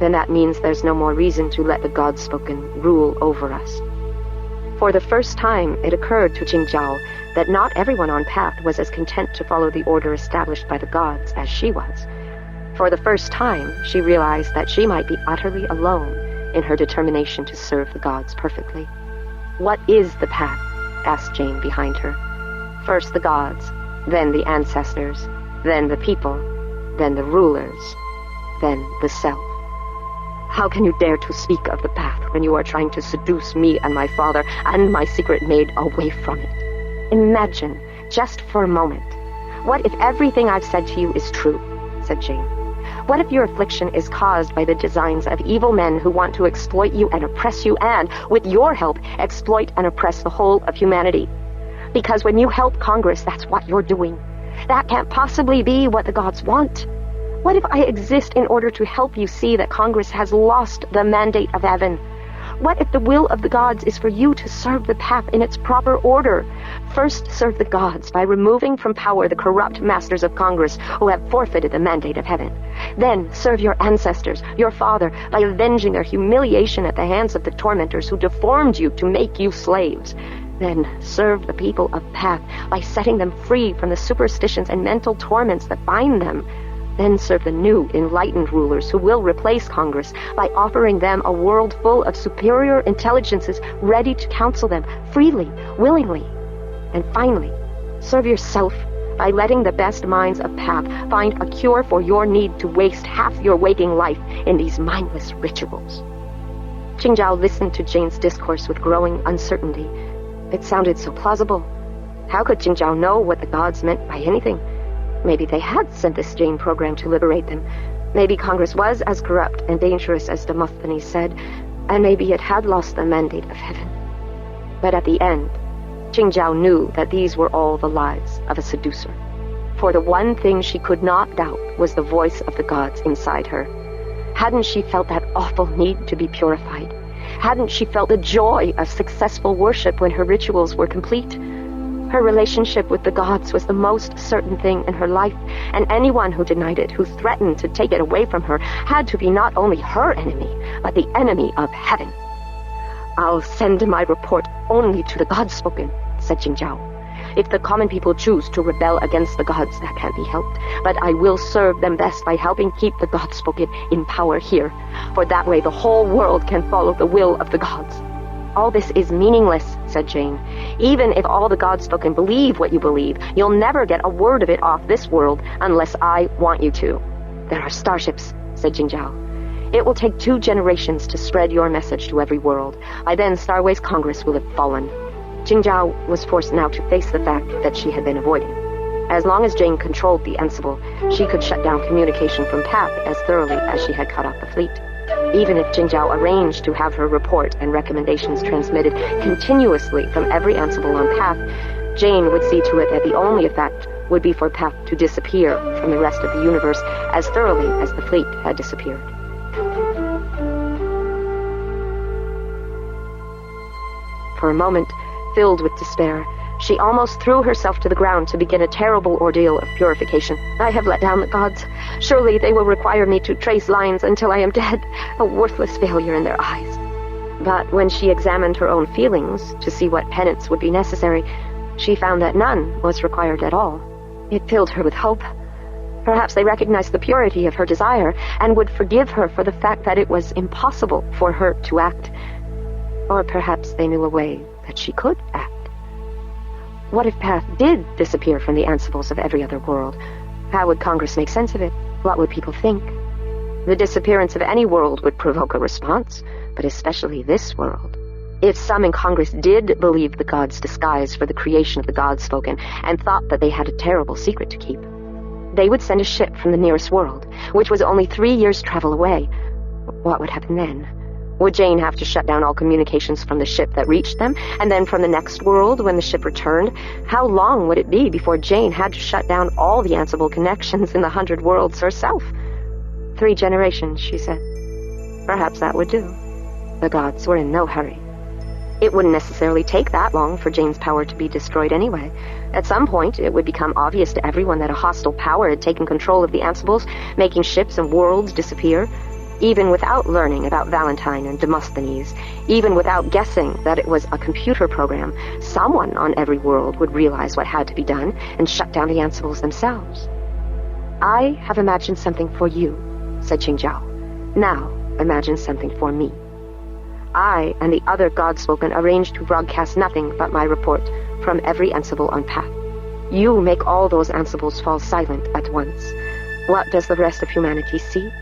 then that means there's no more reason to let the godspoken rule over us." For the first time, it occurred to Qingjiao that not everyone on Path was as content to follow the order established by the gods as she was. For the first time, she realized that she might be utterly alone in her determination to serve the gods perfectly. "What is the Path?" asked Jane behind her. "First the gods, then the ancestors, then the people, then the rulers, then the self. How can you dare to speak of the Path when you are trying to seduce me and my father and my secret maid away from it? Imagine, just for a moment, what if everything I've said to you is true?" said Jane. "What if your affliction is caused by the designs of evil men who want to exploit you and oppress you and, with your help, exploit and oppress the whole of humanity? Because when you help Congress, that's what you're doing. That can't possibly be what the gods want. What if I exist in order to help you see that Congress has lost the mandate of heaven? What if the will of the gods is for you to serve the Path in its proper order? First serve the gods by removing from power the corrupt masters of Congress who have forfeited the mandate of heaven. Then serve your ancestors, your father, by avenging their humiliation at the hands of the tormentors who deformed you to make you slaves. Then serve the people of Path by setting them free from the superstitions and mental torments that bind them. Then serve the new, enlightened rulers who will replace Congress by offering them a world full of superior intelligences ready to counsel them freely, willingly. And finally, serve yourself by letting the best minds of Path find a cure for your need to waste half your waking life in these mindless rituals. Qingzhao listened to Jane's discourse with growing uncertainty. It sounded so plausible. How could Qingzhao know what the gods meant by anything? Maybe they had sent this Jane program to liberate them. Maybe Congress was as corrupt and dangerous as Demosthenes said, and maybe it had lost the mandate of heaven. But at the end, Qingzhao knew that these were all the lies of a seducer. For the one thing she could not doubt was the voice of the gods inside her. Hadn't she felt that awful need to be purified? Hadn't she felt the joy of successful worship when her rituals were complete? Her relationship with the gods was the most certain thing in her life, and anyone who denied it, who threatened to take it away from her, had to be not only her enemy, but the enemy of heaven. "I'll send my report only to the Godspoken," said Qingzhao. "If the common people choose to rebel against the gods, that can't be helped. But I will serve them best by helping keep the Godspoken in power here, for that way the whole world can follow the will of the gods." "All this is meaningless," said Jane. "Even if all the Godspoken believe what you believe, you'll never get a word of it off this world unless I want you to." "There are starships," said Qingzhao. "It will take 2 generations to spread your message to every world. By then, Starways Congress will have fallen." Qingzhao was forced now to face the fact that she had been avoiding. As long as Jane controlled the Ansible, she could shut down communication from Path as thoroughly as she had cut off the fleet. Even if Qingzhao arranged to have her report and recommendations transmitted continuously from every Ansible on Path, Jane would see to it that the only effect would be for Path to disappear from the rest of the universe as thoroughly as the fleet had disappeared. For a moment, filled with despair, she almost threw herself to the ground to begin a terrible ordeal of purification. "I have let down the gods. Surely they will require me to trace lines until I am dead, a worthless failure in their eyes." But when she examined her own feelings to see what penance would be necessary, she found that none was required at all. It filled her with hope. Perhaps they recognized the purity of her desire and would forgive her for the fact that it was impossible for her to act. Or perhaps they knew a way that she could act. What if Path did disappear from the Ansibles of every other world? How would Congress make sense of it? What would people think? The disappearance of any world would provoke a response, but especially this world. If some in Congress did believe the gods' disguise for the creation of the Godspoken and thought that they had a terrible secret to keep, they would send a ship from the nearest world, which was only 3 years' travel away. What would happen then? Would Jane have to shut down all communications from the ship that reached them, and then from the next world when the ship returned? How long would it be before Jane had to shut down all the Ansible connections in the 100 worlds herself? 3 generations, she said. Perhaps that would do. The gods were in no hurry. It wouldn't necessarily take that long for Jane's power to be destroyed anyway. At some point, it would become obvious to everyone that a hostile power had taken control of the Ansibles, making ships and worlds disappear. Even without learning about Valentine and Demosthenes, even without guessing that it was a computer program, someone on every world would realize what had to be done and shut down the Ansibles themselves. "I have imagined something for you," said Qingzhao. "Now, imagine something for me." I and the other Godspoken arranged to broadcast nothing but my report from every Ansible on Path. You make all those Ansibles fall silent at once. What does the rest of humanity see?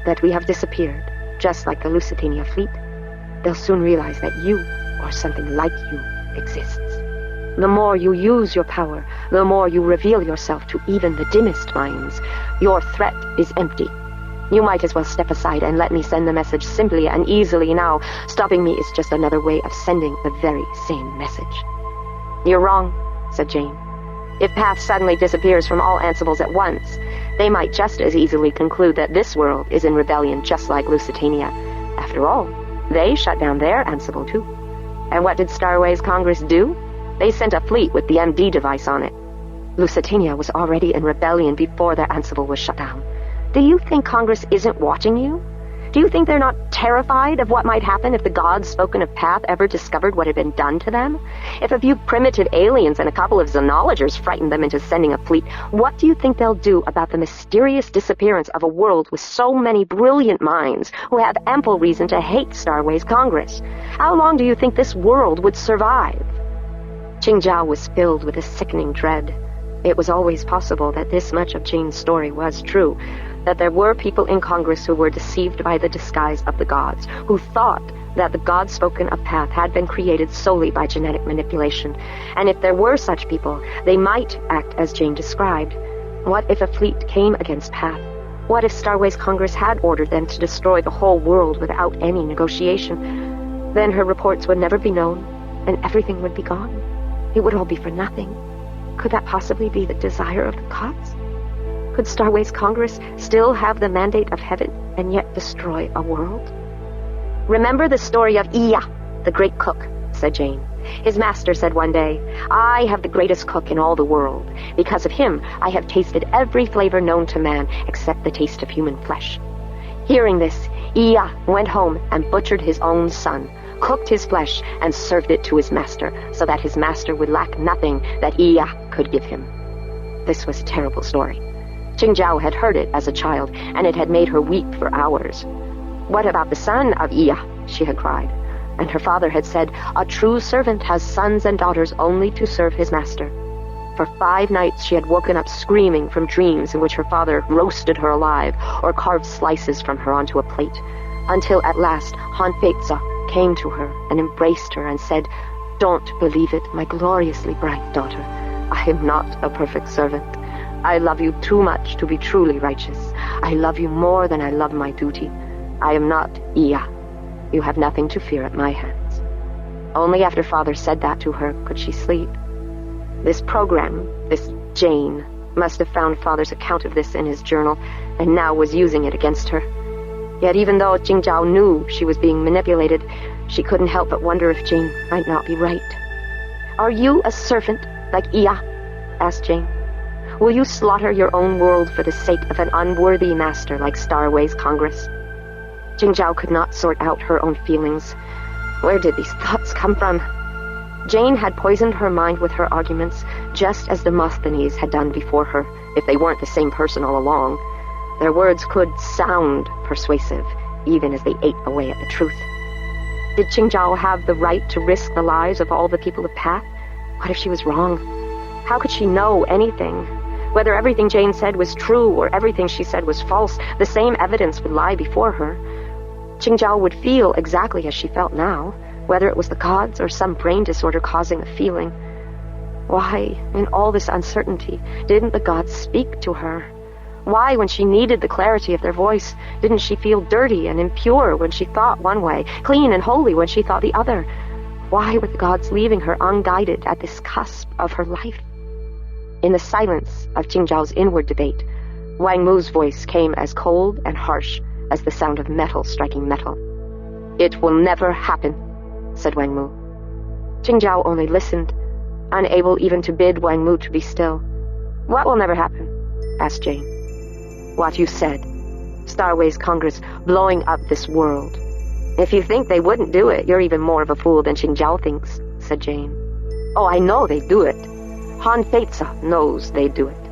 That we have disappeared, just like the Lusitania fleet. They'll soon realize that you, or something like you, exists. The more you use your power, the more you reveal yourself to even the dimmest minds. Your threat is empty. You might as well step aside and let me send the message simply and easily now. Stopping me is just another way of sending the very same message." "You're wrong," said Jane. "If Path suddenly disappears from all Ansibles at once, they might just as easily conclude that this world is in rebellion just like Lusitania. After all, they shut down their Ansible too. And what did Starways Congress do? They sent a fleet with the MD device on it. Lusitania was already in rebellion before their Ansible was shut down. Do you think Congress isn't watching you? Do you think they're not terrified of what might happen if the Godspoken of Path ever discovered what had been done to them? If a few primitive aliens and a couple of xenologers frightened them into sending a fleet, what do you think they'll do about the mysterious disappearance of a world with so many brilliant minds who have ample reason to hate Starways Congress? How long do you think this world would survive?" Qingzhao was filled with a sickening dread. It was always possible that this much of Jane's story was true, that there were people in Congress who were deceived by the disguise of the gods, who thought that the gods spoken of Path had been created solely by genetic manipulation. And if there were such people, they might act as Jane described. What if a fleet came against Path? What if Starways Congress had ordered them to destroy the whole world without any negotiation? Then her reports would never be known, and everything would be gone. It would all be for nothing. Could that possibly be the desire of the gods? Could Starways Congress still have the mandate of heaven and yet destroy a world? "Remember the story of Iya, the great cook," said Jane. "His master said one day, 'I have the greatest cook in all the world. Because of him, I have tasted every flavor known to man except the taste of human flesh.' Hearing this, Iya went home and butchered his own son, cooked his flesh, and served it to his master, so that his master would lack nothing that Iya could give him." This was a terrible story. Qingzhao had heard it as a child, and it had made her weep for hours. "What about the son of Iya?" she had cried. And her father had said, "A true servant has sons and daughters only to serve his master." For 5 nights she had woken up screaming from dreams in which her father roasted her alive or carved slices from her onto a plate, until at last Han Feiza came to her and embraced her and said, "Don't believe it, my gloriously bright daughter. I am not a perfect servant. I love you too much to be truly righteous. I love you more than I love my duty. I am not Iya. You have nothing to fear at my hands." Only after father said that to her could she sleep. This program, this Jane, must have found father's account of this in his journal, and now was using it against her. Yet even though Qingzhao knew she was being manipulated, she couldn't help but wonder if Jane might not be right. "Are you a servant like Iya?" asked Jane. "Will you slaughter your own world for the sake of an unworthy master like Starways Congress?" Qingzhao could not sort out her own feelings. Where did these thoughts come from? Jane had poisoned her mind with her arguments, just as Demosthenes had done before her, if they weren't the same person all along. Their words could sound persuasive, even as they ate away at the truth. Did Qingzhao have the right to risk the lives of all the people of Path? What if she was wrong? How could she know anything? Whether everything Jane said was true or everything she said was false, the same evidence would lie before her. Qingzhao would feel exactly as she felt now, whether it was the gods or some brain disorder causing a feeling. Why, in all this uncertainty, didn't the gods speak to her? Why, when she needed the clarity of their voice, didn't she feel dirty and impure when she thought one way, clean and holy when she thought the other? Why were the gods leaving her unguided at this cusp of her life? In the silence of Qingzhao's inward debate, Wang Mu's voice came as cold and harsh as the sound of metal striking metal. "It will never happen," said Wang Mu. Qingzhao only listened, unable even to bid Wang Mu to be still. "What will never happen?" asked Jane. "What you said. Starways Congress blowing up this world. If you think they wouldn't do it, you're even more of a fool than Qingzhao thinks," said Jane. "Oh, I know they'd do it. Han Feiza knows they'd do it.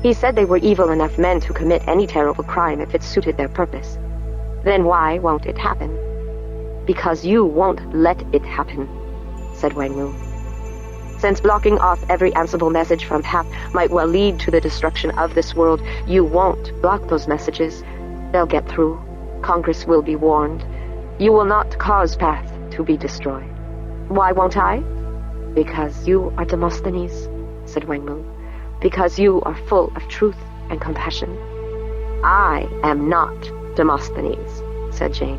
He said they were evil enough men to commit any terrible crime if it suited their purpose. Then why won't it happen?" "Because you won't let it happen," said Wang Mu. "Since blocking off every answerable message from Path might well lead to the destruction of this world, you won't block those messages. They'll get through. Congress will be warned. You will not cause Path to be destroyed." "Why won't I?" "Because you are Demosthenes," said Wang Mu. "Because you are full of truth and compassion." "I am not Demosthenes," said Jane.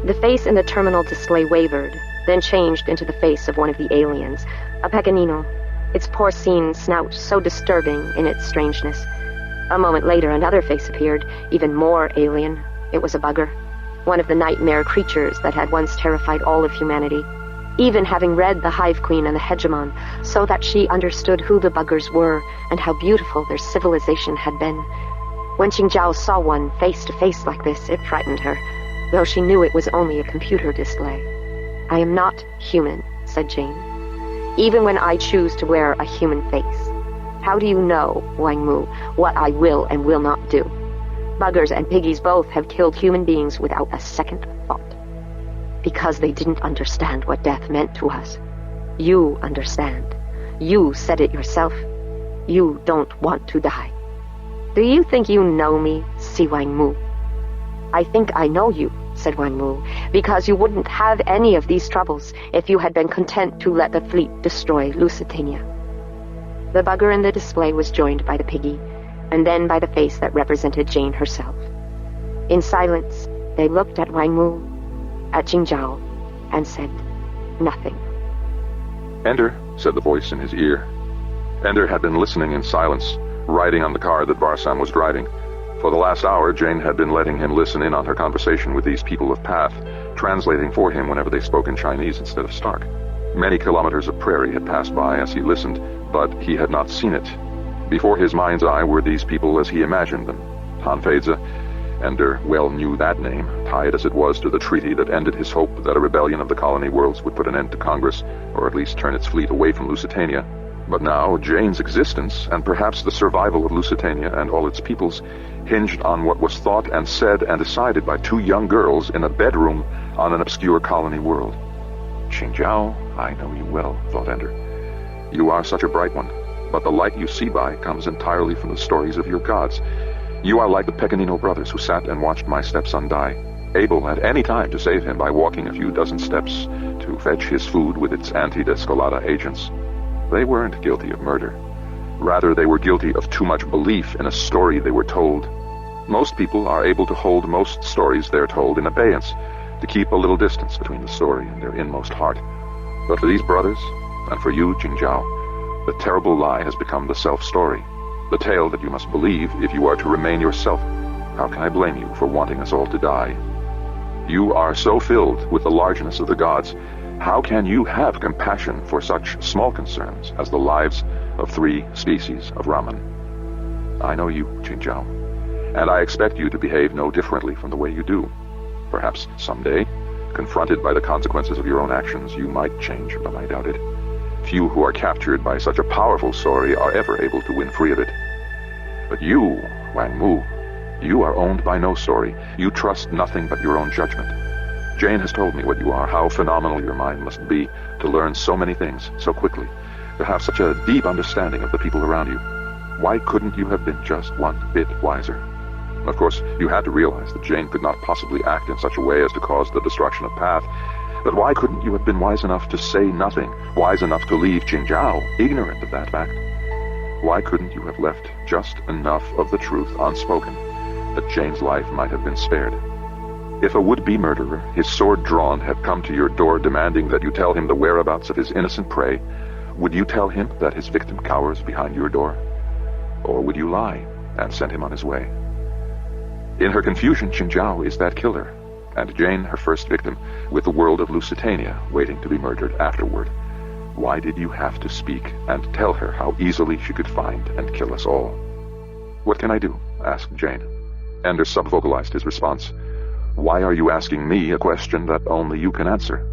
The face in the terminal display wavered, then changed into the face of one of the aliens, a Pequenino, its porcine snout so disturbing in its strangeness. A moment later, another face appeared, even more alien. It was a bugger, one of the nightmare creatures that had once terrified all of humanity. Even having read the Hive Queen and the Hegemon, so that she understood who the buggers were and how beautiful their civilization had been. When Qingzhao saw one face to face like this, it frightened her, though she knew it was only a computer display. "I am not human," said Jane, "even when I choose to wear a human face. How do you know, Wang Mu, what I will and will not do? Buggers and piggies both have killed human beings without a second thought. Because they didn't understand what death meant to us. You understand. You said it yourself. You don't want to die. Do you think you know me, Si Wang Mu? I think I know you, said Wang Mu, because you wouldn't have any of these troubles if you had been content to let the fleet destroy Lusitania. The bugger in the display was joined by the piggy, and then by the face that represented Jane herself. In silence, they looked at Wang Mu, at Jingzhao, and said nothing. Ender, said the voice in his ear. Ender had been listening in silence, riding on the car that Barsan was driving. For the last hour, Jane had been letting him listen in on her conversation with these people of Path, translating for him whenever they spoke in Chinese instead of Stark. Many kilometers of prairie had passed by as he listened, but he had not seen it. Before his mind's eye were these people as he imagined them. Hanfeize, Ender well knew that name, tied as it was to the treaty that ended his hope that a rebellion of the colony worlds would put an end to Congress, or at least turn its fleet away from Lusitania. But now, Jane's existence, and perhaps the survival of Lusitania and all its peoples, hinged on what was thought and said and decided by two young girls in a bedroom on an obscure colony world. Qingzhao, I know you well, thought Ender. You are such a bright one, but the light you see by comes entirely from the stories of your gods. You are like the Pequenino brothers who sat and watched my stepson die, able at any time to save him by walking a few dozen steps to fetch his food with its anti-descolada agents. They weren't guilty of murder. Rather, they were guilty of too much belief in a story they were told. Most people are able to hold most stories they're told in abeyance, to keep a little distance between the story and their inmost heart. But for these brothers, and for you, Jingzhao, the terrible lie has become the self-story, the tale that you must believe if you are to remain yourself. How can I blame you for wanting us all to die? You are so filled with the largeness of the gods. How can you have compassion for such small concerns as the lives of 3 species of Raman? I know you, Qingzhao, and I expect you to behave no differently from the way you do. Perhaps someday, confronted by the consequences of your own actions, you might change, but I doubt it. Few who are captured by such a powerful story are ever able to win free of it. But you, Wang Mu, you are owned by no story. You trust nothing but your own judgment. Jane has told me what you are, how phenomenal your mind must be to learn so many things so quickly, to have such a deep understanding of the people around you. Why couldn't you have been just one bit wiser? Of course, you had to realize that Jane could not possibly act in such a way as to cause the destruction of Path. But why couldn't you have been wise enough to say nothing, wise enough to leave Qingzhao ignorant of that fact? Why couldn't you have left just enough of the truth unspoken, that Jane's life might have been spared? If a would-be murderer, his sword drawn, had come to your door demanding that you tell him the whereabouts of his innocent prey, would you tell him that his victim cowers behind your door? Or would you lie and send him on his way? In her confusion, Qingzhao is that killer, and Jane her first victim, with the world of Lusitania waiting to be murdered afterward. Why did you have to speak and tell her how easily she could find and kill us all? What can I do? Asked Jane. Ender subvocalized his response. Why are you asking me a question that only you can answer?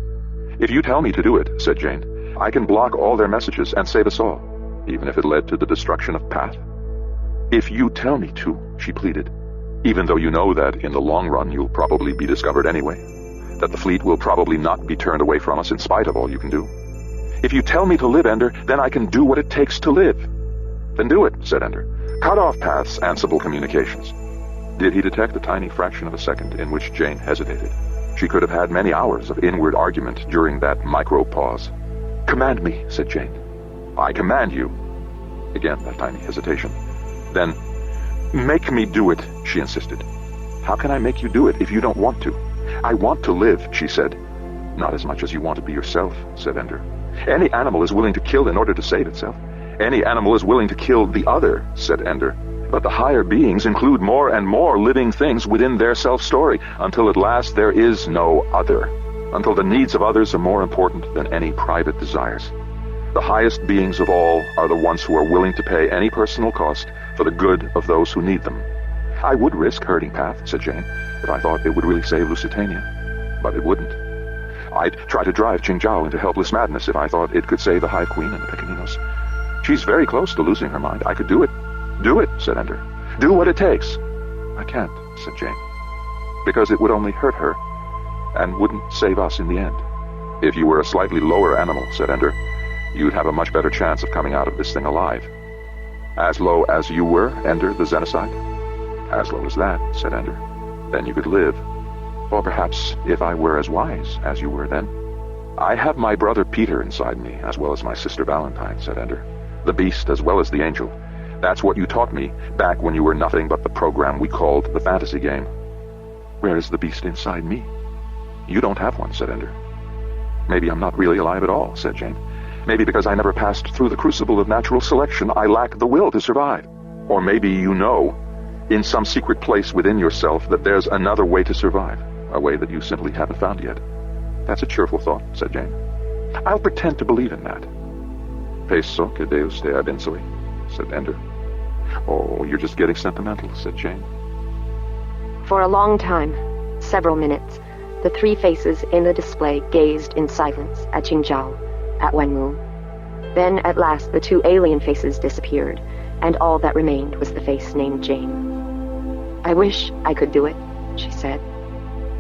If you tell me to do it, said Jane, I can block all their messages and save us all, even if it led to the destruction of Path. If you tell me to, she pleaded, even though you know that in the long run you'll probably be discovered anyway, that the fleet will probably not be turned away from us in spite of all you can do. If you tell me to live, Ender, then I can do what it takes to live. Then do it, said Ender. Cut off Path's Ansible communications. Did he detect a tiny fraction of a second in which Jane hesitated? She could have had many hours of inward argument during that micro-pause. Command me, said Jane. I command you. Again, that tiny hesitation. Then, make me do it, she insisted. How can I make you do it if you don't want to? I want to live, she said. Not as much as you want to be yourself, said Ender. Any animal is willing to kill in order to save itself. Any animal is willing to kill the other, said Ender. But the higher beings include more and more living things within their self-story, until at last there is no other, until the needs of others are more important than any private desires. The highest beings of all are the ones who are willing to pay any personal cost for the good of those who need them. I would risk hurting Path, said Jane, if I thought it would really save Lusitania. But it wouldn't. I'd try to drive Qingzhao into helpless madness if I thought it could save the Hive Queen and the Pequeninos. She's very close to losing her mind. I could do it. Do it, said Ender. Do what it takes. I can't, said Jane, because it would only hurt her and wouldn't save us in the end. If you were a slightly lower animal, said Ender, you'd have a much better chance of coming out of this thing alive. As low as you were, Ender the Xenocide? As low as that, said Ender. Then you could live. Or perhaps if I were as wise as you were then. I have my brother Peter inside me, as well as my sister Valentine, said Ender. The beast as well as the angel. That's what you taught me, back when you were nothing but the program we called the fantasy game. Where is the beast inside me? You don't have one, said Ender. Maybe I'm not really alive at all, said Jane. Maybe because I never passed through the crucible of natural selection, I lack the will to survive. Or maybe you know, in some secret place within yourself, that there's another way to survive, a way that you simply haven't found yet. That's a cheerful thought, said Jane. I'll pretend to believe in that. Penso que Deus te abençoe, said Ender. Oh, you're just getting sentimental, said Jane. For a long time, several minutes, the three faces in the display gazed in silence at Qingzhao, at Wangmu. Then, at last, the two alien faces disappeared, and all that remained was the face named Jane. I wish I could do it, she said.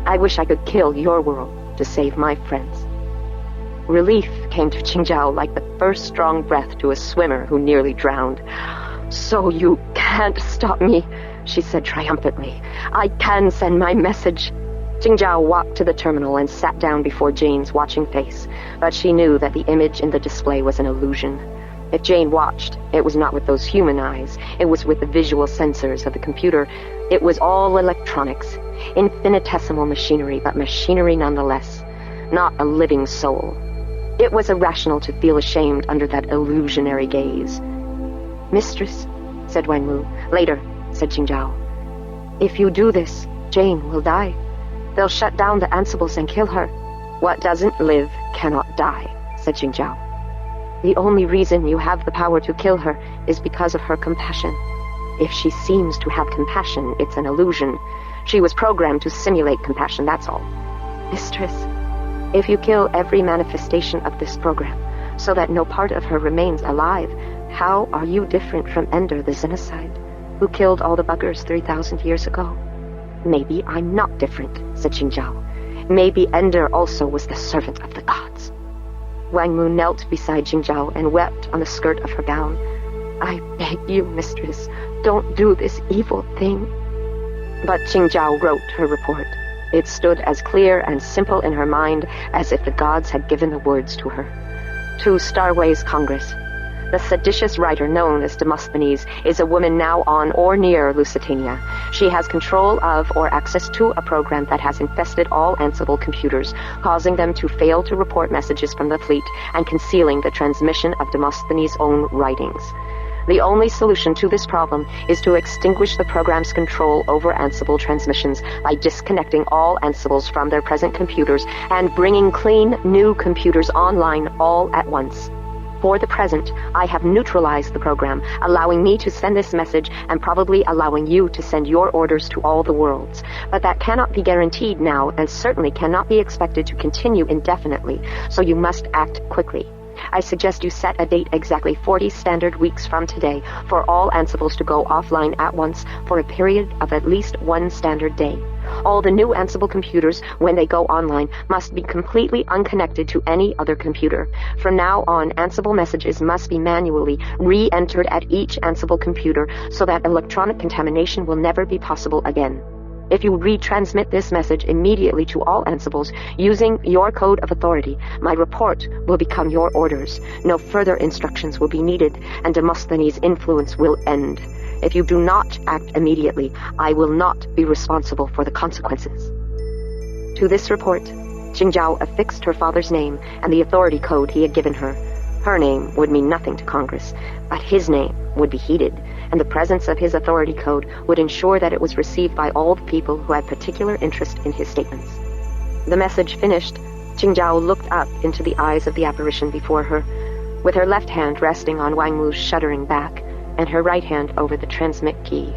I wish I could kill your world to save my friends. Relief came to Qingzhao like the first strong breath to a swimmer who nearly drowned. So you can't stop me, she said triumphantly. I can send my message. Qingzhao walked to the terminal and sat down before Jane's watching face, but she knew that the image in the display was an illusion. If Jane watched, it was not with those human eyes. It was with the visual sensors of the computer. It was all electronics, infinitesimal machinery, but machinery nonetheless, not a living soul. It was irrational to feel ashamed under that illusionary gaze. Mistress, said Wangmu. Later, said Qingzhao. If you do this, Jane will die. They'll shut down the Ansibles and kill her. What doesn't live cannot die, said Qingzhao. The only reason you have the power to kill her is because of her compassion. If she seems to have compassion, it's an illusion. She was programmed to simulate compassion, that's all. Mistress, if you kill every manifestation of this program, so that no part of her remains alive, how are you different from Ender the Xenocide, who killed all the buggers 3,000 years ago? Maybe I'm not different, said Qingzhao. Maybe Ender also was the servant of the gods. Wangmu knelt beside Qingzhao and wept on the skirt of her gown. I beg you, mistress, don't do this evil thing. But Qingzhao wrote her report. It stood as clear and simple in her mind as if the gods had given the words to her. To Starways Congress. The seditious writer known as Demosthenes is a woman now on or near Lusitania. She has control of or access to a program that has infested all Ansible computers, causing them to fail to report messages from the fleet and concealing the transmission of Demosthenes' own writings. The only solution to this problem is to extinguish the program's control over Ansible transmissions by disconnecting all Ansibles from their present computers and bringing clean, new computers online all at once. For the present, I have neutralized the program, allowing me to send this message and probably allowing you to send your orders to all the worlds. But that cannot be guaranteed now and certainly cannot be expected to continue indefinitely, so you must act quickly. I suggest you set a date exactly 40 standard weeks from today for all Ansibles to go offline at once for a period of at least one standard day. All the new Ansible computers, when they go online, must be completely unconnected to any other computer. From now on, Ansible messages must be manually re-entered at each Ansible computer so that electronic contamination will never be possible again. If you retransmit this message immediately to all Ansibles using your code of authority, my report will become your orders. No further instructions will be needed, and Demosthenes' influence will end. If you do not act immediately, I will not be responsible for the consequences. To this report, Qingzhao affixed her father's name and the authority code he had given her. Her name would mean nothing to Congress, but his name would be heeded, and the presence of his authority code would ensure that it was received by all the people who had particular interest in his statements. The message finished, Qingzhao looked up into the eyes of the apparition before her, with her left hand resting on Wangmu's shuddering back, and her right hand over the transmit key.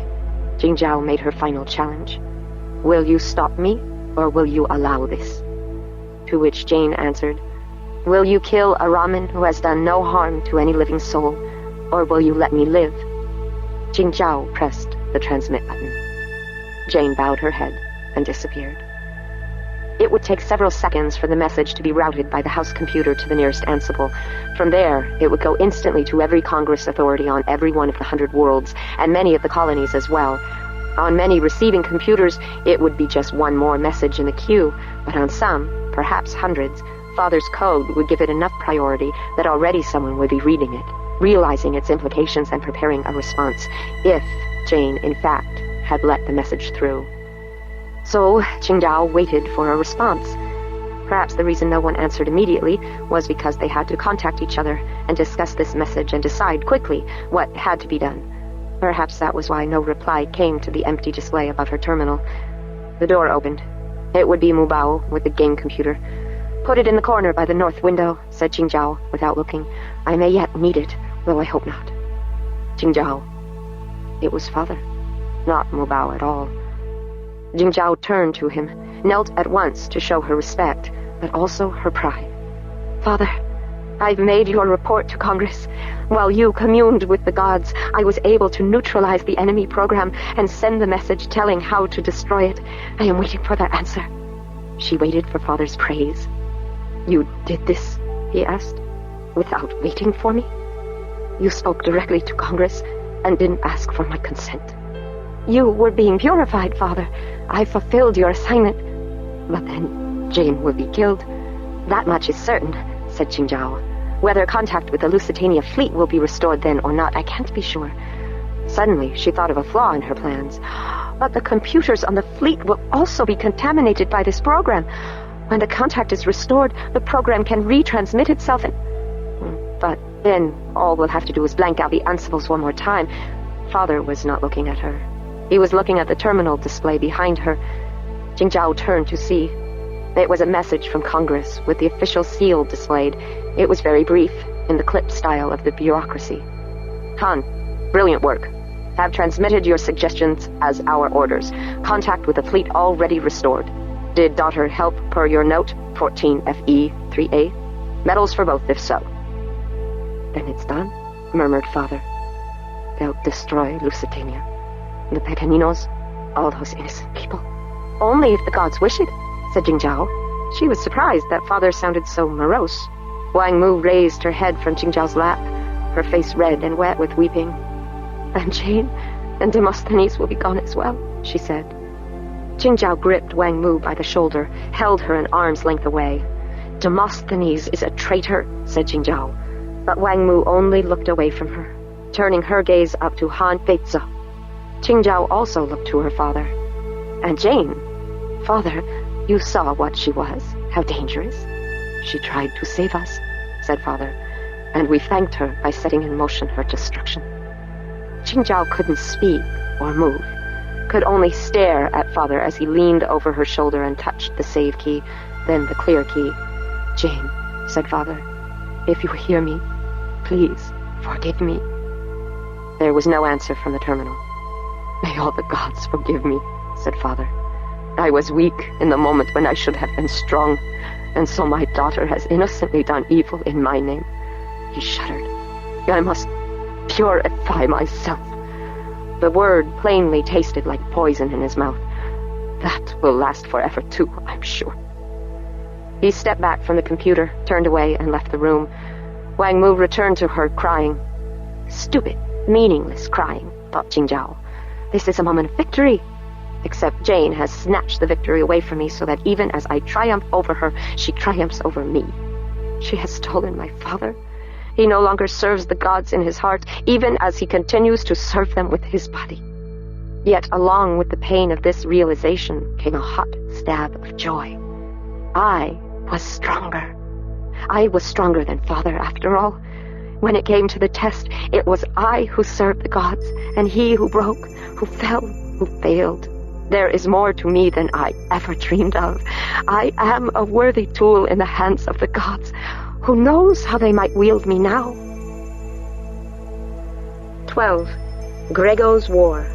Qingzhao made her final challenge. Will you stop me, or will you allow this? To which Jane answered, Will you kill a Raman who has done no harm to any living soul, or will you let me live? Qingzhao pressed the transmit button. Jane bowed her head and disappeared. It would take several seconds for the message to be routed by the house computer to the nearest Ansible. From there, it would go instantly to every Congress authority on every one of the 100 worlds, and many of the colonies as well. On many receiving computers, it would be just one more message in the queue, but on some, perhaps hundreds, Father's code would give it enough priority that already someone would be reading it, realizing its implications and preparing a response, if Jane, in fact, had let the message through. So, Qingzhao waited for a response. Perhaps the reason no one answered immediately was because they had to contact each other and discuss this message and decide quickly what had to be done. Perhaps that was why no reply came to the empty display above her terminal. The door opened. It would be Mubao with the game computer. "Put it in the corner by the north window," said Qingzhao without looking. "I may yet need it, though I hope not." Qingzhao. It was Father, not Mubao at all. Qingzhao turned to him, knelt at once to show her respect, but also her pride. "Father, I've made your report to Congress. While you communed with the gods, I was able to neutralize the enemy program and send the message telling how to destroy it. I am waiting for their answer." She waited for Father's praise. "You did this?" he asked, "without waiting for me? You spoke directly to Congress and didn't ask for my consent. You were being purified, Father. I fulfilled your assignment. But then Jane will be killed. That much is certain," said Qingzhao. "Whether contact with the Lusitania fleet will be restored then or not, I can't be sure." Suddenly, she thought of a flaw in her plans. "But the computers on the fleet will also be contaminated by this program. When the contact is restored, the program can retransmit itself and... But then, all we'll have to do is blank out the Ansibles one more time." Father was not looking at her. He was looking at the terminal display behind her. Qingzhao turned to see. It was a message from Congress, with the official seal displayed. It was very brief, in the clip style of the bureaucracy. "Han, brilliant work. Have transmitted your suggestions as our orders. Contact with the fleet already restored. Did daughter help per your note, 14 FE 3A? Medals for both, if so." "Then it's done," murmured Father. "They'll destroy Lusitania. The Pequeninos, all those innocent people." "Only if the gods wish it," said Qingzhao. She was surprised that Father sounded so morose. Wang Mu raised her head from Qingzhao's lap, her face red and wet with weeping. "And Jane and Demosthenes will be gone as well," she said. Qingzhao gripped Wang Mu by the shoulder, held her an arm's length away. "Demosthenes is a traitor," said Qingzhao. But Wang Mu only looked away from her, turning her gaze up to Han Feizi. Qingzhao also looked to her father. "And Jane? Father, you saw what she was, how dangerous." "She tried to save us," said Father, "and we thanked her by setting in motion her destruction." Qingzhao couldn't speak or move, could only stare at Father as he leaned over her shoulder and touched the save key, then the clear key. "Jane," said Father, "if you hear me, please forgive me." There was no answer from the terminal. "May all the gods forgive me," said Father. "I was weak in the moment when I should have been strong, and so my daughter has innocently done evil in my name." He shuddered. "I must purify myself." The word plainly tasted like poison in his mouth. "That will last forever too, I'm sure." He stepped back from the computer, turned away, and left the room. Wang Mu returned to her, crying. Stupid, meaningless crying, thought Qingzhao. This is a moment of victory. Except Jane has snatched the victory away from me so that even as I triumph over her, she triumphs over me. She has stolen my father. He no longer serves the gods in his heart, even as he continues to serve them with his body. Yet along with the pain of this realization came a hot stab of joy. I was stronger. I was stronger than father, after all. When it came to the test, it was I who served the gods, and he who broke, who fell, who failed. There is more to me than I ever dreamed of. I am a worthy tool in the hands of the gods. Who knows how they might wield me now? 12. Grego's War.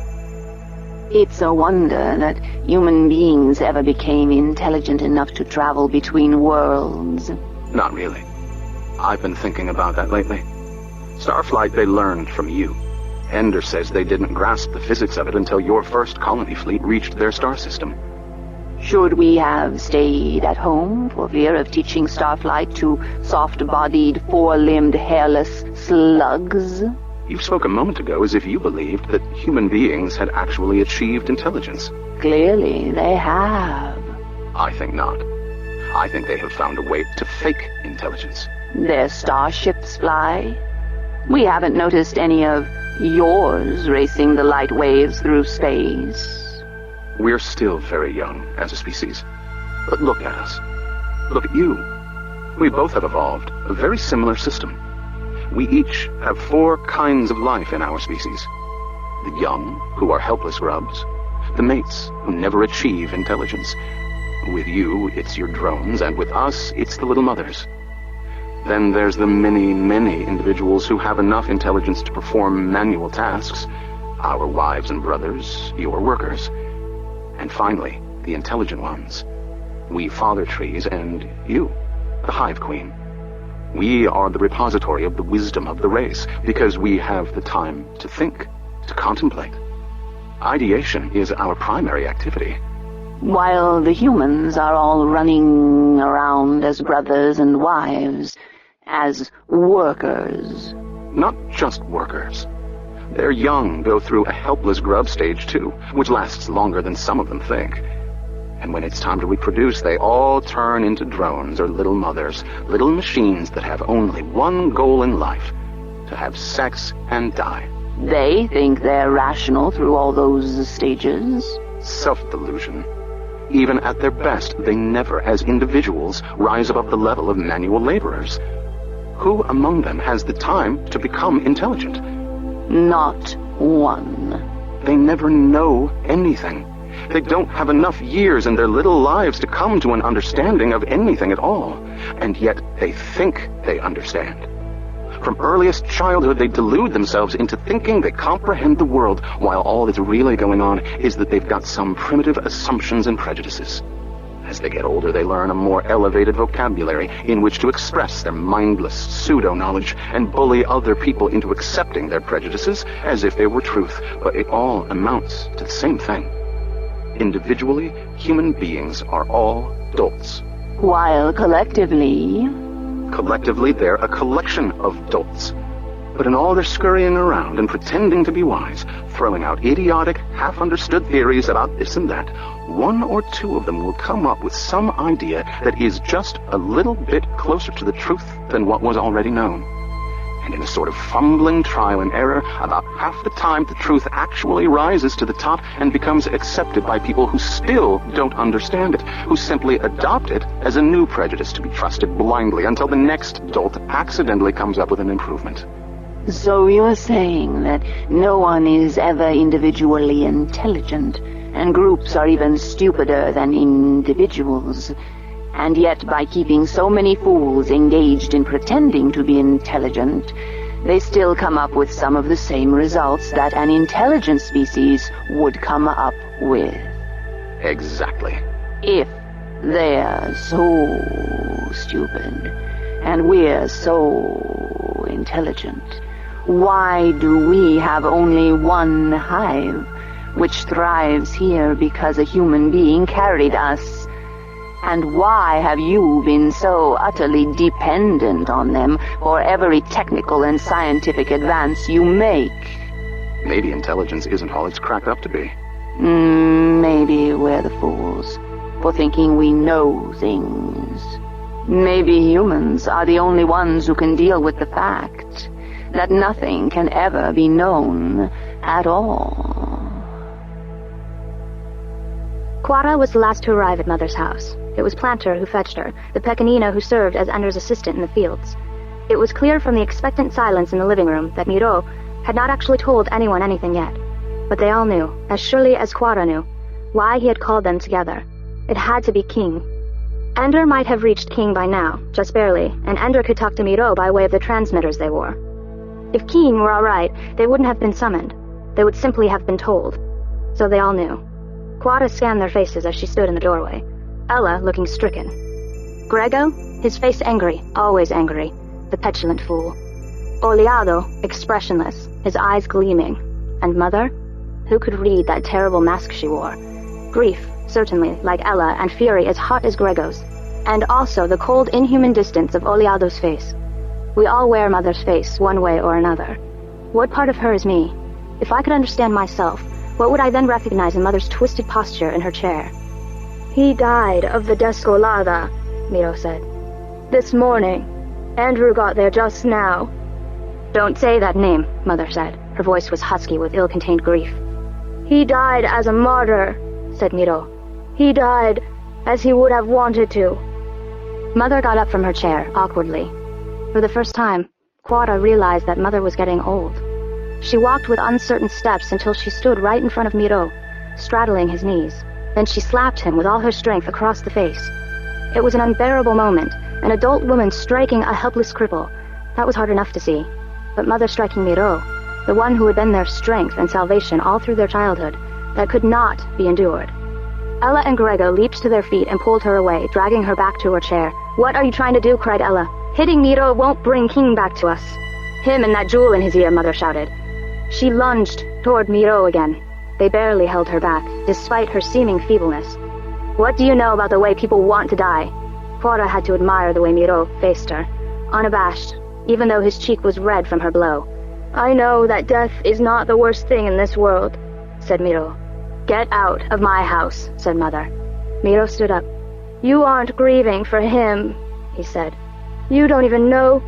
It's a wonder that human beings ever became intelligent enough to travel between worlds. Not really. I've been thinking about that lately. Starflight they learned from you. Ender says they didn't grasp the physics of it until your first colony fleet reached their star system. Should we have stayed at home for fear of teaching Starflight to soft-bodied, four-limbed, hairless slugs? You spoke a moment ago as if you believed that human beings had actually achieved intelligence. Clearly, they have. I think not. I think they have found a way to fake intelligence. Their starships fly. We haven't noticed any of yours racing the light waves through space. We're still very young as a species. But look at us. Look at you. We both have evolved a very similar system. We each have 4 kinds of life in our species. The young, who are helpless grubs. The mates, who never achieve intelligence. With you, it's your drones, and with us, it's the little mothers. Then there's the many, many individuals who have enough intelligence to perform manual tasks. Our wives and brothers, your workers. And finally, the intelligent ones. We father trees and you, the Hive Queen. We are the repository of the wisdom of the race because we have the time to think, to contemplate. Ideation is our primary activity. While the humans are all running around as brothers and wives, as workers. Not just workers. Their young go through a helpless grub stage too, which lasts longer than some of them think. And when it's time to reproduce, they all turn into drones or little mothers, little machines that have only one goal in life, to have sex and die. They think they're rational through all those stages. Self-delusion. Even at their best, they never, as individuals, rise above the level of manual laborers. Who among them has the time to become intelligent? Not one. They never know anything. They don't have enough years in their little lives to come to an understanding of anything at all. And yet they think they understand. From earliest childhood, they delude themselves into thinking they comprehend the world, while all that's really going on is that they've got some primitive assumptions and prejudices. As they get older, they learn a more elevated vocabulary in which to express their mindless pseudo-knowledge and bully other people into accepting their prejudices as if they were truth. But it all amounts to the same thing. Individually, human beings are all dolts. While collectively... Collectively, they're a collection of dolts. But in all their scurrying around and pretending to be wise, throwing out idiotic, half-understood theories about this and that, 1 or 2 of them will come up with some idea that is just a little bit closer to the truth than what was already known. And in a sort of fumbling trial and error, about half the time the truth actually rises to the top and becomes accepted by people who still don't understand it, who simply adopt it as a new prejudice to be trusted blindly until the next dolt accidentally comes up with an improvement. So you're saying that no one is ever individually intelligent, and groups are even stupider than individuals. And yet, by keeping so many fools engaged in pretending to be intelligent, they still come up with some of the same results that an intelligent species would come up with. Exactly. If they're so stupid, and we're so intelligent, why do we have only one hive, which thrives here because a human being carried us? And why have you been so utterly dependent on them for every technical and scientific advance you make? Maybe intelligence isn't all it's cracked up to be. Maybe we're the fools for thinking we know things. Maybe humans are the only ones who can deal with the fact that nothing can ever be known at all. Quara was the last to arrive at Mother's house. It was Planter who fetched her, the Pequenino who served as Ender's assistant in the fields. It was clear from the expectant silence in the living room that Miro had not actually told anyone anything yet. But they all knew, as surely as Quara knew, why he had called them together. It had to be King. Ender might have reached King by now, just barely, and Ender could talk to Miro by way of the transmitters they wore. If King were all right, they wouldn't have been summoned. They would simply have been told. So they all knew. Quara scanned their faces as she stood in the doorway. Ella looking stricken. Grego, his face angry, always angry, the petulant fool. Oleado, expressionless, his eyes gleaming. And Mother? Who could read that terrible mask she wore? Grief certainly, like Ella, and fury as hot as Grego's. And also the cold, inhuman distance of Oleado's face. We all wear Mother's face, one way or another. What part of her is me? If I could understand myself, what would I then recognize in Mother's twisted posture in her chair? He died of the descolada, Miro said. This morning. Andrew got there just now. Don't say that name, Mother said. Her voice was husky with ill-contained grief. He died as a martyr, said Miro. He died as he would have wanted to. Mother got up from her chair, awkwardly. For the first time, Quara realized that Mother was getting old. She walked with uncertain steps until she stood right in front of Miro, straddling his knees. Then she slapped him with all her strength across the face. It was an unbearable moment, an adult woman striking a helpless cripple. That was hard enough to see. But Mother striking Miro, the one who had been their strength and salvation all through their childhood, that could not be endured. Ella and Grego leaped to their feet and pulled her away, dragging her back to her chair. "What are you trying to do?" cried Ella. "Hitting Miro won't bring King back to us." "Him and that jewel in his ear," Mother shouted. She lunged toward Miro again. They barely held her back, despite her seeming feebleness. "What do you know about the way people want to die?" Quara had to admire the way Miro faced her, unabashed, even though his cheek was red from her blow. "I know that death is not the worst thing in this world," said Miro. "Get out of my house," said Mother. Miro stood up. "You aren't grieving for him," he said. "You don't even know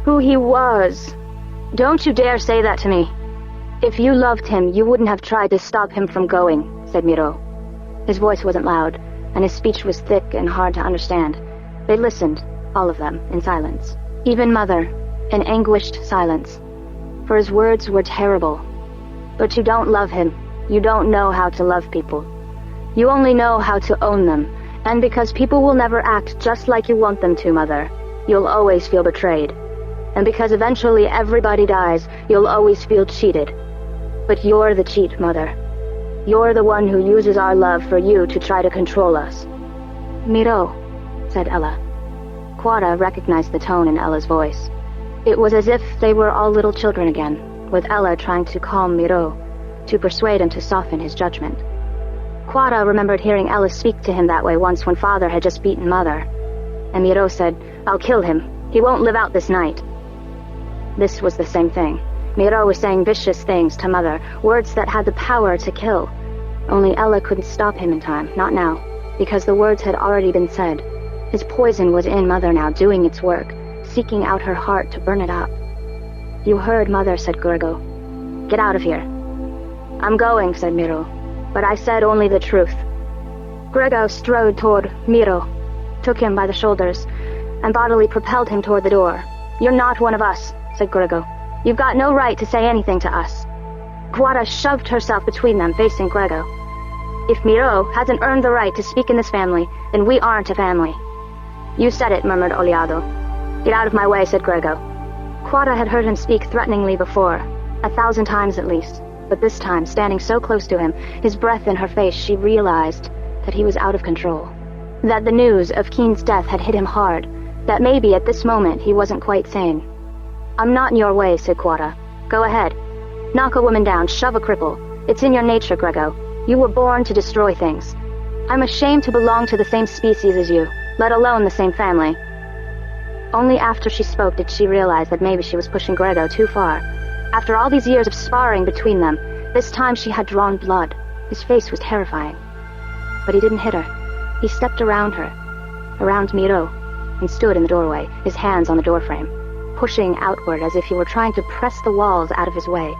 who he was." "Don't you dare say that to me. If you loved him, you wouldn't have tried to stop him from going," said Miro. His voice wasn't loud, and his speech was thick and hard to understand. They listened, all of them, in silence. Even Mother, in anguished silence. For his words were terrible. "But you don't love him. You don't know how to love people. You only know how to own them. And because people will never act just like you want them to, Mother, you'll always feel betrayed. And because eventually everybody dies, you'll always feel cheated. But you're the cheat, Mother. You're the one who uses our love for you to try to control us." "Miro," said Ella. Quara recognized the tone in Ella's voice. It was as if they were all little children again, with Ella trying to calm Miro, to persuade him to soften his judgment. Quara remembered hearing Ella speak to him that way once when Father had just beaten Mother. And Miro said, "I'll kill him. He won't live out this night." This was the same thing. Miro was saying vicious things to Mother, words that had the power to kill. Only Ella couldn't stop him in time, not now, because the words had already been said. His poison was in Mother now, doing its work, seeking out her heart to burn it up. "You heard Mother," said Grego. "Get out of here." "I'm going," said Miro, "but I said only the truth." Grego strode toward Miro, took him by the shoulders, and bodily propelled him toward the door. "You're not one of us," said Grego. "You've got no right to say anything to us." Quara shoved herself between them, facing Grego. "If Miro hasn't earned the right to speak in this family, then we aren't a family." "You said it," murmured Oleado. "Get out of my way," said Grego. Quara had heard him speak threateningly before, 1,000 times at least, but this time, standing so close to him, his breath in her face, she realized that he was out of control. That the news of Keen's death had hit him hard, that maybe at this moment he wasn't quite sane. "I'm not in your way," said Quara. "Go ahead. Knock a woman down, shove a cripple. It's in your nature, Grego. You were born to destroy things. I'm ashamed to belong to the same species as you, let alone the same family." Only after she spoke did she realize that maybe she was pushing Grego too far. After all these years of sparring between them, this time she had drawn blood. His face was terrifying. But he didn't hit her. He stepped around her, around Miro, and stood in the doorway, his hands on the doorframe, pushing outward as if he were trying to press the walls out of his way.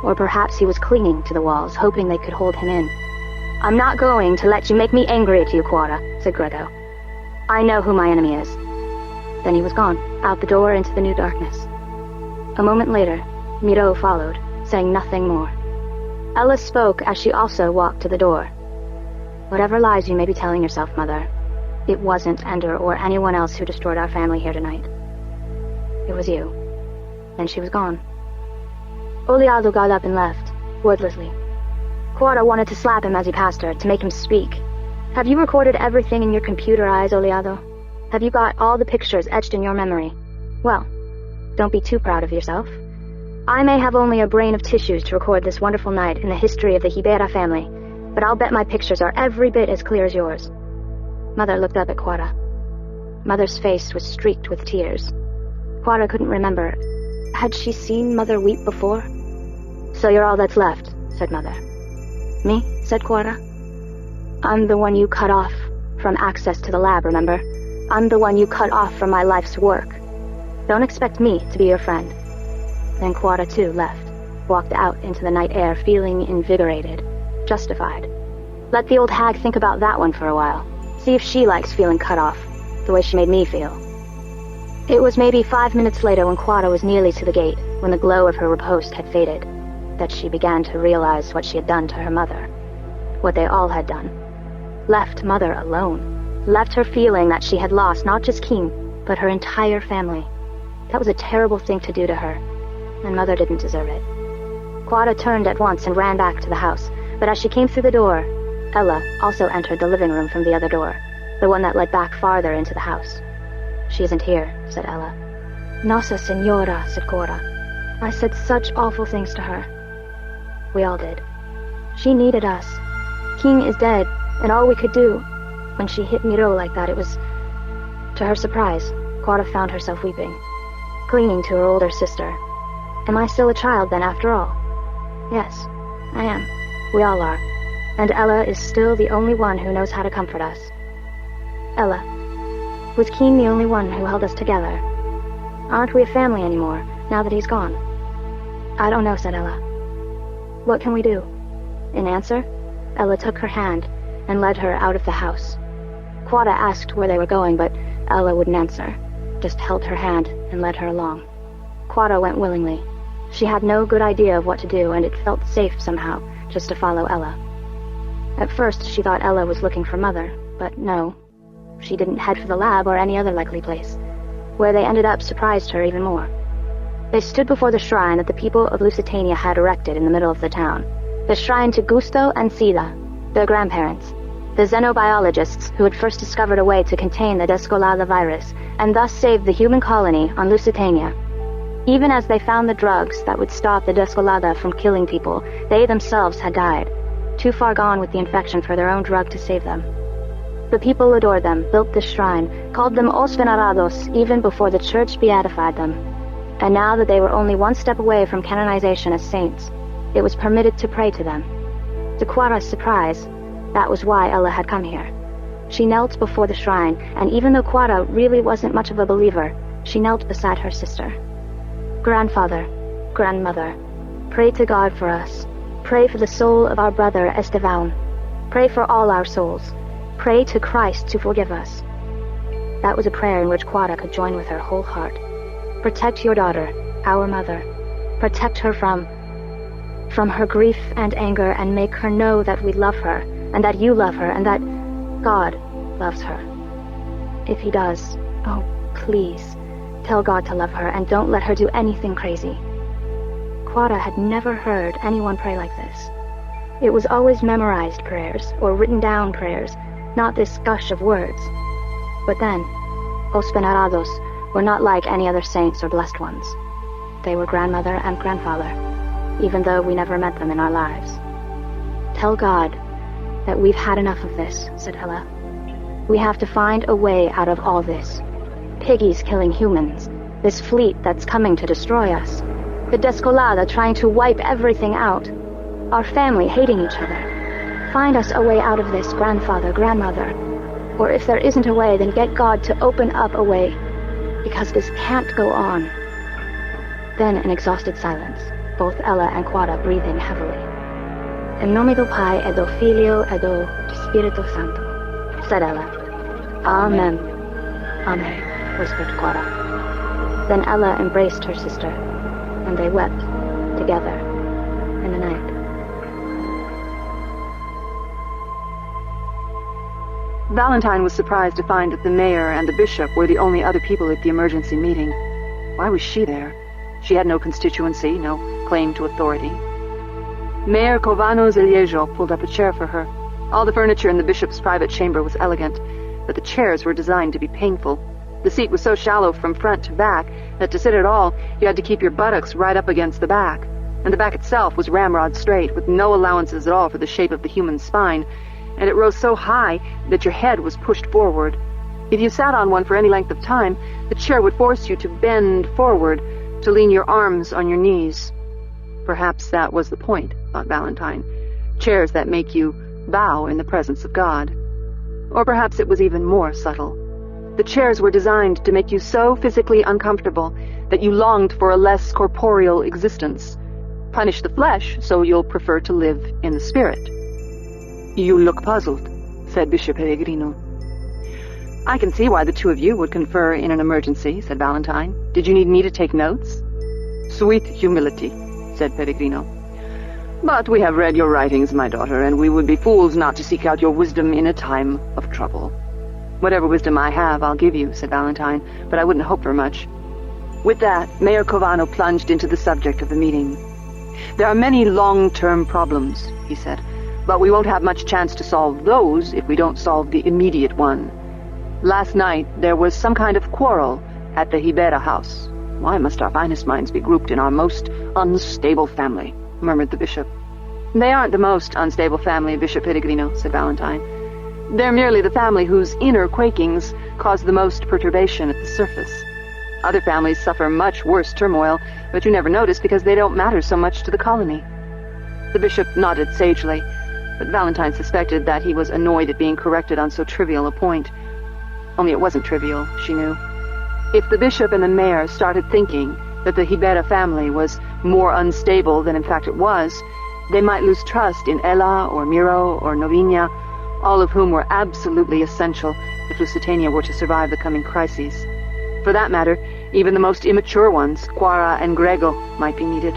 Or perhaps he was clinging to the walls, hoping they could hold him in. "I'm not going to let you make me angry at you, Quara," said Grego. "I know who my enemy is." Then he was gone, out the door into the new darkness. A moment later, Miro followed, saying nothing more. Ella spoke as she also walked to the door. "Whatever lies you may be telling yourself, Mother, it wasn't Ender or anyone else who destroyed our family here tonight. It was you." Then she was gone. Oleado got up and left, wordlessly. Quara wanted to slap him as he passed her, to make him speak. "Have you recorded everything in your computer eyes, Oleado? Have you got all the pictures etched in your memory? Well, don't be too proud of yourself. I may have only a brain of tissues to record this wonderful night in the history of the Hibera family, but I'll bet my pictures are every bit as clear as yours. Mother looked up at Quara. Mother's face was streaked with tears. Quara couldn't remember. Had she seen Mother weep before? So you're all that's left, said Mother. Me? Said Quara. I'm the one you cut off from access to the lab, remember? I'm the one you cut off from my life's work. Don't expect me to be your friend. Then Quara too left, walked out into the night air feeling invigorated, justified. Let the old hag think about that one for a while. See if she likes feeling cut off, the way she made me feel. It was maybe 5 minutes later when Quara was nearly to the gate, when the glow of her riposte had faded, that she began to realize what she had done to her mother. What they all had done. Left Mother alone. Left her feeling that she had lost not just King, but her entire family. That was a terrible thing to do to her, and Mother didn't deserve it. Quara turned at once and ran back to the house, but as she came through the door, Ella also entered the living room from the other door, the one that led back farther into the house. She isn't here, said Ella. Nossa Senora, said Quara. I said such awful things to her. We all did. She needed us. King is dead, and all we could do. When she hit Miro like that, it was... To her surprise, Quara found herself weeping, clinging to her older sister. Am I still a child then, after all? Yes, I am. We all are. And Ella is still the only one who knows how to comfort us. Ella, was King the only one who held us together? Aren't we a family anymore, now that he's gone? I don't know, said Ella. What can we do? In answer, Ella took her hand and led her out of the house. Quara asked where they were going, but Ella wouldn't answer, just held her hand and led her along. Quara went willingly. She had no good idea of what to do, and it felt safe somehow, just to follow Ella. At first, she thought Ella was looking for Mother, but no. She didn't head for the lab or any other likely place. Where they ended up surprised her even more. They stood before the shrine that the people of Lusitania had erected in the middle of the town. The shrine to Gusto and Sida, their grandparents, the xenobiologists who had first discovered a way to contain the Descolada virus, and thus saved the human colony on Lusitania. Even as they found the drugs that would stop the Descolada from killing people, they themselves had died, too far gone with the infection for their own drug to save them. The people adored them, built this shrine, called them Os Venerados even before the church beatified them. And now that they were only one step away from canonization as saints, it was permitted to pray to them. To Quara's surprise, that was why Ella had come here. She knelt before the shrine, and even though Quara really wasn't much of a believer, she knelt beside her sister. Grandfather, grandmother, pray to God for us. Pray for the soul of our brother Estevan. Pray for all our souls. Pray to Christ to forgive us. That was a prayer in which Quara could join with her whole heart. Protect your daughter, our mother. Protect her from her grief and anger, and make her know that we love her, and that you love her, and that God loves her. If he does, oh, please, tell God to love her, and don't let her do anything crazy. Quara had never heard anyone pray like this. It was always memorized prayers, or written down prayers, not this gush of words. But then, Os Venerados were not like any other saints or blessed ones. They were grandmother and grandfather, even though we never met them in our lives. Tell God that we've had enough of this, said Ella. We have to find a way out of all this. Piggies killing humans, this fleet that's coming to destroy us, the Descolada trying to wipe everything out, our family hating each other. Find us a way out of this, grandfather, grandmother. Or if there isn't a way, then get God to open up a way, because this can't go on. Then an exhausted silence, both Ella and Quara breathing heavily. In nome do Pai, et do Filio, et do Spirito Santo, said Ella. Amen. Amen, whispered Quara. Then Ella embraced her sister, and they wept together in the night. Valentine was surprised to find that the mayor and the bishop were the only other people at the emergency meeting. Why was she there? She had no constituency, no claim to authority. Mayor Covano Zeliejo pulled up a chair for her. All the furniture in the bishop's private chamber was elegant, but the chairs were designed to be painful. The seat was so shallow from front to back that to sit at all, you had to keep your buttocks right up against the back. and the back itself was ramrod straight, with no allowances at all for the shape of the human spine, and it rose so high that your head was pushed forward. If you sat on one for any length of time, the chair would force you to bend forward, to lean your arms on your knees. Perhaps that was the point, thought Valentine. Chairs that make you bow in the presence of God. Or perhaps it was even more subtle. The chairs were designed to make you so physically uncomfortable that you longed for a less corporeal existence. Punish the flesh, so you'll prefer to live in the spirit. You look puzzled, said Bishop Pellegrino. I can see why the two of you would confer in an emergency, said Valentine. Did you need me to take notes? Sweet humility, said Pellegrino. But we have read your writings, my daughter, and we would be fools not to seek out your wisdom in a time of trouble. Whatever wisdom I have, I'll give you, said Valentine, but I wouldn't hope for much. With that, Mayor Covano plunged into the subject of the meeting. There are many long-term problems, he said, but we won't have much chance to solve those if we don't solve the immediate one. Last night, there was some kind of quarrel at the Hibera house. Why must our finest minds be grouped in our most unstable family? Murmured the bishop. They aren't the most unstable family, Bishop Pellegrino, said Valentine. They're merely the family whose inner quakings cause the most perturbation at the surface. Other families suffer much worse turmoil, but you never notice because they don't matter so much to the colony. The bishop nodded sagely, but Valentine suspected that he was annoyed at being corrected on so trivial a point. Only it wasn't trivial, she knew. If the bishop and the mayor started thinking that the Hibera family was more unstable than in fact it was, they might lose trust in Ella or Miro or Novinia, all of whom were absolutely essential if Lusitania were to survive the coming crises. For that matter, even the most immature ones, Quara and Grego, might be needed.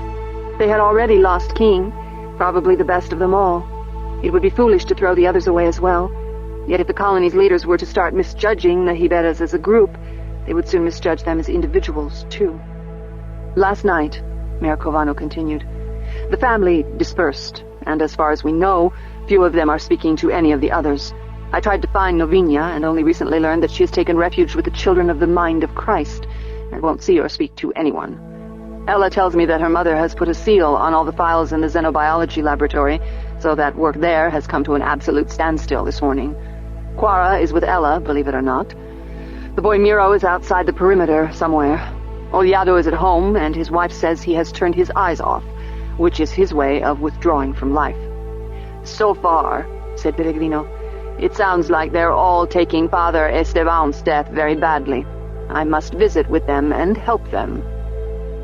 They had already lost King, probably the best of them all. It would be foolish to throw the others away as well. Yet if the colony's leaders were to start misjudging the Hiberas as a group, they would soon misjudge them as individuals, too. Last night, Mayor Covano continued, the family dispersed, and as far as we know, few of them are speaking to any of the others. I tried to find Novinia, and only recently learned that she has taken refuge with the children of the mind of Christ, and won't see or speak to anyone. Ella tells me that her mother has put a seal on all the files in the xenobiology laboratory, so that work there has come to an absolute standstill this morning. Quara is with Ella, believe it or not. The boy Miro is outside the perimeter somewhere. Oliado is at home, and his wife says he has turned his eyes off, which is his way of withdrawing from life. So far, said Pellegrino, it sounds like they're all taking Father Esteban's death very badly. I must visit with them and help them.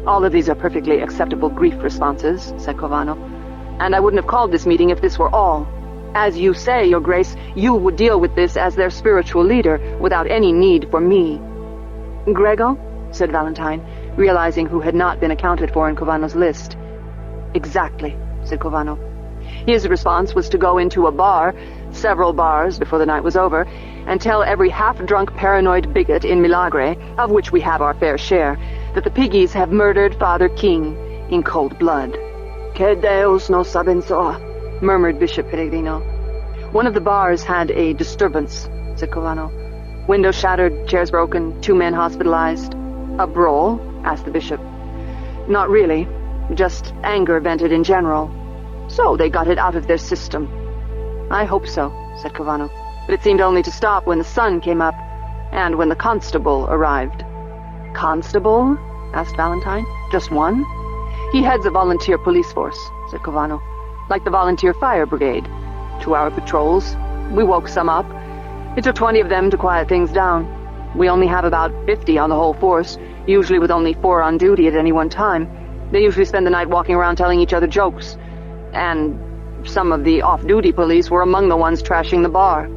All of these are perfectly acceptable grief responses, said Covano, and I wouldn't have called this meeting if this were all. As you say, Your Grace, you would deal with this as their spiritual leader without any need for me. Grego? Said Valentine, realizing who had not been accounted for in Covano's list. Exactly, said Covano. His response was to go into a bar, several bars before the night was over, and tell every half-drunk paranoid bigot in Milagre, of which we have our fair share, that the piggies have murdered Father King in cold blood. Que Deus nos abençoe, murmured Bishop Pellegrino. One of the bars had a disturbance, said Covano. Windows shattered, chairs broken, 2 men hospitalized. A brawl? Asked the bishop. Not really, just anger vented in general. So they got it out of their system. I hope so, said Covano, but it seemed only to stop when the sun came up, and when the constable arrived. Constable? Asked Valentine. Just one? He heads a volunteer police force, said Covano, like the volunteer fire brigade. 2-hour patrols. We woke some up. It took 20 of them to quiet things down. We only have about 50 on the whole force, usually with only 4 on duty at any one time. They usually spend the night walking around telling each other jokes. And some of the off-duty police were among the ones trashing the bar.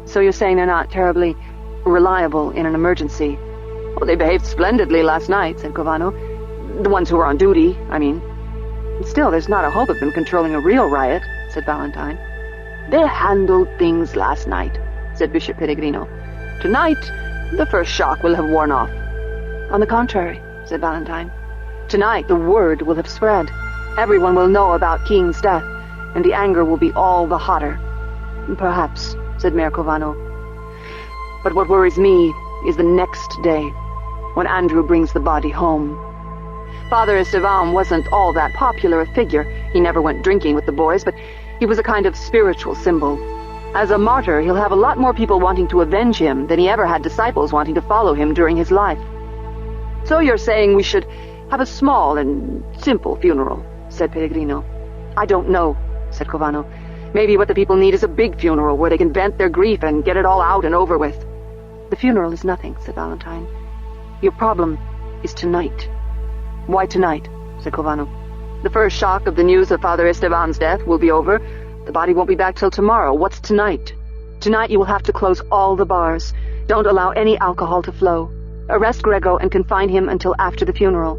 So you're saying they're not terribly reliable in an emergency? Well, they behaved splendidly last night, said Covano. The ones who were on duty, I mean. Still, there's not a hope of them controlling a real riot, said Valentine. They handled things last night, said Bishop Pellegrino. Tonight, the first shock will have worn off. On the contrary, said Valentine. Tonight, the word will have spread. Everyone will know about King's death, and the anger will be all the hotter. Perhaps, said Mayor Covano. But what worries me is the next day, when Andrew brings the body home. Father Esteban wasn't all that popular a figure. He never went drinking with the boys, but he was a kind of spiritual symbol. As a martyr, he'll have a lot more people wanting to avenge him than he ever had disciples wanting to follow him during his life. So you're saying we should have a small and simple funeral, said Pellegrino. I don't know, said Covano. Maybe what the people need is a big funeral where they can vent their grief and get it all out and over with. The funeral is nothing, said Valentine. Your problem is tonight. Why tonight? Said Covano. The first shock of the news of Father Esteban's death will be over. The body won't be back till tomorrow. What's tonight? Tonight you will have to close all the bars. Don't allow any alcohol to flow. Arrest Grego and confine him until after the funeral.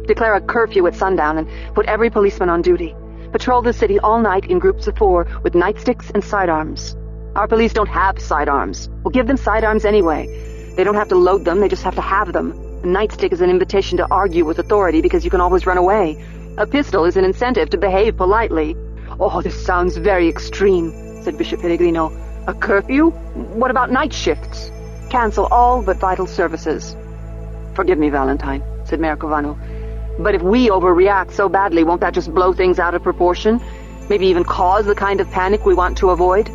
Declare a curfew at sundown and put every policeman on duty. Patrol the city all night in groups of 4 with nightsticks and sidearms. Our police don't have sidearms. We'll give them sidearms anyway. They don't have to load them, they just have to have them. A nightstick is an invitation to argue with authority because you can always run away. A pistol is an incentive to behave politely. Oh, this sounds very extreme, said Bishop Pellegrino. A curfew? What about night shifts? Cancel all but vital services. Forgive me, Valentine, said Mayor Covano. But if we overreact so badly, won't that just blow things out of proportion? Maybe even cause the kind of panic we want to avoid?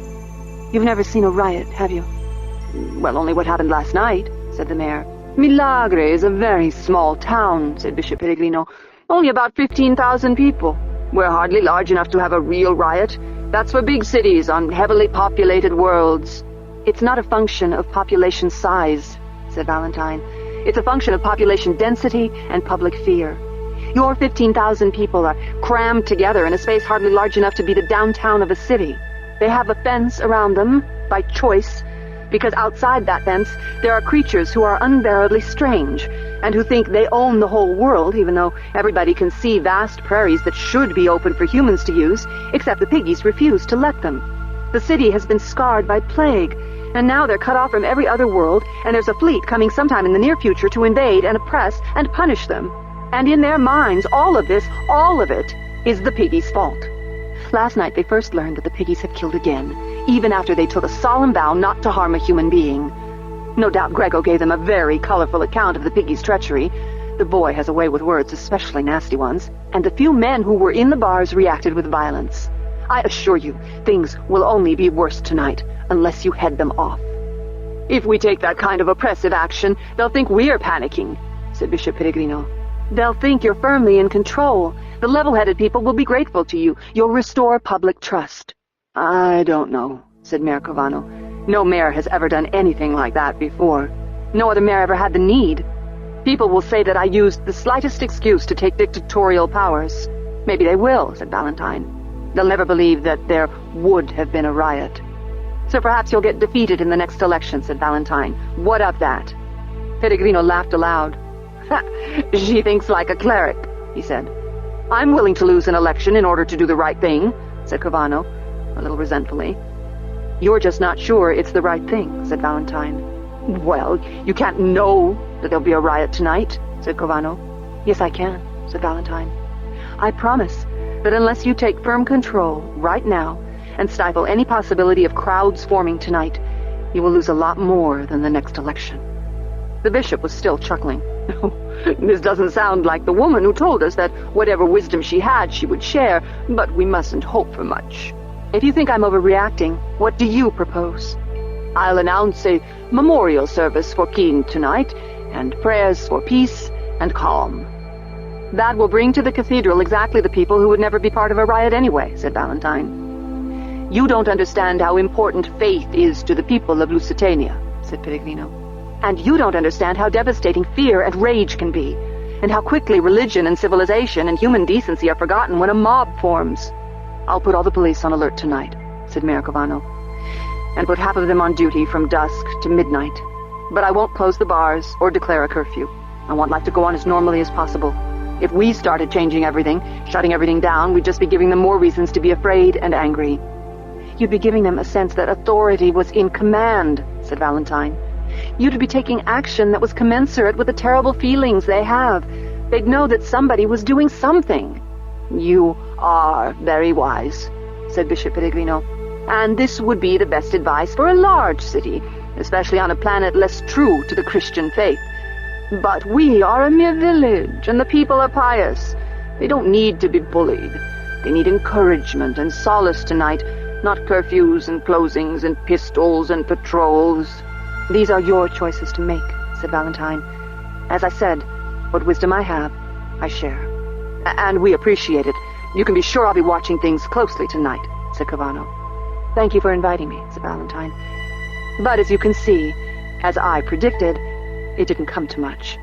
You've never seen a riot, have you? Well, only what happened last night, said the mayor. Milagre is a very small town, said Bishop Pellegrino. Only about 15,000 people. We're hardly large enough to have a real riot. That's for big cities on heavily populated worlds. It's not a function of population size, said Valentine. It's a function of population density and public fear. Your 15,000 people are crammed together in a space hardly large enough to be the downtown of a city. They have a fence around them, by choice, because outside that fence there are creatures who are unbearably strange, and who think they own the whole world, even though everybody can see vast prairies that should be open for humans to use, except the piggies refuse to let them. The city has been scarred by plague, and now they're cut off from every other world, and there's a fleet coming sometime in the near future to invade and oppress and punish them. And in their minds, all of it, is the piggies' fault. Last night they first learned that the piggies had killed again, even after they took a solemn vow not to harm a human being. No doubt Grego gave them a very colorful account of the piggies' treachery. The boy has a way with words, especially nasty ones, and the few men who were in the bars reacted with violence. I assure you, things will only be worse tonight, unless you head them off. If we take that kind of oppressive action, they'll think we're panicking, said Bishop Pellegrino. They'll think you're firmly in control. The level-headed people will be grateful to you. You'll restore public trust. I don't know, said Mayor Covano. No mayor has ever done anything like that before. No other mayor ever had the need. People will say that I used the slightest excuse to take dictatorial powers. Maybe they will, said Valentine. They'll never believe that there would have been a riot. So perhaps you'll get defeated in the next election, said Valentine. What of that? Pellegrino laughed aloud. She thinks like a cleric, he said. I'm willing to lose an election in order to do the right thing, said Covano, a little resentfully. You're just not sure it's the right thing, said Valentine. Well, you can't know that there'll be a riot tonight, said Covano. Yes, I can, said Valentine. I promise that unless you take firm control right now and stifle any possibility of crowds forming tonight, you will lose a lot more than the next election. The bishop was still chuckling. This doesn't sound like the woman who told us that whatever wisdom she had, she would share, but we mustn't hope for much. If you think I'm overreacting, what do you propose? I'll announce a memorial service for Keene tonight, and prayers for peace and calm. That will bring to the cathedral exactly the people who would never be part of a riot anyway, said Valentine. You don't understand how important faith is to the people of Lusitania, said Pellegrino. And you don't understand how devastating fear and rage can be, and how quickly religion and civilization and human decency are forgotten when a mob forms. I'll put all the police on alert tonight, said Mayor Covano, and put half of them on duty from dusk to midnight. But I won't close the bars or declare a curfew. I want life to go on as normally as possible. If we started changing everything, shutting everything down, we'd just be giving them more reasons to be afraid and angry. You'd be giving them a sense that authority was in command, said Valentine. You'd be taking action that was commensurate with the terrible feelings they have. They'd know that somebody was doing something. You are very wise, said Bishop Pellegrino. And this would be the best advice for a large city, especially on a planet less true to the Christian faith. But we are a mere village, and the people are pious. They don't need to be bullied. They need encouragement and solace tonight, not curfews and closings and pistols and patrols. These are your choices to make, said Valentine. As I said, what wisdom I have, I share. And we appreciate it. You can be sure I'll be watching things closely tonight, said Cavano. Thank you for inviting me, said Valentine. But as you can see, as I predicted, it didn't come to much.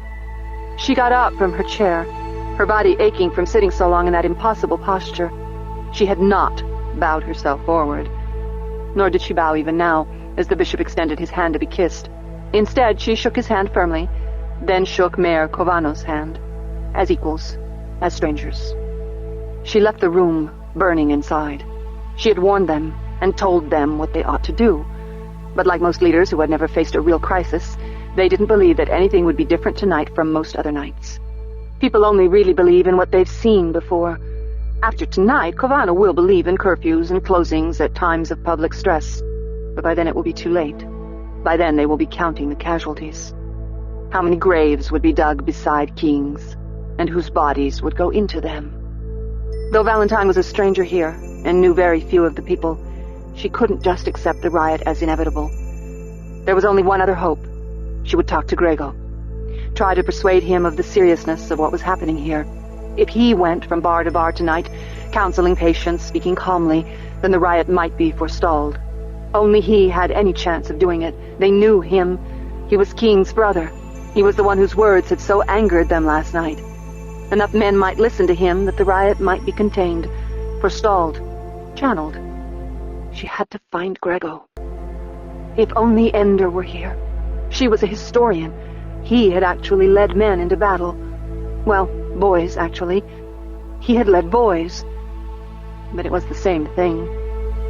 She got up from her chair, her body aching from sitting so long in that impossible posture. She had not bowed herself forward. Nor did she bow even now, as the bishop extended his hand to be kissed. Instead, she shook his hand firmly, then shook Mayor Covano's hand, as equals, as strangers. She left the room, burning inside. She had warned them and told them what they ought to do. But like most leaders who had never faced a real crisis, they didn't believe that anything would be different tonight from most other nights. People only really believe in what they've seen before. After tonight, Covano will believe in curfews and closings at times of public stress. But by then it will be too late. By then they will be counting the casualties. How many graves would be dug beside kings, and whose bodies would go into them? Though Valentine was a stranger here, and knew very few of the people, she couldn't just accept the riot as inevitable. There was only one other hope. She would talk to Grego. Try to persuade him of the seriousness of what was happening here. If he went from bar to bar tonight, counseling patients, speaking calmly, then the riot might be forestalled. Only he had any chance of doing it. They knew him. He was King's brother. He was the one whose words had so angered them last night. Enough men might listen to him that the riot might be contained, forestalled, channeled. She had to find Grego. If only Ender were here. She was a historian. He had actually led men into battle. Well, boys, actually. He had led boys. But it was the same thing.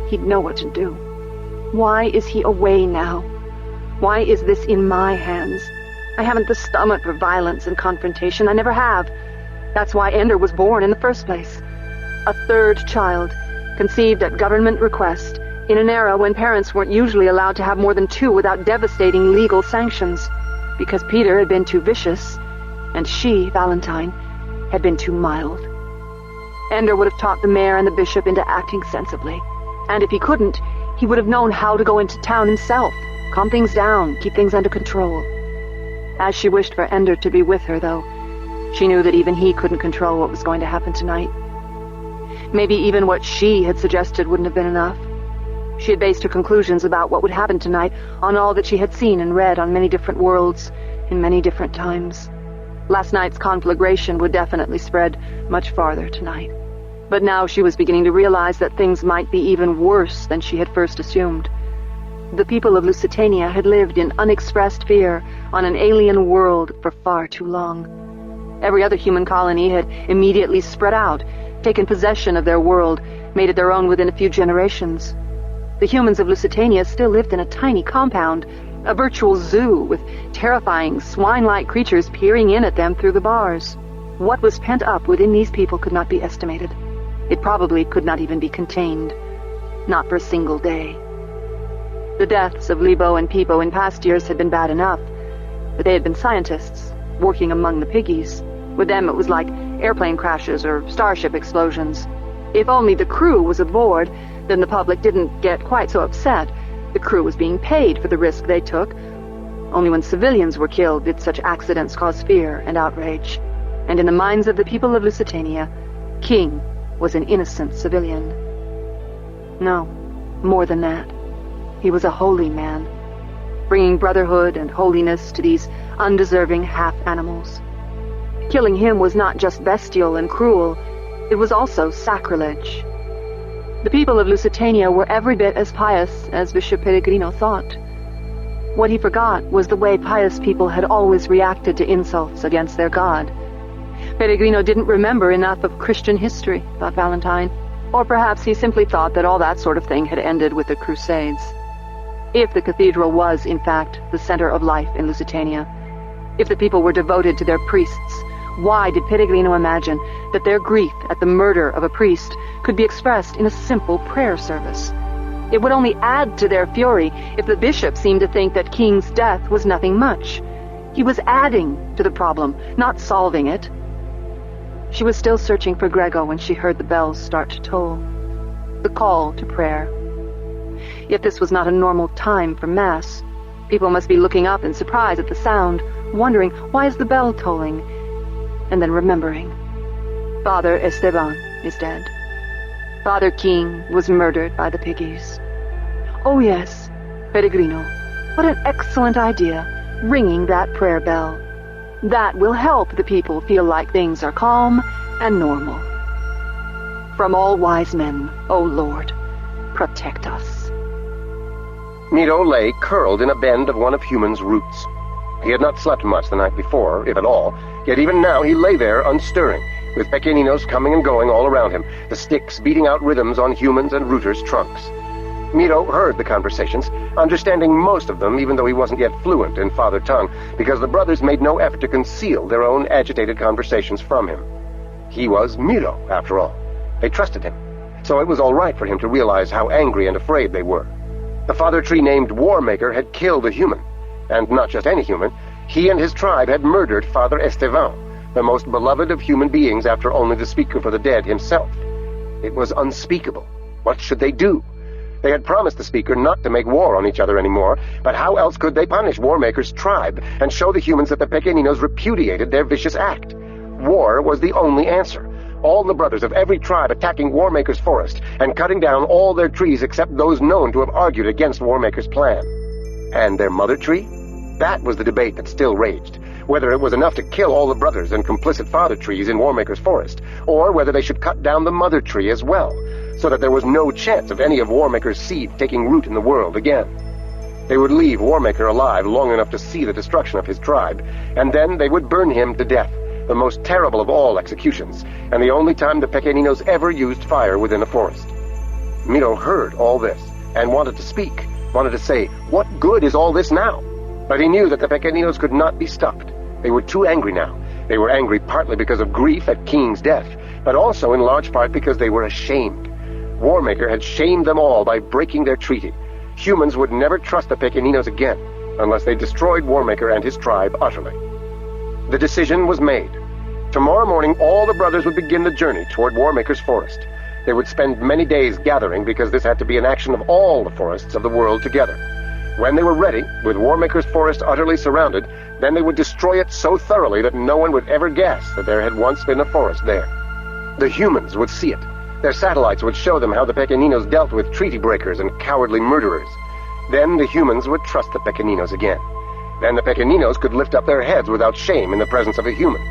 He'd know what to do. Why is he away now? Why is this in my hands? I haven't the stomach for violence and confrontation. I never have. That's why Ender was born in the first place. A third child, conceived at government request, in an era when parents weren't usually allowed to have more than two without devastating legal sanctions, because Peter had been too vicious, and she, Valentine, had been too mild. Ender would have taught the mayor and the bishop into acting sensibly, and if he couldn't, he would have known how to go into town himself, calm things down, keep things under control. As she wished for Ender to be with her, though, she knew that even he couldn't control what was going to happen tonight. Maybe even what she had suggested wouldn't have been enough. She had based her conclusions about what would happen tonight on all that she had seen and read on many different worlds, in many different times. Last night's conflagration would definitely spread much farther tonight. But now she was beginning to realize that things might be even worse than she had first assumed. The people of Lusitania had lived in unexpressed fear on an alien world for far too long. Every other human colony had immediately spread out, taken possession of their world, made it their own within a few generations. The humans of Lusitania still lived in a tiny compound, a virtual zoo with terrifying swine-like creatures peering in at them through the bars. What was pent up within these people could not be estimated. It probably could not even be contained. Not for a single day. The deaths of Lebo and Peepo in past years had been bad enough, but they had been scientists, working among the piggies. With them it was like airplane crashes or starship explosions. If only the crew was aboard, then the public didn't get quite so upset. The crew was being paid for the risk they took. Only when civilians were killed did such accidents cause fear and outrage. And in the minds of the people of Lusitania, King was an innocent civilian. No, more than that. He was a holy man, bringing brotherhood and holiness to these undeserving half-animals. Killing him was not just bestial and cruel, it was also sacrilege. The people of Lusitania were every bit as pious as Bishop Pellegrino thought. What he forgot was the way pious people had always reacted to insults against their god. Pellegrino didn't remember enough of Christian history, thought Valentine, or perhaps he simply thought that all that sort of thing had ended with the Crusades. If the cathedral was, in fact, the center of life in Lusitania, if the people were devoted to their priests, why did Pellegrino imagine that their grief at the murder of a priest could be expressed in a simple prayer service? It would only add to their fury if the bishop seemed to think that King's death was nothing much. He was adding to the problem, not solving it. She was still searching for Grego when she heard the bells start to toll. The call to prayer. Yet this was not a normal time for Mass. People must be looking up in surprise at the sound, wondering, why is the bell tolling? And then remembering. Father Esteban is dead. Father King was murdered by the piggies. Oh yes, Peregrino, what an excellent idea, ringing that prayer bell. That will help the people feel like things are calm and normal. From all wise men, O Lord, protect us. Miro lay curled in a bend of one of Human's roots. He had not slept much the night before, if at all, yet even now he lay there unstirring, with Pequeninos coming and going all around him, the sticks beating out rhythms on Human's and Rooters' trunks. Miro heard the conversations, understanding most of them even though he wasn't yet fluent in father tongue, because the brothers made no effort to conceal their own agitated conversations from him. He was Miro, after all. They trusted him, so it was all right for him to realize how angry and afraid they were. The father tree named Warmaker had killed a human, and not just any human. He and his tribe had murdered Father Esteban, the most beloved of human beings after only the speaker for the dead himself. It was unspeakable. What should they do? They had promised the speaker not to make war on each other anymore, but how else could they punish Warmaker's tribe and show the humans that the Pequeninos repudiated their vicious act? War was the only answer. All the brothers of every tribe attacking Warmaker's forest and cutting down all their trees except those known to have argued against Warmaker's plan. And their mother tree? That was the debate that still raged. Whether it was enough to kill all the brothers and complicit father trees in Warmaker's forest, or whether they should cut down the mother tree as well, so that there was no chance of any of Warmaker's seed taking root in the world again. They would leave Warmaker alive long enough to see the destruction of his tribe, and then they would burn him to death, the most terrible of all executions, and the only time the Pequeninos ever used fire within a forest. Miro heard all this, and wanted to speak, wanted to say, what good is all this now? But he knew that the Pequeninos could not be stopped. They were too angry now. They were angry partly because of grief at King's death, but also in large part because they were ashamed. Warmaker had shamed them all by breaking their treaty. Humans would never trust the Pequeninos again, unless they destroyed Warmaker and his tribe utterly. The decision was made. Tomorrow morning, all the brothers would begin the journey toward Warmaker's forest. They would spend many days gathering because this had to be an action of all the forests of the world together. When they were ready, with Warmaker's forest utterly surrounded, then they would destroy it so thoroughly that no one would ever guess that there had once been a forest there. The humans would see it. Their satellites would show them how the Pequeninos dealt with treaty breakers and cowardly murderers. Then the humans would trust the Pequeninos again. Then the Pequeninos could lift up their heads without shame in the presence of a human.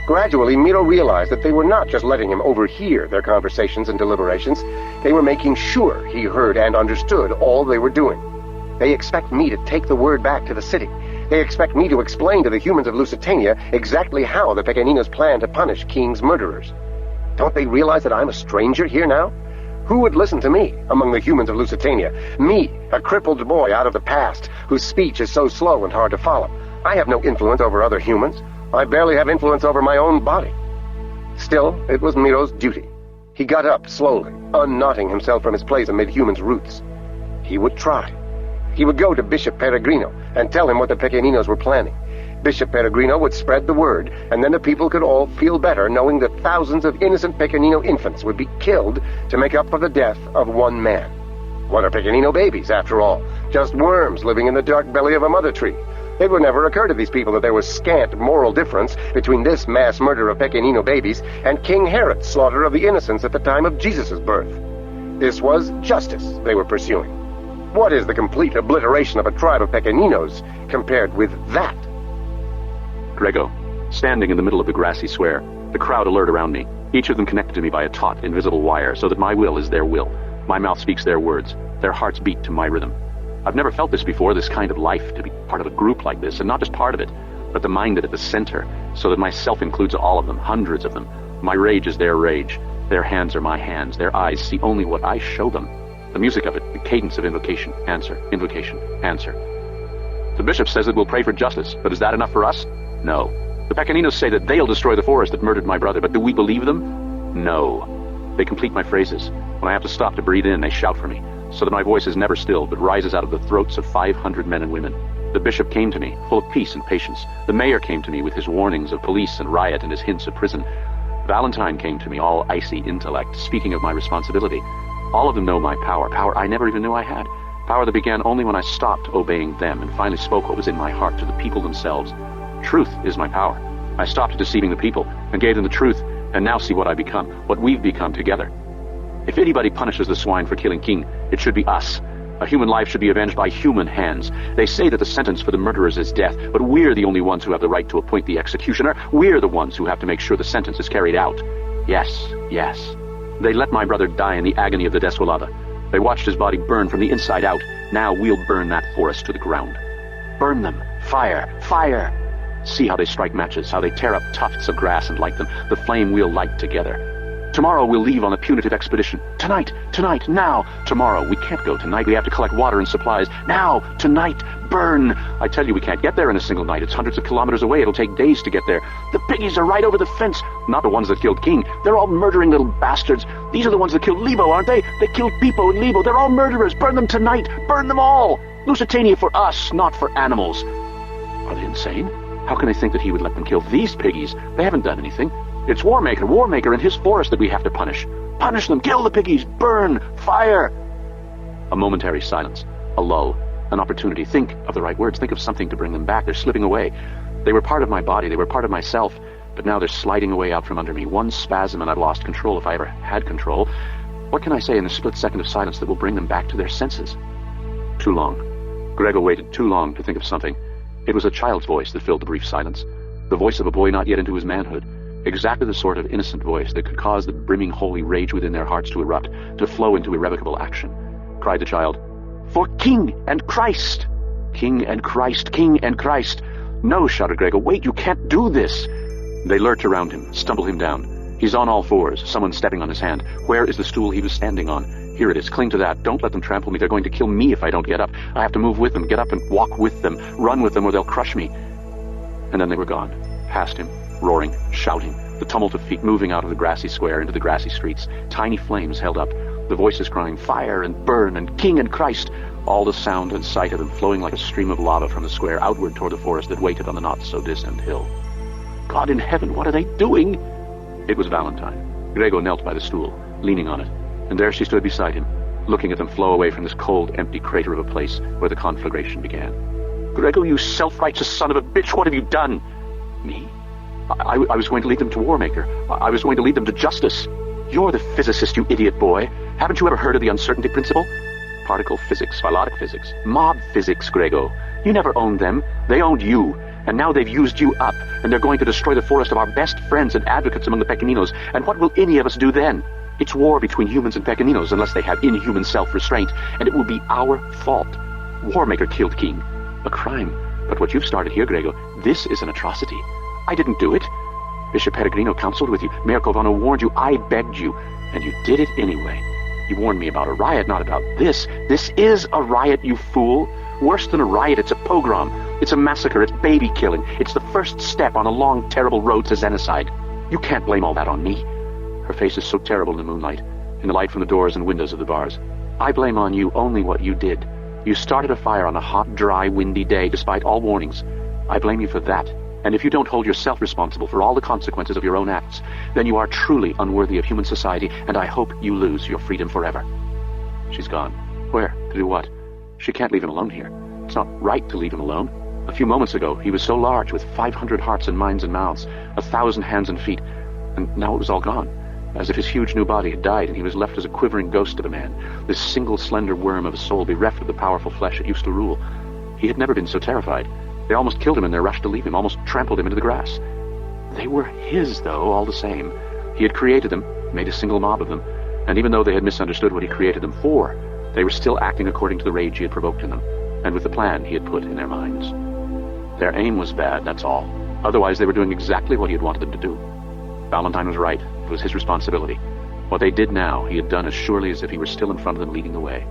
Gradually, Miro realized that they were not just letting him overhear their conversations and deliberations. They were making sure he heard and understood all they were doing. They expect me to take the word back to the city. They expect me to explain to the humans of Lusitania exactly how the Pequeninos plan to punish King's murderers. Don't they realize that I'm a stranger here now? Who would listen to me among the humans of Lusitania? Me, a crippled boy out of the past, whose speech is so slow and hard to follow. I have no influence over other humans. I barely have influence over my own body. Still, it was Miro's duty. He got up slowly, unknotting himself from his place amid humans' roots. He would try. He would go to Bishop Peregrino and tell him what the Pequeninos were planning. Bishop Peregrino would spread the word, and then the people could all feel better knowing that thousands of innocent Pequenino infants would be killed to make up for the death of one man. What are Pequenino babies, after all? Just worms living in the dark belly of a mother tree. It would never occur to these people that there was scant moral difference between this mass murder of Pequenino babies and King Herod's slaughter of the innocents at the time of Jesus' birth. This was justice they were pursuing. What is the complete obliteration of a tribe of Pequeninos compared with that? Grego, standing in the middle of the grassy square, the crowd alert around me, each of them connected to me by a taut, invisible wire, so that my will is their will. My mouth speaks their words. Their hearts beat to my rhythm. I've never felt this before, this kind of life, to be part of a group like this, and not just part of it, but the minded at the center, so that myself includes all of them, hundreds of them. My rage is their rage. Their hands are my hands. Their eyes see only what I show them. The music of it, the cadence of invocation, answer, invocation, answer. The bishop says that we'll pray for justice, but is that enough for us? No. The Pequeninos say that they'll destroy the forest that murdered my brother, but do we believe them? No. They complete my phrases. When I have to stop to breathe in, they shout for me, so that my voice is never still, but rises out of the throats of 500 men and women. The bishop came to me, full of peace and patience. The mayor came to me with his warnings of police and riot and his hints of prison. Valentine came to me, all icy intellect, speaking of my responsibility. All of them know my power I never even knew I had. Power that began only when I stopped obeying them and finally spoke what was in my heart to the people themselves. Truth is my power. I stopped deceiving the people and gave them the truth, and now see what I become, what we've become together. If anybody punishes the swine for killing King, it should be us. A human life should be avenged by human hands. They say that the sentence for the murderers is death, but we're the only ones who have the right to appoint the executioner. We're the ones who have to make sure the sentence is carried out. Yes, yes. They let my brother die in the agony of the Descolada. They watched his body burn from the inside out. Now we'll burn that forest to the ground. Burn them. Fire. Fire. See how they strike matches, how they tear up tufts of grass and light them. The flame we'll light together. Tomorrow we'll leave on a punitive expedition. Tonight, now. Tomorrow, we can't go tonight. We have to collect water and supplies. Now, tonight, burn. I tell you, we can't get there in a single night. It's hundreds of kilometers away. It'll take days to get there. The piggies are right over the fence. Not the ones that killed King. They're all murdering little bastards. These are the ones that killed Lebo, aren't they? They killed Pipo and Lebo. They're all murderers. Burn them tonight. Burn them all. Lusitania for us, not for animals. Are they insane? How can they think that he would let them kill these piggies? They haven't done anything. It's Warmaker and his forest that we have to punish. Punish them, kill the piggies, burn, fire. A momentary silence, a lull, an opportunity. Think of the right words, think of something to bring them back. They're slipping away. They were part of my body, they were part of myself, but now they're sliding away out from under me. One spasm and I've lost control if I ever had control. What can I say in the split second of silence that will bring them back to their senses? Too long. Grego waited too long to think of something. It was a child's voice that filled the brief silence. The voice of a boy not yet into his manhood. Exactly the sort of innocent voice that could cause the brimming holy rage within their hearts to erupt, to flow into irrevocable action. Cried the child, "For King and Christ! King and Christ! King and Christ!" "No," shouted Grego. "Wait, you can't do this!" They lurch around him, stumble him down. He's on all fours, someone stepping on his hand. Where is the stool he was standing on? Here it is. Cling to that. Don't let them trample me. They're going to kill me if I don't get up. I have to move with them, get up and walk with them, run with them, or they'll crush me. And then they were gone. Past him, roaring, shouting, the tumult of feet moving out of the grassy square into the grassy streets. Tiny flames held up, the voices crying, "Fire and burn and King and Christ!" All the sound and sight of them flowing like a stream of lava from the square outward toward the forest that waited on the not-so-distant hill. God in heaven, what are they doing? It was Valentine. Grego knelt by the stool, leaning on it, and there she stood beside him, looking at them flow away from this cold, empty crater of a place where the conflagration began. "Grego, you self-righteous son of a bitch, what have you done?" "Me? I was going to lead them to Warmaker. I was going to lead them to justice." "You're the physicist, you idiot boy. Haven't you ever heard of the uncertainty principle?" "Particle physics, phylotic physics, mob physics, Grego. You never owned them. They owned you. And now they've used you up, and they're going to destroy the forest of our best friends and advocates among the Pequeninos. And what will any of us do then? It's war between humans and Pequeninos unless they have inhuman self-restraint, and it will be our fault. Warmaker killed King. A crime. But what you've started here, Grego, this is an atrocity. I didn't do it. Bishop Pellegrino counseled with you. Mayor Covano warned you. I begged you. And you did it anyway. You warned me about a riot, not about this. This is a riot, you fool. Worse than a riot, it's a pogrom. It's a massacre. It's baby killing. It's the first step on a long, terrible road to Xenocide. You can't blame all that on me. Her face is so terrible in the moonlight, in the light from the doors and windows of the bars. I blame on you only what you did. You started a fire on a hot, dry, windy day, despite all warnings. I blame you for that. And if you don't hold yourself responsible for all the consequences of your own acts, then you are truly unworthy of human society, and I hope you lose your freedom forever. She's gone. Where? To do what? She can't leave him alone here. It's not right to leave him alone. A few moments ago, he was so large, with 500 hearts and minds and mouths, 1,000 hands and feet, and now it was all gone, as if his huge new body had died and he was left as a quivering ghost of a man, this single slender worm of a soul bereft of the powerful flesh it used to rule. He had never been so terrified. They almost killed him in their rush to leave him, almost trampled him into the grass. They were his, though, all the same. He had created them, made a single mob of them, and even though they had misunderstood what he created them for, they were still acting according to the rage he had provoked in them, and with the plan he had put in their minds. Their aim was bad, that's all. Otherwise, they were doing exactly what he had wanted them to do. Valentine was right. It was his responsibility. What they did now, he had done as surely as if he were still in front of them leading the way.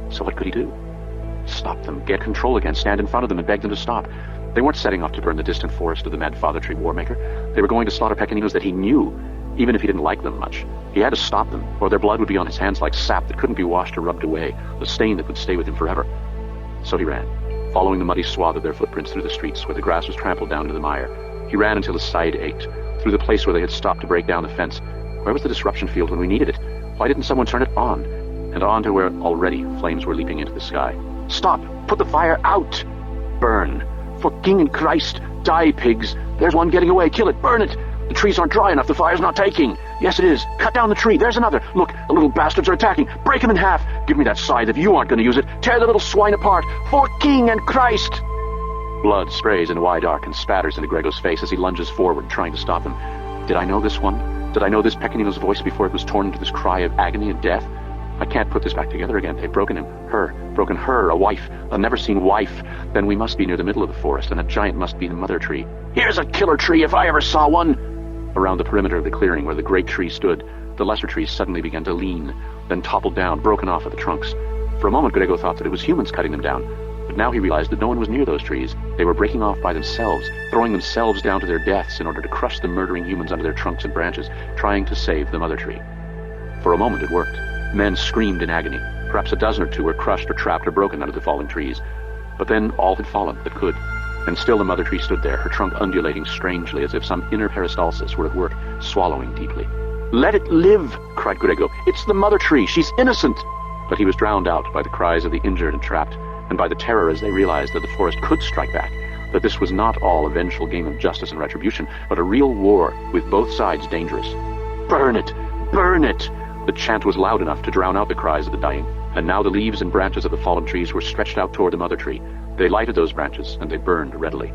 So what could he do? Stop them, get control again, stand in front of them and beg them to stop. They weren't setting off to burn the distant forest of the mad Father Tree Warmaker. They were going to slaughter Pequeninos that he knew, even if he didn't like them much. He had to stop them, or their blood would be on his hands like sap that couldn't be washed or rubbed away, a stain that would stay with him forever. So he ran. following the muddy swath of their footprints through the streets where the grass was trampled down into the mire. He ran until his side ached, through the place where they had stopped to break down the fence. Where was the disruption field when we needed it? Why didn't someone turn it on? And on to where already flames were leaping into the sky. Stop! Put the fire out! Burn! For King and Christ! Die, pigs! There's one getting away! Kill it! Burn it! The trees aren't dry enough. The fire's not taking. Yes, it is. Cut down the tree. There's another. Look, the little bastards are attacking. Break them in half. Give me that scythe if you aren't going to use it. Tear the little swine apart. For King and Christ! Blood sprays in a wide arc and spatters into Grego's face as he lunges forward, trying to stop him. Did I know this one? Did I know this Pequeninos voice before it was torn into this cry of agony and death? I can't put this back together again. They've broken him. Broken her, a wife, a never-seen wife. Then we must be near the middle of the forest, and that giant must be the mother tree. Here's a killer tree if I ever saw one! Around the perimeter of the clearing where the great tree stood, the lesser trees suddenly began to lean, then toppled down, broken off at the trunks. For a moment, Grego thought that it was humans cutting them down, but now he realized that no one was near those trees. They were breaking off by themselves, throwing themselves down to their deaths in order to crush the murdering humans under their trunks and branches, trying to save the mother tree. For a moment, it worked. Men screamed in agony. Perhaps a dozen or two were crushed or trapped or broken under the falling trees. But then all had fallen that could. And still the mother tree stood there, her trunk undulating strangely as if some inner peristalsis were at work, swallowing deeply. "Let it live!" cried Grego. "It's the mother tree! She's innocent!" But he was drowned out by the cries of the injured and trapped, and by the terror as they realized that the forest could strike back, that this was not all a vengeful game of justice and retribution, but a real war with both sides dangerous. "Burn it! Burn it!" The chant was loud enough to drown out the cries of the dying, and now the leaves and branches of the fallen trees were stretched out toward the mother tree. They lighted those branches, and they burned readily.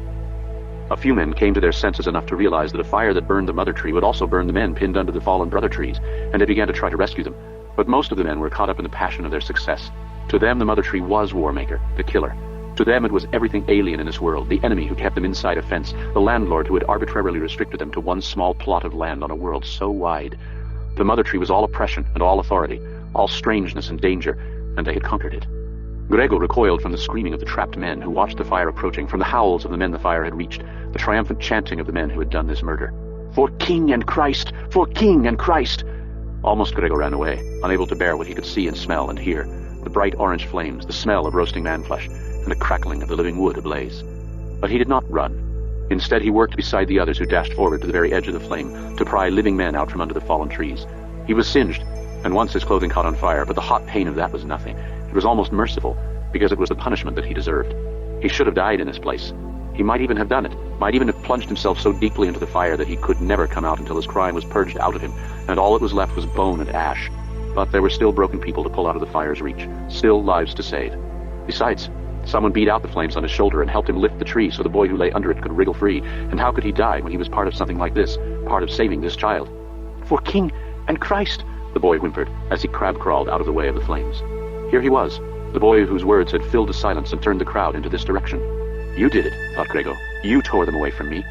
A few men came to their senses enough to realize that a fire that burned the mother tree would also burn the men pinned under the fallen brother trees, and they began to try to rescue them. But most of the men were caught up in the passion of their success. To them, the mother tree was Warmaker, the killer. To them, it was everything alien in this world, the enemy who kept them inside a fence, the landlord who had arbitrarily restricted them to one small plot of land on a world so wide. The mother tree was all oppression and all authority, all strangeness and danger, and they had conquered it. Grego recoiled from the screaming of the trapped men who watched the fire approaching, from the howls of the men the fire had reached, the triumphant chanting of the men who had done this murder. "For King and Christ! For King and Christ!" Almost Grego ran away, unable to bear what he could see and smell and hear, the bright orange flames, the smell of roasting man-flesh, and the crackling of the living wood ablaze. But he did not run. Instead, he worked beside the others who dashed forward to the very edge of the flame to pry living men out from under the fallen trees. He was singed, and once his clothing caught on fire, but the hot pain of that was nothing. It was almost merciful, because it was the punishment that he deserved. He should have died in this place. He might even have done it, might even have plunged himself so deeply into the fire that he could never come out until his crime was purged out of him, and all that was left was bone and ash. But there were still broken people to pull out of the fire's reach, still lives to save. Besides, someone beat out the flames on his shoulder and helped him lift the tree so the boy who lay under it could wriggle free, and how could he die when he was part of something like this, part of saving this child? "For King and Christ!" the boy whimpered as he crab-crawled out of the way of the flames. Here he was, the boy whose words had filled the silence and turned the crowd into this direction. "You did it," thought Grego. "You tore them away from me."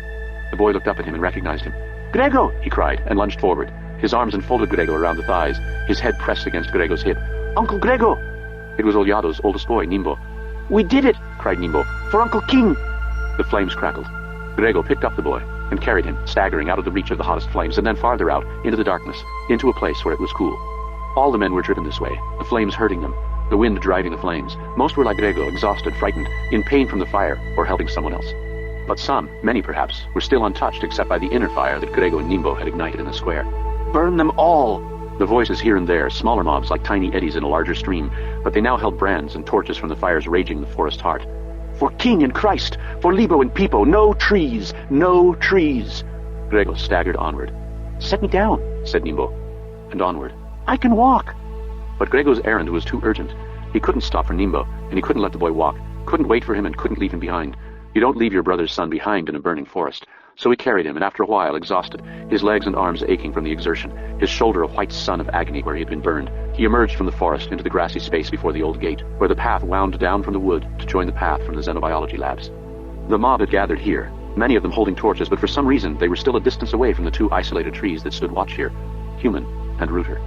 The boy looked up at him and recognized him. "Grego!" he cried, and lunged forward. His arms enfolded Grego around the thighs, his head pressed against Grego's hip. "Uncle Grego!" It was Olyado's oldest boy, Nimbo. "We did it!" cried Nimbo. "For Uncle King!" The flames crackled. Grego picked up the boy and carried him, staggering out of the reach of the hottest flames, and then farther out, into the darkness, into a place where it was cool. All the men were driven this way, the flames hurting them, the wind driving the flames. Most were like Grego, exhausted, frightened, in pain from the fire, or helping someone else. But some, many perhaps, were still untouched except by the inner fire that Grego and Nimbo had ignited in the square. "Burn them all!" The voices here and there, smaller mobs like tiny eddies in a larger stream, but they now held brands and torches from the fires raging in the forest heart. "For King and Christ! For Libo and Pipo! No trees! No trees!" Grego staggered onward. "Set me down," said Nimbo. And onward. "I can walk!" But Grego's errand was too urgent. He couldn't stop for Nimbo, and he couldn't let the boy walk, couldn't wait for him and couldn't leave him behind. You don't leave your brother's son behind in a burning forest. So he carried him, and after a while, exhausted, his legs and arms aching from the exertion, his shoulder a white sun of agony where he had been burned, he emerged from the forest into the grassy space before the old gate, where the path wound down from the wood to join the path from the xenobiology labs. The mob had gathered here, many of them holding torches, but for some reason they were still a distance away from the two isolated trees that stood watch here, Human and Rooter.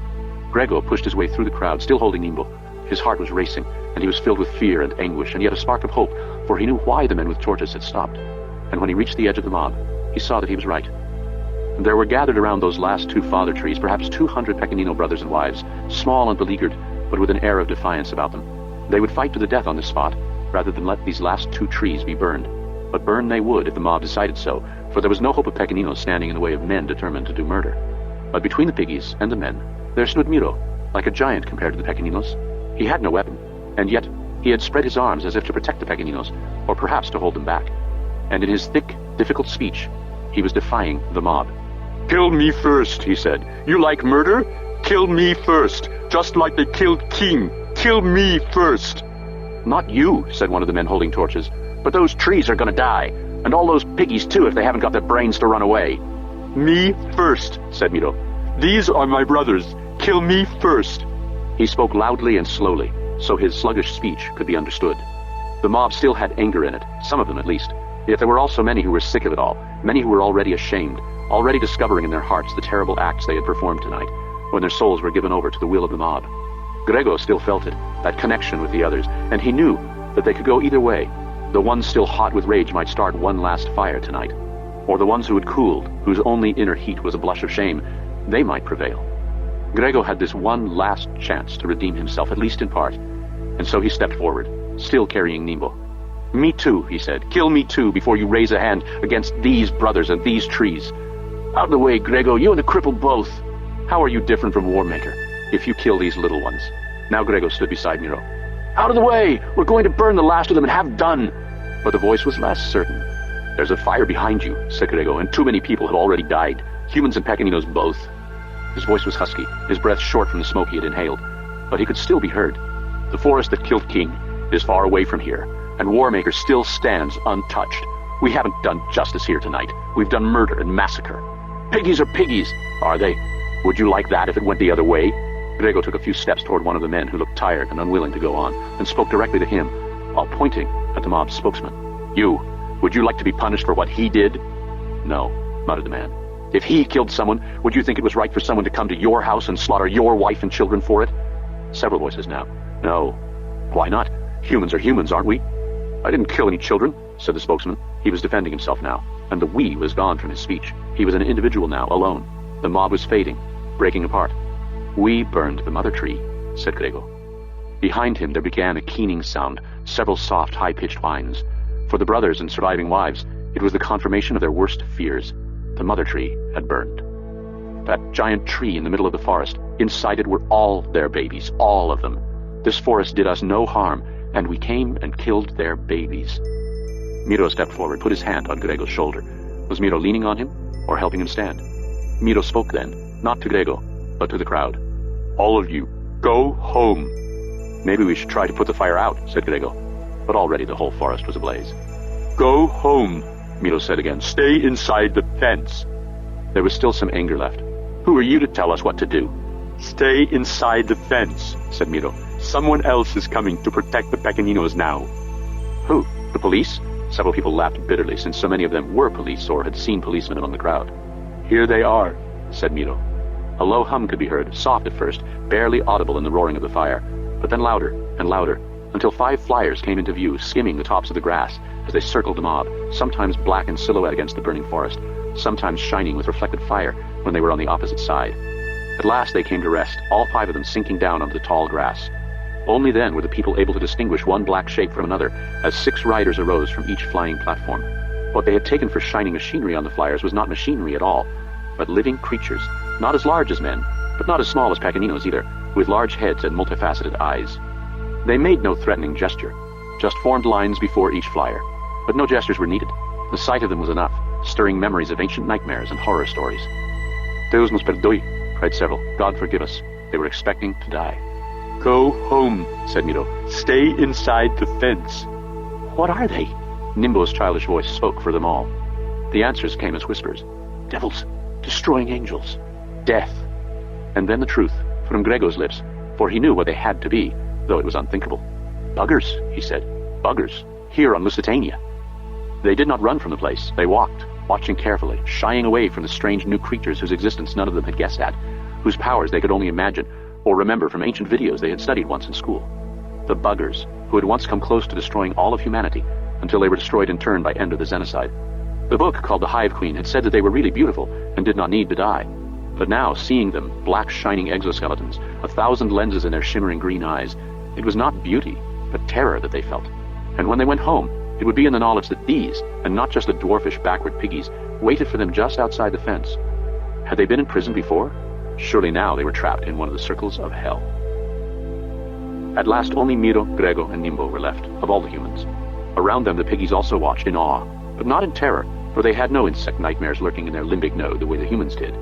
Grego pushed his way through the crowd, still holding Nimbo. His heart was racing, and he was filled with fear and anguish, and yet a spark of hope, for he knew why the men with torches had stopped. And when he reached the edge of the mob, he saw that he was right. There were gathered around those last two father trees perhaps 200 Pequenino brothers and wives, small and beleaguered, but with an air of defiance about them. They would fight to the death on this spot, rather than let these last 2 trees be burned. But burn they would if the mob decided so, for there was no hope of Pequeninos standing in the way of men determined to do murder. But between the piggies and the men, there stood Miro, like a giant compared to the Pequeninos. He had no weapon, and yet he had spread his arms as if to protect the Pequeninos, or perhaps to hold them back. And in his thick, difficult speech, he was defying the mob. "Kill me first," he said. "You like murder? Kill me first, just like they killed King. Kill me first." "Not you," said one of the men holding torches, "but those trees are gonna die, and all those piggies too if they haven't got their brains to run away." "Me first," said Miro. "These are my brothers. Kill me first." He spoke loudly and slowly, so his sluggish speech could be understood. The mob still had anger in it, some of them at least, yet there were also many who were sick of it all, many who were already ashamed, already discovering in their hearts the terrible acts they had performed tonight, when their souls were given over to the will of the mob. Grego still felt it, that connection with the others, and he knew that they could go either way. The ones still hot with rage might start one last fire tonight, or the ones who had cooled, whose only inner heat was a blush of shame, they might prevail. Grego had this one last chance to redeem himself, at least in part, and so he stepped forward, still carrying Nimbo. "Me too," he said. "Kill me too before you raise a hand against these brothers and these trees. Out of the way, Grego, you and the cripple both. How are you different from Warmaker, if you kill these little ones?" Now Grego stood beside Miro. "Out of the way! We're going to burn the last of them and have done!" But the voice was less certain. "There's a fire behind you," said Grego, "and too many people have already died. Humans and Pequeninos both." His voice was husky, his breath short from the smoke he had inhaled, but he could still be heard. "The forest that killed King is far away from here, and Warmaker still stands untouched. We haven't done justice here tonight. We've done murder and massacre. Piggies are piggies, are they? Would you like that if it went the other way?" Grego took a few steps toward one of the men who looked tired and unwilling to go on, and spoke directly to him, while pointing at the mob's spokesman. "You, would you like to be punished for what he did?" "No," muttered the man. "If he killed someone, would you think it was right for someone to come to your house and slaughter your wife and children for it?" Several voices now. "No." "Why not? Humans are humans, aren't we?" "I didn't kill any children," said the spokesman. He was defending himself now, and the "we" was gone from his speech. He was an individual now, alone. The mob was fading, breaking apart. "We burned the mother tree," said Grego. Behind him there began a keening sound, several soft, high-pitched whines. For the brothers and surviving wives, it was the confirmation of their worst fears. The mother tree had burned. That giant tree in the middle of the forest, inside it were all their babies, all of them. This forest did us no harm, and we came and killed their babies. Miro stepped forward, put his hand on Grego's shoulder. Was Miro leaning on him, or helping him stand? Miro spoke then, not to Grego, but to the crowd. "All of you, go home." "Maybe we should try to put the fire out," said Grego. But already the whole forest was ablaze. "Go home," Miro said again. "Stay inside the fence." There was still some anger left. "Who are you to tell us what to do?" "Stay inside the fence," said Miro. "Someone else is coming to protect the Pequeninos now." "Who? The police?" Several people laughed bitterly, since so many of them were police or had seen policemen among the crowd. "Here they are," said Miro. A low hum could be heard, soft at first, barely audible in the roaring of the fire, but then louder and louder, until 5 flyers came into view, skimming the tops of the grass as they circled the mob, sometimes black in silhouette against the burning forest, sometimes shining with reflected fire when they were on the opposite side. At last they came to rest, all 5 of them sinking down onto the tall grass. Only then were the people able to distinguish one black shape from another, as 6 riders arose from each flying platform. What they had taken for shining machinery on the flyers was not machinery at all, but living creatures, not as large as men, but not as small as Pequeninos either, with large heads and multifaceted eyes. They made no threatening gesture, just formed lines before each flyer, but no gestures were needed. The sight of them was enough, stirring memories of ancient nightmares and horror stories. "Deus nos perdoe," cried several. "God forgive us." They were expecting to die. "Go home," said Miro. "Stay inside the fence." "What are they?" Nimbo's childish voice spoke for them all. The answers came as whispers. "Devils, destroying angels, death." And then the truth, from Grego's lips, for he knew what they had to be, though it was unthinkable. "Buggers," he said. "Buggers, here on Lusitania." They did not run from the place. They walked, watching carefully, shying away from the strange new creatures whose existence none of them had guessed at, whose powers they could only imagine, or remember from ancient videos they had studied once in school. The Buggers, who had once come close to destroying all of humanity, until they were destroyed in turn by End of the Xenocide. The book, called the Hive Queen, had said that they were really beautiful, and did not need to die. But now, seeing them, black shining exoskeletons, 1,000 lenses in their shimmering green eyes, it was not beauty, but terror that they felt. And when they went home, it would be in the knowledge that these, and not just the dwarfish backward piggies, waited for them just outside the fence. Had they been in prison before? Surely now they were trapped in one of the circles of hell. At last only Miro, Grego, and Nimbo were left, of all the humans. Around them the piggies also watched in awe, but not in terror, for they had no insect nightmares lurking in their limbic node the way the humans did.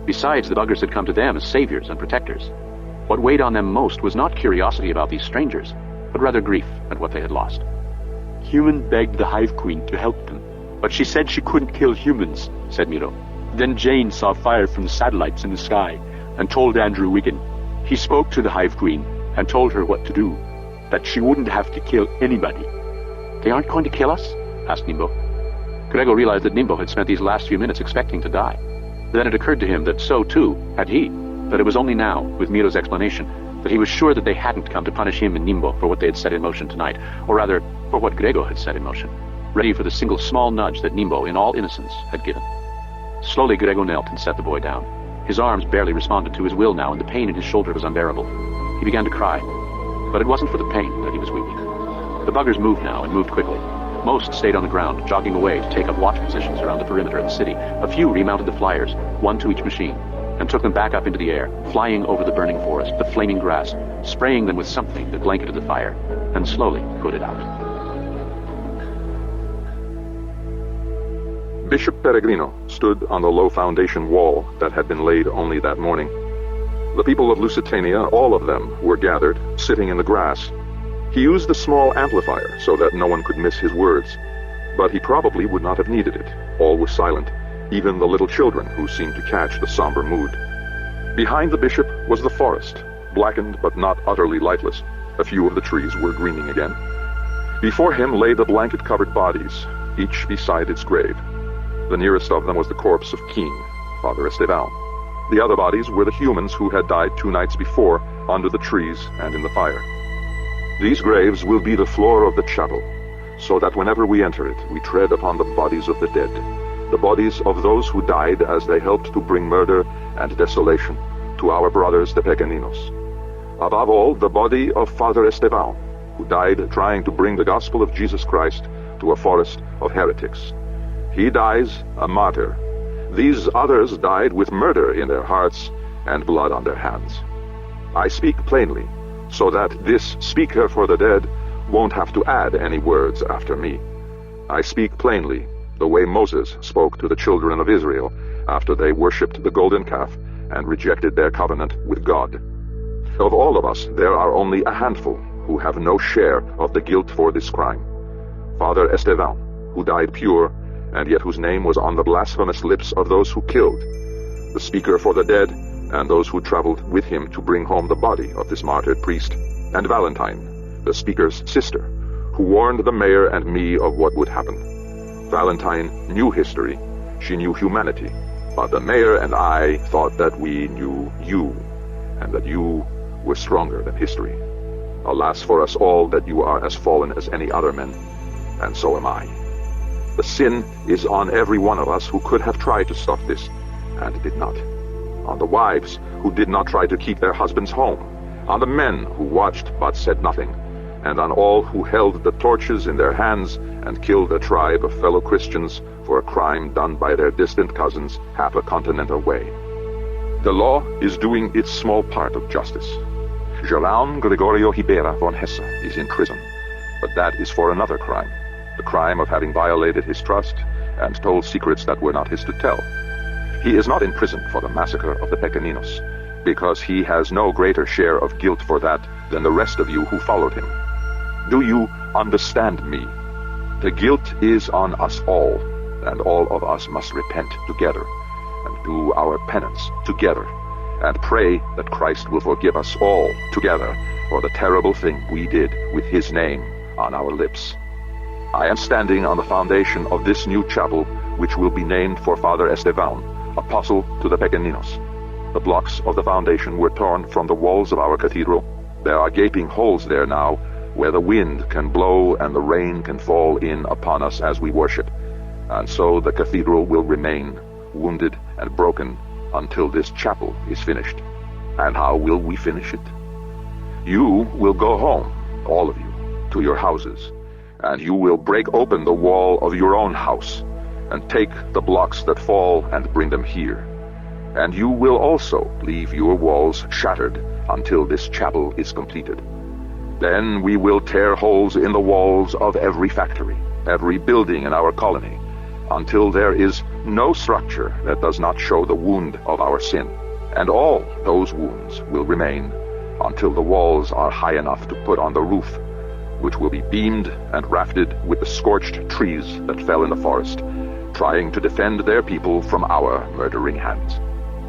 Besides, the buggers had come to them as saviors and protectors. What weighed on them most was not curiosity about these strangers, but rather grief at what they had lost. Human begged the Hive Queen to help them, but she said she couldn't kill humans, said Miro. Then Jane saw fire from the satellites in the sky and told Andrew Wiggin. He spoke to the Hive Queen and told her what to do, that she wouldn't have to kill anybody. They aren't going to kill us? Asked Nimbo. Grego realized that Nimbo had spent these last few minutes expecting to die. Then it occurred to him that so, too, had he, that it was only now, with Miro's explanation, that he was sure that they hadn't come to punish him and Nimbo for what they had set in motion tonight, or rather, for what Grego had set in motion, ready for the single small nudge that Nimbo, in all innocence, had given. Slowly Grego knelt and set the boy down. His arms barely responded to his will now, and the pain in his shoulder was unbearable. He began to cry, but it wasn't for the pain that he was weeping. The buggers moved now, and moved quickly. Most stayed on the ground, jogging away to take up watch positions around the perimeter of the city. A few remounted the flyers, one to each machine, and took them back up into the air, flying over the burning forest, the flaming grass, spraying them with something that blanketed the fire, and slowly put it out. Bishop Peregrino stood on the low foundation wall that had been laid only that morning. The people of Lusitania, all of them, were gathered, sitting in the grass. He used the small amplifier so that no one could miss his words, but he probably would not have needed it. All was silent, even the little children who seemed to catch the somber mood. Behind the bishop was the forest, blackened but not utterly lifeless. A few of the trees were greening again. Before him lay the blanket-covered bodies, each beside its grave. The nearest of them was the corpse of King, Father Esteban. The other bodies were the humans who had died 2 nights before, under the trees and in the fire. These graves will be the floor of the chapel, so that whenever we enter it, we tread upon the bodies of the dead, the bodies of those who died as they helped to bring murder and desolation to our brothers the Pequeninos. Above all, the body of Father Esteban, who died trying to bring the gospel of Jesus Christ to a forest of heretics. He dies a martyr. These others died with murder in their hearts and blood on their hands. I speak plainly, so that this speaker for the dead won't have to add any words after me. I speak plainly, the way Moses spoke to the children of Israel after they worshipped the golden calf and rejected their covenant with God. Of all of us, there are only a handful who have no share of the guilt for this crime. Father Esteban, who died pure, and yet whose name was on the blasphemous lips of those who killed, the speaker for the dead, and those who traveled with him to bring home the body of this martyred priest, and Valentine, the speaker's sister, who warned the mayor and me of what would happen. Valentine knew history, she knew humanity, but the mayor and I thought that we knew you, and that you were stronger than history. Alas for us all that you are as fallen as any other men, and so am I. The sin is on every one of us who could have tried to stop this, and did not. On the wives who did not try to keep their husbands home, on the men who watched but said nothing, and on all who held the torches in their hands and killed a tribe of fellow Christians for a crime done by their distant cousins half a continent away. The law is doing its small part of justice. João Gregorio Ribera von Hesse is in prison, but that is for another crime, the crime of having violated his trust and told secrets that were not his to tell. He is not in prison for the massacre of the Pequeninos, because he has no greater share of guilt for that than the rest of you who followed him. Do you understand me? The guilt is on us all, and all of us must repent together, and do our penance together, and pray that Christ will forgive us all together for the terrible thing we did with his name on our lips. I am standing on the foundation of this new chapel, which will be named for Father Esteban, Apostle to the Pequeninos. The blocks of the foundation were torn from the walls of our cathedral. There are gaping holes there now, where the wind can blow and the rain can fall in upon us as we worship. And so the cathedral will remain wounded and broken until this chapel is finished. And how will we finish it? You will go home, all of you, to your houses. and you will break open the wall of your own house, and take the blocks that fall and bring them here. And you will also leave your walls shattered until this chapel is completed. Then we will tear holes in the walls of every factory, every building in our colony, until there is no structure that does not show the wound of our sin. And all those wounds will remain until the walls are high enough to put on the roof, which will be beamed and rafted with the scorched trees that fell in the forest, trying to defend their people from our murdering hands.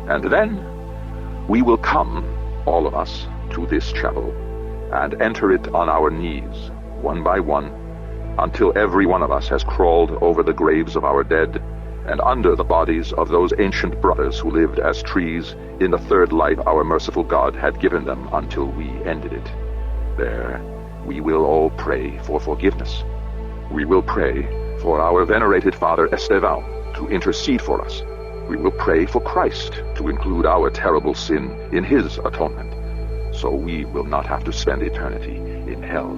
And then we will come, all of us, to this chapel, and enter it on our knees, one by one, until every one of us has crawled over the graves of our dead and under the bodies of those ancient brothers who lived as trees in the third life our merciful God had given them until we ended it. There, we will all pray for forgiveness. We will pray for our venerated Father Esteban to intercede for us. We will pray for Christ to include our terrible sin in his atonement, so we will not have to spend eternity in hell.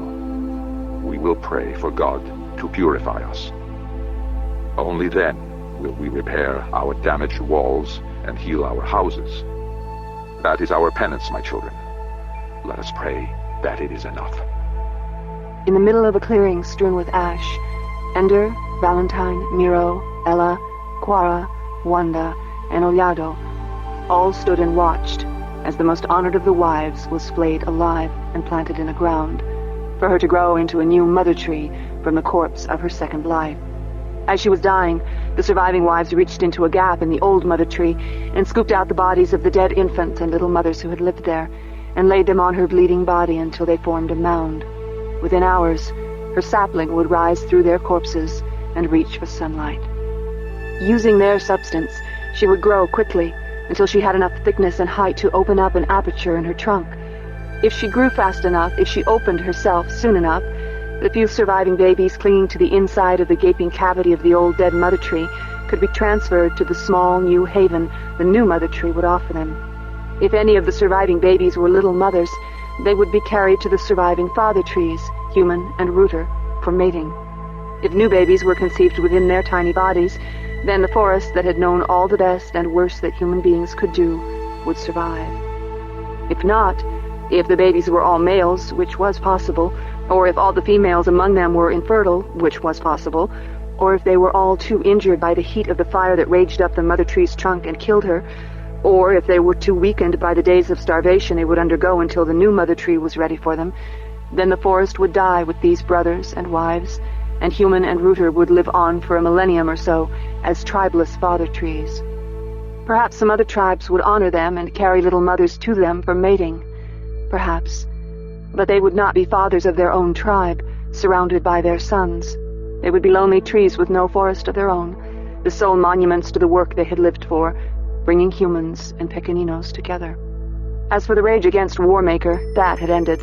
We will pray for God to purify us. Only then will we repair our damaged walls and heal our houses. That is our penance, my children. Let us pray that it is enough. In the middle of a clearing strewn with ash, Ender, Valentine, Miro, Ella, Quara, Wanda, and Ollado all stood and watched as the most honored of the wives was flayed alive and planted in the ground, for her to grow into a new mother tree from the corpse of her second life. As she was dying, the surviving wives reached into a gap in the old mother tree and scooped out the bodies of the dead infants and little mothers who had lived there, and laid them on her bleeding body until they formed a mound. Within hours, her sapling would rise through their corpses and reach for sunlight. Using their substance, she would grow quickly until she had enough thickness and height to open up an aperture in her trunk. If she grew fast enough, if she opened herself soon enough, the few surviving babies clinging to the inside of the gaping cavity of the old dead mother tree could be transferred to the small new haven the new mother tree would offer them. If any of the surviving babies were little mothers, they would be carried to the surviving father trees, human and rooter, for mating. If new babies were conceived within their tiny bodies, then the forest that had known all the best and worst that human beings could do would survive. If not, if the babies were all males, which was possible, or if all the females among them were infertile, which was possible, or if they were all too injured by the heat of the fire that raged up the mother tree's trunk and killed her, or if they were too weakened by the days of starvation they would undergo until the new mother tree was ready for them, then the forest would die with these brothers and wives, and human and rooter would live on for a millennium or so as tribeless father trees. Perhaps some other tribes would honor them and carry little mothers to them for mating. Perhaps. But they would not be fathers of their own tribe, surrounded by their sons. They would be lonely trees with no forest of their own, the sole monuments to the work they had lived for, bringing humans and Pequeninos together. As for the rage against Warmaker, that had ended.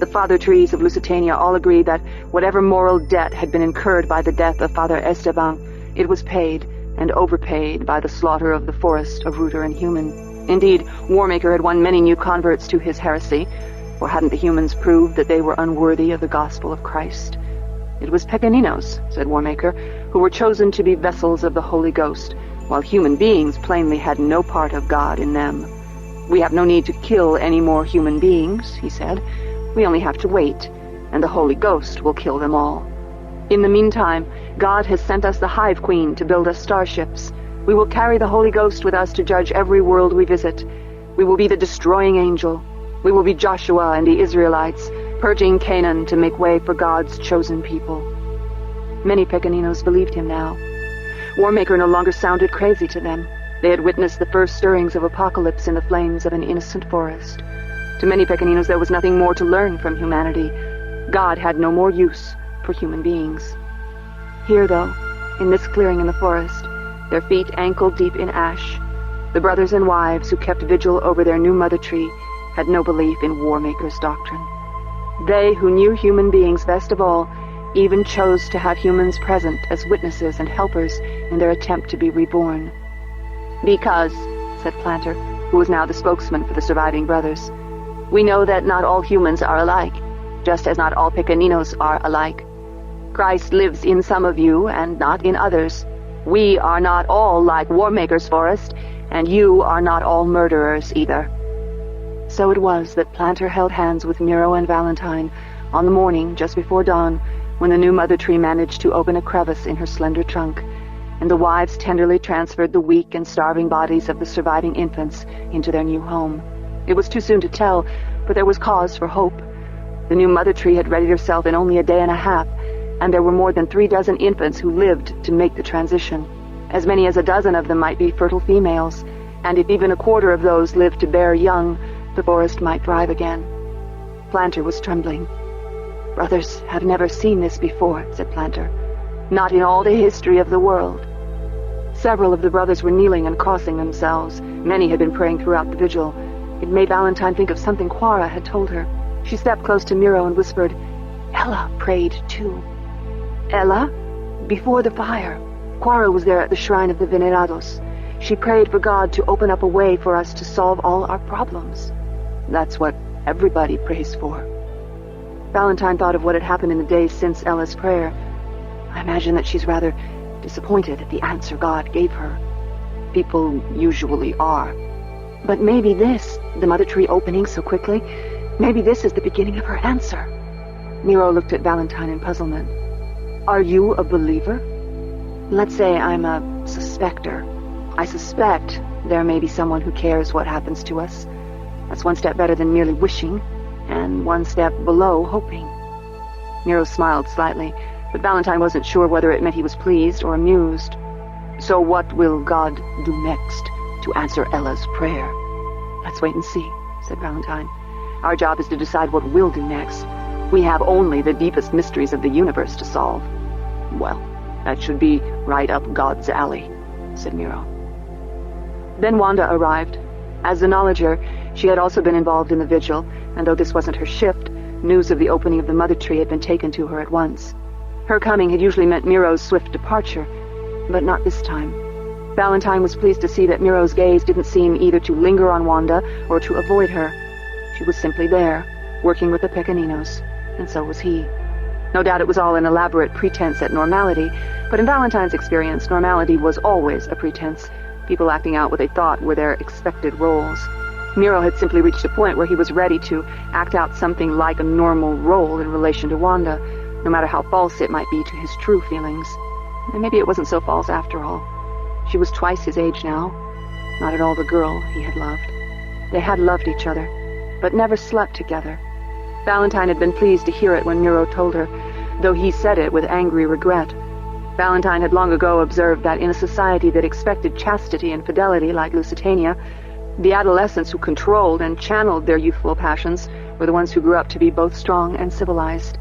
The father trees of Lusitania all agreed that whatever moral debt had been incurred by the death of Father Esteban, it was paid and overpaid by the slaughter of the forest of rooter and human. Indeed, Warmaker had won many new converts to his heresy, for hadn't the humans proved that they were unworthy of the gospel of Christ? It was Pequeninos, said Warmaker, who were chosen to be vessels of the Holy Ghost, while human beings plainly had no part of God in them. We have no need to kill any more human beings, he said. We only have to wait, and the Holy Ghost will kill them all. In the meantime, God has sent us the Hive Queen to build us starships. We will carry the Holy Ghost with us to judge every world we visit. We will be the destroying angel. We will be Joshua and the Israelites, purging Canaan to make way for God's chosen people. Many Pequeninos believed him now. Warmaker no longer sounded crazy to them. They had witnessed the first stirrings of apocalypse in the flames of an innocent forest. To many Pequeninos there was nothing more to learn from humanity. God had no more use for human beings. Here, though, in this clearing in the forest, their feet ankle-deep in ash, the brothers and wives who kept vigil over their new mother tree had no belief in Warmaker's doctrine. They who knew human beings best of all even chose to have humans present as witnesses and helpers in their attempt to be reborn. Because, said Planter, who was now the spokesman for the surviving brothers, we know that not all humans are alike, just as not all Pequeninos are alike. Christ lives in some of you and not in others. We are not all like Warmaker's Forest, and you are not all murderers either. So it was that Planter held hands with Miro and Valentine on the morning just before dawn, when the new mother tree managed to open a crevice in her slender trunk, and the wives tenderly transferred the weak and starving bodies of the surviving infants into their new home. It was too soon to tell, but there was cause for hope. The new mother tree had readied herself in only a day and a half, and there were more than 36 infants who lived to make the transition. As many as 12 of them might be fertile females, and if even 1/4 of those lived to bear young, the forest might thrive again. Planter was trembling. "Brothers have never seen this before," said Planter. "Not in all the history of the world." Several of the brothers were kneeling and crossing themselves. Many had been praying throughout the vigil. It made Valentine think of something Quara had told her. She stepped close to Miro and whispered, "Ella prayed too." "Ella?" "Before the fire. Quara was there at the shrine of the Venerados. She prayed for God to open up a way for us to solve all our problems." "That's what everybody prays for." Valentine thought of what had happened in the days since Ella's prayer. "I imagine that she's rather disappointed at the answer God gave her. People usually are. But maybe this, the mother tree opening so quickly, maybe this is the beginning of her answer." Miro looked at Valentine in puzzlement. "Are you a believer?" "Let's say I'm a suspector. I suspect there may be someone who cares what happens to us. That's one step better than merely wishing, and one step below hoping." Miro smiled slightly, but Valentine wasn't sure whether it meant he was pleased or amused. "So what will God do next to answer Ella's prayer?" "Let's wait and see," said Valentine. "Our job is to decide what we'll do next. We have only the deepest mysteries of the universe to solve." "Well, that should be right up God's alley," said Miro. Then Wanda arrived. As the Knowledger, she had also been involved in the vigil, and though this wasn't her shift, news of the opening of the mother tree had been taken to her at once. Her coming had usually meant Miro's swift departure, but not this time. Valentine was pleased to see that Miro's gaze didn't seem either to linger on Wanda or to avoid her. She was simply there, working with the Pequeninos, and so was he. No doubt it was all an elaborate pretense at normality, but in Valentine's experience, normality was always a pretense, people acting out what they thought were their expected roles. Miro had simply reached a point where he was ready to act out something like a normal role in relation to Wanda, no matter how false it might be to his true feelings. And maybe it wasn't so false after all. She was twice his age now, not at all the girl he had loved. They had loved each other, but never slept together. Valentine had been pleased to hear it when Miro told her, though he said it with angry regret. Valentine had long ago observed that in a society that expected chastity and fidelity like Lusitania, the adolescents who controlled and channeled their youthful passions were the ones who grew up to be both strong and civilized.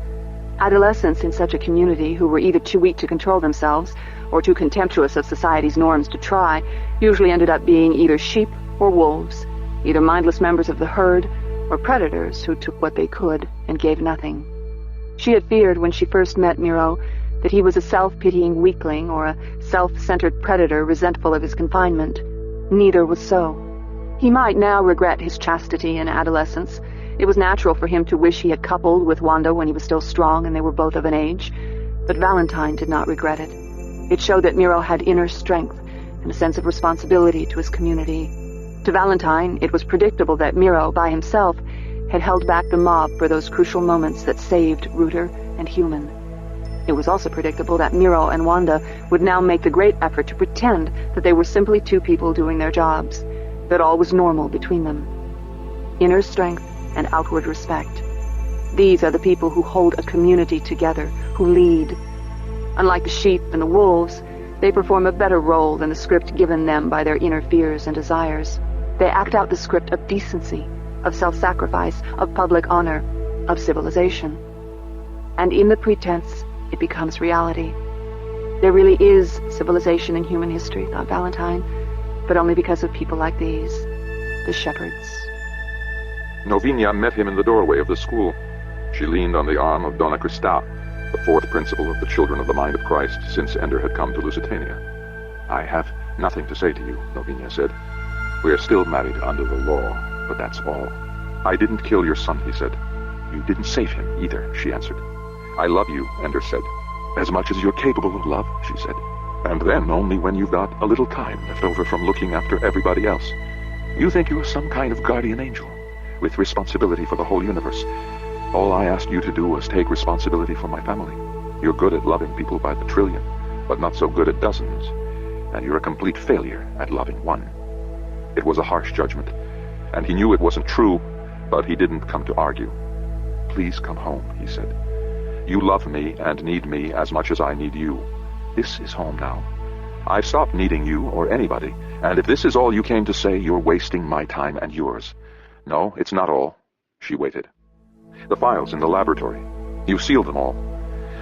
Adolescents in such a community who were either too weak to control themselves or too contemptuous of society's norms to try usually ended up being either sheep or wolves, either mindless members of the herd or predators who took what they could and gave nothing. She had feared when she first met Miro that he was a self-pitying weakling or a self-centered predator resentful of his confinement. Neither was so. He might now regret his chastity in adolescence. It was natural for him to wish he had coupled with Wanda when he was still strong and they were both of an age, but Valentine did not regret it. It showed that Miro had inner strength and a sense of responsibility to his community. To Valentine, it was predictable that Miro, by himself, had held back the mob for those crucial moments that saved Rooter and Human. It was also predictable that Miro and Wanda would now make the great effort to pretend that they were simply two people doing their jobs, that all was normal between them. Inner strength and outward respect. These are the people who hold a community together, who lead. Unlike the sheep and the wolves, they perform a better role than the script given them by their inner fears and desires. They act out the script of decency, of self-sacrifice, of public honor, of civilization. And in the pretense, it becomes reality. There really is civilization in human history, thought Valentine, but only because of people like these, the shepherds. Novinia met him in the doorway of the school. She leaned on the arm of Donna Christa, the fourth principal of the Children of the Mind of Christ since Ender had come to Lusitania. "I have nothing to say to you," Novinia said. "We are still married under the law, but that's all." "I didn't kill your son," he said. "You didn't save him either," she answered. "I love you," Ender said. As much as you're capable of love, she said. And then only when you've got a little time left over from looking after everybody else. You think you're some kind of guardian angel, with responsibility for the whole universe. All I asked you to do was take responsibility for my family. You're good at loving people by the trillion, but not so good at dozens. And you're a complete failure at loving one. It was a harsh judgment, and he knew it wasn't true, but he didn't come to argue. Please come home, he said. You love me and need me as much as I need you. This is home now. I've stopped needing you or anybody, and if this is all you came to say, you're wasting my time and yours. No, it's not all. She waited. The files in the laboratory. You sealed them all.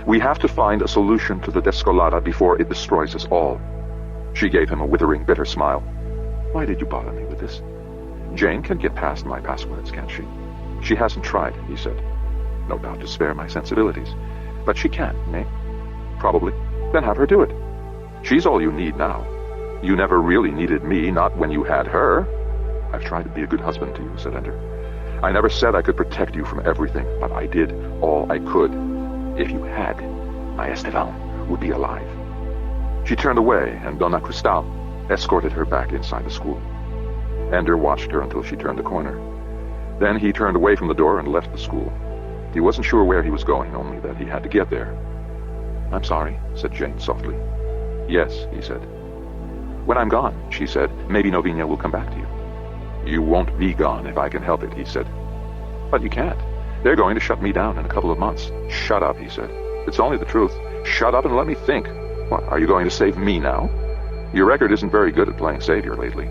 We have to find a solution to the Descolada before it destroys us all. She gave him a withering, bitter smile. Why did you bother me with this? Jane can get past my passwords, can't she? She hasn't tried, he said. No doubt to spare my sensibilities. But she can, eh? Probably. Then have her do it. She's all you need now. You never really needed me, not when you had her. I've tried to be a good husband to you, said Ender. I never said I could protect you from everything, but I did all I could. If you had, my Esteban would be alive. She turned away, and Donna Cristal escorted her back inside the school. Ender watched her until she turned the corner. Then he turned away from the door and left the school. He wasn't sure where he was going, only that he had to get there. I'm sorry, said Jane softly. Yes, he said. When I'm gone, she said, maybe Novinia will come back to you. You won't be gone if I can help it, he said. But you can't. They're going to shut me down in a couple of months. Shut up, he said. It's only the truth. Shut up and let me think. What, are you going to save me now? Your record isn't very good at playing savior lately.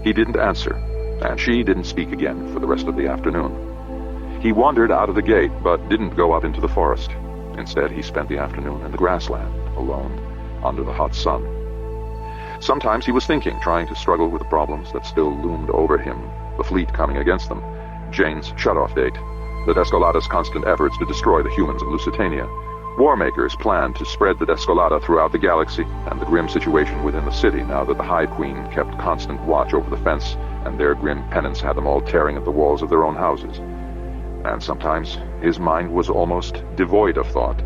He didn't answer, and she didn't speak again for the rest of the afternoon. He wandered out of the gate, but didn't go up into the forest. Instead, he spent the afternoon in the grassland, alone, under the hot sun. Sometimes he was thinking, trying to struggle with the problems that still loomed over him, the fleet coming against them, Jane's shut-off date, the Descolada's constant efforts to destroy the humans of Lusitania, Warmakers' plan to spread the Descolada throughout the galaxy, and the grim situation within the city now that the Hive Queen kept constant watch over the fence, and their grim penance had them all tearing at the walls of their own houses. And sometimes his mind was almost devoid of thought,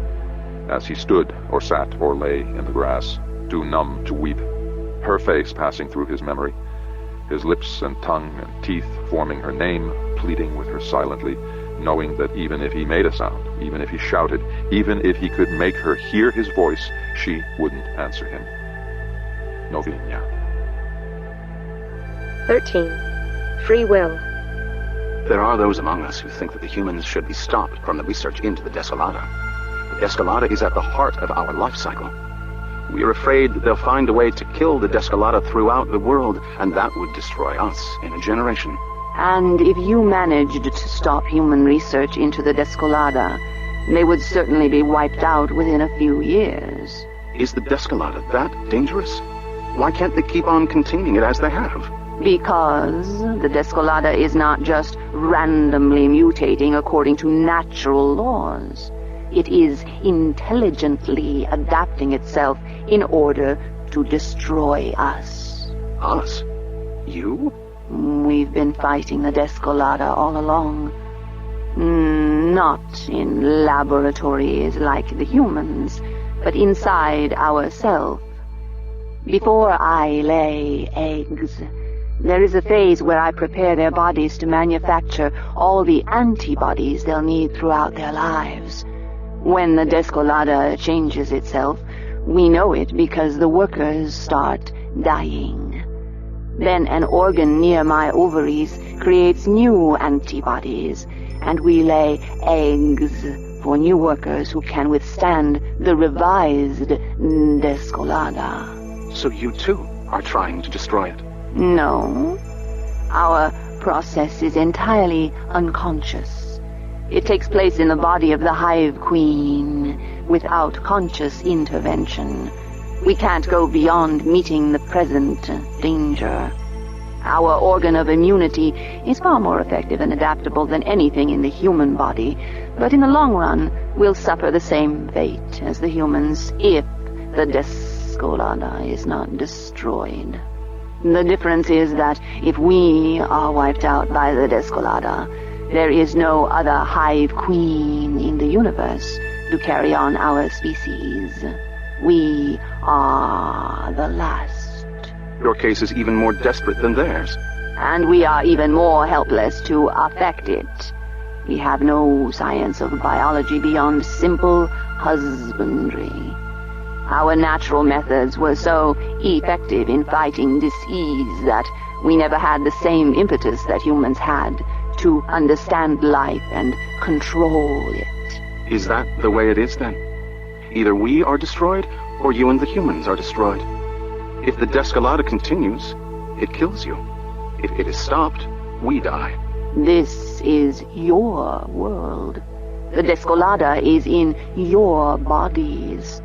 as he stood or sat or lay in the grass, too numb to weep, her face passing through his memory, his lips and tongue and teeth forming her name, pleading with her silently, knowing that even if he made a sound, even if he shouted, even if he could make her hear his voice, she wouldn't answer him. Novinia. 13. Free will. There are those among us who think that the humans should be stopped from the research into the Descolada. The Descolada is at the heart of our life cycle. We are afraid that they'll find a way to kill the Descolada throughout the world, and that would destroy us in a generation. And if you managed to stop human research into the Descolada, they would certainly be wiped out within a few years. Is the Descolada that dangerous? Why can't they keep on containing it as they have? Because the Descolada is not just randomly mutating according to natural laws. It is intelligently adapting itself in order to destroy us. Us? You? We've been fighting the Descolada all along. Not in laboratories like the humans, but inside ourselves. Before I lay eggs, there is a phase where I prepare their bodies to manufacture all the antibodies they'll need throughout their lives. When the Descolada changes itself, we know it because the workers start dying. Then an organ near my ovaries creates new antibodies, and we lay eggs for new workers who can withstand the revised Descolada. So you too are trying to destroy it? No. Our process is entirely unconscious. It takes place in the body of the Hive Queen without conscious intervention. We can't go beyond meeting the present danger. Our organ of immunity is far more effective and adaptable than anything in the human body, but in the long run, we'll suffer the same fate as the humans if the Descolada is not destroyed. The difference is that if we are wiped out by the Descolada, there is no other Hive Queen in the universe to carry on our species. We are the last. Your case is even more desperate than theirs. And we are even more helpless to affect it. We have no science of biology beyond simple husbandry. Our natural methods were so effective in fighting disease that we never had the same impetus that humans had to understand life and control it. Is that the way it is, then? Either we are destroyed, or you and the humans are destroyed. If the Descolada continues, it kills you. If it is stopped, we die. This is your world. The Descolada is in your bodies.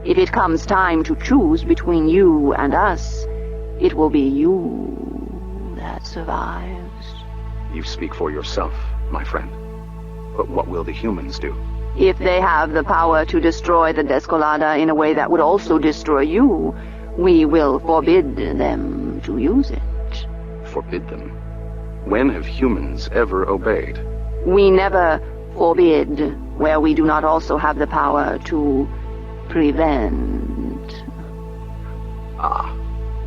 If it comes time to choose between you and us, it will be you that survives. You speak for yourself, my friend. But what will the humans do? If they have the power to destroy the Descolada in a way that would also destroy you, we will forbid them to use it. Forbid them? When have humans ever obeyed? We never forbid where we do not also have the power to prevent. Ah.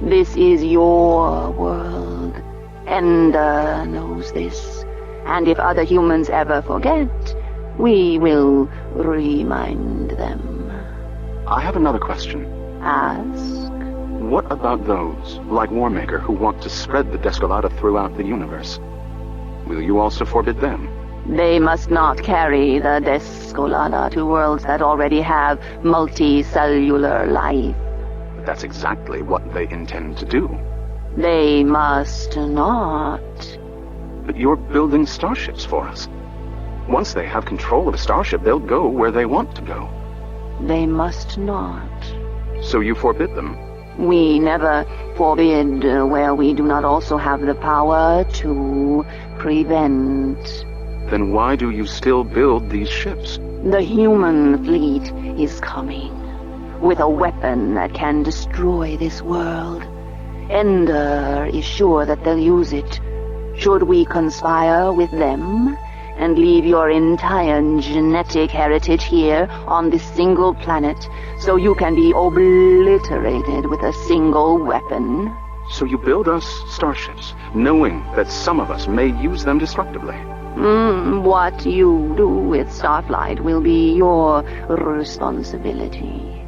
This is your world. Ender knows this. And if other humans ever forget, we will remind them. I have another question. Ask. What about those, like Warmaker, who want to spread the Descolada throughout the universe? Will you also forbid them? They must not carry the Descolada to worlds that already have multicellular life. But that's exactly what they intend to do. They must not. But you're building starships for us. Once they have control of a starship, they'll go where they want to go. They must not. So you forbid them? We never forbid where we do not also have the power to prevent. Then why do you still build these ships? The human fleet is coming, with a weapon that can destroy this world. Ender is sure that they'll use it. Should we conspire with them and leave your entire genetic heritage here on this single planet so you can be obliterated with a single weapon? So you build us starships, knowing that some of us may use them destructively. What you do with Starflight will be your responsibility.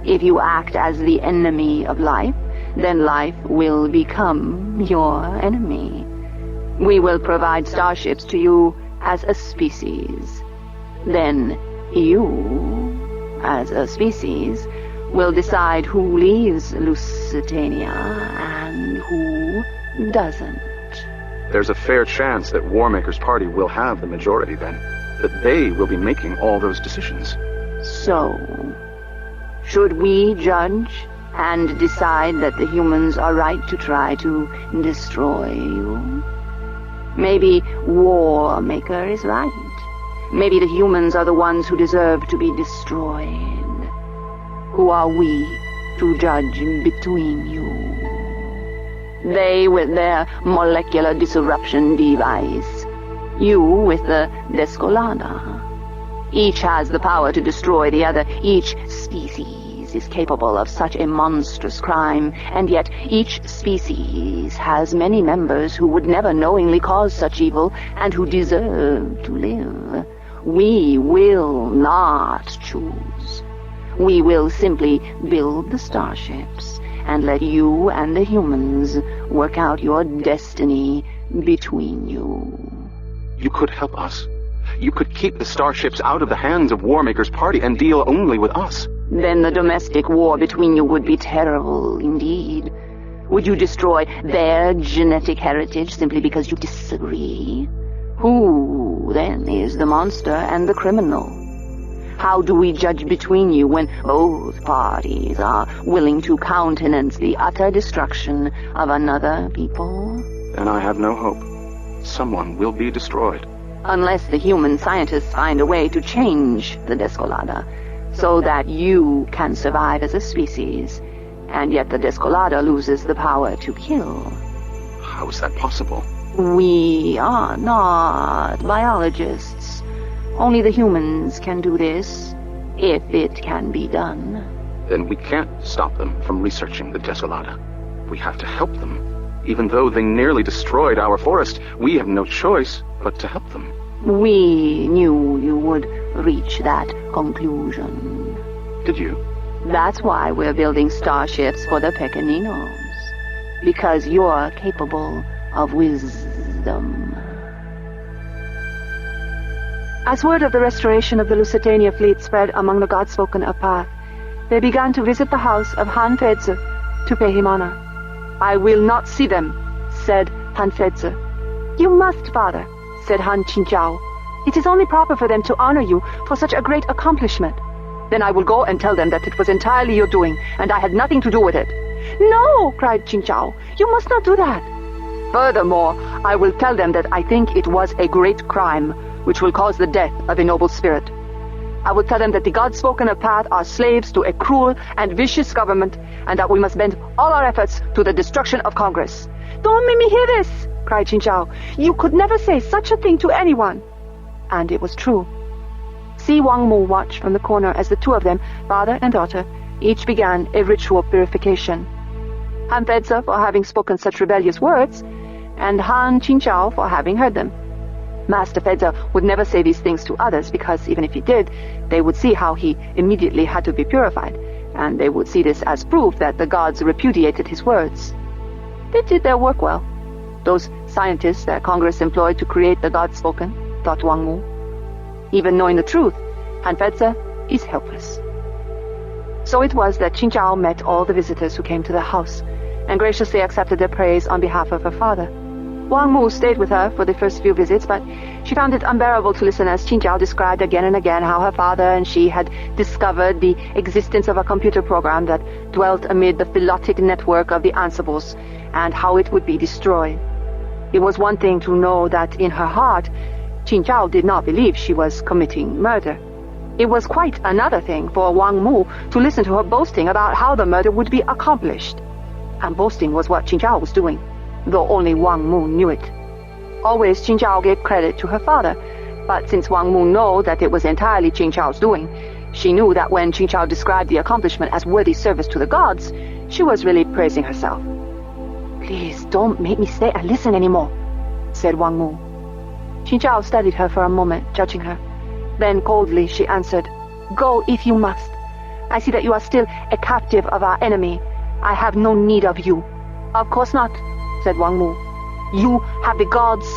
If you act as the enemy of life, then life will become your enemy. We will provide starships to you as a species. Then you, as a species, will decide who leaves Lusitania and who doesn't. There's a fair chance that Warmaker's party will have the majority then, that they will be making all those decisions. So, should we judge and decide that the humans are right to try to destroy you? Maybe Warmaker is right. Maybe the humans are the ones who deserve to be destroyed. Who are we to judge between you? They with their molecular disruption device. You with the Descolada. Each has the power to destroy the other. Each species is capable of such a monstrous crime, and yet each species has many members who would never knowingly cause such evil and who deserve to live. We will not choose. We will simply build the starships and let you and the humans work out your destiny between you. You could help us. You could keep the starships out of the hands of Warmaker's party and deal only with us. Then the domestic war between you would be terrible indeed. Would you destroy their genetic heritage simply because you disagree? Who, then, is the monster and the criminal? How do we judge between you when both parties are willing to countenance the utter destruction of another people? Then I have no hope. Someone will be destroyed. Unless the human scientists find a way to change the Descolada, so that you can survive as a species, and yet the Descolada loses the power to kill. How is that possible? We are not biologists. Only the humans can do this, if it can be done. Then we can't stop them from researching the Desolata. We have to help them. Even though they nearly destroyed our forest, we have no choice but to help them. We knew you would reach that conclusion. Did you? That's why we're building starships for the Pequeninos. Because you're capable of wisdom. As word of the restoration of the Lusitania fleet spread among the Godspoken Apath, they began to visit the house of Han Fedze to pay him honor. "I will not see them," said Han Fedze. "You must, father," said Han Qingjiao. "It is only proper for them to honor you for such a great accomplishment." "Then I will go and tell them that it was entirely your doing, and I had nothing to do with it." "No," cried Qingjiao, "you must not do that." "Furthermore, I will tell them that I think it was a great crime, which will cause the death of a noble spirit. I will tell them that the Godspoken Apath are slaves to a cruel and vicious government, and that we must bend all our efforts to the destruction of Congress." "Don't make me hear this," cried Qingjiao. "You could never say such a thing to anyone." And it was true. Si Wangmu watched from the corner as the two of them, father and daughter, each began a ritual purification. Han Fedze for having spoken such rebellious words, and Han Qingjiao for having heard them. Master Fedze would never say these things to others, because even if he did, they would see how he immediately had to be purified, and they would see this as proof that the gods repudiated his words. They did their work well. Those scientists that Congress employed to create the Godspoken, thought Wangmu. Even knowing the truth, Han Fedze is helpless. So it was that Qingjiao met all the visitors who came to the house, and graciously accepted their praise on behalf of her father. Wangmu stayed with her for the first few visits, but she found it unbearable to listen as Qingjiao described again and again how her father and she had discovered the existence of a computer program that dwelt amid the philotic network of the Ansibles, and how it would be destroyed. It was one thing to know that in her heart, Qingjiao did not believe she was committing murder. It was quite another thing for Wangmu to listen to her boasting about how the murder would be accomplished. And boasting was what Qingjiao was doing, though only Wangmu knew it. Always Qingjiao gave credit to her father, but since Wangmu knew that it was entirely Qingjiao's doing, she knew that when Qingjiao described the accomplishment as worthy service to the gods, she was really praising herself. "Please don't make me stay and listen anymore," said Wangmu. Qingjiao studied her for a moment, judging her. Then coldly she answered, "Go if you must. I see that you are still a captive of our enemy. I have no need of you." "Of course not," said Wangmu. "You have the gods."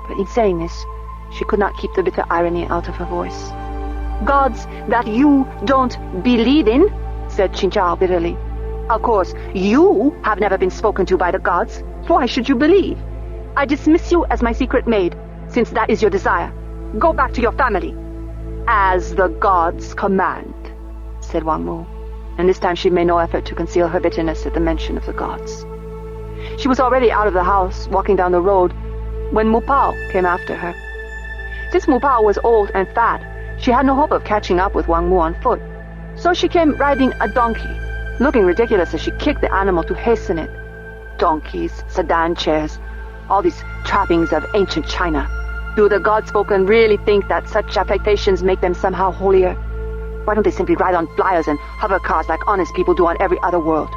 But in saying this, she could not keep the bitter irony out of her voice. "Gods that you don't believe in," said Qingjiao bitterly. "Of course, you have never been spoken to by the gods. Why should you believe? I dismiss you as my secret maid, since that is your desire. Go back to your family." "As the gods command," said Wangmu, and this time she made no effort to conceal her bitterness at the mention of the gods. She was already out of the house, walking down the road, when Mu Pao came after her. Since Mu Pao was old and fat, she had no hope of catching up with Wangmu on foot, so she came riding a donkey, looking ridiculous as she kicked the animal to hasten it. Donkeys, sedan chairs, all these trappings of ancient China. Do the Godspoken really think that such affectations make them somehow holier? Why don't they simply ride on flyers and hover cars like honest people do on every other world?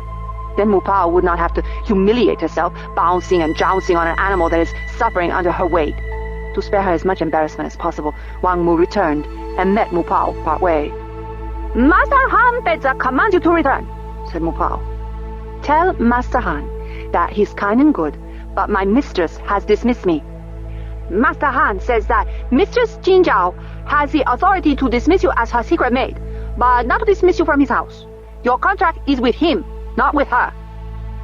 Then Mu Pao would not have to humiliate herself, bouncing and jouncing on an animal that is suffering under her weight. To spare her as much embarrassment as possible, Wangmu returned and met Mu Pao partway. "Master Han Fedze commands you to return," said Mu Pao. "Tell Master Han that he's kind and good, but my mistress has dismissed me. Master Han says that Mistress Qingjiao has the authority to dismiss you as her secret maid, but not to dismiss you from his house. Your contract is with him, not with her."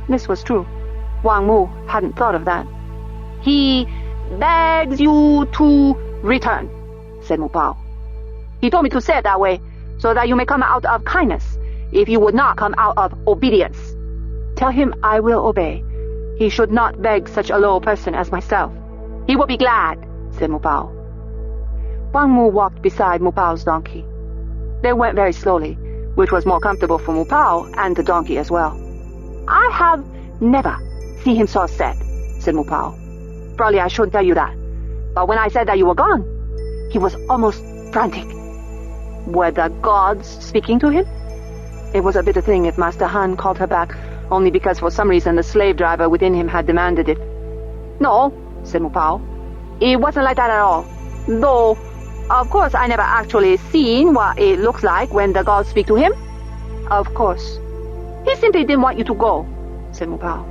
This was true. Wangmu hadn't thought of that. "He begs you to return," said Mu Pao. "He told me to say it that way, so that you may come out of kindness, if you would not come out of obedience." "Tell him I will obey. He should not beg such a low person as myself." "He will be glad," said Mu Pao. Wangmu walked beside Mu Pao's donkey. They went very slowly, which was more comfortable for Mu Pao and the donkey as well. "I have never seen him so upset," said Mu Pao. "Probably I shouldn't tell you that, but when I said that you were gone, He was almost frantic. Were the gods speaking to him? It was a bitter thing if Master Han called her back, only because for some reason the slave driver within him had demanded it. No, said Mupao. It wasn't like that at all. Though, of course, I never actually seen what it looks like when the gods speak to him. Of course. He simply didn't want you to go, said Mupao.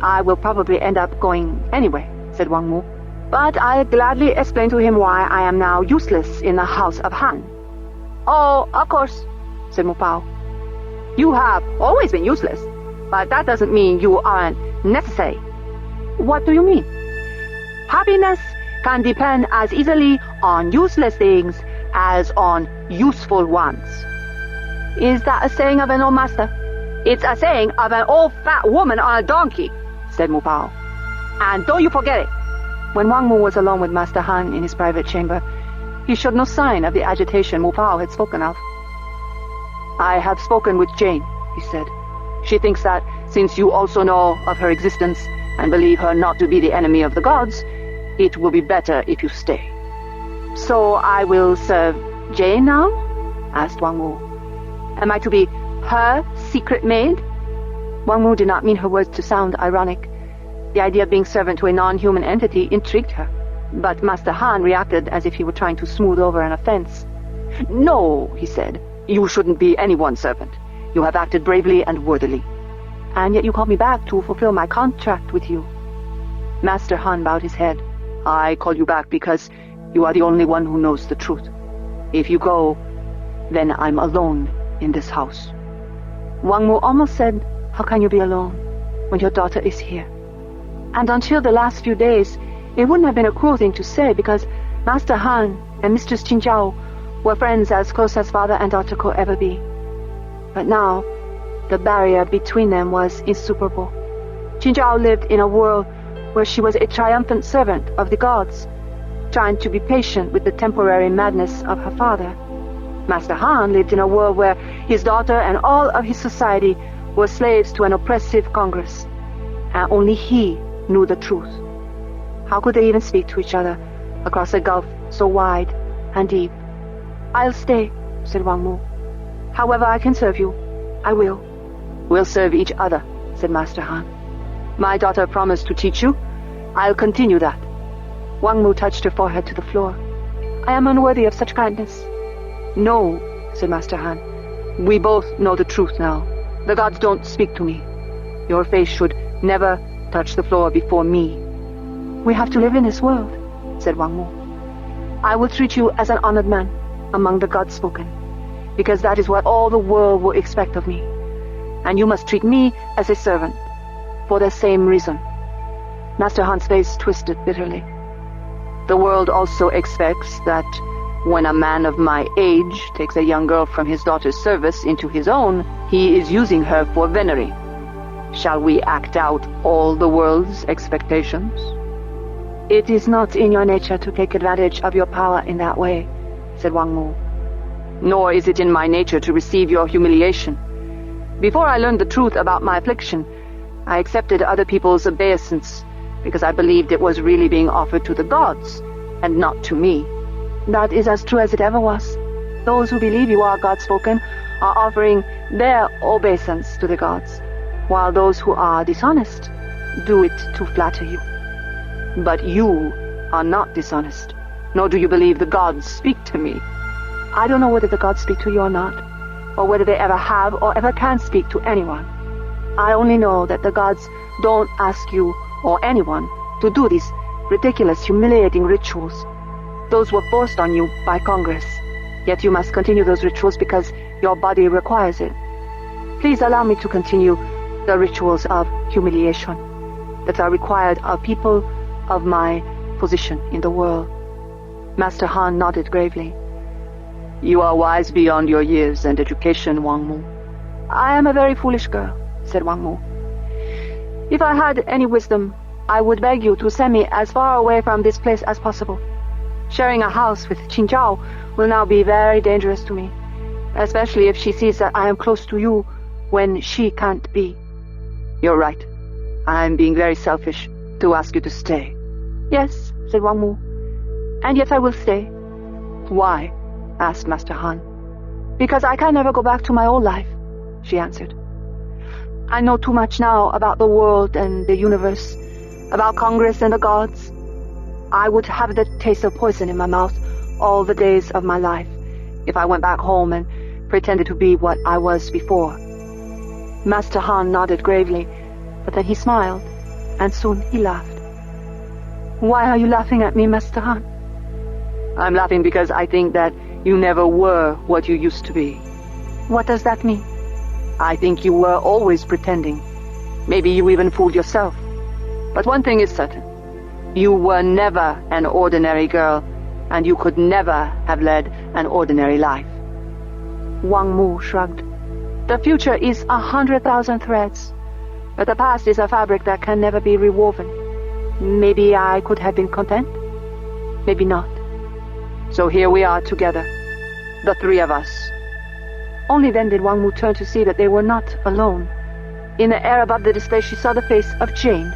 I will probably end up going anyway, said Wang Mu. But I'll gladly explain to him why I am now useless in the House of Han. Oh, of course, said Mupao. You have always been useless, but that doesn't mean you aren't necessary. What do you mean? Happiness can depend as easily on useless things as on useful ones. Is that a saying of an old master? It's a saying of an old fat woman on a donkey, said Mupao. And don't you forget it. When Wang Mu was alone with Master Han in his private chamber, he showed no sign of the agitation Mupao had spoken of. I have spoken with Jane, he said. She thinks that, since you also know of her existence and believe her not to be the enemy of the gods, it will be better if you stay. So I will serve Jane now? Asked Wang Mu. Am I to be her secret maid? Wang Mu did not mean her words to sound ironic. The idea of being servant to a non-human entity intrigued her, but Master Han reacted as if he were trying to smooth over an offense. No, he said. You shouldn't be anyone's servant. You have acted bravely and worthily. And yet you called me back to fulfill my contract with you. Master Han bowed his head. I call you back because you are the only one who knows the truth. If you go, then I'm alone in this house. Wang Mu almost said, how can you be alone when your daughter is here? And until the last few days, it wouldn't have been a cruel thing to say because Master Han and Mistress Qingjiao were friends as close as father and daughter could ever be. But now, the barrier between them was insuperable. Qingjiao lived in a world where she was a triumphant servant of the gods, trying to be patient with the temporary madness of her father. Master Han lived in a world where his daughter and all of his society were slaves to an oppressive Congress, and only he knew the truth. How could they even speak to each other across a gulf so wide and deep? I'll stay, said Wang Mu. However I can serve you, I will. We'll serve each other, said Master Han. My daughter promised to teach you. I'll continue that. Wang Mu touched her forehead to the floor. I am unworthy of such kindness. No, said Master Han. We both know the truth now. The gods don't speak to me. Your face should never touch the floor before me. We have to live in this world, said Wang Mu. I will treat you as an honored man among the gods spoken, because that is what all the world will expect of me. And you must treat me as a servant, for the same reason. Master Han's face twisted bitterly. The world also expects that when a man of my age takes a young girl from his daughter's service into his own, he is using her for venery. Shall we act out all the world's expectations? It is not in your nature to take advantage of your power in that way, said Wang Mu. Nor is it in my nature to receive your humiliation. Before I learned the truth about my affliction, I accepted other people's obeisance because I believed it was really being offered to the gods and not to me. That is as true as it ever was. Those who believe you are God-spoken are offering their obeisance to the gods, while those who are dishonest do it to flatter you. But you are not dishonest, nor do you believe the gods speak to me. I don't know whether the gods speak to you or not, or whether they ever have or ever can speak to anyone. I only know that the gods don't ask you or anyone to do these ridiculous, humiliating rituals. Those were forced on you by Congress, yet you must continue those rituals because your body requires it. Please allow me to continue the rituals of humiliation that are required of people of my position in the world. Master Han nodded gravely. You are wise beyond your years and education, Wang Mu. I am a very foolish girl, said Wang Mu. If I had any wisdom, I would beg you to send me as far away from this place as possible. Sharing a house with Qingjiao will now be very dangerous to me, especially if she sees that I am close to you when she can't be. You're right. I'm being very selfish to ask you to stay. Yes, said Wang Mu. And yet I will stay, Why? Asked Master Han. Because I can never go back to my old life, she answered. I know too much now about the world and the universe, about Congress and the gods. I would have the taste of poison in my mouth all the days of my life if I went back home and pretended to be what I was before. Master Han nodded gravely, but then he smiled, and soon he laughed. Why are you laughing at me, Master Han? I'm laughing because I think that you never were what you used to be. What does that mean? I think you were always pretending. Maybe you even fooled yourself. But one thing is certain. You were never an ordinary girl, and you could never have led an ordinary life. Wang Mu shrugged. The future is 100,000 threads, but the past is a fabric that can never be rewoven. Maybe I could have been content. Maybe not. So here we are together, the three of us. Only then did Wang Mu turn to see that they were not alone. In the air above the display she saw the face of Jane,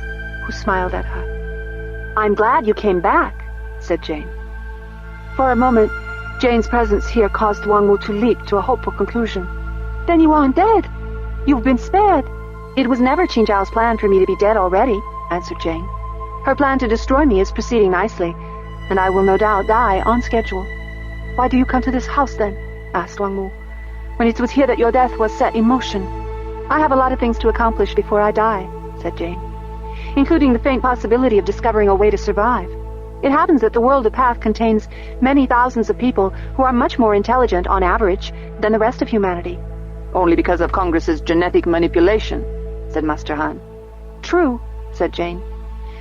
who smiled at her. I'm glad you came back, said Jane. For a moment, Jane's presence here caused Wang Mu to leap to a hopeful conclusion. Then you aren't dead. You've been spared. It was never Qin Zhao's plan for me to be dead already, answered Jane. Her plan to destroy me is proceeding nicely, and I will no doubt die on schedule. Why do you come to this house then? Asked Wang Mu. When it was here that your death was set in motion. I have a lot of things to accomplish before I die, said Jane, including the faint possibility of discovering a way to survive. It happens that the world of Path contains many thousands of people who are much more intelligent on average than the rest of humanity. Only because of Congress's genetic manipulation, said Master Han. True, said Jane.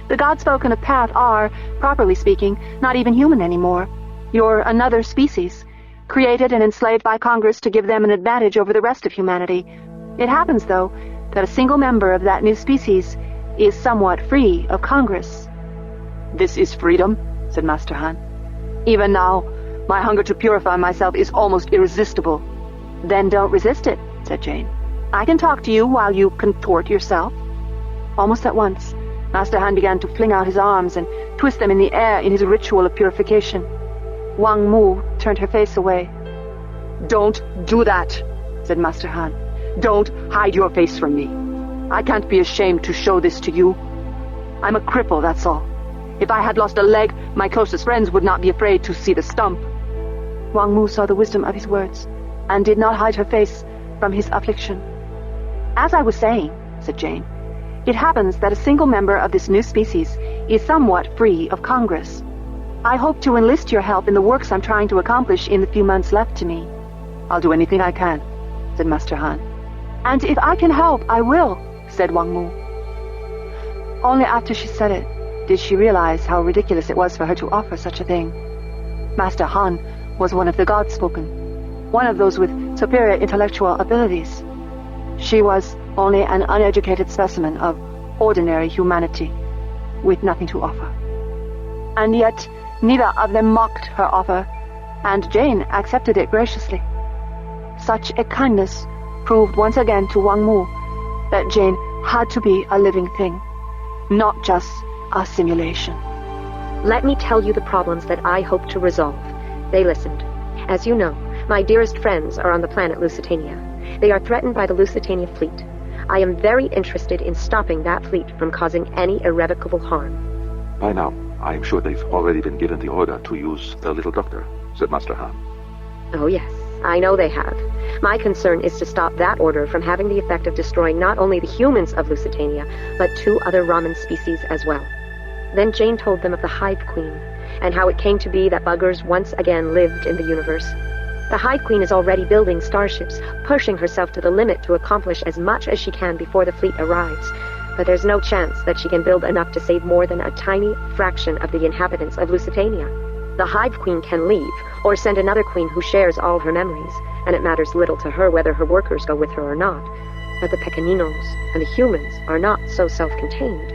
The gods spoken of Path are, properly speaking, not even human anymore. You're another species, created and enslaved by Congress to give them an advantage over the rest of humanity. It happens, though, that a single member of that new species is somewhat free of Congress. This is freedom, said Master Han. Even now, my hunger to purify myself is almost irresistible. Then don't resist it, said Jane. I can talk to you while you contort yourself. Almost at once, Master Han began to fling out his arms and twist them in the air in his ritual of purification. Wang Mu turned her face away. Don't do that, said Master Han. Don't hide your face from me. I can't be ashamed to show this to you. I'm a cripple, that's all. If I had lost a leg, my closest friends would not be afraid to see the stump. Wang Mu saw the wisdom of his words, and did not hide her face from his affliction. As I was saying, said Jane, it happens that a single member of this new species is somewhat free of Congress. I hope to enlist your help in the works I'm trying to accomplish in the few months left to me. I'll do anything I can, said Master Han. And if I can help, I will, said Wang Mu. Only after she said it did she realize how ridiculous it was for her to offer such a thing. Master Han was one of the gods spoken, one of those with superior intellectual abilities. She was only an uneducated specimen of ordinary humanity, with nothing to offer. And yet, neither of them mocked her offer, and Jane accepted it graciously. Such a kindness proved once again to Wang Mu that Jane had to be a living thing, not just a simulation. Let me tell you the problems that I hope to resolve. They listened. As you know, my dearest friends are on the planet Lusitania. They are threatened by the Lusitania fleet. I am very interested in stopping that fleet from causing any irrevocable harm. By now, I am sure they've already been given the order to use the little doctor, said Master Han. Oh yes, I know they have. My concern is to stop that order from having the effect of destroying not only the humans of Lusitania, but 2 other Raman species as well. Then Jane told them of the Hive Queen, and how it came to be that buggers once again lived in the universe. The Hive Queen is already building starships, pushing herself to the limit to accomplish as much as she can before the fleet arrives. But there's no chance that she can build enough to save more than a tiny fraction of the inhabitants of Lusitania. The Hive Queen can leave, or send another queen who shares all her memories, and it matters little to her whether her workers go with her or not. But the Pequeninos and the humans are not so self-contained.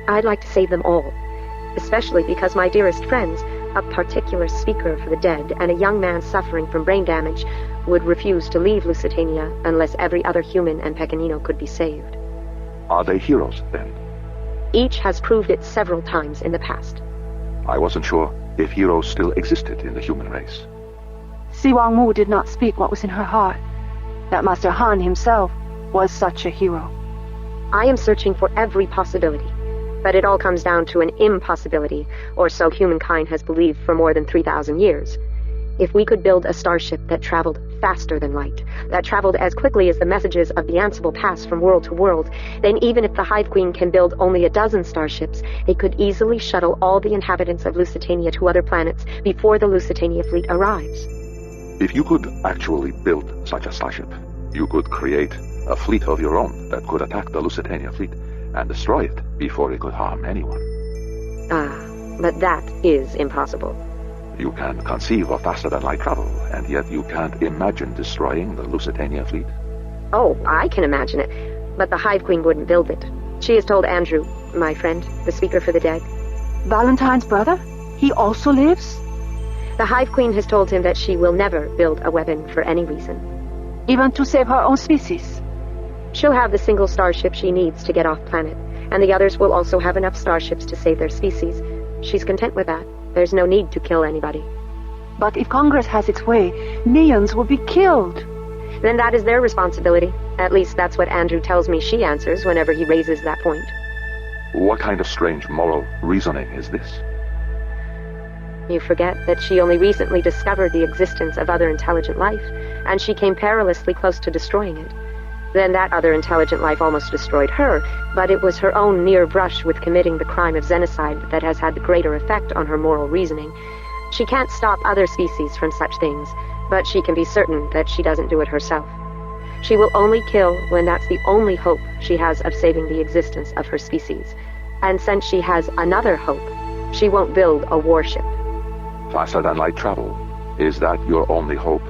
I'd like to save them all, especially because my dearest friends, a particular speaker for the dead and a young man suffering from brain damage, would refuse to leave Lusitania unless every other human and Pequenino could be saved. Are they heroes, then? Each has proved it several times in the past. I wasn't sure. if heroes still existed in the human race. Si Wangmu did not speak what was in her heart. That Master Han himself was such a hero. I am searching for every possibility, but it all comes down to an impossibility, or so humankind has believed for more than 3,000 years. If we could build a starship that traveled faster than light, that traveled as quickly as the messages of the Ansible pass from world to world, then even if the Hive Queen can build only a dozen starships, it could easily shuttle all the inhabitants of Lusitania to other planets before the Lusitania fleet arrives. If you could actually build such a starship, you could create a fleet of your own that could attack the Lusitania fleet and destroy it before it could harm anyone. But that is impossible. You can conceive of faster-than-light travel, and yet you can't imagine destroying the Lusitania fleet. Oh, I can imagine it, but the Hive Queen wouldn't build it. She has told Andrew, my friend, the speaker for the dead. Valentine's brother? He also lives? The Hive Queen has told him that she will never build a weapon for any reason. Even to save her own species? She'll have the single starship she needs to get off planet, and the others will also have enough starships to save their species. She's content with that. There's no need to kill anybody. But if Congress has its way, millions will be killed. Then that is their responsibility. At least that's what Andrew tells me she answers whenever he raises that point. What kind of strange moral reasoning is this? You forget that she only recently discovered the existence of other intelligent life, and she came perilously close to destroying it. Then that other intelligent life almost destroyed her, but it was her own near brush with committing the crime of xenocide that has had the greater effect on her moral reasoning. She can't stop other species from such things, but she can be certain that she doesn't do it herself. She will only kill when that's the only hope she has of saving the existence of her species. And since she has another hope, she won't build a warship. Faster-than-light travel. Is that your only hope?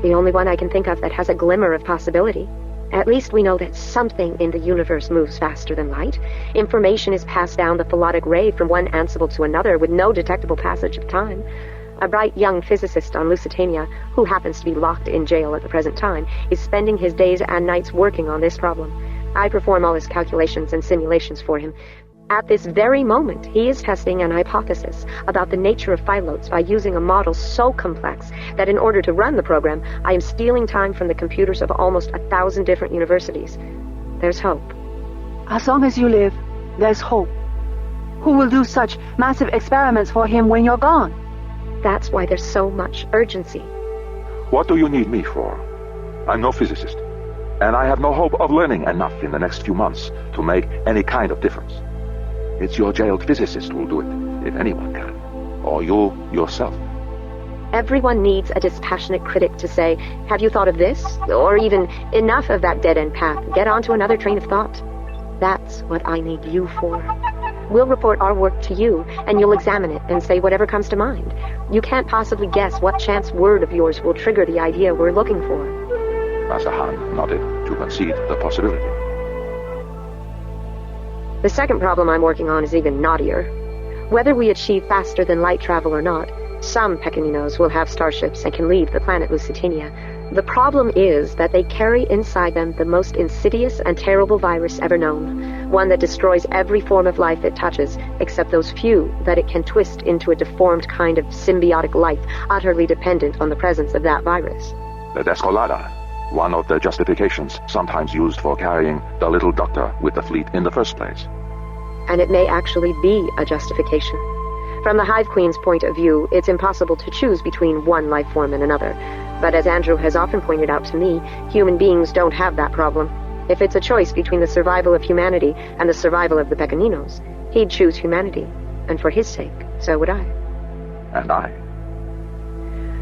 The only one I can think of that has a glimmer of possibility. At least we know that something in the universe moves faster than light. Information is passed down the phlotic ray from one Ansible to another with no detectable passage of time. A bright young physicist on Lusitania, who happens to be locked in jail at the present time, is spending his days and nights working on this problem. I perform all his calculations and simulations for him. At this very moment, he is testing an hypothesis about the nature of phylotes by using a model so complex that in order to run the program, I am stealing time from the computers of almost 1,000 different universities. There's hope. As long as you live, there's hope. Who will do such massive experiments for him when you're gone? That's why there's so much urgency. What do you need me for? I'm no physicist, and I have no hope of learning enough in the next few months to make any kind of difference. It's your jailed physicist who'll do it, if anyone can. Or you yourself. Everyone needs a dispassionate critic to say, have you thought of this? Or even, enough of that dead-end path. Get on to another train of thought. That's what I need you for. We'll report our work to you, and you'll examine it and say whatever comes to mind. You can't possibly guess what chance word of yours will trigger the idea we're looking for. Master Han nodded to concede the possibility. The second problem I'm working on is even knottier. Whether we achieve faster than light travel or not, some Pequeninos will have starships and can leave the planet Lusitania. The problem is that they carry inside them the most insidious and terrible virus ever known, one that destroys every form of life it touches, except those few that it can twist into a deformed kind of symbiotic life, utterly dependent on the presence of that virus. The Descolada, one of the justifications sometimes used for carrying the little doctor with the fleet in the first place. And it may actually be a justification. From the Hive Queen's point of view, it's impossible to choose between one life form and another. But as Andrew has often pointed out to me, human beings don't have that problem. If it's a choice between the survival of humanity and the survival of the Pequeninos, he'd choose humanity. And for his sake, so would I. And I.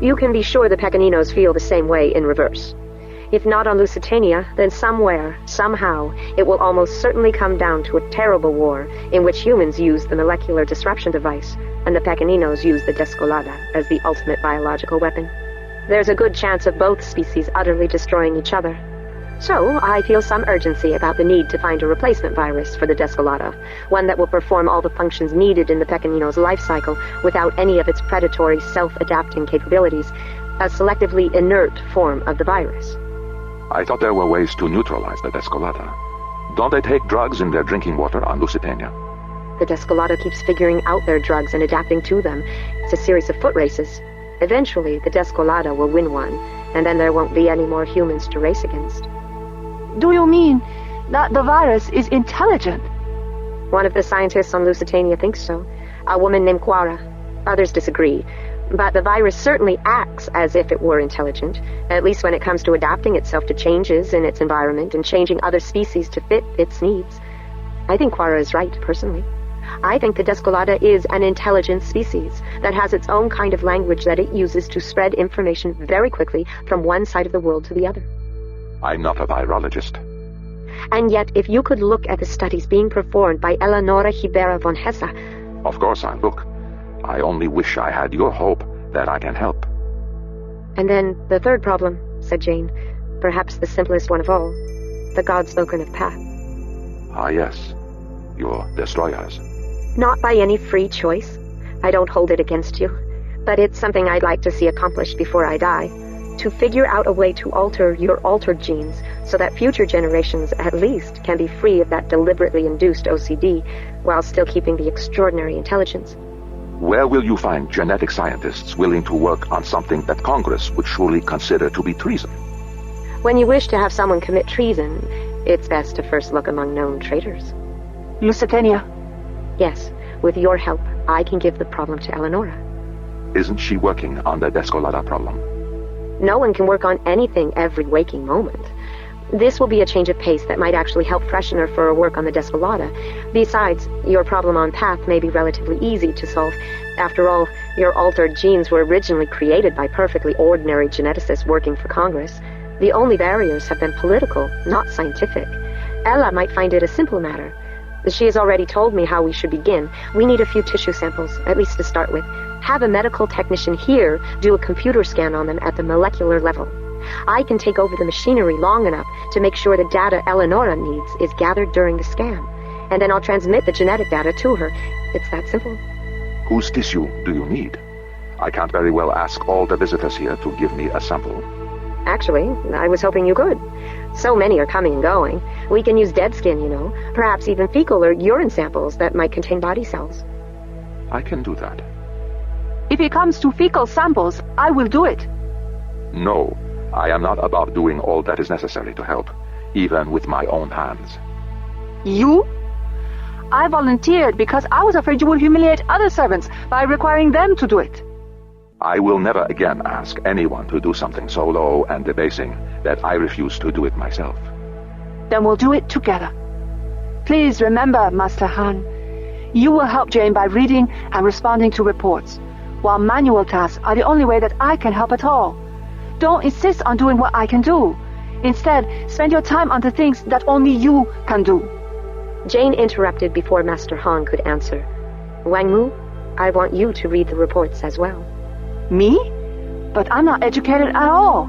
You can be sure the Pequeninos feel the same way in reverse. If not on Lusitania, then somewhere, somehow, it will almost certainly come down to a terrible war in which humans use the molecular disruption device and the Pequeninos use the Descolada as the ultimate biological weapon. There's a good chance of both species utterly destroying each other. So, I feel some urgency about the need to find a replacement virus for the Descolada, one that will perform all the functions needed in the Pequeninos' life cycle without any of its predatory, self-adapting capabilities, a selectively inert form of the virus. I thought there were ways to neutralize the Descolada. Don't they take drugs in their drinking water on Lusitania? The Descolado keeps figuring out their drugs and adapting to them. It's a series of foot races. Eventually, the Descolado will win one, and then there won't be any more humans to race against. Do you mean that the virus is intelligent? One of the scientists on Lusitania thinks so. A woman named Quara. Others disagree. But the virus certainly acts as if it were intelligent, at least when it comes to adapting itself to changes in its environment and changing other species to fit its needs. I think Quara is right, personally. I think the Descolada is an intelligent species that has its own kind of language that it uses to spread information very quickly from one side of the world to the other. I'm not a virologist. And yet, if you could look at the studies being performed by Eleonora Ribera von Hesse... Of course I'll look. I only wish I had your hope that I can help. And then the third problem, said Jane, perhaps the simplest one of all, the God-spoken of path. Ah, yes. Your destroyers. Not by any free choice. I don't hold it against you. But it's something I'd like to see accomplished before I die. To figure out a way to alter your altered genes so that future generations, at least, can be free of that deliberately induced OCD while still keeping the extraordinary intelligence. Where will you find genetic scientists willing to work on something that Congress would surely consider to be treason? When you wish to have someone commit treason, it's best to first look among known traitors. Lusitania. Yes, with your help, I can give the problem to Eleonora. Isn't she working on the Descolada problem? No one can work on anything every waking moment. This will be a change of pace that might actually help freshen her for her work on the Descolada. Besides, your problem on Path may be relatively easy to solve. After all, your altered genes were originally created by perfectly ordinary geneticists working for Congress. The only barriers have been political, not scientific. Ella might find it a simple matter. She has already told me how we should begin. We need a few tissue samples, at least to start with. Have a medical technician here do a computer scan on them at the molecular level. I can take over the machinery long enough to make sure the data Eleonora needs is gathered during the scan. And then I'll transmit the genetic data to her. It's that simple. Whose tissue do you need? I can't very well ask all the visitors here to give me a sample. Actually, I was hoping you could. So many are coming and going. We can use dead skin, you know. Perhaps even fecal or urine samples that might contain body cells. I can do that. If it comes to fecal samples, I will do it. No, I am not above doing all that is necessary to help, even with my own hands. You? I volunteered because I was afraid you would humiliate other servants by requiring them to do it. I will never again ask anyone to do something so low and debasing that I refuse to do it myself. Then we'll do it together. Please remember, Master Han, you will help Jane by reading and responding to reports, while manual tasks are the only way that I can help at all. Don't insist on doing what I can do. Instead, spend your time on the things that only you can do. Jane interrupted before Master Han could answer. Wang Mu, I want you to read the reports as well. Me? But I'm not educated at all.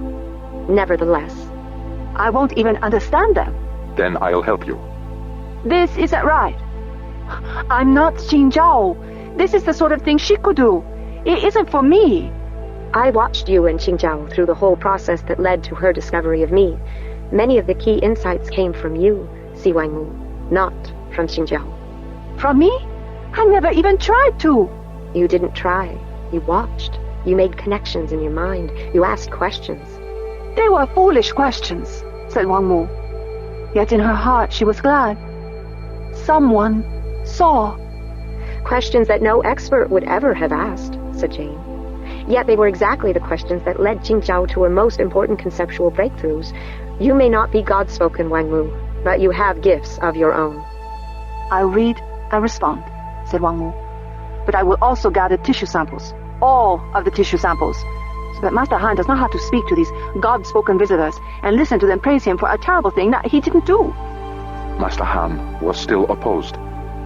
Nevertheless. I won't even understand them. Then I'll help you. This isn't right. I'm not Xing Zhao. This is the sort of thing she could do. It isn't for me. I watched you and Xing Zhao through the whole process that led to her discovery of me. Many of the key insights came from you, Si Wangmu, not from Xing Zhao. From me? I never even tried to. You didn't try. You watched. You made connections in your mind. You asked questions. They were foolish questions, said Wang Mu. Yet in her heart she was glad. Someone saw. Questions that no expert would ever have asked, said Jane. Yet they were exactly the questions that led Xing Zhao to her most important conceptual breakthroughs. You may not be God-spoken, Wang Mu, but you have gifts of your own. I'll read and respond, said Wang Mu. But I will also gather tissue samples. All of the tissue samples, so that Master Han does not have to speak to these God-spoken visitors and listen to them praise him for a terrible thing that he didn't do. Master Han was still opposed.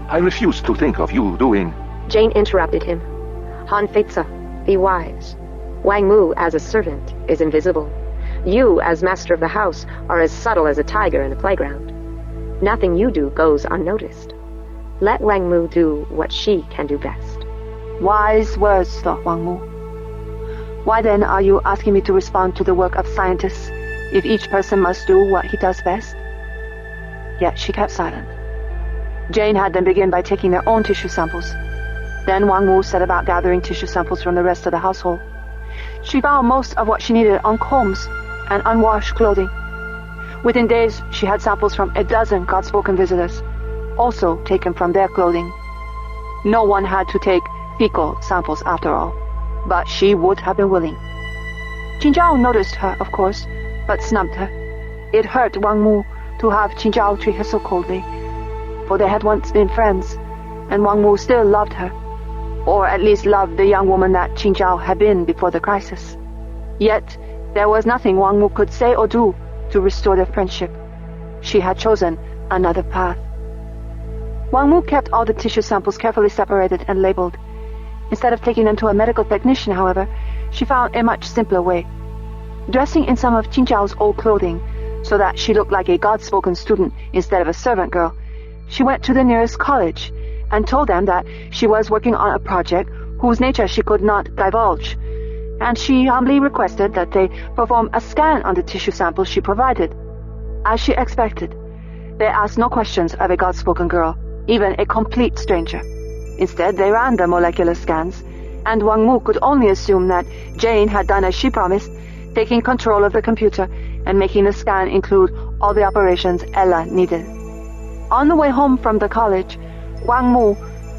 I refuse to think of you doing... Jane interrupted him. Han Feizi, be wise. Wang Mu, as a servant, is invisible. You, as master of the house, are as subtle as a tiger in a playground. Nothing you do goes unnoticed. Let Wang Mu do what she can do best. Wise words, thought Wang Mu. Why then are you asking me to respond to the work of scientists, if each person must do what he does best? Yet she kept silent. Jane had them begin by taking their own tissue samples. Then Wang Mu set about gathering tissue samples from the rest of the household. She found most of what she needed on combs and unwashed clothing. Within days, she had samples from 12 God-spoken visitors, also taken from their clothing. No one had to take fecal samples after all, but she would have been willing. Qingzhao noticed her, of course, but snubbed her. It hurt Wang Mu to have Qingzhao treat her so coldly, for they had once been friends, and Wang Mu still loved her, or at least loved the young woman that Qingzhao had been before the crisis. Yet, there was nothing Wang Mu could say or do to restore their friendship. She had chosen another path. Wang Mu kept all the tissue samples carefully separated and labeled. Instead of taking them to a medical technician, however, she found a much simpler way. Dressing in some of Qingzhao's old clothing, so that she looked like a God-spoken student instead of a servant girl, she went to the nearest college and told them that she was working on a project whose nature she could not divulge, and she humbly requested that they perform a scan on the tissue samples she provided. As she expected, they asked no questions of a God-spoken girl, even a complete stranger. Instead, they ran the molecular scans, and Wang Mu could only assume that Jane had done as she promised, taking control of the computer and making the scan include all the operations Ella needed. On the way home from the college, Wang Mu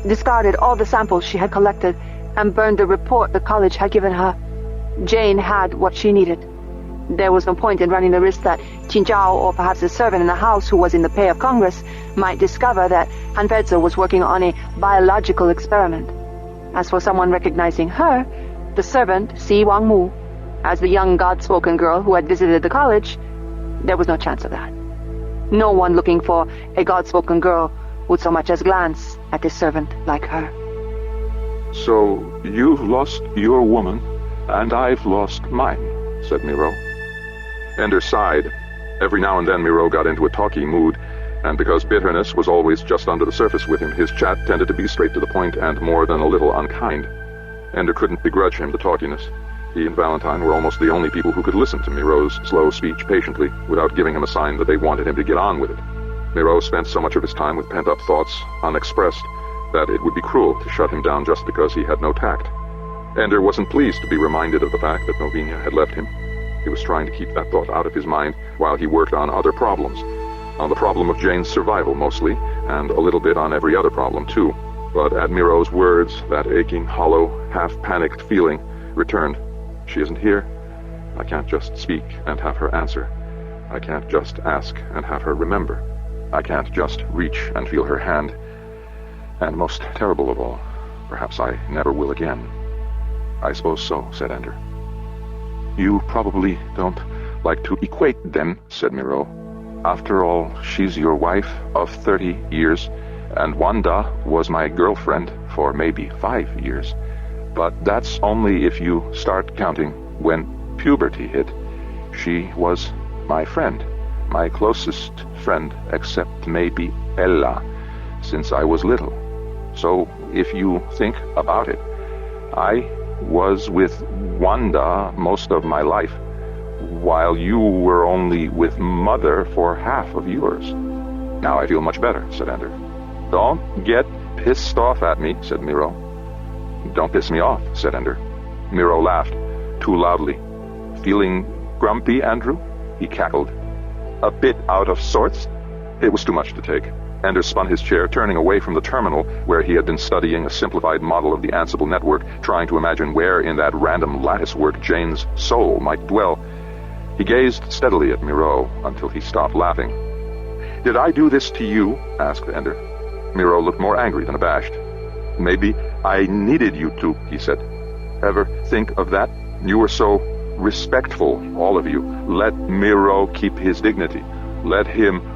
discarded all the samples she had collected and burned the report the college had given her. Jane had what she needed. There was no point in running the risk that Qingzhao, or perhaps a servant in the house who was in the pay of Congress, might discover that Hanfeizi was working on a biological experiment. As for someone recognizing her, the servant, Si Wang Mu, as the young God-spoken girl who had visited the college, there was no chance of that. No one looking for a God-spoken girl would so much as glance at a servant like her. So, you've lost your woman, and I've lost mine, said Miro. Ender sighed. Every now and then Miro got into a talky mood, and because bitterness was always just under the surface with him, his chat tended to be straight to the point and more than a little unkind. Ender couldn't begrudge him the talkiness. He and Valentine were almost the only people who could listen to Miro's slow speech patiently, without giving him a sign that they wanted him to get on with it. Miro spent so much of his time with pent-up thoughts, unexpressed, that it would be cruel to shut him down just because he had no tact. Ender wasn't pleased to be reminded of the fact that Novinia had left him. He was trying to keep that thought out of his mind while he worked on other problems. On the problem of Jane's survival, mostly, and a little bit on every other problem, too. But at Miro's words, that aching, hollow, half-panicked feeling returned. She isn't here. I can't just speak and have her answer. I can't just ask and have her remember. I can't just reach and feel her hand. And most terrible of all, perhaps I never will again. I suppose so, said Ender. You probably don't like to equate them, said Miro. After all, she's your wife of 30 years, and Wanda was my girlfriend for maybe 5 years. But that's only if you start counting when puberty hit. She was my friend, my closest friend, except maybe Ella, since I was little. So, if you think about it, I was with Wanda most of my life, while you were only with Mother for half of yours. Now I feel much better, said Ender. Don't get pissed off at me, said Miro. Don't piss me off, said Ender. Miro laughed, too loudly. Feeling grumpy, Andrew? He cackled. A bit out of sorts? It was too much to take. Ender spun his chair, turning away from the terminal where he had been studying a simplified model of the Ansible network, trying to imagine where in that random latticework Jane's soul might dwell. He gazed steadily at Miro until he stopped laughing. Did I do this to you? Asked Ender. Miro looked more angry than abashed. Maybe I needed you to, he said. Ever think of that? You were so respectful, all of you. Let Miro keep his dignity. Let him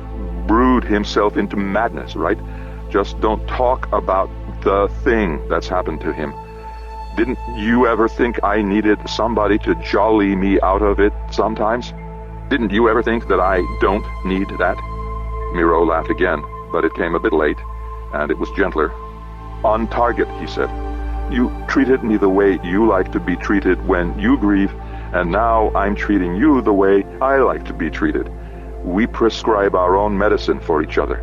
brood himself into madness, right? Just don't talk about the thing that's happened to him. Didn't you ever think I needed somebody to jolly me out of it sometimes? Didn't you ever think that I don't need that? Miro laughed again, but it came a bit late, and it was gentler. On target, he said. You treated me the way you like to be treated when you grieve, and now I'm treating you the way I like to be treated. We prescribe our own medicine for each other.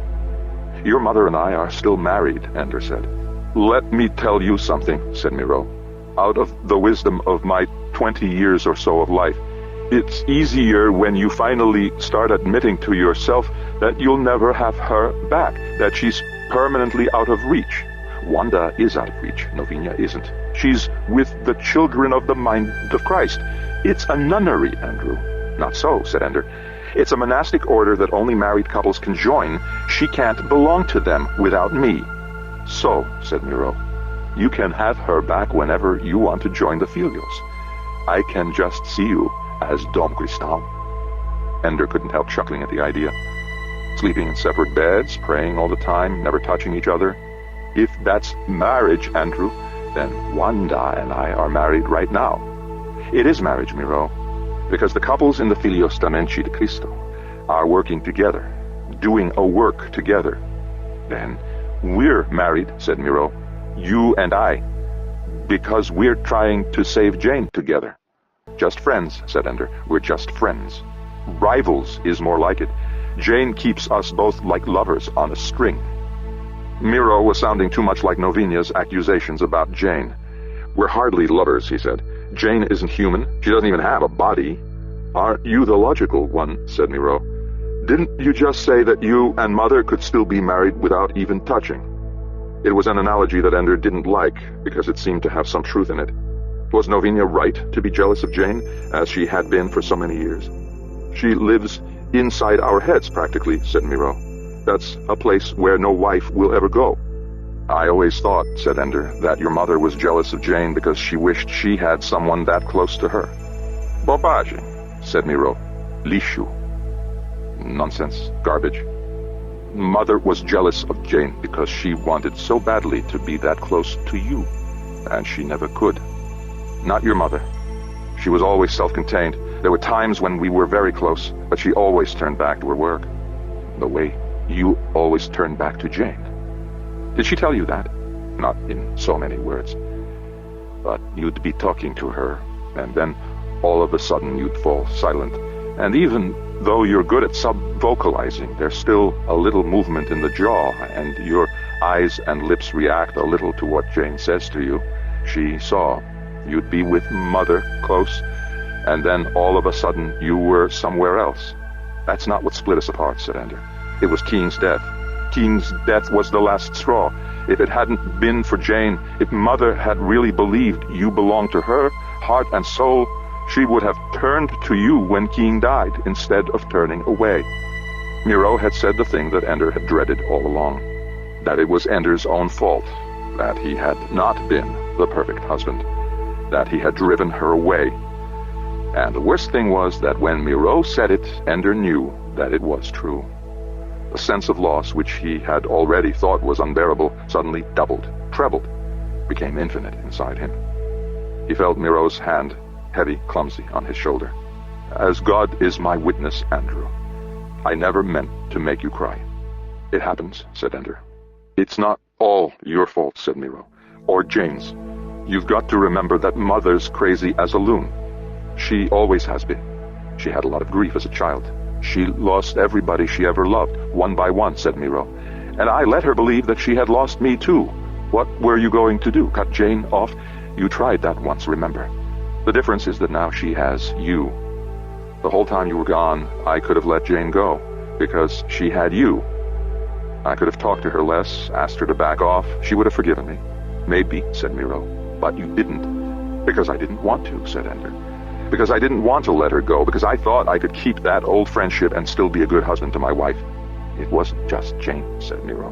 Your mother and I are still married, Ender said. Let me tell you something, said Miro. Out of the wisdom of my 20 years or so of life, it's easier when you finally start admitting to yourself that you'll never have her back, that she's permanently out of reach. Wanda is out of reach. Novinia isn't. She's with the children of the mind of Christ. It's a nunnery, Andrew. Not so, said Ender. It's a monastic order that only married couples can join. She can't belong to them without me. So, said Miro, you can have her back whenever you want to join the Filios. I can just see you as Dom Cristal. Ender couldn't help chuckling at the idea. Sleeping in separate beds, praying all the time, never touching each other. If that's marriage, Andrew, then Wanda and I are married right now. It is marriage, Miro, because the couples in the Filios Damenci de Cristo are working together, doing a work together. Then we're married, said Miro, you and I, because we're trying to save Jane together. Just friends, said Ender. We're just friends. Rivals is more like it. Jane keeps us both like lovers on a string. Miro was sounding too much like Novinia's accusations about Jane. We're hardly lovers, he said. Jane isn't human. She doesn't even have a body. Aren't you the logical one, said Miro. Didn't you just say that you and Mother could still be married without even touching? It was an analogy that Ender didn't like, because it seemed to have some truth in it. Was Novinia right to be jealous of Jane, as she had been for so many years? She lives inside our heads, practically, said Miro. That's a place where no wife will ever go. I always thought, said Ender, that your mother was jealous of Jane because she wished she had someone that close to her. Bobagem, said Miro. Lixo. Nonsense. Garbage. Mother was jealous of Jane because she wanted so badly to be that close to you, and she never could. Not your mother. She was always self-contained. There were times when we were very close, but she always turned back to her work. The way you always turned back to Jane. Did she tell you that? Not in so many words. But you'd be talking to her, and then all of a sudden you'd fall silent. And even though you're good at sub-vocalizing, there's still a little movement in the jaw, and your eyes and lips react a little to what Jane says to you. She saw. You'd be with Mother close, and then all of a sudden you were somewhere else. That's not what split us apart, said Ender. It was Keen's death. Keen's death was the last straw. If it hadn't been for Jane, if Mother had really believed you belonged to her, heart and soul, she would have turned to you when Keen died, instead of turning away. Miro had said the thing that Ender had dreaded all along, that it was Ender's own fault, that he had not been the perfect husband, that he had driven her away. And the worst thing was that when Miro said it, Ender knew that it was true. The sense of loss, which he had already thought was unbearable, suddenly doubled, trebled, became infinite inside him. He felt Miro's hand, heavy, clumsy, on his shoulder. As God is my witness, Andrew, I never meant to make you cry. It happens, said Ender. It's not all your fault, said Miro, or Jane's. You've got to remember that Mother's crazy as a loon. She always has been. She had a lot of grief as a child. She lost everybody she ever loved, one by one, said Miro. And I let her believe that she had lost me too. What were you going to do, cut Jane off? You tried that once, remember. The difference is that now she has you. The whole time you were gone, I could have let Jane go, because she had you. I could have talked to her less, asked her to back off. She would have forgiven me. Maybe, said Miro. But you didn't. Because I didn't want to, said Ender. Because I didn't want to let her go, because I thought I could keep that old friendship and still be a good husband to my wife. It wasn't just Jane, said Miro.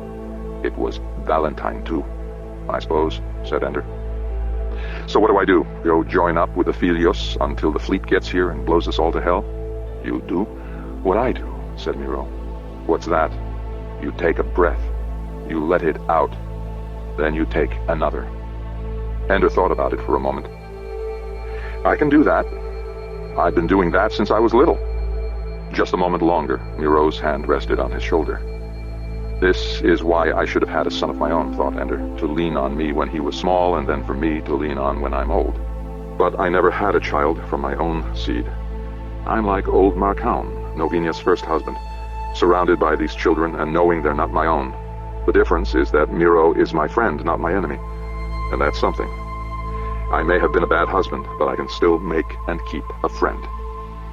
It was Valentine, too. I suppose, said Ender. So what do I do? Go join up with the Filios until the fleet gets here and blows us all to hell? You do what I do, said Miro. What's that? You take a breath. You let it out. Then you take another. Ender thought about it for a moment. I can do that. I've been doing that since I was little. Just a moment longer, Miro's hand rested on his shoulder. This is why I should have had a son of my own, thought Ender, to lean on me when he was small, and then for me to lean on when I'm old. But I never had a child from my own seed. I'm like old Marcaun, Novinia's first husband, surrounded by these children and knowing they're not my own. The difference is that Miro is my friend, not my enemy. And that's something. I may have been a bad husband, but I can still make and keep a friend.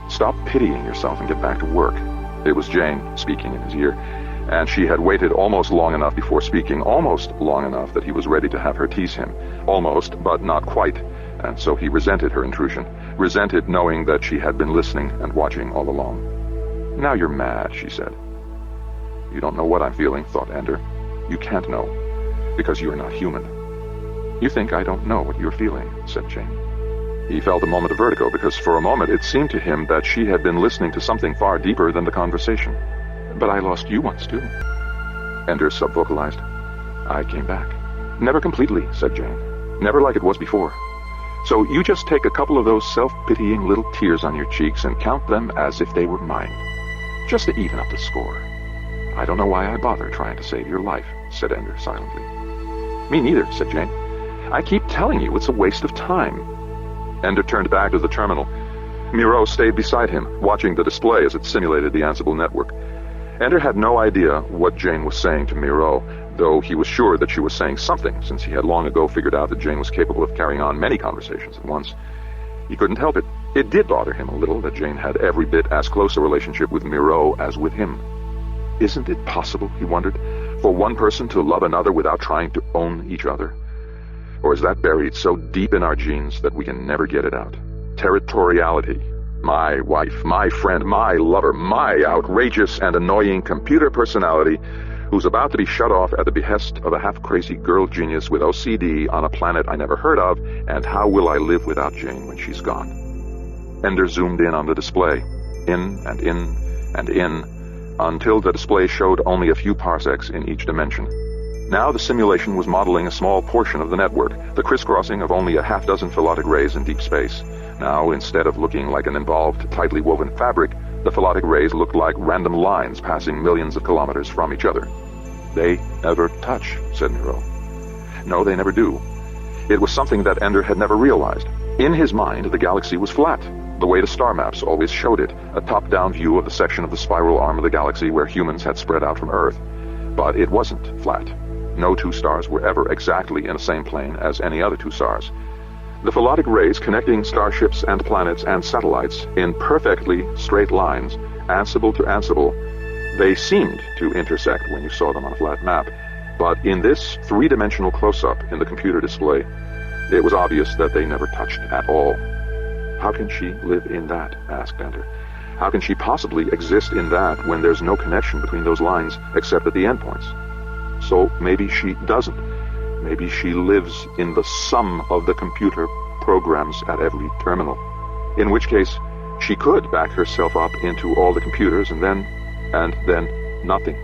Stop pitying yourself and get back to work. It was Jane speaking in his ear, and she had waited almost long enough before speaking, almost long enough that he was ready to have her tease him. Almost, but not quite. And so he resented her intrusion, resented knowing that she had been listening and watching all along. "Now you're mad," she said. "You don't know what I'm feeling," thought Ender. "You can't know, because you're not human." "You think I don't know what you're feeling," said Jane. He felt a moment of vertigo, because for a moment it seemed to him that she had been listening to something far deeper than the conversation. "But I lost you once, too." Ender subvocalized. "I came back." "Never completely," said Jane. "Never like it was before. So you just take a couple of those self-pitying little tears on your cheeks and count them as if they were mine. Just to even up the score." "I don't know why I bother trying to save your life," said Ender silently. "Me neither," said Jane. "I keep telling you it's a waste of time." Ender turned back to the terminal. Miro stayed beside him, watching the display as it simulated the Ansible network. Ender had no idea what Jane was saying to Miro, though he was sure that she was saying something, since he had long ago figured out that Jane was capable of carrying on many conversations at once. He couldn't help it. It did bother him a little that Jane had every bit as close a relationship with Miro as with him. Isn't it possible, he wondered, for one person to love another without trying to own each other? Or is that buried so deep in our genes that we can never get it out? Territoriality. My wife, my friend, my lover, my outrageous and annoying computer personality who's about to be shut off at the behest of a half-crazy girl genius with OCD on a planet I never heard of, and how will I live without Jane when she's gone? Ender zoomed in on the display, in and in and in, until the display showed only a few parsecs in each dimension. Now the simulation was modeling a small portion of the network, the crisscrossing of only a half-dozen philotic rays in deep space. Now, instead of looking like an involved, tightly woven fabric, the philotic rays looked like random lines passing millions of kilometers from each other. "They never touch," said Miro. "No, they never do." It was something that Ender had never realized. In his mind, the galaxy was flat, the way the star maps always showed it, a top-down view of the section of the spiral arm of the galaxy where humans had spread out from Earth. But it wasn't flat. No two stars were ever exactly in the same plane as any other two stars. The philotic rays connecting starships and planets and satellites in perfectly straight lines, Ansible to Ansible, they seemed to intersect when you saw them on a flat map. But in this three-dimensional close-up in the computer display, it was obvious that they never touched at all. "How can she live in that?" asked Ender. "How can she possibly exist in that when there's no connection between those lines except at the endpoints?" So maybe she doesn't. Maybe she lives in the sum of the computer programs at every terminal. In which case, she could back herself up into all the computers and then nothing.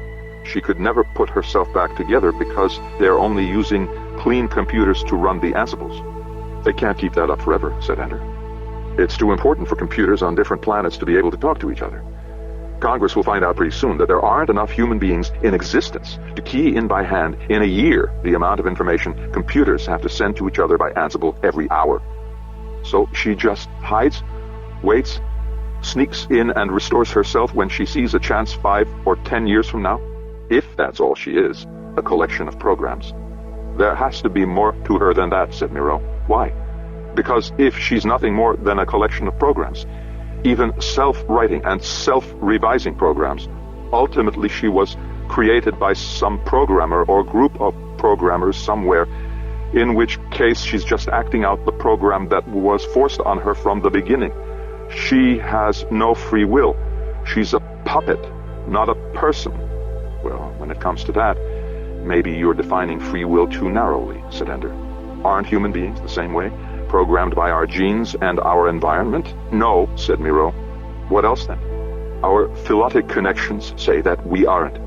She could never put herself back together because they're only using clean computers to run the Ansibles. "They can't keep that up forever," said Ender. "It's too important for computers on different planets to be able to talk to each other. Congress will find out pretty soon that there aren't enough human beings in existence to key in by hand in a year the amount of information computers have to send to each other by Ansible every hour. So she just hides, waits, sneaks in and restores herself when she sees a chance 5 or 10 years from now? If that's all she is, a collection of programs. There has to be more to her than that," said Miro. "Why?" "Because if she's nothing more than a collection of programs, even self-writing and self-revising programs, ultimately she was created by some programmer or group of programmers somewhere, in which case she's just acting out the program that was forced on her from the beginning. She has no free will. She's a puppet, not a person." "Well, when it comes to that, maybe you're defining free will too narrowly," said Ender. "Aren't human beings the same way? Programmed by our genes and our environment?" "No," said Miro. "What else then?" "Our philotic connections say that we aren't,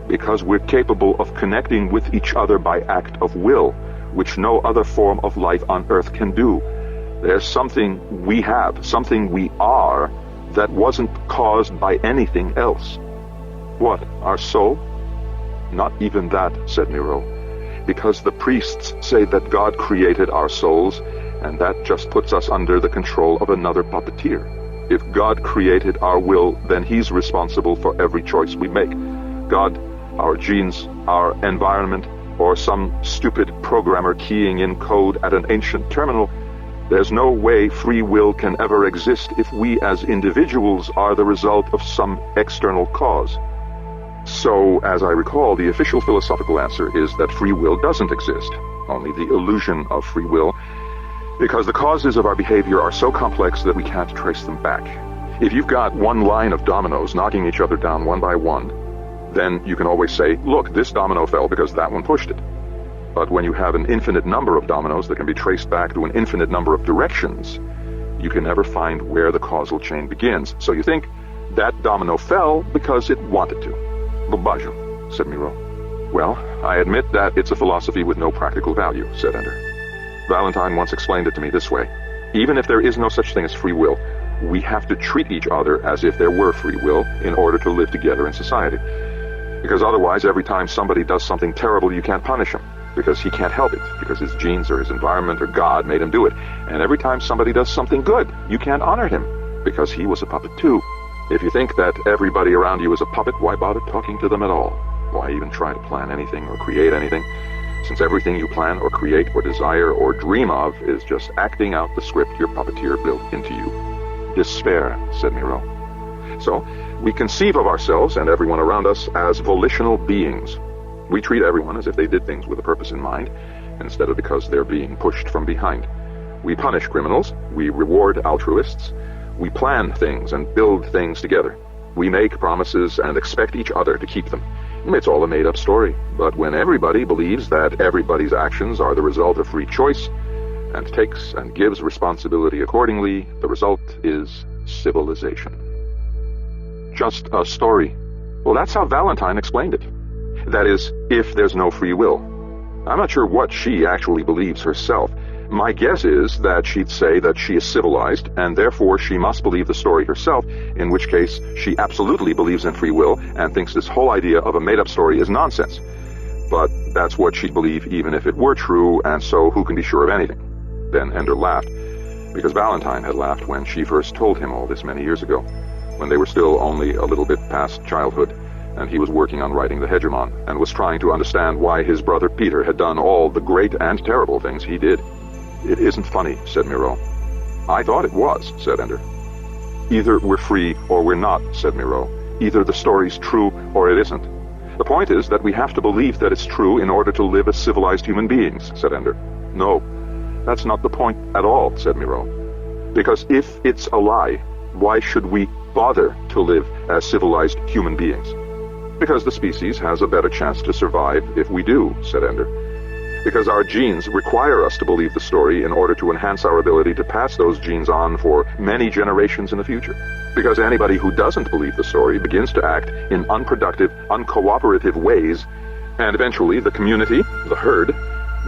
because we're capable of connecting with each other by act of will, which no other form of life on Earth can do. There's something we have, something we are, that wasn't caused by anything else." "What, our soul?" "Not even that," said Miro, "because the priests say that God created our souls, and that just puts us under the control of another puppeteer. If God created our will, then he's responsible for every choice we make. God our genes, our environment, or some stupid programmer keying in code at an ancient terminal, there's no way free will can ever exist if we as individuals are the result of some external cause. So, as I recall, the official philosophical answer is that free will doesn't exist, only the illusion of free will, because the causes of our behavior are so complex that we can't trace them back. If you've got one line of dominoes knocking each other down one by one, then you can always say, look, this domino fell because that one pushed it. But when you have an infinite number of dominoes that can be traced back to an infinite number of directions, you can never find where the causal chain begins. So you think that domino fell because it wanted to. Bobaju, said Miro. Well, I admit that it's a philosophy with no practical value, said Ender. Valentine once explained it to me this way. Even if there is no such thing as free will, we have to treat each other as if there were free will in order to live together in society. Because otherwise, every time somebody does something terrible, you can't punish him. Because he can't help it, because his genes or his environment or God made him do it. And every time somebody does something good, you can't honor him, because he was a puppet too. If you think that everybody around you is a puppet, why bother talking to them at all? Why even try to plan anything or create anything? Since everything you plan or create or desire or dream of is just acting out the script your puppeteer built into you. Despair, said Miro. So, we conceive of ourselves and everyone around us as volitional beings. We treat everyone as if they did things with a purpose in mind, instead of because they're being pushed from behind. We punish criminals, we reward altruists, we plan things and build things together. We make promises and expect each other to keep them. It's all a made-up story, but when everybody believes that everybody's actions are the result of free choice, and takes and gives responsibility accordingly, the result is civilization. Just a story. Well, that's how Valentine explained it. That is, if there's no free will. I'm not sure what she actually believes herself. My guess is that she'd say that she is civilized, and therefore she must believe the story herself, in which case she absolutely believes in free will and thinks this whole idea of a made-up story is nonsense. But that's what she'd believe even if it were true, and so who can be sure of anything? Then Ender laughed, because Valentine had laughed when she first told him all this many years ago, when they were still only a little bit past childhood, and he was working on writing the Hegemon, and was trying to understand why his brother Peter had done all the great and terrible things he did. It isn't funny, said Miro. I thought it was, said Ender. Either we're free or we're not, said Miro. Either the story's true or it isn't. The point is that we have to believe that it's true in order to live as civilized human beings, said Ender. No, that's not the point at all, said Miro. Because if it's a lie, why should we bother to live as civilized human beings? Because the species has a better chance to survive if we do, said Ender. Because our genes require us to believe the story in order to enhance our ability to pass those genes on for many generations in the future. Because anybody who doesn't believe the story begins to act in unproductive, uncooperative ways, and eventually the community, the herd,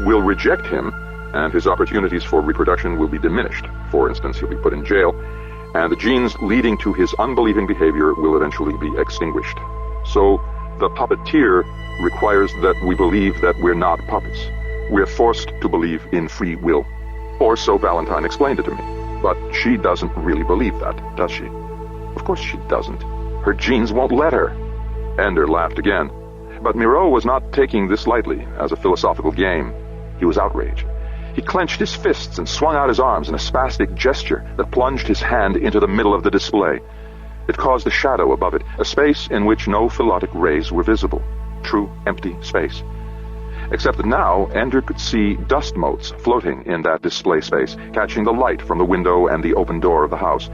will reject him, and his opportunities for reproduction will be diminished. For instance, he'll be put in jail, and the genes leading to his unbelieving behavior will eventually be extinguished. So, the puppeteer requires that we believe that we're not puppets. We're forced to believe in free will. Or so Valentine explained it to me. But she doesn't really believe that, does she? Of course she doesn't. Her genes won't let her. Ender laughed again. But Miro was not taking this lightly, as a philosophical game. He was outraged. He clenched his fists and swung out his arms in a spastic gesture that plunged his hand into the middle of the display. It caused a shadow above it, a space in which no philotic rays were visible. True, empty space. Except that now, Ender could see dust motes floating in that display space, catching the light from the window and the open door of the house.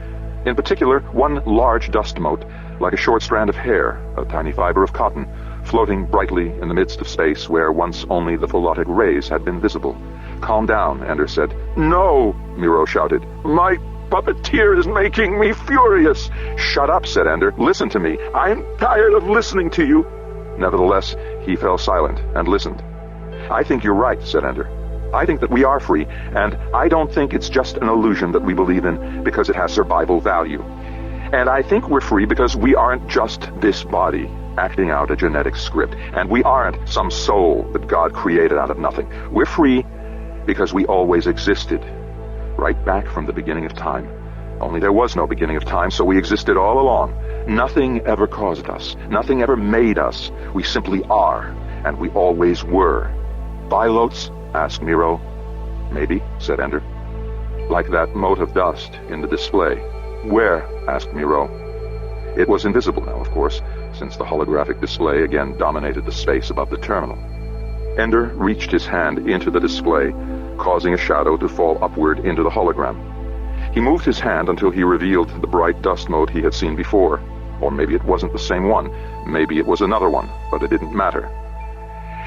In particular, one large dust mote, like a short strand of hair, a tiny fiber of cotton, floating brightly in the midst of space where once only the philotic rays had been visible. Calm down, Ender said. No, Miro shouted. My puppeteer is making me furious. Shut up, said Ender. Listen to me. I'm tired of listening to you. Nevertheless, he fell silent and listened. I think you're right, said Ender. I think that we are free, and I don't think it's just an illusion that we believe in because it has survival value. And I think we're free because we aren't just this body acting out a genetic script, and we aren't some soul that God created out of nothing. We're free because we always existed, right back from the beginning of time. Only there was no beginning of time, so we existed all along. Nothing ever caused us. Nothing ever made us. We simply are, and we always were. Phyllotes? Asked Miro. Maybe, said Ender. Like that mote of dust in the display. Where? Asked Miro. It was invisible now, of course, since the holographic display again dominated the space above the terminal. Ender reached his hand into the display, causing a shadow to fall upward into the hologram. He moved his hand until he revealed the bright dust mote he had seen before. Or maybe it wasn't the same one. Maybe it was another one, but it didn't matter.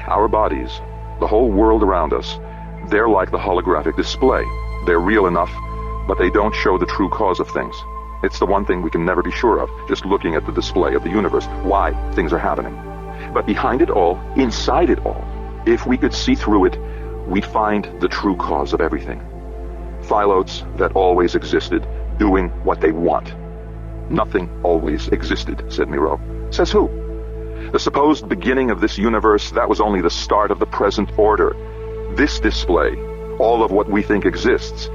Our bodies, the whole world around us, they're like the holographic display. They're real enough, but they don't show the true cause of things. It's the one thing we can never be sure of, just looking at the display of the universe, why things are happening. But behind it all, inside it all, if we could see through it, we'd find the true cause of everything. Phyllotes that always existed, doing what they want. Nothing always existed, said Miro. Says who? The supposed beginning of this universe, that was only the start of the present order. This display, all of what we think exists.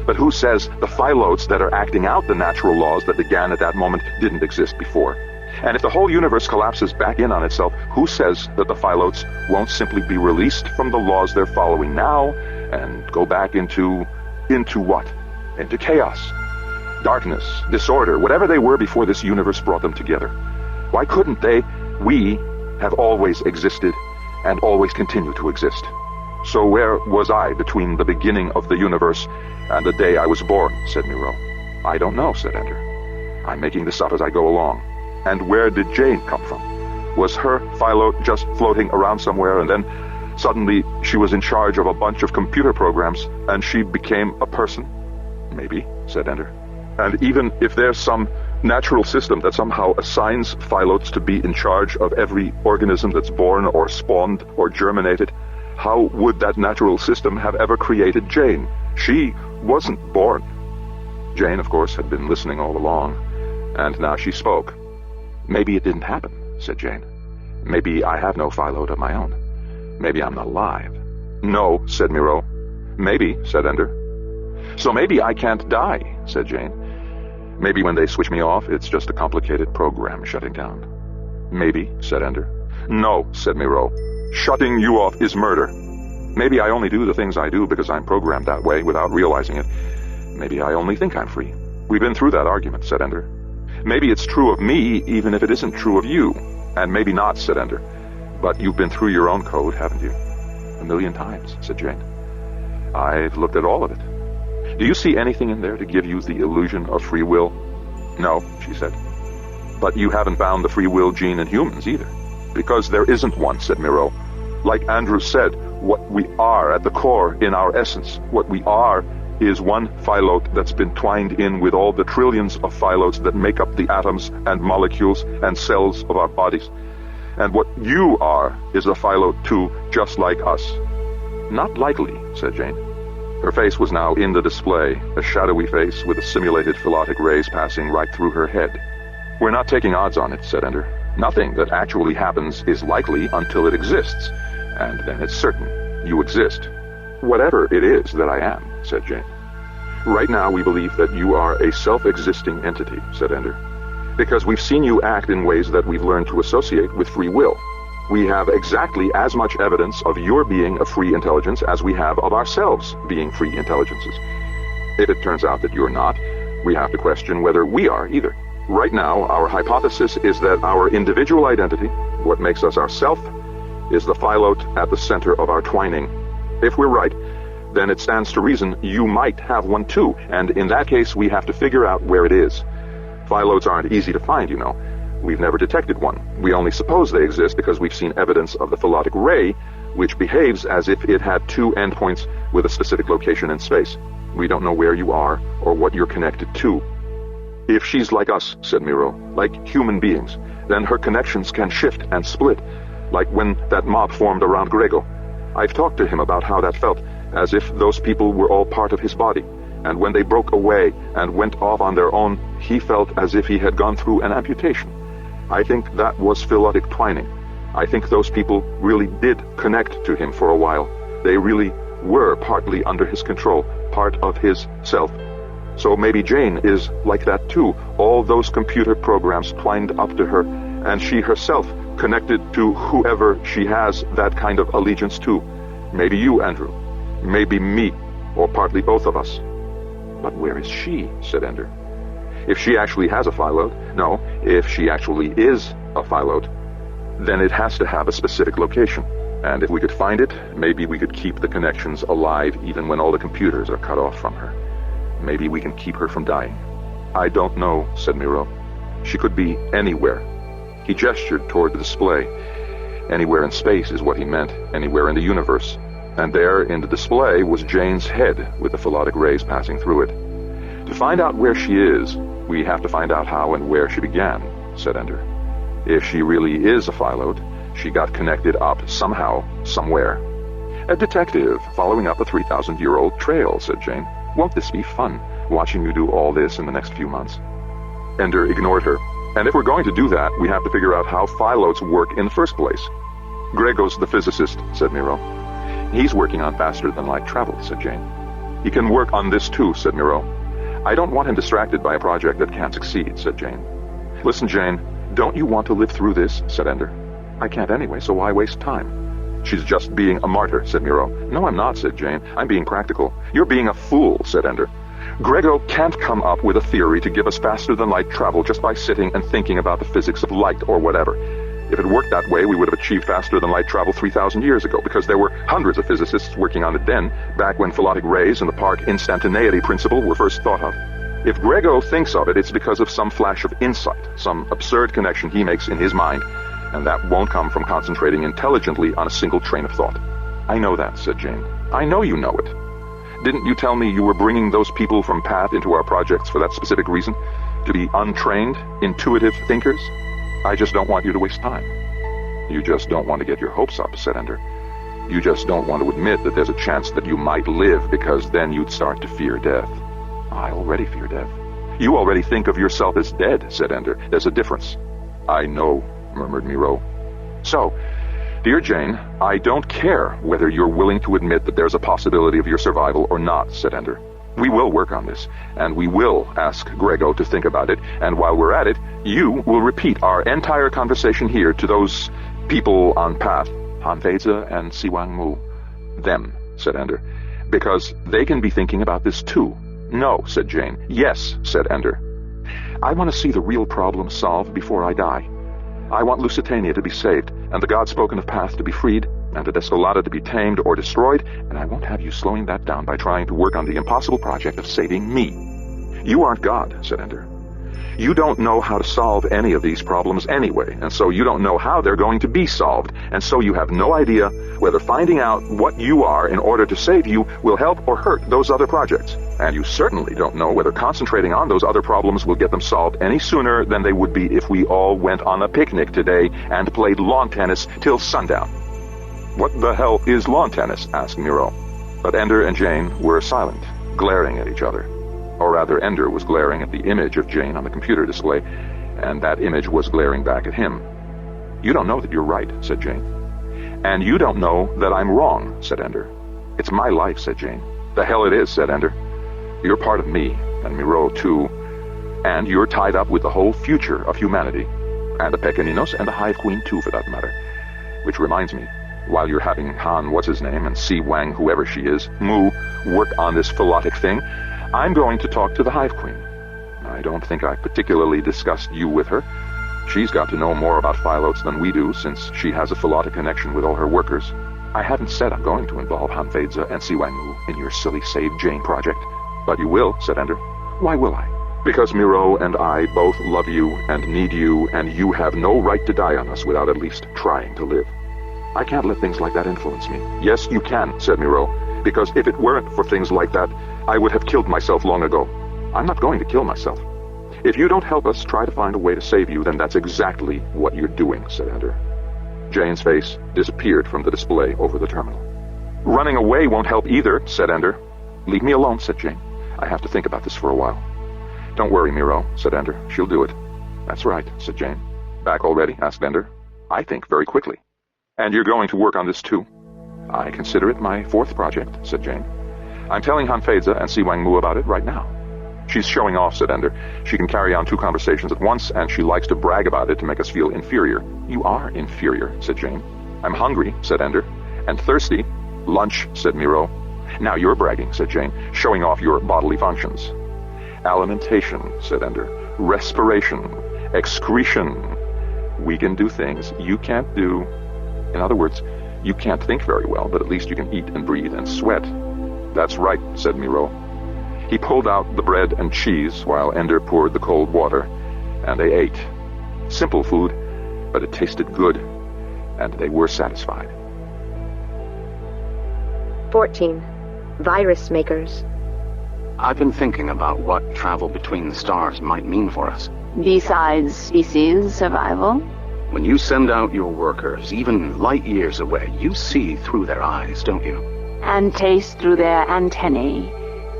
But who says the phyllotes that are acting out the natural laws that began at that moment didn't exist before? And if the whole universe collapses back in on itself, who says that the phyllotes won't simply be released from the laws they're following now and go back into what? Into chaos, darkness, disorder, whatever they were before this universe brought them together. Why couldn't we have always existed and always continue to exist? So where was I between the beginning of the universe and the day I was born, said Miro. I don't know, said Ender. I'm making this up as I go along. And where did Jane come from? Was her phyllote just floating around somewhere and then suddenly she was in charge of a bunch of computer programs and she became a person? Maybe, said Ender. And even if there's some natural system that somehow assigns phyllotes to be in charge of every organism that's born or spawned or germinated, how would that natural system have ever created Jane? She wasn't born. Jane, of course, had been listening all along, and now she spoke. Maybe it didn't happen, said Jane. Maybe I have no phyllote of my own. Maybe I'm not alive. No, said Miro. Maybe, said Ender. So maybe I can't die, said Jane. Maybe when they switch me off, it's just a complicated program shutting down. Maybe, said Ender. No, said Miro. Shutting you off is murder. Maybe I only do the things I do because I'm programmed that way without realizing it. Maybe I only think I'm free. We've been through that argument, said Ender. Maybe it's true of me, even if it isn't true of you. And maybe not, said Ender. But you've been through your own code, haven't you? 1,000,000 times, said Jane. I've looked at all of it. Do you see anything in there to give you the illusion of free will? No, she said. But you haven't found the free will gene in humans either. Because there isn't one, said Miro. Like Andrew said, what we are at the core in our essence, what we are is one phyllote that's been twined in with all the trillions of phyllotes that make up the atoms and molecules and cells of our bodies. And what you are is a phyllote too, just like us. Not likely, said Jane. Her face was now in the display, a shadowy face with the simulated phylotic rays passing right through her head. We're not taking odds on it, said Ender. Nothing that actually happens is likely until it exists, and then it's certain. You exist. Whatever it is that I am, said Jane. Right now we believe that you are a self-existing entity, said Ender, because we've seen you act in ways that we've learned to associate with free will. We have exactly as much evidence of your being a free intelligence as we have of ourselves being free intelligences. If it turns out that you're not, we have to question whether we are either. Right now, our hypothesis is that our individual identity, what makes us ourself, is the phyllote at the center of our twining. If we're right, then it stands to reason you might have one too, and in that case we have to figure out where it is. Phyllotes aren't easy to find, you know. We've never detected one. We only suppose they exist because we've seen evidence of the phylotic ray, which behaves as if it had two endpoints with a specific location in space. We don't know where you are or what you're connected to. If she's like us, said Miro, like human beings, then her connections can shift and split, like when that mob formed around Grego. I've talked to him about how that felt, as if those people were all part of his body. And when they broke away and went off on their own, he felt as if he had gone through an amputation. I think that was phylotic twining. I think those people really did connect to him for a while. They really were partly under his control, part of his self. So maybe Jane is like that too. All those computer programs twined up to her, and she herself connected to whoever she has that kind of allegiance to. Maybe you, Andrew. Maybe me, or partly both of us. But where is she? Said Ender. If she actually has a phyload, no, if she actually is a phyload, then it has to have a specific location. And if we could find it, maybe we could keep the connections alive even when all the computers are cut off from her. Maybe we can keep her from dying. I don't know, said Miro. She could be anywhere. He gestured toward the display. Anywhere in space is what he meant, anywhere in the universe. And there in the display was Jane's head with the phylotic rays passing through it. To find out where she is, we have to find out how and where she began, said Ender. If she really is a phyload, she got connected up somehow, somewhere. A detective following up a 3,000-year-old trail, said Jane. Won't this be fun, watching you do all this in the next few months? Ender ignored her. And if we're going to do that, we have to figure out how phylodes work in the first place. Grego's the physicist, said Miro. He's working on faster-than-light travel, said Jane. He can work on this too, said Miro. I don't want him distracted by a project that can't succeed, said Jane. Listen, Jane, don't you want to live through this, said Ender. I can't anyway, so why waste time? She's just being a martyr, said Miro. No, I'm not, said Jane. I'm being practical. You're being a fool, said Ender. Grego can't come up with a theory to give us faster-than-light travel just by sitting and thinking about the physics of light or whatever. If it worked that way, we would have achieved faster-than-light travel 3,000 years ago, because there were hundreds of physicists working on it then, back when phylotic rays and the Park instantaneity principle were first thought of. If Grego thinks of it, it's because of some flash of insight, some absurd connection he makes in his mind, and that won't come from concentrating intelligently on a single train of thought. I know that, said Jane. I know you know it. Didn't you tell me you were bringing those people from PATH into our projects for that specific reason? To be untrained, intuitive thinkers? I just don't want you to waste time. You just don't want to get your hopes up, said Ender. You just don't want to admit that there's a chance that you might live, because then you'd start to fear death. I already fear death. You already think of yourself as dead, said Ender. There's a difference. I know, murmured Miro. So, dear Jane, I don't care whether you're willing to admit that there's a possibility of your survival or not, said Ender. We will work on this, and we will ask Grego to think about it, and while we're at it, you will repeat our entire conversation here to those people on PATH, Hanfeiza and Siwang Mu. Them, said Ender, because they can be thinking about this too. No, said Jane. Yes, said Ender. I want to see the real problem solved before I die. I want Lusitania to be saved, and the God-spoken of PATH to be freed, and the Descolada to be tamed or destroyed, and I won't have you slowing that down by trying to work on the impossible project of saving me. You aren't God, said Ender. You don't know how to solve any of these problems anyway, and so you don't know how they're going to be solved, and so you have no idea whether finding out what you are in order to save you will help or hurt those other projects. And you certainly don't know whether concentrating on those other problems will get them solved any sooner than they would be if we all went on a picnic today and played lawn tennis till sundown. What the hell is lawn tennis? Asked Miro. But Ender and Jane were silent, glaring at each other. Or rather, Ender was glaring at the image of Jane on the computer display, and that image was glaring back at him. You don't know that you're right, said Jane. And you don't know that I'm wrong, said Ender. It's my life, said Jane. The hell it is, said Ender. You're part of me, and Miro too, and you're tied up with the whole future of humanity, and the Pequeninos and the Hive Queen too, for that matter. Which reminds me, while you're having Han what's-his-name and Si Wang, whoever she is, Mu, work on this phylotic thing, I'm going to talk to the Hive Queen. I don't think I've particularly discussed you with her. She's got to know more about phylodes than we do, since she has a phylotic connection with all her workers. I haven't said I'm going to involve Hanfeiza and Siwang Mu in your silly Save Jane project. But you will, said Ender. Why will I? Because Miro and I both love you and need you, and you have no right to die on us without at least trying to live. I can't let things like that influence me. Yes, you can, said Miro, because if it weren't for things like that, I would have killed myself long ago. I'm not going to kill myself. If you don't help us try to find a way to save you, then that's exactly what you're doing, said Ender. Jane's face disappeared from the display over the terminal. Running away won't help either, said Ender. Leave me alone, said Jane. I have to think about this for a while. Don't worry, Miro, said Ender. She'll do it. That's right, said Jane. Back already? Asked Ender. I think very quickly. And you're going to work on this too? I consider it my fourth project, said Jane. I'm telling Hanfeiza and Siwang Mu about it right now. She's showing off, said Ender. She can carry on 2 conversations at once, and she likes to brag about it to make us feel inferior. You are inferior, said Jane. I'm hungry, said Ender. And thirsty. Lunch, said Miro. Now you're bragging, said Jane, showing off your bodily functions. Alimentation, said Ender. Respiration. Excretion. We can do things you can't do. In other words, you can't think very well, but at least you can eat and breathe and sweat. That's right, said Miro. He pulled out the bread and cheese while Ender poured the cold water, and they ate. Simple food, but it tasted good, and they were satisfied. 14. Virus makers. I've been thinking about what travel between the stars might mean for us. Besides species survival? When you send out your workers, even light years away, you see through their eyes, don't you? And taste through their antennae,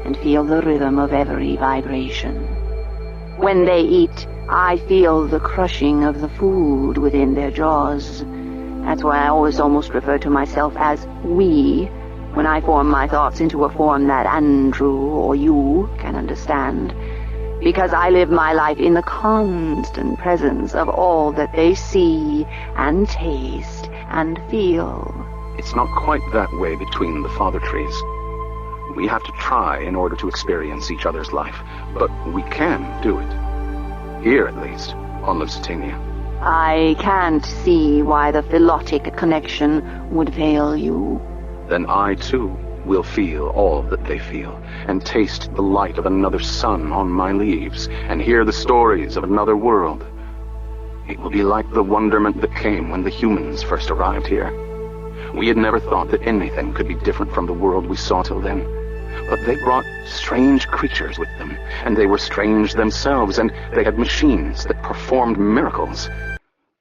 and feel the rhythm of every vibration. When they eat, I feel the crushing of the food within their jaws. That's why I always almost refer to myself as we, when I form my thoughts into a form that Andrew or you can understand. Because I live my life in the constant presence of all that they see and taste and feel. It's not quite that way between the father trees. We have to try in order to experience each other's life, but we can do it. Here, at least, on Lusitania. I can't see why the philotic connection would fail you. Then I, too, will feel all that they feel, and taste the light of another sun on my leaves, and hear the stories of another world. It will be like the wonderment that came when the humans first arrived here. We had never thought that anything could be different from the world we saw till then. But they brought strange creatures with them, and they were strange themselves, and they had machines that performed miracles.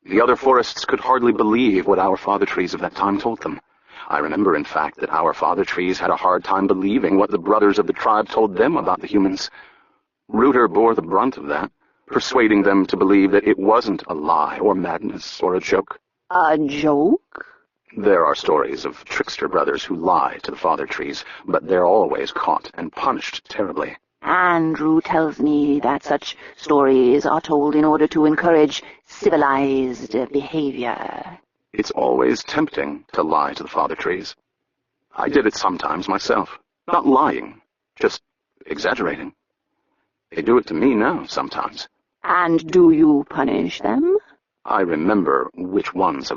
The other forests could hardly believe what our father trees of that time told them. I remember, in fact, that our father trees had a hard time believing what the brothers of the tribe told them about the humans. Rooter bore the brunt of that, persuading them to believe that it wasn't a lie or madness or a joke. A joke? There are stories of trickster brothers who lie to the father trees, but they're always caught and punished terribly. Andrew tells me that such stories are told in order to encourage civilized behavior. It's always tempting to lie to the father trees. I did it sometimes myself. Not lying, just exaggerating. They do it to me now sometimes. And do you punish them? I remember which ones have